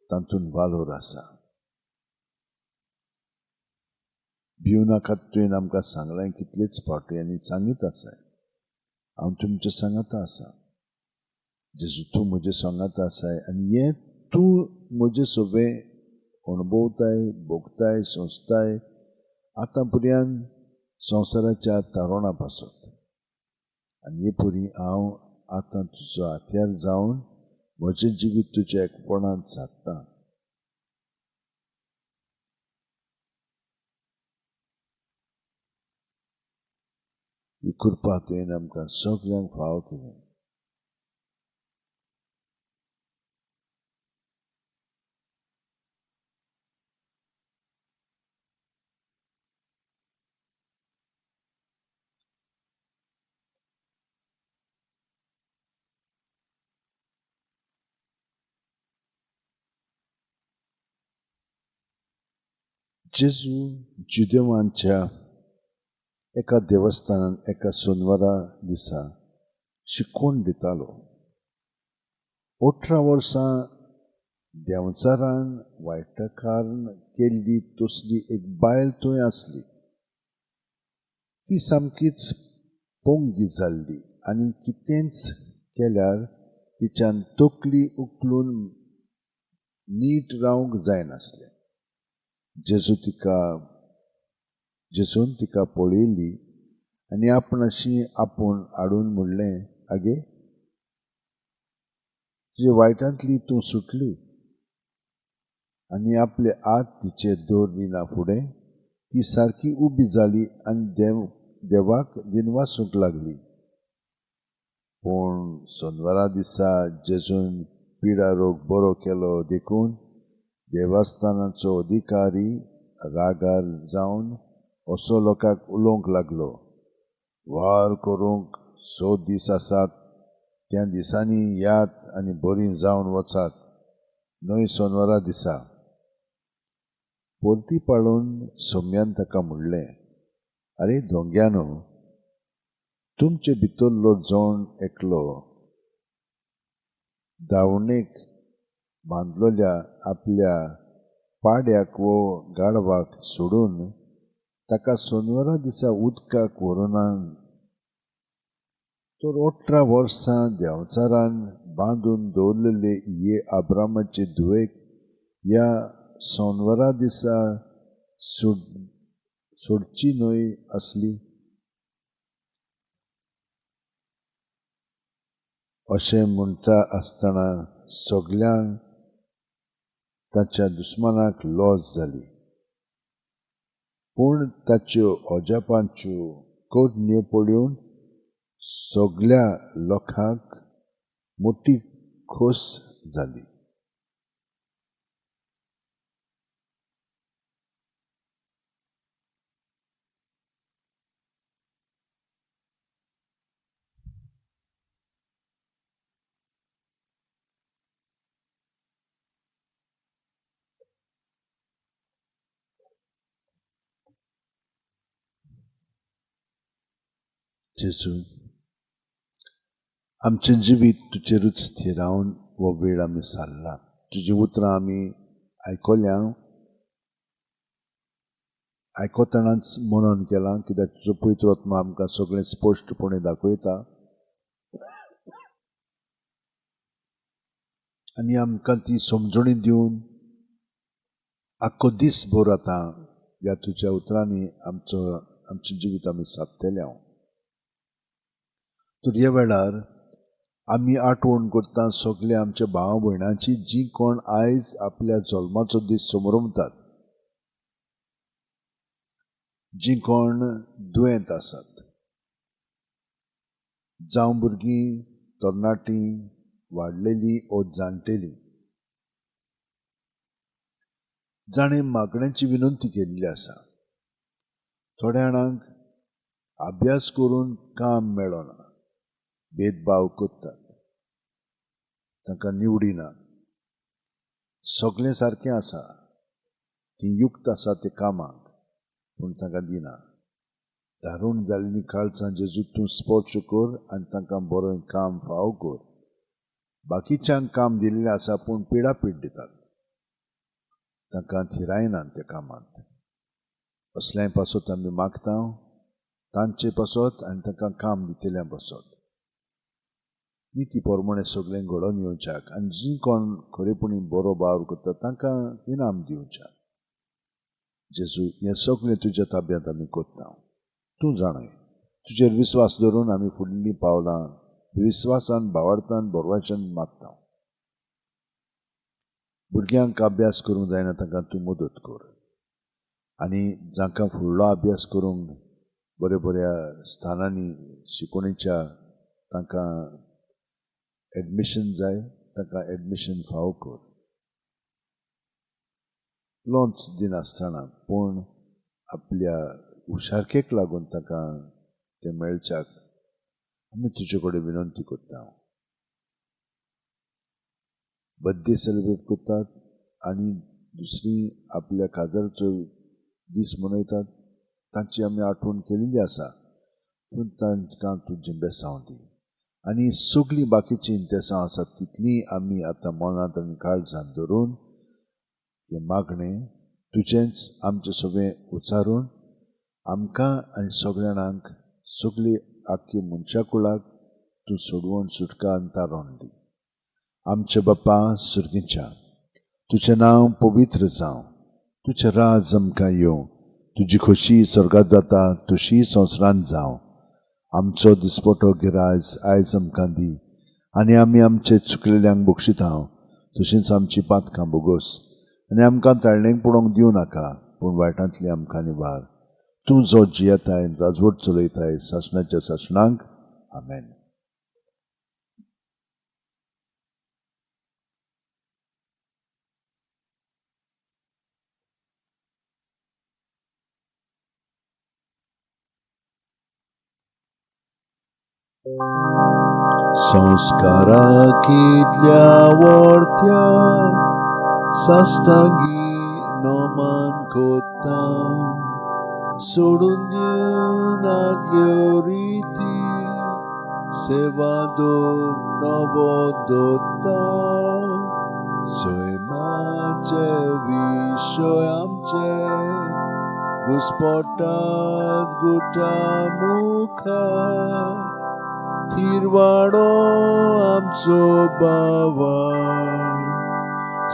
तातूंत वालोर आसा. भिव नाकात तुवें आमकां सांगलें कितलेच फावटी आनी सांगीत आसाय. हांव तुमच्या सांगाता आसा. जेजू तूं म्हजे सांगाता आसाय आनी हें तूं म्हजे सवें अणभवताय, भोगताय, सोंसताय आतां पर्यंत संवसाराच्या तारोणा पासत. आनी हे पुरी हांव आतां तुजो हात्यार जावन म्हजें जिवीत तुज्या एकपणांत सादतां. ही कृपा तुवें आमकां सगळ्यांक फाव केली. जेजू जुदेवांच्या एका देवस्थानांत एका सोनवारा दिसा शिकवण दितालो. 18 वर्सां देंवचारान वायटकारान केल्ली तसली एक बायल थंय आसली. ती सामकीच पोंगी जाल्ली आनी कितेंच केल्यार तिच्यान तकली उखलून नीट रावंक जायनासलें. जेजून तिका पळयली आनी आपणाशी आपूण हाडून म्हणलें, आगे तुजे वायटांतली तूं सुटली. आनी आपले हात तिचेर दवरिना फुडें ती सारकी उबी जाली आनी देवाक दिनवासूंक लागली. पूण सोनवारा दिसा जेजून पिडा रोग बरो केलो देखून देवस्थानाचो अधिकारी रागार जावन असो लोकांक उलोवंक लागलो, वार करूंक 6 दीस आसात, त्या दिसांनी यात आनी बरीं जावन वचात, न्हय सोनवारा दिसा. परती पाळून सोम्यान ताका म्हणलें, आरे दोंग्यानो, तुमचे भितरलो जण एकलो दावणेक बांदलोल्या आपल्या पाड्याक वो गाडवाक सोडून ताका सोनवारा दिसा उदकाक व्हरुना, तर 18 वर्सां देंवचारान बांदून दवरलेले हे आब्रामाचे धुवेक ह्या सोनवारा दिसा सोडची न्हय आसली. अशें म्हणटा आसतना सगळ्यांक ताच्या दुस्मानाक लॉस जाली. पूण ताच्यो अजापांच्यो करण्यो पळोवन सगळ्या लोकांक मोठी खोस जाली. जेजू, आमचें जिवीत तुजेरूच स्थिरावन हो वेळ आमी सारला. तुजी उतरां आमी आयकोतनाच मनन केलां, कित्याक तुजो पवित्र आत्मा आमकां सगळें स्पश्टपणे दाखयता आनी आमकां ती समजणी दिवन आख्खो दीस भर आतां ह्या तुज्या उतरांनी आमचें जिवीत आमी सादतले. तर ह्या वेळार आमी आठवण करता सगळ्या आमच्या भाव भयणांची जी कोण आयज आपल्या जल्माचो दीस समोरतात, जी कोण दुयेंत आसात, जावं भुरगीं, तरणाटीं, वाडलेलीं ओ जाणटेलीं. जाणें मागण्यांची विनंती केल्ली आसा. थोड्या जाणांक अभ्यास करून काम मेळना, भेदभाव करतात, तांकां निवडिना. सगळें सारकें आसा, ती युक्त आसा ते कामाक, पूण तांकां दिना. दारूण जाल्लीं काळजां जेजू तूं स्पर्श कर आनी तांकां बरें काम फाव कर. बाकीच्यांक काम दिल्लें आसा पूण पिडापीड दितात, तांकां थिरायनात त्या कामांत. असल्यां पासत आमी मागता, तांचे पासत आनी तांकां काम दितल्या पासत निती प्रमाणे सगळें घडोवन येवच्याक आनी जी कोण खरेपणी बरो भाव करता तांकां इनाम दिवच्याक. जेजू, हें सगळें तुज्या ताब्यांत आमी करता. तूं जाणय, तुजेर विस्वास धरून आमी फुडलीं पावलां विस्वासान भावार्थान बरवाच्यान मागता. भुरग्यांक अभ्यास करूंक जायना तांकां तूं मदत कर आनी जांकां फुडलो अभ्यास करूंक बऱ्या बऱ्या स्थानांनी शिकवणीच्या तांकां एडमिशन जाय तांकां एडमिशन फावो कर. लोन्स दिनासतना पूण आपल्या हुशारकेक लागून ताका ते मेळच्याक आमी तुजे कडेन विनंती करता. बर्थडे सेलिब्रेट करतात आनी दुसरी आपल्या काजारचो दीस मनयतात तांची आमी आठवण केलेली आसा पूण तांकां तुजें बेसांव दी आनी सगळीं बाकीचीं इंतेसां आसात तितलीं आमी आतां मनांत आनी काळजांत धरून हें मागणें तुजेंच आमचें सगळें उचारून आमकां आनी सगळ्या जाणांक सगळी आख्खी मनशा कुळाक तूं सोडवण सुटका अंतारोन दी. आमचे बाप्पा सुर्गीच्या तुजें नांव पवित्र जावं, तुजें राज आमकां येवं, तुजी खोशी स्वर्गांत जाता तशी संवसारांत जावं. आमचो दिसपटो गिरायज आयज आमकां दी आनी आमी आमचे चुकलेल्यांक बक्षिता तशींच आमची पातकां बोगोस आनी आमकां ताळणेक पडोवंक दिवं नाका पूण वायटांतली आमकां निवार. तूं जो जियेताय राजवट चलयताय सासणाच्या सासणांक. आमेन. संस्काराकितल्या वर्त्या साश्टांगी नोमान कोत्ता सोडून दिवन आदल्यो रिती सेवा दो नवो दोत्ता सैमाचे विशय आमचे घुस्पटात गुटा मुखा थिरवाडो आमचो बावा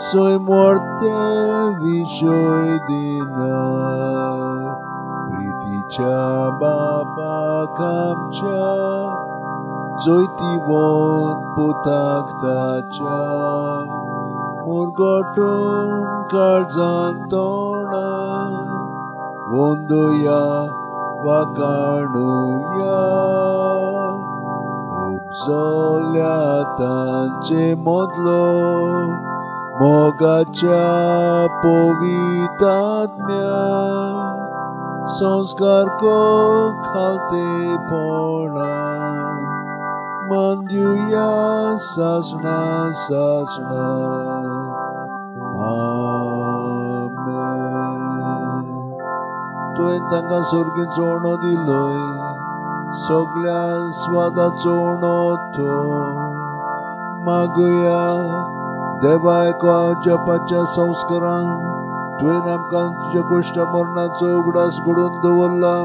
सोय मोर्ते विशय दिना प्रितीच्या बापाक आमच्या जोयतीवोन पुताक ताच्या मुरगोटून काळजान तोणा वंदुया वाकाणुया उपजोल्या तांचे मोदलो मोगाच्या पवितात्म्या संस्कार को खालते पोणा मंदिया सासना सासना. आमेन. तुवें तांकां सर्गीचो उणो दिलोय सगळ्या स्वादाचो उणो तो मागुया देवा एका जपाच्या संस्कारान तुवें आमकां तुज्या गोश्टा मरणाचो उगडास घडोवन दवरला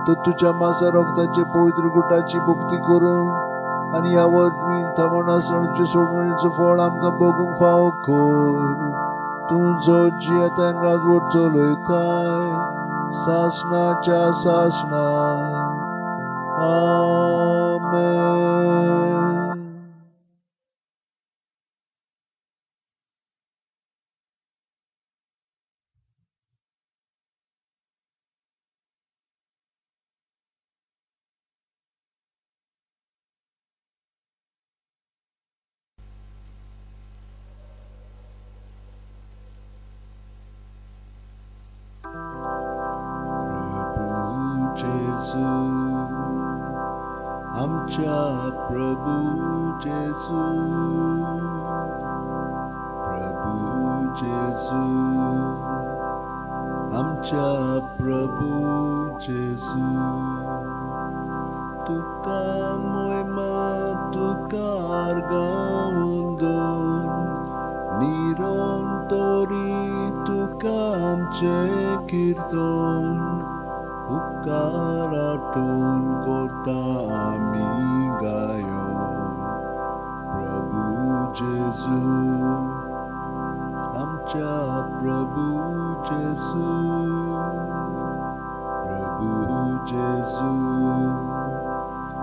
तो तुज्या मासा रक्ताचे पवित्र गुटाची भक्ती करून आनी ह्या वतमी थामणासणाचे सोडवणीचो फळ आमकां भोगूंक फावो कर. तूं जो जियेताय राजवट चलयताय सासणाच्या सासणांक. आमेन. जेजू आमच्या प्रभू जेजू आमच्या प्रभू जेजू तुका मोहिमा तुका आर्गावंदोन निरंतरी तुका आमचे कीर्तन उपकार आठवण कोता आमी गायो. प्रभू जेजू आमच्या प्रभू जेजू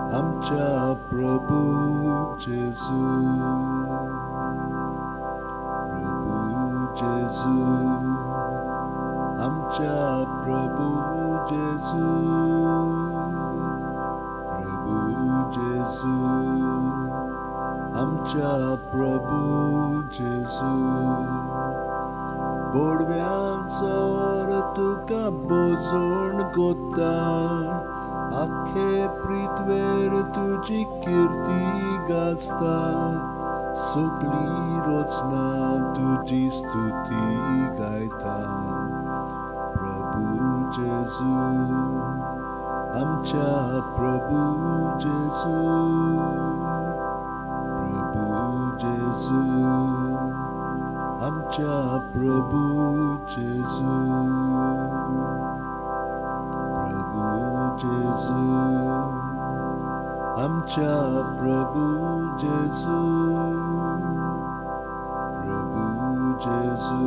आमच्या प्रभू जेजू, प्रभू जेजू, आमच्या प्रभू जेजू, प्रभू जेजू, आमच्या प्रभू जेजू. बोडव्यांचोर तुका बोजोण कोत्ता, आखे पृथ्वेर तुजी कीर्ती गाजता, सगळी रोचना तुजी स्तुती गायता. प्रभू जेजू, आमच्या प्रभू जेजू, प्रभू जेजू, आमच्या प्रभू जेजू, प्रभू जेजू, आमच्या प्रभू जेजू, प्रभू जेजू,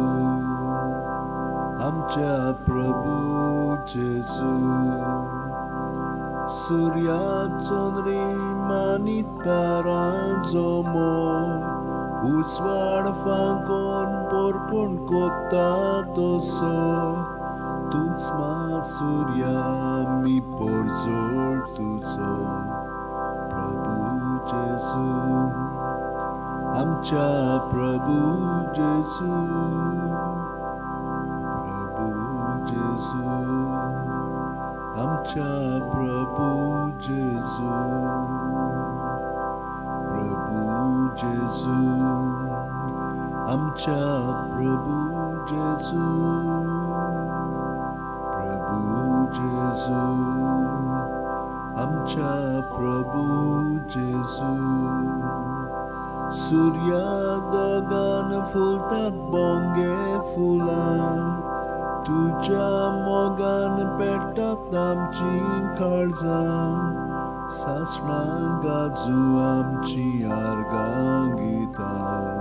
आमच्या प्रभू जेजू. सूर्याक चंद्री मानी तारांचो मोग, उजवाड फांकोन पोरकोण कोत्ता तसो, तूच मा सूर्या मी पोरजोळ तुजो. प्रभू जेजू, आमच्या प्रभू जेजू, प्रभू जेजू, आमच्या प्रभू जेजू, प्रभू जेजू, आमच्या प्रभू जेजू, प्रभू जेजू, आमच्या प्रभू जेजू. सूर्या दोगान फुलतात बोंगे फुलां, तुझ्या मोगान पेटतात आमची काळजां, सासणां गाजू आमची आर्गां गितां.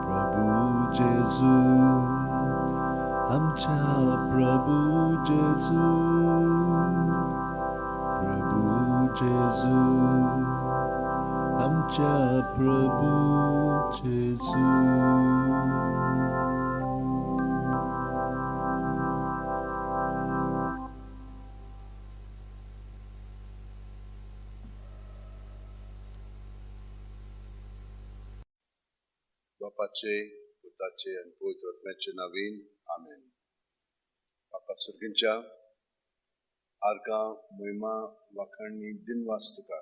प्रभू जेजू, आमच्या प्रभू जेजू, प्रभू जेजू, आमच्या प्रभू जेजू. बापाचे, पुताचे आणि पवित्र आत्म्याचे नावीन आमेन. बापा सुर्गींच्या आर्गां मोहिमा वाखाणणी दिनवास तुका,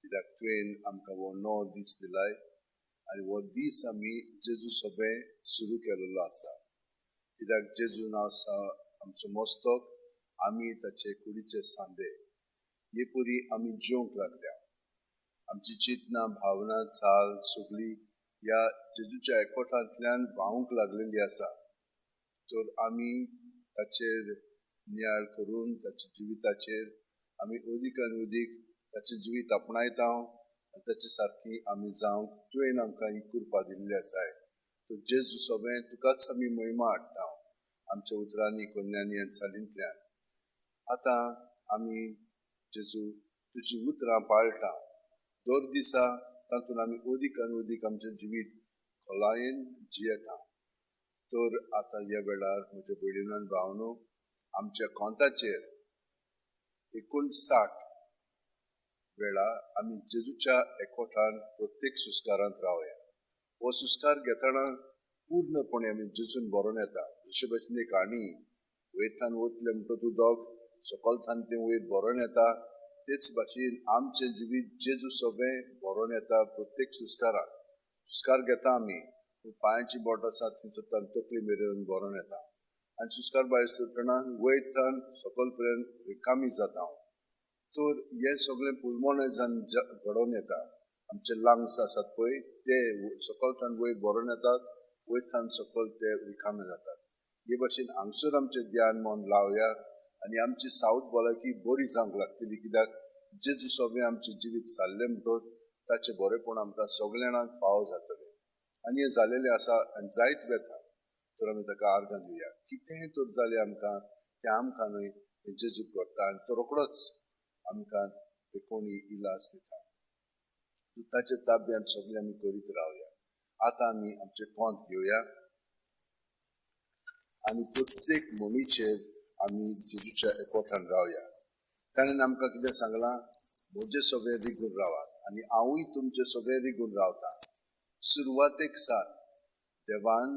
कित्याक तुवें आमकां हो नवो दीस दिलाय आनी हो दीस आमी जेजू सोबे सुरू केलेलो आसा. कित्याक जेजू नांव आसा आमचो मस्तक, आमी ताचे कुडीचे सांदे. हे पुरी आमी जेवंक लागल्या. आमची चिंतना, भावना, चाल सगळी ह्या जेजूच्या एकवटांतल्यान व्हांवूंक लागलेली आसा. तर आमी ताचेर नियाळ करून ताच्या जिविताचेर आमी अदीक आनी अदीक ताचें जिवीत आपणायता आनी ताचे सारकी आमी जावंक तुवें आमकां ही कृपा दिल्ली आसाय. तर जेजू सोबें तुकाच आमी महिमा हाडटा आमच्या उतरांनी, कन्यांनी आनी चालींतल्यान. आतां आमी जेजू तुजी उतरां पाळटा. दर दिसा तातूंत आमी अदीक आनी अदीक आमचें जिवीत खोलायेन जियेता. तर आतां ह्या वेळार म्हज्या भयणीनो आनी भावनो, आमच्या कोंताचेर 59 वेळा आमी जेजूच्या एकवटान प्रत्येक सुस्कारांत रावया. हो सुस्कार घेतना पूर्णपणे आमी जेजून बरोवन येता. जशे भशेन एक आणी वयरच्यान वतले म्हणटा तूं दोग सकलच्यान तें वयर बरोवन येता, तेच भाशेन आमचें जिवीत जेजू सोबें बरोवन येता. प्रत्येक सुस्कारांत सुस्कार घेता आमी, पांयाची बोट आसा थंयसर तकली मेरेन बरोवन येता आनी सुस्कार भायर सरतना वयरच्यान सकल पर्यंत रिकामी जाता. तर हे सगळें पुलमोनायजान घडोवन येता. आमचे लंग्स आसात पळय ते सकलच्यान वयर बरोवन येतात, वयरच्यान सकल ते रिकामे जातात. हे भाशेन हांगसर आमचें ध्यान मन लावया आनी आमची सावथ भलायकी बरी जावंक लागतली. कित्याक जेजू सोबें आमचें जिवीत जाल्लें म्हणटच ताचें बरेपण आमकां सगळ्या जाणांक फावो जातलें. आनी हें जालेलें आसा आनी जायत वेता. तर आमी ताका आर्गां दिवया. कितेंय तर जालें आमकां तें आमकां न्हय, तें जेजूक घडटा आनी तो रोखडोच आमकां ते कोणी इलाज दिता ताचे ताब्यात सगळे आमी करीत रावया आतां आमी आमचे पंथ घेवया आनी प्रत्येक मनीचेर आमी जेजूच्या एकवटान रावया ताणें आमकां कितें सांगलां म्हजे सगळे रिगून रावात आनी हांवूय तुमचे सगळे रिगून रावता सुरवातेक सावन देवान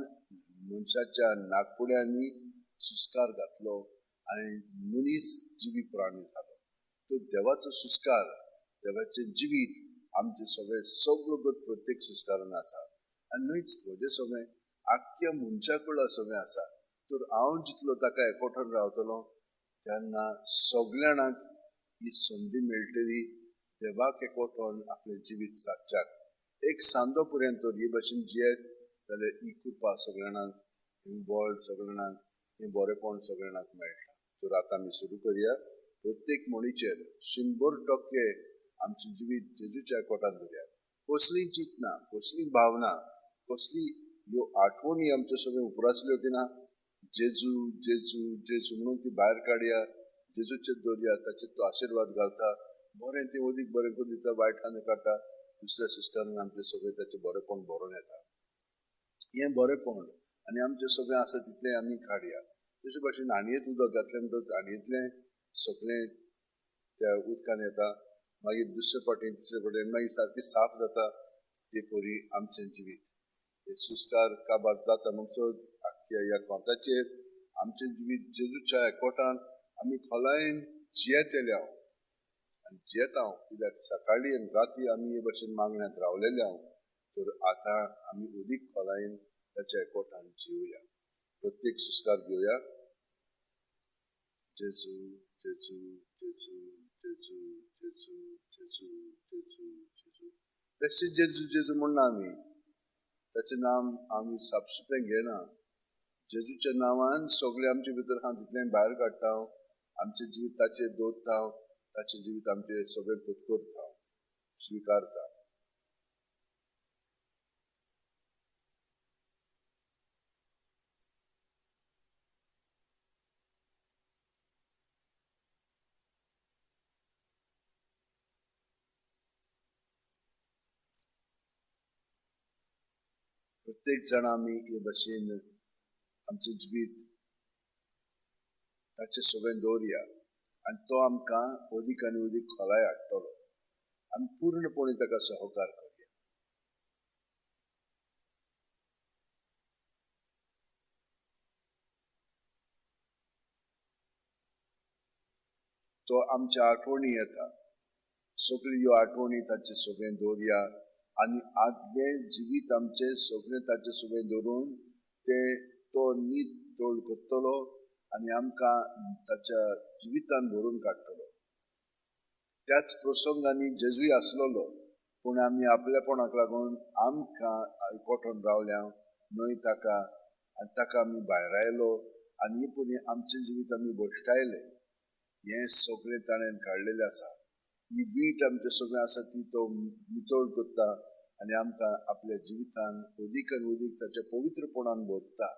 मनशाच्या नागपुड्यांनी सुस्कार घातलो आनी मनीस जिवी प्राणी जालो तो देवाचो सुस्कार देवाचे जिवीत आमचे सगळो प्रत्येक सुस्कारान आसा आनी न्हयच म्हजें सगळें आख्ख्या मनशा कडेन सगळें आसा तर हांव जितलो ताका एकवटान रावतलो तेन्ना सगळ्या जाणांक ही संदी मेळटली देवाक एकवटोन आपलें जिवीत सादच्याक एक सांजो पर्यंत तर हे भाशेन जियेत जाल्यार ही कृपा सगळ्या जाणांक ही बळ सगळ्या जाणांक ही बरेपण सगळ्या जाणांक मेळटा तर आतां आमी सुरू करया प्रत्येक मनीचेर 100% आमचें जिवीत जेजूच्या एकवटान दवरया कसली चिंतना कसली भावना कसली ह्यो आठवणी आमच्यो सगळ्यो उपरासल्यो की ना जेजू जेजू जेजू म्हणून ती भायर काडया जेजूचेर दवरया ताचेर तो आशिर्वाद घालता बरें तें अदीक बरें करून दिता वायटान काडटा दुसऱ्या सुस्कारान आमचें सगळें ताचें बरेंपण भरून येता हें बरेंपण आनी आमचें सगळें आसा तितलें आमी काडया तशे भाशेन आणयेंत उदक घातलें म्हणटच आणयेंतलें सगळें त्या उदकान येता मागीर दुसरे फावटीन तिसरे फावटीन मागीर सारकें साफ जाता ते परी आमचें जिवीत हे सुस्कार काबार जाता म्हणसर आख्ख्या ह्या कोंताचेर आमचें जिवीत जेजूच्या एकवटान आमी खोलायेन जियेतेले हांव आनी जियेता हांव कित्याक सकाळी आनी राती आमी हे भाशेन मागण्यांत रावलेले हांव तर आतां आमी अदीक खोलायेन ताच्या एकवटान जिवया प्रत्येक सुस्कार घेवया जेजू जेजू जेजू जेजू जेजू जेजू जेजू जेजू बेश्टे जेजू जेजू म्हणना आमी ताचें नांव आमी सापसुपें घेना जेजूच्या नांवान सगळें आमचे भितर आहा तितलें भायर काडटा हांव आमचें जिवीत ताचेर दवरता हांव ताचें जिवीत आमचें सगळें करता हांव स्विकारता प्रत्येक जाण आमी हे भाशेन आमचें जिवीत ताचें सगळें दवरया आनी तो आमकां अदीक आनी अदीक खोलाय हाडटलो आमी पूर्णपणी ताका सहकार करया तो आमच्या आठवणी येता सगळ्यो ह्यो आठवणी ताचें सगळें दवरया आनी आदलें जिवीत आमचें सगळें ताचें सगळें धरून तें तो नीत तोळ करतलो आनी आमकां ताच्या जिवितान भरून काडटलो त्याच प्रसंगांनी जेजूय आसलोलो पूण आमी आपलेपणाक लागून आमकां एकवटान रावल्या न्हय ताका आनी ताका आमी भायर आयलो आनी हे परी आमचें जिवीत आमी भश्टायलें हें सगळें ताणें काडलेलें आसा ही वीट आमचें सगळें आसा ती तो नितळ करता आनी आमकां आपल्या जिवितान अदीक आनी अदीक ताच्या पवित्रपणान भरता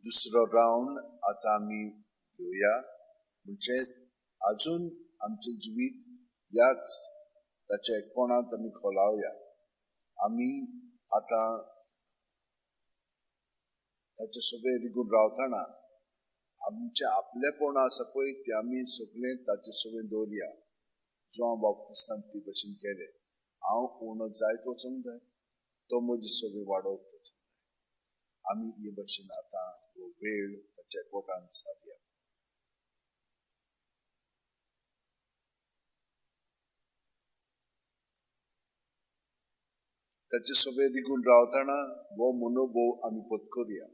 दुसरो राऊंड आता आमी घेवया म्हणजे अजून आमचे जिवीत याच ताच्या एकपणांत आमी खोलावया आमी आता ताचे सोबे रिगून रावतना आमचे आपलेपण आसा पळय ते आमी सगळे ताचे सोबे दवरया जो हांव बाप्तिस्तान ती भशेन केले हांव पूर्ण जायत वचूंक जाय तो म्हजे सोबे वाडोवप वचूंक जाय आमी हे भशेन आतां हो वेळ ताच्या एकवटान सारया ताचे सोबे रिगून रावतना हो मनोभव आमी पत्करुया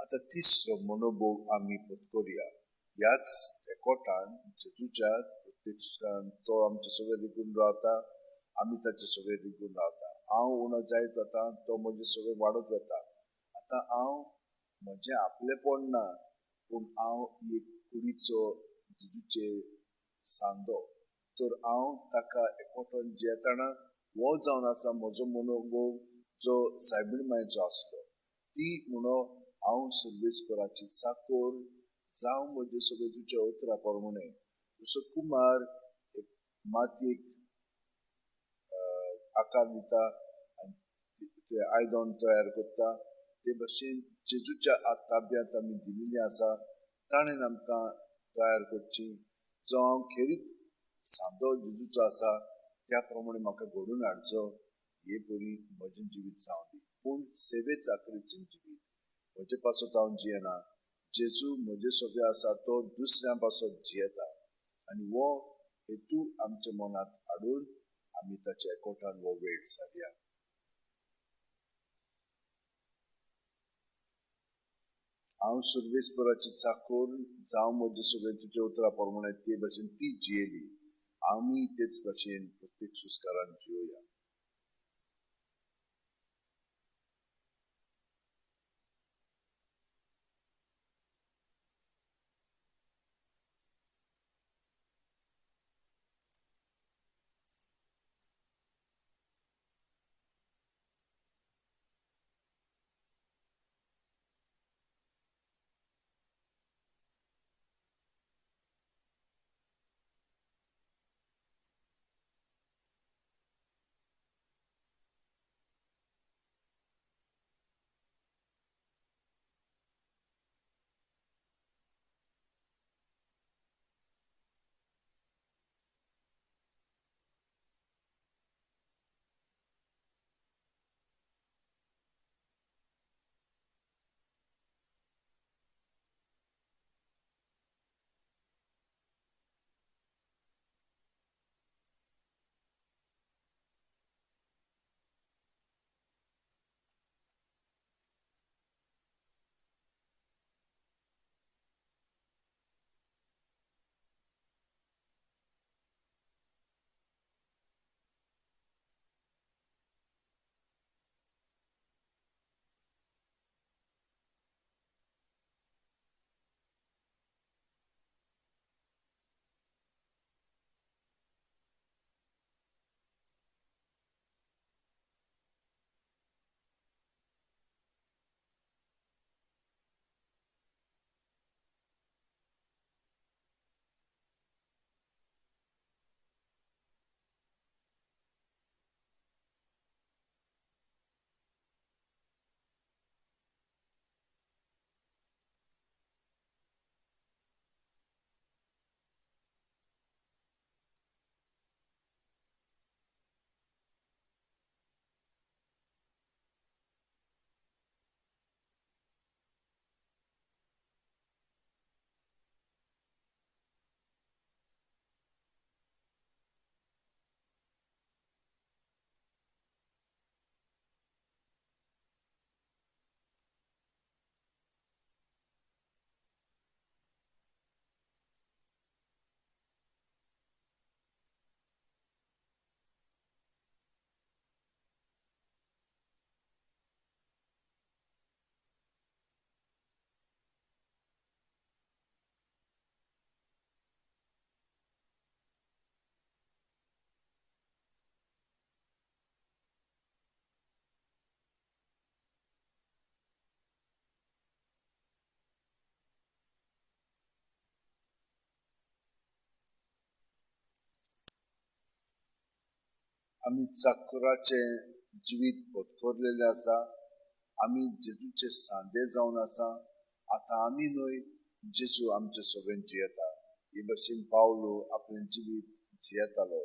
आता तिसरो मनोभोग आम्ही पत्करूया. ह्याच एकवटान जेजूच्या प्रत्येक सुस्कारान तो आमचे सगळे रिगून रावता, आम्ही ताचे सगळे रिगून रावता. हांव उणो जायत वता, तो म्हजे सगळे वाडत वता. आता हांव म्हजें आपलेपण ना, पूण हांव एक कुडीचो जेजूचे सांदो. तर हांव ताका एकवटान जियेताना हो जावन आसा म्हजो मनोभोग जो सायबीण मायेचो आसलो. ती म्हणो हांव सर्वेस्पराची चाकोर जावं म्हजे सगळे तुज्या उतरा प्रमाणे. जसो कुमार एक मातयेक आकार दिता आनी ते आयदन तयार करता, ते भाशेन जेजूच्या ताब्यांत आमी दिलेली आसा. ताणें आमकां तयार करची. जो हांव खेरीत सांदो जेजूचो आसा त्या प्रमाणे म्हाका घडोवन हाडचो, हे परी म्हजें जिवीत जावं दी. पूण सेवे चाकरीचें जिवीत म्हजे पासत हांव जियेना. जेजू म्हजे सोबे आसा तो दुसऱ्यां पासत जियेता. आनी हो हेतू आमच्या मनांत हाडून आमी ताच्या एकवटान हो वेळ सारया. हांव सर्वेस्पराची चाकोर जावं म्हजे सगळे तुज्या उतरा प्रमाणे ते भाशेन ती जियेली. आमी तेच भाशेन प्रत्येक सुस्कारान जियोया. आमी चाकराचे जिवीत पत्करलेले आसा. आमी जेजूचे सांदे जावन आसा. आतां आमी न्हय, जेजू आमचे सोबेन जियेता. हे भाशेन पावलो आपलें जिवीत जियेतालो.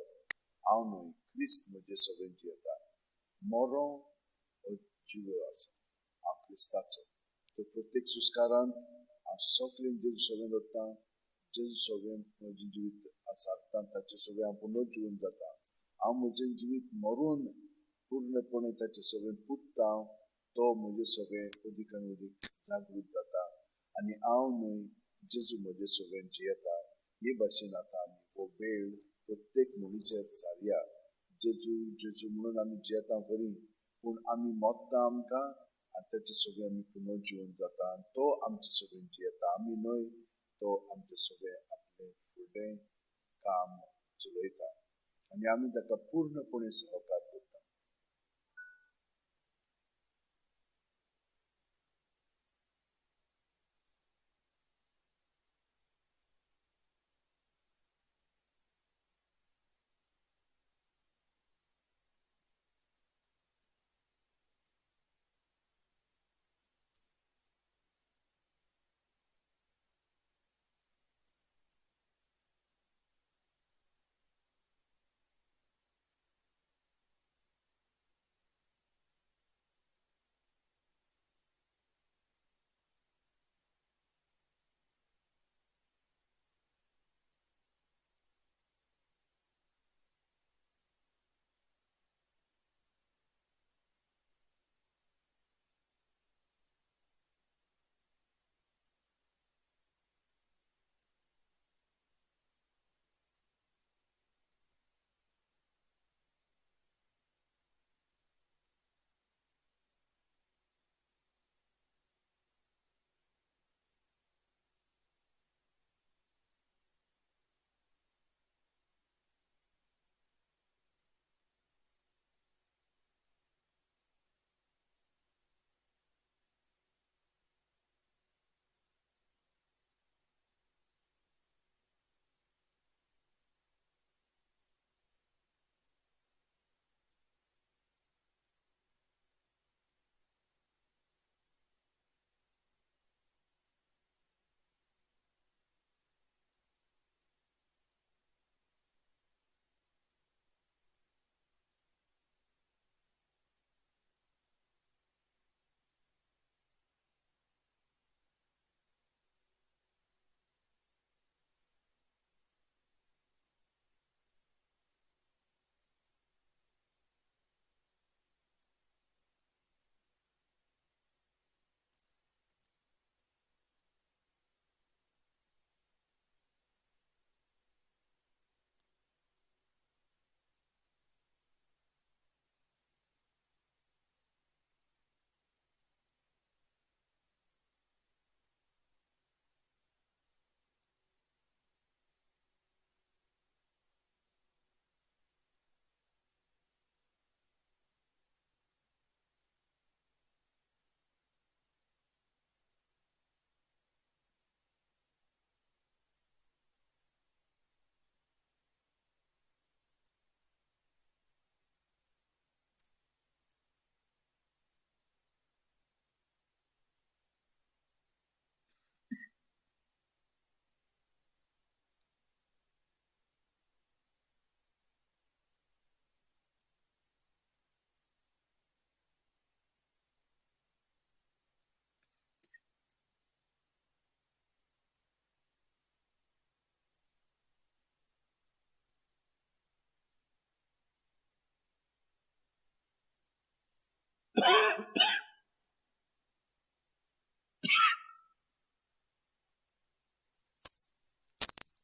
हांव न्हय, क्रिस्त म्हजे सोबेन जियेता. मरों हो जिवो आसा, हांव क्रिस्ताचो. तो प्रत्येक सुस्कारांत हांव सगळें जेजू सोबेन वता. जेजू सोबेन म्हजें जिवीत सारता. ताचे सोबेन हांव पुनर्जीवन जाता. हांव म्हजें जिवीत मरून पूर्णपणे ताचे सोबेन पुजता. तो म्हजे सोबेन अदीक आनी अदीक जागृत जाता आनी हांव न्हय जेजू म्हजे सगळ्यान जियेता हे भाशेन आतां आमी हो वेळ प्रत्येक मनीचेर जाल्या जेजू जेजू म्हणून आमी जियेता खरी पूण आमी मोत्ता आमकां आनी तेचे सगळें आमी पुनर्जीवन जाता आनी तो आमचे सगळें जियेता आमी न्हय तो आमचे सगळें आपलें फुडें काम चलयता आनी आमी ताका पूर्णपणे सहकार करता.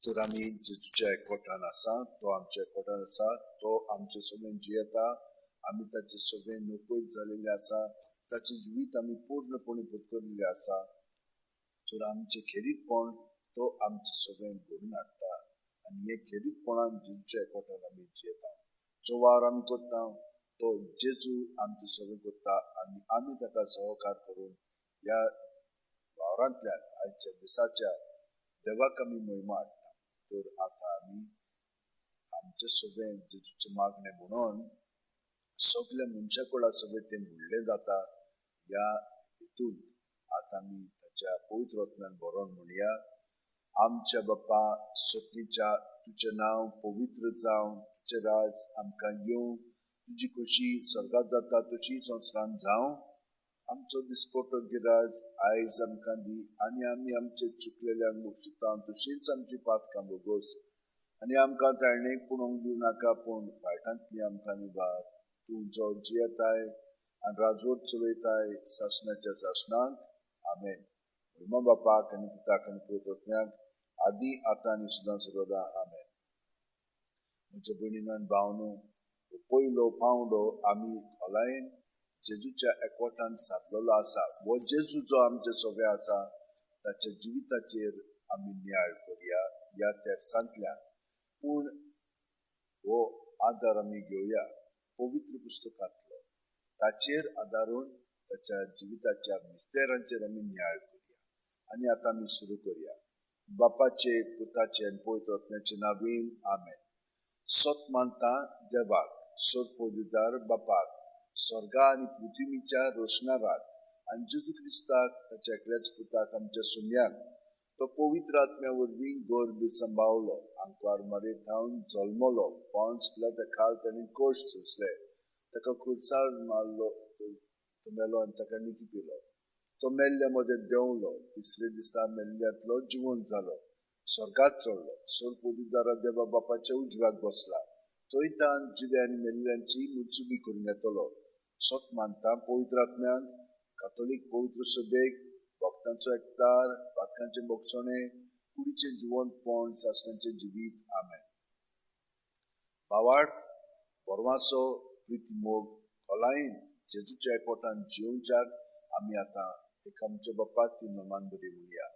तर आमी जेजूच्या एकवटान आसा तो आमच्या एकवटान आसा तो आमचे सगळें जियेता आमी ताचे सगळें नोपयत जालेले आसा ताचे जिवीत आमी पूर्णपणे पत्करलेले आसा तर आमचे खेरीतपण तो आमचे सगळें घडून हाडटा आनी हे खेरीतपणान जेजूच्या एकवटान आमी जियेता जो वार आमी करता तो जेजू आमचे सगळें करता आनी आमी ताका सहकार करून ह्या वावरांतल्यान आयच्या दिसाच्या देवाक आमी महिमा हाडटा तर आतां आमी आमचे सगळें जेजूचे मागणें म्हणून सगळे मनशा कोळा सगळें तें म्हणलें जाता ह्या हितून आतां आमी ताच्या पवित्र आत्म्यान बरोवन म्हणया आमच्या बाप्पा सतीच्या तुजें नांव पवित्र जावं तुजें राज आमकां येवं तुजी खोशी स्वर्गांत जाता तशी संवसारांत जावं आमचो दिसपट्टो गिराज आयज आमकां दी आनी आमी आमचे चुकलेल्यांक बक्षिता तशींच आमची पातकां भोगोस आनी आमकां ताळणेक पडोवंक दिवं नाका पूण वायटांतली आमकां निबार तूं जो जियेताय आनी राजवट चलयताय सासणाच्या सासणाक आमेन. महिमा बापाक आनी पुताक आनी पवित्र आत्म्याक आदी आतां आनी सुद्दां सर्वदा आमेन. म्हज्या भयणीनो आनी भावनो, पयलो पावंडो आमी खोलायेन जेजूच्या एकवटान सारलेलो आसा. हो जेजू जो आमचे सोबे आसा ताच्या जिविताचेर आमी नियाळ करया ह्या तेर्सांतल्यान. पूण हो आदार आमी घेवया पवित्र पुस्तकांतलो. ताचेर आदारून ताच्या जिविताच्या मिस्तेरांचेर आमी नियाळ करया. आनी आतां आमी सुरू करया. बापाचे, पुताचे आनी पवित्र आत्म्याचे नांवान आमेन. सोत मानता देवाक, सोत पवित्रदार बापाक, स्वर्गा आनी पृथ्वीच्या रोशनाराक आनी जेजू क्रिस्ताक ताच्या एकल्याच पुताक आमच्या सुम्याक तो पवित्र आत्म्या वरवीं गर्भ सांबाळलो, आंकवार मारयेंत थावन जल्मलो, पोंच पिलाता खाल ताणें कोश सोंसले, ताका खुर्सार मारलो, तो मेलो आनी ताका निकी पिलो. तो मेल्ल्या मदें देंवलो, तिसरे दिसा मेल्ल्यांतलो जिवंत जालो, स्वर्गात चडलो, सोर पवित्रदारा देवा बापाच्या उजव्याक बसला. थंय तान जिवे आनी मेल्ल्यांची मुत्सुबी करून येतलो. सोत मानता पवित्र आत्म्यांक, कातोलीक पवित्र सभेक, भक्तांचो एकठार, पातकांचे मोगसोणे, कुडीचे जिवंतपण, सासणांचे जिवीत. आमेन. भावार्थ, बोरवासो, प्रिती मोग, खोलायेन जेजूच्या एकवटान जिवच्याक आमी आतां एक आमच्या बापा ती नमान बरी म्हणया.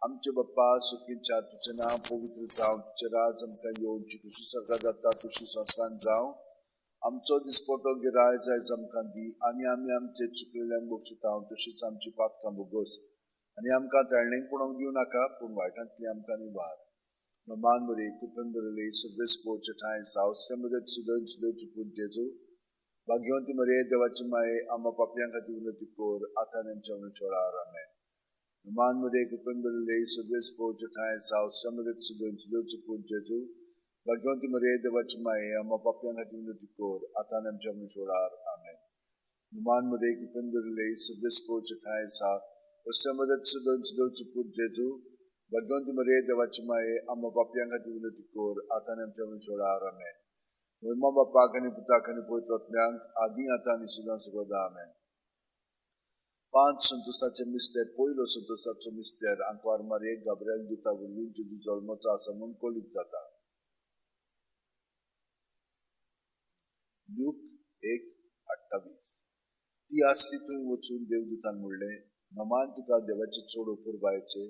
आमचे बाप्पा, सुखींच्या तुझें नांव पवित्र जावं, तुझें राज आमकां येवची, तुजी सर्गा जाता तुजी संस्कारान जावं. आमचो दिसपटो गिराय जायज आमकां दी, आनी आमी आमचे चुकलेल्यांक बक्षिता तशीच आमची पातकां बोगोस. आनी आमकां तेळणेक पडोवंक दिवं नाका, पूण वायटांतली आमकां निवार. नमान बरी, कुपेन बरयली, सगळे स्पोर्टचे ठाय, सावस्त्या मध्ये सुदन चुपून जेजू. भाग्यवंती मरे, देवाची माये, आम्हा पापयां खातीर विनंती कोर, आतां आनी आमच्या वेळार. आमेन. नमान मध्ये कुपेन बरयली, सगळे स्पोर्टचे ठाय, सावस्त्या मध्ये सुदन चुपून जेजू. भाग्यवंती मरे, देवाची माये, आम्हा पापयां खातीर विनंती कोर, आतां आनी आमच्या वेळार. आमेन. नमान मध्ये कुपेन बरयली, सगळे स्पोर्टचे ठाय, सावस्त्या मध्ये सुदन चुपून जेजू. भाग्यवंती मरे, देवाची माये, आम्हा पापयां खातीर विनंती कोर, आतां आनी आमच्या वेळार. आमेन. महिमा बापाक आनी पुताक आनी पवित्र आत्म्यांक आदी आतां आनी सुद्दां सर्वदा. आमेन. 5 संतोसाचे मिस्तेर. पयलो संतोसाचो मिस्तेर. आंकवार मारयेक गाब्रिएल दुता वरवीं जेजू जल्माचो आसा म्हूण कळीत जाता. लूक 1:28. ती आसली थंय वचून देवदूतान म्हणलें, नमान तुका देवाचे चोड पुरबायचे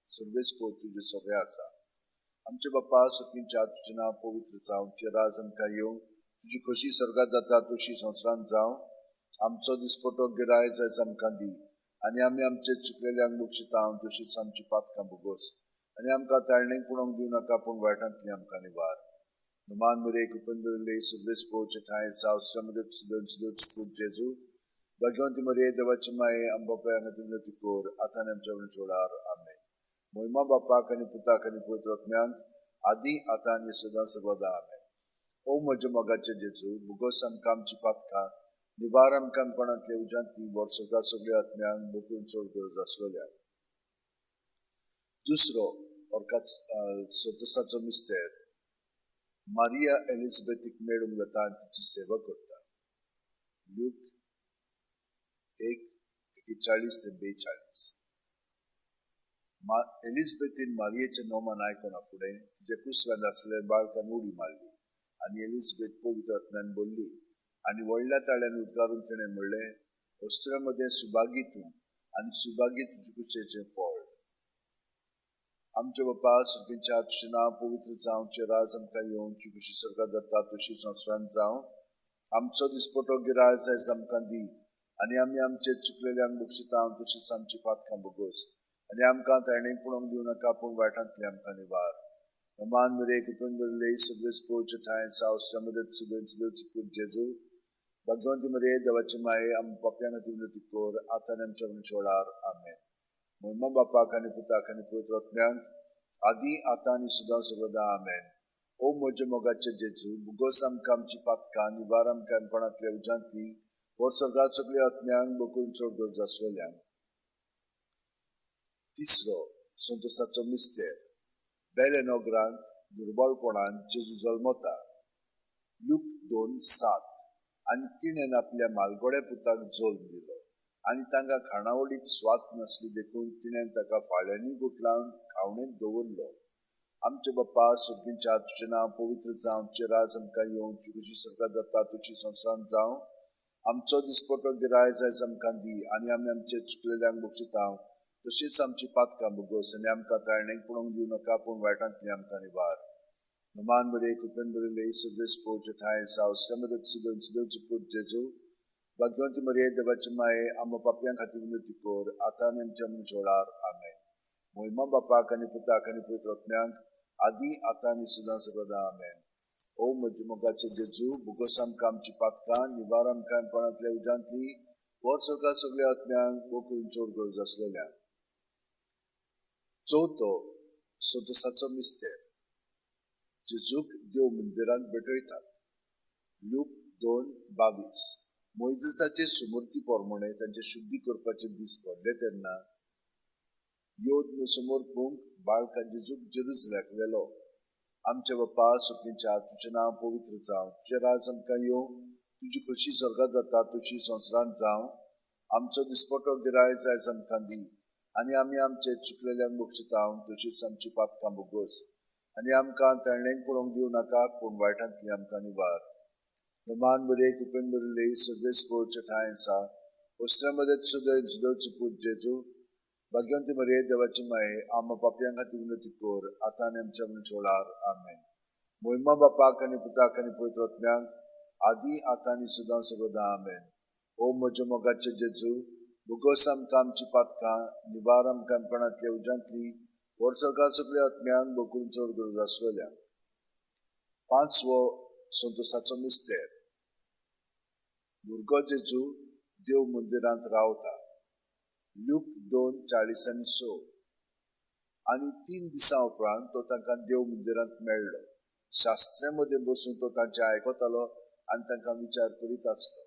सर्वेस्पोर तुजे सोबे आसा. आमचे बाप्पा, सुखींच्या तुझें नांव पवित्र जावं, तुजें राज आमकां येवं, तुजी खोशी स्वर्गात जाता तशी संवसारांत जावं. आमचो दिसपटो गिराय जायज आमकां दी, आनी आमी आमचे चुकलेल्यांक बक्षिता तशीच आमची पातकां बोगोस. आनी आमकां ताळणेक पडोवंक दिवं नाका, पूण वायटांतली आमकां निवार. नमान बरे, कुपेन बरयली, सगळे स्पोर्टचे ठाय, सावस्त्या मध्ये सुदन चुपून जेजू. भाग्यवंती मरे, देवाची माये, आमच्या पापयां खातीर विनंती कोर, आतां आनी आमच्या वेळार. आमेन. महिमा बापाक आनी पुताक आनी पवित्र आत्म्यांक आदी आतां आनी सदां सर्वदा. आमेन. ओ म्हज्या मोगाचे जेजू, बोगोस आमकां आमची पातकां, निवार आमकां कोणांतले उज्यांतली, वर्सोगा सगळ्या आत्म्यांक बकून चड गरज आसलेल्या. दुसरो संतोसाचो मिस्तेर. मारिया एलिझाबेथीक मेळूंक येता आनी तिची सेवा करता. लूक 1:41-42. एलिझाबेथीन मारियेचें नोमान आयकना फुडें तिचे कुसव्यांत आसलेल्या बाळकान उडी मारली, आनी एलिझाबेथ पवित्र आत्म्यान बोल्ली, आनी व्हडल्या ताळ्यान उद्गारून तिणें म्हणलें, अस्तुऱ्या मदें सुभागी तूं, आनी सुभागी तुजे कुशेचें फळ. आमचे बाप्पा, सुखींच्या तुजें नांव पवित्र जावं, तुजें राज आमकां येवं, तुजी खुशी स्वर्गात जाता तशी संवसारांत जावं. आमचो दिसपटो गिराय जायज आमकां दी, आनी आमी आमचे चुकलेल्यांक बक्षिता तशीच आमची पातकां बोगोस. आनी आमकां ताळणेक पडोवंक दिवं नाका, पूण वायटांतली आमकां निवार. नमान मरे, कुपेन बरयली, सगळे स्पोर्टचे ठाय, सावस्त्या मध्ये सुदन चुपून जेजू. भाग्यवंती मरे, देवाची माये, आमच्या पापयां खातीर विनंती कोर, आतां आनी आमच्या वेळार. आमेन. महिमा बापाक आनी पुताक आनी पवित्र आत्म्यांक आदी आतां आनी सुद्दां सर्वदा. आमेन. ओ म्हज्या मोगाचे जेजू, बोगोस आमकां आमची पातकां, निवार आमकां कोणांतल्या उज्यांतली, वर्सोगात सगळ्या आत्म्यांक बकून चड गरज आसलेल्यांक. तिसरो संतोसाचो मिस्तेर. बेलेनोग्रांत दुर्बळपणान जेजू जल्मता. लूक 2:7. आनी तिणेन आपल्या मालगोड्या पुताक जल्म दिलो, आनी तांकां खाणावळीक स्वात नासली देखून तिणें ताका फाळ्यांनी गुठलावन खावणेंत दवरलो. आमचे बाप्पा सगळींच्या तुझें नांव पवित्र जावं, तुजें राज आमकां येवं, तुजी कशी स्वर्गांत जाता तशी संवसारांत जावं. आमचो दिसपटो गिराय जायज आमकां दी, आनी आमी आमचे चुकलेल्यांक बक्षितांव, तशीच आमची पातकां भोगोस, आनी आमकां ताळणेक पडोवंक दिवं नाका, पूण वायटांतली आमकां निवार. नमान बरे कृपेन बरयले सगळे स्पोर्ट ठाय सावसऱ्या मध्ये सुदेवची पूत जेजू, भाग्यवंती मरिये देवाची माये, आमच्या पापयां खातीर विनंती कर, आतां आनी आमच्या मनच्या वेळार. आमेन. महिमा बापाक आनी पुताक आनी पवित्र आत्म्यांक, आदी आतां आनी सदां सर्वदा. आमेन. ओ म्हजे मोगाचे जेजू, भुगोस आमकां आमची पातकां, निवार आमकां अणपणांतल्या उजांतली, वर सरकार सगळ्या आत्म्यांक भोग करून चड गरज आसलेल्या. चवथो संतोसाचो मिस्तेर. जेजूक देव मंदिरांत भेटयतात. लूक 2:22. मोइजेसाचे सुमूर्ती पोरमोणे तांचे शुद्धी करपाचे दीस भरले तेन्ना योद समोर पळोवंक बाळका जेजूक जेरुसलेमाक व्हेलो. आमचे बाप्पा सगळींच्या तुजें नांव पवित्र जावं, तुजें राज आमकां येवं, तुजी कशी स्वर्गांत जाता तशी संवसारांत जावं. आमचो दिसपटो गिराय जायज आमकां दी, आनी आमी आमचे चुकलेल्यांक बक्षितांव, तशीच आमची पातकां भोगोस, आनी आमकां ताळणेक पडोवंक दिवं नाका, पूण वायटांतली आमकां निवार. नमान बरे कृपेन बरयले सगळे स्पोर्टचे ठाय आसा, वस्त्रा मध्ये सुदेवची पूत जेजू, भाग्यवंती मरिये देवाची माये, आमच्या पापयां खातीर विनंती कर, आतां आनी आमच्या मनच्या वेळार. आमेन. महिमा बापाक आनी पुताक आनी पवित्र आत्म्यांक, आदी आतां आनी सदां सर्वदा. आमेन. ओ म्हजे मोगाचे जेजू, भुगोस आमकां आमची पातकां, निवार आमकां अणपणांतल्या उजांतली, वर सरकार सगळ्या आत्म्यांक भोग करून चड गरज आसलेल्या. पांचवो संतोसाचो मिस्तेर. भुरगो जेजू देव मंदिरांत रावता. लूक 2:40-6. आनी 3 दिसां उपरांत तो तांकां देव मंदिरांत मेळ्ळो. शास्त्रे मदें बसून तो तांचे आयकतालो आनी तांकां विचार करीत आसलो.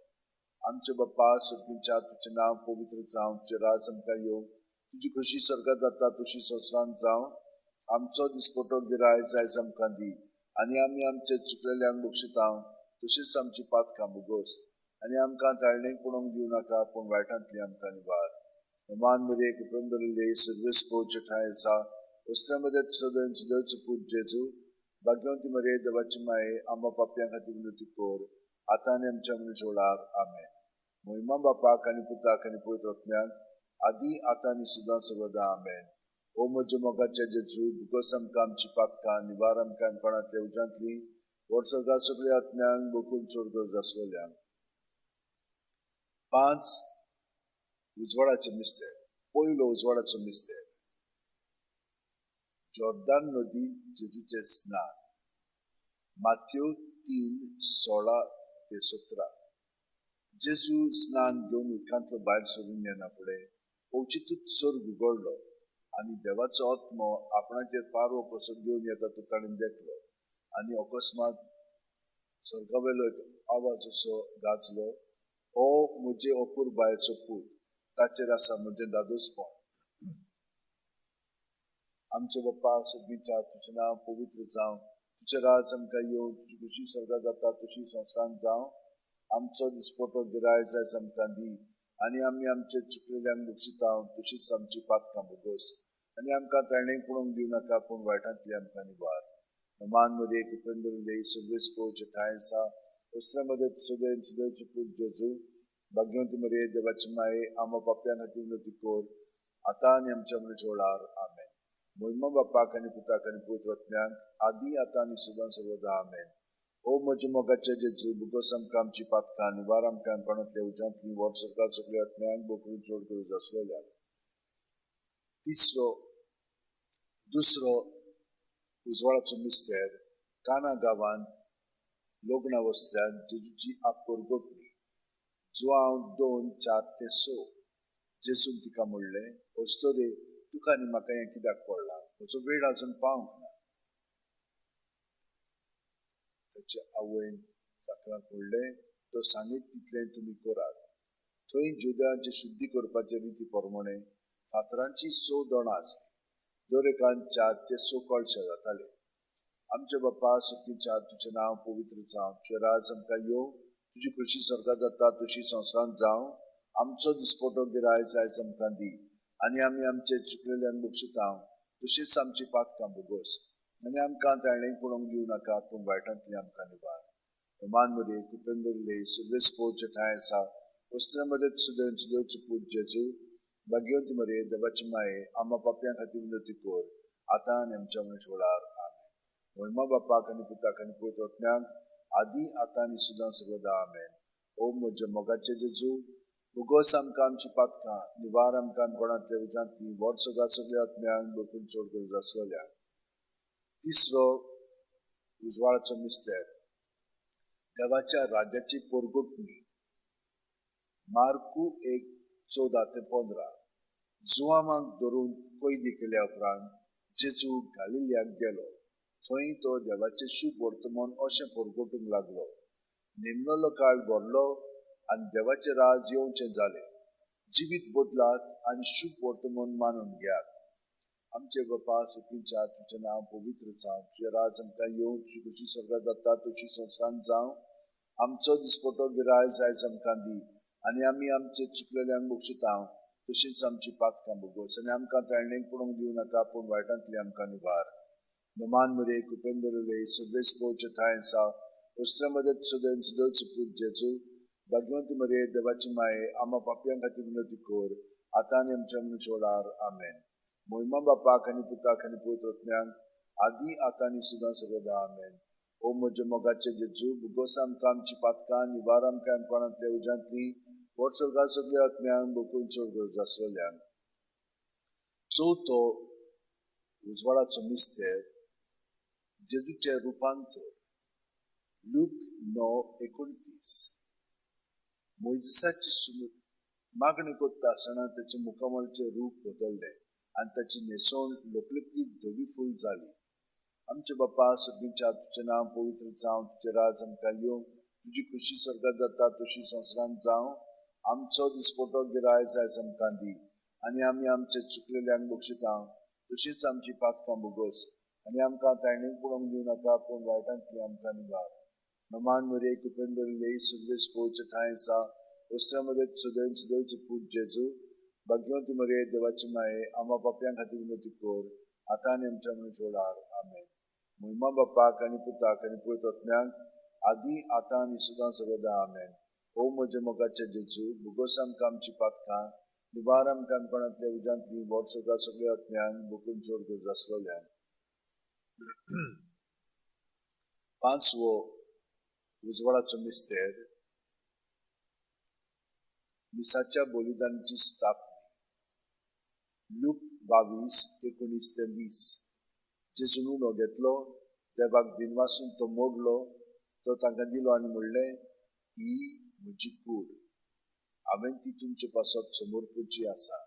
आमचे बाप्पा सगळींच्या तुजें नांव पवित्र जावं, तुजें राज आमकां येवं, तुजी कशी स्वर्गांत जाता तशी संवसारांत जावं. आमचो दिसपटो गिराय जायज आमकां दी, आनी आमी आमचे चुकलेल्यांक बक्षितांव, तशीच आमची पातकां भोगोस, आनी आमकां ताळणेक पडोवंक दिवं नाका, पूण वायटांतली आमकां निवार. नमान बरे कृपेन बरयले सगळे स्पोर्टचे ठाय आसा, वस्त्रा मध्ये सुदेवची पूत जेजू, भाग्यवंती मरिये देवाची माये, आमच्या पापयां खातीर विनंती कर, आतां आनी आमच्या मनच्या वेळार. आमेन. महिमा बापाक आनी पुताक आनी पवित्र आत्म्यांक, आदी आतां आनी सदां सर्वदा. आमेन. ओ म्हजे मोगाचे जेजू, भुगोस आमकां आमची पातकां, निवार आमकां अणपणांतल्या उजांतली, वर सरकार सगळ्या आत्म्यांक भोग करून चड गरज आसलेल्या. 5. उजवाडाचे मिस्तेर. पयलो उजवाडाचो मिस्तेर. जॉर्दान नदींत जेजूचे स्नान. माथ्यू 3:16-17. जेजू स्नान घेवन उदकांतलो भायर सरून येना फुडें अवचितूच स्वर्ग उगडलो, आनी देवाचो आत्मो आपणाचेर पारवो कसो घेवन येता तो ताणें देखलो, आनी अकस्मात स्वर्गावेलो एक आवाज असो गाजलो, ओ म्हजे अपूर्व बायचो पूत, ताचेर आसा म्हजें दादोसपण. आमचे बाप्पा सगळींच्या तुजें नांव पवित्र जावं, तुजें राज आमकां येवं, तुजी कशी स्वर्गांत जाता तशी संवसारांत जावं. आमचो दिसपटो गिराय जायज आमकां दी, आनी आमी आमचे चुकलेल्यांक बक्षितांव, तशीच आमची पातकां भोगोस, आनी आमकां ताळणेक पडोवंक दिवं नाका, पूण वायटांतली आमकां निवार. नमान मध्ये कृपेन बरयले सगळे स्पोर्टचे ठाय आसा, वस्त्रा मध्ये सुदेवची पूत जेजू, भाग्यवंती मरिये देवाची माये, आमच्या पापयां खातीर विनंती कर, आतां आनी आमच्या मनच्या वेळार. आमेन. महिमा बापाक आनी पुताक आनी पवित्र आत्म्यांक, आदी आतां आनी सदां सर्वदा. आमेन. ओ म्हजे मोगाचे जेजू, भुगोस आमकां आमची पातकां, निवार आमकां अणपणांतल्या उजांतली, वर सरकार सगळ्या आत्म्यांक भोग करून चड गरज आसलेल्या. दुसरो उजवाडाचो मिस्तेर. काना गांवांत लग्ना वस्त्यांत जेजूची आपोर गोठली. जुआंव 2:4-6. जेजून तिका म्हणलें, अस्तोदे, तुका आनी म्हाका हें कित्याक पडलां? म्हजो वेळ आजून पावंक ना. ताच्या आवयन चाकरांक म्हणलें, तो सांगीत तितलें तुमी करात. थंय जुद्यांचे शुद्धी करपाचे रिती प्रमाणे फातरांची 6 दोणां आसलीं. दर एकान 4 ते 6 कळशे जाताले. आमचे बाप्पा सगळींच्या तुजें नांव पवित्र जावं, तुजें राज आमकां येवं, तुजी कशी स्वर्गांत जाता तशी संवसारांत जावं. आमचो दिसपटो गिराय जायज आमकां दी आनी आमी आमचे चुकलेल्यांक बक्षितांव तशीच आमची पातकां भोगोस आनी आमकां ताळणेक पडोवंक दिवं नाका पूण वायटांतली आमकां निवार मान मध्ये कुपेंदरले सुदेश पोवचे ठाय आसा वस्त्रांमध्ये सुदेवचे पूज जेजू भाग्यवंती मरे देवाची माये आम्हा पापयां खातीर विनंती कर आतां आनी आमच्या वेळार आमेन महिमा बापाक आनी पुताक आनी पवित्र आत्म्याक आदी आतां आनी सुद्दां सर्वदा आमेन ओ म्हज्या मोगाचे जेजू भोगोस आमकां आमची पातकां निवार आमकां कोणांतल्या उजांतली व्हड सगळ्या सगळ्या आत्म्यांक बकून चोड गरज आसलेल्या तिसरो उजवाडाचो मिस्तेर देवाच्या राज्याची पोरगोटणी मार्कू 1:14-15 जुआमाक धरून कैदी केल्या उपरांत जेजू गालिल्याक गेलो थंय तो देवाचे शुभ वर्तमान अशें पोरगोटूंक लागलो नेमलेलो काळ भरलो आनी देवाचे राज येवचें जालें जिवीत बदलात आनी शुभ वर्तमान मानून घेयात आमचे बापा सुखींच्या तुजें नांव पवित्र जावं तुजें राज आमकां येवं तुजी कशी स्वर्गांत जाता तशी संवसारांत जावं आमचो दिसपटो गिराय जायज आमकां दी आनी आमी आमचे चुकलेल्यांक बक्षितांव तशीच आमची पातकां भोगोस आनी आमकां ताळणेक पडोवंक दिवं नाका पूण वायटांतली आमकां निवार नमान मध्ये कुपेंदरले सुदेश पोवचे ठाय आसा वस्त्रांमध्ये सुदेवचे पूज जेजू भाग्यवंती मरे देवाची माये आम्हा पापयां खातीर विनंती कर आतां आनी आमच्या वेळार आमेन महिमा बापाक आनी पुताक आनी पवित्र आत्म्याक आदी आतां आनी सुद्दां सर्वदा आमेन ओ म्हज्या मोगाचे जेजू भोगोस आमकां आमची पातकां निवार आमकां कोणांतल्या उजांतली व्हड सगळ्या सगळ्या आत्म्यांक बकून चड गरज आसलेल्यान चवथो उजवाडाचो मिस्तेर जेजूचे रुपांतर लूक 9:29 मोइसेसाची मागणी करता आसतना ताचे मुखामळचे रूप बदलले आनी ताची न्हेसोण लोकलुकीत धवी फूल जाली आमचे बापा सगळींच्या तुजें नांव पवित्र जावं तुजें राज आमकां येवं तुजी खुशी स्वर्गांत जाता तशी संवसारांत जावं आमचो दिसपटो गिराय जायज आमकां दी आनी आमी आमचे चुकलेल्यांक बक्षितांव तशीच आमची पातकां भोगोस आनी आमकां ताळणेक पडोवंक दिवं नाका पूण वायटांतली आमकां निवार नमान मध्ये कुपेंदरले सुदेश पोवचे ठाय आसा वस्त्रांमध्ये सुदेवचे पूज जेजू भाग्यवंती मरे देवाची माये आम्हा पापयां खातीर विनंती कर आतां आनी आमच्या वेळार आमेन महिमा बापाक आनी पुताक आनी पवित्र आत्म्याक आदी आतां आनी सुद्दां सर्वदा आमेन ओ म्हज्या मोगाचे जेजू भोगोस आमकां आमची पातकां निवार आमकां कोणांतल्या उजांतली व्हड सगळ्या आत्म्यांक बकून चड गरज आसलेल्यान पांचवो उजवाडाचो मिस्तेर मिसाच्या बलिदानाची स्थापना लूक 22:19-20 जेजून उलो घेतलो देवाक दिनवासून तो मोडलो तो तांकां दिलो आनी म्हणलें ही म्हजी कूड हांवें ती तुमचे पासत समोर पुरची आसा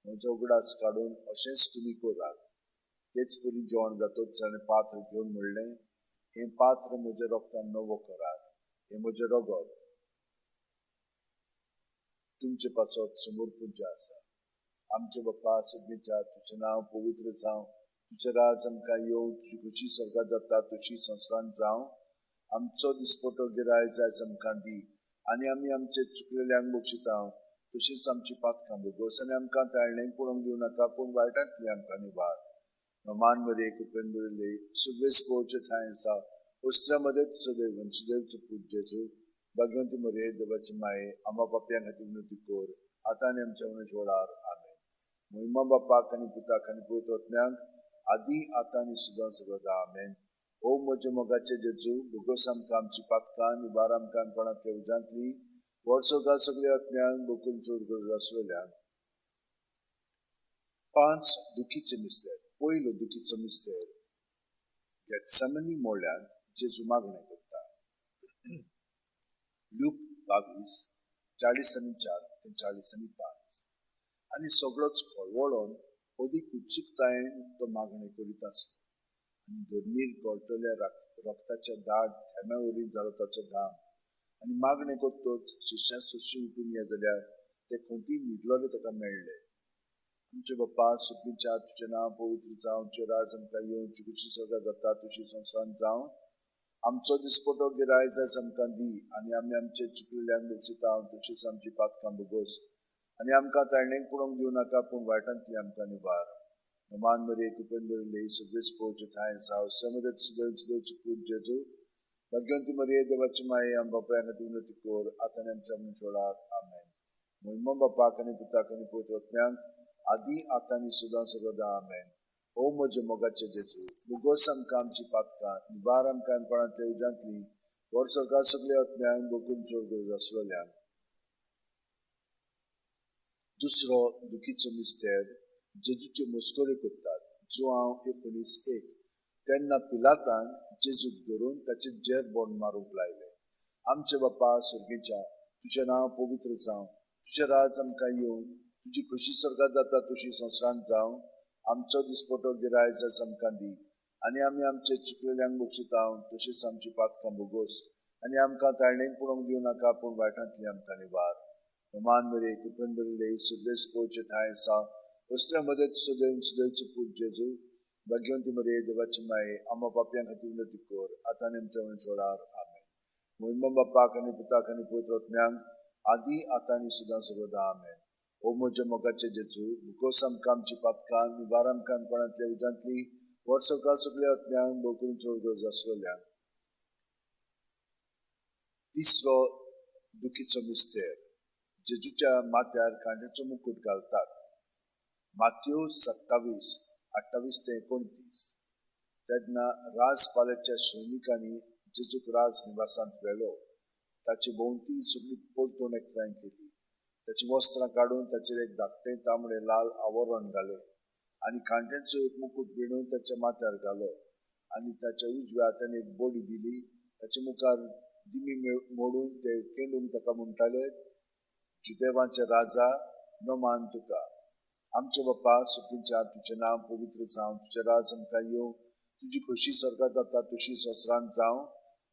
म्हजो उगडास काडून अशेंच तुमी करात तेच परी जेवण जातोच ताणें पात्र घेवन म्हणलें हें पात्र म्हज्या रोगतान नवो करात हें म्हजें रगत तुमचे पासत समोर पुरचें आसा आमचे बापा सगळींच्या तुजें नांव पवित्र जावं तुजें राज आमकां येवं तुजी खुशी स्वर्गांत जाता तशी संवसारांत जावं आमचो दिसपटो गिराय जायज आमकां दी आनी आमी आमचे चुकलेल्यांक बक्षितांव तशीच आमची पातकां भोगोस आनी आमकां ताळणेक पडोवंक दिवं नाका पूण वायटांतली आमकां निवार नमान मध्ये कुपेंदरले सुदेश पोवचे ठाय आसा वस्त्रांमध्ये सुदेवचे पूज जेजू भाग्यवंती मरे देवाची माये आम्हा पापयां खातीर विनंती कर आतां आनी आमच्या वेळार आमेन महिमा बापाक आनी पुताक आनी पवित्र आत्म्याक आदी आतां आनी सुद्दां सर्वदा आमेन ओ म्हज्या मोगाचे जेजू भोगोस आमकां आमची पातकां निवार आमकां कोणांतल्या उजांतली व्हड सगळ्या आत्म्यांक बकून चड गरज आसलेल्यान 5 दुखीचे मिस्तेर पयलो दुखीचो मिस्तेर गेत्सेमनी मोळ्यांत जेजू मागणें करता लूक 22:40-45 आनी सगळोच कळवळोन अदीक उत्सुकतायेन तो मागणी करीत आसलो आनी धर्मीर गळटल्या रक्ताच्या दाट थेंब्यावरी जालो ताचो घाम आनी मागणें करतोच शिश्यां सुशी उठून ये जाल्यार ते खंयची न्हिदलोले ताका मेळ्ळे आमचे बापा सुखींच्या तुजें नांव पवित्र जावं तुजें राज आमकां येवं तुजी खुशी स्वर्गांत जाता तुजी संवसारांत जावं आमचो दिसपटो गिराय जायज आमकां दी आनी आमी आमचे चुकलेल्यांक बक्षिता तशीच आमची पातकां भोगोस आनी आमकां ताळणेक पडोवंक दिवं नाका पूण वायटांतली आमकां निवार. नमान मरे कुपेन बरले सगळे स्पोर्च ठाय जाव समदत सुदेवची पूज जेजू भाग्यवंती मरिये देवाची माये आम बापाय खातीर विनंती कोर आतां आमच्या मनचोडार आमेन. महिमा बापाक आनी पुताक आनी पवित्र आत्म्यांक आदी आतां आनी सदां सर्वदा आमेन. ओ म्हजे मोगाचे जेजू मुगोस आमकां आमची पातकां निबार आमकां अणपणांतल्या उज्यांतली वर सरकार सगळे आत्म्यांक बकून चोर गरज आसलेल्यांक. दुसरो दुखीचो मिस्तेर जेजूचे मस्करी करतात जो हांव 19:1 तेन्ना पिलातान जेजूक धरून ताचे जेर बोंड मारूंक लायले. आमचे बापा सुर्गेच्या तुजें नांव पवित्र जावं, तुजें राज आमकां येवं, तुजी खुशी स्वर्गांत जाता तशी संवसारांत जावं. आमचो दिसपटो गिराय जायज आमकां दी आनी आमी आमचे चुकलेल्यांक बक्षिता तशीच आमची पातकां भोगोस आनी आमकां ताळणेक पडोवंक दिवं नाका पूण वायटांतली आमकां निवार. नमान मरे कुपेन बरले सगळे स्पोर्च ठाय आसा वस्त्रा मदत सुदैवची पूज जेजू भाग्यवंती मरे देवाची माये आम्हा पापयां खातीर विनंती कोर आतां आनी आमच्या मनचोडार आमेन. महिमा बापाक आनी पुताक आनी पवित्र आत्म्यांक आदी आतां आनी सदां सर्वदा आमेन. ओ म्हजे मोगाचे जेजू मुकोस आमकां आमची पातकां निबार आमकां अणपणांतल्या उज्यांतली वर सरकार सगळ्या आत्म्यांक बोकून चोर गरज आसलेल्यांक. तिसरो दुखीचो मिस्तेर जेजूच्या माथ्यार कांट्याचो मुकुट घालतात. माथ्यू 27:28-29 तेन्ना राजपाल्याच्या सैनिकांनी जेजूक राज निवासांत व्हेलो. ताचे भोंवती सगळी परतून एकठांय केली. ताची वस्त्रां काडून ताचेर एक धाकटें तांबडे लाल आवरण घालें आनी कांट्यांचो एक मुकुट विणून ताच्या माथ्यार घालो आनी ताच्या उजव्या हातान एक बडी दिली. ताचे मुखार दिमी मोडून ते केंडूंक ताका म्हणटाले, जुदेवांचे राजा न मान तुका. आमचे बापा सुखींच्या तुजें नांव पवित्र जावं, तुजें राज आमकां येवं, तुजी खुशी स्वर्गांत जाता तशी संवसारांत जावं.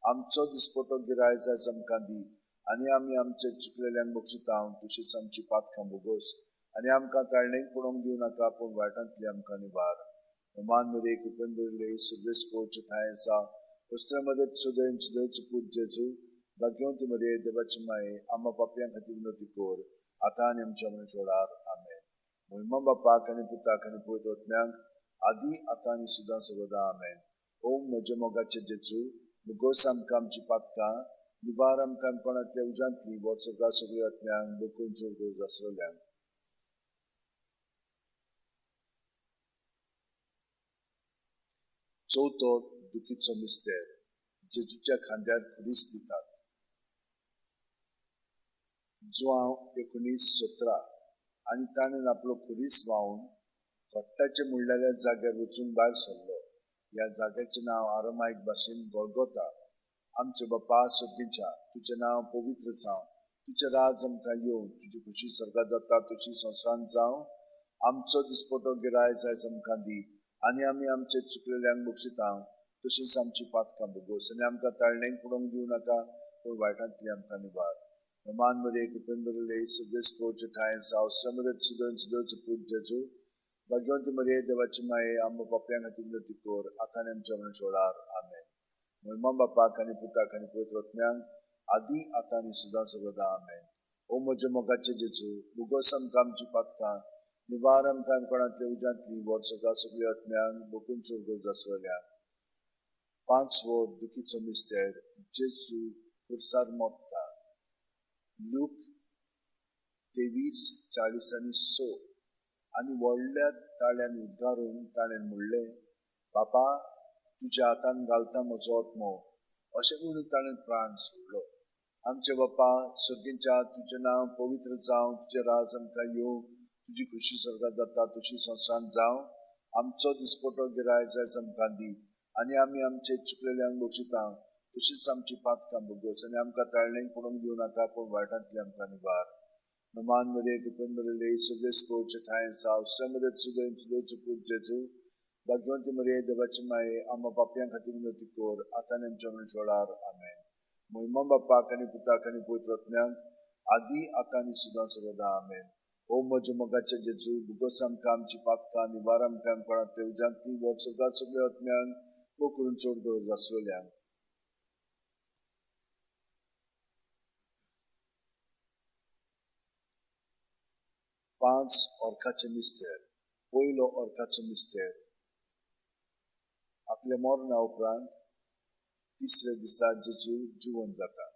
आमचो दिसपटो गिराय जायज आमकां दी आनी आमी आमचे चुकलेल्यांक बक्षिता तशीच आमची पातकां भोगोस आनी आमकां ताळणेक पडोवंक दिवं नाका पूण वायटांतली आमकां निवार. नमान मरे कुपेन बरले सगळे स्पोर्च ठाय आसा वस्त्रा मदत सुदैवची पूज जेजू भाग्यवंती मरे देवाची माये आम्हा पापयां खातीर विनंती कोर आतां आनी आमच्या मनचोडार आमेन. महिमा बापाक आनी पुताक आनी पवित्र आत्म्यांक आदी आतां आनी सदां सर्वदा आमेन. ओ म्हजे मोगाचे जेजू मुगोस आमकां आमची पातकां निबार आमकां अणपणांतल्या उज्यांतली वर सरकार सगळ्या आत्म्यांक बकून चोर गरज आसलेल्यांक. चवथो दुखीचो मिस्तेर जेजूच्या खांद्यार खुरीस दितात. जो हांव 19:17 आनी ताणें आपलो खुरीस व्हांवून घोट्टाचे मुळ्ळेल्या जाग्यार वचून भायर सरलो. ह्या जाग्याचें नांव आरामायक भाशेन गोल्गोथा. आमचे बापा सुर्गेच्या तुजें नांव पवित्र जावं, तुजें राज आमकां येवं, तुजी खुशी स्वर्गांत जाता तशी संवसारांत जावं. आमचो दिसपटो गिराय जायज आमकां दी आनी आमी आमचे चुकलेल्यांक बक्षिता तशीच आमची पातकां भोगोस आनी आमकां ताळणेक पडोवंक दिवं नाका पूण वायटांतली आमकां निवार. नमान मरे कुपेन बरले सगळे स्पोर्च ठाय आसा वस्त्रा मदत सुदैवची पूज जेजू भाग्यवंती मरिये देवाची माये आम्हा पापयां खातीर विनंती कोर आतां आनी आमच्या मनचोडार आमेन. महिमा बापाक आनी पुताक आनी पवित्र आत्म्यांक आदी आतां आनी सदां सर्वदा आमेन. ओ म्हजे मोगाचे जेजू मुगोस आमकां आमची पातकां निबार आमकां अणपणांतल्या उज्यांतली वर सरकार सगळ्या आत्म्यांक बकून चोर गरज आसलेल्यांक. पांचवो दुखीचो मिस्तेर जेजू खुर्सार मोडटा. लूक 23:40-6 आनी व्हडल्या ताळ्यान उद्गारून ताणें म्हणलें, बापा तुज्या हातान घालता म्हजो आत्मो. अशें म्हणून ताणें प्राण सोडलो. आमचे बापा सुर्गेच्या तुजें नांव पवित्र जावं, तुजें राज आमकां येवं, तुजी खुशी स्वर्गांत जाता तशी संवसारांत जावं. आमचो दिसपटो गिराय जायज आमकां दी आनी आमी आमचे चुकलेल्यांक बक्षिता तशीच आमची पातकां भोगोस आनी आमकां ताळणेक पडोवंक दिवं नाका पूण वायटांतली आमकां निवार. नमान मरे कुपेन बरले सगळे स्पोर्च ठाय आसा वस्त्रा मदत सुदैवची पूज जेजू भाग्यवंती मरिये देवाची माये आम्हा पापयां खातीर विनंती कोर आतां आनी आमच्या मनचोडार आमेन. महिमा बापाक आनी पुताक आनी पवित्र आत्म्यांक आदी आतां आनी सदां सर्वदा आमेन. ओ म्हजे मोगाचे जेजू मुगोस आमकां आमची पातकां निबार आमकां अणपणांतल्या उज्यांतली वर सरकार सगळ्या आत्म्यांक बकून चोर गरज आसलेल्यांक. 5 ऑर्काचे मिस्तेर. पयलो ऑर्काचो मिस्तेर. आपल्या मरणा उपरांत तिसऱ्या दिसा जेजू जिवंत जाता.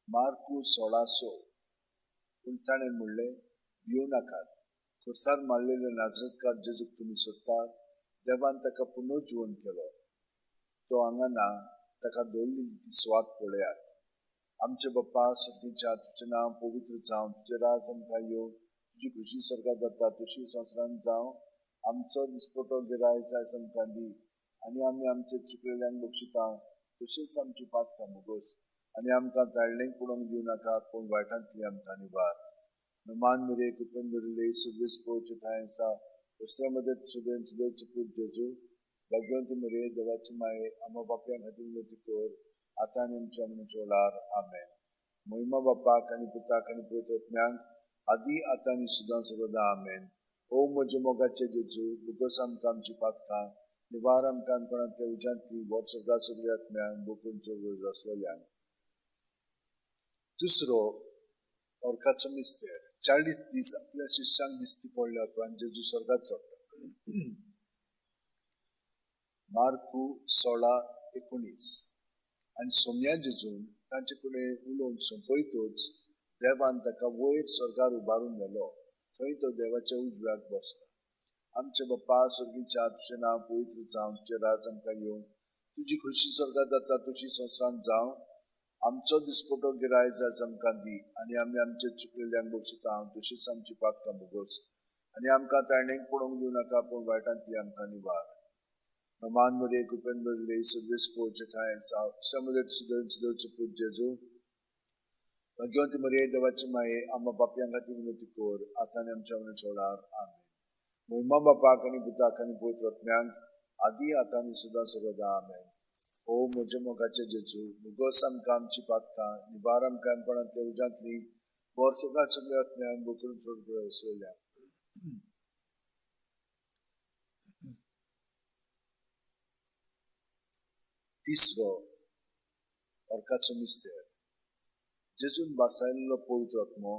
मार्कू 16:6. पूण ताणें म्हणलें, भिवू नाकात. खुर्सार मारलेले नाजरेथकार जेजूक तुमी सोदतात. देवान ताका पुनः जिवंत केलो. तो हांगा ना. ताका दवरलेली ती स्वात पळयात. आमचे बाप्पा सगळींच्या तुजें नांव पवित्र जावं. तुजें राज आमकां येवं. तुजी खुशी स्वर्गांत जाता तशी संवसारांत जावं. आमचो दिसपटो गिराय जायज आमकां दी. आनी आमी आमचे चुकलेल्यांक बक्षिता तशीच आमची पातकां मोगोस. आनी आमकां धाडणेक पडोवंक दिवं नाका, पूण वायटांतली आमकां निवार. मान मेरे कुपन बरले सुबेस पोच ठाय आसा. दुसऱ्या मदत सुदेन सुदेवचो पूत जेजू. भाग्यवंती मरे देवाची माये आम्हा बापयां खातीर विनंती कर. आतां आनी आमच्या मनाच्या वेळार. आमेन. महिमा बापाक आनी पुताक आनी पवित्र आत्म्यांक आदी आतां आनी सुद्दां सर्वदा. आमेन. ओ म्हजे मोगाचे जेजू, बुगस आमकां आमची पातकां निवार. आमकां अणपणांतल्या उज्यांतली वर सगळ्या सगळ्या आत्म्यांक बोकूंचो गरज आसलेल्यांक. दुसरो ऑर्काचो मिस्तेर. 40 दीस आपल्या शिष्यांक दिसती पडल्या उपरांत जेजू स्वर्गात चडटा. मार्कू 16:19. आनी सोमया जेजून तांचे कडेन उलोवन सोंपयतूच देवान ताका वयर स्वर्गार उबारून व्हेलो. थंय तो देवाच्या उजव्याक बसला. आमचे बाप्पा स्वर्गीच्या तुजें नांव पवित्र जावं. तुजें राज आमकां येवं. तुजी खुशी स्वर्गात जाता तशी संवसारांत जावं. आमचो दिसपटो गिराय जायज आमकां दी. आनी आमी आमचे चुकलेल्यांक बक्षिता तशीच आमची पातकां मोगोस. आनी आमकां ताळणेक पडोवंक दिवं नाका, पूण वायटांतली आमकां निवार. मान मरे कुपेन बरले सुबेस पोच ठाय आसा. दुसऱ्या मदत सुदेन सुदेवचो पूत जेजू. भाग्यवंती मरे देवाची माये आम्हा बापयां खातीर विनंती कर. आतां आनी आमच्या मनाच्या वेळार. आमेन. महिमा बापाक आनी पुताक आनी पवित्र आत्म्यांक आदी आतां आनी सुद्दां सर्वदा. आमेन. ओ म्हजे मोगाचे जेजू, मुगोस आमकां आमची पातकां निवार. आमकां अणपणांतल्या उज्यांतली वर सगळ्या सगळ्या आत्म्यांक बोकून चड आसलेल्या. तिसरो ऑर्काचो मिस्तेर. जेजून बासायल्लो पवित्र आत्मो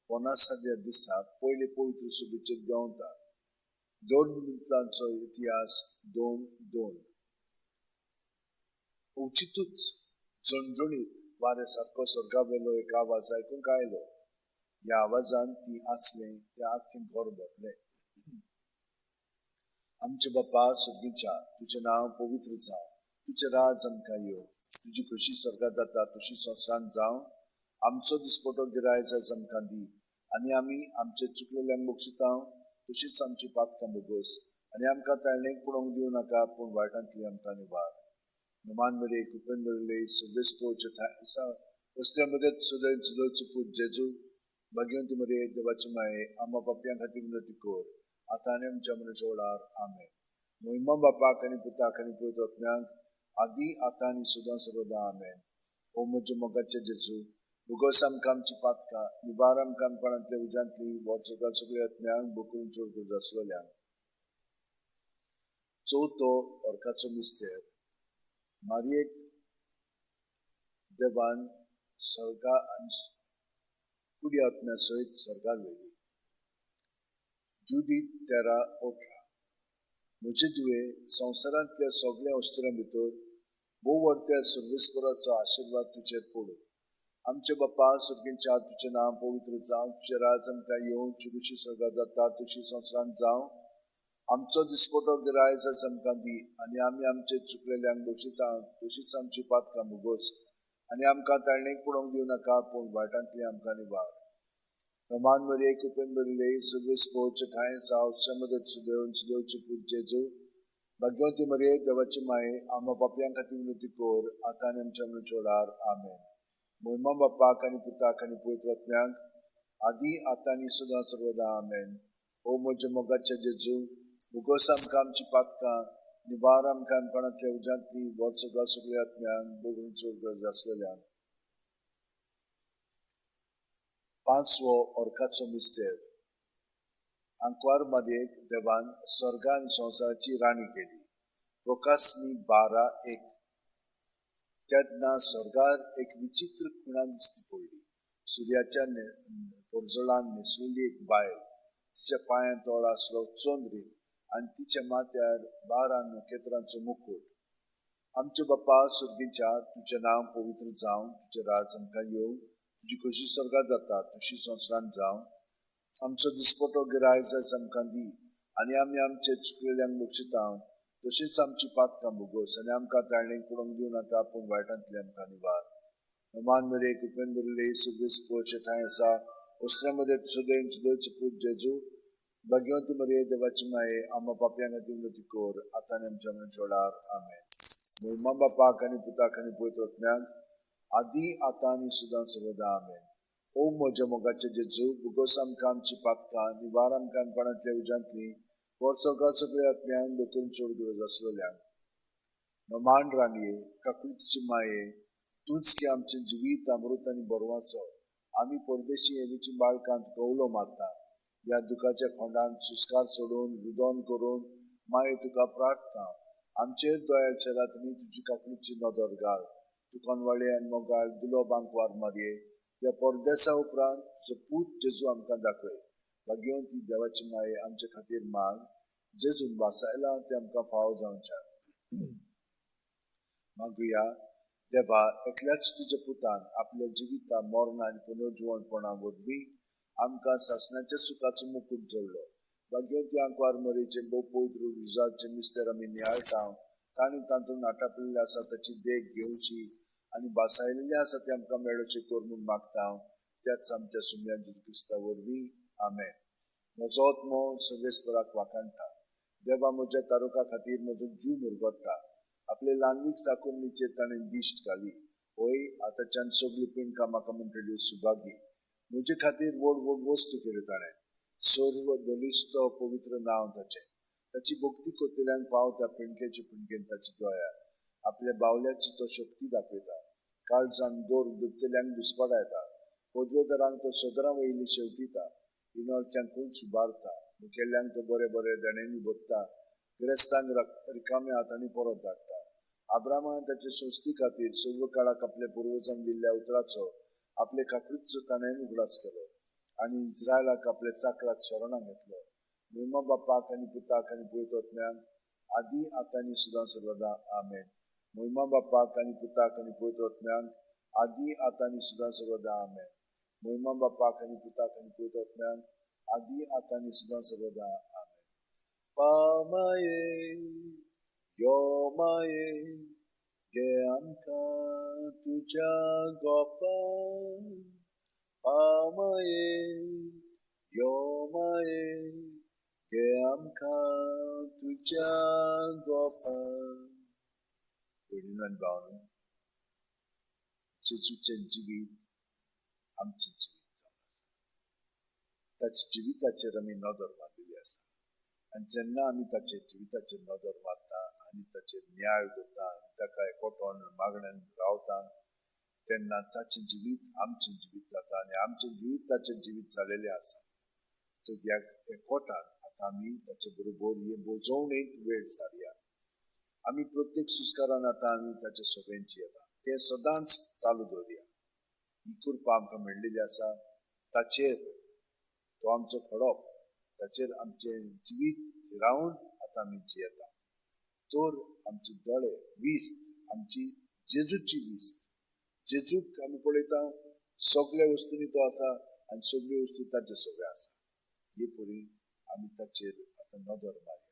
50व्या दिसा पयले पवित्र सुबेचेर देंवता. 2 मिनटांचो इतिहास 2:2. उचितूच झणझणीत वारे सारको स्वर्गावेलो एक आवाज आयकूंक आयलो. ह्या आवाजान ती आसलें तें आख्खें घर भरलें. आमचे बाप्पा स्वर्गीच्या तुजें नांव पवित्र जावं. तुजें राज आमकां येवं. तुजी खुशी स्वर्गात जाता तशी संवसारांत जावं. आमचो दिसपटो गिराय जायज आमकां दी. आनी आमी आमचे चुकलेल्यांक बक्षिता तशीच आमची पातकां मोगोस. आनी आमकां ताळणेक पडोवंक दिवं नाका, पूण वायटांतली आमकां निवार. मान मेरे कुपेन बरले सुबेस पोच ठाय आसा. दुसऱ्या मदत सुदेन सुदेवचो पूत जेजू. भाग्यवंती मरे देवाची माये आम्हा बापयां खातीर विनंती कर. आतां आनी आमच्या मनाच्या वेळार. आमेन. महिमा बापाक आनी पुताक आनी पवित्र आत्म्यांक आदी आतां आनी सुद्दां सर्वदा. आमेन. ओ म्हजे मोगाचे जेजू, मुगोस आमकां आमची पातकां निवार. आमकां अणपणांतल्या उज्यांतली वर सगळ्या सगळ्या आत्म्यांक बोकून चड गरज आसलेल्यांक. चवथो ऑर्काचो मिस्तेर. मारयेक देवान स्वर्गा आनी कुडी आत्म्या सयत स्वर्गार व्हेली. जुदीत 13:18. म्हजे दुवे संवसारांतल्या सगळ्या वस्तुरां भितर भोव व्हडल्या सर्वेस्पराचो आशिर्वाद तुजेर पडूं. आमचे बाप्पा स्वर्गीच्या तुजें नांव पवित्र जावं. तुजें राज आमकां येवं. तुजी खुशी स्वर्गात जाता तशी संवसारांत जावं. आमचो दिसपटो गिराय जायज आमकां दी. आनी आमी आमचे चुकलेल्यांक बक्षिता तशीच आमची पातकां मोगोस. आनी आमकां ताळणेक पडोवंक दिवं नाका, पूण वायटांतली आमकां निवार. मान मरे कुपेन बरले सुबेस पोच ठाय आसा. दुसऱ्या मदत सुदेवन सुदेवचो पूत जेजू. भाग्यवंती मरे देवाची माये आम्हा बापयां खातीर विनंती कर. आतां आनी आमच्या मनाच्या वेळार. आमेन. महिमा बापाक आनी पुताक आनी पवित्र आत्म्यांक आदी आतां आनी सुद्दां सर्वदा. आमेन. ओ म्हजे मोगाचे जेजू, मुगोस आमकां आमची पातकां निवार. आमकां अणपणांतल्या उज्यांतली वर सगळ्या सगळ्या आत्म्यांक बोगून चड गरज आसलेल्यांक. 5वो ऑर्काचो मिस्तेर. आंकवार मादयेक देवान स्वर्ग आनी संवसाराची राणी केली. प्रकाशनी 12:1. तेन्ना स्वर्गार एक विचित्र खुणां दिसती पडली. सूर्याच्या पोरजोळान न्हेसलेली एक बायल तिच्या पांयां तोळा आसलो चोंदरी आनी तिच्या माथ्यार 12 नखेत्रांचो मुकुट. आमचे बाप्पा सुर्गीच्या, तुझें नांव पवित्र जावं, तुजें राज आमकां येवं, तुजी कशी स्वर्गांत जाता तशी संवसारांत जावं. आमचो दिसपटो गिरायज आयज आमकां दी आनी आमी आमचे चुकलेल्यांक बक्षिता तशीच आमची पातकां भोगोस आनी आमकां ताळणेक पडोवंक दिवं नाका, पूण वायटांतली आमकां निवार. नमान मध्ये कुपेन बरले सुबेस पोचे ठाय आसा वस्त्रामध्ये सुदैन सुदैचे पूज जेजू भाग्यवंती मरिये देवाची माये आम्हा पापयांक उन्नती कोर आता आमच्या मनच्या वेळार आमेन. महिमा बापाक आनी पुताक आनी पवित्र आत्म्याक आदी आता आनी सुदां सर्वदा आमेन. ओ म्हज्या मोगाचे जेजू भुगोस आमकां आमची पातकां निवार आमकां अणपणांतल्या उज्यांतली वर सगळ्या सगळ्या आत्म्यांक दोतून चड गरज आसलेल्यांक. नमान राणये काकुलीची माये तूच की आमचे जिवीत अमृत आनी बरवाचो आमी परदेशी येवीची बाळकांत कवलो मारता. ह्या दुखाच्या खोंडांत सुस्कार सोडून रुदोन करून माये तुका प्रार्थना आमचे दोयाळच्या रात्री तुजी काकुलीची नदर घाल. तू कोणवाळे आनी मोगाळ दुलो बांक वार मारये ह्या परदेसा उपरांत तुजो पूत जेजू आमकां दाखय. भाग्यवंती देवाची माये आमचे खातीर माग जेजून वासायला ते आमकां फावो जावच्या. मागुया देवा एकल्याच तुझ्या पुतान आपल्या जिविता मरणा आनी पुनर्जीवनपणा वरवीं आमकां सासणाच्या सुखाचो मुकुट जोडलो. भाग्यवंती आंकवार मरेचे भोव पवित्र रुजाचे मिस्तेर आमी नियाळटा. तांणी तातूंत आटापलेले आसा ताची देख घेवची आनी बासायलेले आसा ते आमकां मेळोवचे कोर म्हूण मागता. त्याच आमच्या सुम्या जेजू क्रिस्ता वरवीं आमेन. म्हजो आत्मो सर्वेस्पराक वाखाणटा. देवा म्हज्या तारुका खातीर म्हजो जीव मुरगोडटा. आपले ल्हानवीक साकुरणीचेर ताणें दिश्ट घाली. होय आतांच्यान सगळी पिणकां म्हाका म्हणटली सुभागी. म्हजे खातीर व्हड व्हड वस्तू केल्यो ताणें. सर्व बलिश्ट पवित्र नांव ताचें. ताची भक्ती करतल्यांक पावता पिणकेचे पिणकेन ताची दोया. आपल्या बावल्याची तो शक्ती दाखयता. काळजान दोर दुखतल्यांक दुस्पडायता. पदवेदारांक तो सदरां वयली शेवटीता. इनोळख्यांक उंच उबारता. मुखेल्यांक तो बरे बरे देणेंनी भरता. गिरेस्तांक रिकाम्या हातांनी परत धाडटा. अब्रामान ताचे संस्थे खातीर सर्व काळाक आपल्या पुर्वजांक दिल्ल्या उतराचो आपले काकुलीचो ताणें उगडास केलो आनी इस्रायलाक आपल्या चाकराक शरणां घेतलो. महिमा बापाक आनी पुताक आनी पवित्र आत्म्याक आदी आतां आनी सुदां सर्वदा आमेन. महिमा बापाक आनी पुताक आनी पवित्र आत्म्याक आदी आतां आनी सुदां सर्वदा आमेन. महिमा बापाक आनी पुताक आनी पवित्र आत्म्याक आदी आतां आनी सुदां सर्वदा आमेन. पामाये यो माये गे आमकां तुज्या गोपान. पामाये यो माये गे आमकां तुज्या गोपान. भयणीनो आनी भावांनो, जेजूचें जिवीत आमचें जिवीत जावन आसा. ताच्या जिविताचेर आमी नदर मारलेली आसा आनी जेन्ना आमी ताचे जिविताचेर नदर मारता आनी ताचेर न्याय करता आनी ताका एकवटोन मागण्यान रावता तेन्ना ताचें जिवीत आमचें जिवीत जाता आनी आमचें जिवीत ताचें जिवीत जालेलें आसा. तो ह्या एकवटान आतां आमी ताचे बरोबर हे बोजवणेक वेळ सारया. आमी प्रत्येक सुस्कारान आतां आमी ताचे सगळ्यांची येता तें सदांच चालू दवरया. ही कृपा आमकां मेळिल्ली आसा. ताचेर तो आमचो खडप, ताचेर आमचें जिवीत रावन आतां आमी जियेता. तर आमचे दोळे विस्त आमची जेजूची विस्त. जेजूक आमी पळयता सगळ्या वस्तूंनी तो आसा आनी सगळ्यो वस्तू ताचे सगळे आसा. हे परी आमी ताचेर आतां नदर मारया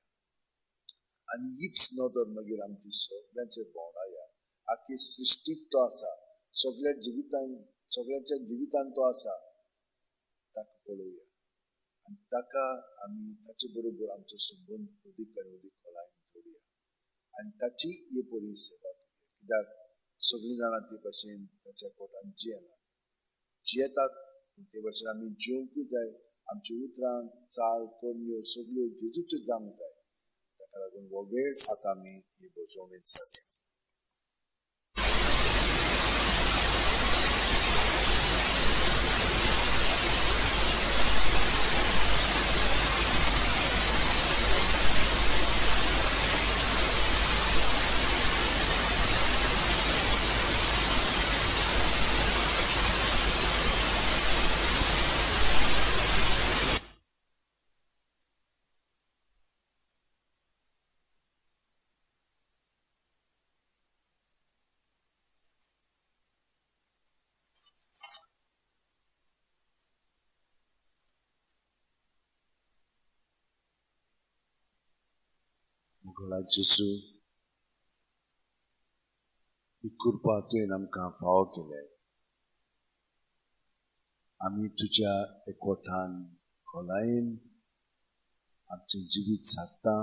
आनी हीच नदर मागीर आमची सगळ्यांचेर भोंवडाया. आख्खी सृश्टीक तो आसा, सगळ्यांच्या जिवितान तो आसा. ताका पळोवया आनी ताका आमी ताचे बरोबर आमचो संबंद अदीक आनी अदीक खोलायेन जोडया आनी ताची हे परी सेवा करया. कित्याक सगळीं जाणां ते भाशेन ताच्या कोटान जियेतात ते भाशेन आमी जिवंकूय जाय. आमची उतरां चाल करण्यो सगळ्यो जेजूच्यो जावंक जाय. ताका लागून हो वेळ आतां आमी ही बोजवणेंत सारया. घोडा जेसू ही कृपा तुवें आमकां फावो केल्या आमी तुज्या एकवटान खोलायेन आमचें जिवीत सादता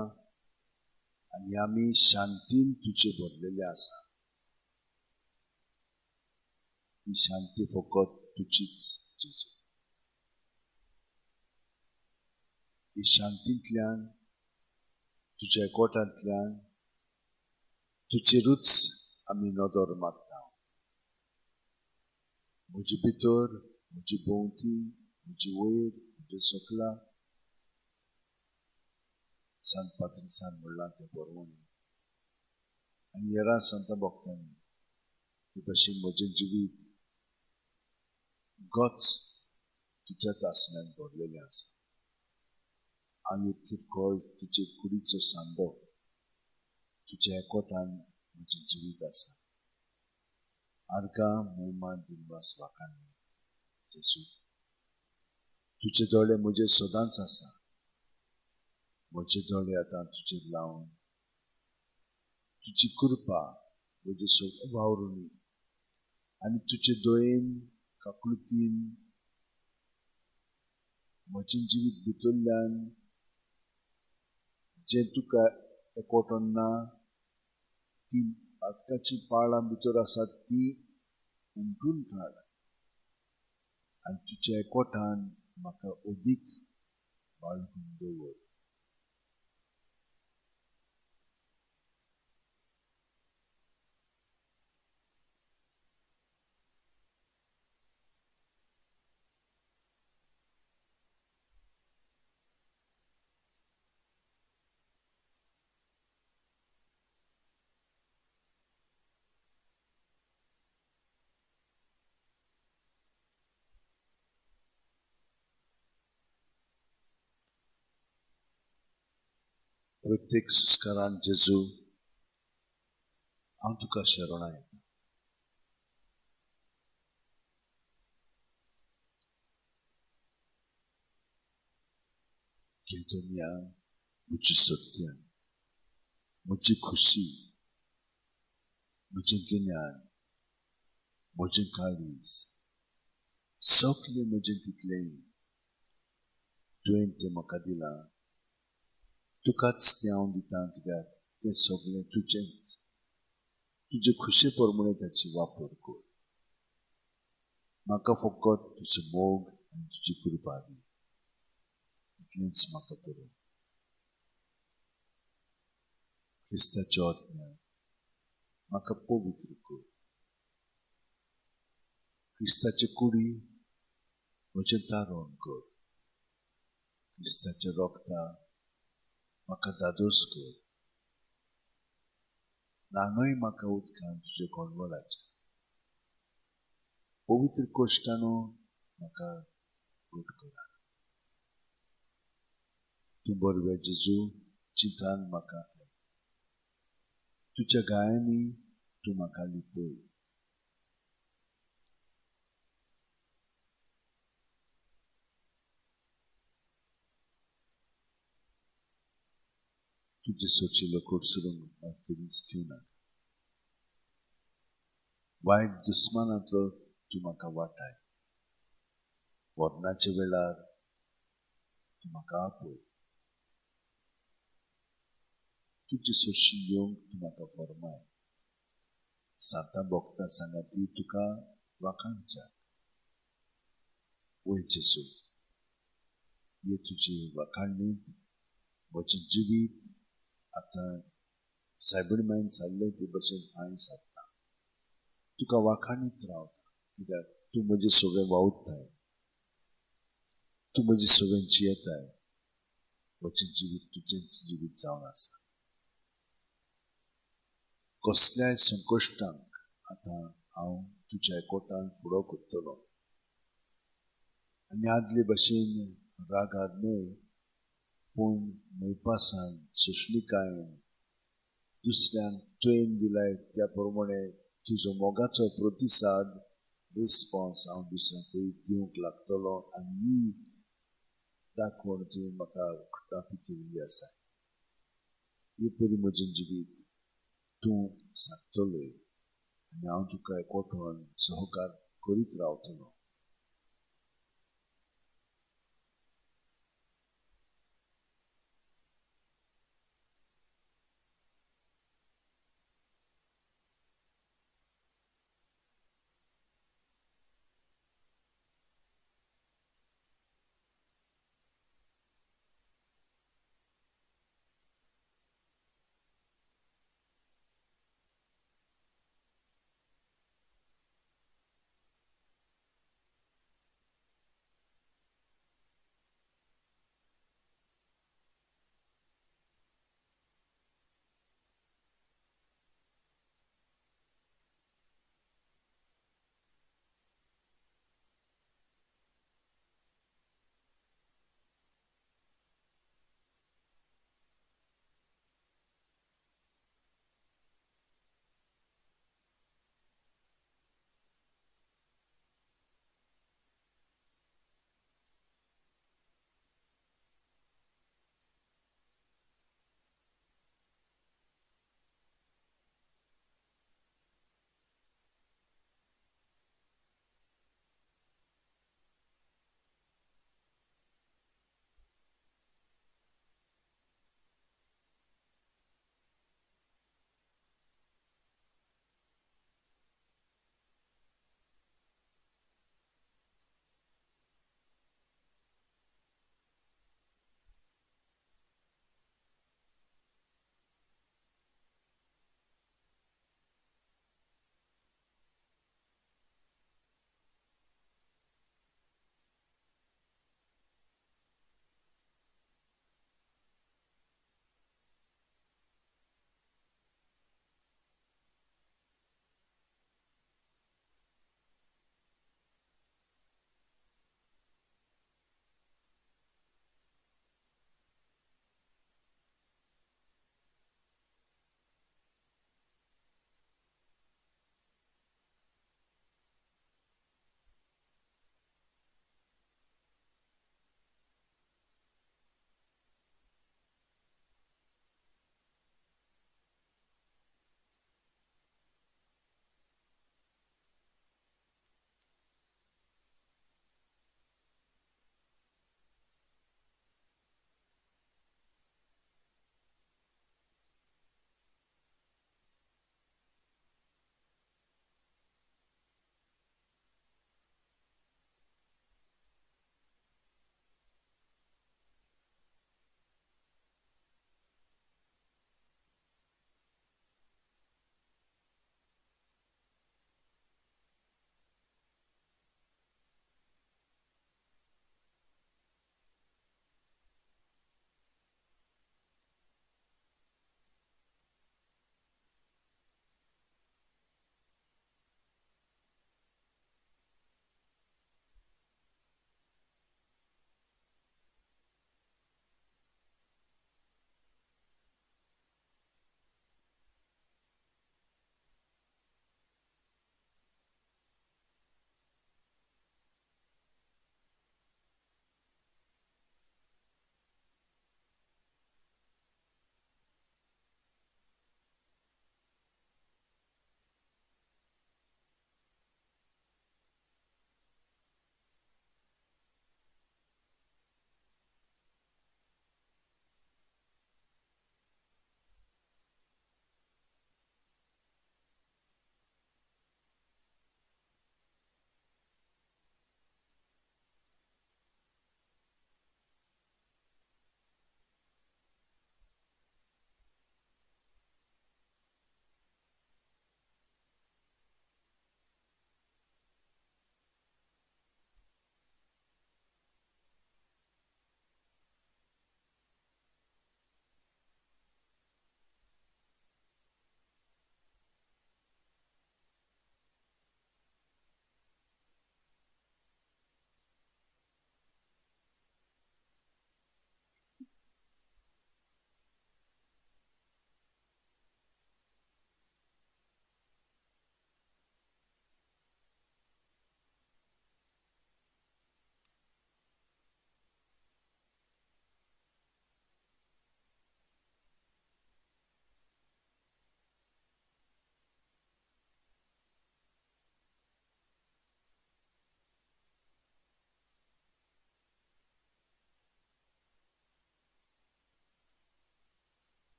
आनी आमी शांतीन तुजे भरलेले आसा ही शांती फकत तुजीच जेजू ही शांतींतल्यान तुज्या एकवटांतल्यान तुजेरूच आमी नदर मागता म्हजे भितर म्हजी भोंवती म्हजी वयर म्हजे सकला सांत पात्रिसान म्हणलां तें बरोवणी आनी हेरां संत भक्तांनी ते भशेन म्हजें जिवीत गच तुज्याच आसण्यान भरलेलें आसा हांव एक किरकोळ तुजे कुडीचो सांदो तुज्या एकवटान म्हजें जिवीत आसा आर्गां महिमा दिनवास वाखाणली जेसू तुजे दोळे म्हजे सदांच आसा म्हजे दोळे आतां तुजेर लावन तुजी कृपा म्हजे सगळे वावरुनी आनी तुजे दयेन काकुळतीन म्हजें जिवीत भितरल्यान जें तुका एकवटन ना ती पातकाची पाळां भितर आसात ती उमटून काड आनी तुज्या एकवटान म्हाका अदीक बाळगून दवर प्रत्येक सुस्कारान जेजू हांव तुका शरणा येता की दुनिया म्हजी सत्य म्हजी खुशी म्हजें गिन्यान म्हजें काळीज सगलें म्हजें तितलें तुवें तें म्हाका दिलां तुकाच तें हांव दितां कित्याक तें सगलें तुजेंच तुजे खुशे प्रमाणे ताची वापर कर म्हाका फकत तुजो मोग आनी तुजी कृपा दी इतलेंच म्हाका करूं क्रिस्ताच्या आत्म्यान म्हाका पवित्र कर क्रिस्ताचे कुडी म्हजें तारण कर क्रिस्ताच्या रोगता म्हाका दादोस कर नानोय म्हाका उदकान तुजे कोणवलाचे पवित्र कोश्टानो म्हाका घट करा तूं बरवे जेजू चिंतान म्हाका तुज्या गायांनी तूं म्हाका लिपय तुजे सोचिल्लो कोडसुरूंक हांव केन्नाच घेवना वायट दुस्मानांतलो तूं म्हाका वाटाय वरनाच्या वेळार तूं म्हाका आपय तुजे सोशी येवंक तूं म्हाका फरमाय सांतां भक्तां सांगाती तुका वाखाणच्या वय जेजू हे तुजे वाखाणणींत म्हजें जिवीत आतां सायबीण मायन सारलें ते भशेन हांवें सारता तुका वाखाणीत रावता कित्याक तूं म्हजें सगळें वावुरताय तूं म्हजें सगळें जियेताय म्हजें जिवीत तुजेंच जिवीत जावन आसा कसल्याय संकश्टांक आतां हांव तुज्या एकवटान फुडो करतलो आनी आदले भशेन रागार न्हय पूण मैपासान सुश्णिकायेन दुसऱ्यांक तुवें दिलाय त्या प्रमाणे तुजो मोगाचो प्रतिसाद रिस्पॉन्स हांव दुसऱ्यांकूय दिवंक लागतलो आनी ही दाखोवन तुवें म्हाका उक्तावपी केल्ली आसा ही परी म्हजें जिवीत तूं सांगतलोय आनी हांव तुका एकवटून सहकार करीत रावतलो.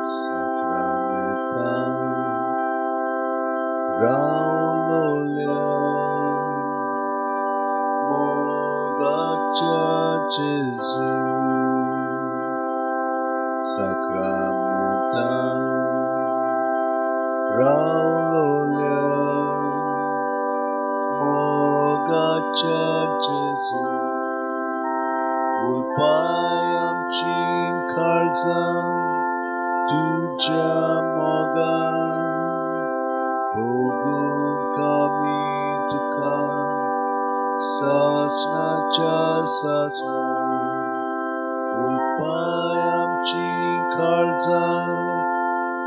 Sacramental Raulolia Mogacha Jesu Sacramental Raulolia Mogacha Jesu Ulpayam chin karzan tuja mogan Bogum kami tuka sasna cha sasna Ulpayam chin karzan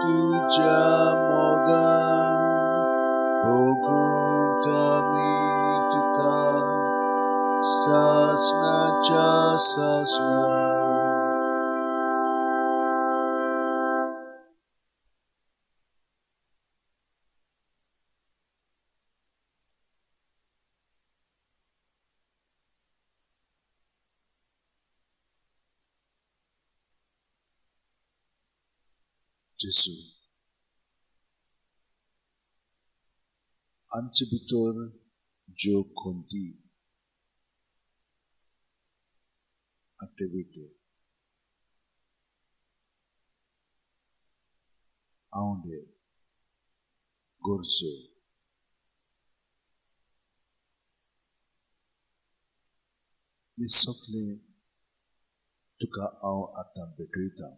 tuja mogan Bogum kami tuka sasna cha sasna जेसू आमचे भितर ज्यो खंती activity आवडे गरजो हे सगळे तुका हांव आतां भेटयता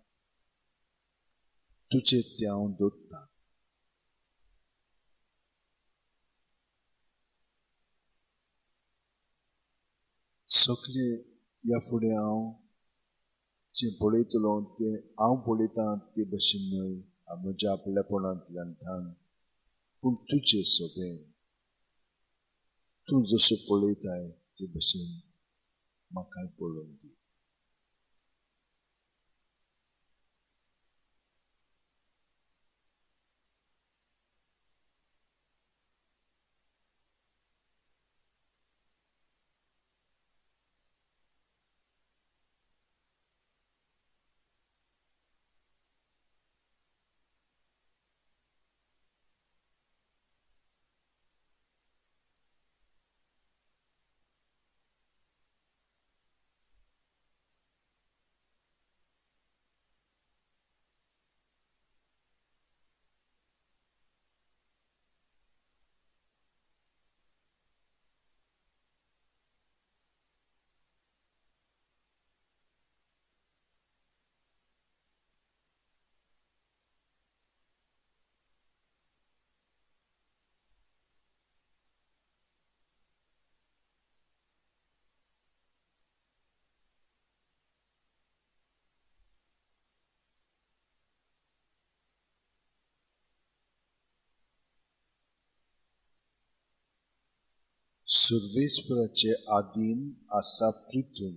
तुझे ते हांव दोत्ता सगळे ह्या फुडें हांव जे पळयतलो ते हांव पळयतां ते भशेन न्हय म्हज्या आपल्यापणांतल्यान ठाण पूण तुजें सोबें तूं जसो पळयताय ते भशेन म्हाकाय पळोवन दी सर्वेस्पराचे आदीन आसा प्रितूम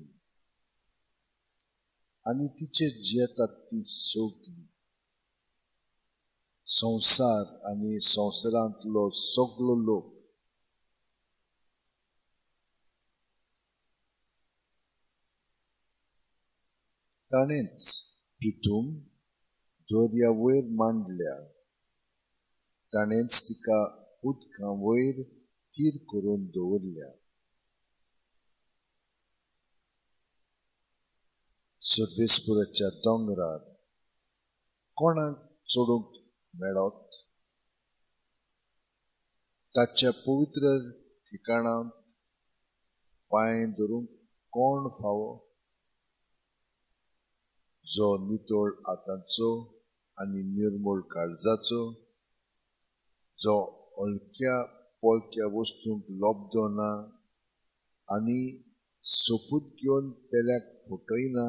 आनी तिचेर जियेतात ती सगळी संसार आनी संवसारांतलो सगळो लोक ताणेंच प्रितूम दर्या वयर मांडल्या ताणेंच तिका उदकां वयर थीर करून दवरल्या सर्वेस्पराच्या दोंगरार कोणाक चडूंक मेळत ताच्या पवित्र ठिकाणांत पांय दवरूंक कोण फावो जो नितळ हातांचो आनी निर्मळ काळजाचो जो हलक्या पोलक्या वस्तूंक लोबदो ना आनी सोपूत घेवन पेल्याक फटयना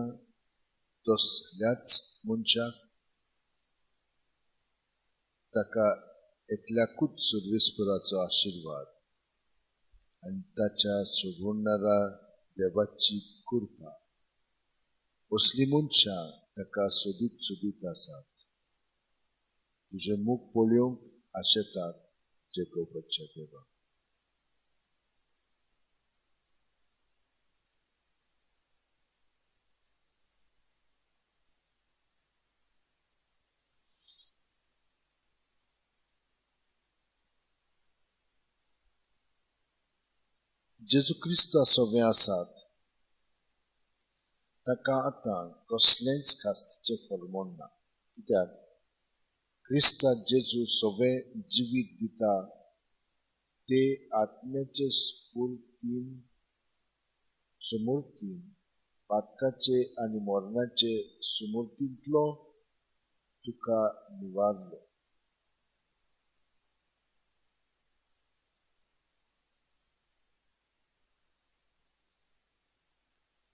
तसल्याच मनशाक ताका एकल्याकूच सर्वेस्पराचो आशिर्वाद आनी ताच्या सोडवणारा देवाची कृपा असली मनशां ताका सोदीत सोदीत आसात तुजें मूख पळोवंक आशेतात जेकोबाच्या देवा जेजू क्रिस्त सोवे आसात ताका आतां कसलेंच कास्तीचें फर्मोण ना, कित्याक क्रिस्ताक जेजू सोवे जिवीत दिता ते आत्म्याचे सुमूर्तीन पातकाचे आनी मरणाचे सुमूर्तींतलो तुका निवारलो.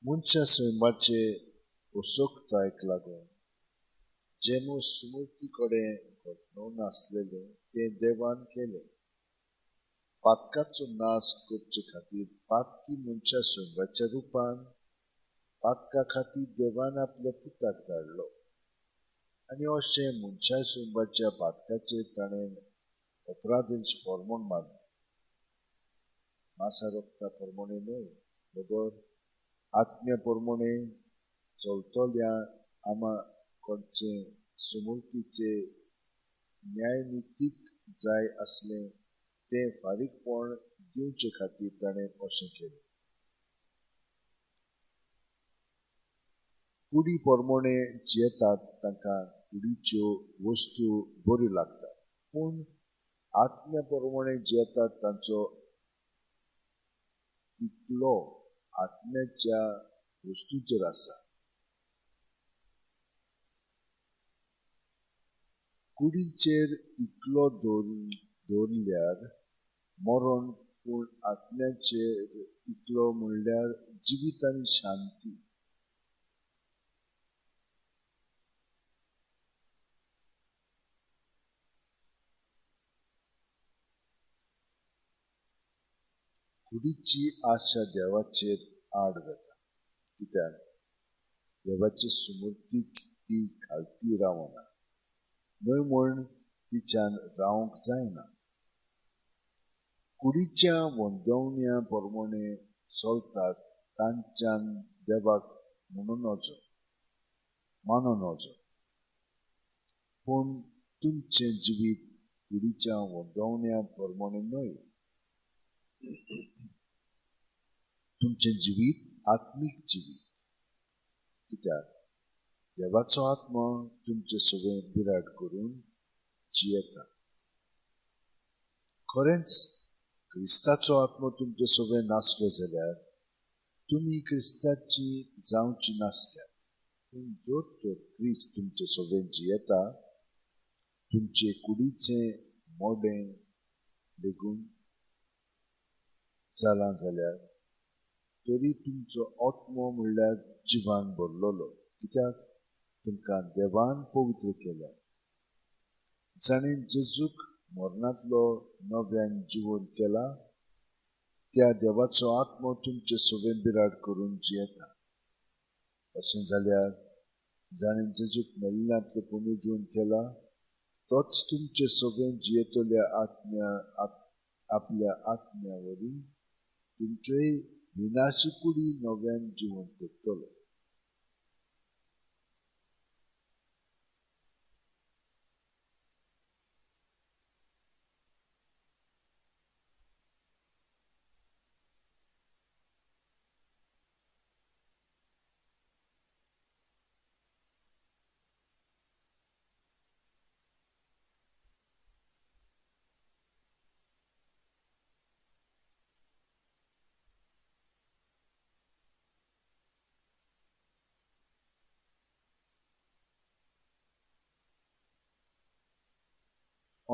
मनशा स्वयंपाचे उसोकतायक लागून जेन्ना सुमूर्ती कडेन घडणूक नासलेले ते देवान केले. पातकाचो नाश करचे खातीर पातकी मनशा स्वयंपाच्या रुपान पातका खातीर देवान आपल्या पुताक धाडलो आनी अशें मनशा स्वयंपाच्या पातकाचेर ताणें अपराधींचे फर्मोण मारलें. मासा रोखता प्रमाणे न्हय, बरोबर आत्म्या प्रमाणे चलतल्या आमा कडचे सुमूर्तीचे न्यायनितीक जाय आसले ते फारीकपण दिवचे खातीर ताणें अशें केलें. कुडी प्रमाणे जियेतात तांकां कुडीच्यो वस्तू बऱ्यो लागतात, पूण आत्म्या प्रमाणे जियेतात तांचो इकलो आत्म्याच्या वस्तूचेर आसा. कुडीचेर इकलो दवरल्यार मरण, पूण आत्म्याचेर इकलो म्हणल्यार जिवीत आनी शांती. कुडीची आशा देवाचेर आड वता, कित्याक देवाचे सुमूर्तीक ती घालती रावना, न्हय म्हूण तिच्यान रावंक जायना. कुडीच्या वंदवण्या प्रमाणे चलतात तांच्यान देवाक मानून वचो, पूण तुमचें जिवीत कुडीच्या वंदवण्या प्रमाणे न्हय. तुमचें जिवीत आत्मीक जिवीत, कित्याक देवाचो आत्मा तुमचे सगळे बिराड करून जियेता. खरेंच क्रिस्ताचो आत्मा तुमचे सगळे नासलो जाल्यार तुमी क्रिस्ताची जावची नासल्यात, पूण जर तर क्रिस्त तुमचे सगळे जियेता तुमचे कुडीचें मोडें लेगून जाला जाल्यार तरी तुमचो आत्मो म्हणल्यार जिवान भरलोलो, कित्याक तुमकां देवान पवित्र केल्या. जाणें जेजूक मरणांतलो नव्यान जिवन केला त्या देवाचो आत्मो तुमचे सगळे बिराड करून जियेता. अशें जाल्यार जाणें जेजूक मेल्ल्यांतलो पुनर्जीवन केला तोच तुमचे सगळे जियेतल्या आपल्या आत्म्या वरी तुमचेय विनाशी कुडी नव्यान जिवन करतलो.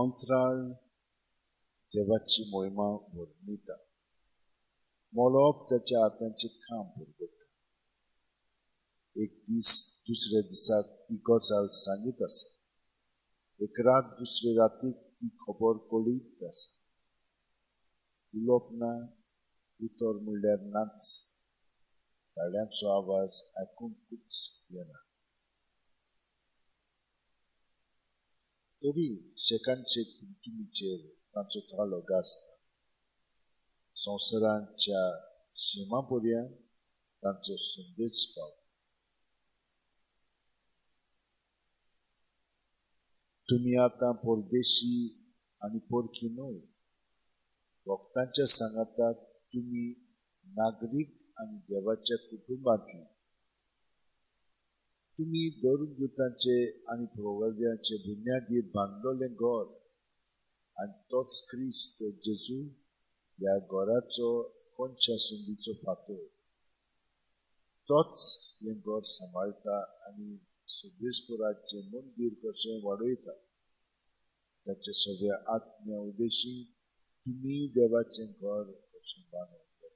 अंतराळ देवाची मोहिमा वर्णिता. मोलोप त्याच्या हातांचे काम पुरवता. एक दीस दुसऱ्या दिसाक ही गजाल सांगीत आसा. एक रात दुसरे रातीक ही खबर कळीत आसा. उलोप ना, उतर म्हणल्यार नाच, ताळ्यांचो आवाज आयकूंकूच येना. तरी शेकांचे पृथ्वीचेर तांचो थाळो गाजता. संवसारांच्या शिमा पर्यंत तांचो संदेश पावता. तुमी आतां परदेशी आनी परकी न्हय. भक्तांच्या सांगाताक तुमी नागरिक आणि देवाच्या कुटुंबातले तुम्ही स्वर्गदूतांचे आणि प्रवाद्यांचे बुनियादीत बांधलेले घर आणि तोच ख्रिस्त जेजू या घराचो कोणच्या सुंदीचो फातर तोच हे घर सांभाळता आणि सुबेस्पुराचे मंदिर कशें वाडयता ताचे सगळे आत्म्या उद्देशी तुम्ही देवाचे घर कशें बांदून घेता.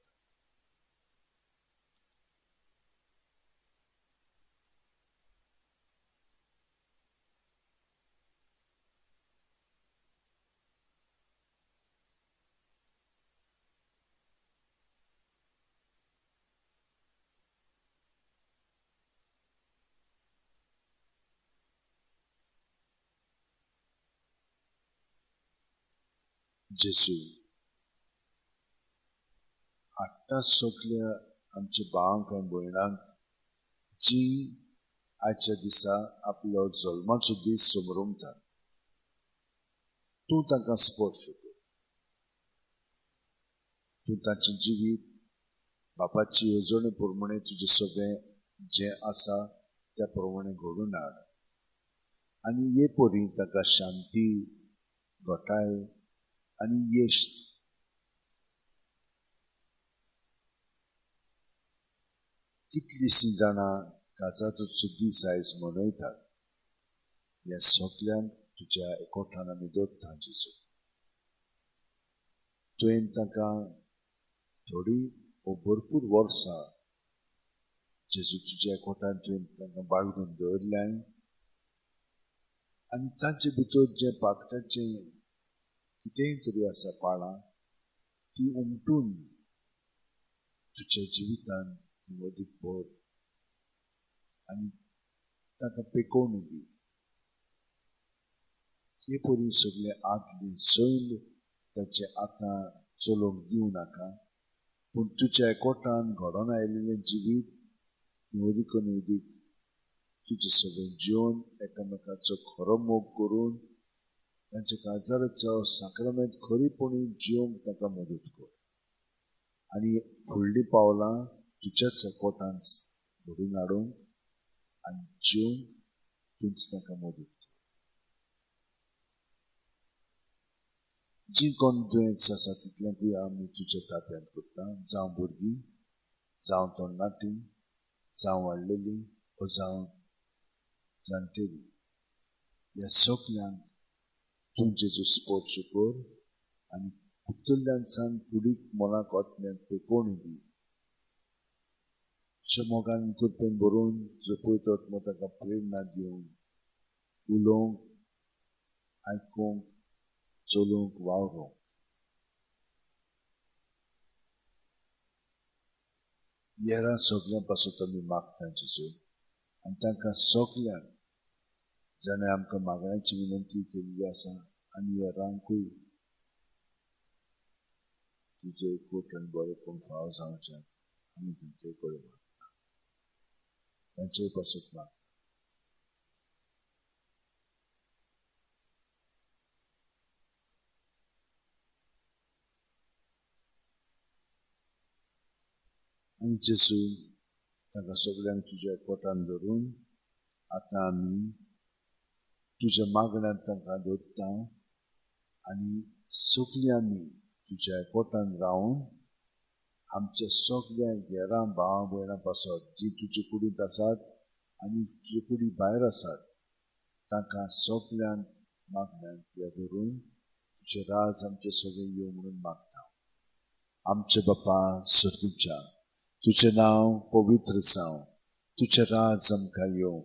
जेजू आत्ता सगळ्या आमच्या भावांक आनी भयणांक जी आजच्या दिसा आपलो जल्माचो दीस समारंभतात तूं तांकां स्पर्श कर. तूं तांचें जिवीत बापाची येवजणे प्रमाणे तुजें सगळें जें आसा त्या प्रमाणे घडोवन हाड आनी हे परी ताका शांती घटाय आनी येश्त कितलीशीं जाणां काजाचो दीस आयज मनयतात ह्या सगळ्यांक तुज्या एकवटान आमी दोत्ता जेजू. तुवें तांकां थोडी वो भरपूर वर्सां जेजू तुज्या एकवटान तुवें तांकां बाळगून दवरल्याय आनी तांचे भितर जें पातकाचें कितेंय तरी आसा पाळां ती उमटून तुज्या जिवितान मदीक भर आनी ताका पेकोवणी दी. हे परी सगळे आदली सैल ताचे आतां चलोवंक दिवं नाका पूण तुज्या एकवटान घडोवन आयिल्लें जिवीत मदीकून उदीक तुजें सगळें जिवन एकामेकाचो खरो मोग करून तांच्या काळजाचो साक्रामेंत खरीपणी जिवंक ताका मदत कर आनी फुडलीं पावलां तुज्याच एकवटान घडोवन हाडूंक आनी जिवंक तूंच ताका मदत कर. जी कोण दुयेंस आसा तितल्यांकूय आमी तुज्या ताब्यांत करता, जावं भुरगीं जावं तरणाटीं जावं वाडलेलीं वा जावं जाणटेलीं ह्या सगळ्यांक तूं जेजू स्पर्श कर आनी भितरल्यान सावन कुडीक मनाक आत्म्याक पेकोवणी दी. तुज्या मोगान कृपेन भरून जो पळयता आत्मो ताका प्रेरणा दिवन उलोवंक आयकूंक चलोवंक वावरूंक हेरां सगळ्यां पासून आमी मागता जेजू आनी तांकां सगळ्यांक जाणें आमकां मागण्याची विनंती केल्ली आसा आनी हेरांकूय तुजे एकवटान बरेंपण फाव जावचें आमी तुमचे कडेन मागता तांचे पासून मागता. आनी जेजू ताका सगळ्यांक तुज्या एकवटान धरून आतां आमी तुज्या मागण्यांत तांकां दवरता आनी सगळीं आमी तुज्या एकवटान रावन आमच्या सगळ्या हेरां भावां भयणां पासत जीं तुजे कुडींत आसात आनी तुजे कुडी भायर आसात तांकां सगळ्यांक मागण्यांत ह्या धरून तुजें राज आमचे सगळें येवं म्हणून मागता. आमचे बापा स्वर्गीच्या तुजें नांव पवित्र जावं, तुजें राज आमकां येवं,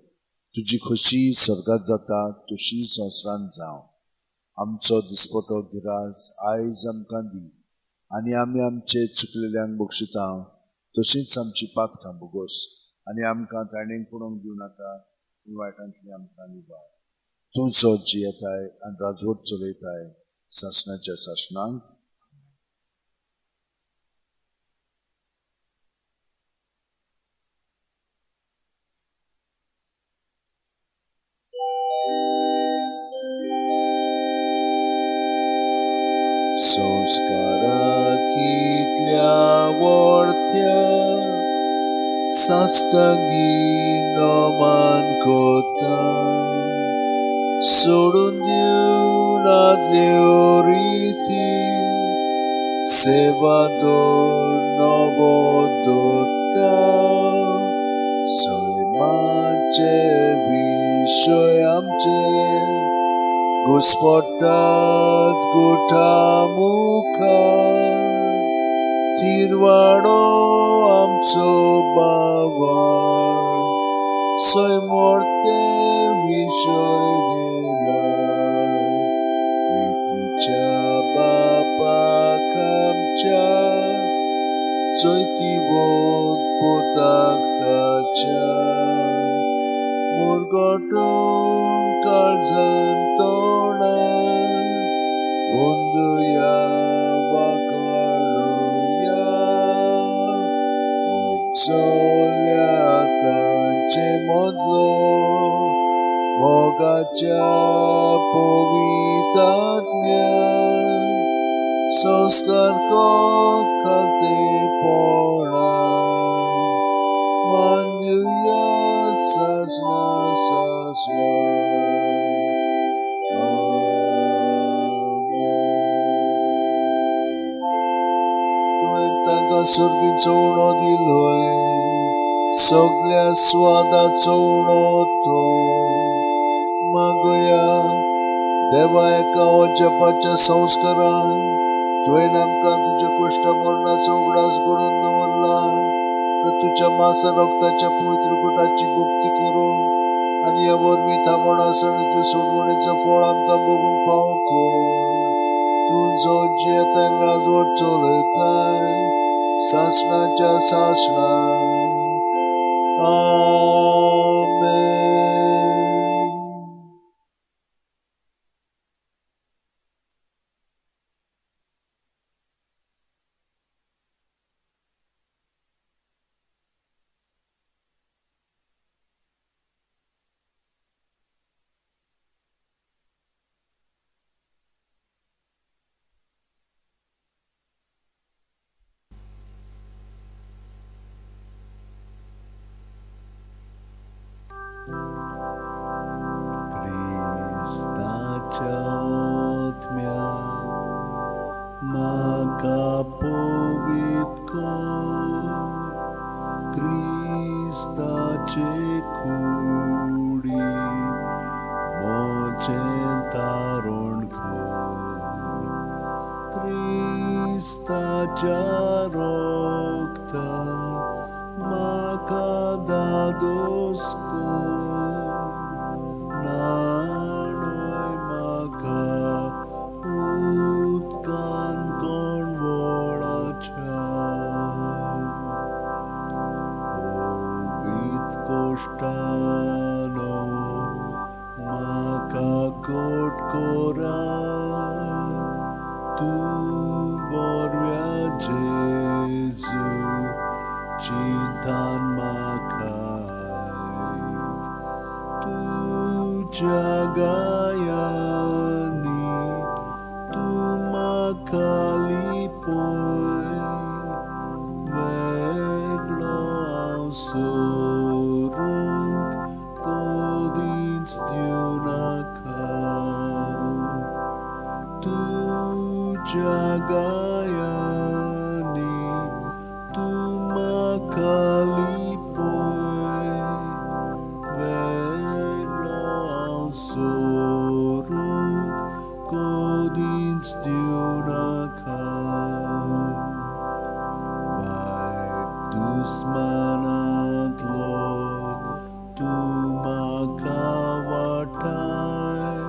तुजी खोशी स्वर्गांत जाता तशी संवसारांत जावं. आमचो दिसपटो गिरास आयज आमकां दी आनी आमी आमचे चुकलेल्यांक बक्षिता तशींच आमची पातकां बोगोस आनी आमकां ताणेंक पडोवंक दिवं नाका पूण वायटांतली आमकां निवार. तूं जो जियेताय आनी राजवट चलयताय सासणाच्या सासणांक. संस्कारा कितल्या वर्त साष्टांगी नमन करता सोडून देऊन आदल्यो रीती सेवादोर नवोदोत्ता सैमाचे विषय आमचे घुसपट्टात गोठा मुखार तिरवाडो आमचो बावार सैमोरते विषय दिला प्रितीच्या बापाक आमच्या चैती बोध पोताक ताच्या मुरगोटून काळजान तोंडान बंदुया वाकडुया मोगचोल्या तांचे मोदलो मोगाच्या पवितात्म्यान संस्कार खालतेपणान मानूया साजना सासना तुवें तांकां सुर्गीचो उणो दिलोय सगळ्या स्वादाचो उणो तो मागुया देवा एका जपाच्या संस्कारान तुवें आमकां तुज्या कुश्ट मरणाचो उगडास घडोवन दवरला तर तुझ्या मासा रक्ताच्या पवित्र गुटाची भक्ती करून आणि या वरवी थांबवण्यासाठी सोडवणेचं फळ आमकां बघूंक फावो कर तुझो जेताय राजवट चलयताय सासणाच्या सासणा आमेन. Cristaच्या आत्म्या म्हाका पवित्र कर क्रिस्ताचे कुडी मोचें तारण कर क्रिस्ताच्या रोगतान म्हाका दादोस कर नाणय म्हाका उदकान कणवळाच्या पवित्र कोश्टानो म्हाका कोट कोरात तूं बरव्या जेजू चिंतान म्हाकाय तुज्या गायांनी तूं म्हाका लिपय वेगळो हांव सोरूंक कोदींच दिवनाका तुज्या गायांनी तूं म्हाका लिपय वेगळो हांव सोरूंक कोदींच दिवनाका वायट दुस्मानांतलो तूं म्हाका वाटाय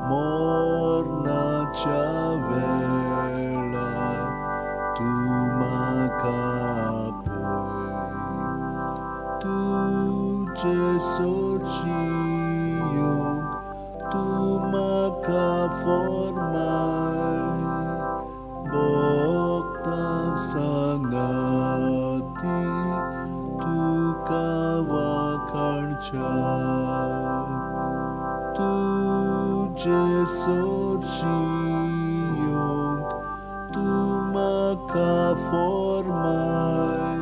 मोरनाच्या वेळार तूं म्हाका पळय तुजे सोडचियूंक तूं म्हाका फॉर्माय भोगतां सांगाती तुका वाखाणच्या तुजे सोडचियूंक तूं म्हाका फॉर्माय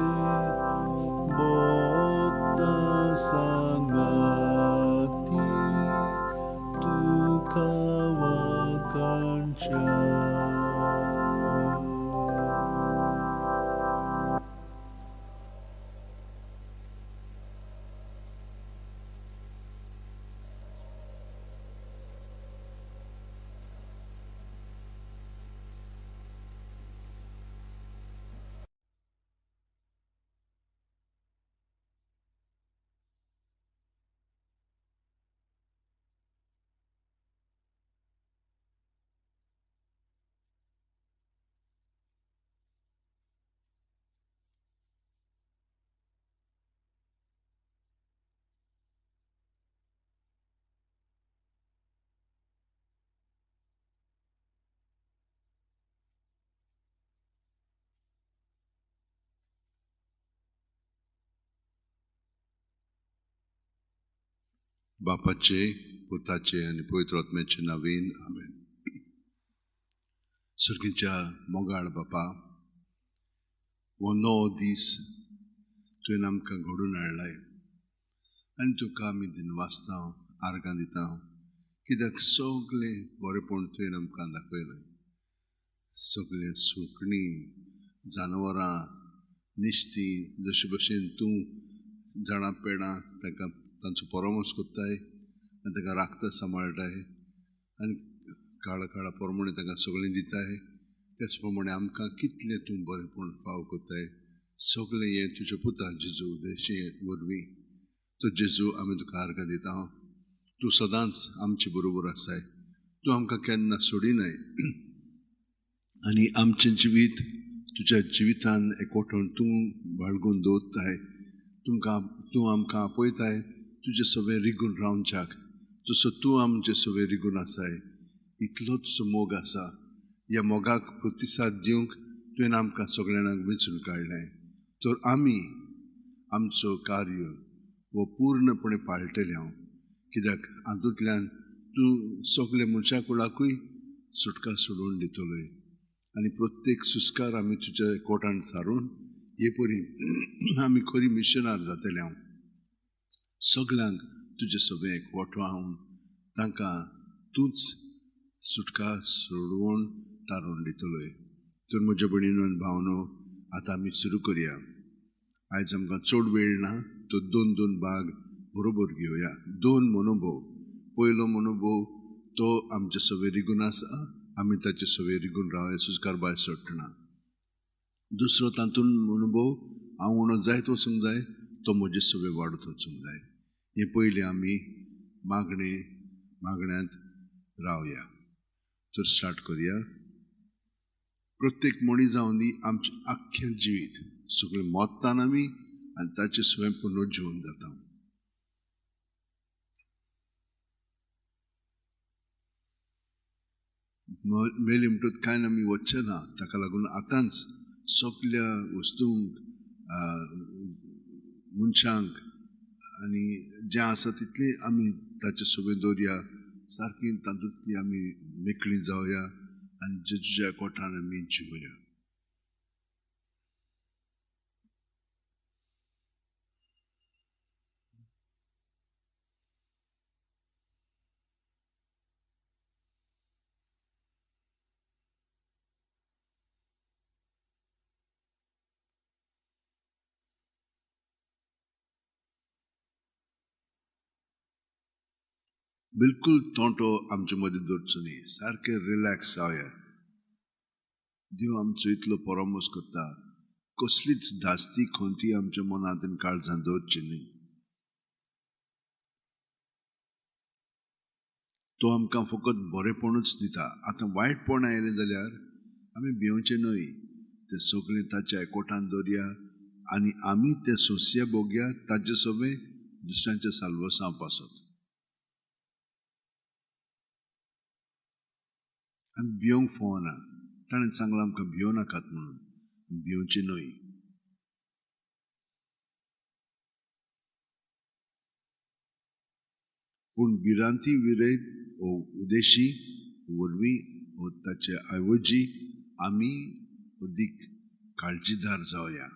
बापाचे पुताचे आणि पवित्र आत्म्याचे नावेन आमेन. सर्गीच्या मोगाळ बापा, हो नवो दीस तुवें आमकां घडोवन हाडलाय आनी तुका आमी दिनवासता आर्गां दिता, कित्याक सगळें बरेंपण तुवें आमकां दाखयलें. सगळें सुकणीं, जानवरां, निश्ती, जशे भशेन तूं झाडां पेडां तांकां तांचो परामर्श कोत्ताय आनी तांकां राखता सांबाळटाय आनी काळा प्रमाणे तांकां सगळें दिताय, त्याच प्रमाणे आमकां कितलें तूं बरेंपण फाव कोत्ताय. सगळें हें तुज्या पुता जेजू उदेशे वरवीं. तो जेजू आमी तुका आर्गां दिता. तूं सदांच आमचे बरोबर आसाय, तूं आमकां केन्ना सोडिनाय आनी आमचें जिवीत तुज्या जिवितान एकवटून तूं बाळगून दवरताय. तूं आमकां आपयताय तुजें सगळें रिगून रावच्याक, जसो तूं आमचे सगळें रिगून आसाय. इतलो तुजो मोग आसा. ह्या मोगाक प्रतिसाद दिवंक तुवें आमकां सगळ्यांक वेंचून काडलें. तर आमी आमचो कार्य हो पूर्णपणे पाळटले हांव, कित्याक हातूंतल्यान तूं सगळे मनशा कुळाकूय सुटका सोडून दितलोय आनी प्रत्येक सुस्कार आमी तुज्या कोटान सारून हे परी आमी खरी मिशनार जातले. हांव सगळ्यांक तुजें सगळें एकवटो हांव तांकां तूंच सुटका सोडवून तारून दितलोय. तर म्हज्या भयणीनो आनी भावनो, आतां आमी सुरू करया. आयज आमकां चड वेळ ना, तो 2 भाग बरोबर घेवया. 2 मनोभव. पयलो मनोभव तो आमचे सगळे रिगून आसा, आमी ताचे सगळे रिगून रावया, सुस्कार भायर सडटना. दुसरो तातूंत मनोभव, हांव उणो जायत वचूंक जाय, तो म्हजे सगळे वाडत वचूंक जाय. हे पयलीं आमी मागण्यांत रावया. तर स्टार्ट करया. प्रत्येक मणी जावन दी आमचें आख्खें जिवीत सगळें मोत्तान आमी आनी ताचें सगळें पुनर्जीवन जाता. मेली म्हणटच कांय आमी वचचे ना. ताका लागून आतांच सगळ्या वस्तूंक, मनशांक आनी जें आसा तितलें आमी ताचें सगळें दवरया. सारकी तातूंतली आमी मेकळीं जावया आनी जेजूच्या कोठान आमी जिवया. बिलकुल तोंटो आमचे मदीं दवरचो न्ही. सारकें रिलॅक्स जावया. देव आमचो इतलो परामर्श करता, कसलीच धास्ती खंती आमच्या मनांत आनी काळजांत दवरची न्ही. तो आमकां फकत बरेपणूच दिता. आतां वायटपण आयलें जाल्यार आमी भिवचें न्हय. तें सगळें ताच्या एकवटान दवरया आनी आमी तें सोंसया भोगया. ताचे सगळें दुसऱ्यांच्या साल्वसां पासत. आमी भिवंक फावना. ताणें सांगलां आमकां भियो नाकात म्हणून. भिवचें न्हय. पूण भिरांती विरयत हो उदेशी वरवीं हो ताचे ऐवजी आमी अदीक काळजीदार जावया.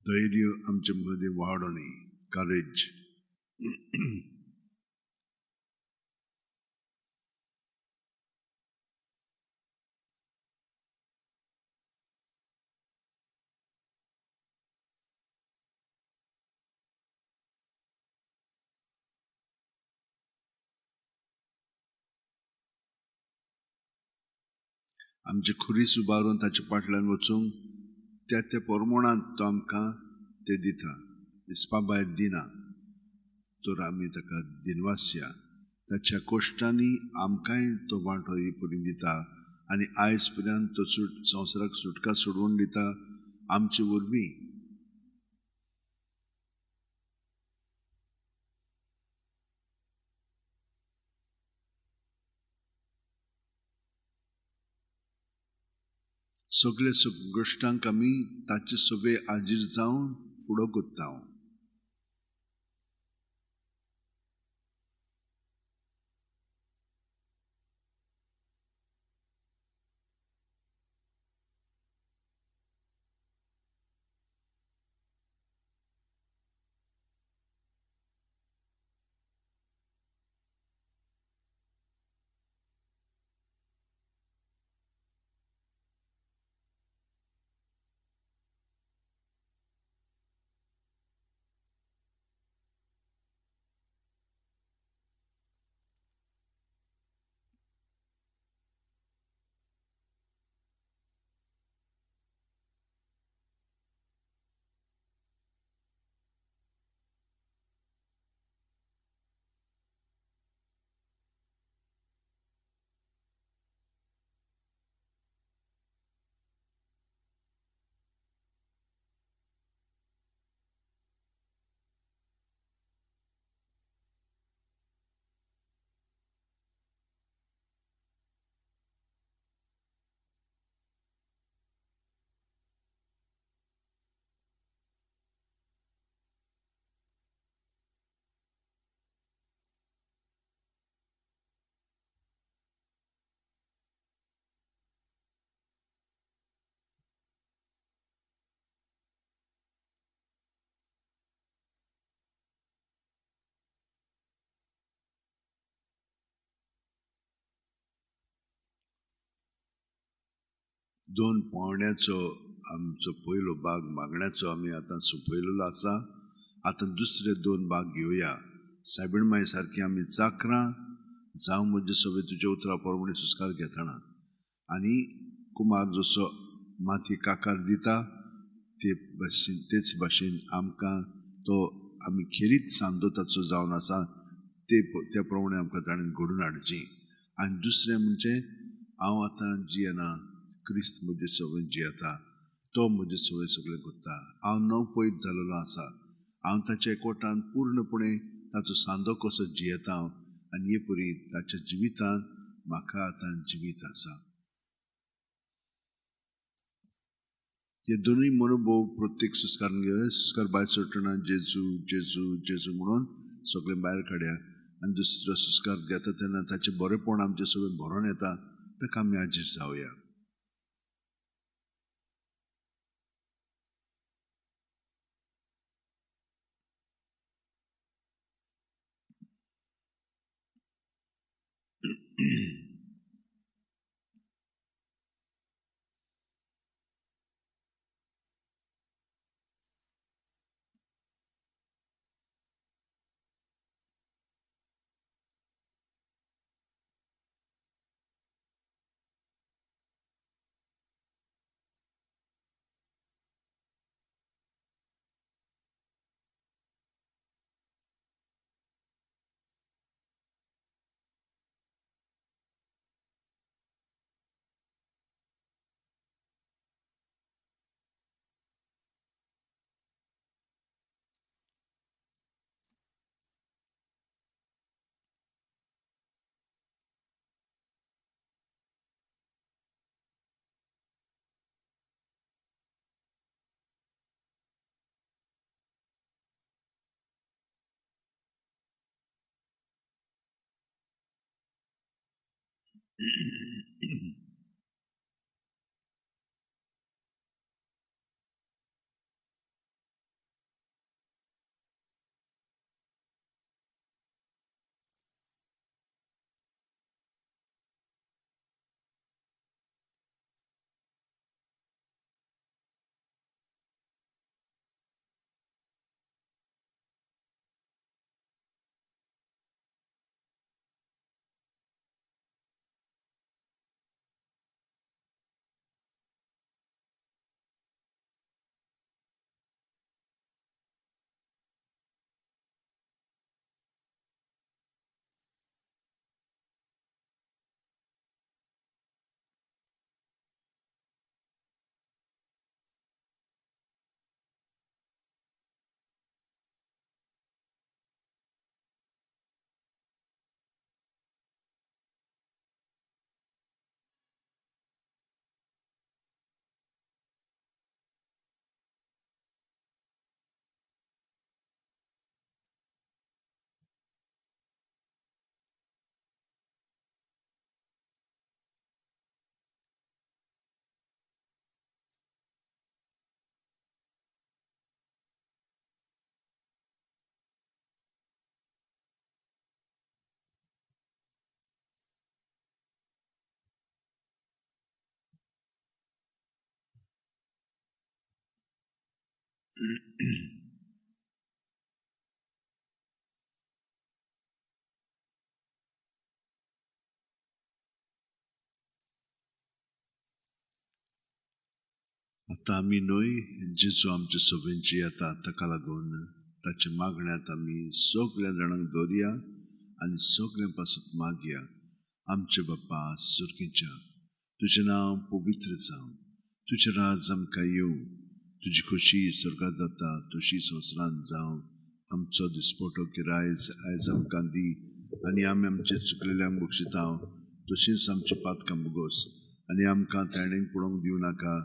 धैर्य आमचे मदीं वाडोनी. करेज. आमचे खुरीस उबारून ताच्या फाटल्यान वचूंक त्या प्रमाणांत तो आमकां ते दिता. दिसपा भायर दिना. तर आमी ताका दिनवासया. ताच्या कश्टांनी आमकांय तो वांटो हे परी दिता आनी आयज पर्यंत तो संवसाराक सुटका सोडवून दिता आमचे वरवीं. सगळे गोश्टांक आमी ताचे सगळे आजीर जावन फुडो कोत्ता. 2 पावण्याचो आमचो पयलो भाग मागण्याचो आमी आतां सोंपयलेलो आसा. आतां दुसरे 2 भाग घेवया. सायबीण माय सारकी आमी चाकरां जावं म्हणजे सगळे तुज्या उतरा प्रमाणे सुस्कार घेतना आनी कुमार जसो माती काकार दिता तेच भाशेन आमकां तो आमी खेरीत सांदो ताचो जावन आसा त्या प्रमाणे आमकां ताणें घडोवन हाडची. आनी दुसरें म्हणजे हांव आतां जियेना, क्रिस्त म्हजे सगळें जियेता, तो म्हजे सगळें करता. हांव नवपैत जालेलो आसा. हांव ताच्या एकवटान पूर्णपणे ताचो सांदो कसो जियेता हांव आनी हे परी ताच्या जिवितान म्हाका आतां जिवीत आसा. हे दोनूय मनोभोव प्रत्येक सुस्कारान घेवया. सुस्कार भायर सरतना जेजू जेजू जेजू म्हणून सगळें भायर काडया आनी दुसरो सुस्कार घेता तेन्ना ताचें बरेंपण आमचें सगळें भरोन येता ताका आमी हाजीर जावया. आतां आमी न्हय जेजू आमचे सगळ्यांची येता ताका लागून ताचे मागण्यांत आमी सगळ्या जाणांक दवरया आनी सगळ्यां पासून मागया. आमचे बाप्पा सुर्गेच्या, तुजें नांव पवित्र जावं, तुजें राज आमकां येवं, तुजी खोशी स्वर्गांत जाता तशी संवसारांत जावं. आमचो दिसपटो आयज आमकां दी आनी आमी आमचे चुकलेल्यांक बक्षिता तशींच आमची पातकां भोगोस आनी आमकां तायणेक पडोवंक दिवं नाका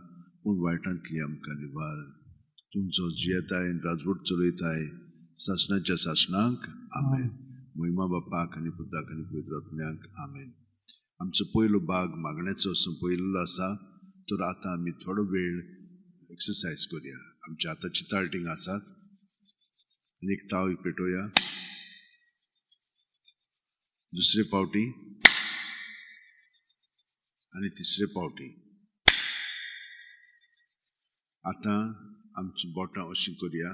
पूण वायटांतली आमकां निवार. तुमचो जियेताय राजवट चलयताय सासणाच्या सासणाक आमेन. महिमा बापाक आनी पुताक आनी पवित्र आत्म्याक आमेन. आमचो पयलो भाग मागण्याचो संपयलेलो आसा, तर आतां आमी थोडो वेळ एक्सरसायज करुया. आमचे आतांची ताळटींग आसात आनी एक ताव पेटोवया. दुसरे पावटी आनी तिसरे पावटी. आतां आमची बोटां अशीं करया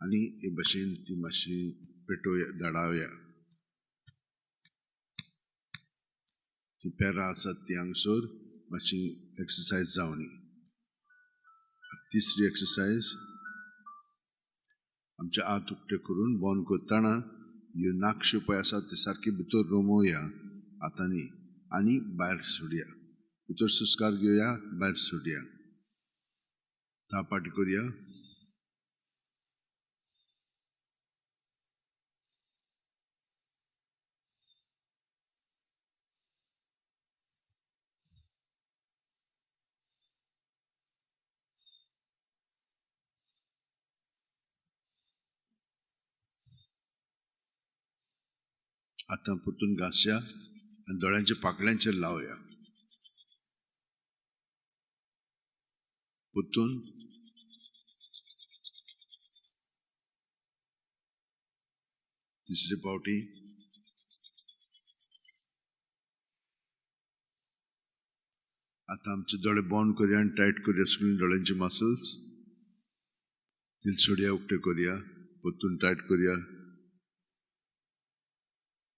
आनी हे भाशेन ती मातशी पेटोवया धाडावया ती पेरां आसात ती हांगसर मातशी एक्सरसायज जावनी तिसरी एक्सरसायज आमचे हात उक्ते करून बंद करतना ह्यो नाक्षो पळय आसात ते सारके भितर रोमोवया हातांनी आनी भायर सोडया भितर सुस्कार घेवया भायर सोडया 10 पाटी करया आतां परतून घासया आनी दोळ्यांच्या पाकळ्यांचेर लावया परतून तिसरे पावटी आतां आमचे दोळे बंद करया आनी टायट करया सगळीं दोळ्यांचे मसल्स दिल सोडया उक्ते करया परतून टायट करया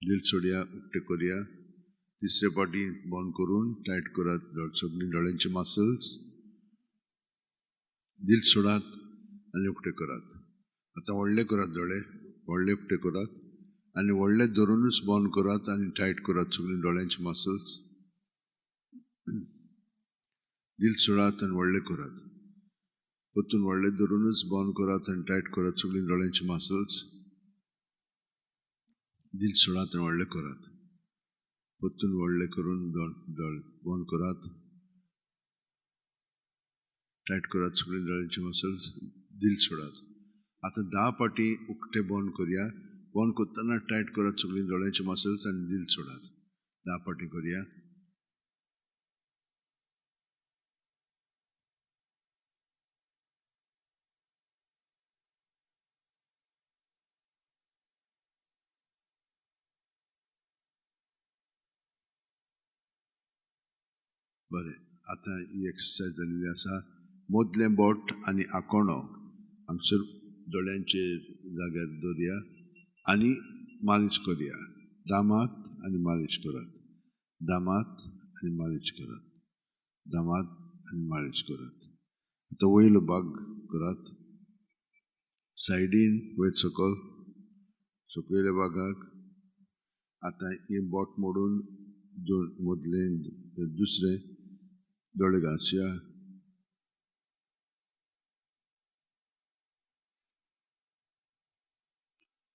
दिल सोडया उक्ते करया तिसरे पाटी बंद करून टायट करात सगळीं दोळ्यांचे मसल्स दिल सोडात आनी उक्ते करात आतां व्हडले करात दोळे व्हडले उक्ते करात आनी व्हडले धरूनच बंद करात आनी टायट करात सगळीं दोळ्यांचे मसल्स दिल सोडात आनी व्हडले करात परतून व्हडले धरूनच बंद करात आनी टायट करात सगळीं दोळ्यांचे मसल्स दिल सोडात आनी व्हडले करात परतून व्हडले करून बंद करात टायट करात सगळीं दोळ्यांचे मसल्स दिल सोडात आतां 10 पाटी उक्ते बंद करया बंद करतना टायट करात सगळीं दोळ्यांचे मसल्स आनी दिल सोडात 10 पाटी करया बरें आतां ही एक्सरसायज जाल्ली आसा मदलें बोट आनी आकोणो हांगसर दोळ्यांचे जाग्यार दवरया आनी मालिश करया दामात आनी मालिश करात दामात आनी मालिश करात दामात आनी मालिश करात आतां वयलो भाग करात सायडीन वयर सकयल सकयल्या भागाक आतां हे बोट मोडून मदलें दुसरें दोळे घासया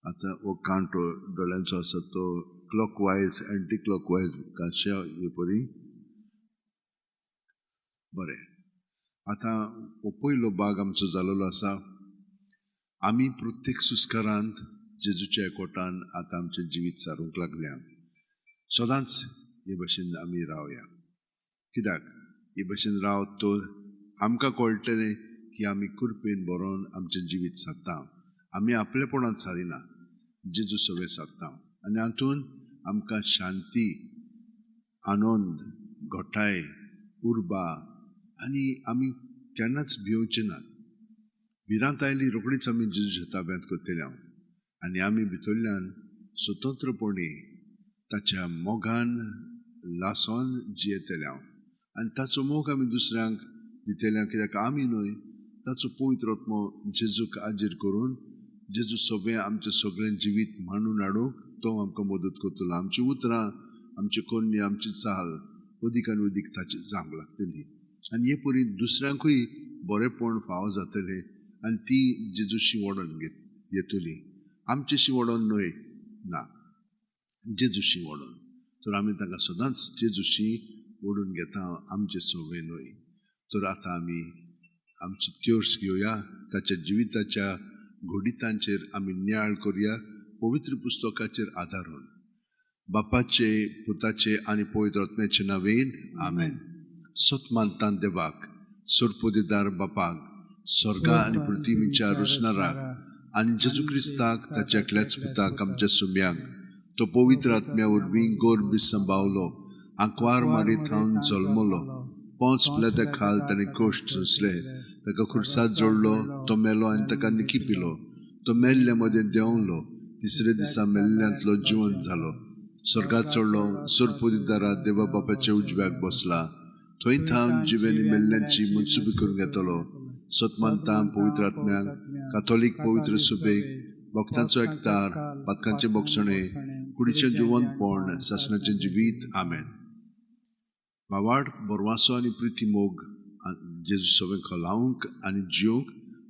आतां हो कांटो दोळ्यांचो आसा तो क्लॉकवायज एंटी क्लॉकवायज घासया हे परी बरें आतां हो पयलो भाग आमचो जाल्लो आसा आमी प्रत्येक सुस्कारांत जेजूच्या एकवटान आतां आमचें जिवीत सारूंक लागल्या सदांच हे भाशेन आमी रावया कित्याक हे भाशेन रावत तर आमकां कळटलें की आमी कृपेन बरोवन आमचें जिवीत सारता आमी आपलेपणांत सारिना जेजू सगळें सारता आनी हातून आमकां शांती आनंद घोटाय उर्बा आनी आमी केन्नाच भिवचे नात भिरांत आयली रोखडीच आमी जेजूच्या ताब्यांत करतले आनी आमी भितरल्यान स्वतंत्रपणी ताच्या मोगान लासोन जियेतले आनी ताचो मोग आमी दुसऱ्यांक दितले कित्याक आमी न्हय ताचो पवित्र आत्मो जेजूक आजीर करून जेजू सगळें आमचें सगळें जिवीत मांडून हाडूंक तो आमकां मदत करतलो आमची उतरां आमची कोन्नी आमची चाल अदीक आनी अदीक ताची जावंक लागतली आनी हे परी दुसऱ्यांकूय बरेंपण फावो जातलें आनी ती जेजूशी ओडून येतली आमचेशी ओडोन न्हय ना जेजूशी ओडोन तर आमी ताका सदांच जेजूशी ओडून घेता आमचे सगळे न्हय तर आतां आमी आमचो त्योर्स घेवया ताच्या जिविताच्या घोडितांचेर आमी नियाळ करया पवित्र पुस्तकाचेर आदारून बापाचे पुताचे आनी पवित्र आत्म्याचे नांवेन आमेन सतमानतान देवाक सोडपोदेदार बापाक स्वर्गा आनी पृथ्वीच्या रुजणाराक आनी जेजू क्रिस्ताक ताच्या एकल्याच पुताक आमच्या सुम्यांक तो पवित्र आत्म्या वरवीं गोरबी सांबावलो आंकवार मारीत हांव जल्मलो 5 प्लेदां खाल ताणें कोश्ट सोंसले ताका खुर्सात जोडलो तो मेलो आनी ताका निखिपिलो तो मेल्ले मदें देंवलो तिसरे दिसा मेल्ल्यांतलो जिवंत जालो स्वर्गात चडलो सुरपुदी दारात देवा बापाच्या उजव्याक बसला थंय थांब जिवेनी मेल्ल्यांची मनसुबी करून घेतलो सतमानतां पवित्र आत्म्याक काथोलीक पवित्र सुबेक भक्तांचो एकतार पातकांचे बोगसणे कुडीचें जिवंतपण सासणाचें जिवीत आमेन भावार्थ बोरवासो आनी प्रिती मोग जेजू सगळें खोलावंक आनी जिवंक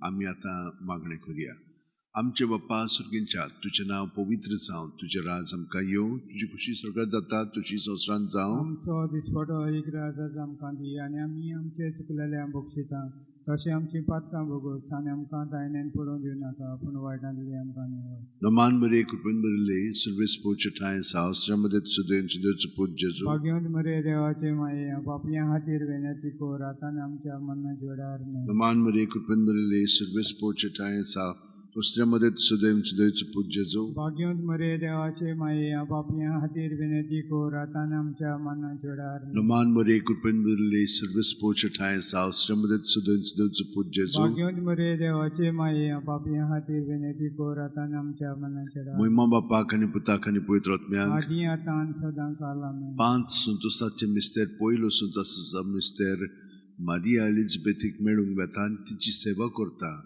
आमी आतां मागणें करुया आमचे बाप्पा सुर्गींच्या तुझें नांव पवित्र जावं तुजें राज आमकां येवं तुजी खुशी स्वर्गात जाता तुजी संवसारांत जावं आमचो दिसपटो एक राज आमकां दी आनी आमी आमचे चुकलेल्यांक बक्षिता तशें आमची पातकां भोगोस आनी आमकां दायनेन पडोवन दिवं नाका पूण वायटांतली आमकां निवड नमान बरे कृपेन बरले सर्वेस पोवचे ठाय सावस्रामध्ये सुदैन सुदैवचो पूत जेजू भाग्यवंत मरे देवाचे माये पापयां खातीर वेनेती कोर आतां आनी आमच्या मरणाच्या वेळार न्हय नमान बरे कृपेन बरले सर्वेस पोवचे ठाय सावस्रामध्ये सुदैन सुदैवचो पूत जेजू भाग्यवंत मरे देवाचे माये पापयां खातीर वेनेती कोर आतां आनी आमच्या मरणाच्या वेळार न्हय नमान बरे कृपेन बरले सर्वेस पोवचे ठाय सावस्रामध्ये सुदैन सुदैवचो पूत जेजू भाग्यवंत मरे देवाचे माये पापयां खातीर वेनेती कोर आतां आनी आमच्या मरणाच्या वेळार महिमा बापाक आनी पुताक आनी पवित्र आत्म्याक आदी आतां आनी सदां काल आमेन 5 सुंतोसाचे मिस्तेर पयलो सुंतोसाचो मिस्तेर मारिया एलिझाबेथीक मेळूंक वेता आनी तिची सेवा करता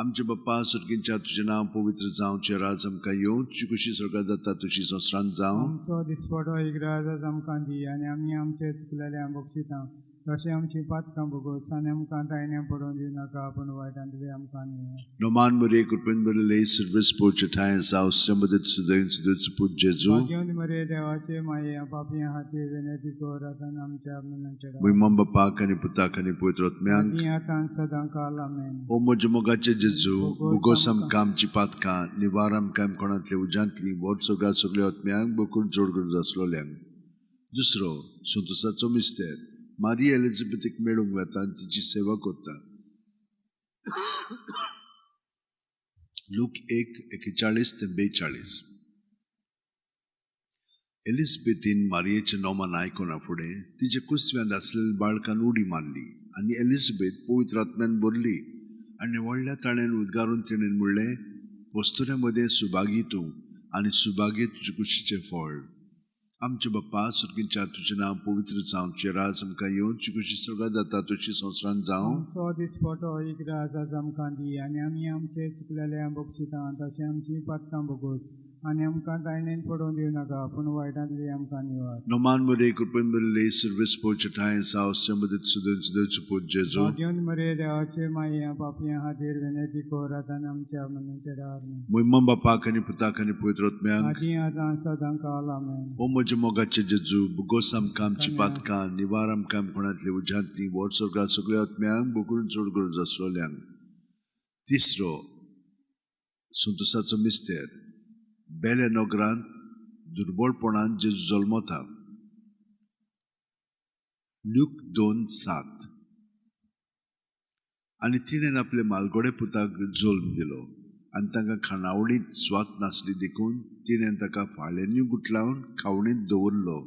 आमचे बाप्पा सुर्गींच्या तुजें नांव पवित्र जावं तुजें राज आमकां येवं तुजी खुशी स्वर्गात जाता तुजी संवसारांत जावं आमचो दिसपटो एक राज आमकां दी आनी आमी आमचे चुकलेल्यांक बक्षिता तशें आमची पातकां भोगोस आनी आमकां दायण्यां पडोवन दिवं नाका पूण वायटांतली आमकां निवड नमान बरे कृपेन बरले सर्वेस पोवचे ठाय सावस्रामध्ये सुदैन सुदैवचो पूत जेजू भाग्यवंत मरे देवाचे माये पापयां खातीर वेनेती कोर आतां आनी आमच्या मरणाच्या वेळार महिमा बापाक आनी पुताक आनी पवित्र आत्म्याक आदी आतां आनी सदां काल आमेन ओ म्हज्या मोगाचे जेजू बुगोस आमकां आमची पातकां निवार आमकां कोणांतले उज्यांतली वर सगळ्या सगळ्या आत्म्यांक बकूल जोड करून आसलोल्यांक दुसरो सुंतोसाचो मिस्तेर मारिया एलिझाबेथीक मेळूंक वेता आनी तिची सेवा करता लूक 1:41-42 एलिझाबेथीन मारियेचें नोमान आयकना फुडें तिचे कुसव्यांत आसलेल्या बाळकान उडी मारली आनी एलिझाबेथ पवित्र आत्म्यान भरली आनी व्हडल्या ताणेन उद्गारून तिणेन म्हणलें वस्तुऱ्या मदें सुभागी तूं आनी सुभागी तुजे कुशीचें फळ आमचे बाप्पा सुर्गींच्या तुजें नांव पवित्र जावं तुजें राज आमकां येवं तुजी खुशी स्वर्गात जाता तुजी संवसारांत जावं आमचो दिसपटो एक राज आमकां दी आनी आमी आमचे चुकलेल्यांक बक्षिता तशें आमची पातकां भोगोस आनी आमकां दायनेन पडोवन दिवं नाका पूण वायटांतली आमकां निवड नमान बरे कृपेन बरले सर्वेस पोवचे ठाय सावस्रामध्ये सुदैन सुदैवचो पूत जेजू भाग्यवंत मरे देवाचे माये पापयां खातीर वेनेती कोर आतां आनी आमच्या मरणाच्या वेळार न्हय महिमा बापाक आनी पुताक आनी पवित्र आत्म्याक आदी आतां आनी सदां काल आमेन ओ म्हज्या मोगाचे जेजू बुगोस आमकां आमची पातकां निवार आमकां कोणांतली उज्यांतली वर सगळ्या सगळ्या आत्म्यांक बकूल जोड करून आसलोल्यांक तिसरो सुंतोसाचो मिस्तेर बेले नगरांत दुर्बळपणान जेजू जल्मता लूक 2:7 आनी तिणेन आपले मालगोडे पुताक जल्म दिलो आनी तांकां खाणावळींत स्वात नासली देखून तिणेन ताका फाळ्यांनी गुटलावन खावणींत दवरलो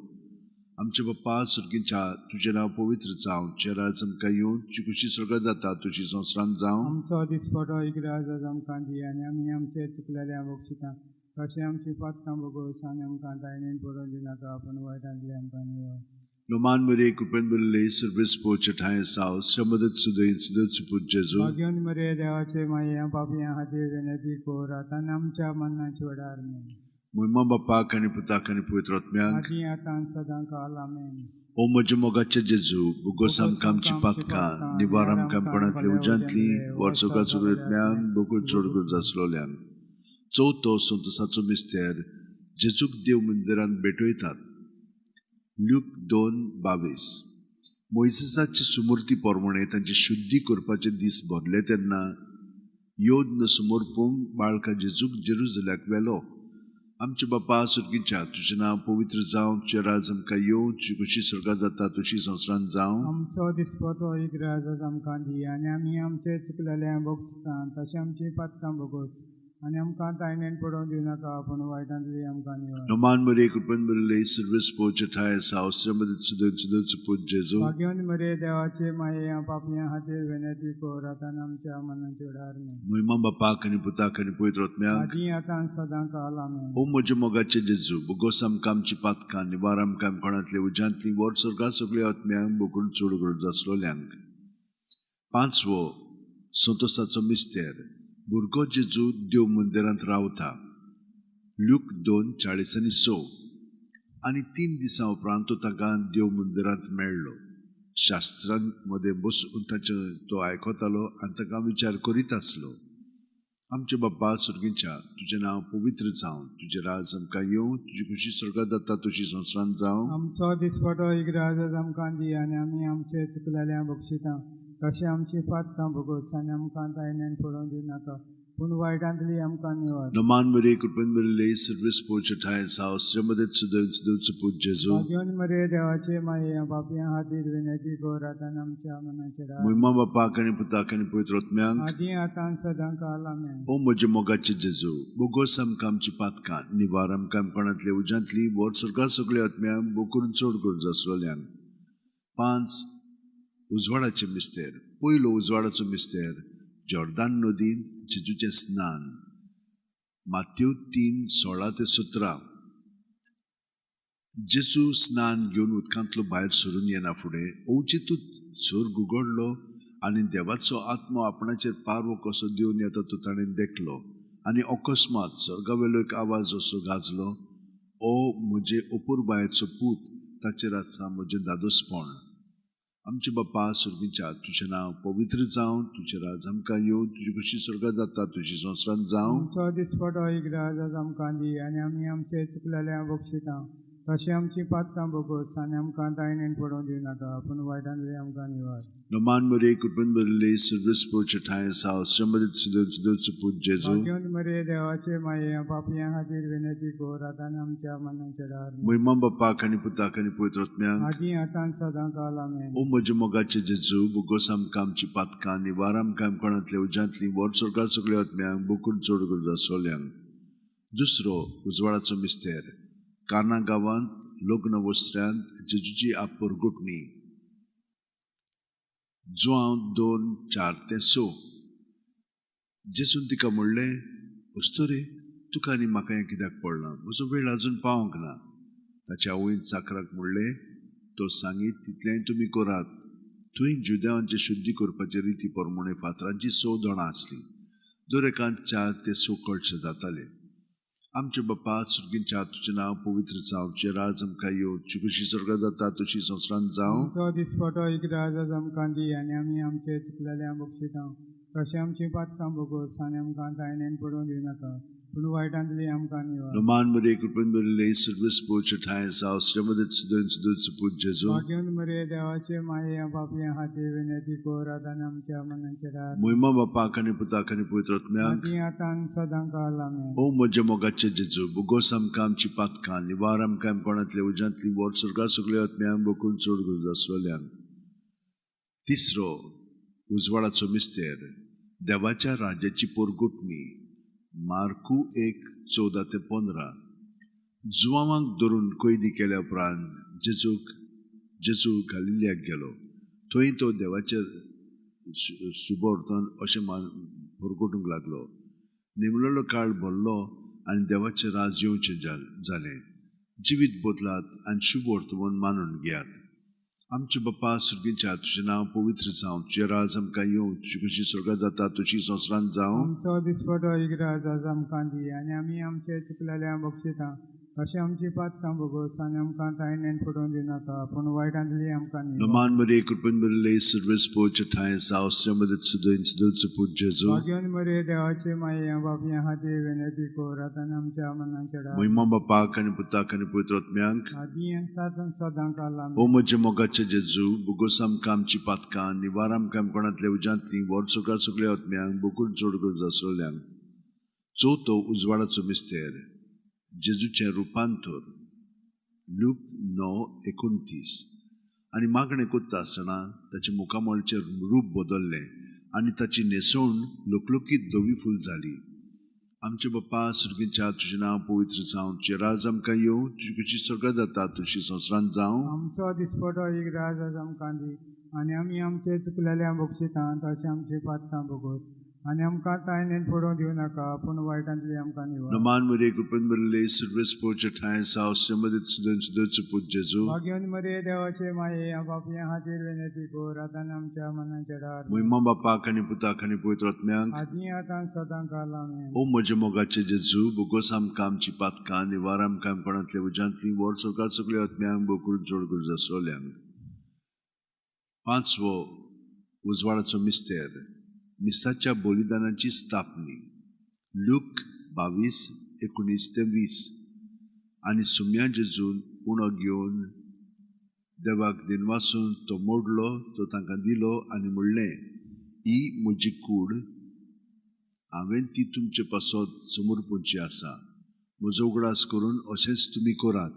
आमचे बाप्पा सुर्गींच्या तुजें नांव पवित्र जावं तुजें राज आमकां येवं तुजी खुशी स्वर्गात जाता तुजी संवसारांत जावं आमचो दिसपटो एक राज आमकां दी आनी आमी आमचे चुकलेल्यांक बक्षिता तशें आमची पातकां भोगोस आनी आमकां दायनेन पडोवन दिवं नाका पूण वायटांतली आमकां निवड नमान मरे कृपेन बरले सर्वेस पोवचे ठाय सावस्रामध्ये सुदैन सुदैवचो पूत जेजू भाग्यवंत मरे देवाचे माये पापयां खातीर वेनेती कोर आतां आनी आमच्या मरणाच्या वेळार न्हय महिमा बापाक आनी पुताक आनी पवित्र आत्म्याक आदी आतां आनी सदां काल आमेन ओ म्हज्या मोगाचे जेजू बुगोस आमकां आमची पातकां निवार आमकां कोणांतली उज्यांतली वर सगळ्या सगळ्या आत्म्यांक बकूल जोड करून आसलोल्यांक चवथो सुंतोसाचो मिस्तेर जेजूक देव मंदिरांत भेटयतात लूक 2:22 मोइसेसाची सुमूर्ती पोरमणे तांचे शुद्धी करपाचे दीस भरले तेन्ना योद्न समोरपूंक बाळका जेजूक जेरुसलेमाक व्हेलो आमचे बाप्पा सुर्गींच्या तुजें नांव पवित्र जावं तुजें राज आमकां येवं तुजी खुशी स्वर्गात जाता तुजी संवसारांत जावं आमचो दिसपटो एक राज आमकां दी आनी आमी आमचे चुकलेल्यांक बक्षिता तशें आमची पातकां भोगोस आनी आमकां तायनेन पडोवन दिवनाका पूण वायटांतली आमकां निवड. No man mere kupen mere service poche thai sausre mede sude put Jesu. भाग्यवंत मरे देवाचे माये या पापियां खातीर विनंती कर आतां आमच्या मनाचे उदाहरण. Muima bapa kani puta kani poitrotmya. आदी आतां सदां काल आमेन. O moje mogache Jesu. Bugosam kamchi patkan nivaram kam konatle ujantli wor sorga sogle otmyang bukun chudgur zaslolyang. Panswo संतोषाचो मिस्तेर भुरगो जेजू देव मंदिरांत रावता. लूक 2:40-6 आनी 3 दिसां उपरांत तो ताका देव मंदिरांत मेळ्ळो. शास्त्रां मध्ये बसून तो आयकतालो आनी ताका विचार करीत आसलो. आमचे बाप्पा सुर्गीच्या तुझें नांव पवित्र जावं, तुजें राज आमकां येवं, तुजी खुशी स्वर्गांत जाता तशी संवसारांत जावं. आमचो दिसपटो इग्राज आमकां दी आनी आमी आमचे चुकलेल्या बक्षितां तशें आमची पातकां भोगोस आनी आमकां तायनेन पडोवन दिवनाका पूण वायटांतली आमकां निवड. No man mere kupen mere lei service poche thai sausre mede sude put Jesu. भाग्यवंत मरे देवाचे माये या पापियां खातीर विनंती कर आतां आमच्या मनाचे उदाहरण. Muima bapa kani puta kani poitrotmyang. आदी आतां सदां काल आमेन. O moje mogache Jesu, bogosam kamchi patkan, nivaram kam konatle ujantli, wor sorga sogle atmyam, bukurun chodgur zaslolyang. 5. उजवाडाचे मिस्तेर. पयलो उजवाडाचो मिस्तेर जॉर्दान नदीन जेजूचे स्नान. मात्यू 3:16-17. जेजू स्नान घेवन उदकांतलो भायर सरून येना फुडें अवचितूच स्वर्ग उगडलो आनी देवाचो आत्मो आपणाचेर पारवो कसो दिवन येता तो ताणें देखलो. आनी अकस्मात स्वर्गावेलो एक आवाज असो गाजलो, ओ म्हजे अपुरबायेचो पूत, ताचेर आसा म्हजें दादोसपण. आमचे बाप्पा सुर्गीच्या तुझें नांव पवित्र जावं, तुजें राज आमकां येवं, तुजी खुशी स्वर्गांत जाता तशी संवसारांत जावं. आमचो दिसपटो इग्राज आमकां दी आनी आमी आमचे चुकलेल्या बक्षितां तशें आमची पातकां भोगोस आनी आमकां तायनेन पडोवन दिवनाका पूण वायटांतली आमकां निवड. No man mere kupen mere lei service poche thai sausre mede sude put Jesu. भाग्यवंत मरे देवाचे माये या पापियां खातीर विनंती कर आतां आमच्या मनाचे उदाहरण. Muima bapa kani puta kani poitrotmyang. आदी आतां सदां काल आमेन. O moje mogache Jesu, bogosam kamchi patkan, nivaram kam konatle ujantli, wor sorga sogle atmyang, bukun chodgur zaslolyang. दुसरो उजवाडाचो मिस्तेर काना गांवांत लग्न वस्त्र्यांत जेजूची आपुरगुटणी. जुआंव 2:4-6. जेजून तिका म्हणलें, वस्तो रे, तुका आनी म्हाका हें कित्याक पडलां, म्हजो वेळ अजून पावंक ना. ताच्या आवयन चाकराक म्हणलें, तो सांगीत तितलेंय तुमी करात. थंय जुदेवांचे शुद्धी करपाचे रिती प्रमाणे फातरांची 6 जाणां आसलीं. दर एकांत 4 ते 6 कळश जाताले. आमचे बाप्पा सुर्गीच्या तुझें नांव पवित्र जावं, तुजें राज आमकां येवं, तुजी खुशी स्वर्गांत जाता तशी संवसारांत जावं. आमचो दिसपटो इग्राज आमकां दी आनी आमी आमचे चुकलेल्या बक्षितां तशें आमची पातकां भोगोस आनी आमकां तायनेन पडोवन दिवनाका पूण वायटांतली आमकां निवड. No man mere kupen mere lei service poche thai sausre mede sude put Jesu. भाग्यवंत मरे देवाचे माये या पापियां खातीर विनंती कर आतां आमच्या मनाचे उदाहरण. Muima bapa kani puta kani poitrotmyang. आदी आतां सदां काल आमेन. O moje mogache Jesu, bogosam kamchi patkan, nivaram kam konatle ujantli, wor sorga sogle atmyang, bukun chodgur zaslolyang. तिसरो उजवाडाचो मिस्तेर देवाच्या राज्याची पोरगुटणी. मार्कू 1:14-15. जुआवांक धरून कैदी केल्या उपरांत जेजू गालिल्याक गेलो. थंय तो देवाचे सुबोर्तान अशें पोरगुटूंक लागलो. नेमलेलो काळ भरलो आनी देवाचे राज येवचें जालें. जिवीत बदलात आनी शुभ वर्तमान मानून घेयात. आमचे बाप्पा सुर्गीच्या तुझें नांव पवित्र जावं, तुजें राज आमकां येवं, तुजी खुशी स्वर्गांत जाता तशी संवसारांत जावं. आमचो दिसपटो इग्राज आमकां दी आनी आमी आमचे चुकलेल्या बक्षितां तशें आमची पातकां भोगोस आनी आमकां तायनेन पडोवन दिवनाका पूण वायटांतली आमकां No निवड. man mere kupen mere lei service poche thai sausre mede sude put Jesu. भाग्यवंत मरे देवाचे माये या पापियां खातीर विनंती कर आतां आमच्या मनाचे उदाहरण. Muima bapa kani puta kani poitrotmyang. आदी आतां सदां काल आमेन. O moje mogache Jesu, bogosam kamchi patkan, nivaram kam konatle ujantli, wor sorga sogle atmyang, bukun chodgur zaslolyang. चवथो उजवाडाचो मिस्तेर जेजूचें रुपांतर. लूक 9:29. आनी मागणें करता आसतना ताच्या मुखामळचें रूप बदल्लें आनी ताची न्हेसवण लोकलोकीत धवी फूल जाली. आमचे बाप्पा सुर्गीच्या तुझे नाव पवित्र जावं तुझे राज आमकां येवं तुजी कशी स्वर्गात जाता तशी संवसारांत जावं आमचो दिसपटो एक राज आज आमकां दी आनी आमी आमचे चुकलेल्या बक्षिता तशें आमची पातकां भोगोस आनी आमकां तायनेन पडोवं दिवं नाका पूण वायटांतली आमकां निवड नमान मरे कृपन बरले सर्वेस पोचे ठाय सावस्य मध्ये सुदन सुदच पूज जेजू भाग्यवन मरे देवाचे माये बापया हातीर विनंती कर आतां आमच्या मनाचे डार महिमा बापाक आनी पुताक आनी पवित्र आत्म्यांक आदी आतां सदां काल आमेन ओ म्हजे मोगाचे जेजू बोगोस आमकां आमची पातकां निवार आमकां कोणातले उजांतली वर सरकार सगळे आत्म्यांक बोकून जोड करून जासोल्यांक पांचवो उजवाडाचो मिस्तेर मिसाच्या बलिदानाची स्थापनी लूक 22:19-20 आनी सुम्या जेजून उणो घेवन देवाक दिनवासून तो मोडलो तो तांकां दिलो आनी म्हणलें ही म्हजी कूड हांवें ती तुमचे पासत समोर पोवची आसा म्हजो उगडास करून अशेंच तुमी करात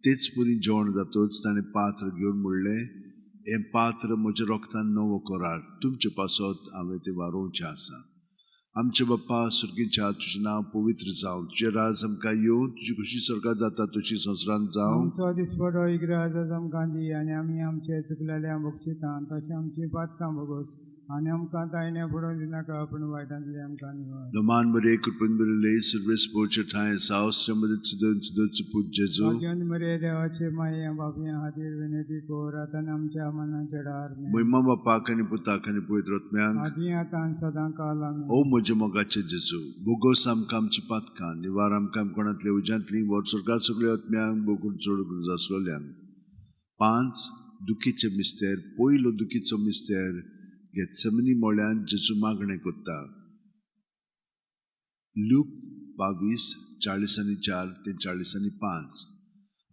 तेच परी जेवण जातच ताणें पात्र घेवन म्हणलें हें पात्र म्हज्या रोगतान नवो करार तुमचे पासत हांवें तें वारोवचें आसा आमचे बाप्पा सुर्गीच्या तुजें नांव पवित्र जावं तुजें राज आमकां येवं तुजी कशी स्वर्गात जाता तशी संवसारांत जावं आमचो दिसपटो एक राज आज आमकां दी आनी आमी आमचे चुकलेल्या बक्षिता तशें आमची पातकां भोगोस आनी आमकां तायने पडोवं दिनाका पूण वायटांतली आमकां निवड नमान बरे कृपन बरले सर्वेस पोचे ठाय सावस्य मध्ये सुदन सुदच पूज जेजू भाग्यवन मरे देवाचे माये बापया हातीर विनंती कर आतां आमच्या मनाचे डार महिमा बापाक आनी पुताक आनी पवित्र आत्म्यांक आदी आतां सदां काल आमेन ओ म्हजे मोगाचे जेजू बोगोस आमकां आमची पातकां निवार आमकां कोणातले उज्यांतली वर सरकार सगळे आत्म्यांक बोगून चड करून जासलोल्यांक 5 दुखीचे मिस्तेर पयलो दुखीचो मिस्तेर गेत्सेमनी मोळ्यान जेजू मागणें करता लूक 22:40-4-40-5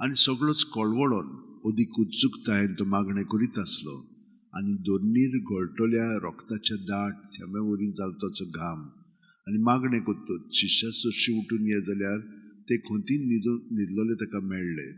आनी सगळोच कळवळोन ओदीक उत्सुकतायेन तो मागणें करीत आसलो आनी दोनीर गळटोल्या रोगताचे दाट थेंबे वरी जालतोचो घाम आनी मागणें करतत शिश्या चडशी उठून ये जाल्यार ते खोंतीन न्हिदलोले ताका मेळ्ळे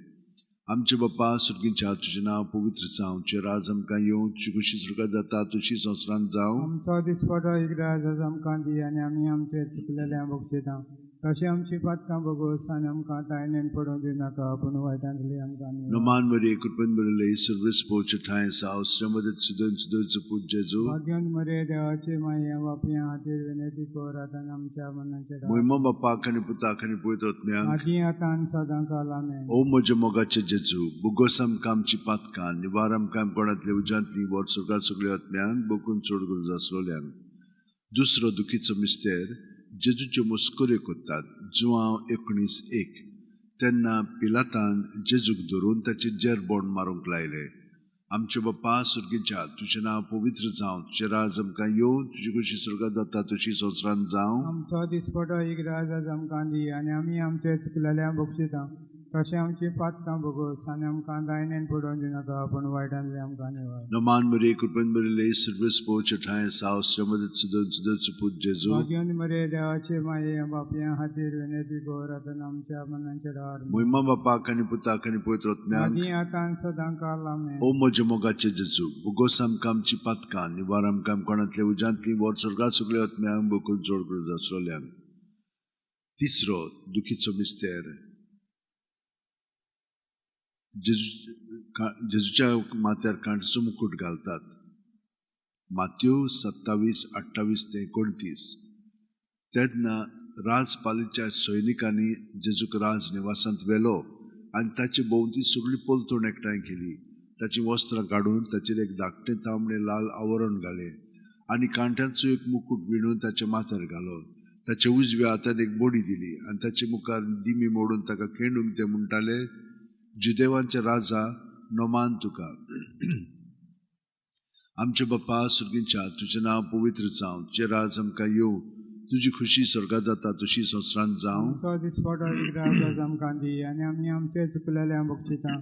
आमचे बाप्पा सुर्गीच्या तुजें नांव पवित्र जावं तुजें राज आमकां येवं तुजी कशी स्वर्गात जाता तशी संवसारांत जावं आमचो दिसपटो एक राज आज आमकां दी आनी आमी आमचे चुकलेल्या बक्षिता तशें आमची पातकां भोगोस आनी आमकां तायनेन पडोवं दिनाका पूण वायटांतली आमकां निवड नमान मरे कृपन बरले सर्वेस पोचे ठाय सावस्य मध्ये सुदन सुदच पूज जेजू भाग्यवन मरे देवाचे माये बापया हातीर विनंती कर आतां आमच्या मनाचे डार महिमा बापाक आनी पुताक आनी पवित्र आत्म्यांक आदी आतां सदां काल आमेन ओ म्हजे मोगाचे जेजू बोगोस आमकां आमची पातकां निवार आमकां कोणातले उज्यांतली वर सरकार सगळे आत्म्यांक बोकून चड करून जासलोल्यांक दुसरो दुखीचो मिस्तेर जेजूच्यो मस्कऱ्यो करतात जुवांव 19:1 तेन्ना पिलातान जेजूक धरून ताचे जेरबोंड मारूंक लायले आमचे बाप्पा सुर्गीच्या तुजें नांव पवित्र जावं तुजें राज आमकां येवं तुजी कशी स्वर्गात जाता तशी संवसारांत जावं आमचो दिसपटो एक राज आज आमकां दी आनी आमी आमचे चुकलेल्या बक्षिता तशें आमची पातकां भोगोस आनी आमकां दायनेन पडोवं दिनाका पूण वायटांतली आमकां निवड नमान मरे कृपन बरले सर्वेस पोचे ठाय सावस्य मध्ये सुदन सुदच पूज जेजू भाग्यवन मरे देवाचे माये बापया हातीर विनंती कर आतां आमच्या मनाचे डार महिमा बापाक आनी पुताक आनी पवित्र आत्म्यांक आदी आतां सदां काल आमेन ओ म्हजे मोगाचे जेजू बोगोस आमकां आमची पातकां निवार आमकां कोणातले उज्यांतली वर सरकार सगळे आत्म्यांक बोकून जोड करून जासलोल्यांक तिसरो दुखीचो मिस्तेर जेजूच्या माथ्यार कांटचो मुकुट घालतात माथ्यू 27:28-29 तेन्ना राजपालीच्या सैनिकांनी जेजूक राज निवासांत व्हेलो आनी ताचे भोंवती सगळी पलतून एकठांय केली ताची वस्त्रां काडून ताचेर एक धाकटें तांबडें लाल आवरण घालें आनी कांट्यांचो एक मुकुट विणून ताच्या माथ्यार घालो ताच्या उजव्या हातान एक बोडी दिली आनी ताचे मुखार दिमी मोडून ताका खेंडून ते म्हणटाले जुदेवांचे राजा नोमान तुका आमचे बाप्पा सुर्गीच्या तुजें नांव पवित्र जावं तुजें राज आमकां येवं तुजी खुशी स्वर्गात जाता तशी संवसारांत जावं आमचो दिसपटो एक राज आज आमकां दी आनी आमी आमचे चुकलेल्या बक्षिता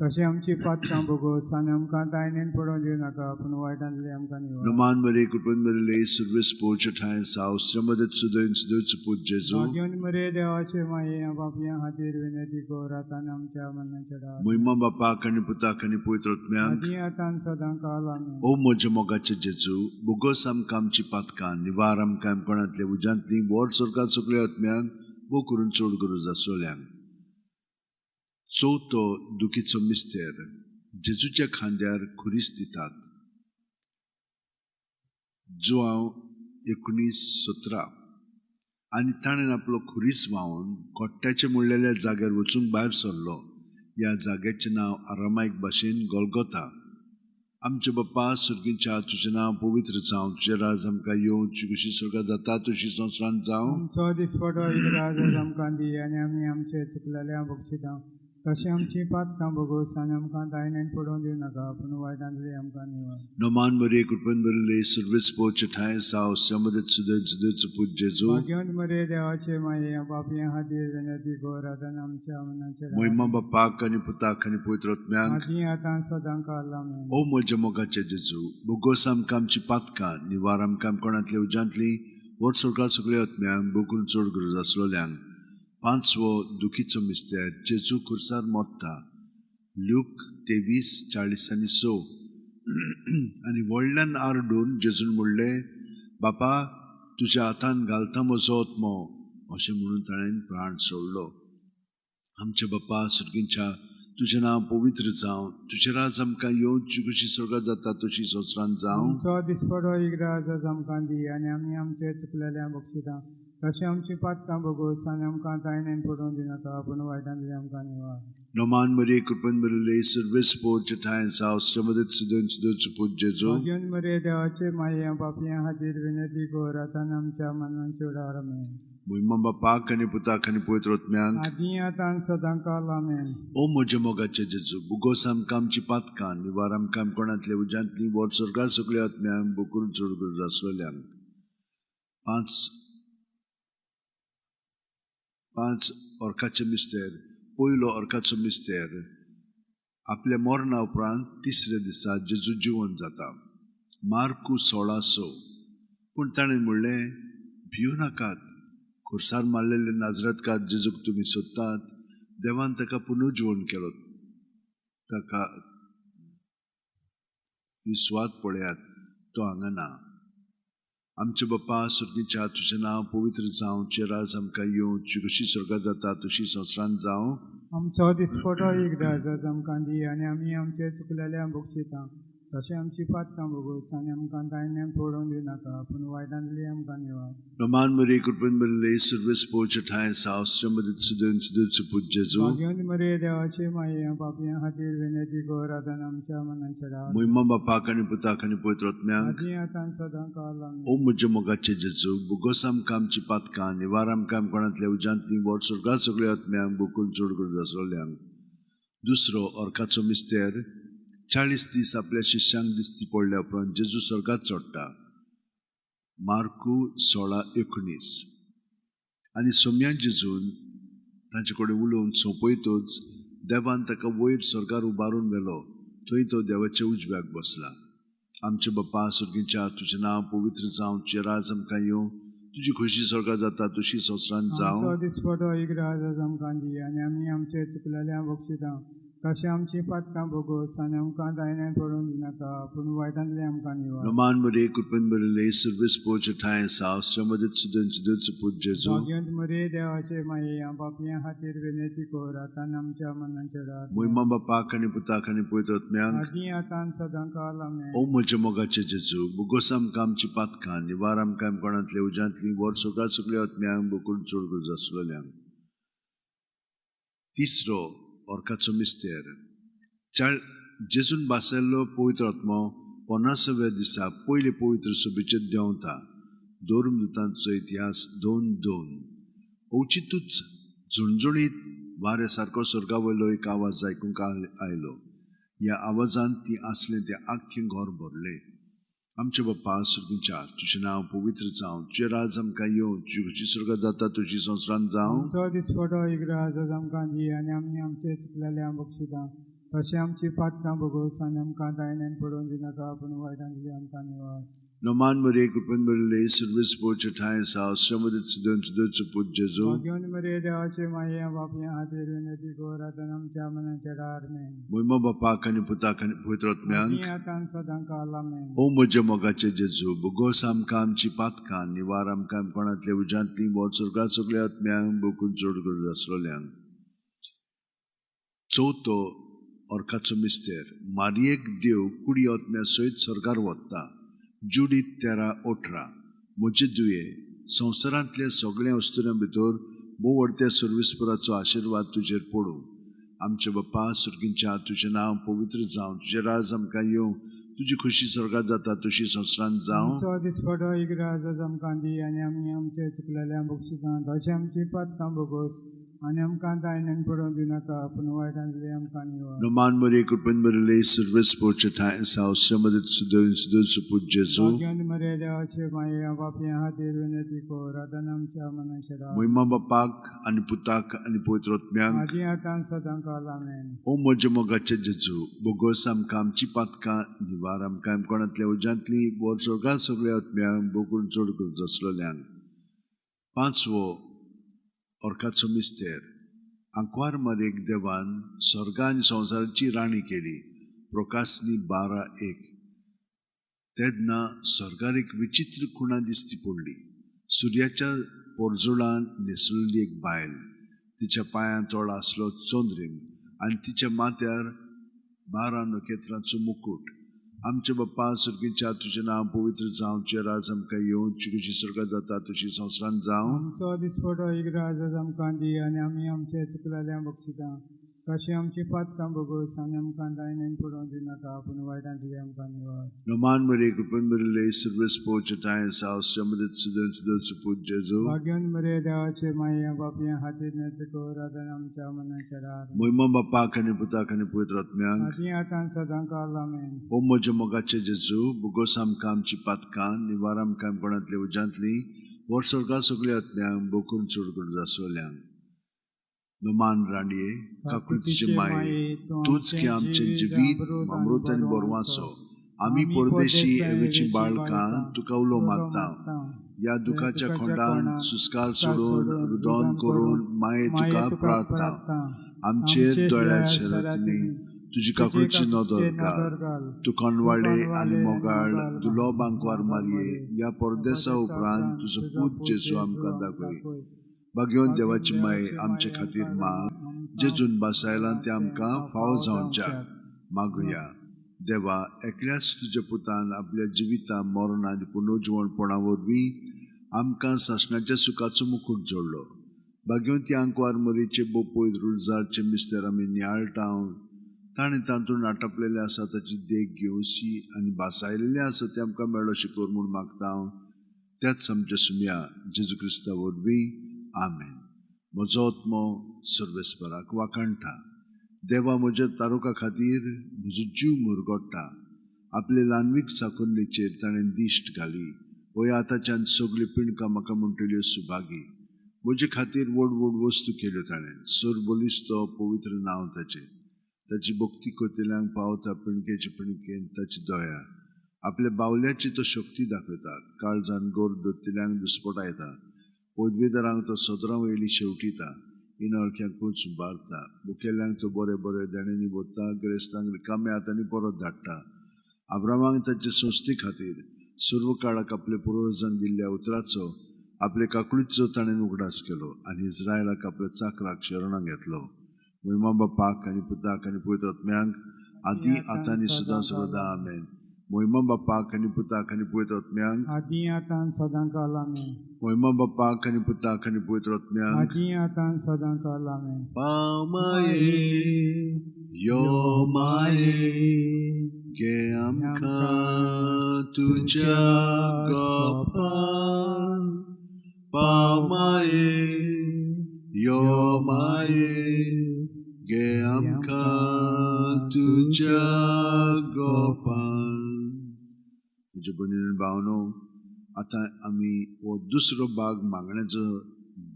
तशें आमची पातकां भोगोस आनी आमकां दायनेन पडोवं दिनाका पूण वायटांतली आमकां निवड नमान मरे कृपन बरले सर्वेस पोचे ठाय सावस्य मध्ये सुदन सुदच पूज जेजू भाग्यवन मरे देवाचे माये बापया हातीर विनंती कर आतां आमच्या मनाचे डार महिमा बापाक आनी पुताक आनी पवित्र आत्म्यांक आदी आतां सदां काल आमेन ओ म्हजे मोगाचे जेजू बोगोस आमकां आमची पातकां निवार आमकां कोणातले उज्यांतली वर स्वर्गांत सगळ्या आत्म्यांक वो करून चड गरज आसलेल्यांक चवथो दुखीचो मिस्तेर जेजूच्या खांद्यार खुरीस दितात जुआंव 19:17 आनी ताणें आपलो खुरीस व्हांवून कोट्ट्याचे मुळ्ळेल्या जाग्यार वचून भायर सरलो ह्या जाग्याचें नांव आरामायक भाशेन गोल्गोथा आमचे बाप्पा सुर्गीच्या तुझें नांव पवित्र जावं तुझें राज आमकां येवं तुजी कशी स्वर्गांत जाता तशी संवसारांत जावं आमचो दिसपटो राज आमकां दी आनी आमी आमचे चुकलेल्या बक्षिता तशें आमची पातकां भोगोस आनी आमकां दायनेन पडोवन दिवं नाका पूण वायटांतली आमकां निवड नोमान मरे कृपन बरले सर्विस पोच ठाय साव समदत सुदच पूज जेजू भाग्यवंत मरे देवाचे माये बापया खातीर विनंती कर आतां आमच्या मनाचेर महिमा बापाक आनी पुताक आनी पवित्र आत्म्यांक आदी आतां सदांच आमेन. ओ म्हज्या मोगाचे जेजू बोगोस आमकां आमची पातकां निवार आमकां कोणांतल्या उज्यांतली वर स्वर्गांत सगळ्या आत्म्यांक बोगून चड गरज आसलेल्यांक पांचवो दुखीचो मिस्तेर जेजू खुर्सार मोत्ता लूक 23:40-6 आनी व्हडल्यान आरडून जेजून म्हणलें बापा तुज्या हातान घालता म्हजो आत्मो अशें म्हणून ताणें प्राण सोडलो आमच्या बाप्पा सुर्गीच्या तुझें नांव पवित्र जावं तुजें राज आमकां येवं तुजी कशी स्वर्गांत जाता तशी संवसारांत जावं आमचो दिसपटो राज आमकां दी आनी आमी आमचे चुकलेल्या बक्षिता तशें आमची पातकां भोगोस आनी आमकां दायनेन पडोवन दिनाका पूण वायटांतली आमकां निवाड नोमान मरे कृपन बरले सर्वेस पोच ठाय साव समदत सुदच पूज जेजू भाग्यवंत मरे देवाचे माये बापया खातीर विनंती कर आतां आमच्या मनाचेर आमेन. महिमा बापाक आनी पुताक आनी पवित्र आत्म्यांक आदी आतां सदांच आमेन. ओ म्हज्या मोगाचे जेजू बुगोस आमकां आमची पातकां निवार आमकां कोणांतल्या उज्यांतली वर स्वर्गांत सगळ्या आत्म्यांक बुकून चड गरज आसलेल्यांक पांच ऑर्काचे मिस्तेर पयलो ऑर्काचो मिस्तेर आपल्या मरणा उपरांत तिसऱ्या दिसा जेजू जिवंत जाता मार्कू 16:6 पूण ताणें म्हणलें भियो नाकात खुर्सार मारलेले नाजरतकार जेजूक तुमी सोदतात देवान ताका पुनर्जीवन केलो ताका ही स्वाद पळयात तो हांगा ना आमचे बाप्पा सुर्गीच्या तुझें नांव पवित्र जावं तुजें राज आमकां येवं तुजी कशी स्वर्गांत जाता तशी संवसारांत जावं आमचो दिसपटो राज आमकां दी आनी आमी आमचे चुकलेल्या बक्षिता तशें आमची पातकां भोगोस आनी आमकां दायनेन पडोवन दिनाका पूण वायटांतली आमकां निवाड नोमान मरे कृपन बरले सर्वेस पोच ठाय साव समदत सुदच पूज जेजू भाग्यवंत मरे देवाचे माये बापया खातीर विनंती कर आतां आमच्या मनाचेर महिमा बापाक आनी पुताक आनी पवित्र आत्म्यांक आदी आतां सदांच आमेन. ओ म्हज्या मोगाचे जेजू बुगोस आमकां आमची पातकां निवार आमकां कोणांतल्या उज्यांतली वर स्वर्गांत सगळ्या आत्म्यांक बुकून चड गरज आसलेल्यांक दुसरो ऑर्काचो मिस्तेर 40 दीस आपल्या शिष्यांक दिसती पडल्या उपरांत जेजू स्वर्गांत चडटा मार्कू 16:19 आनी सोम्यान जेजून तांचे कडेन उलोवन सोंपयतूच देवान ताका वयर स्वर्गार उबारून व्हेलो थंय तो देवाच्या उजव्याक बसला आमचे बाप्पा सुर्गीच्या तुजें नांव पवित्र जावं तुजें राज आमकां येवं तुजी खुशी स्वर्गांत जाता तशी संवसारांत जावं आमचो दिसपटो राज आमकां दी आनी आमी आमचे चुकलेल्या बक्षिता तशें आमची पातकां भोगोस आनी आमकां दायनेन पडोवन दिनाका पूण वायटांतली आमकां निवाड नोमान मरे कृपन बरले सर्वेस पोच ठाय साव समदत सुदच पूज जेजू भाग्यवंत मरे देवाचे माये बापया खातीर विनंती कर आतां आमच्या मनाचेर महिमा बापाक आनी पुताक आनी पवित्र आत्म्यांक आदी आतां सदांच आमेन. ओ म्हज्या मोगाचे जेजू बुगोस आमकां आमची पातकां निवार आमकां कोणांतल्या उज्यांतली वर स्वर्गांत सगळ्या आत्म्यांक बुकून चड गरज आसलेल्यांक तिसरो ऑर्काचो मिस्तेर जेजून बासेल्लो पवित्र आत्मो 50व्या दिसा पयले पवित्र सभेचेर देंवता धर्मदूतांचो इतिहास 2:2 अवचितूच झुणझुणीत वाऱ्या सारको स्वर्गावयलो एक आवाज आयकूंक आयलो ह्या आवाजान ती आसलें तें आख्खें घर भरलें आमचे बाप्पा सुर्गीच्या तुजें नांव पवित्र जावं तुजें राज आमकां येवं तुजी कशी स्वर्गांत जाता तशी संवसारांत जावं आमचो दिसपटो राज आमकां दी आनी आमी आमचे चुकलेल्या बक्षिता तशें आमची पातकां भोगोस आनी आमकां दायनेन पडोवन दिनाका पूण वायटांतली आमकां निवाड Noman Maria Kupan Maria Service Pocha Thai South Shamadit Sudan Sudut Jesu. Bhagwan Maria Devache Maya Vapya Hatir Vinati Goratanam Chamana Chadarme. Muima Bapa Kani Puta Kani Putrot Myang. Adiyatan Sadankalame. O Mojamogache Jesu. Bugosam Kam Chipat Kan Niwaram Kam Konat Levujantli Bot Surgat Sugleat Myang Bukun Surgur Rasrolyang. Choto or Katsu Mister. Mariek Deu Kuriot Mya Soit Sorgar Watta. Judith Terra Otra. Moje दुये संवसारांतल्या सगळ्या वस्तुरां भितर भोव व्हडल्या सर्विस्पराचो आशीर्वाद तुजेर पडूं. आमचे बाप्पा सुर्गींच्या तुजें नांव पवित्र जावं, तुजें राज आमकां येवं, तुजी खुशी स्वर्गांत जाता तशी संवसारांत जावं. आमचो दिसपटो इगराज आमकां दी आनी आमी आमचे चुकलेल्या बक्षिसां तशें आमची पातकां भोगोस आनी आमकां दायण्यान पडोवं दिनाका पूण वायटांतली आमकां निवड. Noman Maria Kupan Maria Service Pocha Thai South Shamadit Sudan Suput Jesu. Bhagwan Maria Devache Maya Vapya Hatir Vinati Goratanam Chamana Chadarme. Muima Bapak ani Putak ani Potrot Myang. Adiyatan Sadankalame. O Mojamogache Jesu. Bogosam Kam Chipatka Niwaram Kam Konatल्या उजांतली वर स्वर्गांत सगळ्या आत्म्यांक बोकून चड करून दसलोल्यांक. पांचवो Orkacho Mister. Ankwar Marek Devan स्वर्ग आनी संवसाराची राणी केली. प्रकाशनी 12:1. तेदना स्वर्गार एक विचित्र खुणा दिसती पडली. सूर्याच्या पोरजुळान न्हेसलेली एक बायल. तिच्या पांयां तोळा आसलो चोंद्रीम आनी तिच्या माथ्यार 12 नखेत्रांचो मुकुट. आमचे बाप्पा सुर्गींच्या तुजें नांव पवित्र जावं, तुजें राज आमकां येवं, तुजी खुशी स्वर्गांत जाता तशी संवसारांत जावं. आमचो दिसपटो इगराज आमकां दी आनी आमी आमचे चुकलेल्या बक्षिसां तशें आमची पातकां भोगोस आनी आमकां दायण्यान पडोवं दिनाका पूण वायटांतली आमकां निवड. Noman Maria Kupan Maria Service Pocha Thai South Shamadit Sudan Suput Jesu. Bhagwan Maria Devache Maya Vapya Hatir Vinati Goratanam Chamana Chadarme. Muima Bapa Kani Puta Kani Putrot Myang. Adiyatan Sadankalame. O Mojamogache Jesu. Bugosam Kam Chipat Kan Niwaram Kam Konatल्या उजांतली वर स्वर्गांत सगळ्या आत्म्यांक बोकून चड करून दसलोल्यांक. Noman Raniye, काकुळतीचे माये, तूच की आमचे जिवीत अमृत आनी बोरवासो. आमी परदेशी एवेची बाळकां तुका उलो मागता. या दुखाच्या खोंडान सुस्कार सोडून रुदोन करून माये तुका प्रार्थना. आमचेर दोळ्या शरतींनी तुजी काकुळची नदर घाल. तू कोणवाडे आनी मोगाळ दुलोब आंकवार मारये या परदेसा उपरांत तुजो पूत जेजू आमकां दाखय. भाग्यवन देवाची माये आमचे खातीर माग. जेजून बासायलां ते आमकां फावो जावच्या मागुया. देवा, एकल्याच तुज्या पुतान आपल्या जिविता मरण आनी पुनर्जीवणपणा वरवीं आमकां सासणाच्या सुखाचो मुकुट जोडलो. भाग्यवन ती आंकवार मरीचे बोपयत रुळजारचे मिस्तेर आमी नियाळटावन ताणें तातूंत आटपलेले आसा ताची देख घेवसी आनी बासायलेले आसा ते आमकां मेळो शिकोर म्हूण मागता. त्याच आमच्या सुम्या जेजू क्रिस्ता वरवीं. आमेन. म्हजो आत्मो सर्वेस्पराक वाखणटा. देवा, म्हज्या तारुका खातीर म्हजो जीव मुरगोडटा. आपले ल्हानवीक साकुन्नेचेर ताणें दिश्ट घाली. वय आतांच्यान सगळी पिणकां म्हाका म्हणटल्यो सुभागी. म्हजे खातीर व्हड व्हड वस्तू केल्यो ताणें. सोर बलिस्तो पवित्र नांव ताचें. ताची भक्ती करतल्यांक पावता पिणकेचे पिणकेन ताची दया. आपल्या बावल्याची तो शक्ती दाखयता. काळजान गोर दोत्तल्यांक दुस्पटा येता. पदवीधरांक तो सदरां वयली शेवटिता. इनळख्यांक कूच उबारता. मुखेल्यांक तो बरे बरे देणेनी भरता. गिरेस्तांक रिकाम्या हातांनी परत धाडटा. अब्रामांक ताचे संस्थे खातीर सर्व काळाक आपल्या पुर्वजांक दिल्ल्या उतराचो आपले काकुळीचो ताणें उगडास केलो आनी इस्रायलाक आपल्या चाकराक शरणां घेतलो. महिमा बापाक आनी पुताक आनी पवित्र आत्म्यांक आदी आतां आनी सदां सर्वदा. आमेन. महिमा बापाक आनी पुताक आनी पवित्र आत्म्यांक आदी आतां सदांकाल आमेन. महिमा बापाक आनी पुताक आनी पवित्र आत्म्यांक आदी आतां सदांकाल आमेन. पाव माये यो माये गे आमकां तुज्या गोपान. पाव माये यो माये गे आमकां तुज्या गोपान. तुजे भयणीन भावनो, आतां आमी हो दुसरो भाग मागण्याचो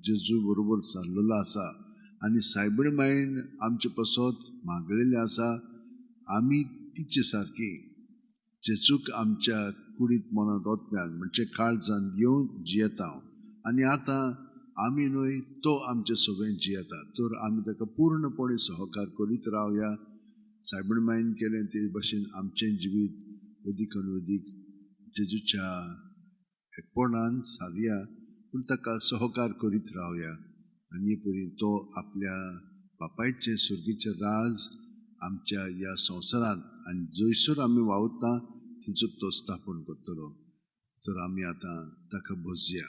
जेजू बरोबर चाललेलो आसा आनी सायबीण मायेन आमचे पासत मागलेले आसा. आमी तिचे सारकी जेजूक आमच्या कुडीत मनांत ओतम्यान म्हणजे काळजान येवन जियेता आनी आतां आमी न्हय तो आमचे सगळें जियेता तर आमी ताका पूर्णपणे सहकार करीत रावया सायबीण मायन केलें ते भाशेन आमचें जिवीत अदीक आनी अदीक जेजूच्या एकपणान सादया पूण ताका सहकार करीत रावया आनी परी तो आपल्या बापायचें सुर्गीचें राज आमच्या ह्या संवसारांत आनी जंयसर आमी वावुरता थंयसर तो स्थापन करतलो तर आमी आतां ताका भोजया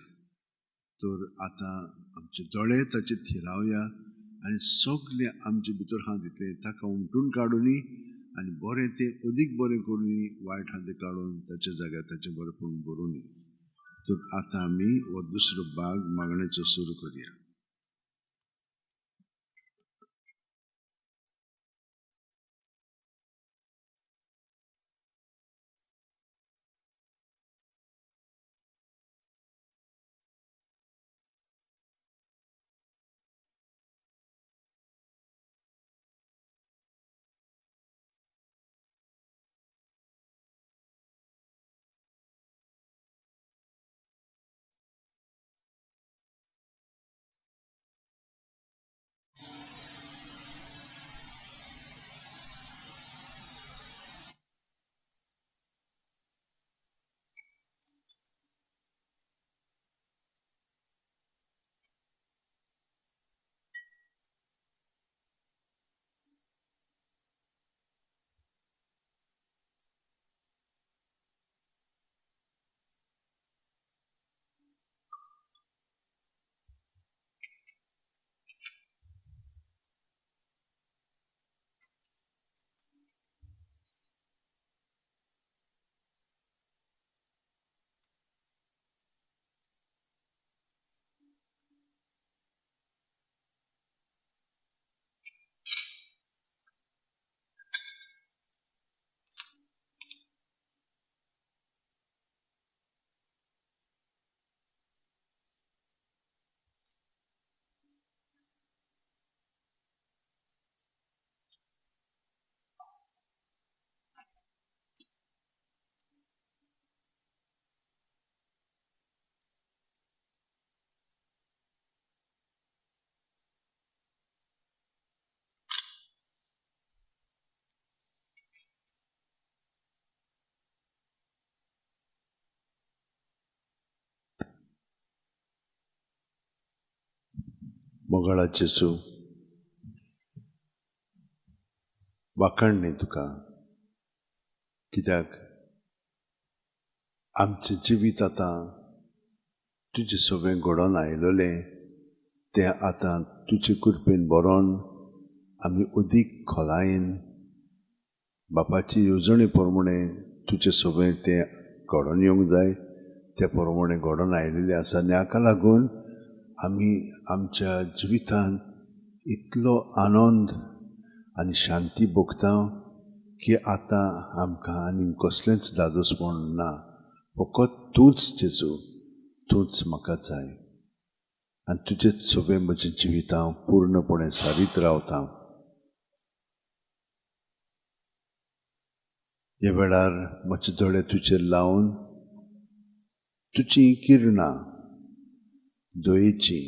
तर आतां आमचे दोळे ताचे थिरावया आनी सगळे आमचे भितर हात दितले ताका उमटून काडुनी आनी बरें तें अदीक बरें करुनी वायट हात काडून ताच्या जाग्यार ताचें बरेंपण भरुनी तर आतां आमी हो दुसरो भाग मागणेचो सुरू करुया. मोगाळा जेजू वाखण न्ही तुका कित्याक आमचें जिवीत आतां तुजें सगळें घडोवन आयिल्लें तें आतां तुजे कृपेन बरोवन आमी अदीक खोलायेन बापाची येवजणे प्रमाणे तुजें सगळें तें घडोवन येवंक जाय ते प्रमाणे घडोवन आयिल्लें आसा आनी हाका लागून आमी आमच्या जिवितांत इतलो आनंद आनी शांती भोगता की आतां आमकां आनी कसलेंच दादोसपण ना फकत तूंच जेजू तूंच म्हाका जाय आनी तुजेंच सगळें म्हजें जिवीत हांव पूर्णपणे सारीत रावतां. ह्या वेळार म्हजे दोळे तुजेर लावन तुजीं किरणां दयेची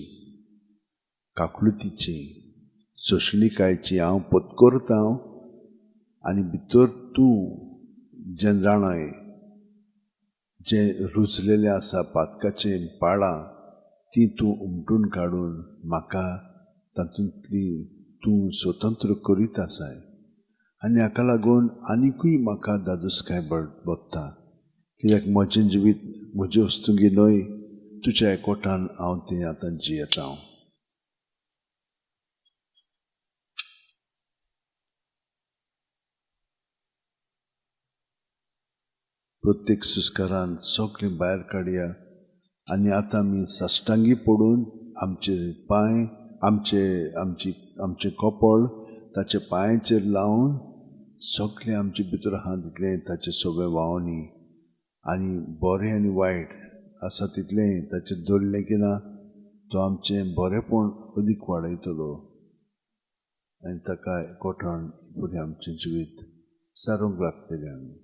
काकुळतीची सोशणिकायेची हांव पत्करतां आनी भितर तूं जें जाणय जें रुजलेलें आसा पातकाचें पाळां ती तूं उमटून काडून म्हाका तातूंतली तूं स्वतंत्र करीत आसाय आनी हाका लागून आनिकूय म्हाका दादोसकाय भोगता कित्याक म्हजें जिवीत म्हजे वस्तुंगी न्हय तुज्या एकवटान हांव तें आतां जियेतां. प्रत्येक सुस्कारान सगळें भायर काडया आनी आतां आमी साश्टांगी पडून आमचे पांय आमचे कपळ ताचे पांयाचेर लावन सगळें आमचे भितर हात दितलें ताचें सगळें व्हांवनी आनी बरें आनी वायट आसा तितलें ताचें दवरलें की ना तो आमचें बरेंपण अदीक वाडयतलो आनी ताका एकवटान फुडें आमचें जिवीत सारूंक लागतलें आमी.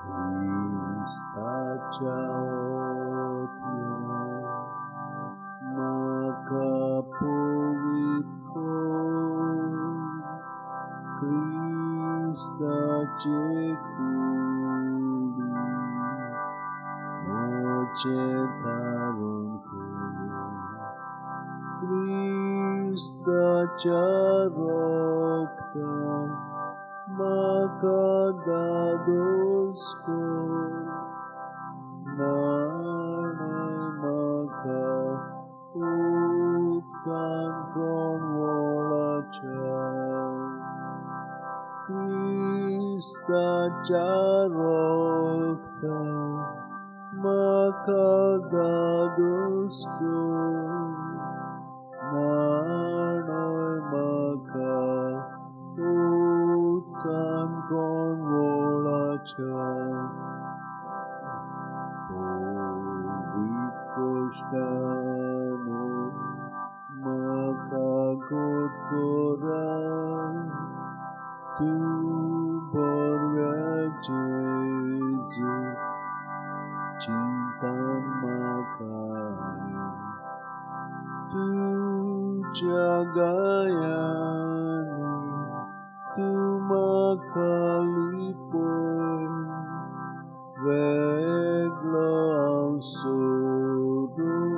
Cristaच्या ओथ्यो म्हाका पवित्र कर. क्रिस्ताचे कुडी म्हजें धारण कर. क्रिस्ताच्या रोगतान म्हाका दादोस कर. नाणय म्हाका उदकान कळवळाच्या. क्रिस्ताच्या रोगतान म्हाका दादोस कर. नाणय म्हाका उदकान कळवळाच्या. पवित्र कश्टांनो म्हाका घट कराय. तूं बरव्या जेजू चिंतान म्हाका तुज्या गायांनी तूं म्हाका लिपय. वेगळो हांव सोडून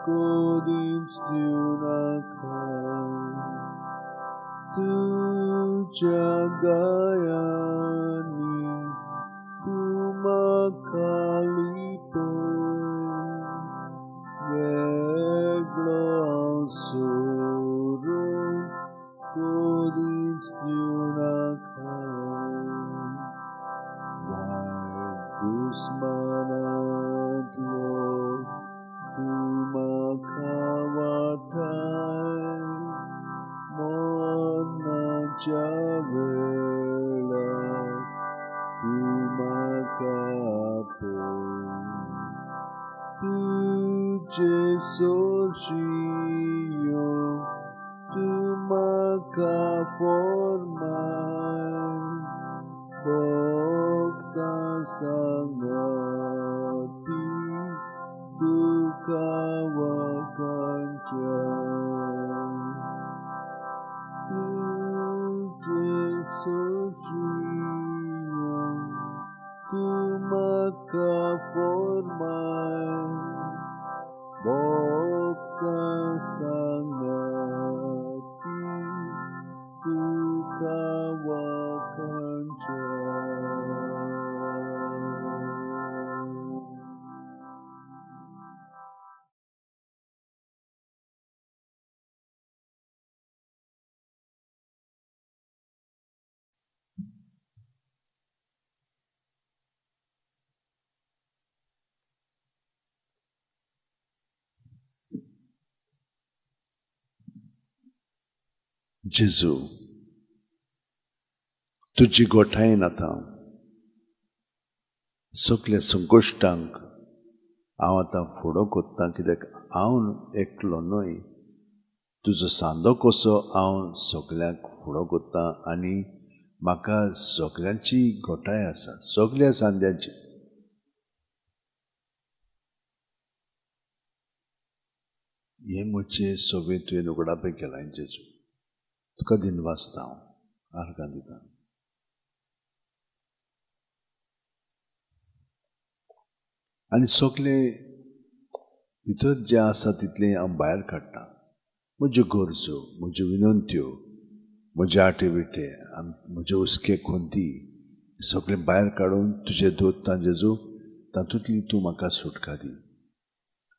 कदींच दिवनाका. तुज्या गायांनी तूं म्हाका लिपय. वेगळो हांव सोडून कदींच दिवनाका. वायट दुस्मानांतलो तूं म्हाका वाटाय. मरणाच्या वेळार तूं म्हाका आपय. तुजे सोरशीं तूं म्हाका फर्माय. भक्तां सांगाती तुका वखाणच्या. तुजे सोरशीं तूं म्हाका फर्माय. भक्तां सांगाती तुका वखाणच्या. जेजू तुजी गोठायेन आतां सगल्या संकश्टांक हांव आतां फुडो कोत्तां. कित्याक हांव एकलो न्हय, तुजो सांदो कसो हांव सगल्यांक फुडो कोत्तां. आनी म्हाका सगल्यांची गोठाय आसा, सगल्या सांद्यांची. हे म्हजे सगळे तुवें उगडापे केलां जेजू. तुका दिनवासता हांव आर्गां दितां. आनी सगळे भितर जें आसा तितलें हांव भायर काडटां. म्हज्यो गरजो, म्हज्यो विनंत्यो, म्हजे आटे बिटे, म्हजे हुस्के खोंती सगळें भायर काडून तुजें दवरतां जेजू. तातूंतली तूं म्हाका सुटका दी.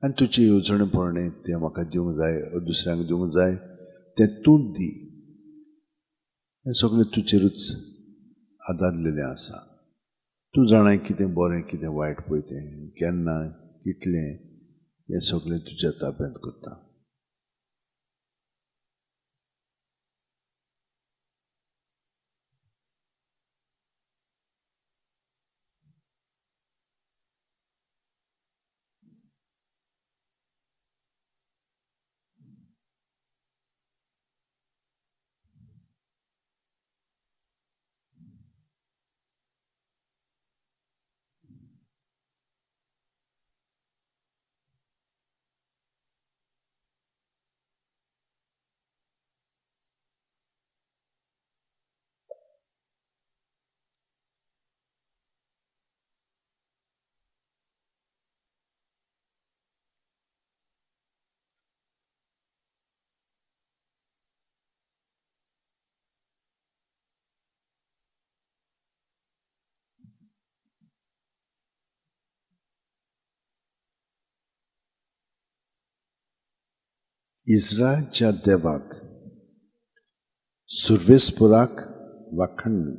आनी तुजें येवजणपणें तें म्हाका दिवंक जाय, दुसऱ्यांक दिवंक जाय, तें तूंच दी. हें सगळें तुजेरूच आदारलेलें आसा. तूं जाणाय कितें बरें कितें वायट पळय तें, केन्ना कितलें, हें सगळें तुज्या ताब्यांत करता. इस्रायलच्या देवाक सुर्वेस्पुराक वाखणली,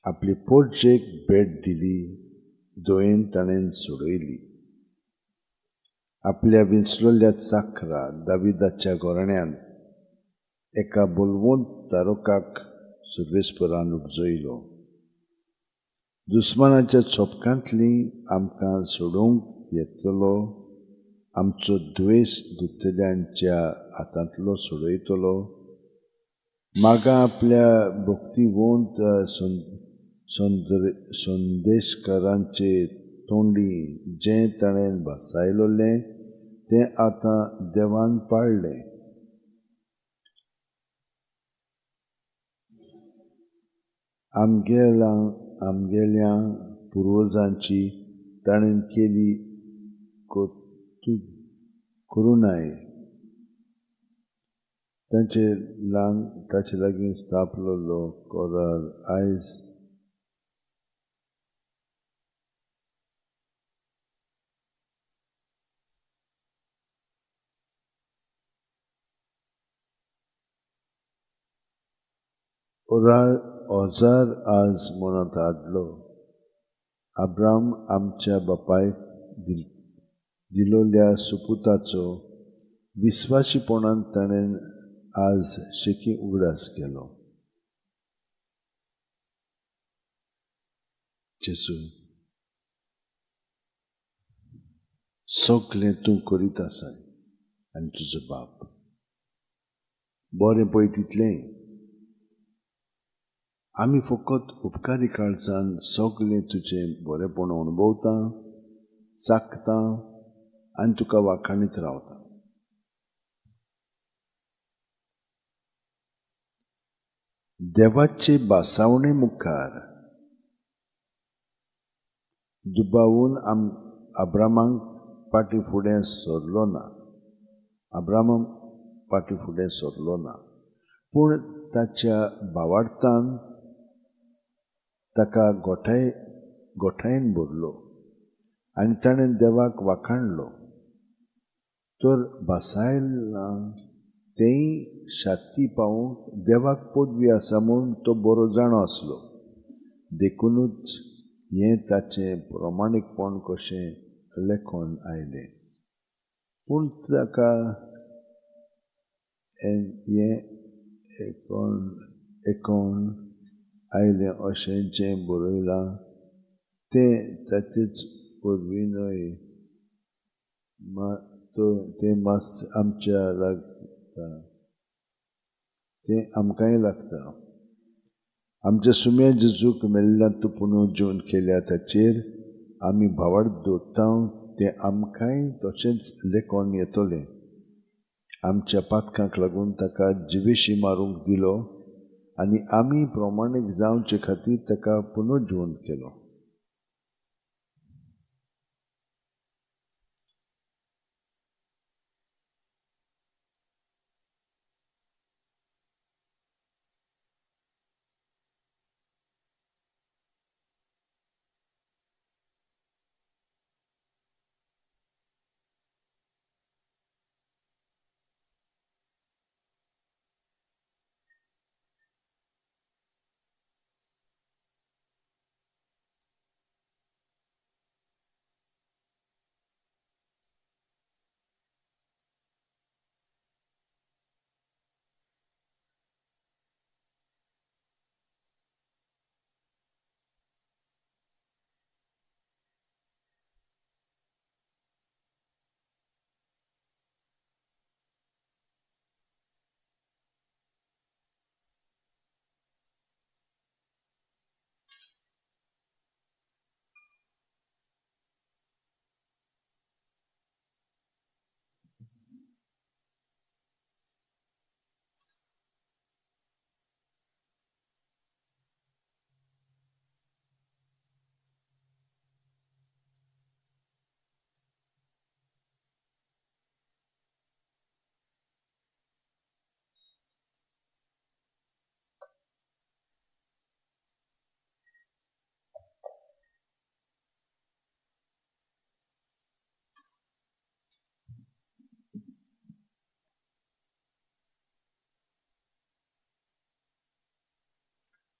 आपली पोरजेक भेट दिली, दोयेन ताणेन सोडयली. आपल्या विंचलोल्या चाकरा दाविदाच्या घोरण्यांत एका बोलवंत तारोकाक सुर्वेस्पुरान उपजयलो. दुस्मानाच्या चोपकांतली आमकां सोडूंक येतलो, आमचो द्वेष दुत्तल्यांच्या हातांतलो सोडयतलो. मागा आपल्या भक्तिवंत संदेशकारांचे तोंडी जें ताणें भासायलोलें तें आतां देवान पाळलें. आमगेल्या पुर्वजांची ताणें केली करुणाय ताचे लागीं स्थापलोलो कोरार आयज ओजार आज मनांत हाडलो. अब्राम आमच्या बापायक दिलोल्या सुपुताचो विस्वाशीपणान ताणें आज शेकी उगडास केलो. जेसू, सगलें तूं करीत आसाय आनी तुजो बाप बरें पळय तितलें. आमी फकत उपकारी काळजान सगलें तुजें बरेंपण अणभवता, चाखता आनी तुका वाखाणीत रावता. देवाचे बासावणे मुखार दुबावून अब्रामाक पाटी फुडें सरलो ना. पूण ताच्या भावार्थान ताका गोठायेन भरलो आनी ताणें देवाक वाखाणलो. तर बासायला तेय शाती पावूंक देवाक पदवी आसा म्हूण तो बरो जाणो आसलो. देखूनच हें ताचें प्रमाणीकपण कशें लेखोन आयलें. पूण ताका हें एकोण आयलें अशें जें बरयलां तें ताचेच पदवी न्हय, तें मास आमच्या लागता, तें आमकांय लागता. आमच्या सुम्या जेजूक मेल्ल्यांतूं पुनू जीवन केल्या ताचेर आमी भावार्थ दवरता तें आमकांय तशेंच लेखोन येतलें. आमच्या पातकांक लागून ताका जिवेशी मारूंक दिलो आनी आमी प्रमाणीक जावचे खातीर ताका पुनर्जीवन केलो.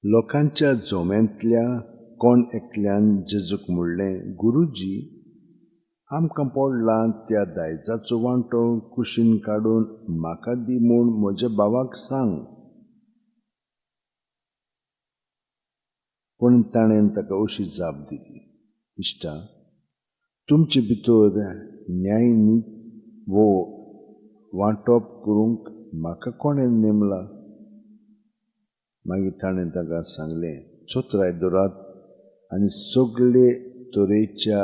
लोकांच्या जोम्यांतल्या कोण एकल्यान जेजूक म्हणलें, गुरुजी, आमकां पडलां त्या दायजाचो वांटो कुशीन काडून म्हाका दी म्हूण म्हज्या भावाक सांग. पूण ताणें ताका अशी जाप दिली, इश्टा, तुमचे भितर न्याय वो वांटप करूंक म्हाका कोणें नेमला. मागीर ताणें ताका सांगलें, चोत्राय दवरात आनी सगळे तरेच्या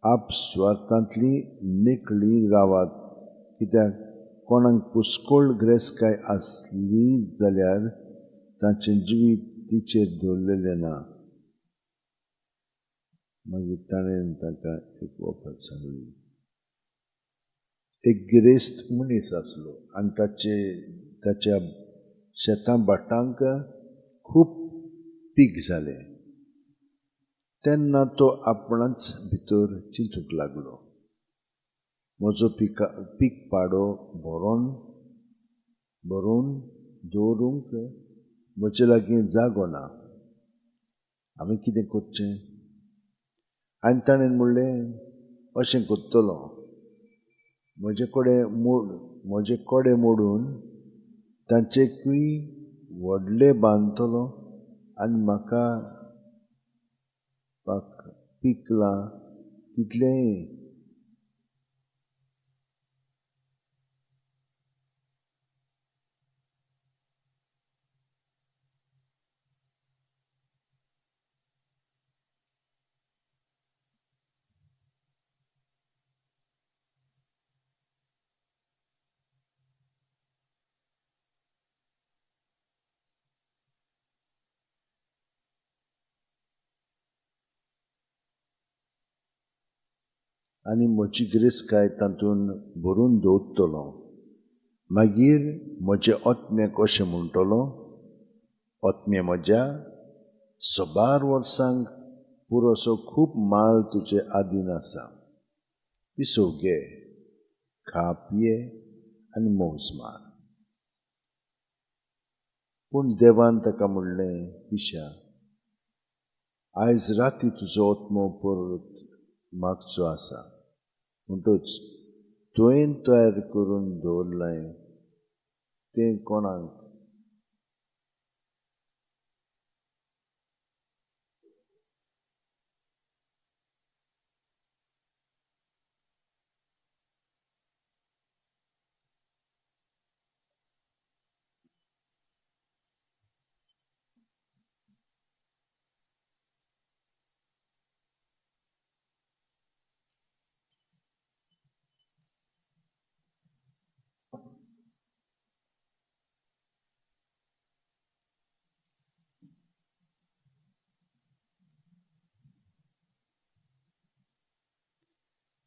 आपस्वार्थांतली नेकळी रावात, कित्याक कोणाक पुस्कोळ ग्रेसकाय आसली जाल्यार तांचें जिवीत तिचेर दवरलेलें ना. मागीर ताणें ताका एक वखद सांगली. एक गिरेस्त मनीस आसलो आनी ताच्या शेतां भाटांक खूब पीक जालें. तेन्ना तो आपणाच भितर चिंतूंक लागलो, म्हजो पीक पाडो भरून दवरूंक म्हजे लागीं जागो ना. हांवें कितें करचें? आनी ताणें म्हणलें, अशें करतलो, म्हजे कोडे मोडून तांचेकूय व्हडले बांदतलो आनी म्हाका पिकलां तितलें. आनी म्हजी गिरेस्तकाय तातूंत भरून दवरतलो. मागीर म्हजे ओतम्याक अशें म्हणटलो, ओतम्या म्हज्या, 100 वर्सांक पुरोसो खूब माल तुजे आदीन आसा. पिसो घे, खा पिये आनी मौज मार. पूण देवान ताका म्हणलें, पिश्या, आयज राती तुजो ओतमो परत मागचो आसा. म्हणटूच तुवें तयार करून दवरलां तें कोणाक?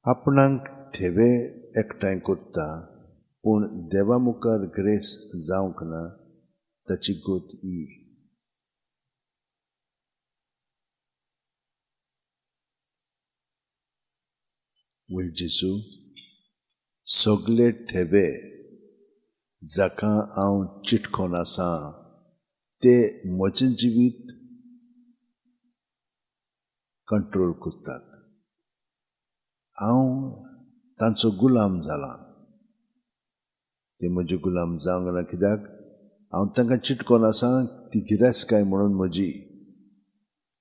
आपणाक ठेवे एकठांय करता, पूण देवा मुखार ग्रेस जावंक ना ताची गोत ही. वय जेजू, सगळे ठेवे जाका हांव चिटकोन आसा ते म्हजें जिवीत कंट्रोल करतात. हांव तांचो गुलाम जाला. ते म्हजे गुलाम जावंक ना, कित्याक हांव तांकां चिटकोन आसा ती गिरेस्तकाय म्हणून म्हजी.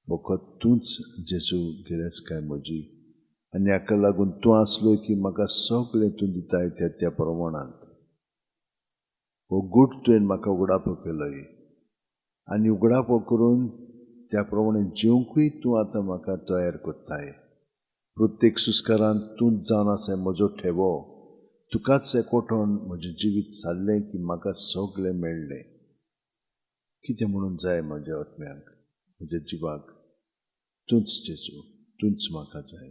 फकत तूंच जेजू गिरेस्तकाय म्हजी. आनी हाका लागून तूं आसलो की म्हाका सगळें तूं दिताय त्या प्रमाणांत. हो गूट तुवें म्हाका उगडापो केलोय आनी उगडापो करून त्या प्रमाणे जिवंकूय तूं आतां म्हाका तयार करताय. प्रत्येक सुस्कारांत तूंच जावन आसाय म्हजो ठेवो. तुकाच एकवटोन म्हजें जिवीत सारलें की म्हाका सगळें मेळ्ळें. कितें म्हणून जाय म्हज्या आत्म्याक, म्हज्या जिवाक? तूंच जेजू, तूंच म्हाका जाय.